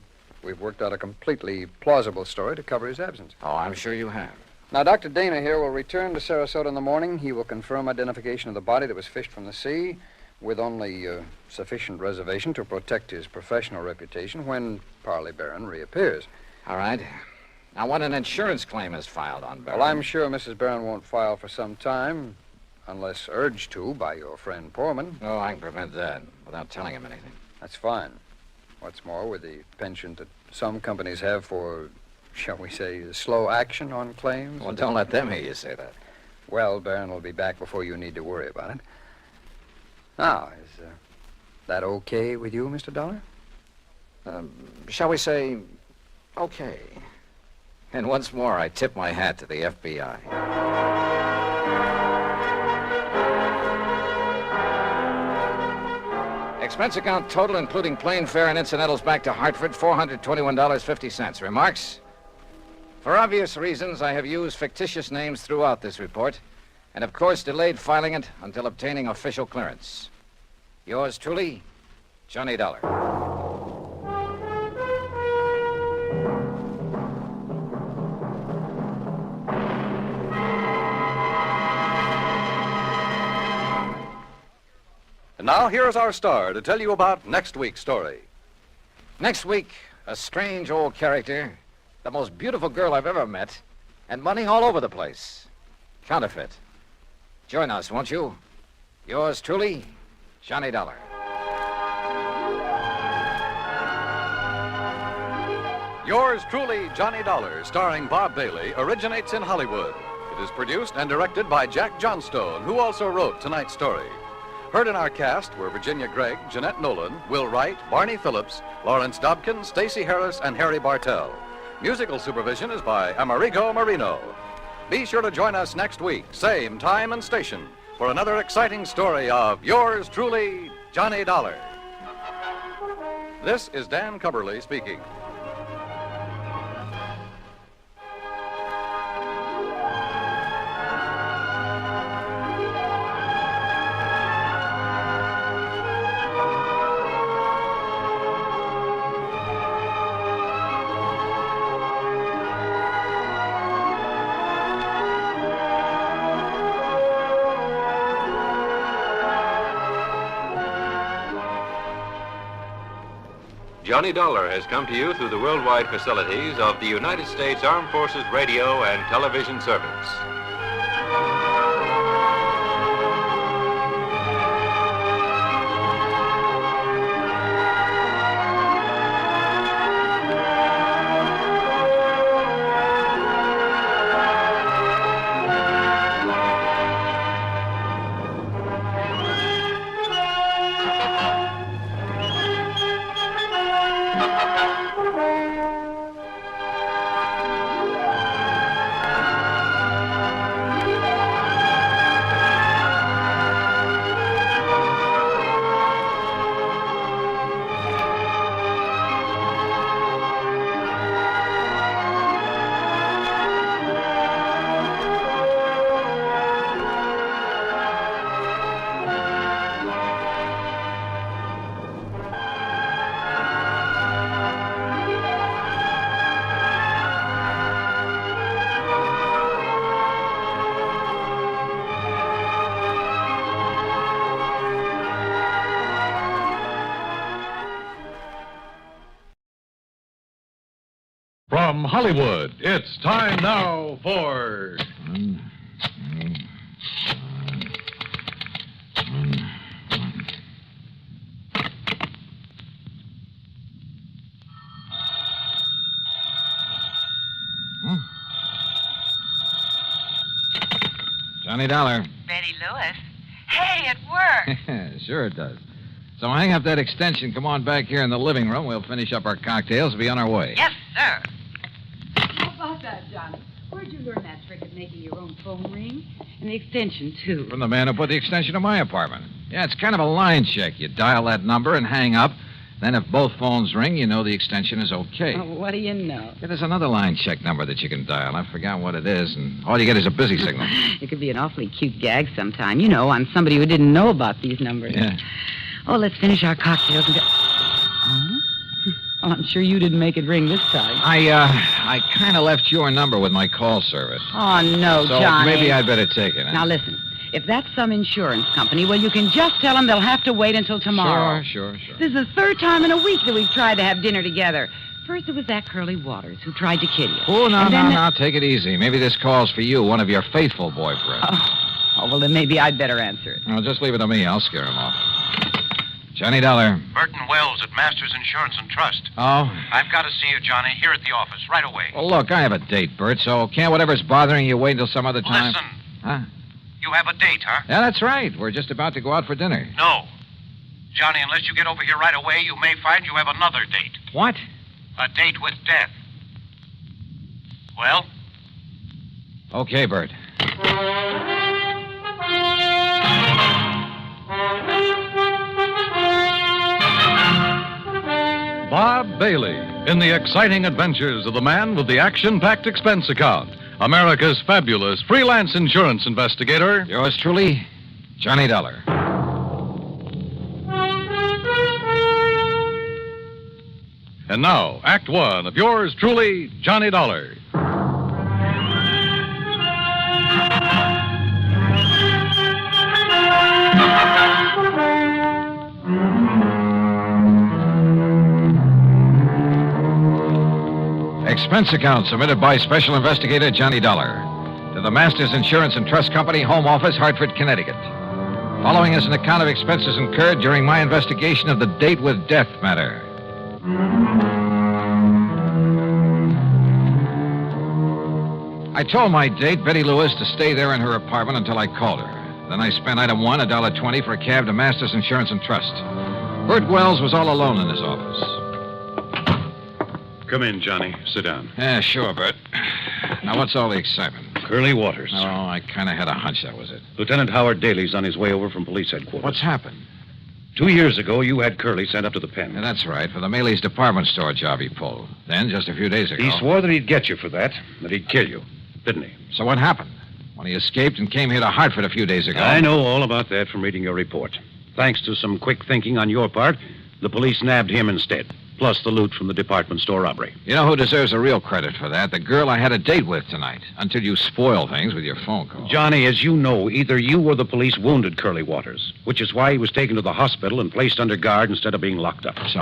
we've worked out a completely plausible story to cover his absence. Oh, I'm sure you have. Now, Dr. Dana here will return to Sarasota in the morning. He will confirm identification of the body that was fished from the sea with only sufficient reservation to protect his professional reputation when Parley Barron reappears. All right. Now, when an insurance claim is filed on Barron... Well, I'm sure Mrs. Barron won't file for some time, unless urged to by your friend Poorman. Oh, I can prevent that without telling him anything. That's fine. What's more, with the penchant that some companies have for... shall we say, slow action on claims? Well, don't let them hear you say that. Well, Barron will be back before you need to worry about it. Now, is that okay with you, Mr. Dollar? Shall we say, okay. And once more, I tip my hat to the FBI. Expense account total, including plane fare and incidentals back to Hartford, $421.50. Remarks? For obvious reasons, I have used fictitious names throughout this report, and of course delayed filing it until obtaining official clearance. Yours truly, Johnny Dollar. And now, here's our star to tell you about next week's story. Next week, a strange old character, the most beautiful girl I've ever met, and money all over the place. Counterfeit. Join us, won't you? Yours truly, Johnny Dollar. Yours truly, Johnny Dollar, starring Bob Bailey, originates in Hollywood. It is produced and directed by Jack Johnstone, who also wrote tonight's story. Heard in our cast were Virginia Gregg, Jeanette Nolan, Will Wright, Barney Phillips, Lawrence Dobkin, Stacey Harris, and Harry Bartell. Musical supervision is by Amerigo Marino. Be sure to join us next week, same time and station, for another exciting story of yours truly, Johnny Dollar. This is Dan Cubberly speaking. Johnny Dollar has come to you through the worldwide facilities of the United States Armed Forces Radio and Television Service. From Hollywood, it's time now for... Johnny Dollar. Betty Lewis. Hey, it worked. Sure it does. So hang up that extension. Come on back here in the living room. We'll finish up our cocktails and be on our way. Yes, sir. How about that, Johnny? Where'd you learn that trick of making your own phone ring? And the extension, too. From the man who put the extension to my apartment. Yeah, it's kind of a line check. You dial that number and hang up. Then if both phones ring, you know the extension is okay. Oh, what do you know? Yeah, there's another line check number that you can dial. I forgot what it is, and all you get is a busy signal. It could be an awfully cute gag sometime. You know, on somebody who didn't know about these numbers. Yeah. Oh, let's finish our cocktails and go... Oh? Well, I'm sure you didn't make it ring this time. I kind of left your number with my call service. Oh, no, so Johnny. Maybe I'd better take it, huh? Now, listen. If that's some insurance company, well, you can just tell them they'll have to wait until tomorrow. Sure. This is the third time in a week that we've tried to have dinner together. First, it was that Curly Waters who tried to kill you. Oh, no. Take it easy. Maybe this call's for you, one of your faithful boyfriends. Oh, well, then maybe I'd better answer it. No, just leave it to me. I'll scare him off. Johnny Dollar. Burton Wells at Masters Insurance and Trust. Oh? I've got to see you, Johnny, here at the office, right away. Well, look, I have a date, Bert, so can't whatever's bothering you wait until some other time? Listen. Huh? You have a date, huh? Yeah, that's right. We're just about to go out for dinner. No. Johnny, unless you get over here right away, you may find you have another date. What? A date with death. Well? Okay, Bert. Bob Bailey in the exciting adventures of the man with the action-packed expense account. America's fabulous freelance insurance investigator. Yours truly, Johnny Dollar. And now, Act One of yours truly, Johnny Dollar. Expense account submitted by Special Investigator Johnny Dollar to the Masters Insurance and Trust Company, Home Office, Hartford, Connecticut. Following is an account of expenses incurred during my investigation of the date with death matter. I told my date, Betty Lewis, to stay there in her apartment until I called her. Then I spent item one, $1.20 for a cab to Masters Insurance and Trust. Bert Wells was all alone in his office. Come in, Johnny. Sit down. Yeah, sure, Bert. Now, what's all the excitement? Curly Waters. Oh, I kind of had a hunch that was it. Lieutenant Howard Daly's on his way over from police headquarters. What's happened? 2 years ago, you had Curly sent up to the pen. Yeah, that's right, for the Maley's department store job he pulled. Then, just a few days ago... He swore that he'd get you for that he'd kill you, didn't he? So what happened? When he escaped and came here to Hartford a few days ago... I know all about that from reading your report. Thanks to some quick thinking on your part, the police nabbed him instead. Plus the loot from the department store robbery. You know who deserves the real credit for that? The girl I had a date with tonight. Until you spoil things with your phone call. Johnny, as you know, either you or the police wounded Curly Waters, which is why he was taken to the hospital and placed under guard instead of being locked up. So?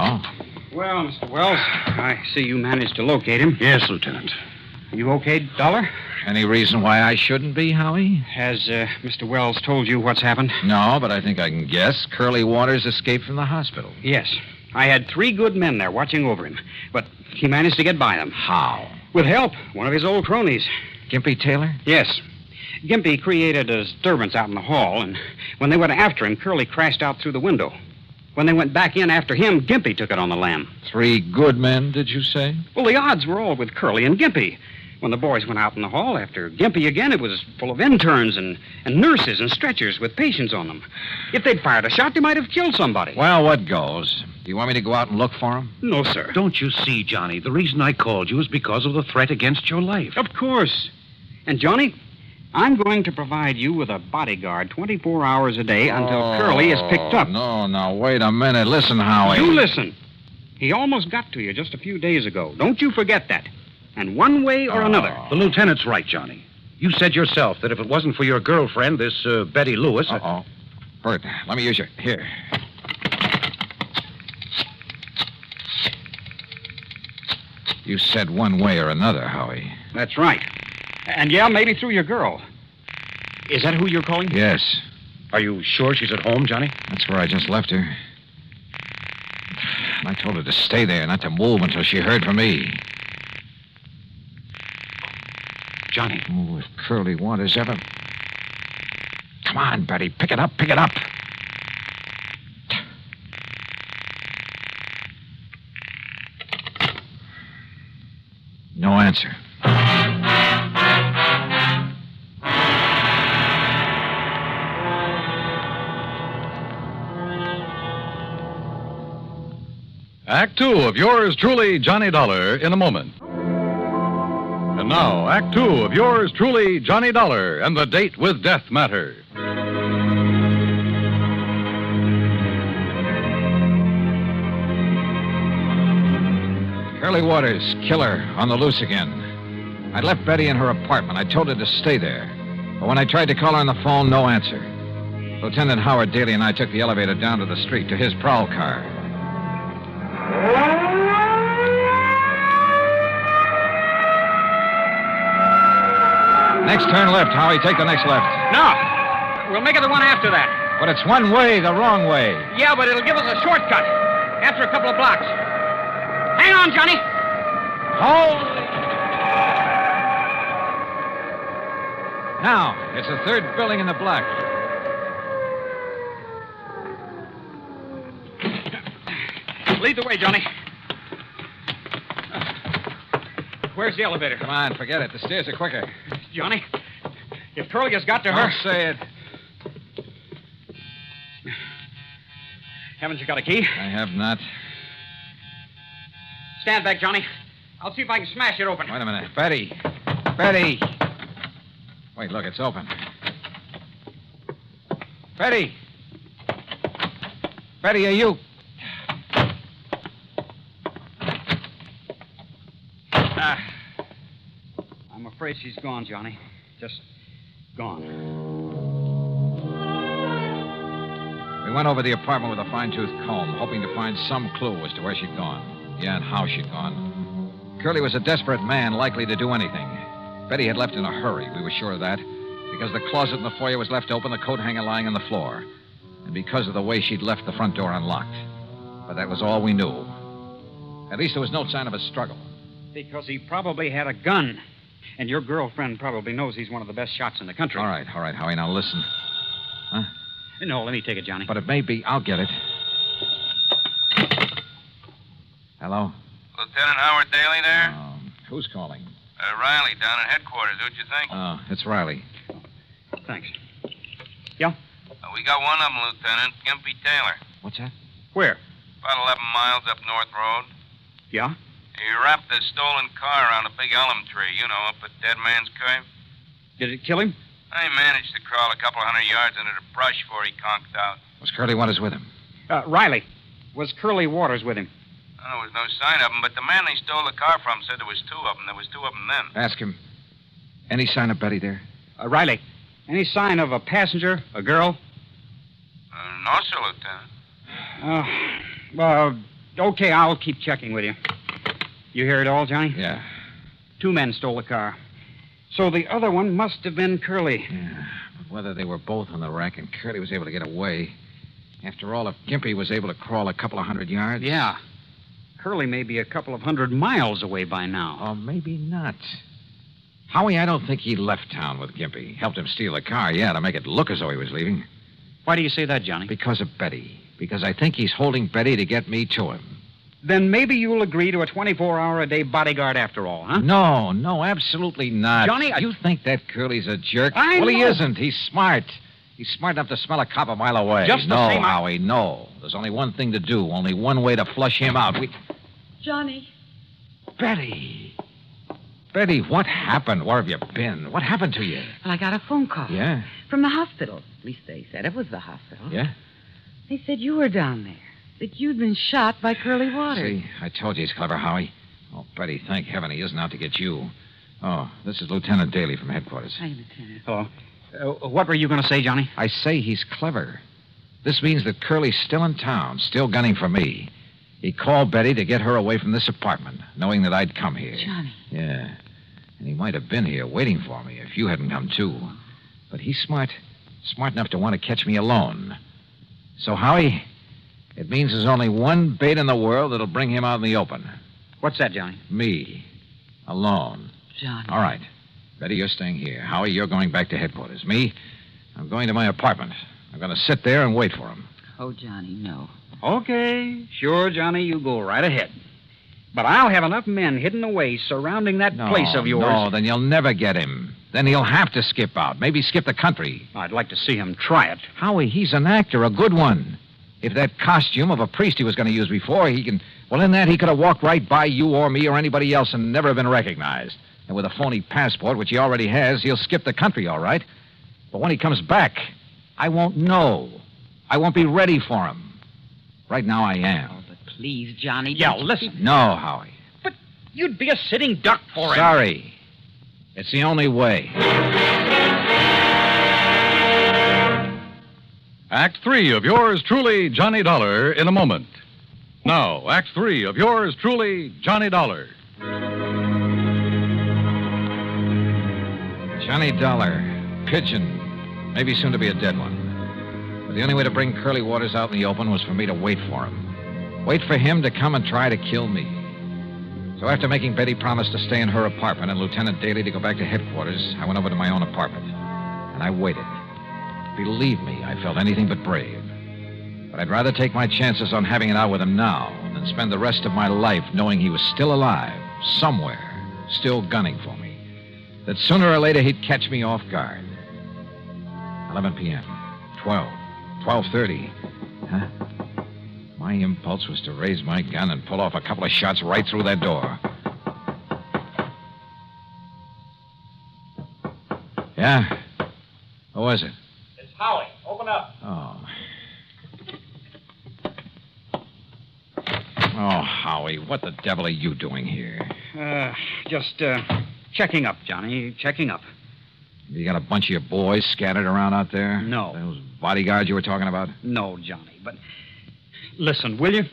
Well, Mr. Wells, I see you managed to locate him. Yes, Lieutenant. You okay, Dollar? Any reason why I shouldn't be, Howie? Has Mr. Wells told you what's happened? No, but I think I can guess. Curly Waters escaped from the hospital. Yes. I had 3 good men there watching over him, but he managed to get by them. How? With help. One of his old cronies. Gimpy Taylor? Yes. Gimpy created a disturbance out in the hall, and when they went after him, Curly crashed out through the window. When they went back in after him, Gimpy took it on the lam. 3 good men, did you say? Well, the odds were all with Curly and Gimpy. When the boys went out in the hall after Gimpy again, it was full of interns and nurses and stretchers with patients on them. If they'd fired a shot, they might have killed somebody. Well, what goes? Do you want me to go out and look for him? No, sir. Don't you see, Johnny? The reason I called you is because of the threat against your life. Of course. And, Johnny, I'm going to provide you with a bodyguard 24 hours a day until Curly is picked up. No, wait a minute. Listen, Howie. You listen. He almost got to you just a few days ago. Don't you forget that. And one way or another. The lieutenant's right, Johnny. You said yourself that if it wasn't for your girlfriend, this Betty Lewis... Uh-oh. Bert, let me use your... Here. You said one way or another, Howie. That's right. And yeah, maybe through your girl. Is that who you're calling? Yes. Are you sure she's at home, Johnny? That's where I just left her. And I told her to stay there, not to move until she heard from me. Johnny. Oh, if Curly Waters ever... Come on, Betty. Pick it up. Pick it up. No answer. Act two of yours truly, Johnny Dollar, in a moment. And now, Act two of yours truly, Johnny Dollar, and the date with death matter. Curly Waters, killer, on the loose again. I'd left Betty in her apartment. I told her to stay there. But when I tried to call her on the phone, no answer. Lieutenant Howard Daly and I took the elevator down to the street to his prowl car. Next turn left, Howie. Take the next left. No. We'll make it the one after that. But it's one way, the wrong way. Yeah, but it'll give us a shortcut after a couple of blocks. Hang on, Johnny. Hold. Now, it's the third building in the block. Lead the way, Johnny. Where's the elevator? Come on, forget it. The stairs are quicker. Johnny, if Curly has got to her... Don't say it. Haven't you got a key? I have not. Stand back, Johnny. I'll see if I can smash it open. Wait a minute. Betty. Betty. Wait, look, it's open. Betty. Betty, are you... I'm afraid she's gone, Johnny. Just gone. We went over the apartment with a fine-tooth comb, hoping to find some clue as to where she'd gone. Yeah, and how she'd gone. Curly was a desperate man, likely to do anything. Betty had left in a hurry, we were sure of that, because the closet in the foyer was left open, the coat hanger lying on the floor, and because of the way she'd left the front door unlocked. But that was all we knew. At least there was no sign of a struggle. Because he probably had a gun. And your girlfriend probably knows he's one of the best shots in the country. All right, Howie, now listen. Huh? No, let me take it, Johnny. But it may be. I'll get it. Hello? Lieutenant Howard Daly there? Who's calling? Riley down at headquarters. Who'd you think? Oh, it's Riley. Thanks. Yeah? We got one of them, Lieutenant. Gimpy Taylor. What's that? Where? About 11 miles up North Road. Yeah? He wrapped a stolen car around a big elm tree, up at Dead Man's Cave. Did it kill him? He managed to crawl a couple 100 yards into the brush before he conked out. Was Curly Waters with him? Riley, was Curly Waters with him? Well, there was no sign of him, but the man they stole the car from said there was two of them. There was two of them then. Ask him. Any sign of Betty there? Riley, any sign of a passenger, a girl? No, sir, Lieutenant. Okay, I'll keep checking with you. You hear it all, Johnny? Yeah. 2 men stole the car. So the other one must have been Curly. Yeah, but whether they were both on the rack and Curly was able to get away... After all, if Gimpy was able to crawl a couple of 100 yards... Yeah. Curly may be a couple of 100 miles away by now. Or maybe not. Howie, I don't think he left town with Gimpy. Helped him steal the car, yeah, to make it look as though he was leaving. Why do you say that, Johnny? Because of Betty. Because I think he's holding Betty to get me to him. Then maybe you'll agree to a 24-hour-a-day bodyguard after all, huh? No, absolutely not. Johnny, You think that Curly's a jerk? I Well, he know. isn't. He's smart. He's smart enough to smell a cop a mile away. Just the no, same, Howie, no. There's only one thing to do. Only one way to flush him out. Johnny. Betty. Betty, what happened? Where have you been? What happened to you? Well, I got a phone call. Yeah? From the hospital. At least they said it was the hospital. Yeah? They said you were down there. That you'd been shot by Curly Waters. See, I told you he's clever, Howie. Oh, Betty, thank heaven he isn't out to get you. Oh, this is Lieutenant Daly from headquarters. Hi, Lieutenant. Hello. What were you going to say, Johnny? I say he's clever. This means that Curly's still in town, still gunning for me. He called Betty to get her away from this apartment, knowing that I'd come here. Johnny. Yeah. And he might have been here waiting for me if you hadn't come, too. But he's smart enough to want to catch me alone. So, Howie, it means there's only one bait in the world that'll bring him out in the open. What's that, Johnny? Me. Alone. Johnny. All right. Betty, you're staying here. Howie, you're going back to headquarters. Me, I'm going to my apartment. I'm going to sit there and wait for him. Oh, Johnny, no. Okay. Sure, Johnny, you go right ahead. But I'll have enough men hidden away surrounding that place of yours. No, then you'll never get him. Then he'll have to skip out. Maybe skip the country. I'd like to see him try it. Howie, he's an actor, a good one. If that costume of a priest he was going to use before, he can... Well, in that, he could have walked right by you or me or anybody else and never have been recognized. And with a phony passport, which he already has, he'll skip the country, all right. But when he comes back, I won't know. I won't be ready for him. Right now, I am. Oh, but please, Johnny. Yeah, listen. No, Howie. But you'd be a sitting duck for him. Sorry. It's the only way. Act 3 of yours truly, Johnny Dollar, in a moment. Now, Act 3 of yours truly, Johnny Dollar. Johnny Dollar. Pigeon. Maybe soon to be a dead one. But the only way to bring Curly Waters out in the open was for me to wait for him. Wait for him to come and try to kill me. So after making Betty promise to stay in her apartment and Lieutenant Daly to go back to headquarters, I went over to my own apartment. And I waited. Believe me, I felt anything but brave. But I'd rather take my chances on having it out with him now than spend the rest of my life knowing he was still alive, somewhere, still gunning for me. That sooner or later he'd catch me off guard. 11 p.m., 12, 12:30. Huh? My impulse was to raise my gun and pull off a couple of shots right through that door. Yeah? Who was it? It's Howie. Open up. Oh. Oh, Howie, what the devil are you doing here? Just checking up, Johnny. Checking up. You got a bunch of your boys scattered around out there? No. Those bodyguards you were talking about? No, Johnny, but listen, will you?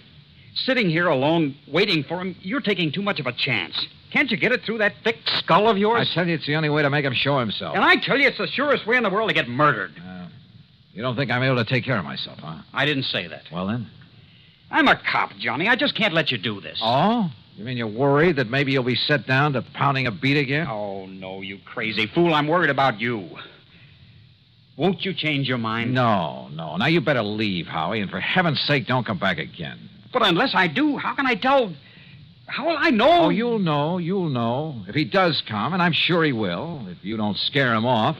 Sitting here alone, waiting for him, you're taking too much of a chance. Can't you get it through that thick skull of yours? I tell you, it's the only way to make him show himself. And I tell you, it's the surest way in the world to get murdered. You don't think I'm able to take care of myself, huh? I didn't say that. Well, then? I'm a cop, Johnny. I just can't let you do this. Oh? You mean you're worried that maybe you'll be set down to pounding a beat again? Oh, no, you crazy fool. I'm worried about you. Won't you change your mind? No. Now, you better leave, Howie, and for heaven's sake, don't come back again. But unless I do, how can I tell? How will I know? Oh, you'll know. If he does come, and I'm sure he will, if you don't scare him off.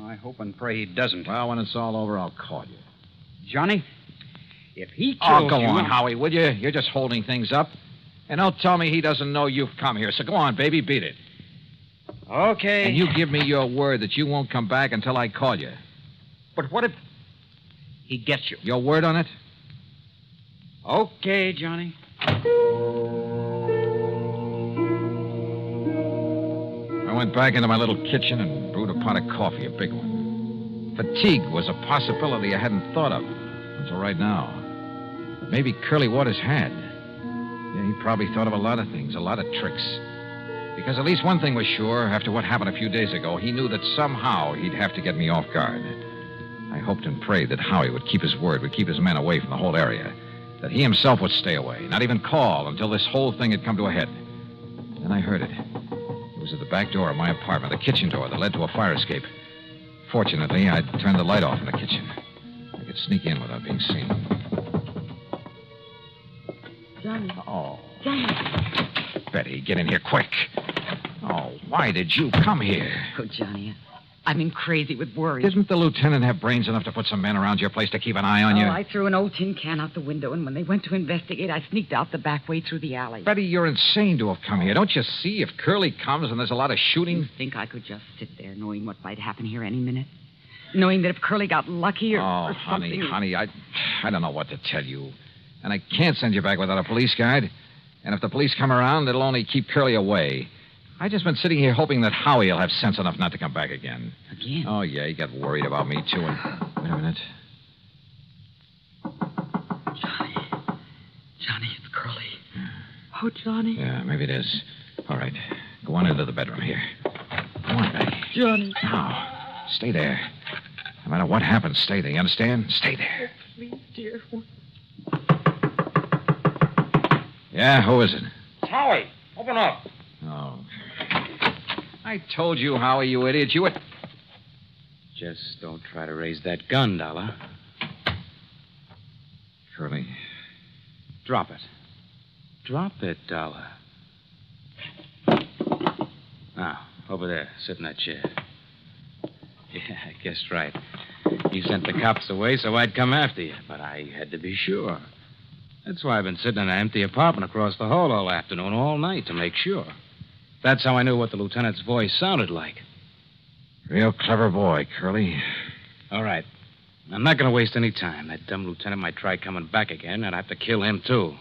I hope and pray he doesn't. Well, when it's all over, I'll call you. Johnny, if he kills Oh, go you... on, Howie, will you? You're just holding things up. And don't tell me he doesn't know you've come here. So go on, baby, beat it. Okay. And you give me your word that you won't come back until I call you. But what if he gets you? Your word on it? Okay, Johnny. I went back into my little kitchen and brewed a pot of coffee, a big one. Fatigue was a possibility I hadn't thought of until right now. But maybe Curly Waters had. Yeah, he probably thought of a lot of things, a lot of tricks. Because at least one thing was sure, after what happened a few days ago, he knew that somehow he'd have to get me off guard. I hoped and prayed that Howie would keep his word, would keep his men away from the whole area. That he himself would stay away, not even call until this whole thing had come to a head. Then I heard it. It was at the back door of my apartment, the kitchen door that led to a fire escape. Fortunately, I'd turned the light off in the kitchen. I could sneak in without being seen. Johnny. Oh. Johnny. Betty, get in here quick. Oh, why did you come here? Oh, Johnny, I've been crazy with worry. Didn't the lieutenant have brains enough to put some men around your place to keep an eye on you? I threw an old tin can out the window, and when they went to investigate, I sneaked out the back way through the alley. Betty, you're insane to have come here. Don't you see? If Curly comes and there's a lot of shooting... You think I could just sit there knowing what might happen here any minute? Knowing that if Curly got lucky or something... honey, I don't know what to tell you. And I can't send you back without a police guide. And if the police come around, it'll only keep Curly away. I've just been sitting here hoping that Howie will have sense enough not to come back again. Again? Oh, yeah, he got worried about me, too. And... Wait a minute. Johnny, it's Curly. Oh, Johnny. Yeah, maybe it is. All right. Go on into the bedroom here. Come on, Betty. Johnny. Now, stay there. No matter what happens, stay there. You understand? Stay there. Oh, please, dear. Yeah, who is it? Howie, open up. Oh. I told you, Howie, you idiot. You would... Just don't try to raise that gun, Dollar. Curly. Drop it. Drop it, Dollar. Now, over there. Sit in that chair. Yeah, I guessed right. You sent the cops away so I'd come after you, but I had to be sure. That's why I've been sitting in an empty apartment across the hall all afternoon, all night, to make sure. That's how I knew what the lieutenant's voice sounded like. Real clever boy, Curly. All right. I'm not going to waste any time. That dumb lieutenant might try coming back again, and I'd have to kill him, too.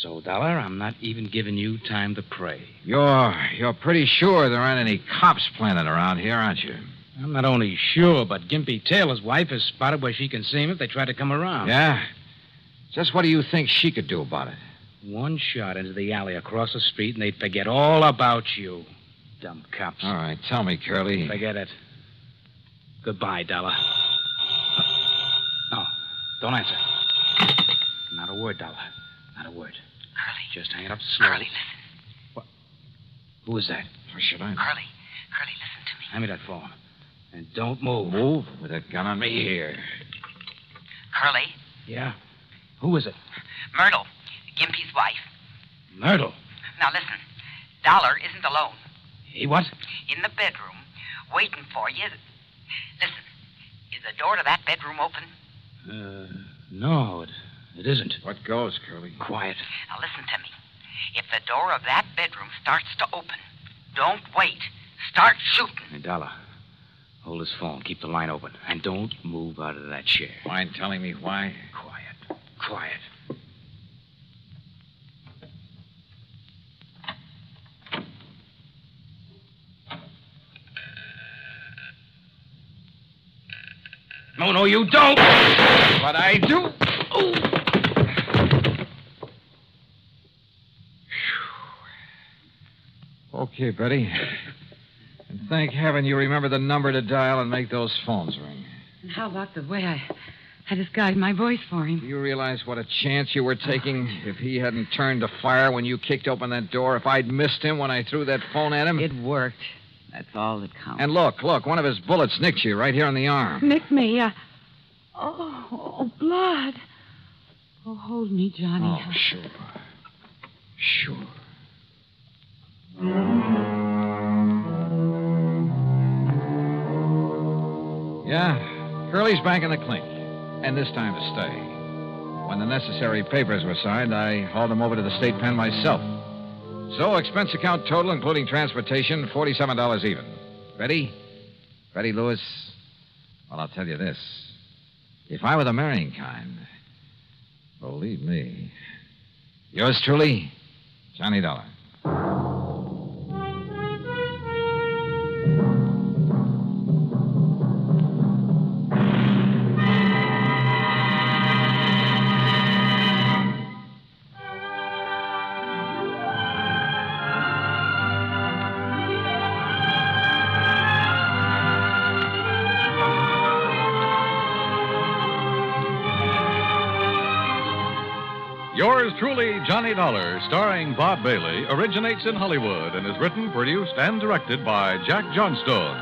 So, Dollar, I'm not even giving you time to pray. You're pretty sure there aren't any cops planted around here, aren't you? I'm not only sure, but Gimpy Taylor's wife has spotted where she can see him if they try to come around. Yeah? Just what do you think she could do about it? One shot into the alley across the street, and they'd forget all about you. Dumb cops. All right, tell me, Curly. Forget it. Goodbye, Dollar. No, don't answer. Not a word, Dollar. Not a word. Curly. Just hang it up slowly. Curly, listen. What? Who is that? Or should I? Curly, listen to me. Hand me that phone. And don't move. Move? With that gun on me here. Curly. Yeah? Who is it? Myrtle, Gimpy's wife. Myrtle. Now listen, Dollar isn't alone. He what? In the bedroom, waiting for you. Listen, is the door to that bedroom open? No, it isn't. What goes, Curly? Quiet. Now listen to me. If the door of that bedroom starts to open, don't wait. Start shooting. Hey, Dollar, hold this phone. Keep the line open. And don't move out of that chair. Mind telling me why? Quiet. No, you don't. But I do. Okay, Betty. And thank heaven you remember the number to dial and make those phones ring. And how about the way I disguised my voice for him? Do you realize what a chance you were taking if he hadn't turned to fire when you kicked open that door? If I'd missed him when I threw that phone at him? It worked. That's all that counts. And look, one of his bullets nicked you right here on the arm. Nick me. Oh, blood. Oh, hold me, Johnny. Oh, sure. Yeah, Curly's back in the clink. And this time to stay. When the necessary papers were signed, I hauled him over to the state pen myself. So, expense account total, including transportation, $47 even. Betty Lewis, well, I'll tell you this. If I were the marrying kind, believe me. Yours truly, Johnny Dollar. Yours truly, Johnny Dollar, starring Bob Bailey, originates in Hollywood and is written, produced, and directed by Jack Johnstone.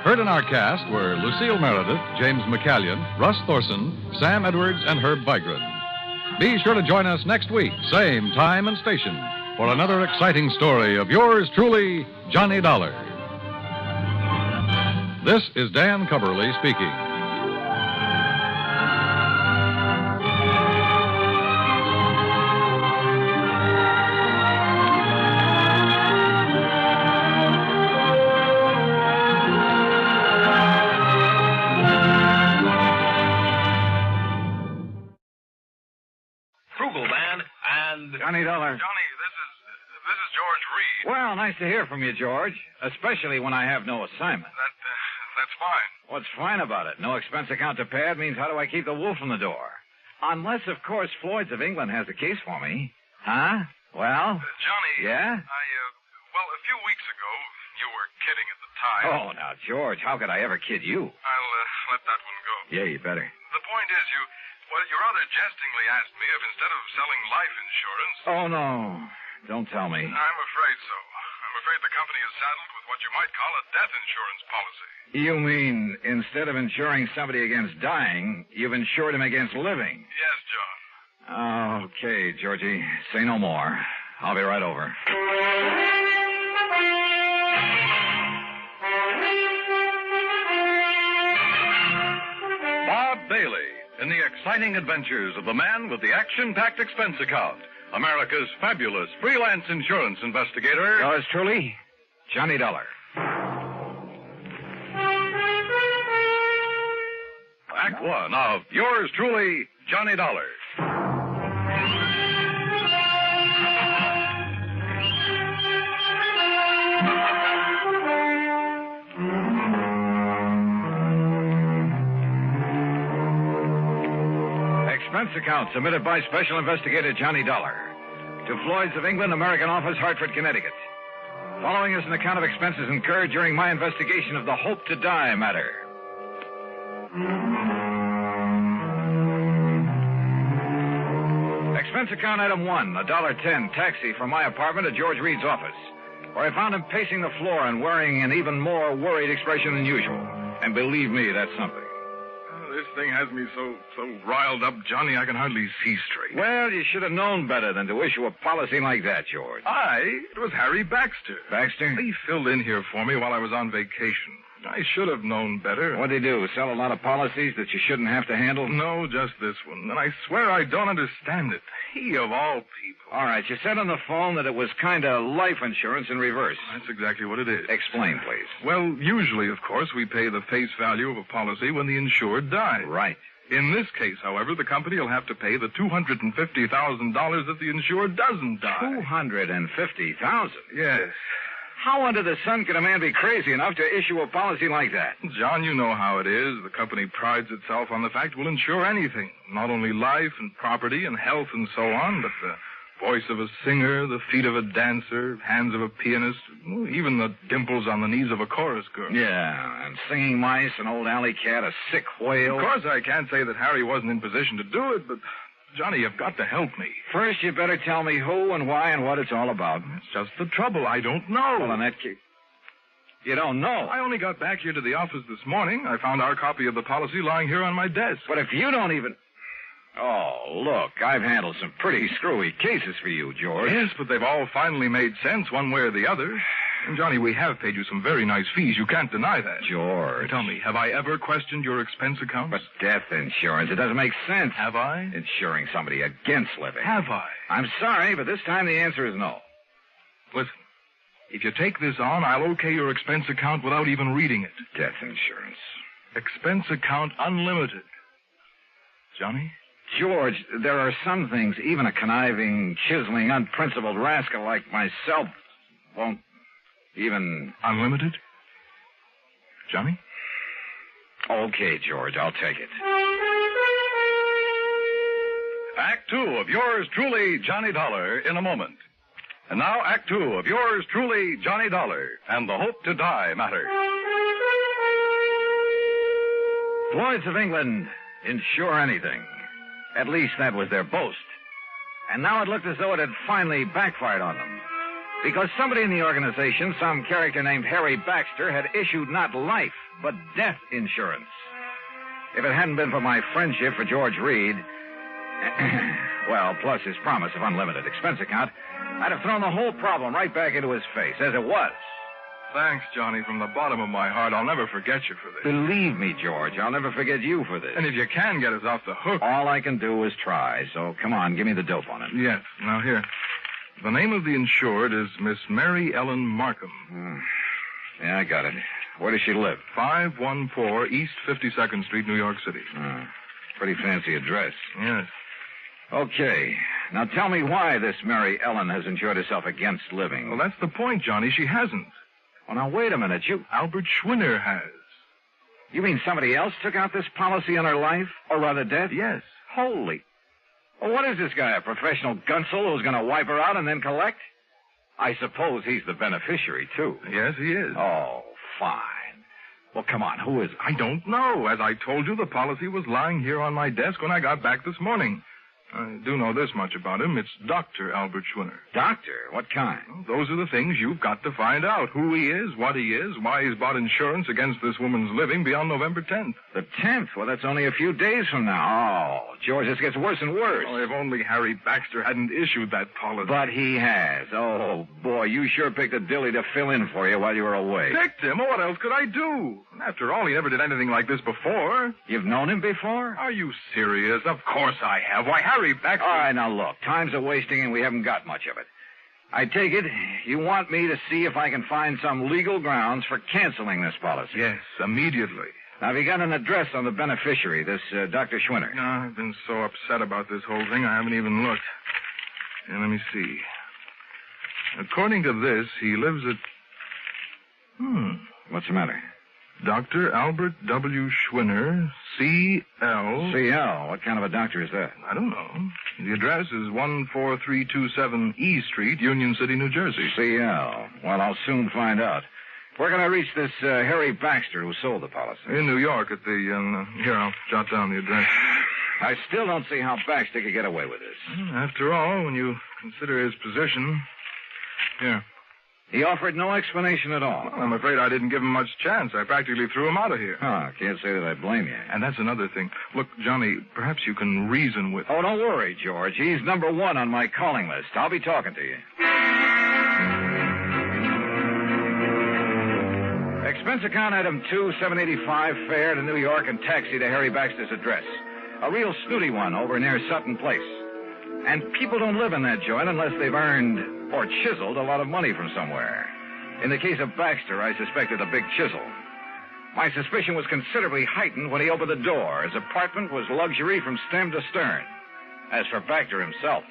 Heard in our cast were Lucille Meredith, James McCallion, Russ Thorson, Sam Edwards, and Herb Vigran. Be sure to join us next week, same time and station, for another exciting story of yours truly, Johnny Dollar. This is Dan Cubberly speaking. Johnny Dollar. Johnny, this is George Reed. Well, nice to hear from you, George. Especially when I have no assignment. That's fine. What's fine about it? No expense account to pad means how do I keep the wolf from the door? Unless, of course, Floyd's of England has the case for me. Huh? Well? Johnny. Yeah? Well, a few weeks ago, you were kidding at the time. Oh, now, George, how could I ever kid you? I'll let that one go. Yeah, you better. The point is, you rather jestingly asked me if instead of selling life insurance... Oh, no. Don't tell me. I'm afraid so. I'm afraid the company is saddled with what you might call a death insurance policy. You mean instead of insuring somebody against dying, you've insured him against living? Yes, John. Okay, Georgie. Say no more. I'll be right over. Bob Bailey in the exciting adventures of the man with the action-packed expense account, America's fabulous freelance insurance investigator. Yours truly, Johnny Dollar. Act one of yours truly, Johnny Dollar. Expense account submitted by Special Investigator Johnny Dollar to Floyd's of England, American Office, Hartford, Connecticut. Following is an account of expenses incurred during my investigation of the Hope to Die matter. Expense account item 1, $1.10 taxi from my apartment to George Reed's office, where I found him pacing the floor and wearing an even more worried expression than usual. And believe me, that's something. This thing has me so riled up, Johnny, I can hardly see straight. Well, you should have known better than to issue a policy like that, George. It was Harry Baxter. Baxter? He filled in here for me while I was on vacation. I should have known better. What'd he do, sell a lot of policies that you shouldn't have to handle? No, just this one. And I swear I don't understand it. He, of all people. All right, you said on the phone that it was kind of life insurance in reverse. That's exactly what it is. Explain, please. Well, usually, of course, we pay the face value of a policy when the insured dies. Right. In this case, however, the company will have to pay the $250,000 if the insured doesn't die. $250,000? Yes. How under the sun could a man be crazy enough to issue a policy like that? John, you know how it is. The company prides itself on the fact we'll insure anything. Not only life and property and health and so on, but the voice of a singer, the feet of a dancer, hands of a pianist, even the dimples on the knees of a chorus girl. Yeah, and singing mice, an old alley cat, a sick whale. Of course, I can't say that Harry wasn't in position to do it, but... Johnny, you've got to help me. First, you better tell me who and why and what it's all about. That's just the trouble. I don't know. Well, in that case, you don't know. I only got back here to the office this morning. I found our copy of the policy lying here on my desk. But if you don't even... Oh, look, I've handled some pretty screwy cases for you, George. Yes, but they've all finally made sense one way or the other. And, Johnny, we have paid you some very nice fees. You can't deny that. George. Tell me, have I ever questioned your expense accounts? But death insurance, it doesn't make sense. Have I? Insuring somebody against living. Have I? I'm sorry, but this time the answer is no. Listen, if you take this on, I'll okay your expense account without even reading it. Death insurance. Expense account unlimited. Johnny? George, there are some things even a conniving, chiseling, unprincipled rascal like myself won't even... Unlimited? Johnny? Okay, George, I'll take it. Act two of yours truly, Johnny Dollar, in a moment. And now, Act two of yours truly, Johnny Dollar, and the Hope to Die matter. Floyd's of England insure anything. At least that was their boast. And now it looked as though it had finally backfired on them. Because somebody in the organization, some character named Harry Baxter, had issued not life, but death insurance. If it hadn't been for my friendship for George Reed, well, plus his promise of unlimited expense account, I'd have thrown the whole problem right back into his face, as it was. Thanks, Johnny. From the bottom of my heart, I'll never forget you for this. Believe me, George, I'll never forget you for this. And if you can get us off the hook... All I can do is try, so come on, give me the dope on it. Yes. Now, here. The name of the insured is Miss Mary Ellen Markham. Yeah, I got it. Where does she live? 514 East 52nd Street, New York City. Pretty fancy address. Yes. Okay. Now tell me why this Mary Ellen has insured herself against living. Well, that's the point, Johnny. She hasn't. Well, now, wait a minute. Albert Schwinner has. You mean somebody else took out this policy on her life? Or rather death? Yes. Holy... Well, what is this guy, a professional gunsel who's going to wipe her out and then collect? I suppose he's the beneficiary, too. Yes, he is. Oh, fine. Well, come on, who is it? I don't know. As I told you, the policy was lying here on my desk when I got back this morning. I do know this much about him. It's Dr. Albert Schwinner. Doctor? What kind? Well, those are the things you've got to find out. Who he is, what he is, why he's bought insurance against this woman's living beyond November 10th. The 10th? Well, that's only a few days from now. Oh, George, this gets worse and worse. Oh, if only Harry Baxter hadn't issued that policy. But he has. Oh, boy, you sure picked a dilly to fill in for you while you were away. Picked him? Well, what else could I do? After all, he never did anything like this before. You've known him before? Are you serious? Of course I have. Why, Harry Baxter... All right, now look. Time's a wasting and we haven't got much of it. I take it you want me to see if I can find some legal grounds for canceling this policy. Yes, immediately. Now, have you got an address on the beneficiary, this Dr. Schwinner? No, I've been so upset about this whole thing, I haven't even looked. Here, let me see. According to this, he lives at... What's the matter? Dr. Albert W. Schwinner, C.L. C.L.? What kind of a doctor is that? I don't know. The address is 14327 E Street, Union City, New Jersey. C.L. Well, I'll soon find out. Where can I reach this Harry Baxter who sold the policy? In New York at the... here, I'll jot down the address. I still don't see how Baxter could get away with this. After all, when you consider his position... Here. He offered no explanation at all. Well, I'm afraid I didn't give him much chance. I practically threw him out of here. Can't say that I blame you. And that's another thing. Look, Johnny, perhaps you can reason with... Oh, don't worry, George. He's number one on my calling list. I'll be talking to you. Expense account item 2, $785, fare to New York and taxi to Harry Baxter's address. A real snooty one over near Sutton Place. And people don't live in that joint unless they've earned or chiseled a lot of money from somewhere. In the case of Baxter, I suspected a big chisel. My suspicion was considerably heightened when he opened the door. His apartment was luxury from stem to stern. As for Baxter himself...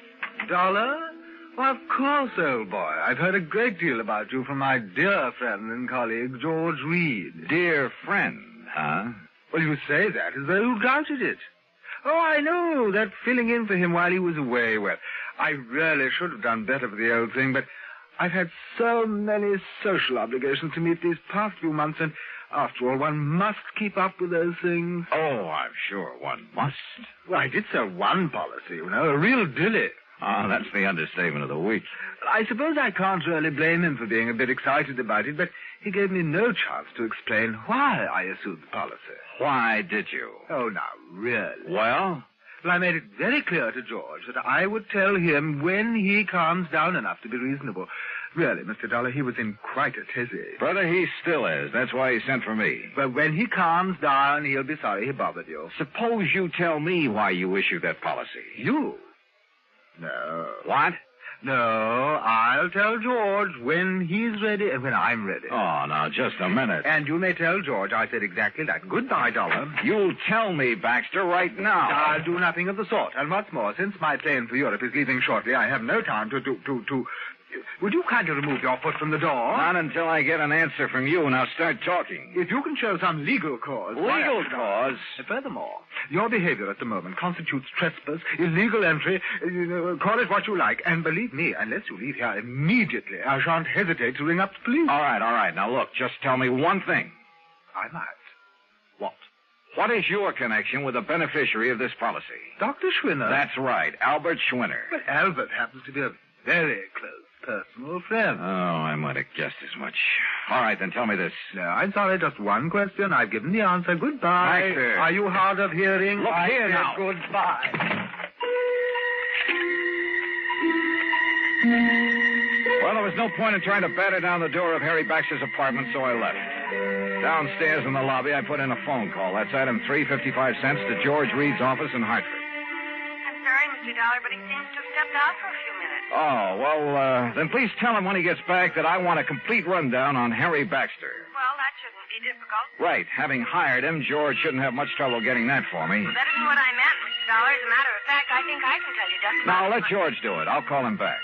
Dollar? Well, of course, old boy. I've heard a great deal about you from my dear friend and colleague, George Reed. Dear friend, huh? Well, you say that as though you doubted it. Oh, I know, that filling in for him while he was away. Well, I really should have done better for the old thing, but I've had so many social obligations to meet these past few months, and after all, one must keep up with those things. Oh, I'm sure one must. Well, I did sell one policy, you know, a real dilly. Oh, that's the understatement of the week. I suppose I can't really blame him for being a bit excited about it, but he gave me no chance to explain why I assumed the policy. Why did you? Oh, now, really. Well? Well, I made it very clear to George that I would tell him when he calms down enough to be reasonable. Really, Mr. Dollar, he was in quite a tizzy. Brother, he still is. That's why he sent for me. But when he calms down, he'll be sorry he bothered you. Suppose you tell me why you issued that policy. You? No. What? No, I'll tell George when he's ready and when I'm ready. Oh, now, just a minute. And you may tell George I said exactly that. Goodbye, Dollar. You'll tell me, Baxter, right now. I'll do nothing of the sort. And what's more, since my plane for Europe is leaving shortly, I have no time to... Would you kindly remove your foot from the door? Not until I get an answer from you. Now start talking. If you can show some legal cause... Legal cause? Furthermore, your behavior at the moment constitutes trespass, illegal entry, call it what you like. And believe me, unless you leave here immediately, I shan't hesitate to ring up the police. All right. Now look, just tell me one thing. I might. What? What is your connection with the beneficiary of this policy? Dr. Schwinner. That's right, Albert Schwinner. But Albert happens to be a very close personal friend. Oh, I might have guessed as much. All right, then tell me this. No, I'm sorry, just one question. I've given the answer. Goodbye. Baxter. Are you hard of hearing? Look here now. Goodbye. Well, there was no point in trying to batter down the door of Harry Baxter's apartment, so I left. Downstairs in the lobby, I put in a phone call. That's item 3.55 cents to George Reed's office in Hartford. I'm sorry, Mr. Dollar, but he seems to have stepped out for a few minutes. Oh, well, then please tell him when he gets back that I want a complete rundown on Harry Baxter. Well, that shouldn't be difficult. Right. Having hired him, George shouldn't have much trouble getting that for me. Well, that isn't what I meant, Mr. Dollar. As a matter of fact, I think I can tell you just about... Now, let George do it. I'll call him back.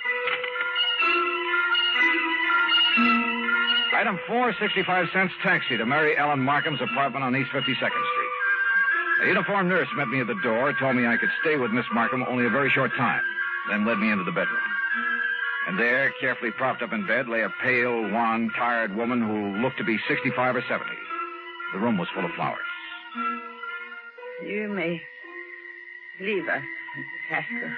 Item 4, 65 cents taxi to Mary Ellen Markham's apartment on East 52nd Street. A uniformed nurse met me at the door, told me I could stay with Miss Markham only a very short time, then led me into the bedroom. And there, carefully propped up in bed, lay a pale, wan, tired woman who looked to be 65 or 70. The room was full of flowers. You may leave us, Mrs. Haskell.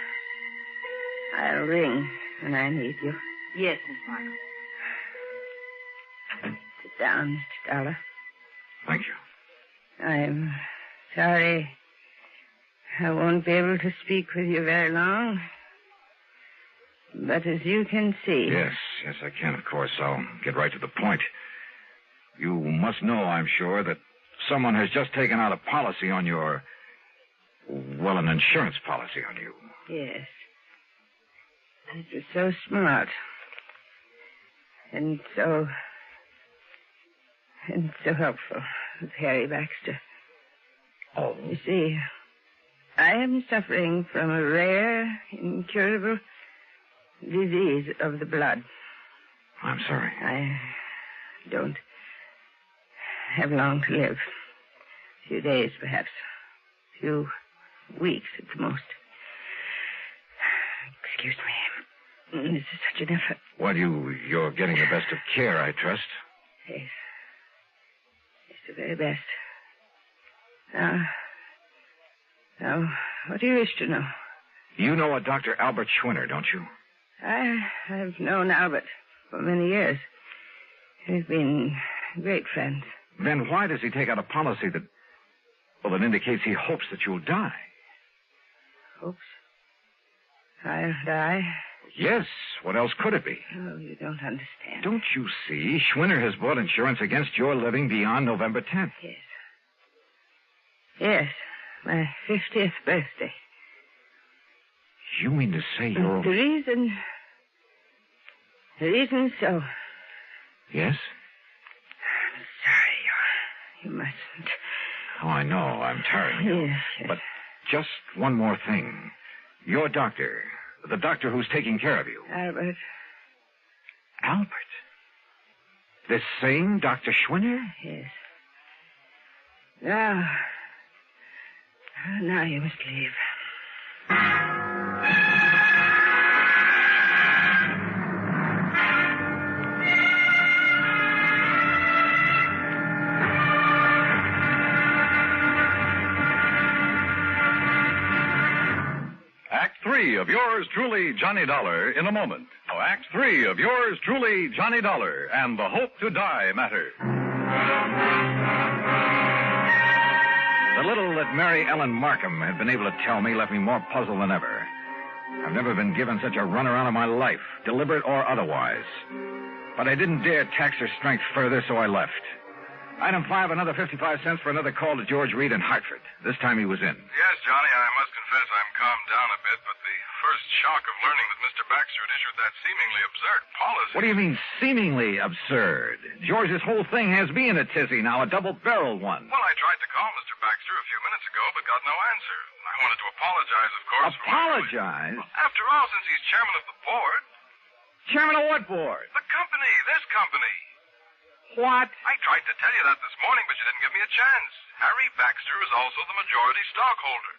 I'll ring when I need you. Yes, Miss Markham. Sit down, Mr. Dollar. Thank you. I'm sorry I won't be able to speak with you very long. But as you can see... Yes, I can, of course. I'll get right to the point. You must know, I'm sure, that someone has just taken out a policy on your... Well, an insurance policy on you. Yes. It was so smart. And so helpful with Harry Baxter. Oh. You see, I am suffering from a rare, incurable disease of the blood. I'm sorry. I don't have long to live. A few days, perhaps. A few weeks at the most. Excuse me. This is such an effort. Well, you're getting the best of care, I trust. Yes. It's the very best. Now, what do you wish to know? You know a Dr. Albert Schwinner, don't you? I've known Albert for many years. We've been great friends. Then why does he take out a policy that indicates he hopes that you'll die? Hopes? I'll die? Yes. What else could it be? Oh, you don't understand. Don't you see? Schwinner has bought insurance against your living beyond November 10th. Yes. Yes. My 50th birthday. You mean to say you're... The reason so. Yes? I'm sorry. You mustn't. Oh, I know. I'm tiring you. Yes. But just one more thing. Your doctor, the doctor who's taking care of you. Albert. Albert? This same Dr. Schwinner? Yes. Now you must leave. Act 3 of yours truly, Johnny Dollar, in a moment. Now, Act 3 of yours truly, Johnny Dollar, and the Hope to Die matter. The little that Mary Ellen Markham had been able to tell me left me more puzzled than ever. I've never been given such a runaround in my life, deliberate or otherwise. But I didn't dare tax her strength further, so I left. Item 5, another 55 cents for another call to George Reed in Hartford. This time he was in. Yes, Johnny, I must confess I'm calmed down a bit, but the first shock of learning that Mr. Baxter had issued that seemingly absurd policy... What do you mean, seemingly absurd? George's whole thing has me in a tizzy now, a double-barreled one. Well, I tried to call Mr. Baxter a few minutes ago, but got no answer. I wanted to apologize, of course. Apologize? Well, after all, since he's chairman of the board... Chairman of what board? The company, this company. What? I tried to tell you that this morning, but you didn't give me a chance. Harry Baxter is also the majority stockholder.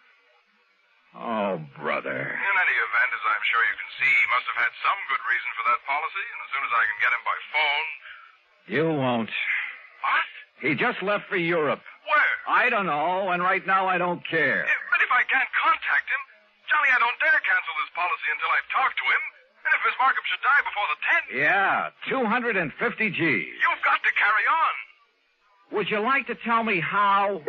Oh, brother. In any event, as I'm sure you can see, he must have had some good reason for that policy, and as soon as I can get him by phone... You won't. What? He just left for Europe. Where? I don't know, and right now I don't care. But if I can't contact him, Johnny, I don't dare cancel this policy until I've talked to him. And if Miss Markham should die before the 10th... Yeah, 250 G's. You've got to carry on. Would you like to tell me how?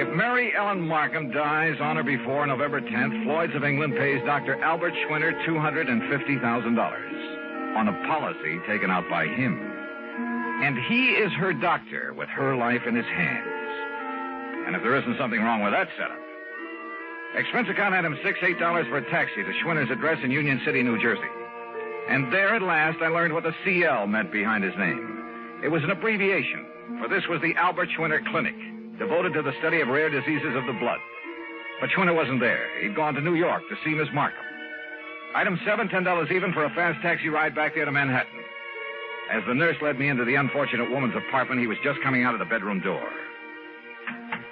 If Mary Ellen Markham dies on or before November 10th, Floyd's of England pays Dr. Albert Schwinner $250,000 on a policy taken out by him. And he is her doctor with her life in his hands. And if there isn't something wrong with that setup, expense account item 6, $8 for a taxi to Schwinner's address in Union City, New Jersey. And there at last I learned what the CL meant behind his name. It was an abbreviation, for this was the Albert Schwinner Clinic, devoted to the study of rare diseases of the blood. But Schwinner wasn't there. He'd gone to New York to see Miss Markham. Item 7, $10 even for a fast taxi ride back there to Manhattan. As the nurse led me into the unfortunate woman's apartment, he was just coming out of the bedroom door.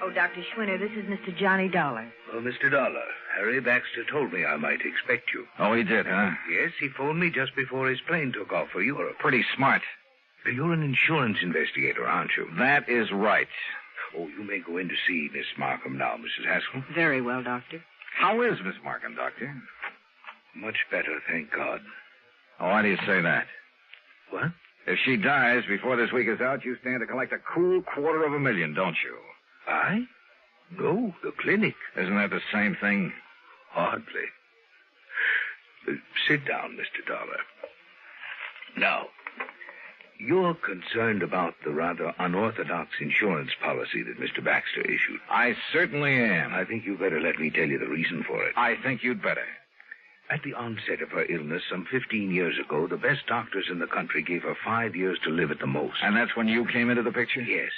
Oh, Dr. Schwinner, this is Mr. Johnny Dollar. Oh, Mr. Dollar, Harry Baxter told me I might expect you. Oh, he did, huh? Yes, he phoned me just before his plane took off for Europe. Pretty smart. You're an insurance investigator, aren't you? That is right. Oh, you may go in to see Miss Markham now, Mrs. Haskell. Very well, Doctor. How is Miss Markham, Doctor? Much better, thank God. Oh, why do you say that? What? If she dies before this week is out, you stand to collect a cool $250,000, don't you? I? No, the clinic. Isn't that the same thing? Hardly. Sit down, Mr. Dollar. Now, you're concerned about the rather unorthodox insurance policy that Mr. Baxter issued. I certainly am. I think you better let me tell you the reason for it. I think you'd better. At the onset of her illness some 15 years ago, the best doctors in the country gave her 5 years to live at the most. And that's when you came into the picture? Yes.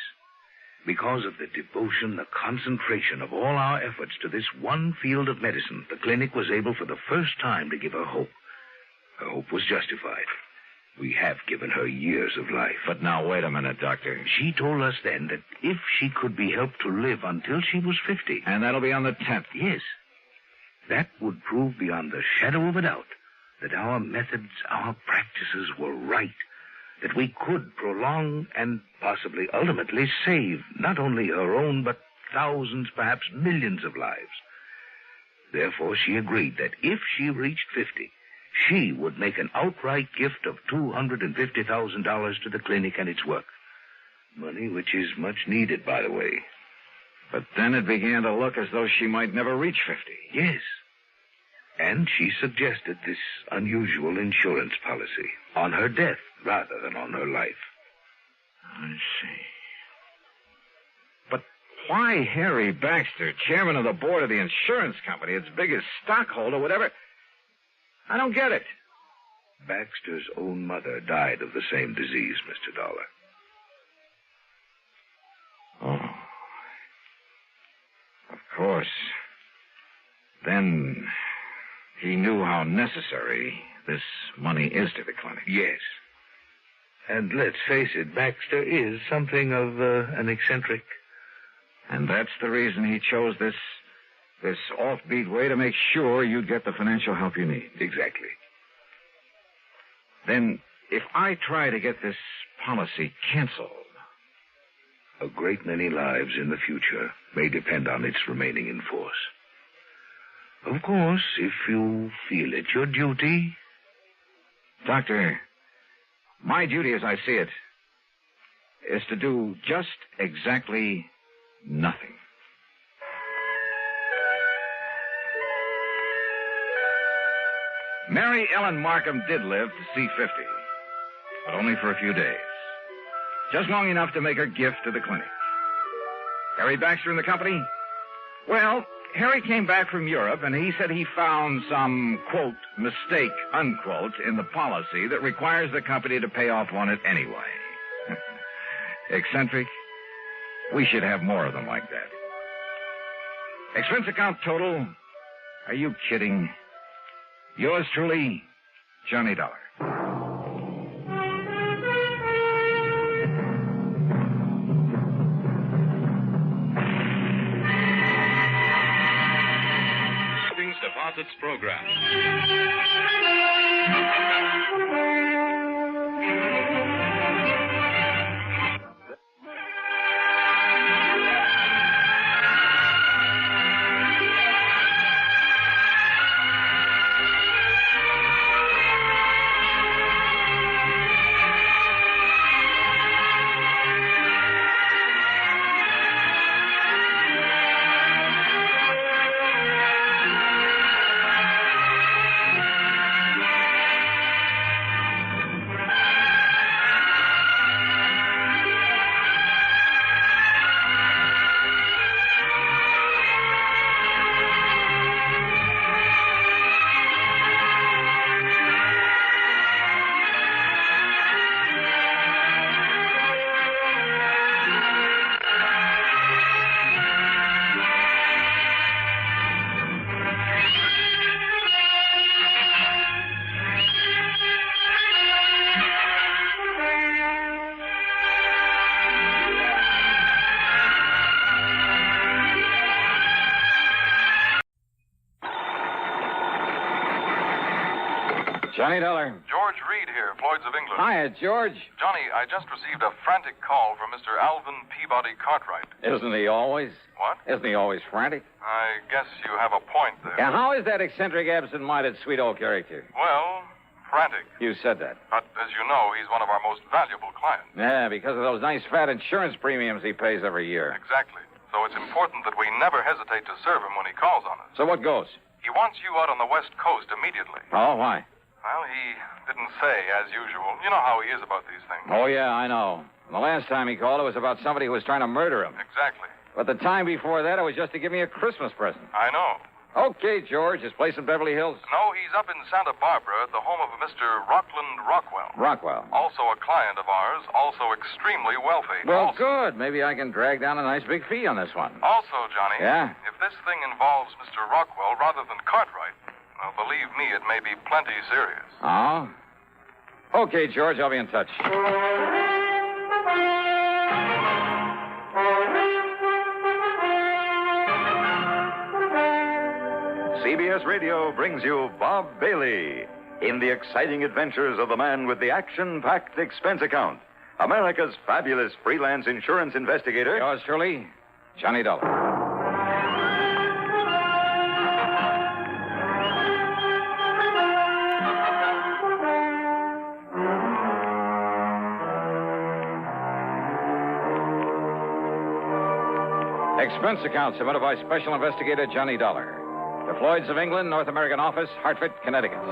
Because of the devotion, the concentration of all our efforts to this one field of medicine, the clinic was able for the first time to give her hope. Her hope was justified. We have given her years of life. But now, wait a minute, Doctor. She told us then that if she could be helped to live until she was 50... And that'll be on the 10th? Yes. That would prove beyond the shadow of a doubt that our methods, our practices were right, that we could prolong and possibly ultimately save not only her own, but thousands, perhaps millions of lives. Therefore, she agreed that if she reached 50, she would make an outright gift of $250,000 to the clinic and its work. Money which is much needed, by the way. But then it began to look as though she might never reach 50. Yes. And she suggested this unusual insurance policy on her death rather than on her life. I see. But why Harry Baxter, chairman of the board of the insurance company, its biggest stockholder, whatever? I don't get it. Baxter's own mother died of the same disease, Mr. Dollar. Oh. Of course. Then he knew how necessary this money is to the clinic. Yes. And let's face it, Baxter is something of an eccentric. And that's the reason he chose this offbeat way to make sure you'd get the financial help you need. Exactly. Then, if I try to get this policy canceled... A great many lives in the future may depend on its remaining in force. Of course, if you feel it your duty... Doctor, my duty as I see it is to do just exactly nothing. Mary Ellen Markham did live to see 50, but only for a few days. Just long enough to make her gift to the clinic. Harry Baxter and the company? Well, Harry came back from Europe, and he said he found some, quote, mistake, unquote, in the policy that requires the company to pay off on it anyway. Eccentric? We should have more of them like that. Expense account total? Are you kidding? Yours truly, Johnny Dollar. Deposits program. Johnny Dollar. George Reed here, Floyd's of England. Hiya, George. Johnny, I just received a frantic call from Mr. Alvin Peabody Cartwright. Isn't he always? What? Isn't he always frantic? I guess you have a point there. Yeah, how is that eccentric, absent-minded, sweet old character? Well, frantic. You said that. But as you know, he's one of our most valuable clients. Yeah, because of those nice fat insurance premiums he pays every year. Exactly. So it's important that we never hesitate to serve him when he calls on us. So what goes? He wants you out on the West Coast immediately. Oh, why? Well, he didn't say, as usual. You know how he is about these things. Oh, yeah, I know. The last time he called, it was about somebody who was trying to murder him. Exactly. But the time before that, it was just to give me a Christmas present. I know. Okay, George. His place in Beverly Hills? No, he's up in Santa Barbara at the home of a Mr. Rockland Rockwell. Rockwell. Also a client of ours, also extremely wealthy. Well, good. Maybe I can drag down a nice big fee on this one. Also, Johnny. Yeah? If this thing involves Mr. Rockwell rather than Cartwright, well, believe me, it may be plenty serious. Oh? Okay, George. I'll be in touch. CBS Radio brings you Bob Bailey in the exciting adventures of the man with the action-packed expense account, America's fabulous freelance insurance investigator. Yours truly, Johnny Dollar. Expense account submitted by Special Investigator Johnny Dollar. The Floyds of England, North American Office, Hartford, Connecticut.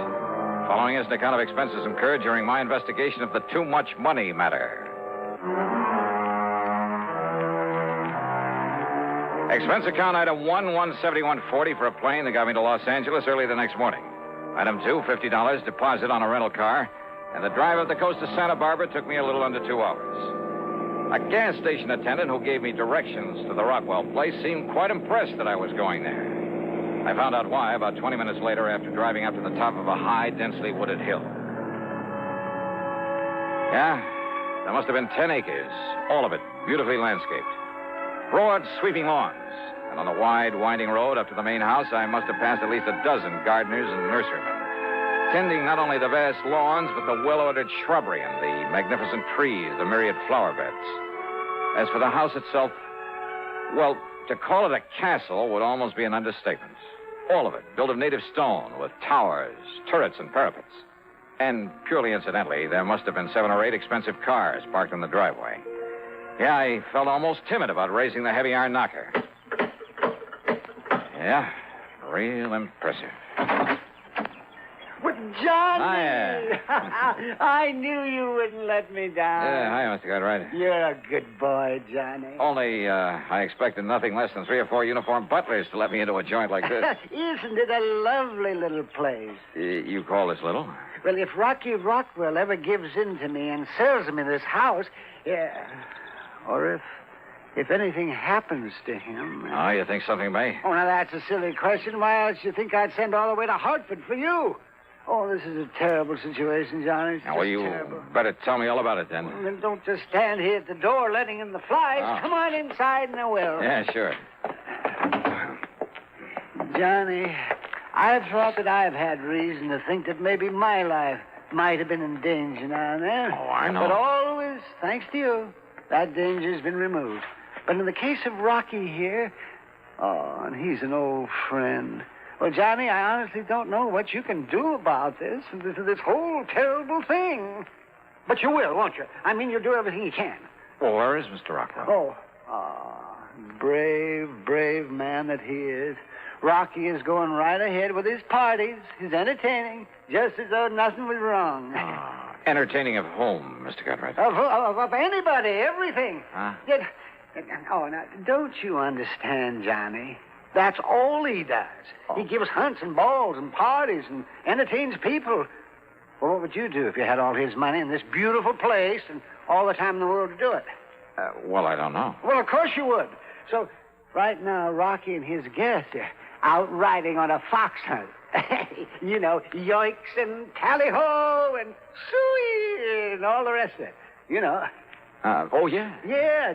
Following is an account of expenses incurred during my investigation of the too much money matter. Expense account item 1, $171.40 for a plane that got me to Los Angeles early the next morning. Item 2, $50 deposit on a rental car. And the drive up the coast to Santa Barbara took me a little under 2 hours. A gas station attendant who gave me directions to the Rockwell place seemed quite impressed that I was going there. I found out why about 20 minutes later after driving up to the top of a high, densely wooded hill. Yeah, there must have been 10 acres, all of it beautifully landscaped. Broad, sweeping lawns. And on the wide, winding road up to the main house, I must have passed at least a dozen gardeners and nurserymen, tending not only the vast lawns, but the well-ordered shrubbery and the magnificent trees, the myriad flower beds. As for the house itself, well, to call it a castle would almost be an understatement. All of it, built of native stone, with towers, turrets, and parapets. And purely incidentally, there must have been 7 or 8 expensive cars parked in the driveway. Yeah, I felt almost timid about raising the heavy iron knocker. Yeah, real impressive. But, Johnny! Hiya. I knew you wouldn't let me down. Yeah, hi, Mr. Cartwright. You're a good boy, Johnny. Only, I expected nothing less than 3 or 4 uniformed butlers to let me into a joint like this. Isn't it a lovely little place? You call this little? Well, if Rocky Rockwell ever gives in to me and sells me this house, yeah, or if anything happens to him... Oh, you think something may? Oh, now that's a silly question. Why else do you think I'd send all the way to Hartford for you? Oh, this is a terrible situation, Johnny. Now, well, you better tell me all about it, then. Well, then don't just stand here at the door letting in the flies. Oh. Come on inside and I will. Yeah, sure. Johnny, I've thought that I've had reason to think that maybe my life might have been in danger now and then. Oh, I know. But always, thanks to you, that danger's been removed. But in the case of Rocky here, oh, and he's an old friend. Well, Johnny, I honestly don't know what you can do about this whole terrible thing. But you will, won't you? I mean, you'll do everything you can. Well, where is Mr. Rockwell? Brave, brave man that he is. Rocky is going right ahead with his parties, his entertaining, just as though nothing was wrong. Entertaining of whom, Mr. Cartwright? Of anybody, everything. Huh? Oh, now, don't you understand, Johnny? That's all he does. He gives hunts and balls and parties and entertains people. Well, what would you do if you had all his money in this beautiful place and all the time in the world to do it? Well, I don't know. Well, of course you would. So, right now, Rocky and his guests are out riding on a fox hunt. You know, yoinks and tally-ho and suey and all the rest of it. You know. Oh, yeah? Yeah,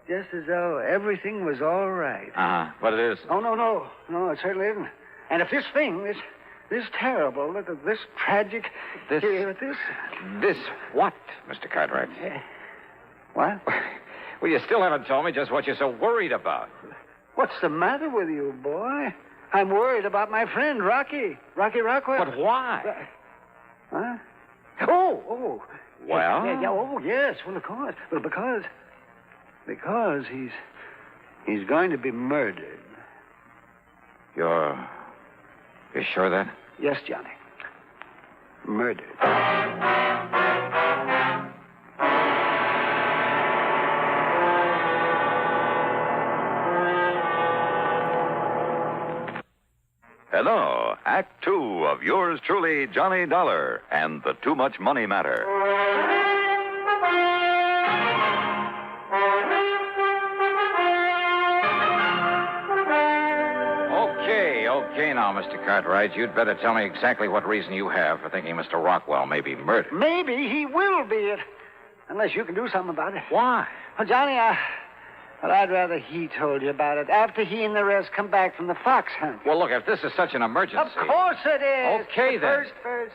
just as though everything was all right. But it is. Oh, no, it certainly isn't. And if this this terrible, this tragic... This... This... This what, Mr. Cartwright? What? Well, you still haven't told me just what you're so worried about. What's the matter with you, boy? I'm worried about my friend, Rocky. Rocky Rockwell. But why? Huh? Oh. Well? Oh, yes. Well, of course. Well, because he's going to be murdered. You're sure of that? Yes, Johnny. Murdered. Hello, Act Two of yours truly, Johnny Dollar, and the Too Much Money Matter. Okay, now, Mr. Cartwright, you'd better tell me exactly what reason you have for thinking Mr. Rockwell may be murdered. Maybe he will be, unless you can do something about it. Why? Well, Johnny, I'd rather he told you about it after he and the rest come back from the fox hunt. Well, look, if this is such an emergency... Of course it is. Okay, then. First,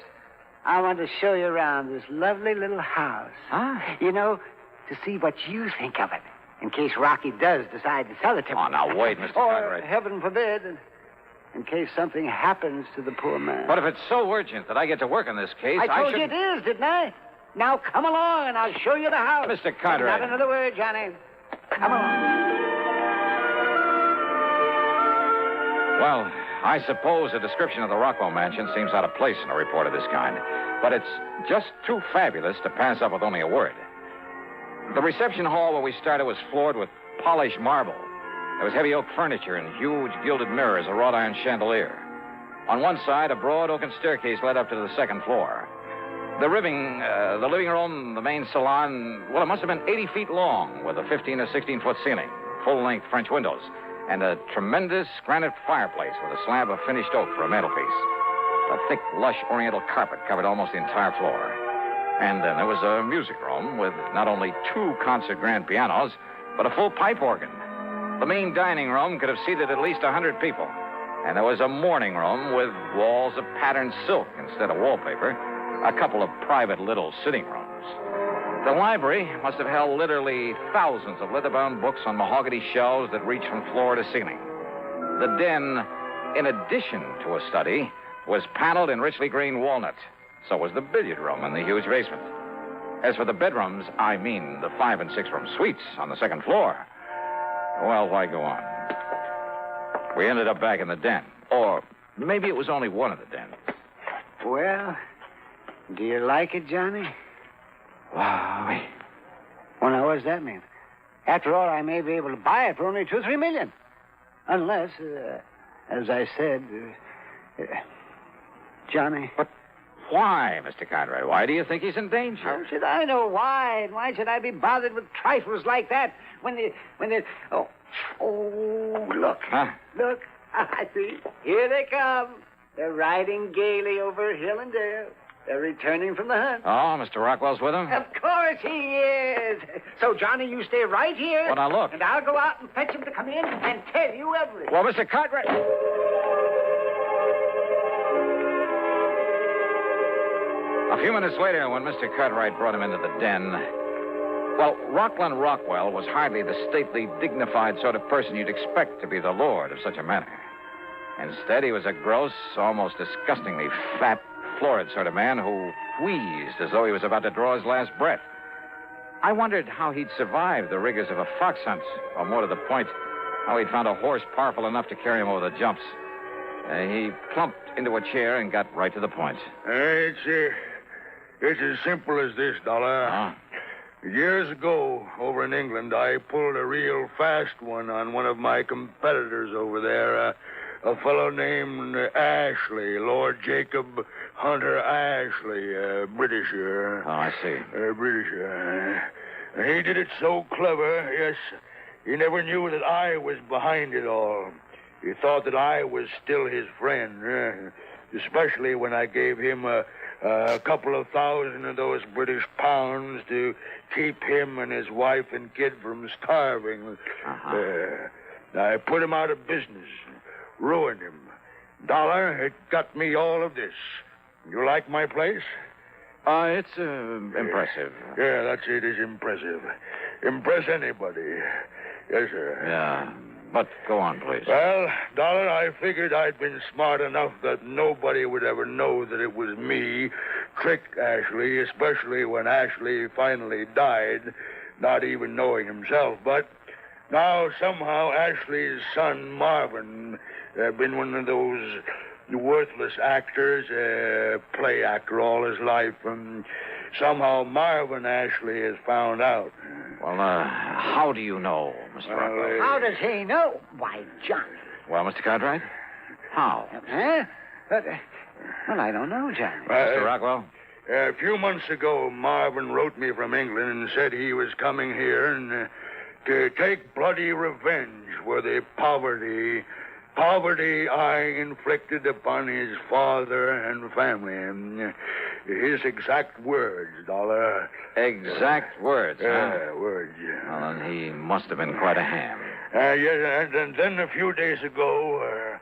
I want to show you around this lovely little house. Huh? You know, to see what you think of it, in case Rocky does decide to sell it to me. Oh, now, wait, Mr. Cartwright. Or, heaven forbid, in case something happens to the poor man. But if it's so urgent that I get to work on this case, I told shouldn't... you it is, didn't I? Now come along and I'll show you the house. Mr. Cartwright. Not another word, Johnny. Come along. Well, I suppose a description of the Rockwell mansion seems out of place in a report of this kind. But it's just too fabulous to pass up with only a word. The reception hall where we started was floored with polished marble. There was heavy oak furniture and huge gilded mirrors, a wrought iron chandelier. On one side, a broad oaken staircase led up to the second floor. The living room, the main salon, well, it must have been 80 feet long with a 15 or 16-foot ceiling, full-length French windows, and a tremendous granite fireplace with a slab of finished oak for a mantelpiece. A thick, lush oriental carpet covered almost the entire floor. And then there was a music room with not only 2 concert grand pianos, but a full pipe organ. The main dining room could have seated at least 100 people. And there was a morning room with walls of patterned silk instead of wallpaper, a couple of private little sitting rooms. The library must have held literally thousands of leather-bound books on mahogany shelves that reached from floor to ceiling. The den, in addition to a study, was paneled in richly green walnut. So was the billiard room in the huge basement. As for the bedrooms, I mean the 5- and 6-room suites on the second floor. Well, why go on? We ended up back in the den. Or maybe it was only one of the dens. Well, do you like it, Johnny? Wow. Well, now, what does that mean? After all, I may be able to buy it for only $2 or $3 million. Unless, as I said, Johnny. But why, Mr. Cartwright? Why do you think he's in danger? How should I know why? And why should I be bothered with trifles like that when they... Oh, look. Huh? Look. I see. Here they come. They're riding gaily over hill and dale. They're returning from the hunt. Oh, Mr. Rockwell's with him? Of course he is. So, Johnny, you stay right here. Well, now, look. And I'll go out and fetch him to come in and tell you everything. Well, Mr. Cartwright... A few minutes later, when Mr. Cartwright brought him into the den, well, Rockland Rockwell was hardly the stately, dignified sort of person you'd expect to be the lord of such a manor. Instead, he was a gross, almost disgustingly fat, florid sort of man who wheezed as though he was about to draw his last breath. I wondered how he'd survived the rigors of a fox hunt, or more to the point, how he'd found a horse powerful enough to carry him over the jumps. He plumped into a chair and got right to the point. It's as simple as this, Dollar. Huh? Years ago, over in England, I pulled a real fast one on one of my competitors over there, a fellow named Ashley, Lord Jacob Hunter Ashley, Britisher. Oh, I see. Britisher. He did it so clever, yes, he never knew that I was behind it all. He thought that I was still his friend, especially when I gave him a couple of thousand of those British pounds to keep him and his wife and kid from starving. I put him out of business, ruined him, Dollar, it got me all of this. You like my place? It's impressive. Yeah, that's it. It's impressive. Impress anybody. Yes, sir. Yeah. But go on, please. Well, Dollar, I figured I'd been smart enough that nobody would ever know that it was me, tricked Ashley, especially when Ashley finally died, not even knowing himself. But now somehow Ashley's son, Marvin, been one of those worthless actors, play actor all his life, and somehow Marvin Ashley has found out. Well, how do you know, Mr. Rockwell? How does he know? Why, Johnny. Well, Mr. Cartwright? How? Huh? Well, I don't know, Johnny. Mr. Rockwell? A few months ago, Marvin wrote me from England and said he was coming here and to take bloody revenge for the poverty I inflicted upon his father and family. And his exact words, Dollar. Exact words, huh? Words. Well, then he must have been quite a ham. Yes, and then a few days ago,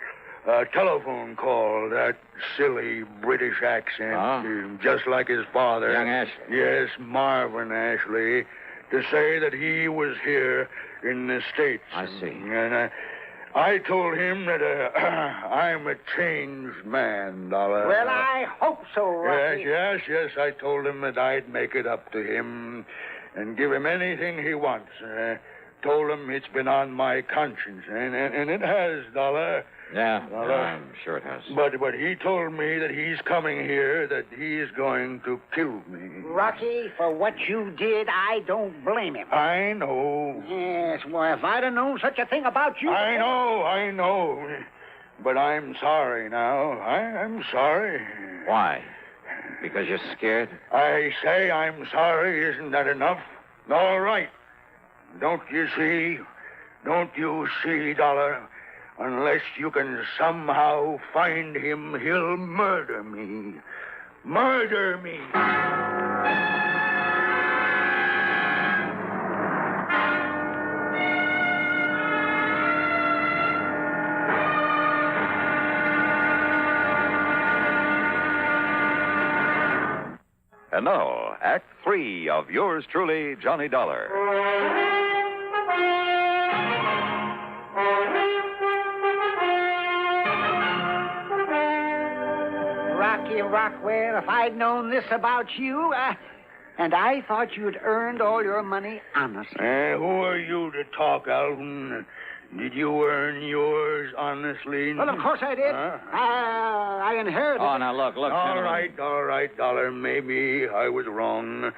a telephone call, that silly British accent, just like his father. Young Ashley. Yes, Marvin Ashley, to say that he was here in the States. I see. And I told him that I'm a changed man, Dollar. Well, I hope so, Rocky. Yes. I told him that I'd make it up to him and give him anything he wants. Told him it's been on my conscience, and it has, Dollar. Yeah, I'm sure it has. But he told me that he's coming here, that he's going to kill me. Rocky, for what you did, I don't blame him. I know. Yes, well, if I'd have known such a thing about you... I know. But I'm sorry now. I'm sorry. Why? Because you're scared? I say I'm sorry. Isn't that enough? All right. Don't you see, Dollar? Unless you can somehow find him, he'll murder me. Murder me. And now, Act 3 of yours truly, Johnny Dollar. Rocky Rockwell, if I'd known this about you, and I thought you'd earned all your money honestly. Who are you to talk, Alvin? Did you earn yours honestly? Well, of course I did. I inherited Oh, it. now, look, All gentlemen. right, Dollar. Maybe I was wrong.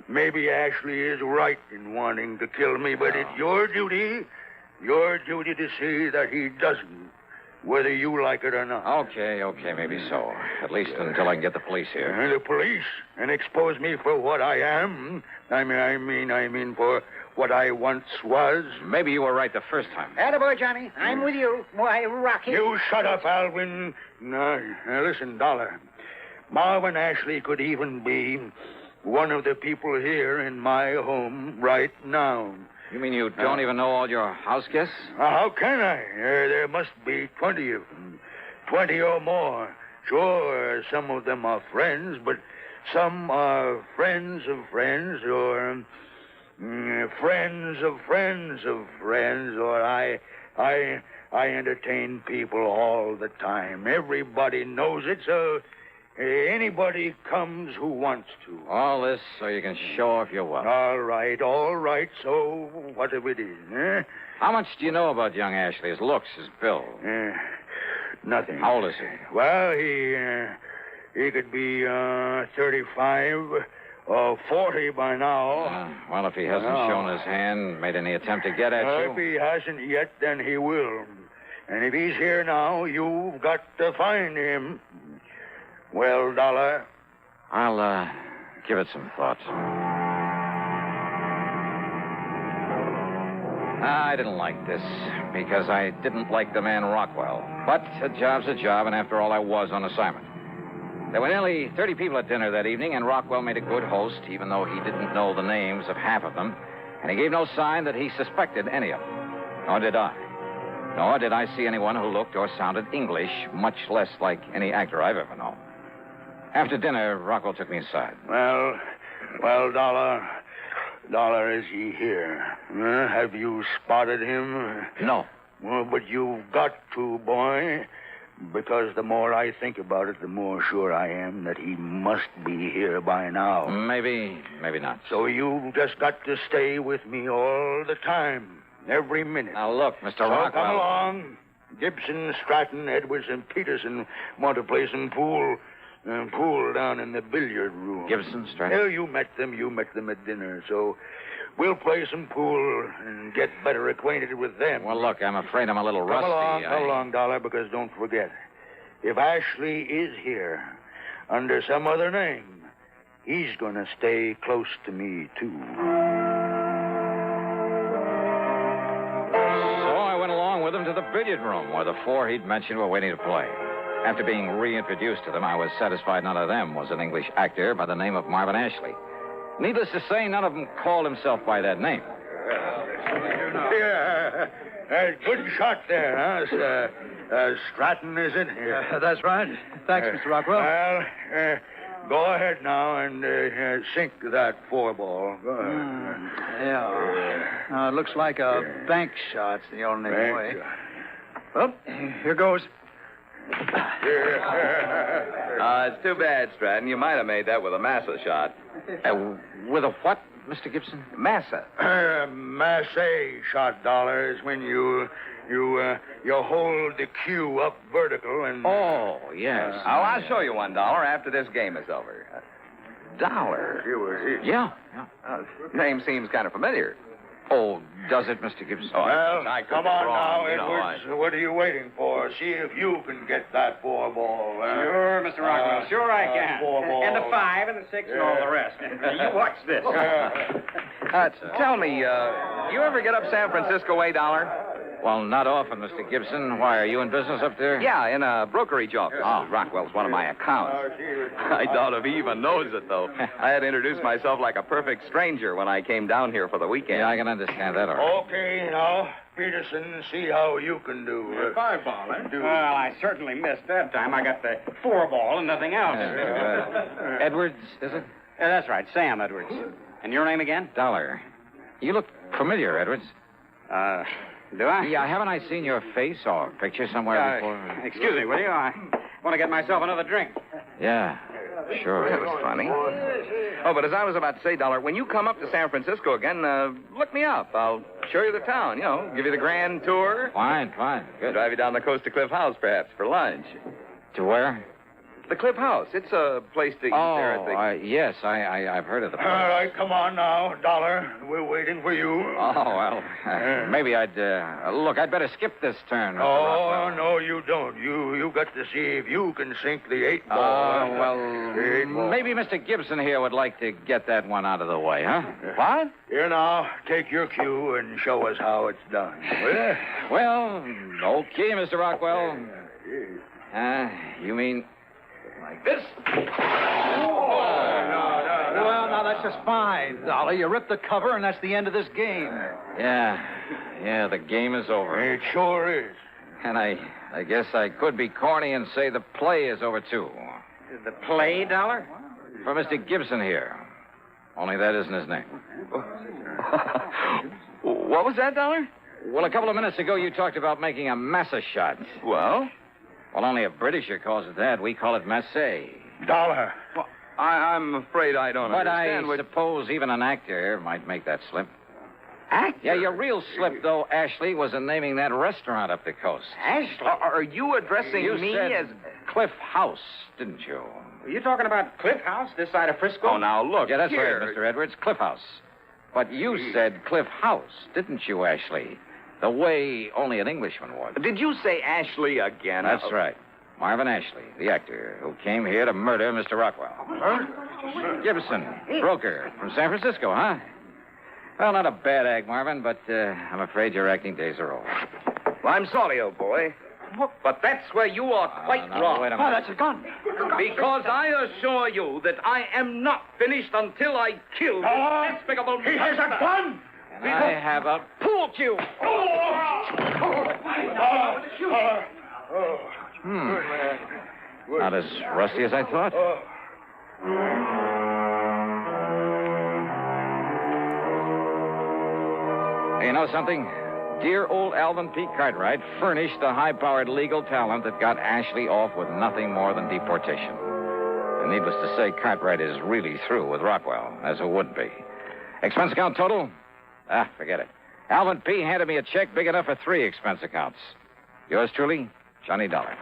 Maybe Ashley is right in wanting to kill me, but it's your duty to see that he doesn't, whether you like it or not. Okay, maybe so. At least until I can get the police here. The police? And expose me for what I am? I mean for what I once was? Maybe you were right the first time. Attaboy, Johnny. I'm with you. Why, Rocky... You shut up, Alvin. Now, listen, Dollar. Marvin Ashley could even be one of the people here in my home right now. You mean you don't even know all your house guests? How can I? There must be 20 of them. 20 or more. Sure, some of them are friends, but some are friends of friends, or friends of friends of friends, or I entertain people all the time. Everybody knows it, so anybody comes who wants to. All this so you can show off your wealth. All right. So what if it is, eh? How much do you know about young Ashley? His looks, his build? Nothing. How old is he? Well, he could be 35 or 40 by now. Well, if he hasn't shown his hand, made any attempt to get at you... If he hasn't yet, then he will. And if he's here now, you've got to find him. Well, Dollar? I'll give it some thought. I didn't like this because I didn't like the man Rockwell. But a job's a job, and after all, I was on assignment. There were nearly 30 people at dinner that evening, and Rockwell made a good host, even though he didn't know the names of half of them, and he gave no sign that he suspected any of them. Nor did I. Nor did I see anyone who looked or sounded English, much less like any actor I've ever known. After dinner, Rockwell took me aside. Well, Dollar, is he here? Have you spotted him? No. Well, but you've got to, boy. Because the more I think about it, the more sure I am that he must be here by now. Maybe not. So you've just got to stay with me all the time, every minute. Now, look, Mr. So Rockwell. come along. Gibson, Stratton, Edwards, and Peterson want to play some pool down in the billiard room. Gibson, Stratton? Yeah, you met them at dinner, so we'll play some pool and get better acquainted with them. Well, look, I'm afraid I'm a little rusty. Come along, Dollar, because don't forget, if Ashley is here under some other name, he's going to stay close to me, too. So I went along with him to the billiard room where the four he'd mentioned were waiting to play. After being reintroduced to them, I was satisfied none of them was an English actor by the name of Marvin Ashley. Needless to say, none of them called himself by that name. Yeah, good shot there, huh? Stratton, is it? Yeah. That's right. Thanks, Mr. Rockwell. Well, go ahead now and sink that 4-ball. Go ahead. Yeah. It looks like a bank shot's the only way. Well, here goes. It's too bad, Stratton. You might have made that with a Massa shot. With a what, Mr. Gibson? Massa. Masse shot, Dollar, is when you hold the cue up vertical and... Oh, yes. I'll show you one, Dollar, after this game is over. Dollar? Yeah. Name seems kind of familiar. Oh, does it, Mr. Gibson? Well, come on now, you know, Edwards. What are you waiting for? See if you can get that 4-ball. Sure, Mr. Rockwell. Sure I can. 4-ball. And the 5 and the 6 and all the rest. You watch this. Tell me, you ever get up San Francisco way, Dollar? Well, not often, Mr. Gibson. Why, are you in business up there? Yeah, in a brokerage office. Oh, Rockwell's one of my accounts. I doubt if he even knows it, though. I had to introduce myself like a perfect stranger when I came down here for the weekend. Yeah, I can understand that, all right. Okay, now, Peterson, see how you can do. 5-ball, eh? Well, I certainly missed that time. I got the 4-ball and nothing else. Edwards, is it? That's right, Sam Edwards. And your name again? Dollar. You look familiar, Edwards. Do I? Yeah, haven't I seen your face or picture somewhere before? Excuse me, will you? I want to get myself another drink. Yeah, sure. That was funny. Oh, but as I was about to say, Dollar, when you come up to San Francisco again, look me up. I'll show you the town, give you the grand tour. Fine. Good. Drive you down the coast to Cliff House, perhaps, for lunch. To where? The Cliff House. It's a place to eat there, I think. Yes, I've heard of the place. All right, come on now, Dollar. We're waiting for you. Oh, well, maybe I'd better skip this turn, Mr. Rockwell. No, you don't. You got to see if you can sink the 8-ball. Maybe Mr. Gibson here would like to get that one out of the way, huh? What? Here now, take your cue and show us how it's done. Well, okay, Mr. Rockwell. You mean... like this? Well, now that's just fine, Dollar. You ripped the cover, and that's the end of this game. Yeah, the game is over. It sure is. And I guess I could be corny and say the play is over, too. The play, Dollar? For Mr. Gibson here. Only that isn't his name. What was that, Dollar? Well, a couple of minutes ago, you talked about making a Massa shot. Well, only a Britisher calls it that. We call it Masse. Dollar. Well, I'm afraid I don't understand. But I suppose even an actor might make that slip. Actor? Yeah, your real slip, though, Ashley, was in naming that restaurant up the coast. Ashley? Are you addressing me said as... Cliff House, didn't you? Are you talking about Cliff House, this side of Frisco? Oh, now, look, yeah, that's here. right, Mr. Edwards. Cliff House. But you said Cliff House, didn't you, Ashley? The way only an Englishman would. Did you say Ashley again? That's right. Marvin Ashley, the actor who came here to murder Mr. Rockwell. Gibson, broker from San Francisco, huh? Well, not a bad act, Marvin, but I'm afraid your acting days are over. Well, I'm sorry, old boy. But that's where you are quite wrong. Wait a minute. That's a gun. Because I assure you that I am not finished until I kill this despicable... He has a gun! And I have a pool cue. Not as rusty as I thought. Hey, you know something? Dear old Alvin P. Cartwright furnished the high-powered legal talent that got Ashley off with nothing more than deportation. And needless to say, Cartwright is really through with Rockwell, as who wouldn't be. Expense account total? Forget it. Alvin P. handed me a check big enough for 3 expense accounts. Yours truly, Johnny Dollar.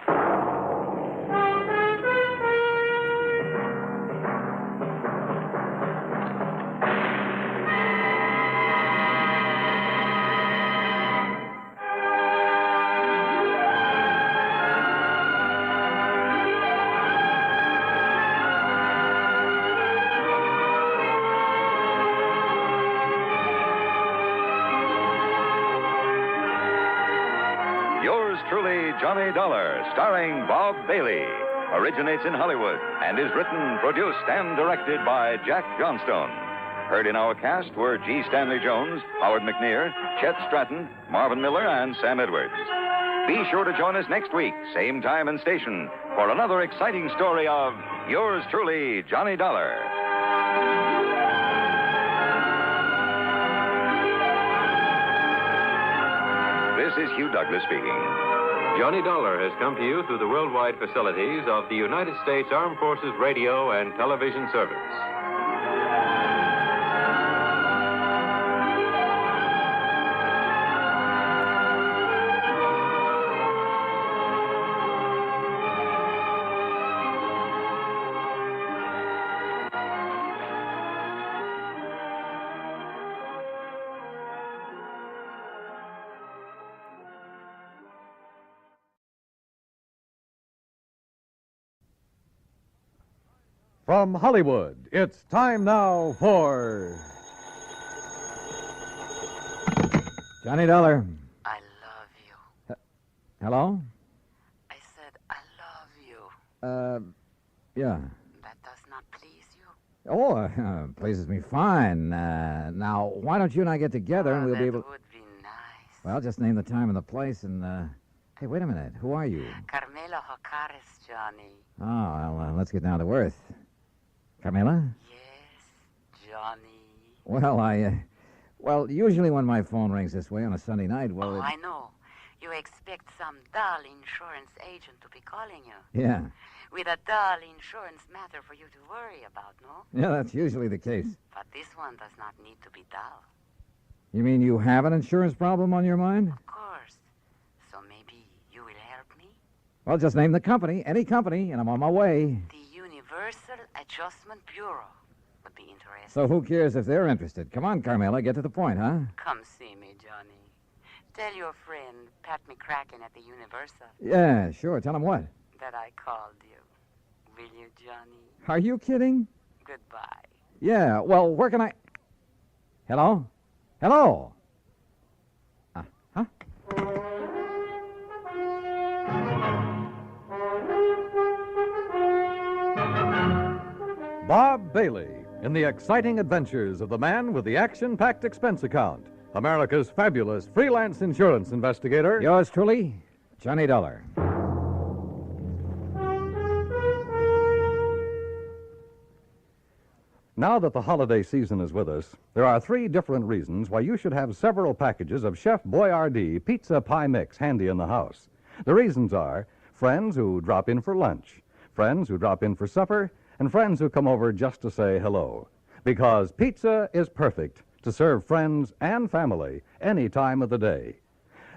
Truly, Johnny Dollar, starring Bob Bailey, originates in Hollywood and is written, produced, and directed by Jack Johnstone. Heard in our cast were G. Stanley Jones, Howard McNear, Chet Stratton, Marvin Miller, and Sam Edwards. Be sure to join us next week, same time and station, for another exciting story of yours truly, Johnny Dollar. This is Hugh Douglas speaking. Johnny Dollar has come to you through the worldwide facilities of the United States Armed Forces Radio and Television Service. From Hollywood, it's time now for... Johnny Dollar. I love you. Hello? I said I love you. Yeah. That does not please you? Oh, pleases me fine. Now, why don't you and I get together and we'll be able... That would be nice. Well, just name the time and the place and, Hey, wait a minute. Who are you? Carmela Jocares, Johnny. Oh, well, let's get down to earth. Carmela? Yes, Johnny. Well, Well, usually when my phone rings this way on a Sunday night, well... I know. You expect some dull insurance agent to be calling you. Yeah. With a dull insurance matter for you to worry about, no? Yeah, that's usually the case. But this one does not need to be dull. You mean you have an insurance problem on your mind? Of course. So maybe you will help me? Well, just name the company, any company, and I'm on my way. The Universal Adjustment Bureau would be interesting. So who cares if they're interested? Come on, Carmela, get to the point, huh? Come see me, Johnny. Tell your friend, Pat McCracken at the Universal. Yeah, sure. Tell him what? That I called you. Will you, Johnny? Are you kidding? Goodbye. Yeah, well, where can I... Hello? Hello? Huh? Bob Bailey in the exciting adventures of the man with the action-packed expense account, America's fabulous freelance insurance investigator. Yours truly, Johnny Dollar. Now that the holiday season is with us, there are 3 different reasons why you should have several packages of Chef Boyardee Pizza Pie Mix handy in the house. The reasons are friends who drop in for lunch, friends who drop in for supper, and friends who come over just to say hello. Because pizza is perfect to serve friends and family any time of the day.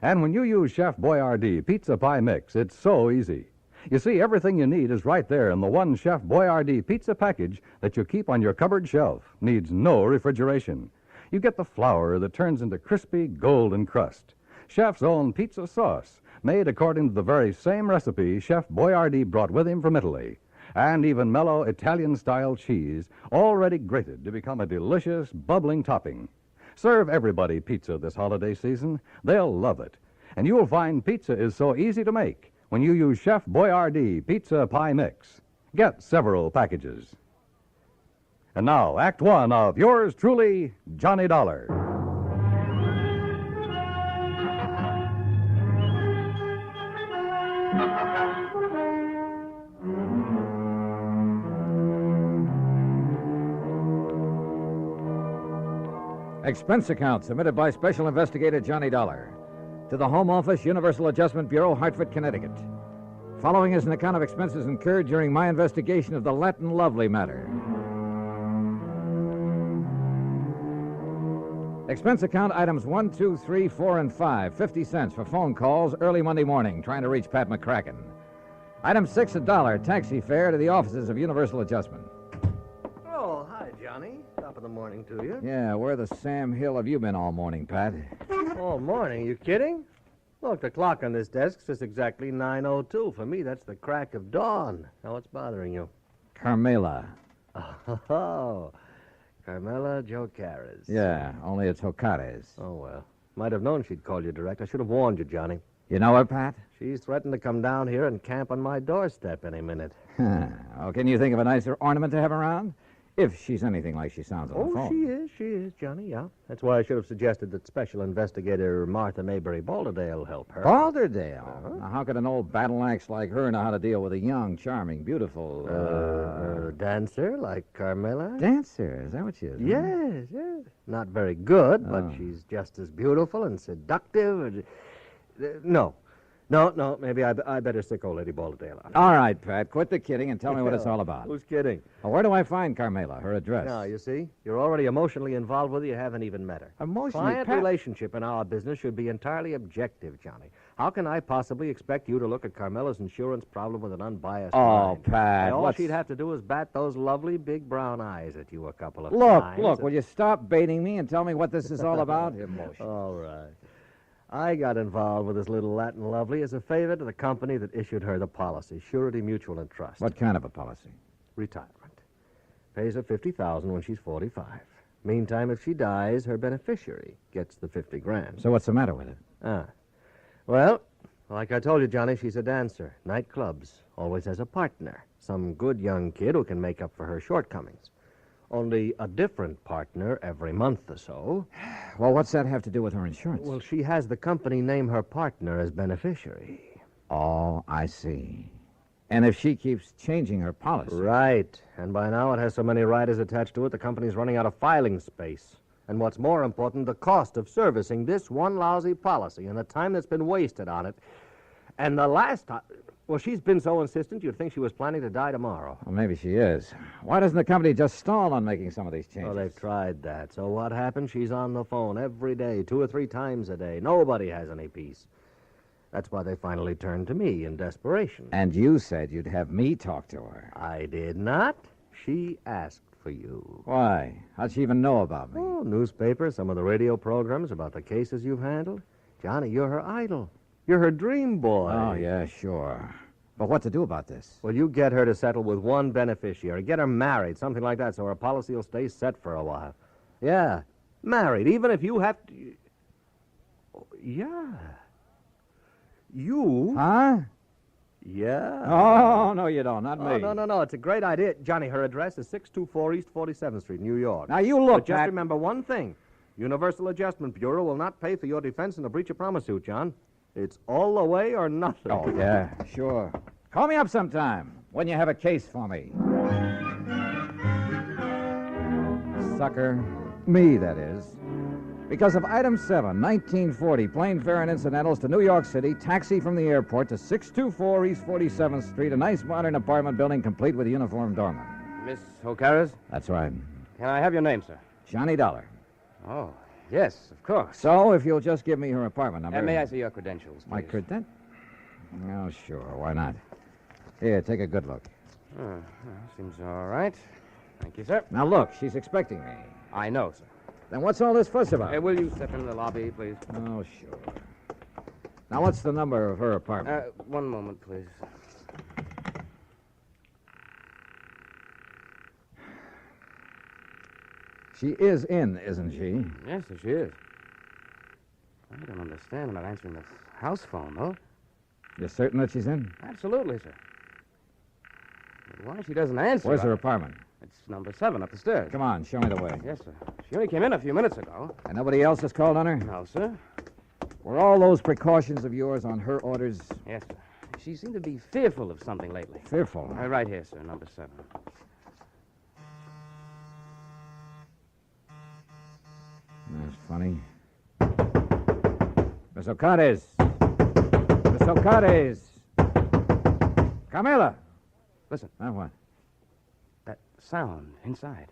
And when you use Chef Boyardee Pizza Pie Mix, it's so easy. You see, everything you need is right there in the one Chef Boyardee pizza package that you keep on your cupboard shelf. Needs no refrigeration. You get the flour that turns into crispy golden crust. Chef's own pizza sauce, made according to the very same recipe Chef Boyardee brought with him from Italy. And even mellow Italian-style cheese, already grated to become a delicious, bubbling topping. Serve everybody pizza this holiday season. They'll love it. And you'll find pizza is so easy to make when you use Chef Boyardee Pizza Pie Mix. Get several packages. And now, Act 1 of yours truly, Johnny Dollar. Expense account submitted by Special Investigator Johnny Dollar to the Home Office, Universal Adjustment Bureau, Hartford, Connecticut. Following is an account of expenses incurred during my investigation of the Latin Lovely matter. Expense account items 1, 2, 3, 4, and 5, 50 cents for phone calls early Monday morning, trying to reach Pat McCracken. Item 6, $1, taxi fare to the offices of Universal Adjustment. Oh, hi, Johnny. Top of the morning to you. Yeah, where the Sam Hill have you been all morning, Pat? All morning? You kidding? Look, the clock on this desk says exactly 9:02. For me, that's the crack of dawn. Now, what's bothering you? Carmela. Oh, Carmela Jocares. Yeah, only it's Jocares. Oh, well. Might have known she'd call you direct. I should have warned you, Johnny. You know her, Pat? She's threatened to come down here and camp on my doorstep any minute. Oh, can you think of a nicer ornament to have around? If she's anything like she sounds on the phone. She is, Johnny, yeah. That's why I should have suggested that Special Investigator Martha Mayberry Balderdale help her. Balderdale? Uh-huh. Now, how could an old battle axe like her know how to deal with a young, charming, beautiful... dancer like Carmela? Dancer? Is that what she is? Yes, yes. Not very good, but Oh. she's just as beautiful and seductive. And, no, maybe I better stick old Lady Balderdale out. All right, Pat, quit the kidding and tell me what it's all about. Who's kidding? Well, where do I find Carmela? Her address? Now, you see, you're already emotionally involved with her. You haven't even met her. Emotionally, Client Pat? relationship in our business should be entirely objective, Johnny. How can I possibly expect you to look at Carmela's insurance problem with an unbiased mind? Pat, All what's... she'd have to do is bat those lovely big brown eyes at you a couple of Look, times. will you stop baiting me and tell me what this is all about? Emotion. All right. I got involved with this little Latin lovely as a favor to the company that issued her the policy, Surety Mutual and Trust. What kind of a policy? Retirement. Pays her $50,000 when she's 45. Meantime, if she dies, her beneficiary gets the $50,000. So what's the matter with it? Well, like I told you, Johnny, she's a dancer. Nightclubs. Always has a partner. Some good young kid who can make up for her shortcomings. Only a different partner every month or so. Well, what's that have to do with her insurance? Well, she has the company name her partner as beneficiary. Oh, I see. And if she keeps changing her policy... Right. And by now it has so many riders attached to it, the company's running out of filing space. And what's more important, the cost of servicing this one lousy policy and the time that's been wasted on it. And the last time... Well, she's been so insistent you'd think she was planning to die tomorrow. Well, maybe she is. Why doesn't the company just stall on making some of these changes? Oh, they've tried that. So what happened? She's on the phone every day, 2 or 3 times a day. Nobody has any peace. That's why they finally turned to me in desperation. And you said you'd have me talk to her. I did not. She asked for you. Why? How'd she even know about me? Oh, newspapers, some of the radio programs about the cases you've handled. Johnny, you're her idol. You're her dream boy. Oh, yeah, sure. But what to do about this? Well, you get her to settle with one beneficiary. Get her married, something like that, so her policy will stay set for a while. Yeah, married, even if you have to... Oh, yeah. You? Huh? Yeah. Oh, no, you don't. Not me. Oh, no. It's a great idea. Johnny, her address is 624 East 47th Street, New York. Now, you look, But just Pat. remember one thing. Universal Adjustment Bureau will not pay for your defense in a breach of promise suit, John. It's all the way or nothing. Oh, yeah, sure. Call me up sometime when you have a case for me. Sucker. Me, that is. Because of item 7, 1940, plane fare and incidentals to New York City, taxi from the airport to 624 East 47th Street, a nice modern apartment building complete with a uniformed doorman. Miss Jocares? That's right. Can I have your name, sir? Johnny Dollar. Oh, yes, of course. So, if you'll just give me her apartment number... May I see your credentials, please? My credentials? Oh, sure. Why not? Here, take a good look. Seems all right. Thank you, sir. Now, look, she's expecting me. I know, sir. Then what's all this fuss about? Will you step into the lobby, please? Oh, sure. Now, what's the number of her apartment? One moment, please. She is in, isn't she? Yes, sir, she is. I don't understand about answering the house phone, though. You're certain that she's in? Absolutely, sir. But why she doesn't answer... Where's her apartment? It's number 7 up the stairs. Come on, show me the way. Yes, sir. She only came in a few minutes ago. And nobody else has called on her? No, sir. Were all those precautions of yours on her orders? Yes, sir. She seemed to be fearful of something lately. Fearful? Right here, sir, number 7. That's funny. Miss O'Connors! Miss O'Connors! Carmela! Listen. Now what? That sound inside.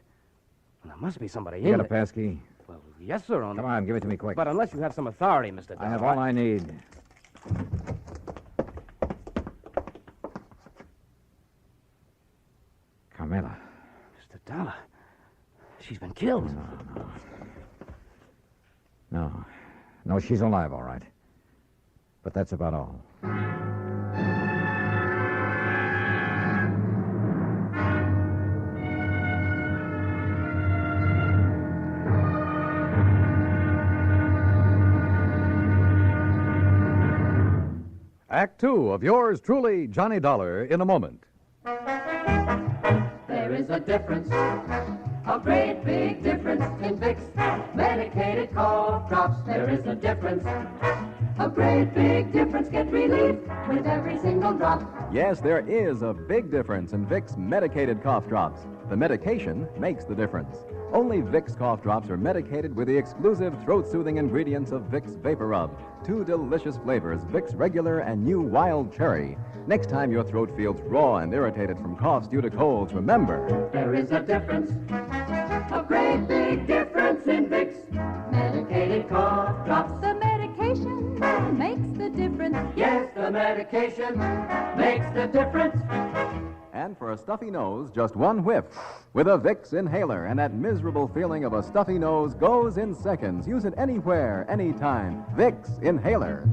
Well, there must be somebody You in got a there. passkey? Well, yes, sir. Come on, give it to me quick. But unless you have some authority, Mr. Dollar. I have all I need. Carmela. Mr. Dollar. She's been killed. No, she's alive, all right. But that's about all. Act 2 of yours truly, Johnny Dollar, in a moment. There is a difference, a great big difference in Vicks medicated cough drops. There is a difference, a great big difference. Get relief with every single drop. Yes, there is a big difference in Vicks medicated cough drops. The medication makes the difference. Only Vicks cough drops are medicated with the exclusive throat-soothing ingredients of Vicks Vapor Rub. 2 delicious flavors, Vicks Regular and new Wild Cherry. Next time your throat feels raw and irritated from coughs due to colds, remember... There is a difference, a great big difference in Vicks medicated cough drops. The medication makes the difference. Yes, the medication makes the difference. And for a stuffy nose, just 1 whiff. With a Vicks inhaler, and that miserable feeling of a stuffy nose goes in seconds. Use it anywhere, anytime. Vicks Inhaler.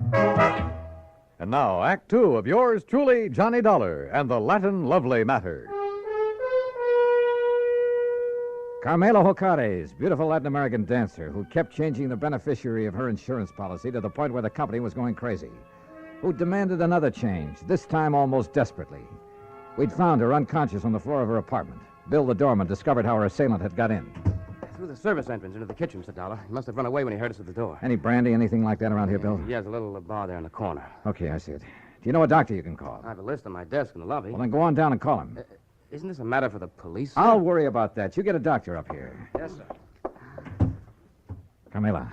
And now, Act 2 of yours truly, Johnny Dollar, and the Latin Lovely Matter. Carmela Jocares, beautiful Latin American dancer who kept changing the beneficiary of her insurance policy to the point where the company was going crazy. Who demanded another change, this time almost desperately. We'd found her unconscious on the floor of her apartment. Bill, the doorman, discovered how her assailant had got in. Through the service entrance into the kitchen, Mr. Dollar. He must have run away when he heard us at the door. Any brandy, anything like that around here, Bill? Yeah, there's a little bar there in the corner. Okay, I see it. Do you know a doctor you can call? I have a list on my desk in the lobby. Well, then go on down and call him. Isn't this a matter for the police? I'll worry about that. You get a doctor up here. Yes, sir. Carmela.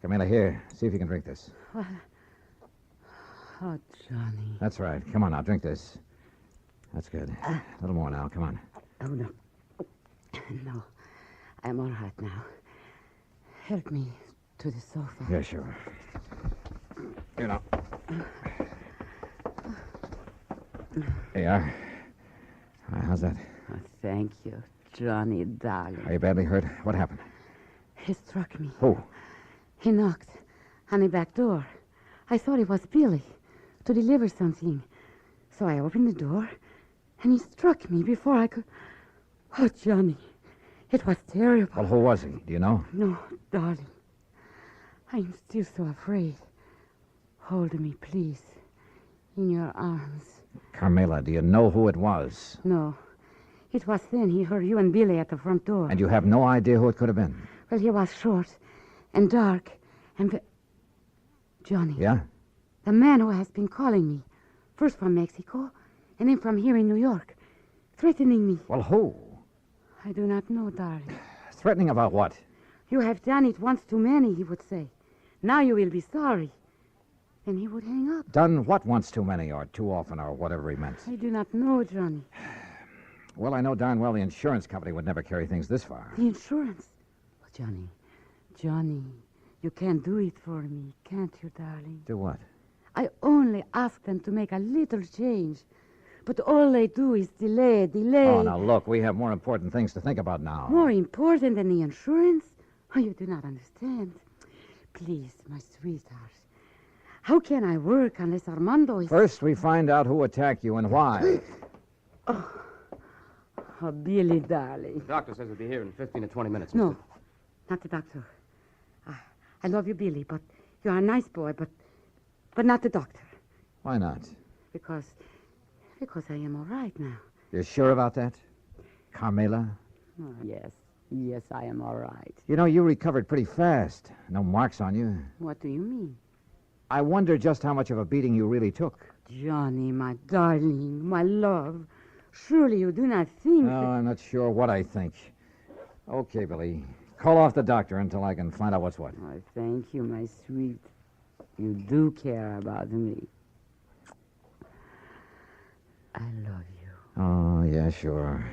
Carmela, here. See if you can drink this. What? Oh, Johnny. That's right. Come on now, drink this. That's good. A little more now. Come on. Oh, no. No. I'm all right now. Help me to the sofa. Yeah, sure. Here now. There you are. How's that? Oh, thank you, Johnny, darling. Are you badly hurt? What happened? He struck me. Who? He knocked on the back door. I thought it was Billy to deliver something. So I opened the door, and he struck me before I could... Oh, Johnny, it was terrible. Well, who was he? Do you know? No, darling. I'm still so afraid. Hold me, please, in your arms. Carmela, do you know who it was? No. It was then he heard you and Billy at the front door. And you have no idea who it could have been? Well, he was short and dark and... Johnny. Yeah? The man who has been calling me. First from Mexico, and then from here in New York. Threatening me. Well, who? I do not know, darling. Threatening about what? You have done it once too many, he would say. Now you will be sorry. Then he would hang up. Done what once too many, or too often, or whatever he meant? I do not know, Johnny. Well, I know darn well the insurance company would never carry things this far. The insurance? Oh, Johnny, you can't do it for me, can't you, darling? Do what? I only ask them to make a little change. But all they do is delay. Oh, now, look, we have more important things to think about now. More important than the insurance? Oh, you do not understand. Please, my sweetheart. How can I work unless Armando is... First, we find out who attacked you and why. Oh, Billy, darling. The doctor says he'll be here in 15 to 20 minutes. No, not the doctor. I love you, Billy, but you're a nice boy, but not the doctor. Why not? Because I am all right now. You're sure about that? Carmela? Oh, yes. Yes, I am all right. You know, you recovered pretty fast. No marks on you. What do you mean? I wonder just how much of a beating you really took. Johnny, my darling, my love. Surely you do not think No, I'm not sure what I think. Okay, Billy. Call off the doctor until I can find out what's what. Oh, thank you, my sweet. You do care about me. I love you. Oh, yeah, sure.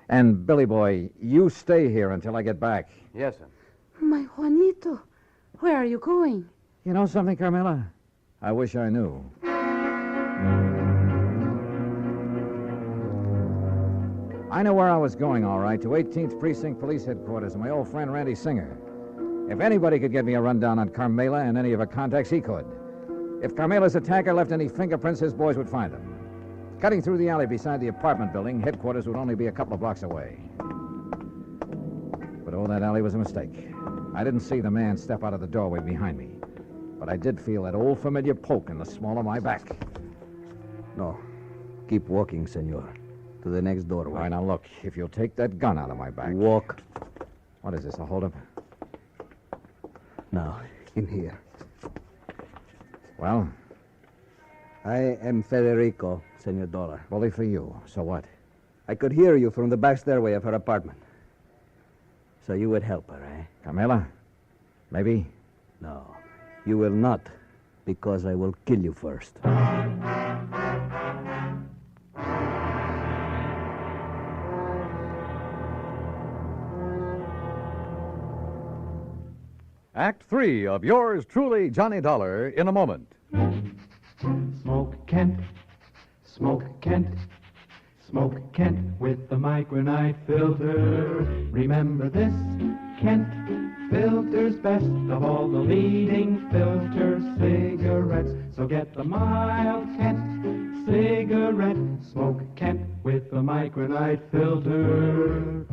And, Billy boy, you stay here until I get back. Yes, sir. My Juanito, where are you going? You know something, Carmela? I wish I knew. I know where I was going, all right, to 18th Precinct Police Headquarters and my old friend Randy Singer. If anybody could get me a rundown on Carmela and any of her contacts, he could. If Carmela's attacker left any fingerprints, his boys would find them. Cutting through the alley beside the apartment building, headquarters would only be a couple of blocks away. But that alley was a mistake. I didn't see the man step out of the doorway behind me. But I did feel that old familiar poke in the small of my back. No. Keep walking, senor. To the next doorway. All right, now look. If you'll take that gun out of my back. Walk. What is this, a holdup? Now, in here. Well? I am Federico, Senor Dollar. Bully for you. So what? I could hear you from the back stairway of her apartment. So you would help her, eh? Carmela? Maybe? No. You will not, because I will kill you first. Act 3 of yours truly, Johnny Dollar, in a moment. Smoke Kent, smoke Kent, smoke Kent with the micronite filter. Remember this, Kent filters best of all the leading filter cigarettes. So get the mild Kent cigarette. Smoke Kent with the micronite filter.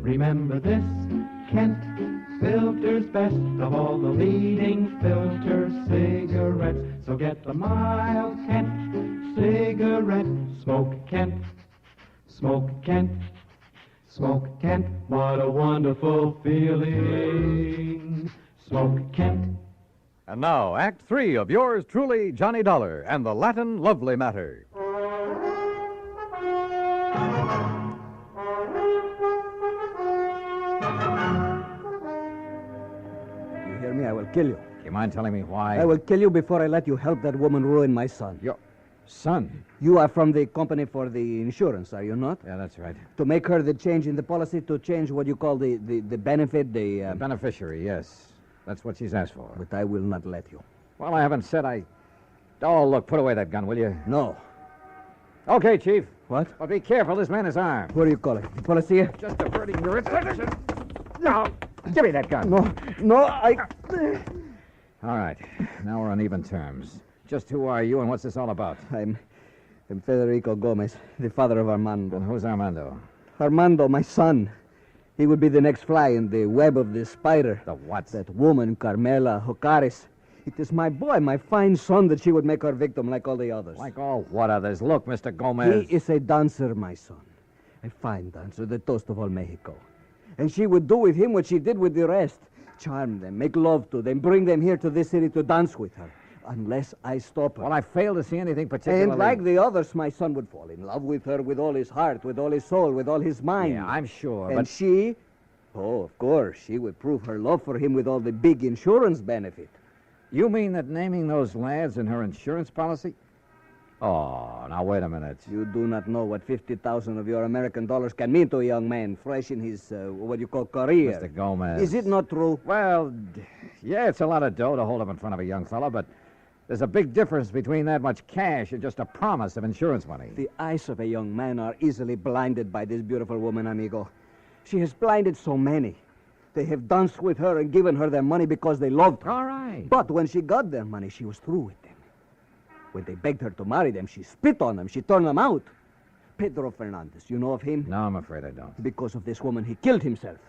Remember this, Kent filters best of all the leading filter cigarettes. So get the mild Kent cigarette. Smoke Kent, smoke Kent, smoke Kent. What a wonderful feeling. Smoke Kent. And now, Act 3 of yours truly, Johnny Dollar, and the Latin Lovely Matter. You hear me? I will kill you. Do you mind telling me why? I will kill you before I let you help that woman ruin my son. Your son? You are from the company for the insurance, are you not? Yeah, that's right. To make her the change in the policy, to change what you call the benefit, The beneficiary, yes. That's what she's asked for. But I will not let you. Well, I haven't said I... Oh, look, put away that gun, will you? No. Okay, Chief. What? But be careful, this man is armed. What do you call it? The policy? Just diverting your attention. No, give me that gun. No, I... All right, now we're on even terms. Just who are you and what's this all about? I'm Federico Gomez, the father of Armando. And who's Armando? Armando, my son. He would be the next fly in the web of the spider. The what? That woman, Carmela Jocares. It is my boy, my fine son, that she would make her victim like all the others. Like all what others? Look, Mr. Gomez. He is a dancer, my son. A fine dancer, the toast of all Mexico. And she would do with him what she did with the rest. Charm them, make love to them, bring them here to this city to dance with her. Unless I stop her. Well, I fail to see anything particularly... And like the others, my son would fall in love with her with all his heart, with all his soul, with all his mind. Yeah, I'm sure, And but... she... Oh, of course, she would prove her love for him with all the big insurance benefit. You mean that naming those lads in her insurance policy? Oh, now wait a minute. You do not know what 50,000 of your American dollars can mean to a young man fresh in his, what you call, career. Mr. Gomez. Is it not true? Well, yeah, it's a lot of dough to hold up in front of a young fella, but there's a big difference between that much cash and just a promise of insurance money. The eyes of a young man are easily blinded by this beautiful woman, amigo. She has blinded so many. They have danced with her and given her their money because they loved her. All right. But when she got their money, she was through with them. When they begged her to marry them, she spit on them. She turned them out. Pedro Fernandez, you know of him? No, I'm afraid I don't. Because of this woman, he killed himself.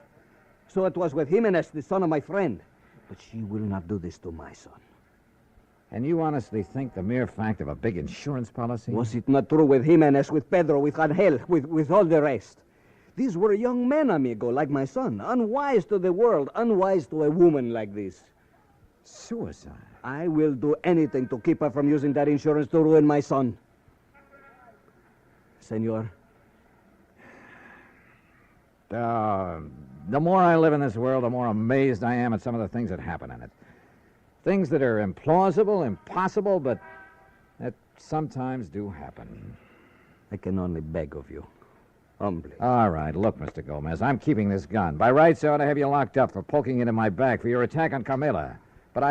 So it was with Jimenez, the son of my friend. But she will not do this to my son. And you honestly think the mere fact of a big insurance policy? Was it not true with Jimenez, with Pedro, with Angel, with all the rest? These were young men, amigo, like my son. Unwise to the world, unwise to a woman like this. Suicide? I will do anything to keep her from using that insurance to ruin my son. Senor. The more I live in this world, the more amazed I am at some of the things that happen in it. Things that are implausible, impossible, but that sometimes do happen. I can only beg of you. Humbly. All right, look, Mr. Gomez, I'm keeping this gun. By rights, I ought to have you locked up for poking it in my back for your attack on Carmela. But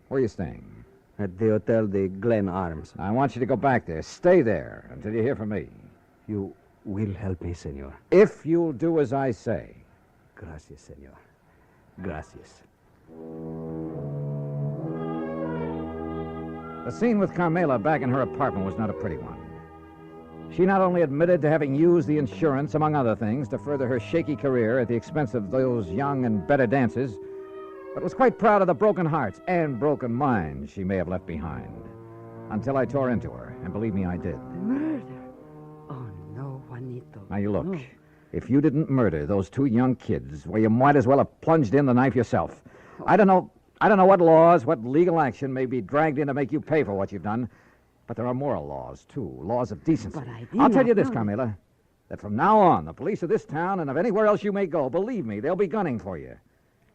Where are you staying? At the Hotel de Glen Arms. I want you to go back there. Stay there until you hear from me. You will help me, senor. If you'll do as I say. Gracias, senor. Gracias. The scene with Carmela back in her apartment was not a pretty one. She not only admitted to having used the insurance, among other things, to further her shaky career at the expense of those young and better dancers, but was quite proud of the broken hearts and broken minds she may have left behind. Until I tore into her, and believe me, I did. Murder? Oh, no, Juanito. Now, you look. No. If you didn't murder those two young kids, well, you might as well have plunged in the knife yourself. I don't know what laws, what legal action may be dragged in to make you pay for what you've done, but there are moral laws, too, laws of decency. But I did I'll tell you not this, know. Carmela, that from now on, the police of this town and of anywhere else you may go, believe me, they'll be gunning for you.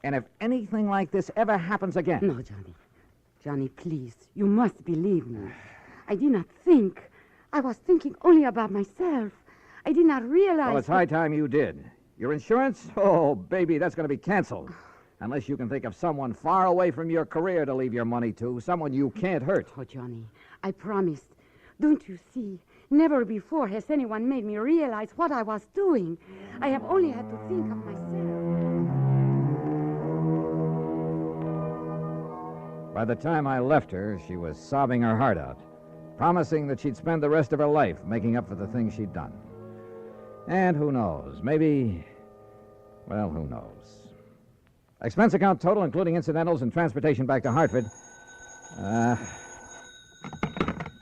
And if anything like this ever happens again... No, Johnny. Johnny, please. You must believe me. I did not think. I was thinking only about myself. I did not realize... Well, it's high time you did. Your insurance? Oh, baby, that's going to be canceled. Unless you can think of someone far away from your career to leave your money to, someone you can't hurt. Oh, Johnny, I promised. Don't you see? Never before has anyone made me realize what I was doing. I have only had to think of myself. By the time I left her, she was sobbing her heart out, promising that she'd spend the rest of her life making up for the things she'd done. And who knows, maybe... Well, who knows? Expense account total, including incidentals and transportation back to Hartford.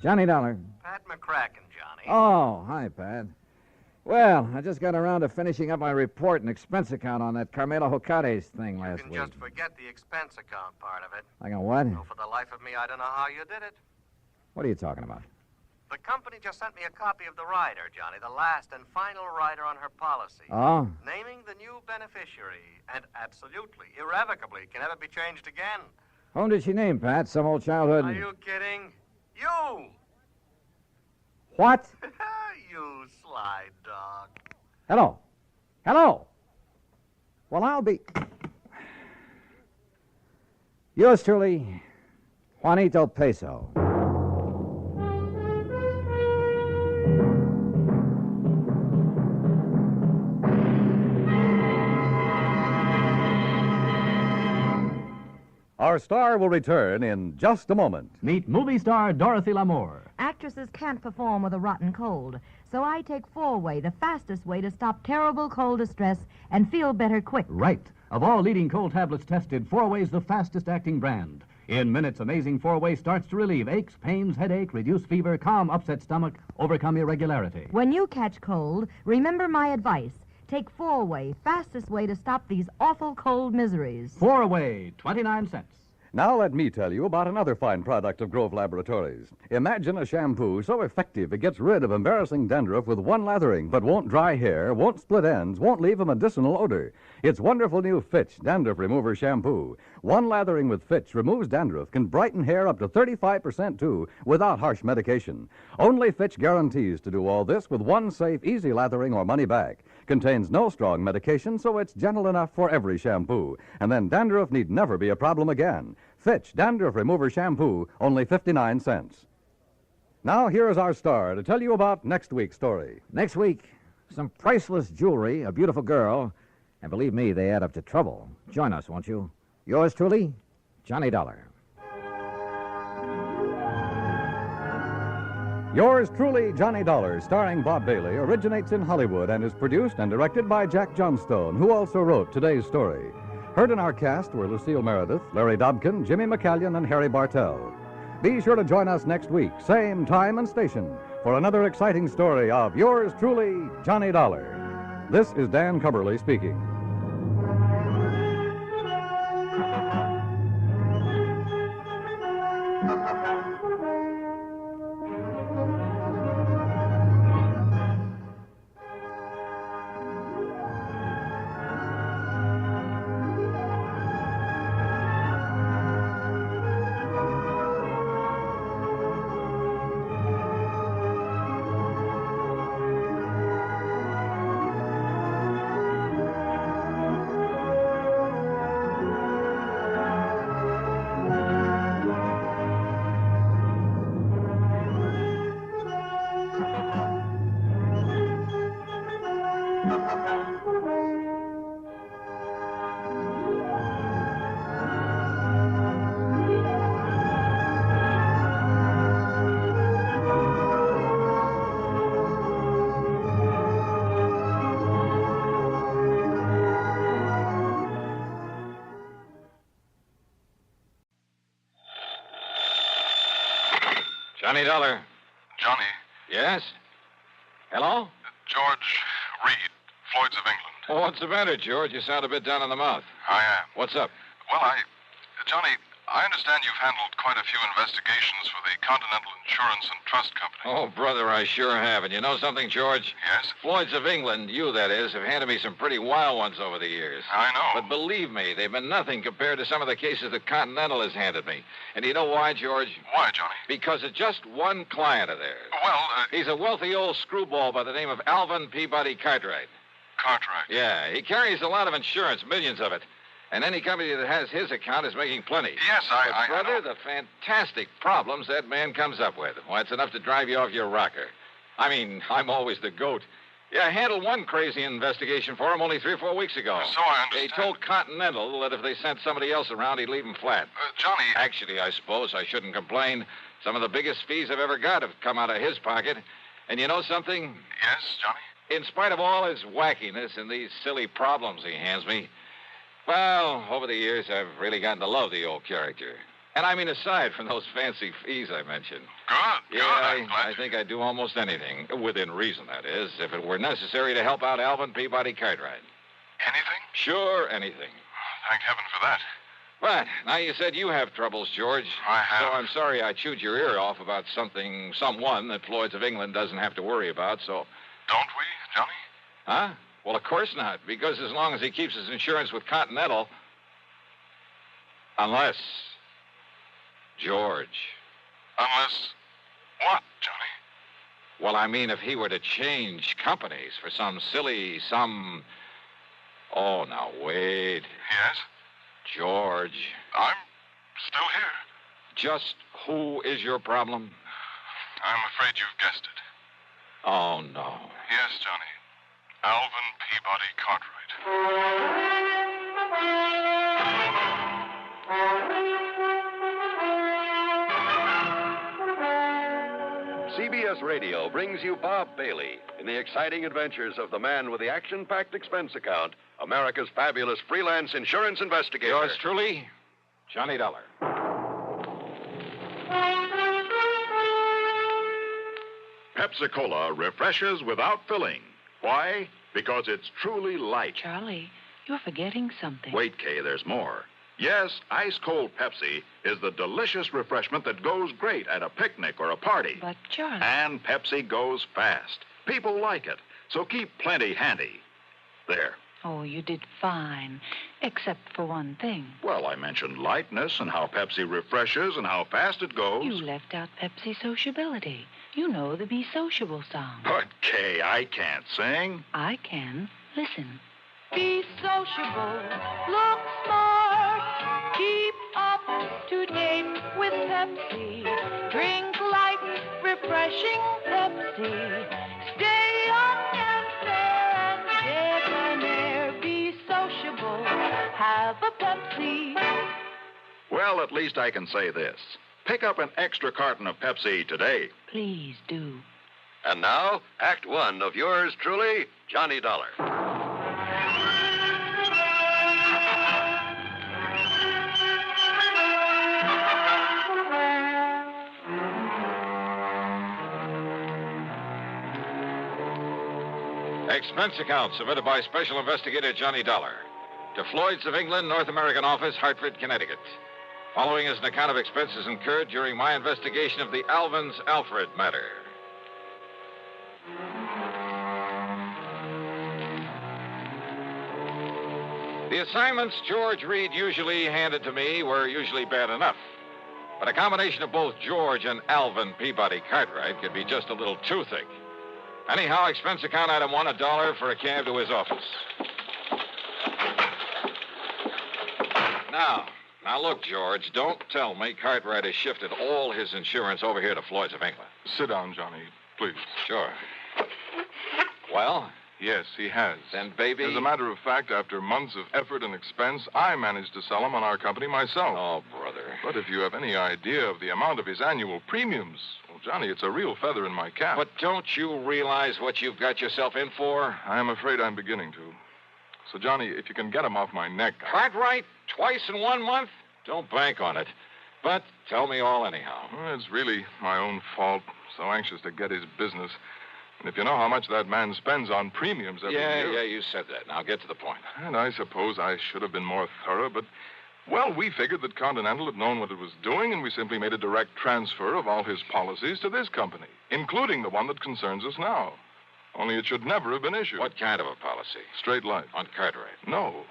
Johnny Dollar. Pat McCracken, Johnny. Oh, hi, Pat. Well, I just got around to finishing up my report and expense account on that Carmela Jocares thing last You week. can just forget the expense account part of it. I got what? Oh, for the life of me, I don't know how you did it. What are you talking about? The company just sent me a copy of the rider, Johnny, the last and final rider on her policy. Oh? Naming the new beneficiary, and absolutely, irrevocably, can never be changed again. Whom did she name, Pat? Some old childhood... Are you kidding? You! What? You sly dog. Hello. Hello. Well, I'll be... Yours truly, Juanito Peso. Our star will return in just a moment. Meet movie star Dorothy Lamour. Actresses can't perform with a rotten cold, so I take 4-Way, the fastest way to stop terrible cold distress and feel better quick. Right. Of all leading cold tablets tested, 4-Way's the fastest acting brand. In minutes, Amazing 4-Way starts to relieve aches, pains, headache, reduce fever, calm upset stomach, overcome irregularity. When you catch cold, remember my advice. Take 4-Way, fastest way to stop these awful cold miseries. 4-Way, 29 cents. Now let me tell you about another fine product of Grove Laboratories. Imagine a shampoo so effective it gets rid of embarrassing dandruff with one lathering, but won't dry hair, won't split ends, won't leave a medicinal odor. It's wonderful new Fitch Dandruff Remover Shampoo. One lathering with Fitch removes dandruff, can brighten hair up to 35% too, without harsh medication. Only Fitch guarantees to do all this with one safe, easy lathering or money back. Contains no strong medication, so it's gentle enough for every shampoo. And then dandruff need never be a problem again. Fitch Dandruff Remover Shampoo, only 59 cents. Now, here is our star to tell you about next week's story. Next week, some priceless jewelry, a beautiful girl, and believe me, they add up to trouble. Join us, won't you? Yours truly, Johnny Dollar. Yours truly, Johnny Dollar, starring Bob Bailey, originates in Hollywood and is produced and directed by Jack Johnstone, who also wrote today's story. Heard in our cast were Lucille Meredith, Larry Dobkin, Jimmy McCallion, and Harry Bartell. Be sure to join us next week, same time and station, for another exciting story of yours truly, Johnny Dollar. This is Dan Cubberly speaking. Johnny Dollar. Johnny. Yes? Hello? George Reed, Floyd's of England. Oh, what's the matter, George? You sound a bit down in the mouth. I am. What's up? Well, Johnny, I understand you've handled quite a few investigations for the Continental Insurance and Trust Company. Oh, brother, I sure have. And you know something, George? Yes? Floyd's of England, you that is, have handed me some pretty wild ones over the years. I know. But believe me, they've been nothing compared to some of the cases that Continental has handed me. And do you know why, George? Why, Johnny? Because of just one client of theirs. Well, He's a wealthy old screwball by the name of Alvin Peabody Cartwright. Cartwright? Yeah, he carries a lot of insurance, millions of it. And any company that has his account is making plenty. Yes, But, brother, the fantastic problems that man comes up with. Why, it's enough to drive you off your rocker. I mean, I'm always the goat. Yeah, I handled one crazy investigation for him only 3 or 4 weeks ago. So I understand. They told Continental that if they sent somebody else around, he'd leave them flat. Johnny... Actually, I suppose I shouldn't complain. Some of the biggest fees I've ever got have come out of his pocket. And you know something? Yes, Johnny? In spite of all his wackiness and these silly problems he hands me, well, over the years, I've really gotten to love the old character. And I mean, aside from those fancy fees I mentioned. Good, Yeah, I'm glad I think I'd do almost anything, within reason, that is, if it were necessary to help out Alvin Peabody Cartwright. Anything? Sure, anything. Thank heaven for that. But now you said you have troubles, George. I have. So I'm sorry I chewed your ear off about someone that Floyd's of England doesn't have to worry about, so... Don't we, Johnny? Huh? Well, of course not, because as long as he keeps his insurance with Continental... Unless... George. Unless... what, Johnny? Well, I mean, if he were to change companies for some... Oh, now, wait. Yes? George. I'm still here. Just who is your problem? I'm afraid you've guessed it. Oh, no. Yes, Johnny. Alvin Peabody Cartwright. CBS Radio brings you Bob Bailey in the exciting adventures of the man with the action-packed expense account, America's fabulous freelance insurance investigator. Yours truly, Johnny Dollar. Pepsi-Cola refreshes without filling. Why? Because it's truly light. Charlie, you're forgetting something. Wait, Kay, there's more. Yes, ice-cold Pepsi is the delicious refreshment that goes great at a picnic or a party. But, Charlie... And Pepsi goes fast. People like it, so keep plenty handy. There. Oh, you did fine, except for one thing. Well, I mentioned lightness and how Pepsi refreshes and how fast it goes. You left out Pepsi sociability. You know the Be Sociable song. But, Kay, I can't sing. I can. Listen. Be sociable, look smart, keep up to date with Pepsi. Drink light, refreshing Pepsi. Stay young and fair and debonair. Be sociable, have a Pepsi. Well, at least I can say this. Pick up an extra carton of Pepsi today. Please do. And now, Act One of yours truly, Johnny Dollar. Expense account submitted by Special Investigator Johnny Dollar to Floyd's of England, North American Office, Hartford, Connecticut. Following is an account of expenses incurred during my investigation of the Alfred matter. The assignments George Reed usually handed to me were usually bad enough. But a combination of both George and Alvin Peabody Cartwright could be just a little too thick. Anyhow, expense account item one, $1 for a cab to his office. Now look, George, don't tell me Cartwright has shifted all his insurance over here to Floyd's of England. Sit down, Johnny, please. Sure. Well? Yes, he has. Then, baby... As a matter of fact, after months of effort and expense, I managed to sell him on our company myself. Oh, brother. But if you have any idea of the amount of his annual premiums, well, Johnny, it's a real feather in my cap. But don't you realize what you've got yourself in for? I'm afraid I'm beginning to. So, Johnny, if you can get him off my neck... Cartwright? Twice in 1 month? Don't bank on it. But tell me all anyhow. Well, it's really my own fault. So anxious to get his business. And if you know how much that man spends on premiums every year... Yeah, you said that. Now get to the point. And I suppose I should have been more thorough, but... Well, we figured that Continental had known what it was doing, and we simply made a direct transfer of all his policies to this company, including the one that concerns us now. Only it should never have been issued. What kind of a policy? Straight life. On Cartwright? No.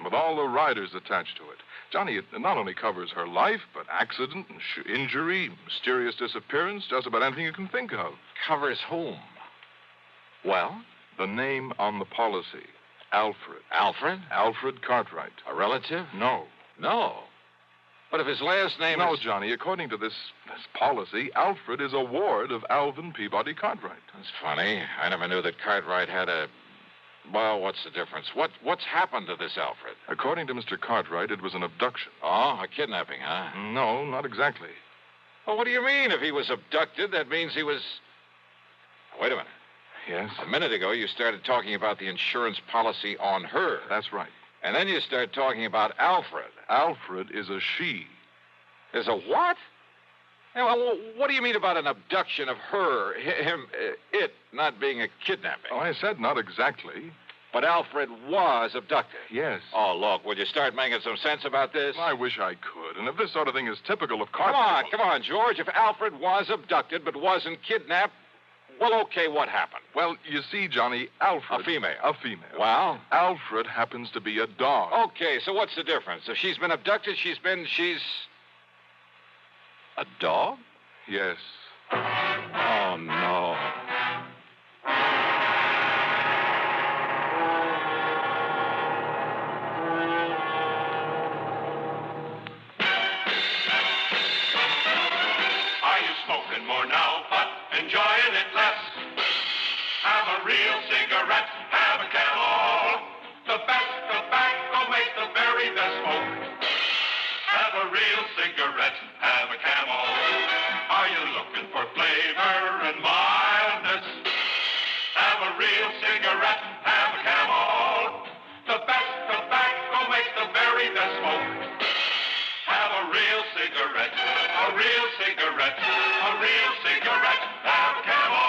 With all the riders attached to it. Johnny, it not only covers her life, but accident, injury, mysterious disappearance, just about anything you can think of. Covers whom? Well? The name on the policy. Alfred. Alfred? Alfred Cartwright. A relative? No. No. But if his last name No, is... Johnny, according to this policy, Alfred is a ward of Alvin Peabody Cartwright. That's funny. I never knew that Cartwright had a... Well, what's the difference? What's happened to this Alfred? According to Mr. Cartwright, it was an abduction. Oh, a kidnapping, huh? No, not exactly. Well, what do you mean? If he was abducted, that means he was... Wait a minute. Yes? A minute ago, you started talking about the insurance policy on her. That's right. And then you started talking about Alfred. Alfred is a she. Is a what? Well, what do you mean about an abduction of her, it not being a kidnapping? Oh, I said not exactly. But Alfred was abducted. Yes. Oh, look, would you start making some sense about this? I wish I could. And if this sort of thing is typical of Cartwright... Come on, George. If Alfred was abducted but wasn't kidnapped, well, okay, what happened? Well, you see, Johnny, Alfred... A female. A female. Well? Alfred happens to be a dog. Okay, so what's the difference? If she's been abducted, she's... A dog? Yes. Oh, no. Are you smoking more now, but enjoying it less? Have a real cigarette, have a Camel. The best tobacco makes the very best smoke. Have a real cigarette, have a Camel. Are you looking for flavor and mildness? Have a real cigarette, have a Camel. The best tobacco makes the very best smoke. Have a real cigarette, a real cigarette, a real cigarette, have a Camel.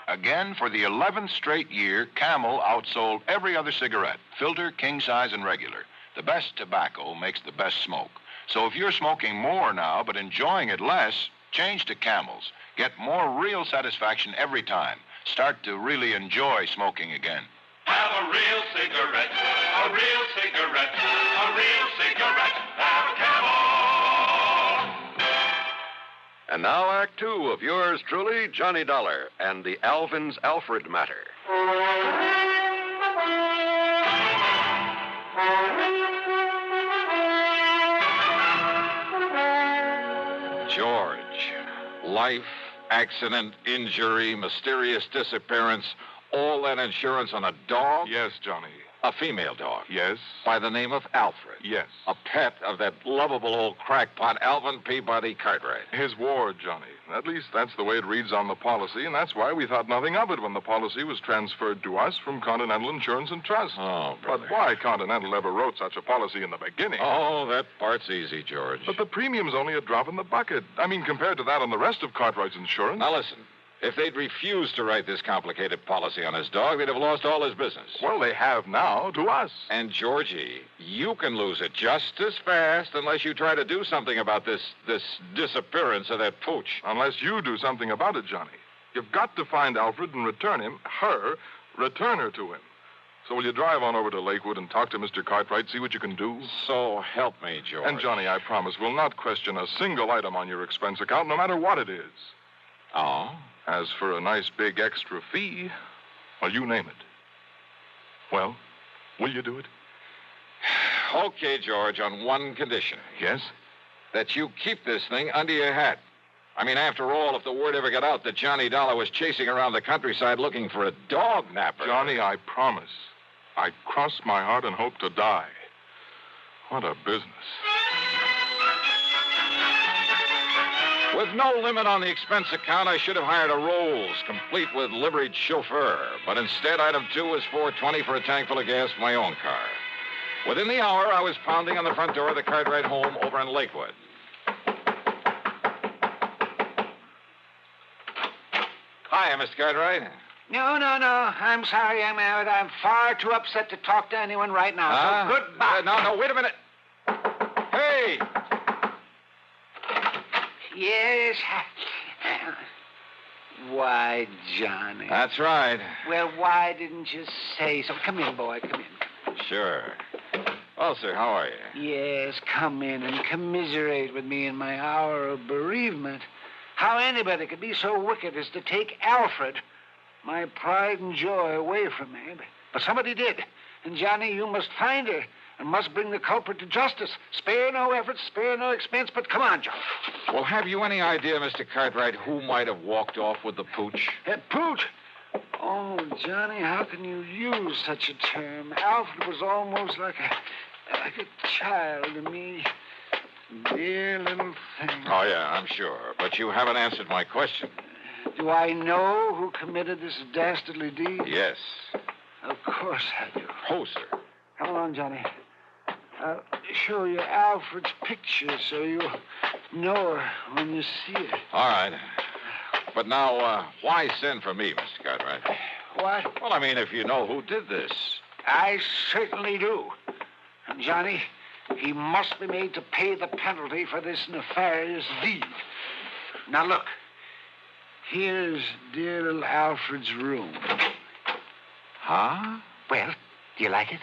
Again, for the 11th straight year, Camel outsold every other cigarette, filter, king size, and regular. The best tobacco makes the best smoke. So if you're smoking more now but enjoying it less, change to Camels. Get more real satisfaction every time. Start to really enjoy smoking again. Have a real cigarette, a real cigarette, a real cigarette, have a Camel. And now Act Two of yours truly, Johnny Dollar, and the Alvin's Alfred matter. George. Life, accident, injury, mysterious disappearance, all that insurance on a dog? Yes, Johnny. A female dog. Yes. By the name of Alfred. Yes. A pet of that lovable old crackpot, Alvin Peabody Cartwright. His ward, Johnny. At least that's the way it reads on the policy, and that's why we thought nothing of it when the policy was transferred to us from Continental Insurance and Trust. Oh, brother. But why Continental ever wrote such a policy in the beginning? Oh, that part's easy, George. But the premium's only a drop in the bucket. I mean, compared to that on the rest of Cartwright's insurance. Now, listen. If they'd refused to write this complicated policy on his dog, they'd have lost all his business. Well, they have now, to us. And, Georgie, you can lose it just as fast unless you try to do something about this disappearance of that pooch. Unless you do something about it, Johnny. You've got to find Alfred and return her to him. So will you drive on over to Lakewood and talk to Mr. Cartwright, see what you can do? So help me, George. And, Johnny, I promise we'll not question a single item on your expense account, no matter what it is. Oh? As for a nice big extra fee, well, you name it. Well, will you do it? Okay, George, on one condition. Yes? That you keep this thing under your hat. I mean, after all, if the word ever got out that Johnny Dollar was chasing around the countryside looking for a dog napper... Johnny, I promise. I cross my heart and hope to die. What a business. With no limit on the expense account, I should have hired a Rolls, complete with liveried chauffeur. But instead, item 2 was $4.20 for a tank full of gas for my own car. Within the hour, I was pounding on the front door of the Cartwright home over in Lakewood. Hi, Mr. Cartwright. No. I'm sorry, I'm out. I'm far too upset to talk to anyone right now. So goodbye. No, wait a minute. Hey! Yes. Why, Johnny? That's right. Well, why didn't you say so? Come in, boy. Come in. Sure. Well, sir, how are you? Yes, come in and commiserate with me in my hour of bereavement. How anybody could be so wicked as to take Alfred, my pride and joy, away from me. But somebody did. And, Johnny, you must find her and must bring the culprit to justice. Spare no effort, spare no expense, but come on, Johnny. Well, have you any idea, Mr. Cartwright, who might have walked off with the pooch? Pooch? Oh, Johnny, how can you use such a term? Alfred was almost like a child to me. Dear little thing. Oh, yeah, I'm sure. But you haven't answered my question. Do I know who committed this dastardly deed? Yes. Of course I do. Oh, sir. Come along, Johnny. I'll show you Alfred's picture so you'll know her when you see her. All right. But now, why send for me, Mr. Cartwright? What? Well, I mean, if you know who did this. I certainly do. And, Johnny, he must be made to pay the penalty for this nefarious deed. Now, look. Here's dear little Alfred's room. Huh? Well, do you like it?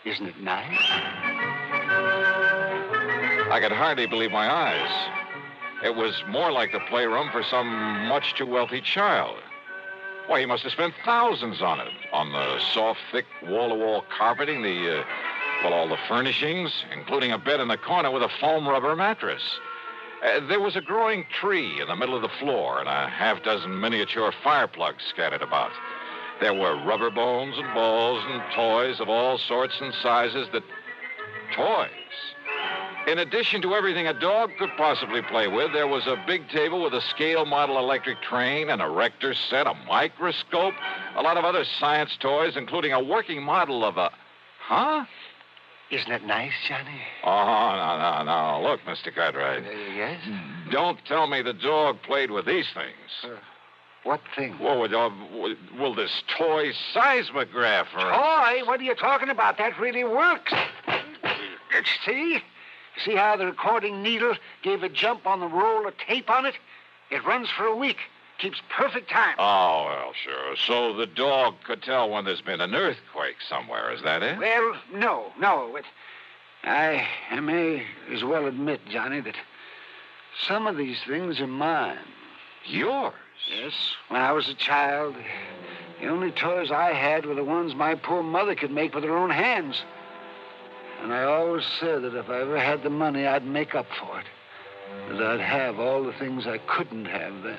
Isn't it nice? I could hardly believe my eyes. It was more like the playroom for some much too wealthy child. Why, he must have spent thousands on it. On the soft, thick, wall-to-wall carpeting, all the furnishings, including a bed in the corner with a foam rubber mattress. There was a growing tree in the middle of the floor and a half-dozen miniature fire plugs scattered about. There were rubber bones and balls and toys of all sorts and sizes Toys? In addition to everything a dog could possibly play with, there was a big table with a scale model electric train, an erector set, a microscope, a lot of other science toys, including a working model of a... Huh? Isn't it nice, Johnny? Oh, no. Look, Mr. Cartwright. Yes? Don't tell me the dog played with these things. What thing? Well, this toy seismograph. Toy? What are you talking about? That really works. See? See how the recording needle gave a jump on the roll of tape on it? It runs for a week. Keeps perfect time. Oh, well, sure. So the dog could tell when there's been an earthquake somewhere. Is that it? Well, no. I may as well admit, Johnny, that some of these things are mine. Yours? Yes. When I was a child, the only toys I had were the ones my poor mother could make with her own hands. And I always said that if I ever had the money, I'd make up for it. That I'd have all the things I couldn't have then.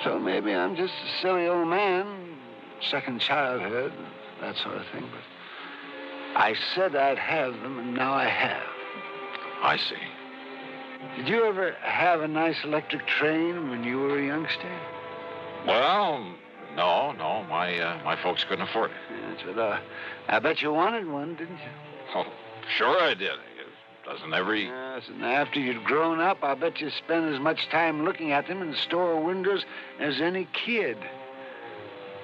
So maybe I'm just a silly old man, second childhood, that sort of thing. But I said I'd have them, and now I have. I see. Did you ever have a nice electric train when you were a youngster? Well, no. My folks couldn't afford it. Yes, but I bet you wanted one, didn't you? Oh, sure I did. Doesn't every... Yes, and after you'd grown up, I bet you spent as much time looking at them in the store windows as any kid.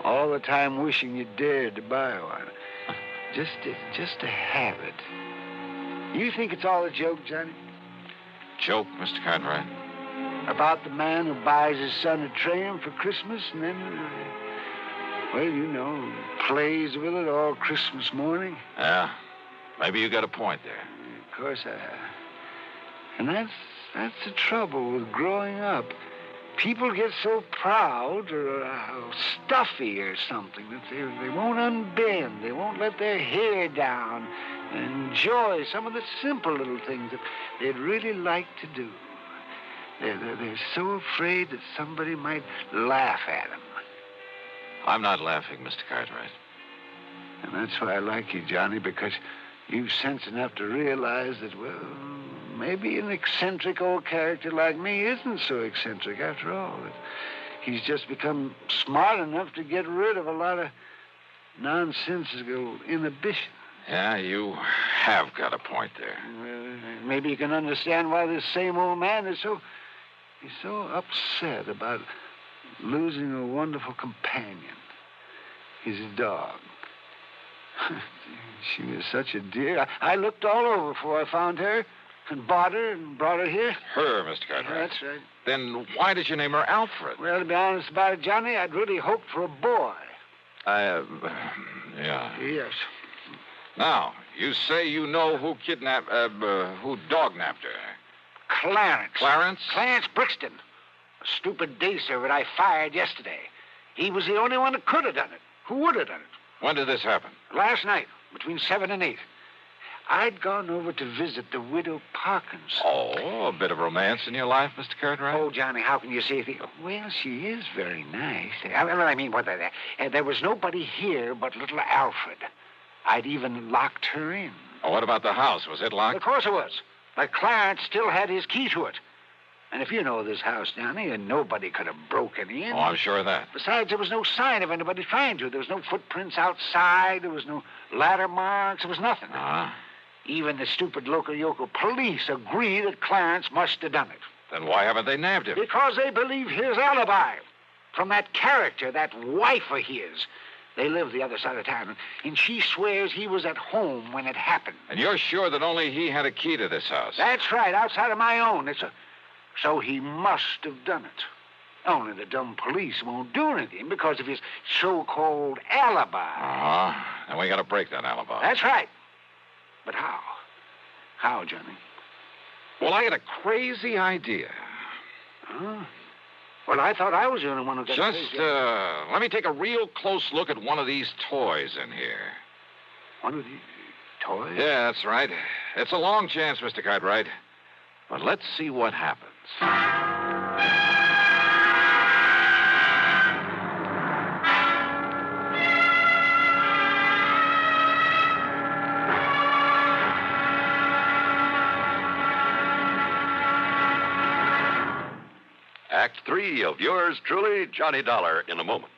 All the time wishing you dared to buy one. Just to have it. You think it's all a joke, Johnny? Joke, Mr. Cartwright? About the man who buys his son a train for Christmas and then, well, you know, plays with it all Christmas morning? Yeah, maybe you got a point there. Of course I have. And that's the trouble with growing up. People get so proud or stuffy or something that they won't unbend. They won't let their hair down and enjoy some of the simple little things that they'd really like to do. They're so afraid that somebody might laugh at them. I'm not laughing, Mr. Cartwright. And that's why I like you, Johnny, because you've sense enough to realize that, well, maybe an eccentric old character like me isn't so eccentric after all. That he's just become smart enough to get rid of a lot of nonsensical inhibition. Yeah, you have got a point there. Maybe you can understand why this same old man is so upset about losing a wonderful companion, his dog. She was such a dear. I looked all over before I found her and bought her and brought her here. Her, Mr. Cartwright? Yeah, that's right. Then why did you name her Alfred? Well, to be honest about it, Johnny, I'd really hoped for a boy. Yeah. Yes. Now, you say you know who who dog-napped her? Clarence. Clarence? Clarence Brixton. A stupid day servant I fired yesterday. He was the only one that could have done it. Who would have done it? When did this happen? Last night, between 7 and 8. I'd gone over to visit the widow Parkins. Oh, a bit of romance in your life, Mr. Cartwright? Oh, Johnny, how can you say anything? Well, she is very nice. I mean, there was nobody here but little Alfred. I'd even locked her in. Oh, what about the house? Was it locked? Of course it was. But Clarence still had his key to it. And if you know this house, Johnny, and nobody could have broken in. Oh, I'm sure of that. Besides, there was no sign of anybody trying to. There was no footprints outside. There was no ladder marks. There was nothing. Even the stupid local police agree that Clarence must have done it. Then why haven't they nabbed him? Because they believe his alibi. From that character, that wife of his. They live the other side of town, and she swears he was at home when it happened. And you're sure that only he had a key to this house? That's right, outside of my own. So he must have done it. Only the dumb police won't do anything because of his so-called alibi. And we got to break that alibi. That's right. But how? How, Johnny? Well, I had a crazy idea. Huh? Well, I thought I was the only one who got Just, let me take a real close look at one of these toys in here. One of these toys? Yeah, that's right. It's a long chance, Mr. Cartwright. But let's see what happens. Act 3 of yours truly, Johnny Dollar, in a moment.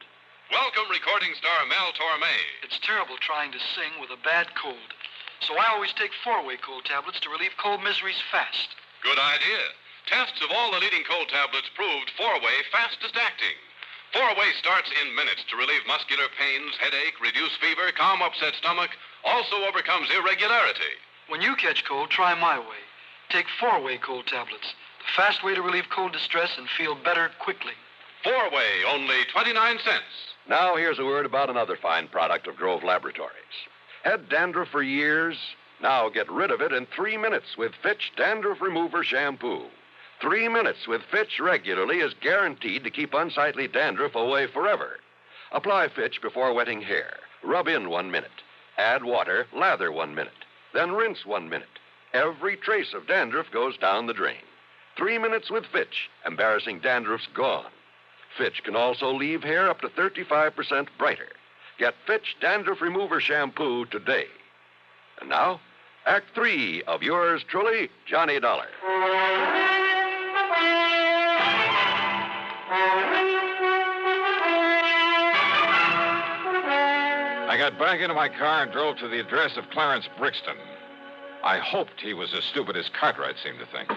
Welcome, recording star Mel Torme. It's terrible trying to sing with a bad cold. So I always take 4-way cold tablets to relieve cold miseries fast. Good idea. Tests of all the leading cold tablets proved 4-way fastest acting. 4-way starts in minutes to relieve muscular pains, headache, reduce fever, calm upset stomach, also overcomes irregularity. When you catch cold, try my way. Take 4-way cold tablets. The fast way to relieve cold distress and feel better quickly. 4-way, only 29 cents. Now here's a word about another fine product of Grove Laboratories. Had dandruff for years? Now get rid of it in 3 minutes with Fitch Dandruff Remover Shampoo. 3 minutes with Fitch regularly is guaranteed to keep unsightly dandruff away forever. Apply Fitch before wetting hair. Rub in 1 minute. Add water, lather 1 minute. Then rinse 1 minute. Every trace of dandruff goes down the drain. 3 minutes with Fitch. Embarrassing dandruff's gone. Fitch can also leave hair up to 35% brighter. Get Fitch Dandruff Remover Shampoo today. And now, Act 3 of yours truly, Johnny Dollar. I got back into my car and drove to the address of Clarence Brixton. I hoped he was as stupid as Cartwright seemed to think.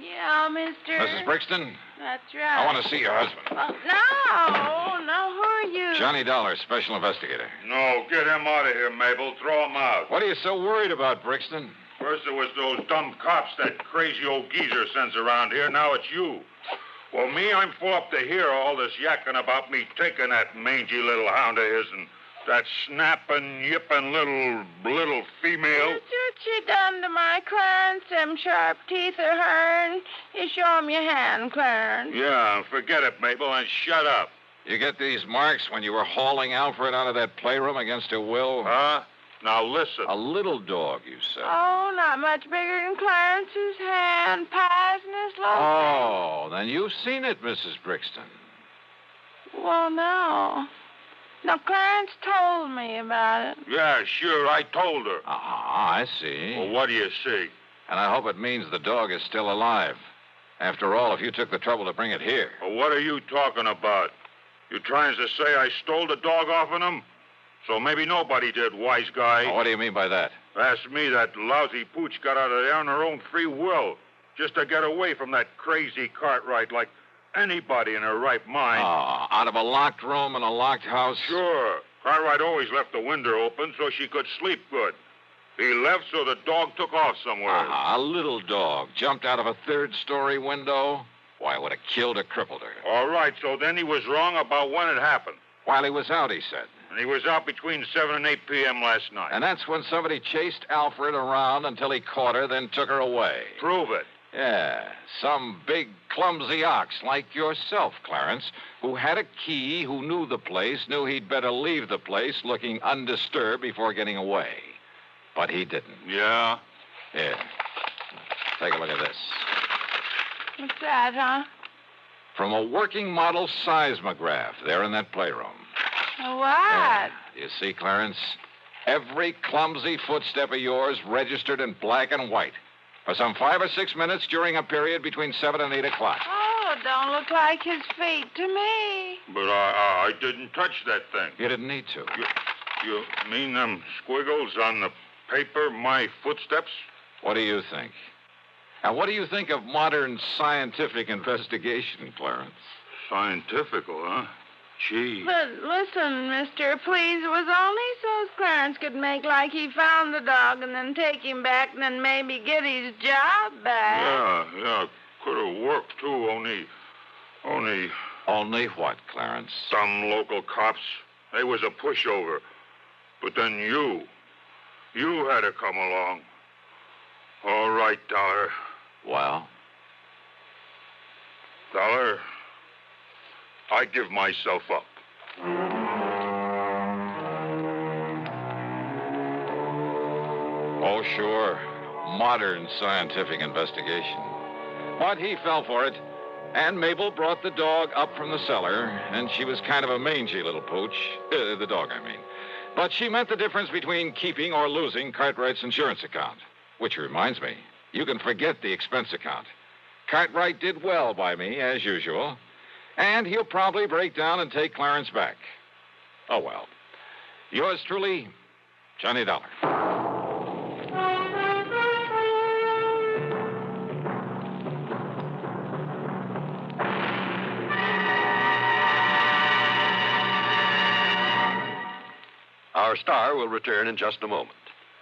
Yeah, mister. Mrs. Brixton, That's right. I want to see your husband. No, who are you? Johnny Dollar, special investigator. No, get him out of here, Mabel. Throw him out. What are you so worried about, Brixton? First it was those dumb cops that crazy old geezer sends around here. Now it's you. Well, me, I'm full up to hear all this yakking about me taking that mangy little hound of his and that snapping, yipping little female. What you done to my Clarence? Them sharp teeth are hurting. You show 'em your hand, Clarence. Yeah, forget it, Mabel, and shut up. You get these marks when you were hauling Alfred out of that playroom against her will? Huh? Now listen. A little dog, you said. Oh, not much bigger than Clarence's hand. Pies in his loaf. Oh, then you've seen it, Mrs. Brixton. Well, no. Now, Clarence told me about it. Yeah, sure, I told her. I see. Well, what do you see? And I hope it means the dog is still alive. After all, if you took the trouble to bring it here. Well, what are you talking about? You trying to say I stole the dog off of him? So maybe nobody did, wise guy. Oh, what do you mean by that? Ask me, that lousy pooch got out of there on her own free will, just to get away from that crazy Cartwright like anybody in her right mind. Oh, out of a locked room in a locked house? Sure. Cartwright always left the window open so she could sleep good. He left so the dog took off somewhere. A little dog jumped out of a third-story window? Why, it would have killed or crippled her. All right, so then he was wrong about when it happened. While he was out, he said. And he was out between 7 and 8 p.m. last night. And that's when somebody chased Alfred around until he caught her, then took her away. Prove it. Yeah, some big, clumsy ox like yourself, Clarence, who had a key, who knew the place, knew he'd better leave the place looking undisturbed before getting away. But he didn't. Yeah? Here, take a look at this. What's that, huh? From a working model seismograph there in that playroom. What? You see, Clarence? Every clumsy footstep of yours registered in black and white for some 5 or 6 minutes during a period between 7 and 8 o'clock. Oh, don't look like his feet to me. But I didn't touch that thing. You didn't need to. You mean them squiggles on the paper, my footsteps? What do you think? Now, what do you think of modern scientific investigation, Clarence? Scientifical, huh? Gee. But listen, mister, please, it was only so Clarence could make like he found the dog and then take him back and then maybe get his job back. Yeah, could have worked, too, only... Only what, Clarence? Some local cops. They was a pushover. But then you had to come along. All right, Dollar. Well? Dollar, I give myself up. Oh, sure. Modern scientific investigation. But he fell for it. And Mabel brought the dog up from the cellar, and she was kind of a mangy little pooch. The dog, I mean. But she meant the difference between keeping or losing Cartwright's insurance account. Which reminds me, you can forget the expense account. Cartwright did well by me, as usual. And he'll probably break down and take Clarence back. Oh, well. Yours truly, Johnny Dollar. Our star will return in just a moment.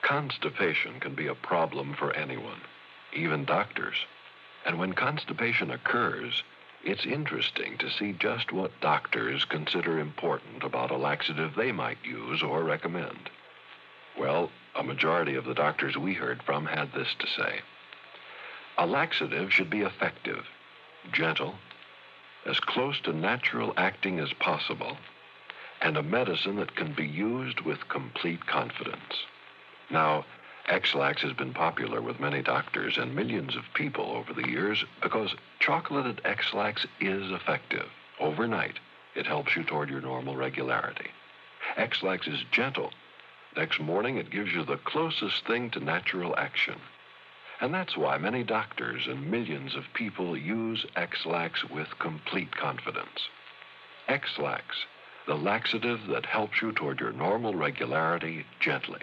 Constipation can be a problem for anyone, even doctors. And when constipation occurs, it's interesting to see just what doctors consider important about a laxative they might use or recommend. Well, a majority of the doctors we heard from had this to say. A laxative should be effective, gentle, as close to natural acting as possible, and a medicine that can be used with complete confidence. Now, X-Lax has been popular with many doctors and millions of people over the years because chocolated X-Lax is effective. Overnight, it helps you toward your normal regularity. X-Lax is gentle. Next morning, it gives you the closest thing to natural action. And that's why many doctors and millions of people use X-Lax with complete confidence. X-Lax, the laxative that helps you toward your normal regularity gently,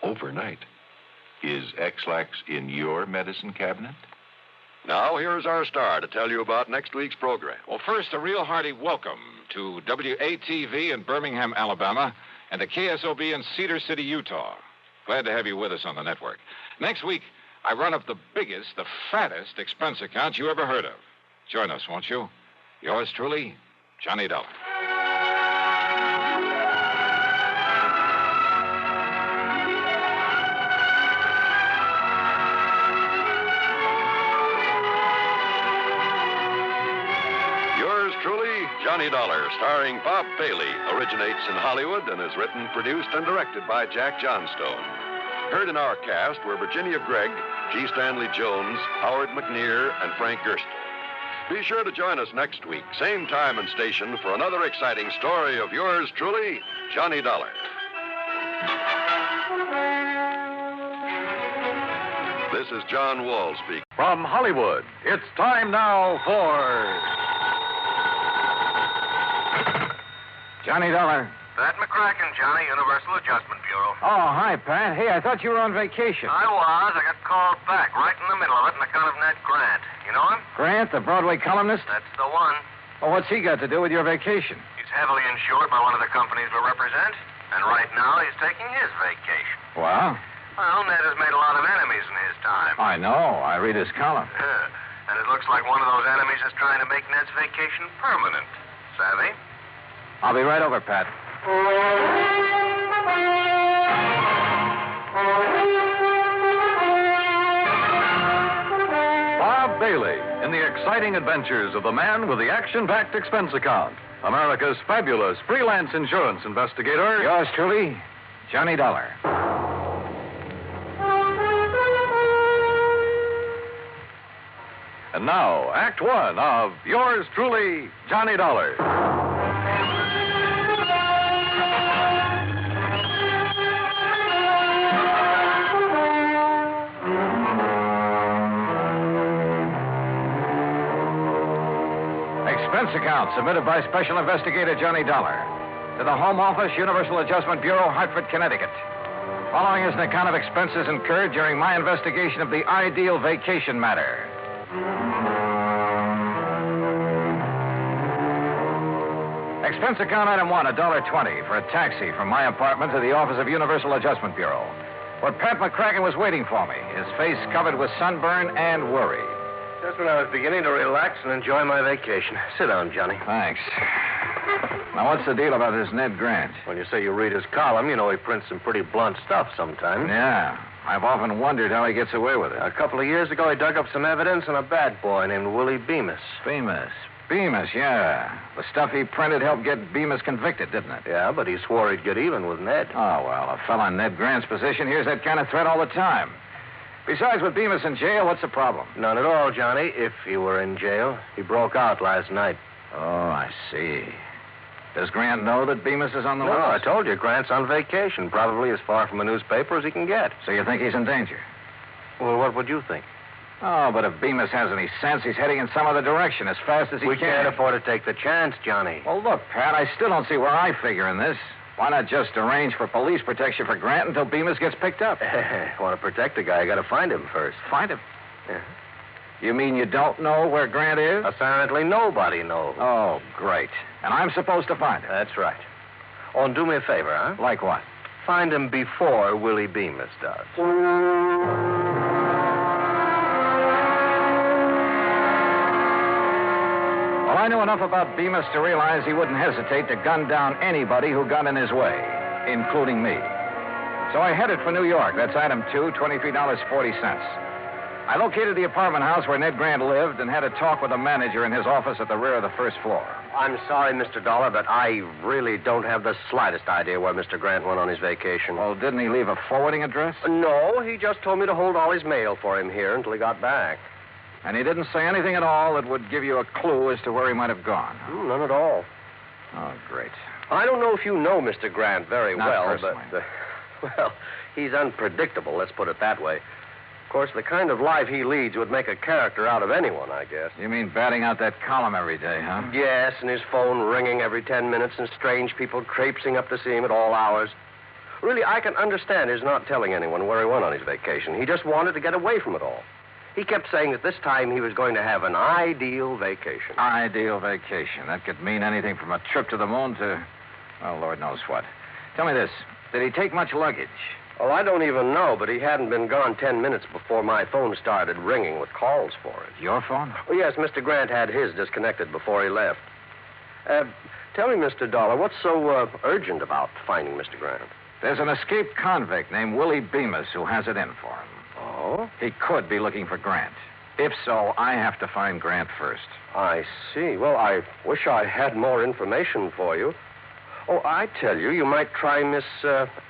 overnight. Is X-Lax in your medicine cabinet? Now, here's our star to tell you about next week's program. Well, first, a real hearty welcome to WATV in Birmingham, Alabama, and to KSOB in Cedar City, Utah. Glad to have you with us on the network. Next week, I run up the biggest, the fattest expense account you ever heard of. Join us, won't you? Yours truly, Johnny Dollar. Yours truly, Johnny Dollar, starring Bob Bailey, originates in Hollywood and is written, produced, and directed by Jack Johnstone. Heard in our cast were Virginia Gregg, G. Stanley Jones, Howard McNear, and Frank Gerstle. Be sure to join us next week, same time and station, for another exciting story of yours truly, Johnny Dollar. This is John Wall speaking. From Hollywood, it's time now for Johnny Dollar. Pat McCracken, Johnny, Universal Adjustment Bureau. Oh, hi, Pat. Hey, I thought you were on vacation. I was. I got called back right in the middle of it on account of Ned Grant. You know him? Grant, the Broadway columnist? That's the one. Well, what's he got to do with your vacation? He's heavily insured by one of the companies we represent, and right now he's taking his vacation. Well? Well, Ned has made a lot of enemies in his time. I know. I read his column. And it looks like one of those enemies is trying to make Ned's vacation permanent. Savvy? I'll be right over, Pat. Bob Bailey in the exciting adventures of the man with the action-packed expense account, America's fabulous freelance insurance investigator. Yours truly, Johnny Dollar. And now, Act One of yours truly, Johnny Dollar. Expense account submitted by Special Investigator Johnny Dollar to the Home Office, Universal Adjustment Bureau, Hartford, Connecticut. Following is an account of expenses incurred during my investigation of the ideal vacation matter. Expense account item one, $1.20 for a taxi from my apartment to the office of Universal Adjustment Bureau, where Pat McCracken was waiting for me, his face covered with sunburn and worry. Just when I was beginning to relax and enjoy my vacation. Sit down, Johnny. Thanks. Now, what's the deal about this Ned Grant? When you say you read his column, you know he prints some pretty blunt stuff sometimes. Yeah. I've often wondered how he gets away with it. A couple of years ago, he dug up some evidence on a bad boy named Willie Bemis. Bemis, yeah. The stuff he printed helped get Bemis convicted, didn't it? Yeah, but he swore he'd get even with Ned. Oh, well, a fella in Ned Grant's position hears that kind of threat all the time. Besides, with Bemis in jail, what's the problem? None at all, Johnny, if he were in jail. He broke out last night. Oh, I see. Does Grant know that Bemis is on the loose? No, I told you, Grant's on vacation, probably as far from a newspaper as he can get. So you think he's in danger? Well, what would you think? Oh, but if Bemis has any sense, he's heading in some other direction as fast as he can. We can't afford to take the chance, Johnny. Well, look, Pat, I still don't see where I figure in this. Why not just arrange for police protection for Grant until Bemis gets picked up? Want to protect the guy, you got to find him first. Find him? Yeah. You mean you don't know where Grant is? Apparently nobody knows. Oh, great. And I'm supposed to find him? That's right. Oh, and do me a favor, huh? Like what? Find him before Willie Bemis does. Well, I knew enough about Bemis to realize he wouldn't hesitate to gun down anybody who got in his way, including me. So I headed for New York. That's item 2, $23.40. I located the apartment house where Ned Grant lived and had a talk with a manager in his office at the rear of the first floor. I'm sorry, Mr. Dollar, but I really don't have the slightest idea where Mr. Grant went on his vacation. Well, didn't he leave a forwarding address? No, he just told me to hold all his mail for him here until he got back. And he didn't say anything at all that would give you a clue as to where he might have gone? None at all. Oh, great. I don't know if you know Mr. Grant very Not well, personally. but, well, he's unpredictable, let's put it that way. Of course, the kind of life he leads would make a character out of anyone, I guess. You mean batting out that column every day, huh? Yes, and his phone ringing every 10 minutes and strange people traipsing up to see him at all hours. Really, I can understand his not telling anyone where he went on his vacation. He just wanted to get away from it all. He kept saying that this time he was going to have an ideal vacation. Ideal vacation. That could mean anything from a trip to the moon to, well, Lord knows what. Tell me this. Did he take much luggage? Well, I don't even know, but he hadn't been gone 10 minutes before my phone started ringing with calls for it. Your phone? Oh, yes, Mr. Grant had his disconnected before he left. Tell me, Mr. Dollar, what's so urgent about finding Mr. Grant? There's an escaped convict named Willie Bemis who has it in for him. Oh? He could be looking for Grant. If so, I have to find Grant first. I see. Well, I wish I had more information for you. Oh, I tell you, you might try Miss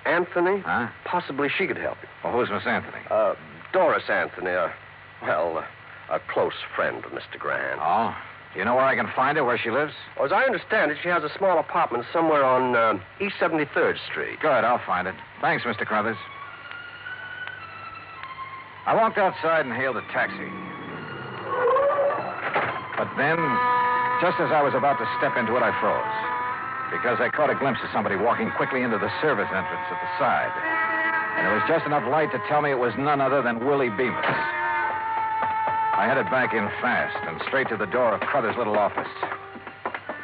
Anthony. Huh? Possibly she could help you. Well, who's Miss Anthony? Doris Anthony, a close friend of Mr. Grant. Oh? Do you know where I can find her, where she lives? Well, as I understand it, she has a small apartment somewhere on East 73rd Street. Good, I'll find it. Thanks, Mr. Crothers. I walked outside and hailed a taxi. But then, just as I was about to step into it, I froze. Because I caught a glimpse of somebody walking quickly into the service entrance at the side. And there was just enough light to tell me it was none other than Willie Bemis. I headed back in fast and straight to the door of Crothers' little office.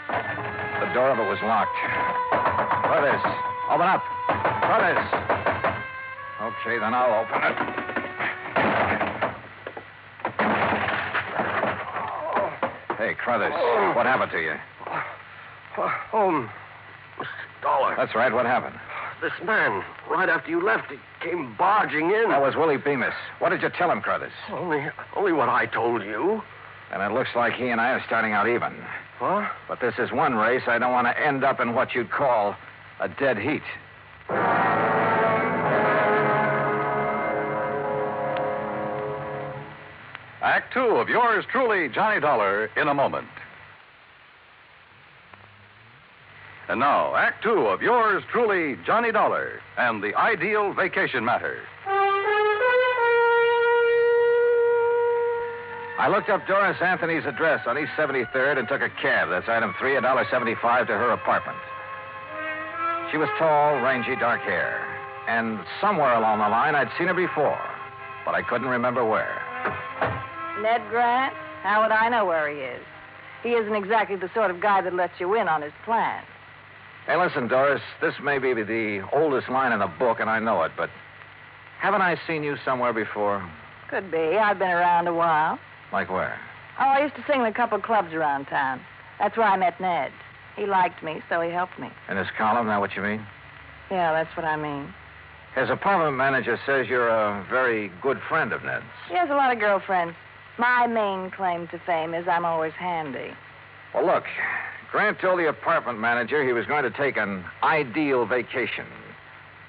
The door of it was locked. Crothers, open up. Crothers. Okay, then I'll open it. Hey, Crothers, what happened to you? Oh, Mr. Dollar. That's right, what happened? This man, right after you left, he came barging in. That was Willie Bemis. What did you tell him, Crothers? Only what I told you. And it looks like he and I are starting out even. Huh? But this is one race I don't want to end up in what you'd call a dead heat. Act two of yours truly, Johnny Dollar, in a moment. And now, Act two of yours truly, Johnny Dollar, and the ideal vacation matter. I looked up Doris Anthony's address on East 73rd and took a cab. That's item 3, $1.75 to her apartment. She was tall, rangy, dark hair. And somewhere along the line, I'd seen her before, but I couldn't remember where. Ned Grant? How would I know where he is? He isn't exactly the sort of guy that lets you in on his plans. Hey, listen, Doris, this may be the oldest line in the book, and I know it, but haven't I seen you somewhere before? Could be. I've been around a while. Like where? Oh, I used to sing in a couple of clubs around town. That's where I met Ned. He liked me, so he helped me. In his column, that what you mean? Yeah, that's what I mean. His apartment manager says you're a very good friend of Ned's. He has a lot of girlfriends. My main claim to fame is I'm always handy. Well, look, Grant told the apartment manager he was going to take an ideal vacation.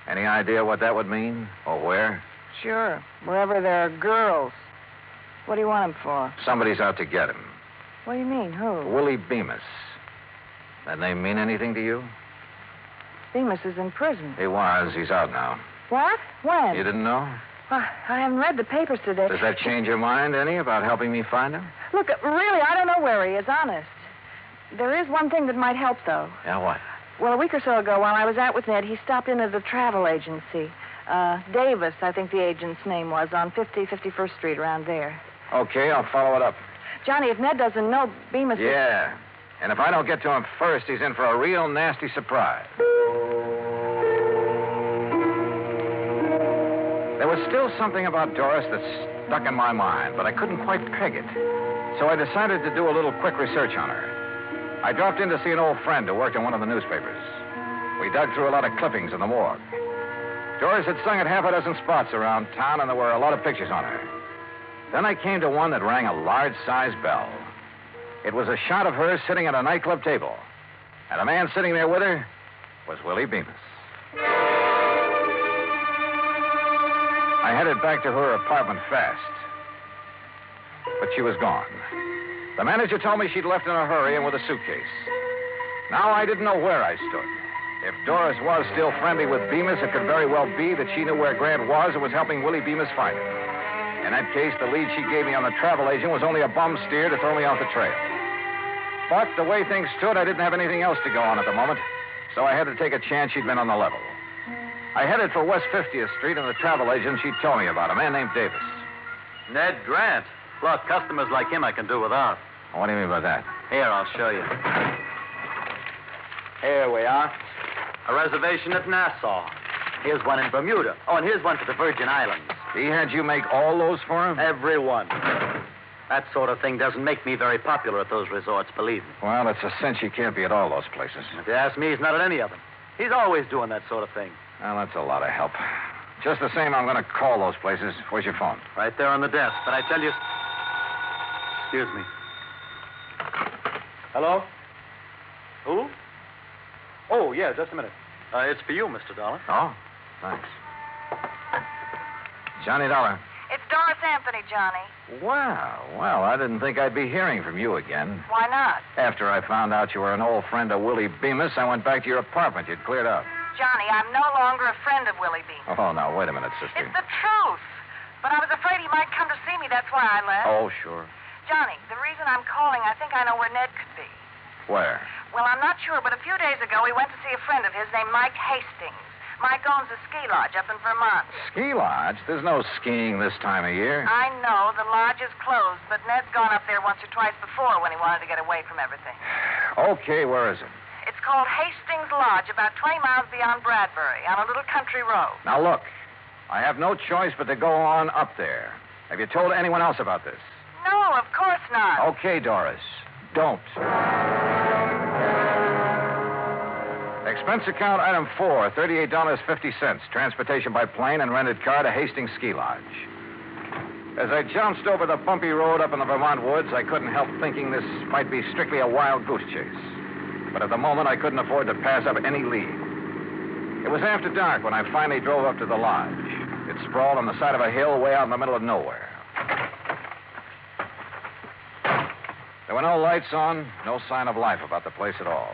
Any idea what that would mean? Or where? Sure. Wherever there are girls. What do you want him for? Somebody's out to get him. What do you mean? Who? Willie Bemis. That name mean anything to you? Bemis is in prison. He was. He's out now. What? When? You didn't know? I haven't read the papers today. Does that change your mind any about helping me find him? Look, really, I don't know where he is, honest. There is one thing that might help, though. Yeah, what? Well, a week or so ago, while I was out with Ned, he stopped in at a travel agency. Davis, I think the agent's name was, on 51st Street, around there. Okay, I'll follow it up. Johnny, if Ned doesn't know, Bemis is... Yeah, and if I don't get to him first, he's in for a real nasty surprise. There was still something about Doris that stuck in my mind, but I couldn't quite peg it. So I decided to do a little quick research on her. I dropped in to see an old friend who worked in one of the newspapers. We dug through a lot of clippings in the morgue. Doris had sung at half a dozen spots around town, and there were a lot of pictures on her. Then I came to one that rang a large-sized bell. It was a shot of her sitting at a nightclub table. And the man sitting there with her was Willie Bemis. I headed back to her apartment fast. but she was gone. The manager told me she'd left in a hurry and with a suitcase. Now I didn't know where I stood. If Doris was still friendly with Bemis, it could very well be that she knew where Grant was and was helping Willie Bemis find him. In that case, the lead she gave me on the travel agent was only a bum steer to throw me off the trail. But the way things stood, I didn't have anything else to go on at the moment, so I had to take a chance she'd been on the level. I headed for West 50th Street and the travel agent she told me about, a man named Davis. Ned Grant. Look, customers like him I can do without. What do you mean by that? Here, I'll show you. Here we are. A reservation at Nassau. Here's one in Bermuda. Oh, and here's one to the Virgin Islands. He had you make all those for him? Every one. That sort of thing doesn't make me very popular at those resorts, believe me. Well, it's a cinch he can't be at all those places. If you ask me, he's not at any of them. He's always doing that sort of thing. Well, that's a lot of help. Just the same, I'm going to call those places. Where's your phone? Right there on the desk. But I tell you... Excuse me. Hello? Who? Oh, yeah, just a minute. It's for you, Mr. Dollar. Oh? Thanks. Johnny Dollar. It's Doris Anthony, Johnny. Well, I didn't think I'd be hearing from you again. Why not? After I found out you were an old friend of Willie Bemis, I went back to your apartment. You'd cleared out. Johnny, I'm no longer a friend of Willie Bemis. Oh, now, wait a minute, sister. It's the truth. But I was afraid he might come to see me. That's why I left. Oh, sure. Johnny, the reason I'm calling, I think I know where Ned could be. Where? Well, I'm not sure, but a few days ago he went to see a friend of his named Mike Hastings. Mike owns a ski lodge up in Vermont. Ski lodge? There's no skiing this time of year. I know. The lodge is closed, but Ned's gone up there once or twice before when he wanted to get away from everything. Okay, where is it? It's called Hastings Lodge, about 20 miles beyond Bradbury, on a little country road. Now, look, I have no choice but to go on up there. Have you told anyone else about this? No, of course not. Okay, Doris. Don't. Expense account item 4, $38.50. Transportation by plane and rented car to Hastings Ski Lodge. As I jounced over the bumpy road up in the Vermont woods, I couldn't help thinking this might be strictly a wild goose chase. But at the moment, I couldn't afford to pass up any lead. It was after dark when I finally drove up to the lodge. It sprawled on the side of a hill way out in the middle of nowhere. There were no lights on, no sign of life about the place at all.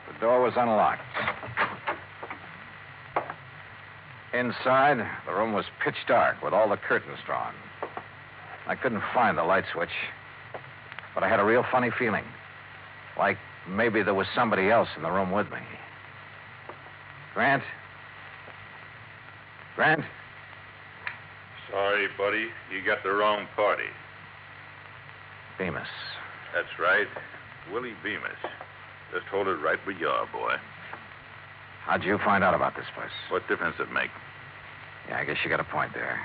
The door was unlocked. Inside, the room was pitch dark with all the curtains drawn. I couldn't find the light switch, but I had a real funny feeling. Like maybe there was somebody else in the room with me. Grant? Grant? Sorry, buddy. You got the wrong party. Bemis. That's right. Willie Bemis. Just hold it right where you are, boy. How'd you find out about this place? What difference does it make? Yeah, I guess you got a point there.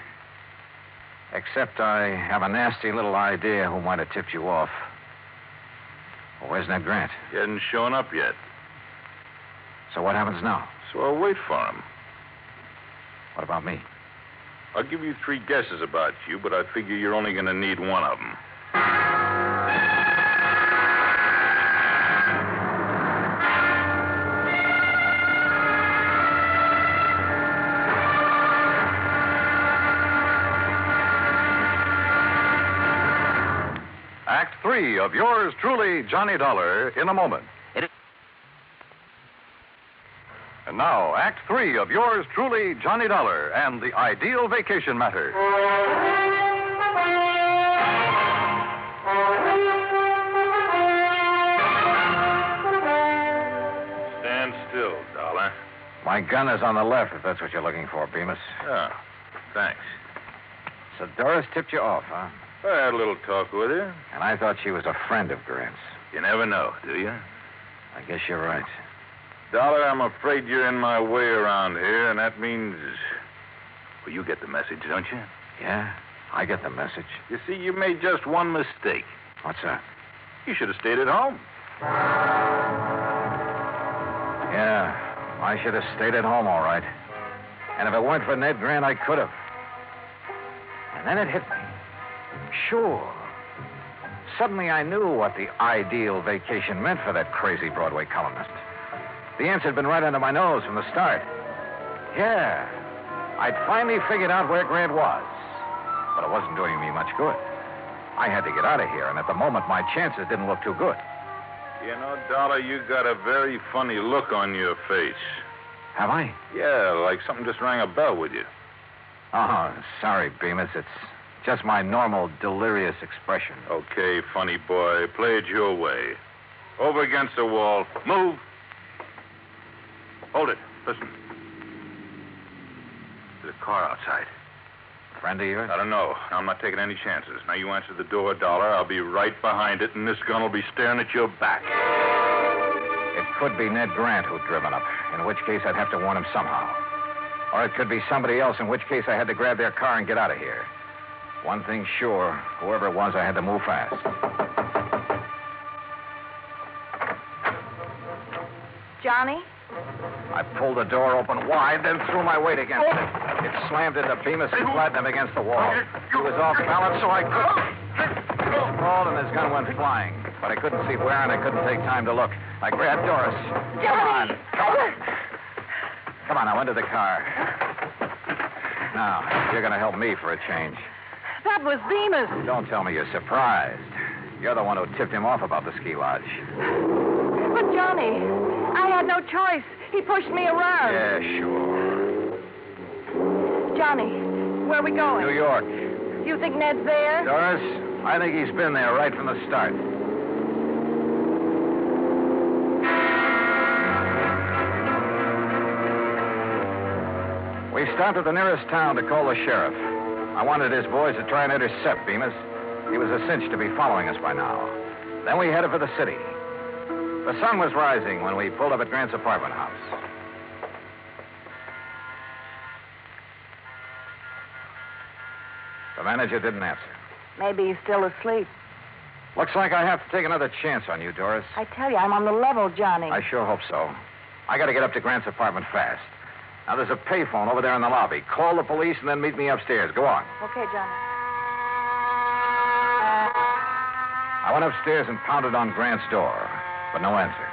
Except I have a nasty little idea who might have tipped you off. Well, where's Ned Grant? He hasn't shown up yet. So what happens now? So I'll wait for him. What about me? I'll give you 3 guesses about you, but I figure you're only going to need one of them. Act 3 of yours truly, Johnny Dollar, in a moment. And now, Act 3 of yours truly, Johnny Dollar, and the ideal vacation matter. Stand still, Dollar. My gun is on the left, if that's what you're looking for, Bemis. Oh, thanks. So Doris tipped you off, huh? I had a little talk with her. And I thought she was a friend of Grant's. You never know, do you? I guess you're right. Dollar, I'm afraid you're in my way around here, and that means... Well, you get the message, don't you? Yeah, I get the message. You see, you made just one mistake. What's that? You should have stayed at home. Yeah, I should have stayed at home, all right. And if it weren't for Ned Grant, I could have. And then it hit me. Sure. Suddenly I knew what the ideal vacation meant for that crazy Broadway columnist. The answer had been right under my nose from the start. Yeah. I'd finally figured out where Grant was. But it wasn't doing me much good. I had to get out of here, and at the moment, my chances didn't look too good. You know, Dollar, you got a very funny look on your face. Have I? Yeah, like something just rang a bell with you. Oh, sorry, Bemis. It's just my normal delirious expression. Okay, funny boy. Play it your way. Over against the wall. Move. Hold it. Listen. There's a car outside. Friend of yours? I don't know. I'm not taking any chances. Now, you answer the door, Dollar. I'll be right behind it, and this gun will be staring at your back. It could be Ned Grant who'd driven up, in which case I'd have to warn him somehow. Or it could be somebody else, in which case I had to grab their car and get out of here. One thing sure, whoever it was, I had to move fast. Johnny? I pulled the door open wide, then threw my weight against it. It slammed into Bemis and flattened him against the wall. He was off balance, so I couldn't. He sprawled and his gun went flying. But I couldn't see where, and I couldn't take time to look. I grabbed Doris. Come on. Come on, I went to the car. Now, you're going to help me for a change. That was Bemis. Don't tell me you're surprised. You're the one who tipped him off about the ski lodge. But, Johnny, I had no choice. He pushed me around. Yeah, sure. Johnny, where are we going? New York. You think Ned's there? Doris, I think he's been there right from the start. We stopped at the nearest town to call the sheriff. I wanted his boys to try and intercept Bemis. He was a cinch to be following us by now. Then we headed for the city. The sun was rising when we pulled up at Grant's apartment house. The manager didn't answer. Maybe he's still asleep. Looks like I have to take another chance on you, Doris. I tell you, I'm on the level, Johnny. I sure hope so. I got to get up to Grant's apartment fast. Now, there's a payphone over there in the lobby. Call the police and then meet me upstairs. Go on. Okay, Johnny. I went upstairs and pounded on Grant's door, but no answer.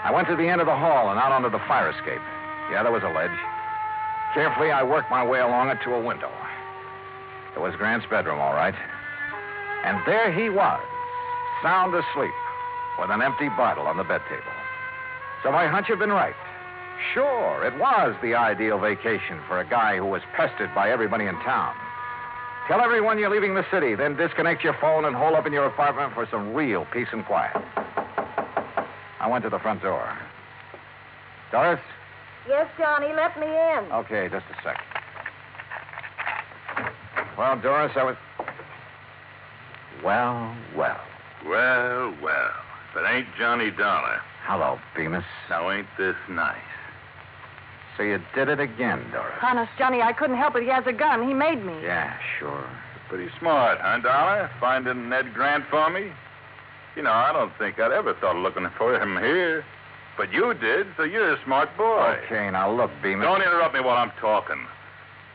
I went to the end of the hall and out onto the fire escape. Yeah, there was a ledge. Carefully, I worked my way along it to a window. It was Grant's bedroom, all right. And there he was, sound asleep, with an empty bottle on the bed table. So my hunch had been right. Sure, it was the ideal vacation for a guy who was pestered by everybody in town. Tell everyone you're leaving the city, then disconnect your phone and hole up in your apartment for some real peace and quiet. I went to the front door. Doris? Yes, Johnny, let me in. Okay, just a sec. Well, Doris, I was... Well. Well. If it ain't Johnny Dollar. Hello, Bemis. Now, ain't this nice? So you did it again, Doris. Honest, Johnny, I couldn't help it. He has a gun. He made me. Yeah, sure. Pretty smart, huh, Dollar? Finding Ned Grant for me? You know, I don't think I'd ever thought of looking for him here. But you did, so you're a smart boy. Okay, now look, Bemis. Don't interrupt me while I'm talking.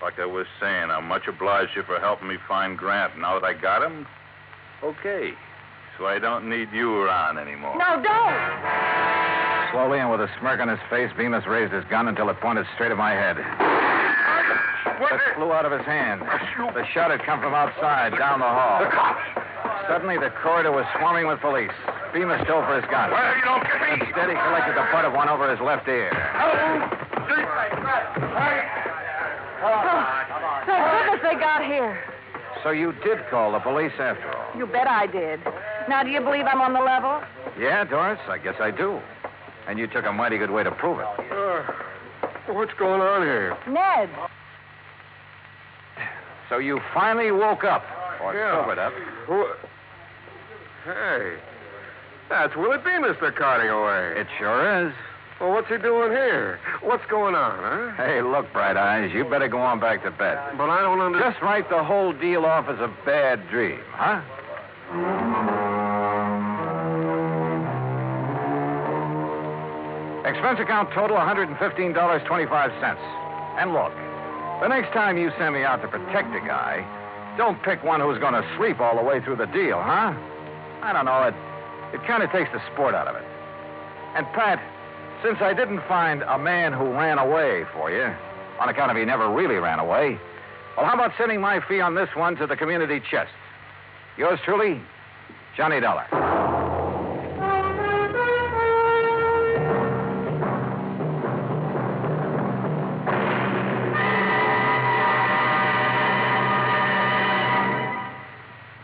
Like I was saying, I'm much obliged to you for helping me find Grant. Now that I got him, okay. So I don't need you around anymore. No, don't! Slowly and with a smirk on his face, Bemis raised his gun until it pointed straight at my head. It flew out of his hand. The shot had come from outside, down the hall. Suddenly, the corridor was swarming with police. Bemis dove for his gun. Well, you don't get me. Instead, he collected the butt of one over his left ear. Thank goodness they got here. So you did call the police after all? You bet I did. Now, do you believe I'm on the level? Yeah, Doris, I guess I do. And you took a mighty good way to prove it. What's going on here? Ned. So you finally woke up, or sobered up. Hey, that's Willie Bemis they're carting away. It sure is. Well, what's he doing here? What's going on, huh? Hey, look, Bright Eyes, you better go on back to bed. But I don't understand. Just write the whole deal off as a bad dream, huh? Expense account total $115.25. And look, the next time you send me out to protect a guy, don't pick one who's going to sleep all the way through the deal, huh? I don't know, it kind of takes the sport out of it. And, Pat, since I didn't find a man who ran away for you, on account of he never really ran away. Well, how about sending my fee on this one to the community chest? Yours truly, Johnny Dollar.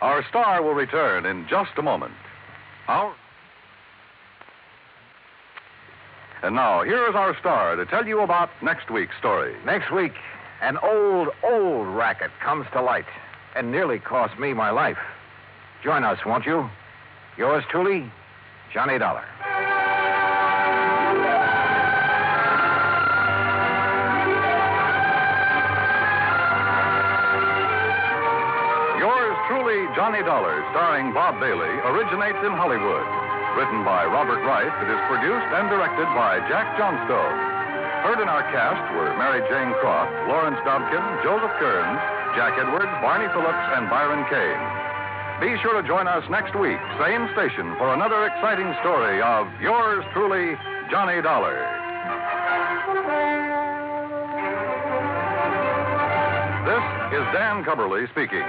Our star will return in just a moment. And now, here is our star to tell you about next week's story. Next week, an old racket comes to light and nearly cost me my life. Join us, won't you? Yours truly, Johnny Dollar. Yours truly, Johnny Dollar, starring Bob Bailey, originates in Hollywood. Written by Robert Wright, it is produced and directed by Jack Johnstone. Heard in our cast were Mary Jane Croft, Lawrence Dobkin, Joseph Kearns, Jack Edwards, Barney Phillips, and Byron Kane. Be sure to join us next week, same station, for another exciting story of yours truly, Johnny Dollar. This is Dan Cubberly speaking.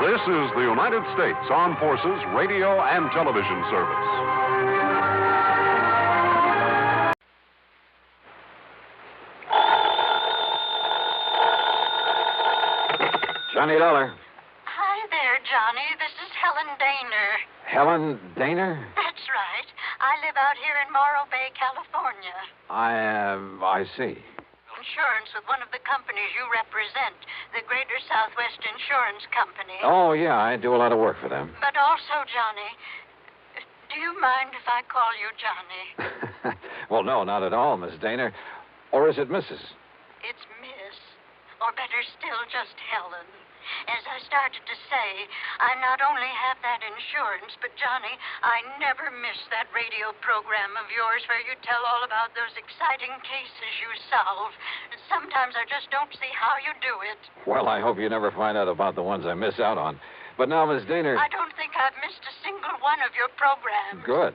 This is the United States Armed Forces Radio and Television Service. Johnny Dollar. Hi there, Johnny. This is Helen Daner. Helen Daner? That's right. I live out here in Morro Bay, California. I see. Insurance with one of the companies you represent, the Greater Southwest Insurance Company. Oh, yeah, I do a lot of work for them. But also, Johnny, do you mind if I call you Johnny? Well, no, not at all, Miss Daner. Or is it Mrs.? It's Miss. Or better still, just Helen. As I started to say, I not only have that insurance, but, Johnny, I never miss that radio program of yours where you tell all about those exciting cases you solve. Sometimes I just don't see how you do it. Well, I hope you never find out about the ones I miss out on. But now, Miss Daner... I don't think I've missed a single one of your programs. Good.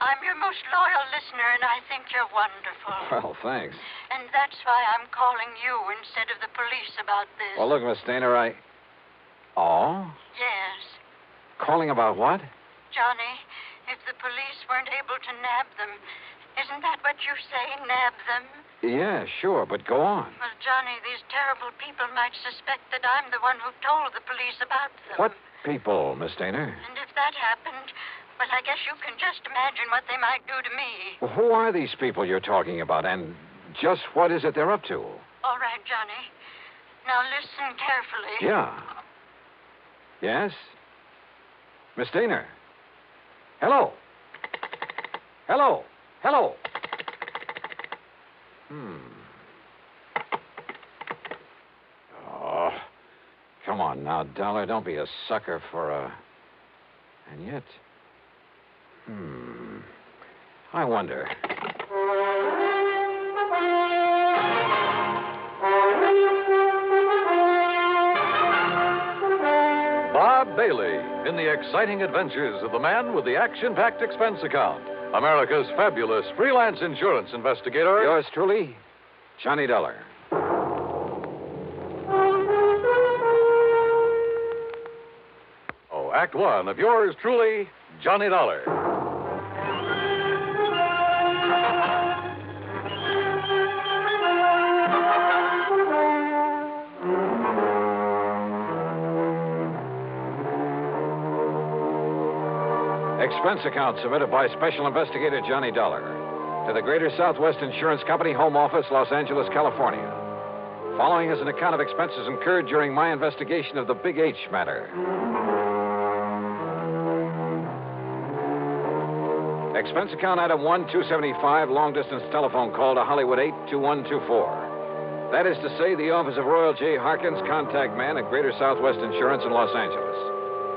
I'm your most loyal listener, and I think you're wonderful. Well, thanks. And that's why I'm calling you instead of the police about this. Well, look, Miss Daner, Oh? Yes. Calling about what? Johnny, if the police weren't able to nab them, isn't that what you say, nab them? Yeah, sure, but go on. Well, Johnny, these terrible people might suspect that I'm the one who told the police about them. What people, Miss Daner? And if that happened, well, I guess you can just imagine what they might do to me. Well, who are these people you're talking about, and just what is it they're up to? All right, Johnny. Now listen carefully. Yeah. Yes? Miss Daner? Hello? Hello? Hello? Oh, come on now, Dollar. Don't be a sucker for a... And yet... I wonder... Bob Bailey in the exciting adventures of the man with the action-packed expense account. America's fabulous freelance insurance investigator. Yours truly, Johnny Dollar. Oh, Act One of yours truly, Johnny Dollar. Expense account submitted by Special Investigator Johnny Dollar to the Greater Southwest Insurance Company, Home Office, Los Angeles, California. Following is an account of expenses incurred during my investigation of the Big H matter. Expense account item 1-275, long-distance telephone call to Hollywood 82124. That is to say, the office of Royal J. Harkins, contact man at Greater Southwest Insurance in Los Angeles.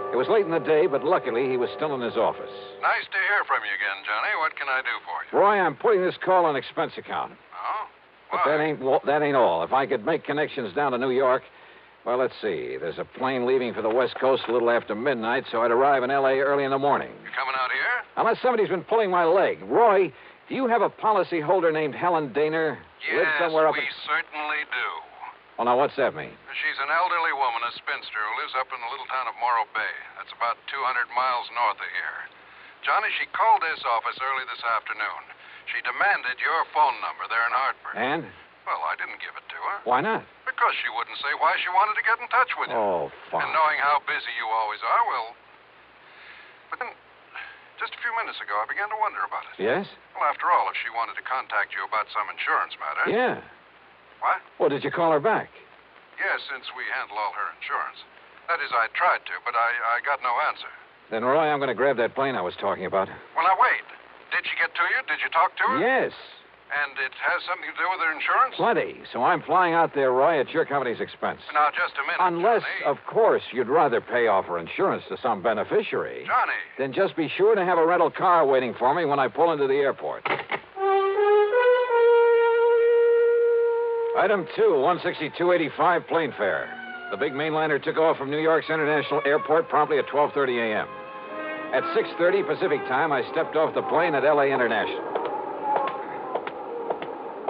It was late in the day, but luckily he was still in his office. Nice to hear from you again, Johnny. What can I do for you? Roy, I'm putting this call on expense account. Oh? But that ain't all. If I could make connections down to New York, well, let's see. There's a plane leaving for the West Coast a little after midnight, so I'd arrive in L.A. early in the morning. You coming out here? Unless somebody's been pulling my leg. Roy, do you have a policy holder named Helen Daner? Yes, somewhere up we certainly do. Well, now, what's that mean? She's an elderly woman, a spinster, who lives up in the little town of Morro Bay. That's about 200 miles north of here. Johnny, she called this office early this afternoon. She demanded your phone number there in Hartford. And? Well, I didn't give it to her. Why not? Because she wouldn't say why she wanted to get in touch with you. Oh, fine. And knowing how busy you always are, well... But then, just a few minutes ago, I began to wonder about it. Yes? Well, after all, if she wanted to contact you about some insurance matter... Yeah. What? Well, did you call her back? Yes, since we handle all her insurance. That is, I tried to, but I got no answer. Then, Roy, I'm going to grab that plane I was talking about. Well, now, wait. Did she get to you? Did you talk to her? Yes. And it has something to do with her insurance? Plenty. So I'm flying out there, Roy, at your company's expense. Now, just a minute, Unless, Johnny. of course, you'd rather pay off her insurance to some beneficiary. Johnny. Then just be sure to have a rental car waiting for me when I pull into the airport. Item 2, 162.85 plane fare. The big mainliner took off from New York's International Airport promptly at 12:30 a.m. At 6:30 Pacific time, I stepped off the plane at L.A. International.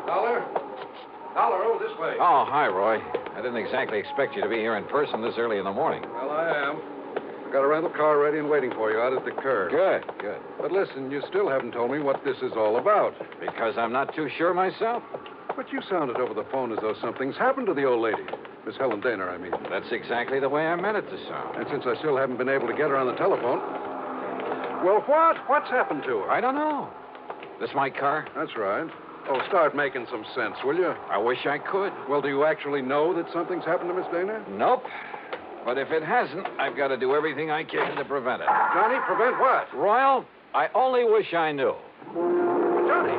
Dollar, over this way. Oh, hi, Roy. I didn't exactly expect you to be here in person this early in the morning. Well, I am. I got a rental car ready and waiting for you out at the curb. Good. But listen, you still haven't told me what this is all about. Because I'm not too sure myself. But you sounded over the phone as though something's happened to the old lady. Miss Helen Daner, I mean. That's exactly the way I meant it to sound. And since I still haven't been able to get her on the telephone... Well, what? What's happened to her? I don't know. This my car? That's right. Oh, start making some sense, will you? I wish I could. Well, do you actually know that something's happened to Miss Daner? Nope. But if it hasn't, I've got to do everything I can to prevent it. Johnny, prevent what? Royal, I only wish I knew. Johnny!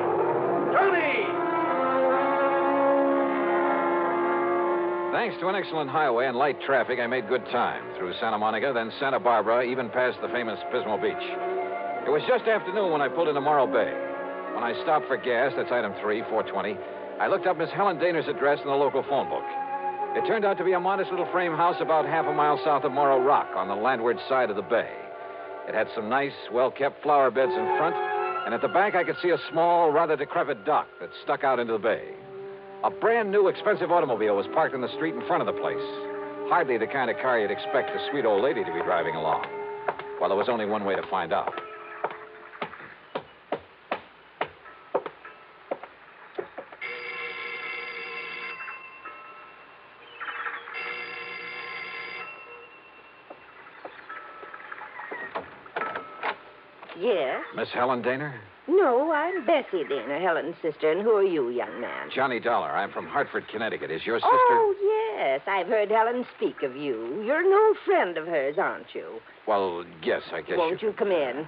Thanks to an excellent highway and light traffic, I made good time through Santa Monica, then Santa Barbara, even past the famous Pismo Beach. It was just afternoon when I pulled into Morro Bay. When I stopped for gas, that's item 3, 420, I looked up Miss Helen Daner's address in the local phone book. It turned out to be a modest little frame house about half a mile south of Morro Rock on the landward side of the bay. It had some nice, well-kept flower beds in front, and at the back I could see a small, rather decrepit dock that stuck out into the bay. A brand new, expensive automobile was parked in the street in front of the place. Hardly the kind of car you'd expect a sweet old lady to be driving along. Well, there was only one way to find out. Yes? Miss Helen Daner? No, I'm Bessie Daner, Helen's sister. And who are you, young man? Johnny Dollar. I'm from Hartford, Connecticut. Is your sister? Oh, yes. I've heard Helen speak of you. You're an old friend of hers, aren't you? Well, yes, I guess. Won't you come in?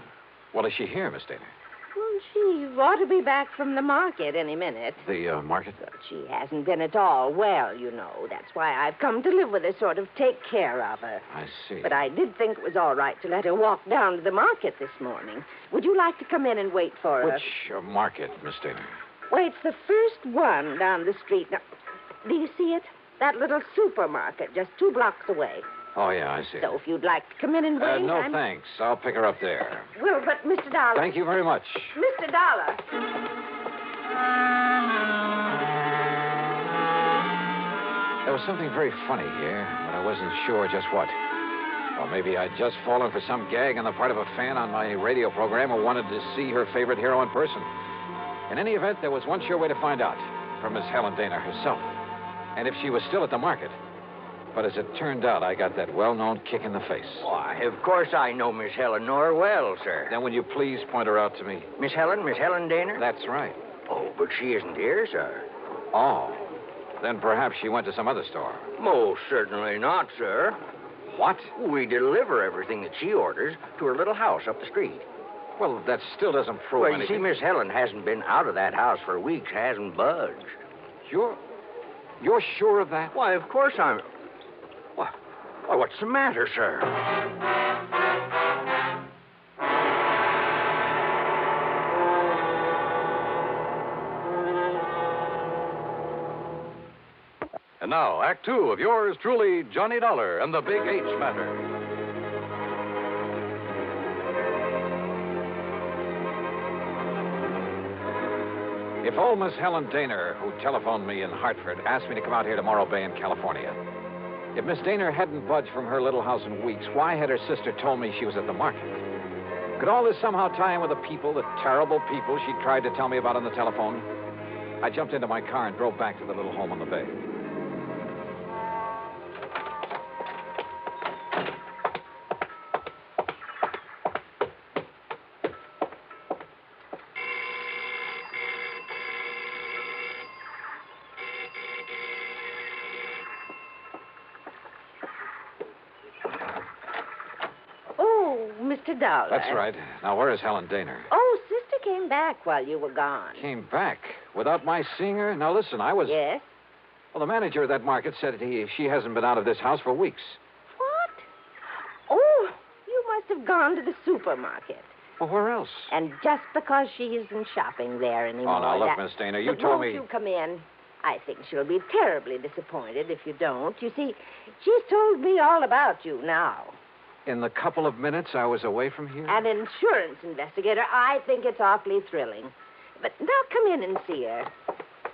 Well, is she here, Miss Daner? Well, she ought to be back from the market any minute. The market? She hasn't been at all well, you know. That's why I've come to live with her, sort of take care of her. I see. But I did think it was all right to let her walk down to the market this morning. Would you like to come in and wait for her? Which market, Miss Daner? Well, it's the first one down the street. Now, do you see it? That little supermarket just 2 blocks away. Oh, yeah, I see. So if you'd like to come in and wait... No, thanks. I'll pick her up there. Well, but Mr. Dollar... Thank you very much. Mr. Dollar... There was something very funny here, but I wasn't sure just what. Or maybe I'd just fallen for some gag on the part of a fan on my radio program who wanted to see her favorite hero in person. In any event, there was one sure way to find out, from Miss Helen Daner herself. And if she was still at the market. But as it turned out, I got that well-known kick in the face. Why, of course I know Miss Eleanor well, sir. Then will you please point her out to me? Miss Helen Daner? That's right. Oh, but she isn't here, sir. Oh. Then perhaps she went to some other store. Most certainly not, sir. What? We deliver everything that she orders to her little house up the street. Well, that still doesn't prove well, anything. Well, you see, Miss Helen hasn't been out of that house for weeks, hasn't budged. You're sure of that? Why, of course I'm... Why, what's the matter, sir? now, Act Two of yours truly, Johnny Dollar and the Big H Matter. If old Miss Helen Daner, who telephoned me in Hartford, asked me to come out here to Morro Bay in California, if Miss Daner hadn't budged from her little house in weeks, why had her sister told me she was at the market? Could all this somehow tie in with the terrible people she tried to tell me about on the telephone? I jumped into my car and drove back to the little home on the bay. Mr. Dollar. That's right. Now, where is Helen Daner? Oh, Sister came back while you were gone. Came back? Without my seeing her? Now, listen, I was... Yes? Well, the manager of that market said she hasn't been out of this house for weeks. What? Oh, you must have gone to the supermarket. Well, where else? And just because she isn't shopping there anymore... Oh, now, look, Miss Daner, you told me... Won't you come in? I think she'll be terribly disappointed if you don't. You see, she's told me all about you now. In the couple of minutes I was away from here? An insurance investigator. I think it's awfully thrilling. But now come in and see her.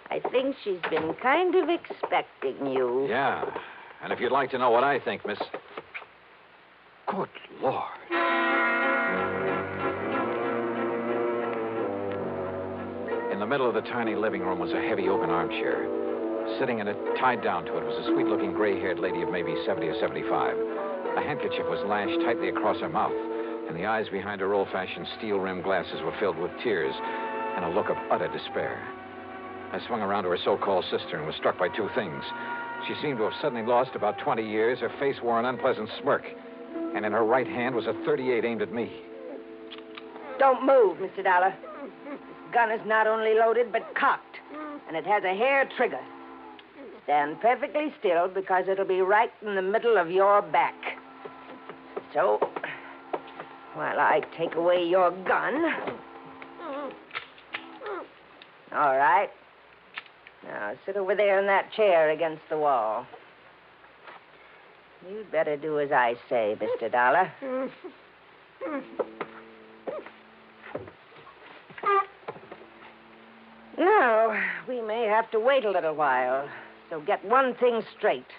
I think she's been kind of expecting you. Yeah. And if you'd like to know what I think, Miss... Good Lord. In the middle of the tiny living room was a heavy oaken armchair. Sitting in it, tied down to it, was a sweet-looking gray-haired lady of maybe 70 or 75. A handkerchief was lashed tightly across her mouth, and the eyes behind her old-fashioned steel-rimmed glasses were filled with tears and a look of utter despair. I swung around to her so-called sister and was struck by two things. She seemed to have suddenly lost about 20 years. Her face wore an unpleasant smirk, and in her right hand was a .38 aimed at me. Don't move, Mr. Dollar. This gun is not only loaded, but cocked, and it has a hair trigger. Stand perfectly still, because it'll be right in the middle of your back. So, while I take away your gun... All right. Now, sit over there in that chair against the wall. You'd better do as I say, Mr. Dollar. Now, we may have to wait a little while. So get one thing straight.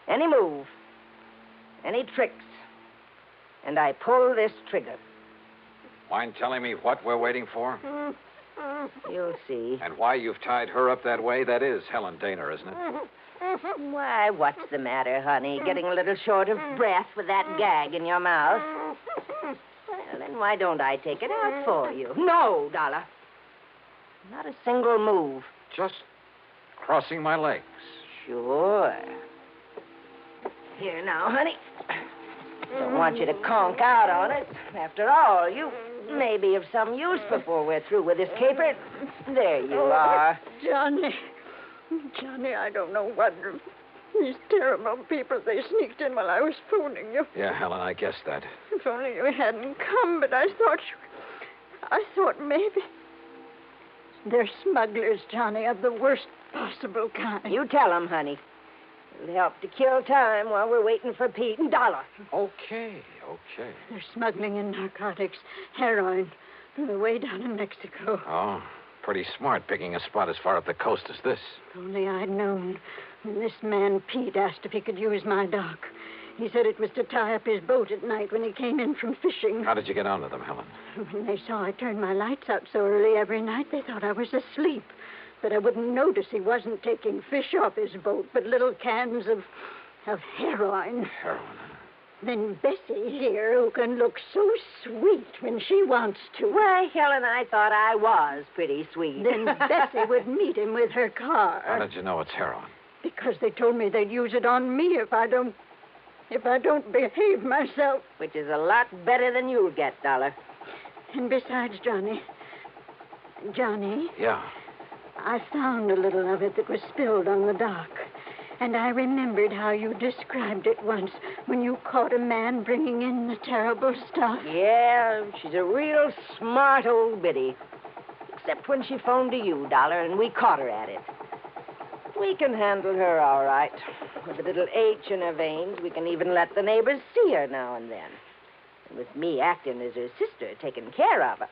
Any move, any tricks, and I pull this trigger. Mind telling me what we're waiting for? You'll see. And why you've tied her up that way? That is Helen Daner, isn't it? Why, what's the matter, honey? Getting a little short of breath with that gag in your mouth? Well, then why don't I take it out for you? No, Dollar. Not a single move. Just crossing my legs. Sure. Here now, honey. Don't want you to conk out on it. After all, you may be of some use before we're through with this caper. There you are. Johnny, I don't know what... These terrible people, they sneaked in while I was phoning you. Yeah, Helen, I guessed that. If only you hadn't come, but I thought maybe... They're smugglers, Johnny, of the worst possible kind. You tell them, honey. It'll help to kill time while we're waiting for Pete and Dollar. Okay. They're smuggling in narcotics, heroin, from the way down in Mexico. Oh, pretty smart picking a spot as far up the coast as this. If only I'd known when this man Pete asked if he could use my dock. He said it was to tie up his boat at night when he came in from fishing. How did you get onto them, Helen? When they saw I turned my lights out so early every night, they thought I was asleep. That I wouldn't notice he wasn't taking fish off his boat, but little cans of heroin. Heroin? Then Bessie here, who can look so sweet when she wants to. Why, Helen, I thought I was pretty sweet. Then Bessie would meet him with her car. How did you know it's heroin? Because they told me they'd use it on me if I don't behave myself. Which is a lot better than you'll get, Dollar. And besides, Johnny... Yeah? I found a little of it that was spilled on the dock. And I remembered how you described it once when you caught a man bringing in the terrible stuff. Yeah, she's a real smart old biddy. Except when she phoned to you, Dollar, and we caught her at it. We can handle her all right. With a little H in her veins, we can even let the neighbors see her now and then. And with me acting as her sister, taking care of her.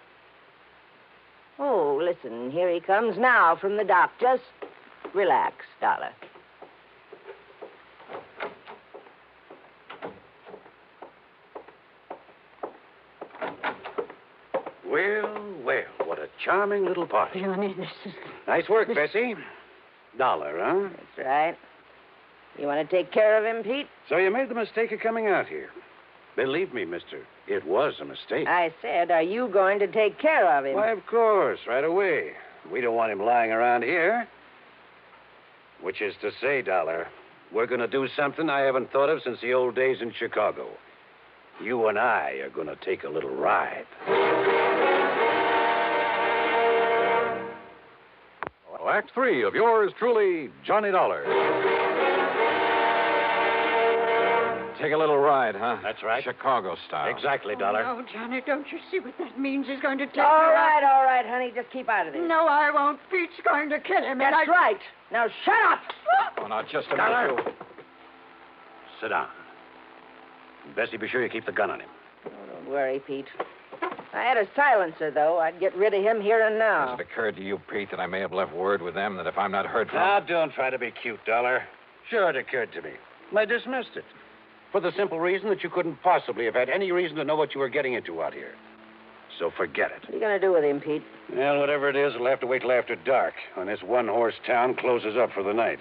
Oh, listen, here he comes now from the dock. Just relax, Dollar. Well, what a charming little party. Johnny, this is... Nice work, Bessie. Dollar, huh? That's right. You want to take care of him, Pete? So you made the mistake of coming out here. Believe me, mister, it was a mistake. I said, are you going to take care of him? Why, of course, right away. We don't want him lying around here. Which is to say, Dollar, we're going to do something I haven't thought of since the old days in Chicago. You and I are going to take a little ride. Act 3 of yours truly, Johnny Dollar. Take a little ride, huh? That's right. Chicago style. Exactly, Dollar. Oh, Johnny, don't you see what that means? He's going to take All her right, out. all right, honey. Just keep out of this. No, I won't. Pete's going to kill him. That's right. Now, shut up. Oh, now, just a Dollar. minute. You. Sit down. Bessie, be sure you keep the gun on him. Oh, don't worry, Pete. I had a silencer, though. I'd get rid of him here and now. Has it occurred to you, Pete, that I may have left word with them that if I'm not heard from... Now, don't try to be cute, Dollar. Sure, it occurred to me. I dismissed it. For the simple reason that you couldn't possibly have had any reason to know what you were getting into out here. So forget it. What are you going to do with him, Pete? Well, whatever it is, it'll have to wait till after dark, when this one-horse town closes up for the night.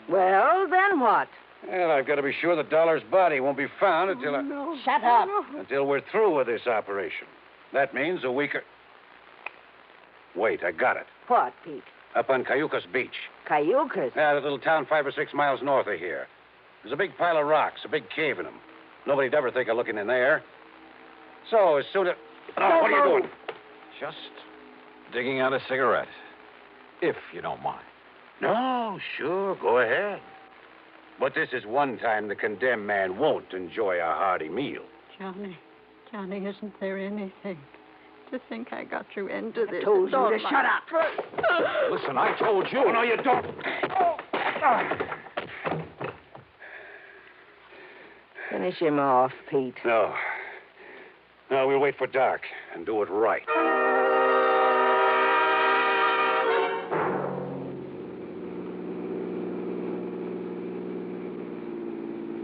Well, then what? Well, I've got to be sure that Dollar's body won't be found until No. Shut up. until we're through with this operation. That means a week or... Wait, I got it. What, Pete? Up on Cayucas Beach. Cayucas? Yeah, that little town 5 or 6 miles north of here. There's a big pile of rocks, a big cave in them. Nobody'd ever think of looking in there. So, as soon as... Oh, what are you doing? Just digging out a cigarette, if you don't mind. No, sure, go ahead. But this is one time the condemned man won't enjoy a hearty meal. Johnny, isn't there anything? To think I got you into this. I told you to shut up. Listen, I told you. Oh, no, you don't. Finish him off, Pete. No. No, we'll wait for dark and do it right.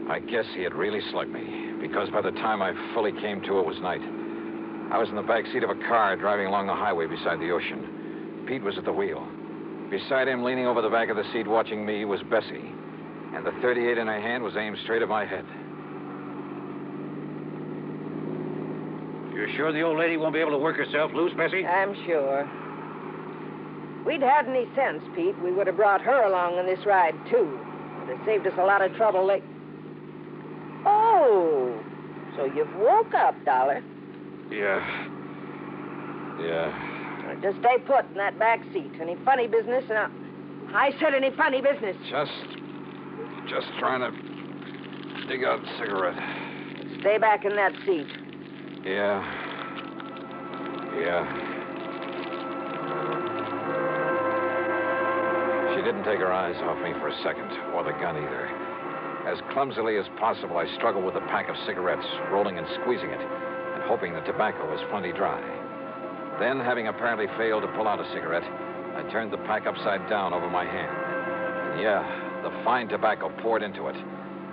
I guess he had really slugged me, because by the time I fully came to, it was night. I was in the back seat of a car driving along the highway beside the ocean. Pete was at the wheel. Beside him, leaning over the back of the seat watching me, was Bessie. And the .38 in her hand was aimed straight at my head. You're sure the old lady won't be able to work herself loose, Bessie? I'm sure. If we'd had any sense, Pete, we would have brought her along on this ride, too. It would have saved us a lot of trouble. Oh, so you've woke up, Dollar. Yeah. Well, just stay put in that back seat. Any funny business? I said any funny business. Just trying to dig out a cigarette. Stay back in that seat. Yeah. She didn't take her eyes off me for a second, or the gun either. As clumsily as possible, I struggled with a pack of cigarettes, rolling and squeezing it, and hoping the tobacco was plenty dry. Then, having apparently failed to pull out a cigarette, I turned the pack upside down over my hand. And yeah, the fine tobacco poured into it.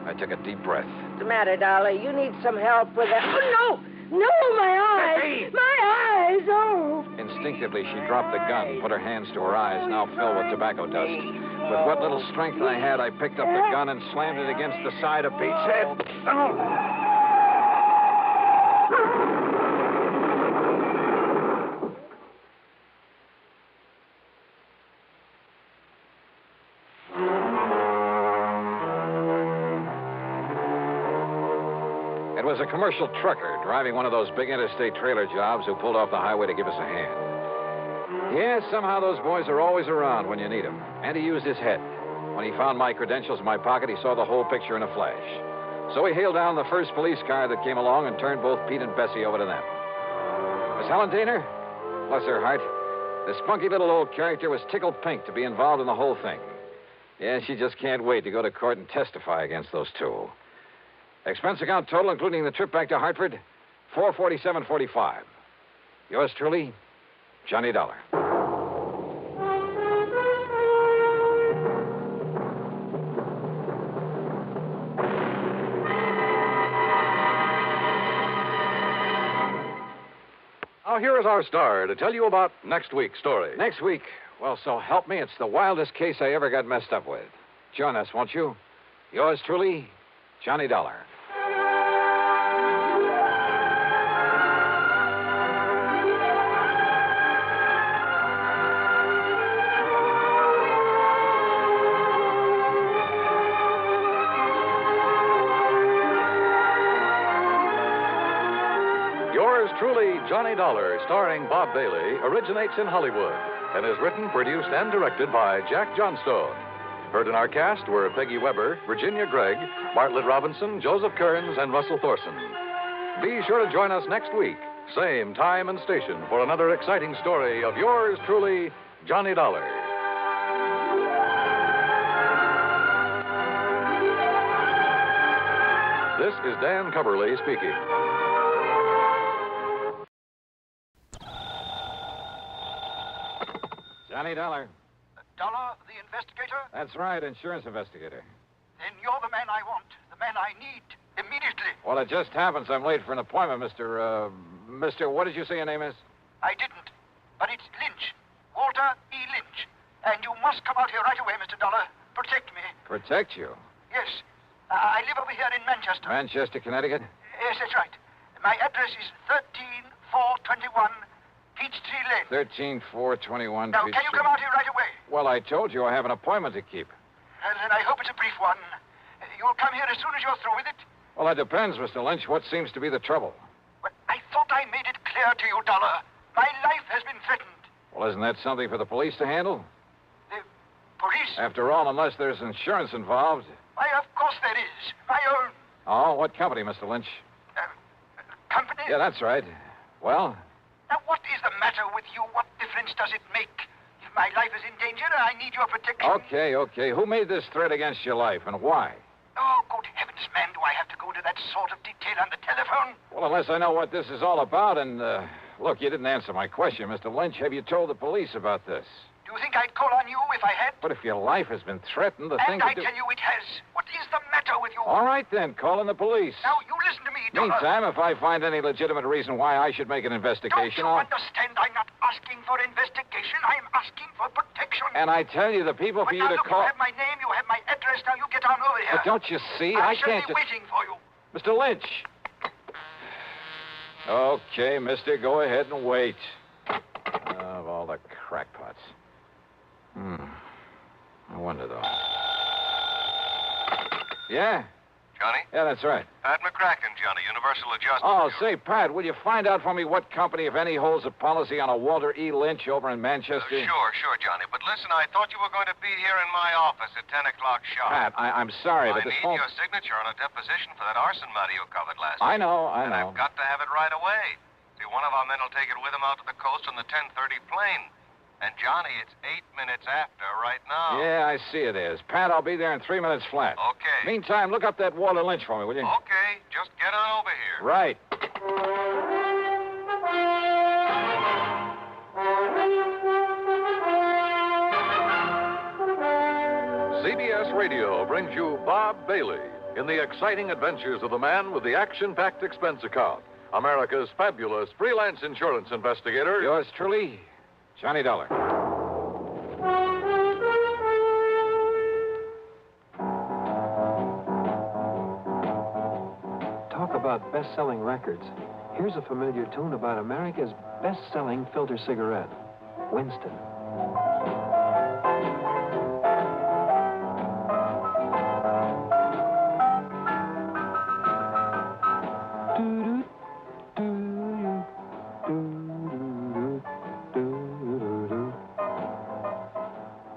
I took a deep breath. What's the matter, Dollar? You need some help with that. Oh, no! No, my eyes! My eyes! Oh! Instinctively, she dropped the gun, put her hands to her eyes, now filled with tobacco dust. With what little strength I had, I picked up the gun and slammed it against the side of Pete's head. It was a commercial trucker driving one of those big interstate trailer jobs who pulled off the highway to give us a hand. Yeah, somehow those boys are always around when you need them. And he used his head. When he found my credentials in my pocket, he saw the whole picture in a flash. So he hailed down the first police car that came along and turned both Pete and Bessie over to them. Miss Helen Daner, bless her heart, this spunky little old character was tickled pink to be involved in the whole thing. Yeah, she just can't wait to go to court and testify against those two. Expense account total, including the trip back to Hartford, $447.45. Yours truly, Johnny Dollar. Now, here is our star to tell you about next week's story. Next week? Well, so help me, it's the wildest case I ever got messed up with. Join us, won't you? Yours truly, Johnny Dollar. Yours truly, Johnny Dollar, starring Bob Bailey, originates in Hollywood and is written, produced, and directed by Jack Johnstone. Heard in our cast were Peggy Weber, Virginia Gregg, Bartlett Robinson, Joseph Kearns, and Russell Thorson. Be sure to join us next week, same time and station, for another exciting story of yours truly, Johnny Dollar. This is Dan Coverly speaking. Johnny Dollar. Dollar, the investigator? That's right, insurance investigator. Then you're the man I want, the man I need, immediately. Well, it just happens I'm late for an appointment, Mr. What did you say your name is? I didn't, but it's Lynch. Walter E. Lynch. And you must come out here right away, Mr. Dollar. Protect me. Protect you? Yes. I live over here in Manchester. Manchester, Connecticut? Yes, that's right. My address is 13421 Peachtree Lane. 13421 Now, can you come out here right away? Well, I told you I have an appointment to keep. Then I hope it's a brief one. You'll come here as soon as you're through with it? Well, that depends, Mr. Lynch. What seems to be the trouble? Well, I thought I made it clear to you, Dollar. My life has been threatened. Well, isn't that something for the police to handle? The police? After all, unless there's insurance involved. Why, of course there is. My own. Oh, what company, Mr. Lynch? Company? Yeah, that's right. Well? Now, what is the matter with you? What difference does it make? If my life is in danger, I need your protection. Okay. Who made this threat against your life, and why? Oh, good heavens, man, do I have to go into that sort of detail on the telephone? Well, unless I know what this is all about, and, look, you didn't answer my question, Mr. Lynch. Have you told the police about this? Do you think I'd call on you if I had? But if your life has been threatened, the thing And I to do... tell you it has. What is the matter with you? All right, then. Call in the police. Now, you listen to me, Dollar. Meantime, if I find any legitimate reason why I should make an investigation, Don't you understand? I'm not asking for investigation. I'm asking for protection. And I tell you, the people for you now, to look, call... you have my name, you have my address. Now, you get on over here. But don't you see? I can't... shall be waiting for you. Mr. Lynch. Okay, mister, go ahead and wait. Of all the crackpots. I wonder, though. Yeah? Johnny? Yeah, that's right. Pat McCracken, Johnny, Universal Adjustment. Oh, say, Pat, will you find out for me what company, if any, holds a policy on a Walter E. Lynch over in Manchester? Sure, Johnny. But listen, I thought you were going to be here in my office at 10 o'clock sharp. Pat, I'm sorry, but this I need phone... your signature on a deposition for that arson matter you covered last I week. know. And I've got to have it right away. See, one of our men will take it with him out to the coast on the 10:30 plane. And, Johnny, it's 8 minutes after right now. Yeah, I see it is. Pat, I'll be there in 3 minutes flat. Okay. Meantime, look up that Walter Lynch for me, will you? Okay, just get on over here. Right. CBS Radio brings you Bob Bailey in the exciting adventures of the man with the action-packed expense account, America's fabulous freelance insurance investigator. Yours truly, Johnny Dollar. Talk about best-selling records. Here's a familiar tune about America's best-selling filter cigarette, Winston.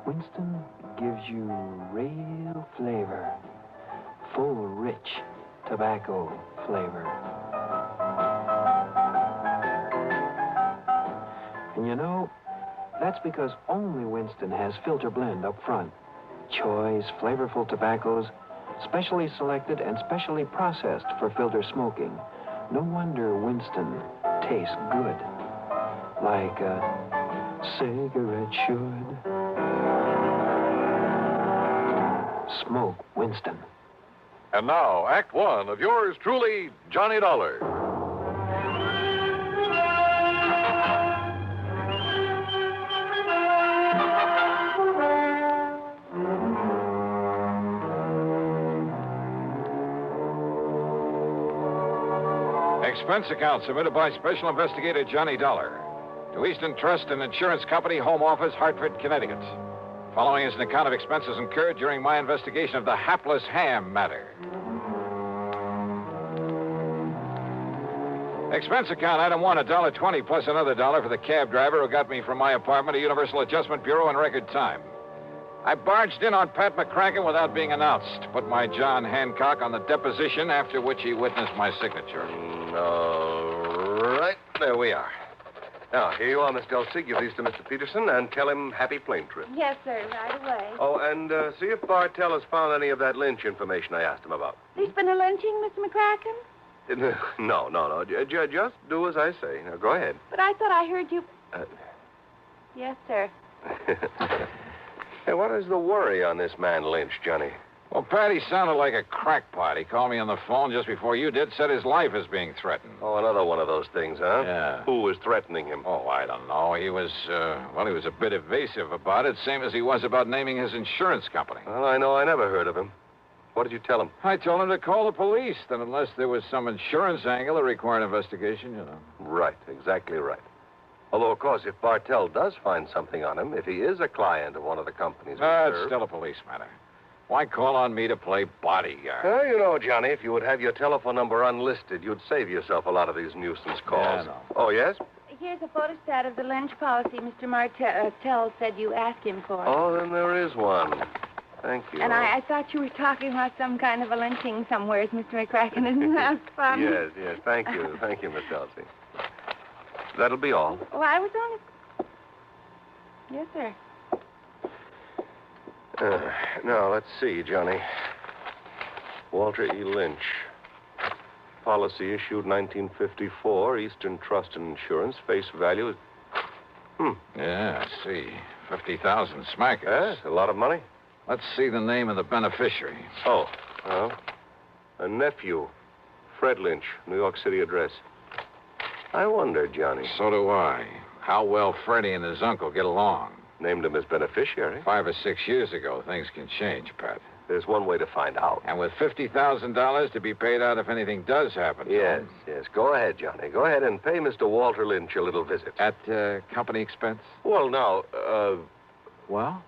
Winston gives you real flavor, full, rich tobacco flavor. And you know, that's because only Winston has filter blend up front. choice, flavorful tobaccos, specially selected and specially processed for filter smoking. No wonder Winston tastes good, like a cigarette should. Smoke Winston. And now, Act One of yours truly, Johnny Dollar. Expense account submitted by Special Investigator Johnny Dollar to Eastern Trust and Insurance Company, Home Office, Hartford, Connecticut. Following is an account of expenses incurred during my investigation of the hapless Ham matter. Expense account, item one, $1.20 plus another $1 for the cab driver who got me from my apartment to Universal Adjustment Bureau in record time. I barged in on Pat McCracken without being announced. Put my John Hancock on the deposition, after which he witnessed my signature. All right, there we are. Now, here you are, Miss Dulcie. Give these to Mr. Peterson and tell him happy plane trip. Yes, sir, right away. Oh, and see if Bartell has found any of that lynch information I asked him about. There's been a lynching, Mr. McCracken? No. Just do as I say. Now, go ahead. But I thought I heard you... Yes, sir. Hey, what is the worry on this man Lynch, Johnny? Well, Pat, he sounded like a crackpot. He called me on the phone just before you did, said his life is being threatened. Oh, another one of those things, huh? Yeah. Who was threatening him? Oh, I don't know. He was a bit evasive about it, same as he was about naming his insurance company. Well, I know I never heard of him. What did you tell him? I told him to call the police, that unless there was some insurance angle that required investigation, Right, exactly right. Although, of course, if Bartell does find something on him, if he is a client of one of the companies we It's serve... still a police matter. Why call on me to play bodyguard? Well, you know, Johnny, if you would have your telephone number unlisted, you'd save yourself a lot of these nuisance calls. Yeah, I know. Oh, yes? Here's a photostat of the lynch policy Mr. Martell said you asked him for. Oh, then there is one. Thank you. And I thought you were talking about some kind of a lynching somewhere, Mr. McCracken. Isn't that fun? Yes. Thank you. Thank you, Miss Dulcie. That'll be all. Well, I was only... Yes, sir. Now, let's see, Johnny. Walter E. Lynch. Policy issued 1954, Eastern Trust and Insurance. Face value... Yeah, I see. 50,000 smackers. Yes, a lot of money. Let's see the name of the beneficiary. Oh, well, a nephew, Fred Lynch, New York City address. I wonder, Johnny. So do I. How well Freddie and his uncle get along. Named him as beneficiary. 5 or 6 years ago, things can change, Pat. There's one way to find out. And with $50,000 to be paid out if anything does happen to him. Yes. Go ahead, Johnny. Go ahead and pay Mr. Walter Lynch a little visit. At company expense? Well, now, Well?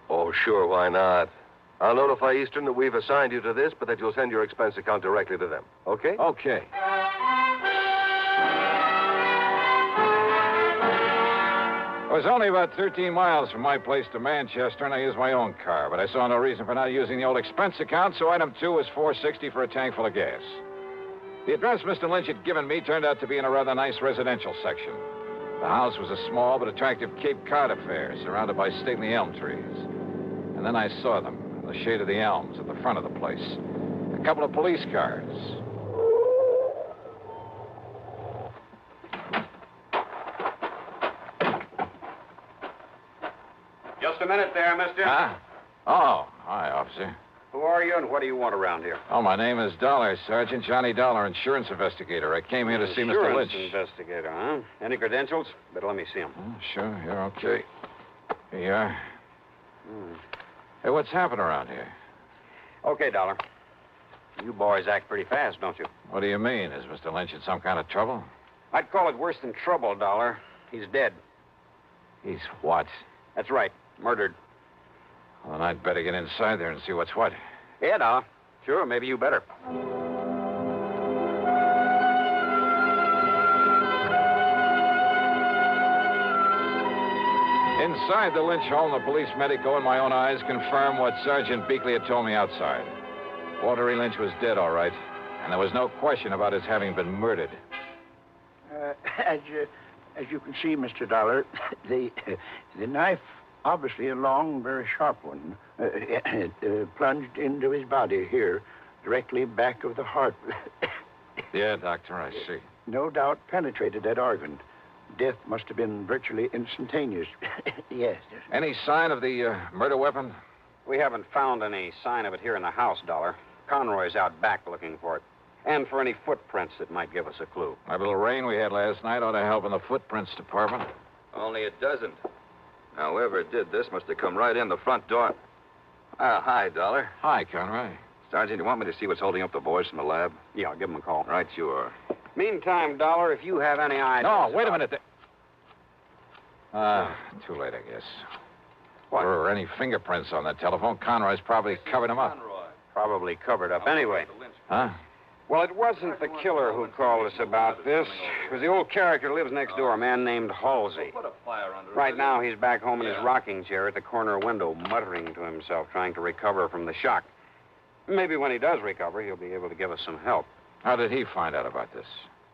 Oh, sure, why not? I'll notify Eastern that we've assigned you to this, but that you'll send your expense account directly to them. Okay? Okay. It was only about 13 miles from my place to Manchester, and I used my own car, but I saw no reason for not using the old expense account, so item 2 was $4.60 for a tank full of gas. The address Mr. Lynch had given me turned out to be in a rather nice residential section. The house was a small but attractive Cape Cod affair, surrounded by stately elm trees. And then I saw them, in the shade of the elms at the front of the place. A couple of police cars. Just a minute there, mister. Huh? Oh, hi, officer. Who are you and what do you want around here? Oh, my name is Dollar, Sergeant Johnny Dollar, insurance investigator. I came here to see Mr. Lynch. Insurance investigator, huh? Any credentials? Better let me see them. Sure, you're okay. Here you are. Hey, what's happened around here? Okay, Dollar. You boys act pretty fast, don't you? What do you mean? Is Mr. Lynch in some kind of trouble? I'd call it worse than trouble, Dollar. He's dead. He's what? That's right. Murdered. Well, then I'd better get inside there and see what's what. Yeah, Dollar. Sure, maybe you better. Inside the Lynch home, the police medico and my own eyes confirmed what Sergeant Beakley had told me outside. Walter E. Lynch was dead, all right, and there was no question about his having been murdered. As you can see, Mr. Dollar, the knife Obviously a long, very sharp one. It plunged into his body here, directly back of the heart. Yeah, Doctor, I see. No doubt penetrated that organ. Death must have been virtually instantaneous. Yes. Any sign of the murder weapon? We haven't found any sign of it here in the house, Dollar. Conroy's out back looking for it. And for any footprints that might give us a clue. That little rain we had last night ought to help in the footprints department. Only it doesn't. Now, whoever did this must have come right in the front door. Hi, Dollar. Hi, Conroy. Sergeant, you want me to see what's holding up the boys from the lab? Yeah, I'll give them a call. Right, you are. Meantime, Dollar, if you have any ideas... No, wait a minute. Too late, I guess. What? Or any fingerprints on that telephone. Conroy's probably covered them up. Probably covered up anyway. Huh? Well, it wasn't the killer who called us about this. It was the old character who lives next door, a man named Halsey. Right now, he's back home in his rocking chair at the corner window, muttering to himself, trying to recover from the shock. Maybe when he does recover, he'll be able to give us some help. How did he find out about this?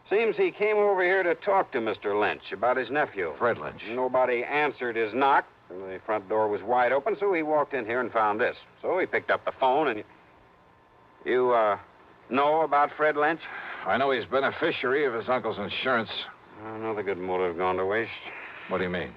Seems he came over here to talk to Mr. Lynch about his nephew. Fred Lynch. Nobody answered his knock. The front door was wide open, so he walked in here and found this. So he picked up the phone and... You, know about Fred Lynch? I know he's beneficiary of his uncle's insurance. Another good motive gone to waste. What do you mean?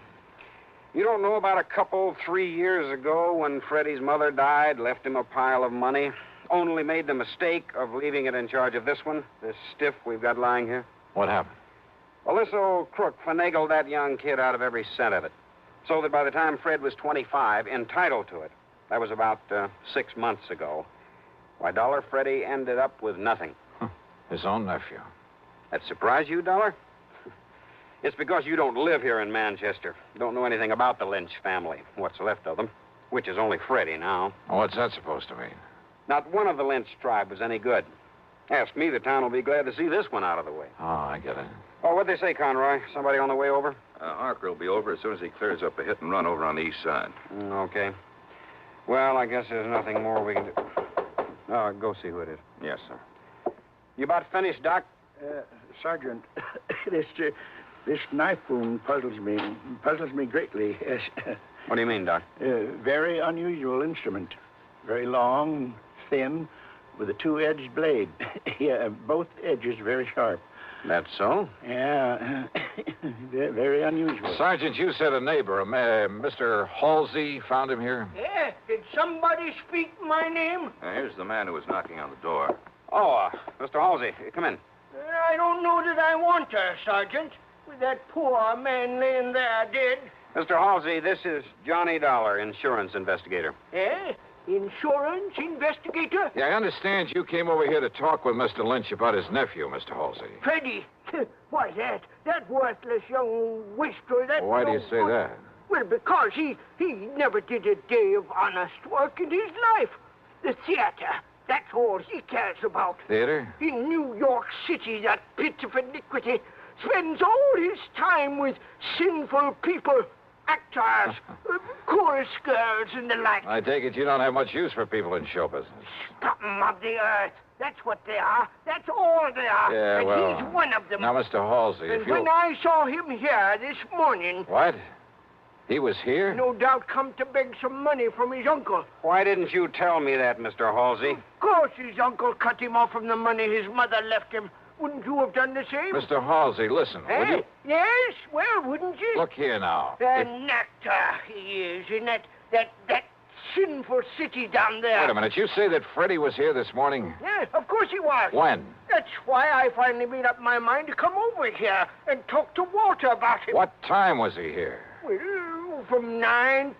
You don't know about a couple 3 years ago when Freddie's mother died, left him a pile of money, only made the mistake of leaving it in charge of this one, this stiff we've got lying here? What happened? Well, this old crook finagled that young kid out of every cent of it, so that by the time Fred was 25, entitled to it. That was about 6 months ago. Why, Dollar, Freddie ended up with nothing. His own nephew. That surprise you, Dollar? It's because you don't live here in Manchester. Don't know anything about the Lynch family, what's left of them, which is only Freddie now. What's that supposed to mean? Not one of the Lynch tribe was any good. Ask me, the town will be glad to see this one out of the way. Oh, I get it. Oh, what'd they say, Conroy? Somebody on the way over? Harker will be over as soon as he clears up a hit and run over on the east side. Okay. Well, I guess there's nothing more we can do. Oh, go see who it is. Yes, sir. You about finished, Doc? Sergeant, this knife wound puzzles me greatly. Yes. What do you mean, Doc? Very unusual instrument. Very long, thin, with a two-edged blade. Yeah, both edges very sharp. That's so? Yeah, very unusual. Sergeant, you said a neighbor, Mr. Halsey, found him here? Yeah, did somebody speak my name? Here's the man who was knocking on the door. Oh, Mr. Halsey, come in. I don't know that I want her, Sergeant. With that poor man laying there dead. Mr. Halsey, this is Johnny Dollar, insurance investigator. Eh? Insurance investigator? Yeah, I understand you came over here to talk with Mr. Lynch about his nephew, Mr. Halsey. Freddie. Why, that worthless young wastrel, that... Why do you say that? Well, because he never did a day of honest work in his life. The theater, that's all he cares about. Theater? In New York City, that pit of iniquity spends all his time with sinful people, actors, chorus girls, and the like. I take it you don't have much use for people in show business. Scum of the earth. That's what they are. That's all they are. Yeah, and well... he's one of them. Now, Mr. Halsey, and if you... when I saw him here this morning... What? He was here? No doubt come to beg some money from his uncle. Why didn't you tell me that, Mr. Halsey? Of course his uncle cut him off from the money his mother left him. Wouldn't you have done the same? Mr. Halsey, listen, would you... Yes, well, wouldn't you? Look here now. An actor he is in that sinful city down there. Wait a minute. You say that Freddie was here this morning? Yeah, of course he was. When? That's why I finally made up my mind to come over here and talk to Walter about him. What time was he here? Well, from 9:30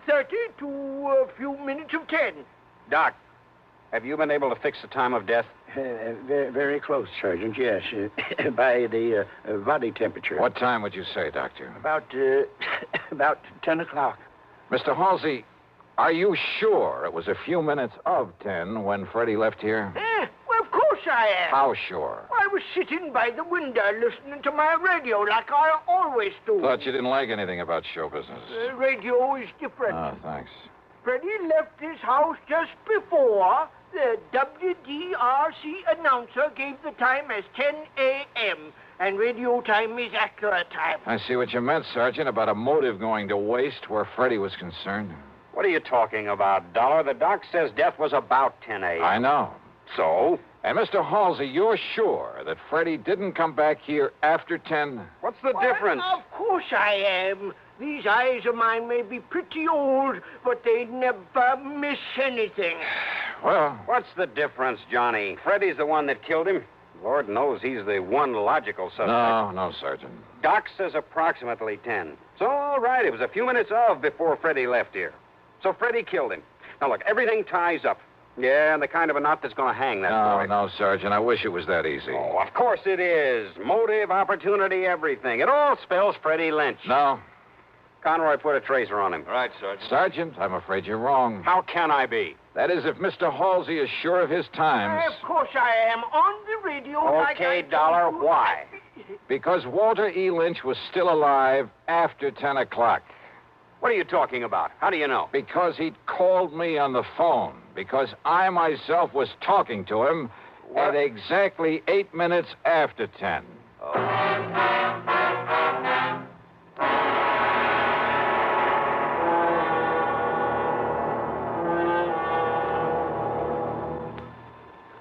to a few minutes of 10. Doc, have you been able to fix the time of death? Very, very close, Sergeant, yes. By the body temperature. What time would you say, Doctor? About 10 o'clock. Mr. Halsey, are you sure it was a few minutes of 10 when Freddie left here? Well, of course I am. How sure? I was sitting by the window listening to my radio like I always do. Thought you didn't like anything about show business. Radio is different. Oh, thanks. Freddie left his house just before The WDRC announcer gave the time as 10 a.m., and radio time is accurate time. I see what you meant, Sergeant, about a motive going to waste where Freddie was concerned. What are you talking about, Dollar? The doc says death was about 10 a.m. I know. So? And Mr. Halsey, you're sure that Freddie didn't come back here after 10? What's the difference? Of course I am. These eyes of mine may be pretty old, but they never miss anything. Well... What's the difference, Johnny? Freddie's the one that killed him. Lord knows he's the one logical suspect. No, Sergeant. Doc says approximately 10. So, all right, it was a few minutes before Freddie left here. So Freddie killed him. Now, look, everything ties up. Yeah, and the kind of a knot that's going to hang that boy. No, Sergeant, I wish it was that easy. Oh, of course it is. Motive, opportunity, everything. It all spells Freddie Lynch. No. Conroy put a tracer on him. Right, Sergeant. Sergeant, I'm afraid you're wrong. How can I be? That is, if Mr. Halsey is sure of his times. Of course I am. On the radio. Okay, Dollar, why? Because Walter E. Lynch was still alive after 10 o'clock. What are you talking about? How do you know? Because he'd called me on the phone. Because I myself was talking to him at exactly 8 minutes after 10.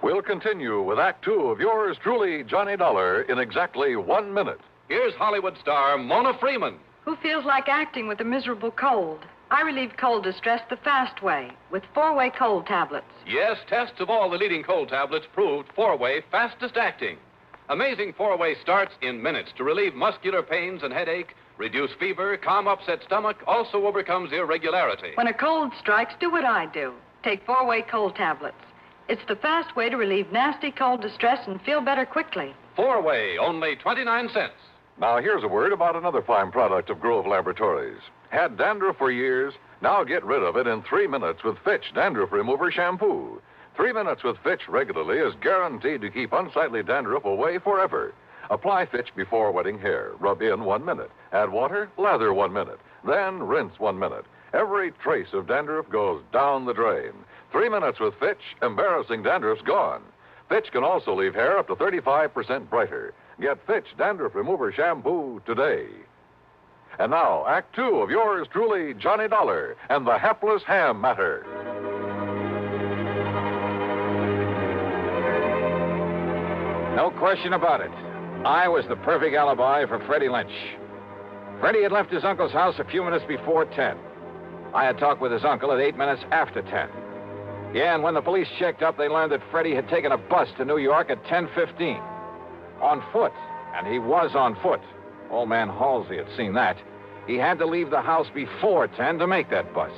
We'll continue with Act Two of yours truly, Johnny Dollar, in exactly 1 minute. Here's Hollywood star Mona Freeman. Who feels like acting with a miserable cold? I relieve cold distress the fast way with 4-way cold tablets. Yes, tests of all the leading cold tablets proved 4-way fastest acting. Amazing 4-way starts in minutes to relieve muscular pains and headache, reduce fever, calm upset stomach, also overcomes irregularity. When a cold strikes, do what I do. Take 4-way cold tablets. It's the fast way to relieve nasty cold distress and feel better quickly. 4-way, only 29 cents. Now, here's a word about another fine product of Grove Laboratories. Had dandruff for years? Now get rid of it in 3 minutes with Fitch Dandruff Remover Shampoo. 3 minutes with Fitch regularly is guaranteed to keep unsightly dandruff away forever. Apply Fitch before wetting hair. Rub in 1 minute. Add water, lather 1 minute. Then rinse 1 minute. Every trace of dandruff goes down the drain. 3 minutes with Fitch, embarrassing dandruff's gone. Fitch can also leave hair up to 35% brighter. Get Fitch Dandruff Remover Shampoo today. And now, Act Two of yours truly, Johnny Dollar, and the hapless ham matter. No question about it. I was the perfect alibi for Freddie Lynch. Freddie had left his uncle's house a few minutes before 10. I had talked with his uncle at 8 minutes after 10. Yeah, and when the police checked up, they learned that Freddie had taken a bus to New York at 10:15. On foot, and he was on foot. Old man Halsey had seen that. He had to leave the house before 10 to make that bus.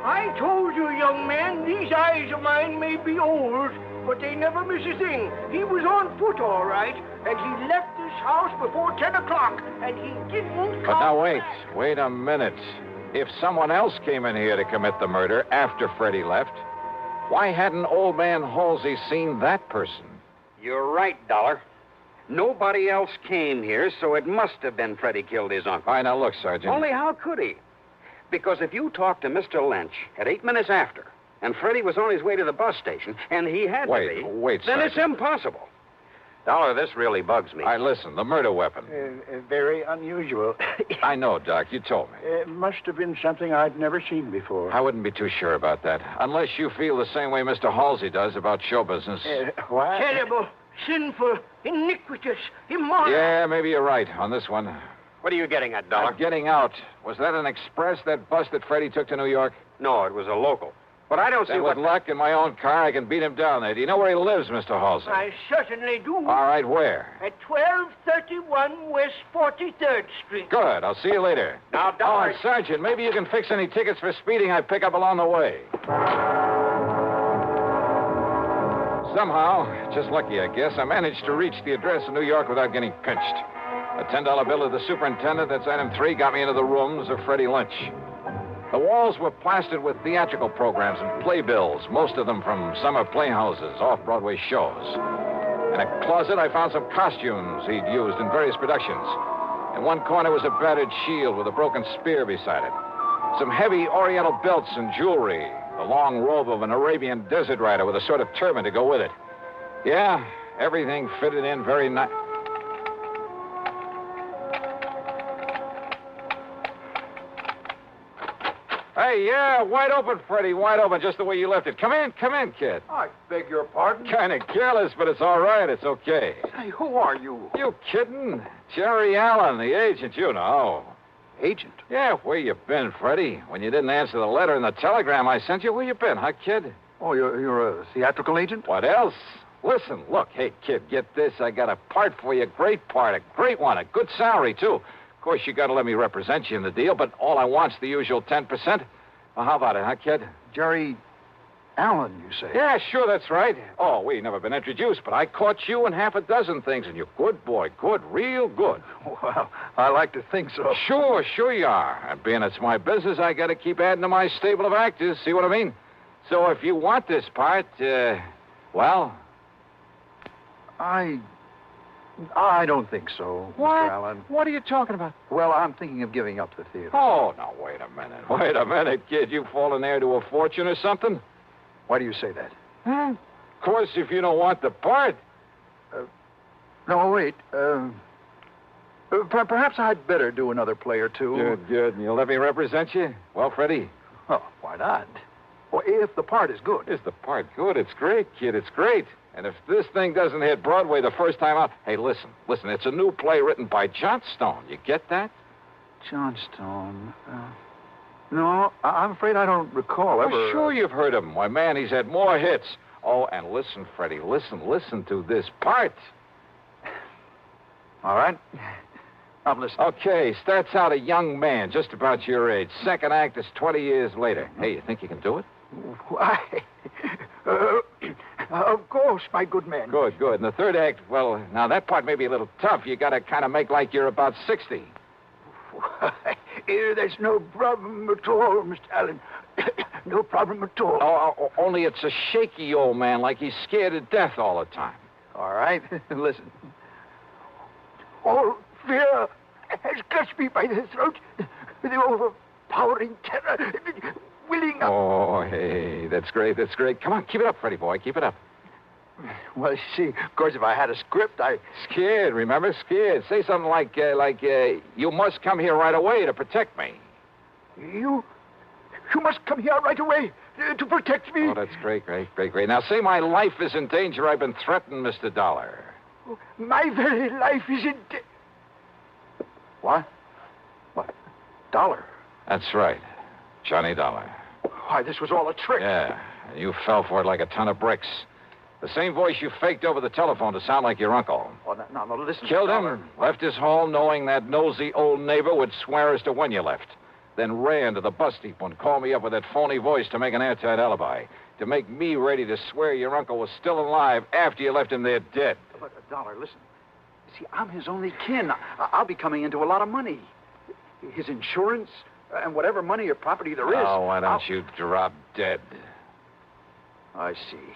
I told you, young man, these eyes of mine may be old, but they never miss a thing. He was on foot, all right, and he left this house before 10 o'clock, and he didn't But now wait a minute. If someone else came in here to commit the murder after Freddie left, why hadn't old man Halsey seen that person? You're right, Dollar. Nobody else came here, so it must have been Freddie killed his uncle. All right, now look, Sergeant. Only how could he? Because if you talked to Mr. Lynch at 8 minutes after, and Freddie was on his way to the bus station, and he had to be... Wait, then Sergeant. it's impossible. Dollar, this really bugs me. All right, listen, the murder weapon. Very unusual. I know, Doc. You told me. It must have been something I'd never seen before. I wouldn't be too sure about that, unless you feel the same way Mr. Halsey does about show business. Why? Terrible, sinful, iniquitous, immoral. Yeah, maybe you're right on this one. What are you getting at, Dollar? Getting out. Was that an express, that bus that Freddie took to New York? No, it was a local. But I don't see Then what... with luck in my own car, I can beat him down there. Do you know where he lives, Mr. Halsey? I certainly do. All right, where? At 1231 West 43rd Street. Good. I'll see you later. Now, Dollar... Oh, and Sergeant, maybe you can fix any tickets for speeding I pick up along the way. Somehow, just lucky, I guess, I managed to reach the address in New York without getting pinched. A $10 bill to the superintendent, that's item 3, got me into the rooms of Freddie Lynch. The walls were plastered with theatrical programs and playbills, most of them from summer playhouses, off-Broadway shows. In a closet, I found some costumes he'd used in various productions. In one corner was a battered shield with a broken spear beside it. Some heavy oriental belts and jewelry, The long robe of an Arabian desert rider with a sort of turban to go with it. Yeah, everything fitted in very nice. Hey, yeah, wide open, Freddie, wide open, just the way you left it. Come in, kid. I beg your pardon? Kind of careless, but it's all right. It's okay. Hey, who are you? You kidding? Jerry Allen, the agent, you know. Agent? Yeah, where you been, Freddie? When you didn't answer the letter and the telegram I sent you, where you been, huh, kid? Oh, you're a theatrical agent? What else? Listen, look, hey, kid, get this. I got a part for you, great part, a great one, a good salary, too. Of course, you got to let me represent you in the deal, but all I want's the usual 10%. Well, how about it, huh, kid? Jerry Allen, you say? Yeah, sure, that's right. Oh, we never been introduced, but I caught you in half a dozen things, and you're good, boy, good, real good. Well, I like to think so. Sure you are. And being it's my business, I got to keep adding to my stable of actors, see what I mean? So if you want this part, well... I don't think so, What? Mr. Allen. What are you talking about? Well, I'm thinking of giving up the theater. Oh, now, wait a minute. Wait a minute, kid. You fallen heir to a fortune or something? Why do you say that? Huh? Of course, if you don't want the part. No, wait. Perhaps I'd better do another play or two. Good. And you'll let me represent you? Well, Freddie? Oh, why not? Well, if the part is good. Is the part good? It's great, kid. It's great. And if this thing doesn't hit Broadway the first time out... Hey, listen. It's a new play written by Johnstone. You get that? Johnstone? No, I'm afraid I don't recall ever... Well, sure you've heard of him. Why, man, he's had more hits. Oh, and listen, Freddie, listen to this part. All right. I'm listening. Okay, starts out a young man, just about your age. Second act is 20 years later. Hey, you think you can do it? Why? Of course, my good man. Good. And the third act, well, now that part may be a little tough. You got to kind of make like you're about 60. Why, there's no problem at all, Mr. Allen. No problem at all. Oh, only it's a shaky old man, like he's scared to death all the time. All right, listen. All fear has clutched me by the throat. The overpowering terror, willing up. Oh, hey, that's great. Come on, keep it up, Freddie boy, keep it up. Well, see, of course, if I had a script, Scared, remember? Scared. Say something like, you must come here right away to protect me. You must come here right away to protect me. Oh, that's great. Now, say my life is in danger. I've been threatened, Mr. Dollar. My very life is in danger. What? Dollar? That's right. Johnny Dollar. Why, this was all a trick. Yeah, you fell for it like a ton of bricks. The same voice you faked over the telephone to sound like your uncle. Oh, no, listen. Killed him, left his home knowing that nosy old neighbor would swear as to when you left. Then ran to the bus depot and called me up with that phony voice to make an airtight alibi. To make me ready to swear your uncle was still alive after you left him there dead. But, Dollar, listen. See, I'm his only kin. I'll be coming into a lot of money. His insurance and whatever money or property there is. Oh, why don't you drop dead? I see.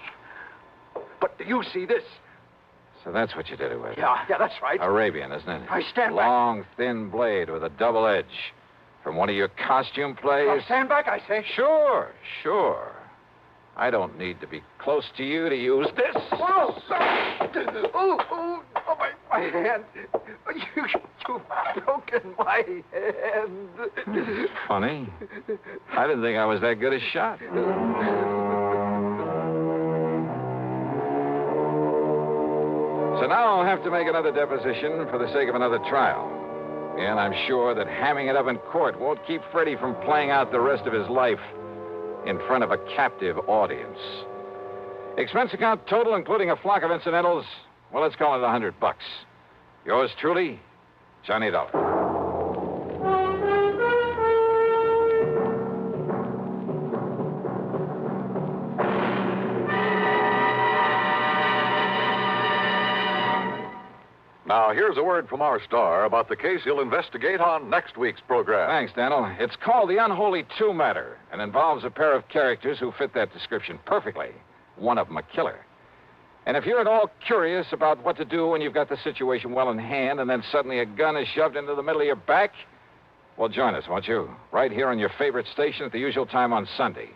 But do you see this? So that's what you did it with. Yeah, that's right. Arabian, isn't it? I stand back. Long, thin blade with a double edge. From one of your costume plays? I'll stand back, I say. Sure. I don't need to be close to you to use this. Whoa! Oh, my hand. You've broken my hand. Funny. I didn't think I was that good a shot. So now I'll have to make another deposition for the sake of another trial. And I'm sure that hamming it up in court won't keep Freddie from playing out the rest of his life in front of a captive audience. Expense account total, including a flock of incidentals, well, let's call it $100. Yours truly, Johnny Dollar. Now, here's a word from our star about the case he'll investigate on next week's program. Thanks, Daniel. It's called The Unholy Two Matter and involves a pair of characters who fit that description perfectly. One of them a killer. And if you're at all curious about what to do when you've got the situation well in hand and then suddenly a gun is shoved into the middle of your back, well, join us, won't you? Right here on your favorite station at the usual time on Sunday.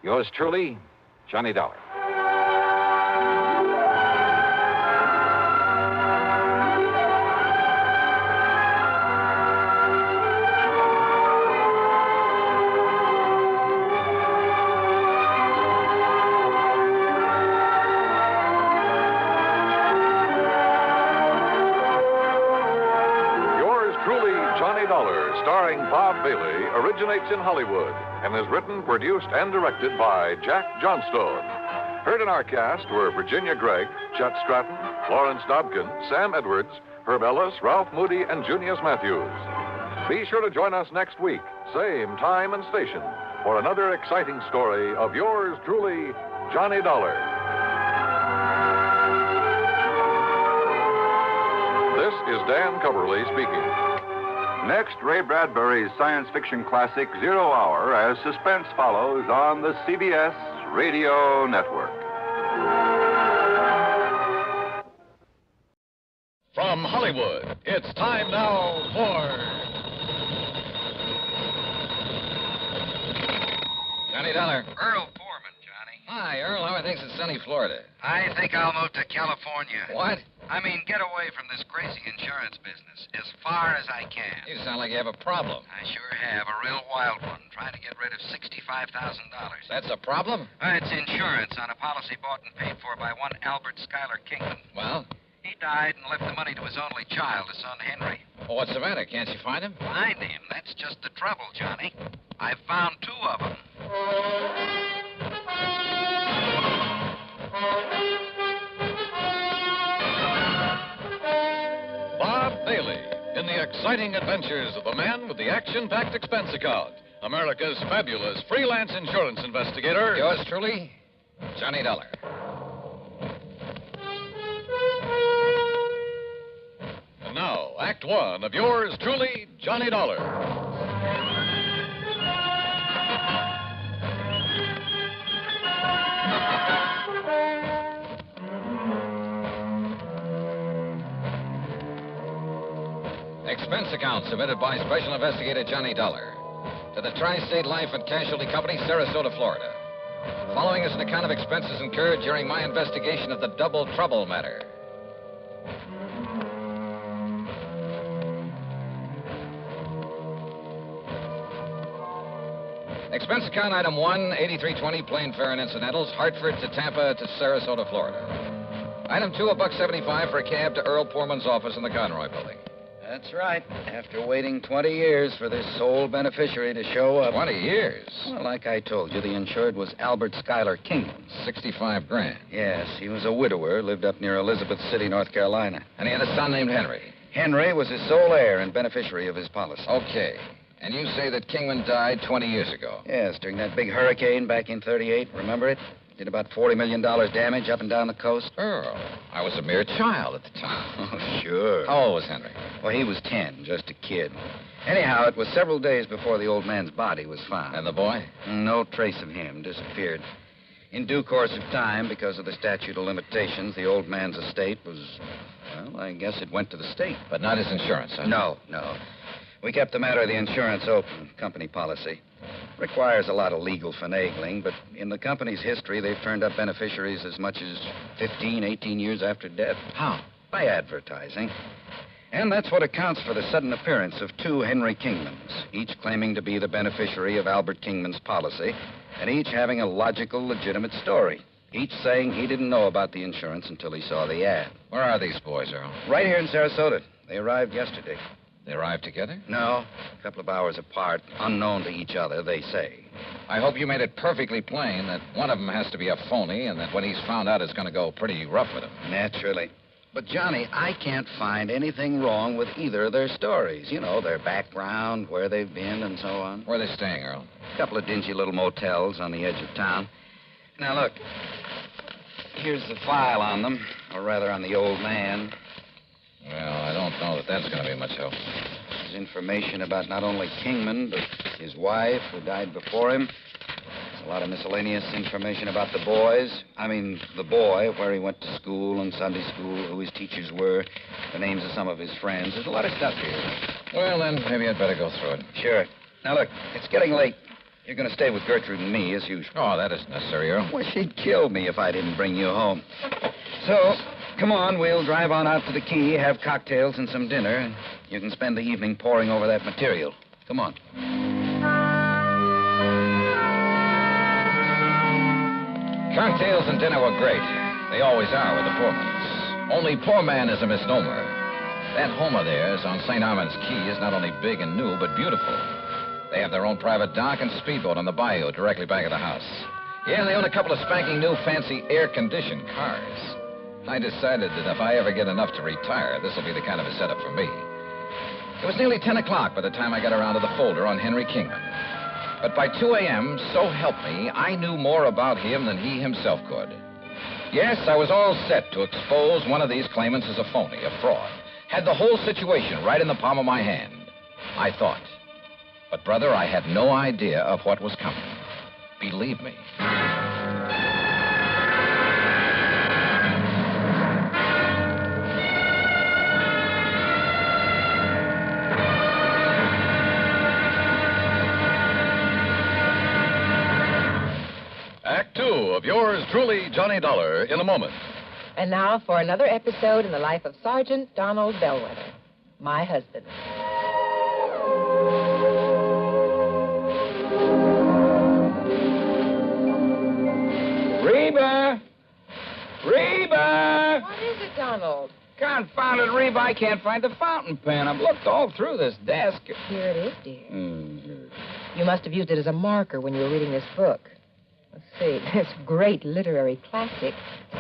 Yours truly, Johnny Dollar. Starring Bob Bailey, originates in Hollywood and is written, produced, and directed by Jack Johnstone. Heard in our cast were Virginia Gregg, Chet Stratton, Florence Dobkin, Sam Edwards, Herb Ellis, Ralph Moody, and Junius Matthews. Be sure to join us next week, same time and station, for another exciting story of yours truly, Johnny Dollar. This is Dan Coverly speaking. Next, Ray Bradbury's science fiction classic, 0 Hour, as suspense follows on the CBS Radio Network. From Hollywood, it's time now for... Johnny Dollar. Earl Foreman, Johnny. Hi, Earl. How are things in sunny Florida? I think I'll move to California. What? I mean, get away from this crazy insurance business as far as I can. You sound like you have a problem. I sure have, a real wild one, trying to get rid of $65,000. That's a problem? It's insurance on a policy bought and paid for by one Albert Schuyler Kingman. Well? He died and left the money to his only child, his son Henry. Well, what's the matter? Can't you find him? Find him? That's just the trouble, Johnny. I've found 2 of them. Bob Bailey in the exciting adventures of the man with the action-packed expense account. America's fabulous freelance insurance investigator. Yours truly, Johnny Dollar. And now, Act 1 of yours truly, Johnny Dollar. Expense account submitted by Special Investigator Johnny Dollar to the Tri-State Life and Casualty Company, Sarasota, Florida. Following is an account of expenses incurred during my investigation of the Double Trouble matter. Expense account item 1, 8320, plane fare and incidentals, Hartford to Tampa to Sarasota, Florida. Item 2, $1.75 for a cab to Earl Poorman's office in the Conroy building. That's right. After waiting 20 years for this sole beneficiary to show up. 20 years? Well, like I told you, the insured was Albert Schuyler Kingman. $65,000. Yes, he was a widower, lived up near Elizabeth City, North Carolina. And he had a son named Henry. Henry was his sole heir and beneficiary of his policy. Okay. And you say that Kingman died 20 years ago? Yes, during that big hurricane back in 38. Remember it? Did about $40 million damage up and down the coast. Earl, I was a mere child at the time. Oh, sure. How old was Henry? Well, he was 10, just a kid. Anyhow, it was several days before the old man's body was found. And the boy? No trace of him. Disappeared. In due course of time, because of the statute of limitations, the old man's estate was, well, I guess it went to the state. But not his insurance, huh? No. We kept the matter of the insurance open, company policy. Requires a lot of legal finagling, but in the company's history, they've turned up beneficiaries as much as 15, 18 years after death. How? By advertising. And that's what accounts for the sudden appearance of 2 Henry Kingmans, each claiming to be the beneficiary of Albert Kingman's policy, and each having a logical, legitimate story. Each saying he didn't know about the insurance until he saw the ad. Where are these boys, Earl? Right here in Sarasota. They arrived yesterday. They arrived together? No, a couple of hours apart, unknown to each other, they say. I hope you made it perfectly plain that one of them has to be a phony and that when he's found out, it's going to go pretty rough with him. Naturally. But, Johnny, I can't find anything wrong with either of their stories. You know, their background, where they've been, and so on. Where are they staying, Earl? A couple of dingy little motels on the edge of town. Now, look. Here's the file on them, or rather on the old man. Well, I don't know that that's going to be much help. There's information about not only Kingman, but his wife, who died before him. There's a lot of miscellaneous information about the boys. I mean, the boy, where he went to school and Sunday school, who his teachers were, the names of some of his friends. There's a lot of stuff here. Well, then, maybe I'd better go through it. Sure. Now, look, it's getting late. You're going to stay with Gertrude and me, as usual. Oh, that isn't necessary, Earl. Well, she'd kill me if I didn't bring you home. So, come on, we'll drive on out to the quay, have cocktails and some dinner, and you can spend the evening poring over that material. Come on. Cocktails and dinner were great. They always are with the Poremans. Only poor man is a misnomer. That home of theirs on St. Armand's Key is not only big and new, but beautiful. They have their own private dock and speedboat on the bayou directly back of the house. Yeah, and they own a couple of spanking new fancy air-conditioned cars. I decided that if I ever get enough to retire, this will be the kind of a setup for me. It was nearly 10 o'clock by the time I got around to the folder on Henry Kingman. But by 2 a.m., so help me, I knew more about him than he himself could. Yes, I was all set to expose one of these claimants as a phony, a fraud. Had the whole situation right in the palm of my hand, I thought. But, brother, I had no idea of what was coming. Believe me. Act 2 of yours truly, Johnny Dollar, in a moment. And now for another episode in the life of Sergeant Donald Bellwether, my husband. Reba! Reba! What is it, Donald? Confounded Reba, I can't find the fountain pen. I've looked all through this desk. Here it is, dear. You must have used it as a marker when you were reading this book. Let's see, this great literary classic,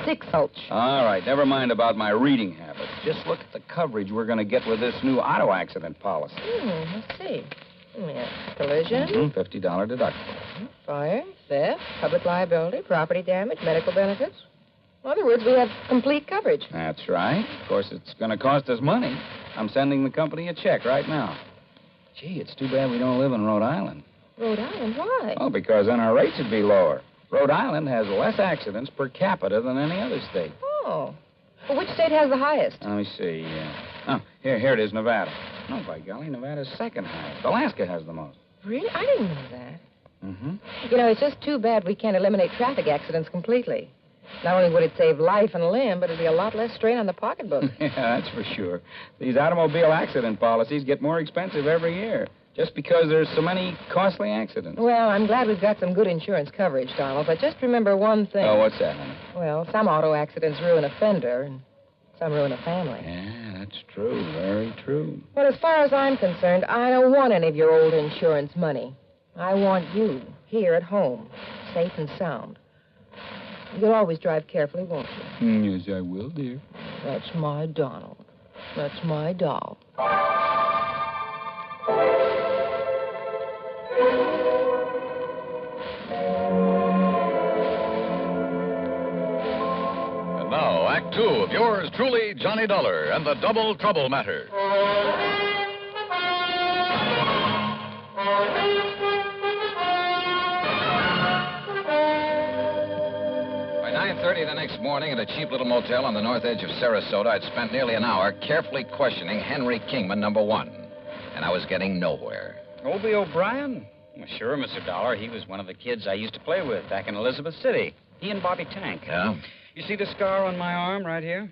Six Gulch. All right, never mind about my reading habits. Just look at the coverage we're going to get with this new auto accident policy. Let's see. Yeah. Collision. $50 deductible. Fire, theft, public liability, property damage, medical benefits. In other words, we have complete coverage. That's right. Of course, it's going to cost us money. I'm sending the company a check right now. Gee, it's too bad we don't live in Rhode Island. Rhode Island? Why? Oh, because then our rates would be lower. Rhode Island has less accidents per capita than any other state. Oh. Well, which state has the highest? Let me see. Here it is, Nevada. No, by golly, Nevada's second highest. Alaska has the most. Really? I didn't know that. Mm-hmm. You know, it's just too bad we can't eliminate traffic accidents completely. Not only would it save life and limb, but it'd be a lot less strain on the pocketbook. Yeah, that's for sure. These automobile accident policies get more expensive every year, just because there's so many costly accidents. Well, I'm glad we've got some good insurance coverage, Donald, but just remember one thing. Oh, what's that, honey? Well, some auto accidents ruin a fender, and some ruin a family. Yeah, that's true. Very true. But as far as I'm concerned, I don't want any of your old insurance money. I want you here at home, safe and sound. You'll always drive carefully, won't you? Yes, I will, dear. That's my Donald. That's my doll. And now, Act 2 of yours truly, Johnny Dollar, and the Double Trouble Matter. By 9:30 the next morning at a cheap little motel on the north edge of Sarasota, I'd spent nearly an hour carefully questioning Henry Kingman, number one. And I was getting nowhere. Obie O'Brien? Well, sure, Mr. Dollar. He was one of the kids I used to play with back in Elizabeth City. He and Bobby Tank. Yeah? You see the scar on my arm right here?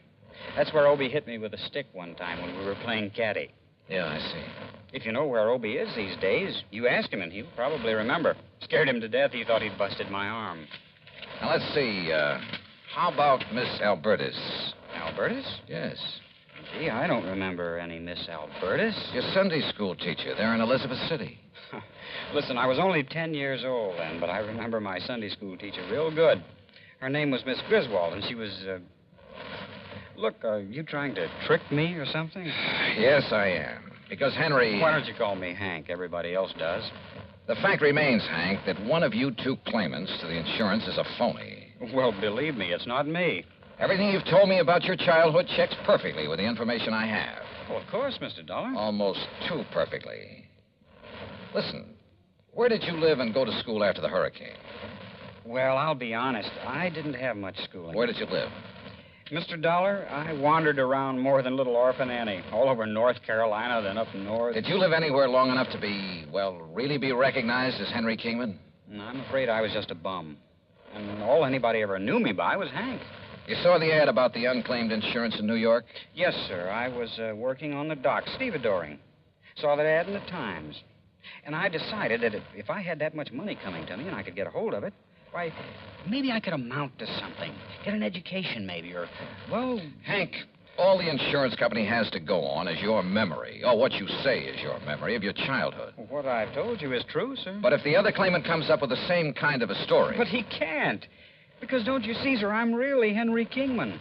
That's where Obie hit me with a stick one time when we were playing caddy. Yeah, I see. If you know where Obie is these days, you ask him and he'll probably remember. Scared him to death. He thought he'd busted my arm. Now, let's see. How about Miss Albertus? Albertus? Yes. Gee, I don't remember any Miss Albertus. Your Sunday school teacher there in Elizabeth City. Listen, I was only 10 years old then, but I remember my Sunday school teacher real good. Her name was Miss Griswold, and she was, Look, are you trying to trick me or something? Yes, I am. Because Henry... Why don't you call me Hank? Everybody else does. The fact remains, Hank, that one of you two claimants to the insurance is a phony. Well, believe me, it's not me. Everything you've told me about your childhood checks perfectly with the information I have. Oh, of course, Mr. Dollar. Almost too perfectly. Listen, where did you live and go to school after the hurricane? Well, I'll be honest. I didn't have much schooling. Where did you live? Mr. Dollar, I wandered around more than little orphan Annie, all over North Carolina, then up north. Did you live anywhere long enough to be, well, really be recognized as Henry Kingman? I'm afraid I was just a bum. And all anybody ever knew me by was Hank. You saw the ad about the unclaimed insurance in New York? Yes, sir. I was working on the dock, stevedoring. Saw that ad in the Times. And I decided that if I had that much money coming to me and I could get a hold of it, why, maybe I could amount to something. Get an education, maybe, or, well... Hank, all the insurance company has to go on is your memory. Oh, what you say is your memory of your childhood. What I've told you is true, sir. But if the other claimant comes up with the same kind of a story... But he can't. Because, don't you see, sir, I'm really Henry Kingman.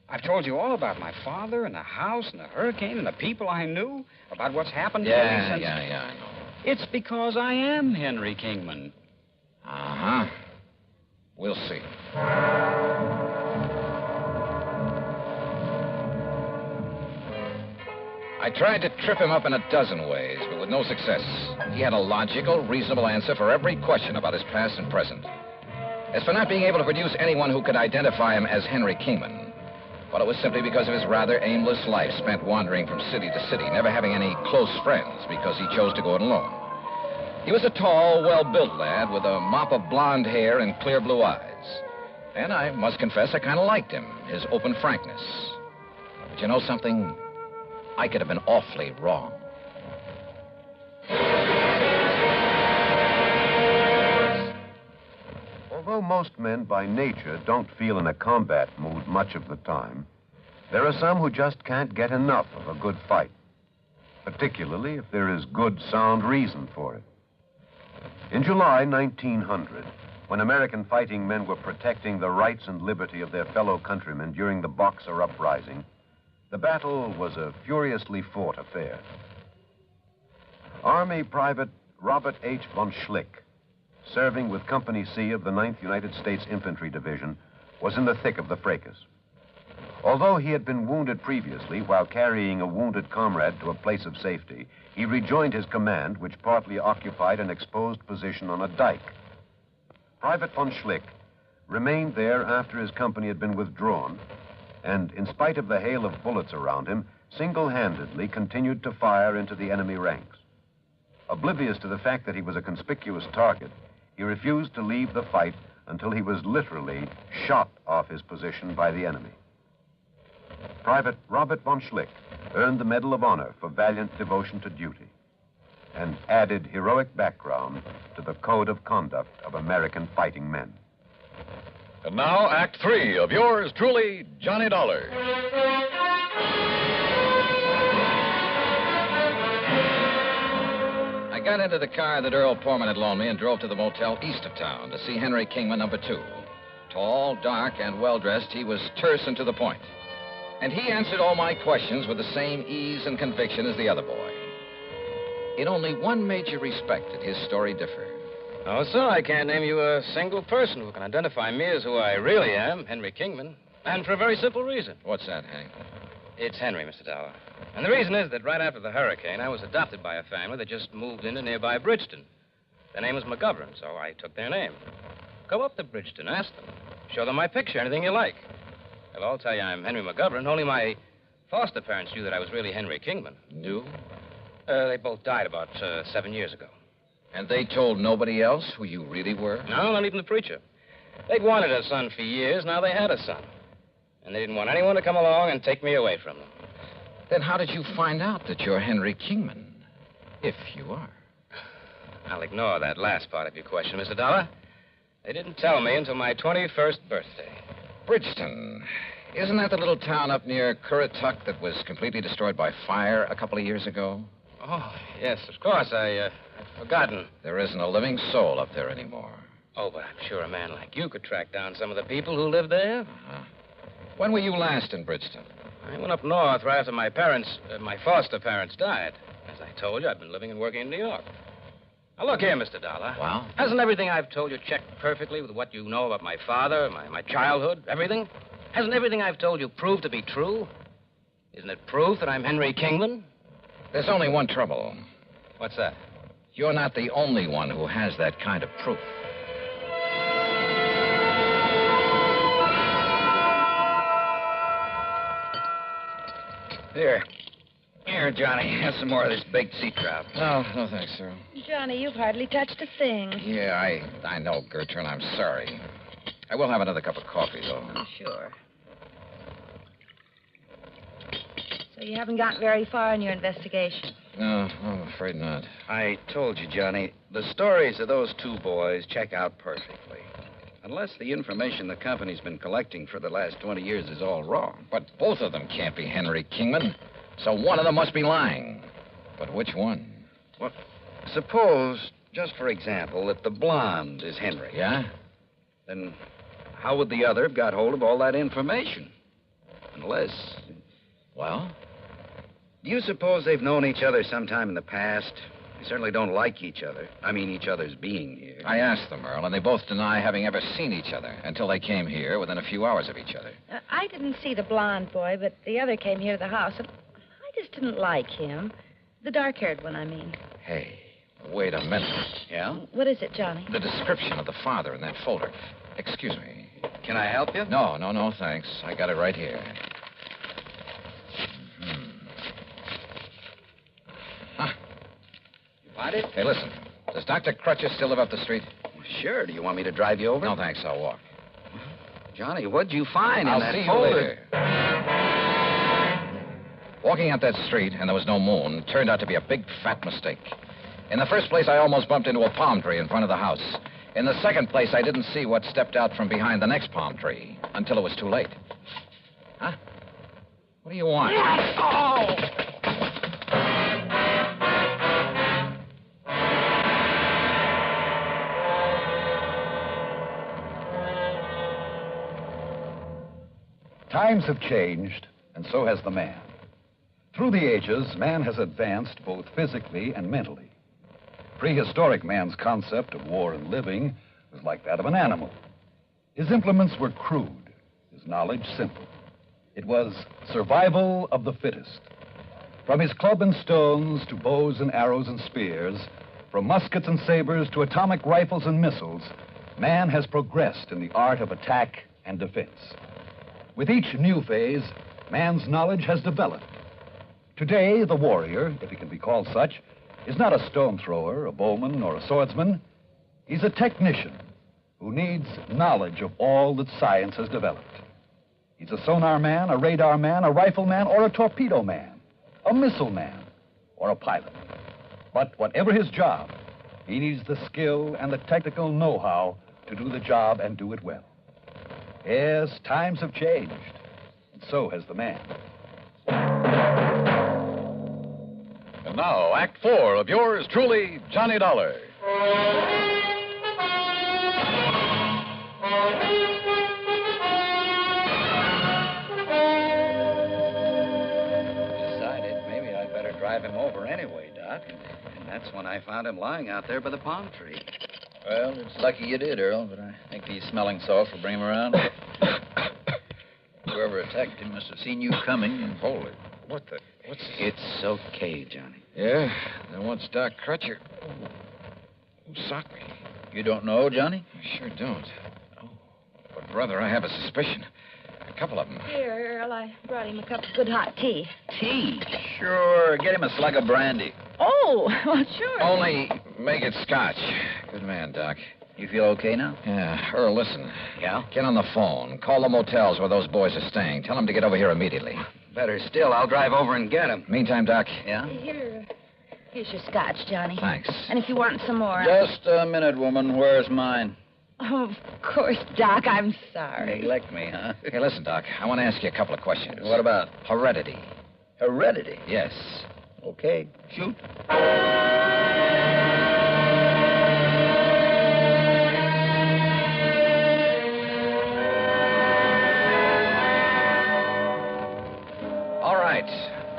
I've told you all about my father and the house and the hurricane and the people I knew, about what's happened to me since... Yeah, I know. It's because I am Henry Kingman. Uh-huh. We'll see. I tried to trip him up in a dozen ways, but with no success. He had a logical, reasonable answer for every question about his past and present. As for not being able to produce anyone who could identify him as Henry Kingman, well, it was simply because of his rather aimless life spent wandering from city to city, never having any close friends because he chose to go it alone. He was a tall, well-built lad with a mop of blonde hair and clear blue eyes. And I must confess I kind of liked him, his open frankness. But you know something? I could have been awfully wrong. Although most men by nature don't feel in a combat mood much of the time, there are some who just can't get enough of a good fight, particularly if there is good, sound reason for it. In July 1900, when American fighting men were protecting the rights and liberty of their fellow countrymen during the Boxer Uprising, the battle was a furiously fought affair. Army Private Robert H. von Schlick, serving with Company C of the 9th United States Infantry Division, was in the thick of the fracas. Although he had been wounded previously while carrying a wounded comrade to a place of safety, he rejoined his command, which partly occupied an exposed position on a dike. Private von Schlick remained there after his company had been withdrawn, and in spite of the hail of bullets around him, single-handedly continued to fire into the enemy ranks. Oblivious to the fact that he was a conspicuous target, he refused to leave the fight until he was literally shot off his position by the enemy. Private Robert von Schlick earned the Medal of Honor for valiant devotion to duty and added heroic background to the code of conduct of American fighting men. And now, Act 3 of yours truly, Johnny Dollar. I got into the car that Earl Portman had loaned me and drove to the motel east of town to see Henry Kingman, number 2. Tall, dark, and well-dressed, he was terse and to the point. And he answered all my questions with the same ease and conviction as the other boy. In only one major respect did his story differ. No, sir, I can't name you a single person who can identify me as who I really am, Henry Kingman. And for a very simple reason. What's that, Hank? It's Henry, Mr. Dollar. And the reason is that right after the hurricane, I was adopted by a family that just moved into nearby Bridgeton. Their name was McGovern, so I took their name. Go up to Bridgeton, ask them. Show them my picture, anything you like. They'll all tell you I'm Henry McGovern. Only my foster parents knew that I was really Henry Kingman. Knew? They both died about 7 years ago. And they told nobody else who you really were? No, not even the preacher. They'd wanted a son for years. Now they had a son. And they didn't want anyone to come along and take me away from them. Then how did you find out that you're Henry Kingman, if you are? I'll ignore that last part of your question, Mr. Dollar. They didn't tell me until my 21st birthday. Bridgeton. Isn't that the little town up near Currituck that was completely destroyed by fire a couple of years ago? Oh, yes, of course. I'd forgotten. There isn't a living soul up there anymore. Oh, but I'm sure a man like you could track down some of the people who live there. Uh-huh. When were you last in Bridgeton? I went up north right after my foster parents died. As I told you, I've been living and working in New York. Now, look here, Mr. Dollar. Well? Hasn't everything I've told you checked perfectly with what you know about my father, my childhood, everything? Hasn't everything I've told you proved to be true? Isn't it proof that I'm Henry Kingman? There's only one trouble. What's that? You're not the only one who has that kind of proof. Here. Here, Johnny. Have some more of this baked sea trout. No, thanks, sir. Johnny, you've hardly touched a thing. Yeah, I know, Gertrude. I'm sorry. I will have another cup of coffee, though. Oh, sure. So you haven't gotten very far in your investigation? No, I'm afraid not. I told you, Johnny, the stories of those two boys check out perfectly. Unless the information the company's been collecting for the last 20 years is all wrong. But both of them can't be Henry Kingman. So one of them must be lying. But which one? Well, suppose, just for example, that the blonde is Henry. Yeah? Then how would the other have got hold of all that information? Unless... Well? Do you suppose they've known each other sometime in the past? They certainly don't like each other. I mean, each other's being here. I asked them, Earl, and they both deny having ever seen each other until they came here within a few hours of each other. I didn't see the blonde boy, but the other came here to the house, and I just didn't like him. The dark-haired one, I mean. Hey, wait a minute. Yeah? What is it, Johnny? The description of the father in that folder. Excuse me. Can I help you? No, thanks. I got it right here. Find it? Hey, listen. Does Dr. Crutcher still live up the street? Sure. Do you want me to drive you over? No, thanks. I'll walk. Johnny, what'd you find in that see folder? you later. Walking up that street, and there was no moon, turned out to be a big, fat mistake. In the first place, I almost bumped into a palm tree in front of the house. In the second place, I didn't see what stepped out from behind the next palm tree until it was too late. Huh? What do you want? Oh! Times have changed, and so has the man. Through the ages, man has advanced both physically and mentally. Prehistoric man's concept of war and living was like that of an animal. His implements were crude, his knowledge simple. It was survival of the fittest. From his club and stones to bows and arrows and spears, from muskets and sabers to atomic rifles and missiles, man has progressed in the art of attack and defense. With each new phase, man's knowledge has developed. Today, the warrior, if he can be called such, is not a stone thrower, a bowman, or a swordsman. He's a technician who needs knowledge of all that science has developed. He's a sonar man, a radar man, a rifleman, or a torpedo man, a missile man, or a pilot. But whatever his job, he needs the skill and the technical know-how to do the job and do it well. Yes, times have changed, and so has the man. And now, Act 4 of yours truly, Johnny Dollar. Decided maybe I'd better drive him over anyway, Doc. And that's when I found him lying out there by the palm tree. Well, it's lucky you did, Earl, but I think these smelling salts will bring him around. Whoever attacked him must have seen you coming and... Hold it. What's this? It's okay, Johnny. Yeah? Then what's Doc Crutcher? Who socked me? You don't know, Johnny? I sure don't. Oh. But, brother, I have a suspicion. A couple of them. Here, Earl, I brought him a cup of good hot tea. Tea? Sure. Get him a slug of brandy. Oh, well, sure. Only make it scotch. Good man, Doc. You feel okay now? Yeah. Earl, listen. Yeah? Get on the phone. Call the motels where those boys are staying. Tell them to get over here immediately. Better still, I'll drive over and get him. Meantime, Doc. Yeah? Here's your scotch, Johnny. Thanks. And if you want some more... Just a minute, woman. Where's mine? Oh, of course, Doc. I'm sorry. Neglect me, huh? Hey, listen, Doc. I want to ask you a couple of questions. What about? Heredity. Heredity? Yes. Okay. Shoot. All right.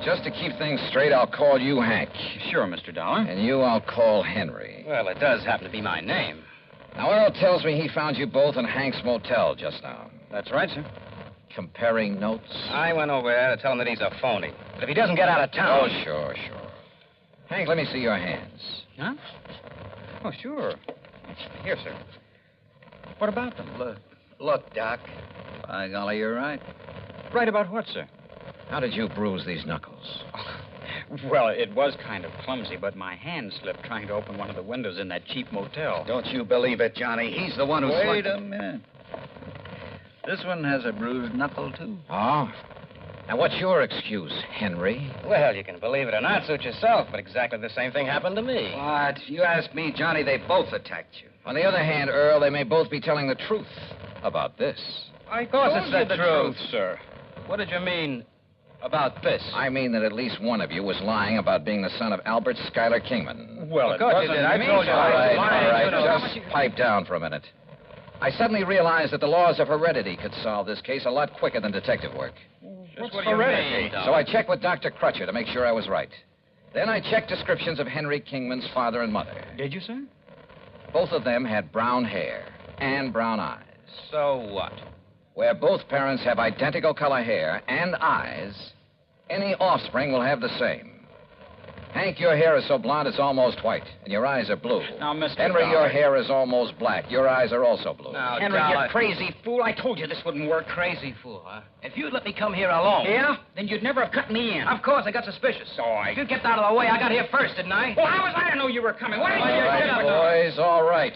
Just to keep things straight, I'll call you Hank. Sure, Mr. Dollar. And you I'll call Henry. Well, it does happen to be my name. Now, Earl tells me he found you both in Hank's motel just now. That's right, sir. Comparing notes? I went over there to tell him that he's a phony. But if he doesn't get out of town... Oh, sure. Hank, let me see your hands. Huh? Oh, sure. Here, sir. What about them? Look, Doc. By golly, you're right. Right about what, sir? How did you bruise these knuckles? Well, it was kind of clumsy, but my hand slipped trying to open one of the windows in that cheap motel. Don't you believe it, Johnny. He's the one who... Wait a minute. This one has a bruised knuckle, too. Oh? Now, what's your excuse, Henry? Well, you can believe it or not, suit yourself, but exactly the same thing happened to me. What? You ask me, Johnny, they both attacked you. On the other hand, Earl, they may both be telling the truth about this. Of course it's the truth, sir. What did you mean about this? I mean that at least one of you was lying about being the son of Albert Schuyler Kingman. Well, of course you did. I told you. All right, You know. just pipe down for a minute. I suddenly realized that the laws of heredity could solve this case a lot quicker than detective work. What's heredity? So I checked with Dr. Crutcher to make sure I was right. Then I checked descriptions of Henry Kingman's father and mother. Did you, sir? Both of them had brown hair and brown eyes. So what? Where both parents have identical color hair and eyes, any offspring will have the same. Hank, your hair is so blonde it's almost white, and your eyes are blue. Now, Mr. Henry, Dollar. your hair is almost black. Your eyes are also blue. Now, Henry, Dollar. you crazy fool. I told you this wouldn't work. Crazy fool, huh? If you'd let me come here alone. Yeah? Then you'd never have cut me in. Of course, I got suspicious. So I... You get out of the way. I got here first, didn't I? Well, how was I to know you were coming? Why didn't All you right, get up? boys, all right.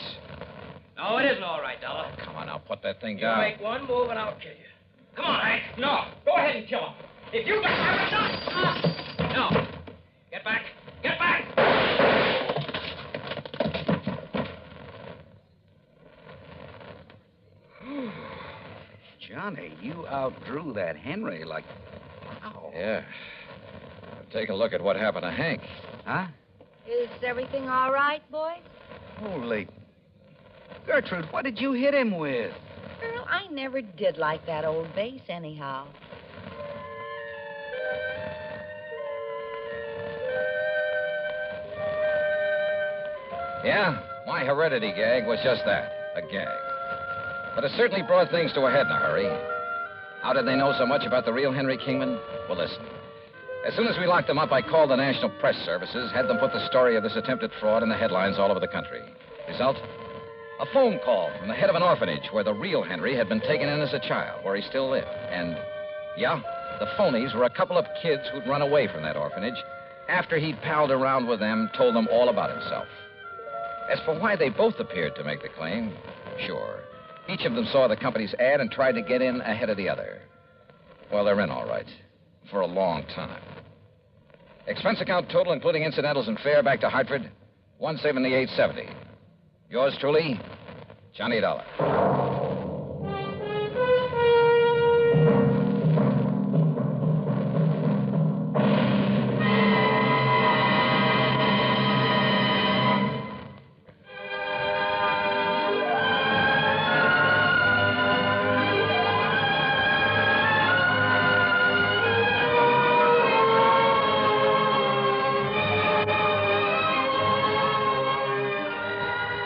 No, it isn't all right, Dollar. Come on, now, put that thing You down. make one move and I'll kill you. Come on, Hank. No, go ahead and kill him. If you got... No. Get back. Get back. Johnny, you outdrew that Henry like... Wow. Yeah. Take a look at what happened to Hank. Huh? Is everything all right, boys? Holy... Gertrude, what did you hit him with? Earl, I never did like that old bass anyhow. Yeah, my heredity gag was just that, a gag. But it certainly brought things to a head in a hurry. How did they know so much about the real Henry Kingman? Well, listen. As soon as we locked them up, I called the National Press Services, had them put the story of this attempted fraud in the headlines all over the country. Result? A phone call from the head of an orphanage where the real Henry had been taken in as a child, where he still lived. And, yeah, the phonies were a couple of kids who'd run away from that orphanage after he'd palled around with them, told them all about himself. As for why they both appeared to make the claim, sure. Each of them saw the company's ad and tried to get in ahead of the other. Well, they're in all right. For a long time. Expense account total, including incidentals and fare back to Hartford, $178.70. Yours truly, Johnny Dollar.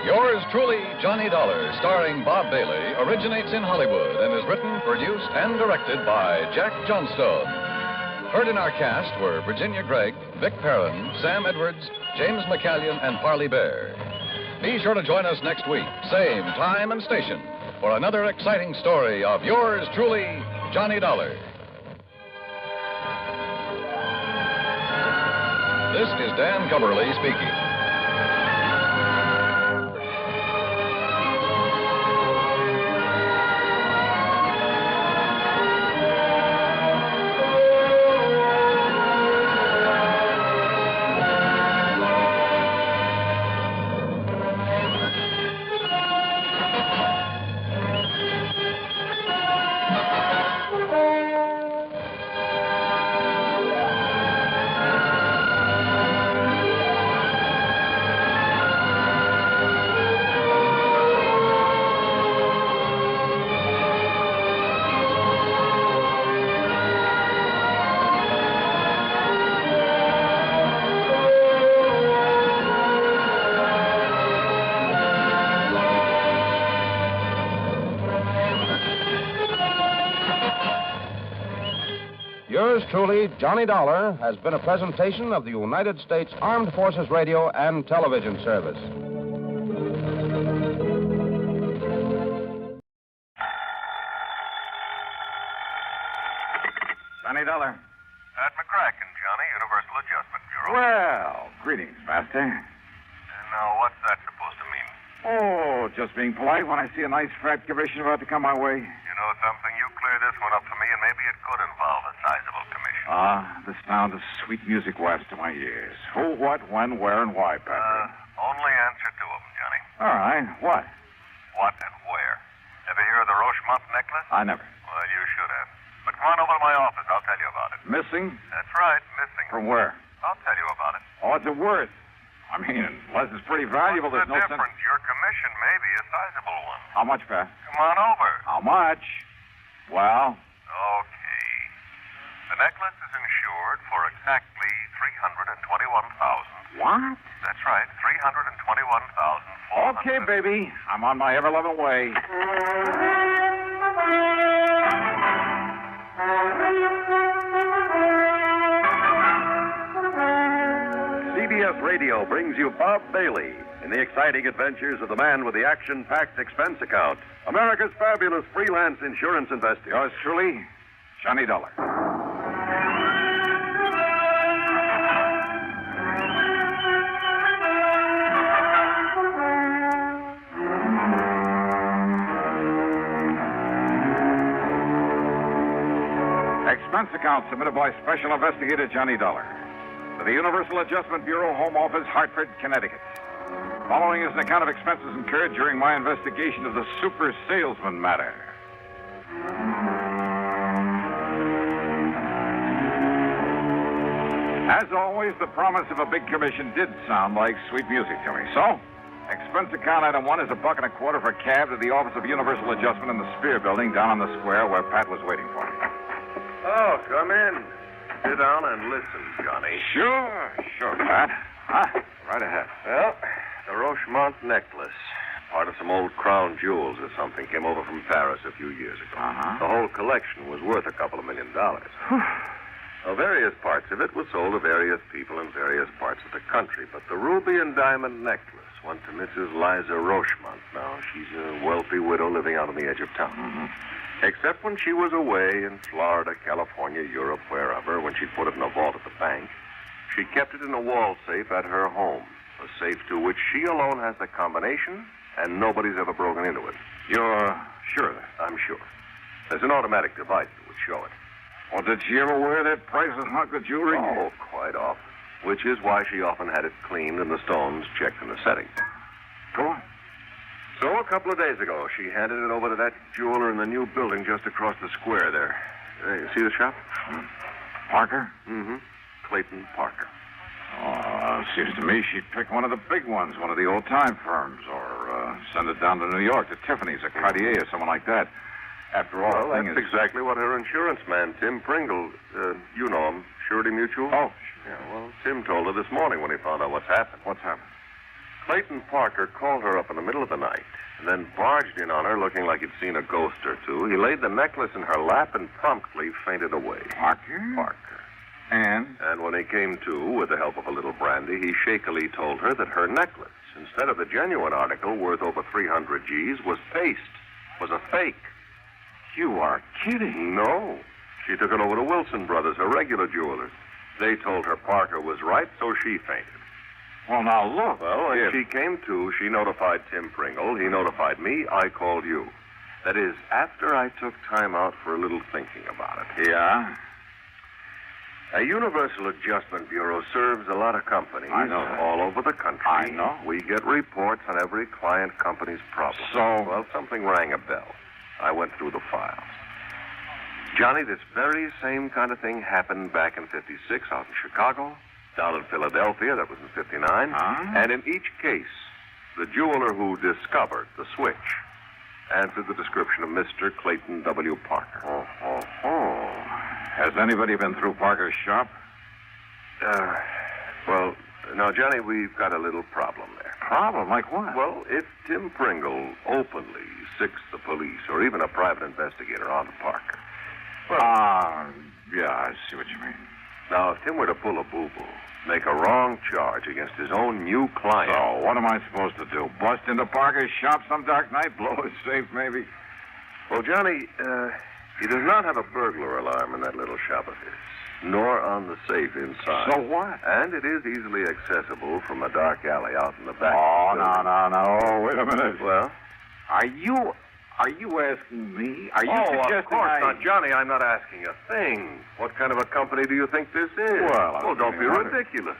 Yours truly, Johnny Dollar, starring Bob Bailey, originates in Hollywood and is written, produced, and directed by Jack Johnstone. Heard in our cast were Virginia Gregg, Vic Perrin, Sam Edwards, James McCallion, and Parley Bear. Be sure to join us next week, same time and station, for another exciting story of yours truly, Johnny Dollar. This is Dan Cumberly speaking. Yours truly, Johnny Dollar, has been a presentation of the United States Armed Forces Radio and Television Service. Johnny Dollar. Universal Adjustment Bureau. Well, greetings, Master. Now, what's that supposed to mean? Oh, just being polite when I see a nice fat commission about to come my way. You know something? You clear this one up for me, and maybe it could involve a sizable commission. The sound of sweet music wafts to my ears. Who, what, when, where, and why, Patrick? Only answer two of them, Johnny. All right, what? What and where? Ever hear of the Rochemont necklace? I never. Well, you should have. But come on over to my office. I'll tell you about it. Missing? That's right, missing. From where? I'll tell you about it. Oh, what's it worth? I mean, unless it's pretty valuable, What's there's the no sense. difference? Your commission may be a sizable one. How much, Pat? Come on over. How much? Well? Okay. The necklace is insured for exactly $321,000. What? That's right, $321,000. Okay, baby. I'm on my ever-loving way. CBS Radio brings you Bob Bailey in the exciting adventures of the man with the action-packed expense account, America's fabulous freelance insurance investigator. Yours truly, Johnny Dollar. Expense account submitted by Special Investigator Johnny Dollar to the Universal Adjustment Bureau, Home Office, Hartford, Connecticut. Following is an account of expenses incurred during my investigation of the super salesman matter. As always, the promise of a big commission did sound like sweet music to me. So, expense account item 1 is $1.25 for a cab to the office of Universal Adjustment in the Spear Building down on the square where Pat was waiting for me. Oh, come in. Sit down and listen, Johnny. Sure, Pat. Right ahead. Well, the Rochemont necklace, part of some old crown jewels or something, came over from Paris a few years ago. The whole collection was worth $2 million. Now, various parts of it were sold to various people in various parts of the country, but the ruby and diamond necklace went to Mrs. Liza Rochemont. Now, she's a wealthy widow living out on the edge of town. Except when she was away in Florida, California, Europe, wherever, when she put it in a vault at the bank, she kept it in a wall safe at her home, a safe to which she alone has the combination, and nobody's ever broken into it. You're sure of that? I'm sure. There's an automatic device that would show it. Well, did she ever wear that priceless hunk of jewelry? Oh, quite often. Which is why she often had it cleaned and the stones checked in the settings. Go on. So, a couple of days ago, she handed it over to that jeweler in the new building just across the square there. You see the shop? Parker? Mm-hmm. Clayton Parker. Oh, seems to me she'd pick one of the big ones, one of the old-time firms, or send it down to New York to Tiffany's or Cartier or someone like that. After all, Well, that's exactly what her insurance man, Tim Pringle, you know him, Surety Mutual? Oh. Yeah, well, Tim told her this morning when he found out what's happened. What's happened? Clayton Parker called her up in the middle of the night and then barged in on her looking like he'd seen a ghost or two. He laid the necklace in her lap and promptly fainted away. Parker? Parker. And? And when he came to, with the help of a little brandy, he shakily told her that her necklace, instead of the genuine article worth over 300 G's, was paste, was a fake. You are kidding. No. She took it over to Wilson Brothers, her regular jewelers. They told her Parker was right, so she fainted. Well, now, look. Well, when she came to, she notified Tim Pringle. He notified me. I called you. That is, after I took time out for a little thinking about it. Yeah? A Universal Adjustment Bureau serves a lot of companies. I know. All over the country. I know. We get reports on every client company's problem. So? Well, something rang a bell. I went through the files. Johnny, this very same kind of thing happened back in 56 out in Chicago, down in Philadelphia, that was in 59. And in each case, the jeweler who discovered the switch answered the description of Mr. Clayton W. Parker. Has anybody been through Parker's shop? Well, now, Johnny, we've got a little problem there. Problem? Like what? Well, if Tim Pringle openly sicks the police or even a private investigator onto Parker. Yeah, I see what you mean. Now, if Tim were to pull a boo-boo, make a wrong charge against his own new client. So, what am I supposed to do? Bust into Parker's shop some dark night? Blow his safe, maybe? Well, Johnny, he does not have a burglar alarm in that little shop of his. nor on the safe inside. So what? And it is easily accessible from a dark alley out in the back. Oh, of the building. no. Wait a minute. Well? Are you asking me? Are you of suggesting course not, Johnny. I'm not asking a thing. What kind of a company do you think this is? Well, don't be ridiculous.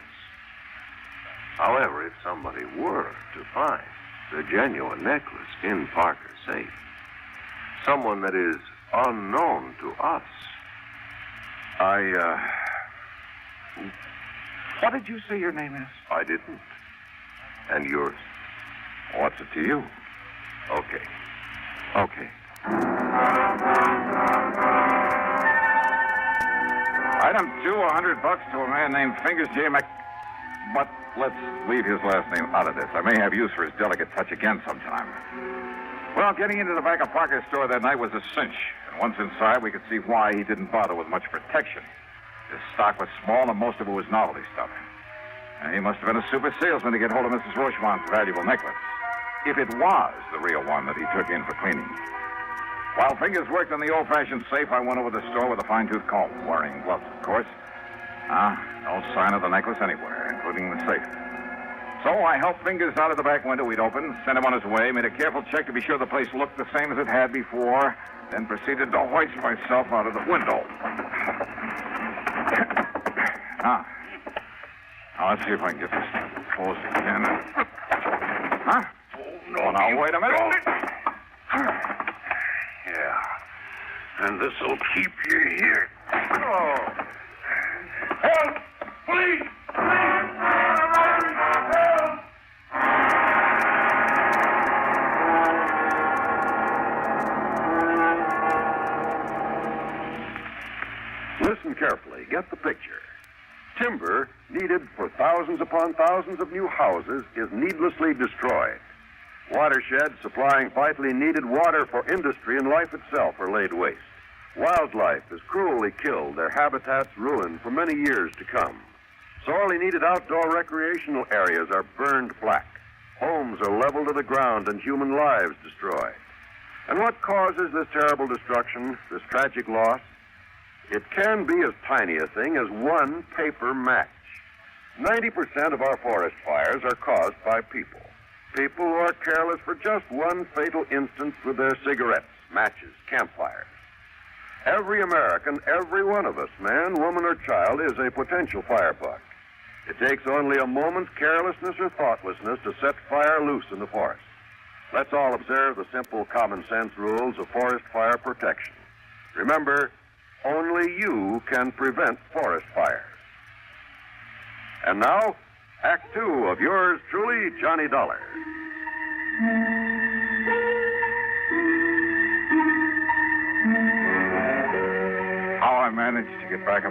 However, if somebody were to find the genuine necklace in Parker's safe, someone that is unknown to us. What did you say your name is? I didn't. And yours? What's it to you? Okay. Item 2, $100 to a man named Fingers J. But let's leave his last name out of this. I may have use for his delicate touch again sometime. Well, getting into the back of Parker's store that night was a cinch. And once inside, we could see why he didn't bother with much protection. His stock was small, and most of it was novelty stuff. And he must have been a super salesman to get hold of Mrs. Rochemont's valuable necklace. If it was the real one that he took in for cleaning. While Fingers worked on the old-fashioned safe, I went over to the store with a fine-tooth comb, wearing gloves, of course. No sign of the necklace anywhere, including the safe. So I helped Fingers out of the back window we'd opened, sent him on his way, made a careful check to be sure the place looked the same as it had before, then proceeded to hoist myself out of the window. Now, let's see if I can get this closed again. Huh? Oh, now, wait a minute. Yeah. And this'll keep you here. Oh. Help! Please! Listen carefully. Get the picture. Timber needed for thousands upon thousands of new houses is needlessly destroyed. Watersheds supplying vitally needed water for industry and life itself are laid waste. Wildlife is cruelly killed, their habitats ruined for many years to come. Sorely needed outdoor recreational areas are burned black. Homes are leveled to the ground and human lives destroyed. And what causes this terrible destruction, this tragic loss? It can be as tiny a thing as one paper match. 90% of our forest fires are caused by people. People who are careless for just one fatal instance with their cigarettes, matches, campfires. Every American, every one of us, man, woman, or child, is a potential firebuck. It takes only a moment's carelessness or thoughtlessness to set fire loose in the forest. Let's all observe the simple common sense rules of forest fire protection. Remember, only you can prevent forest fires. And now, Act 2 of yours truly, Johnny Dollar. How I managed to get back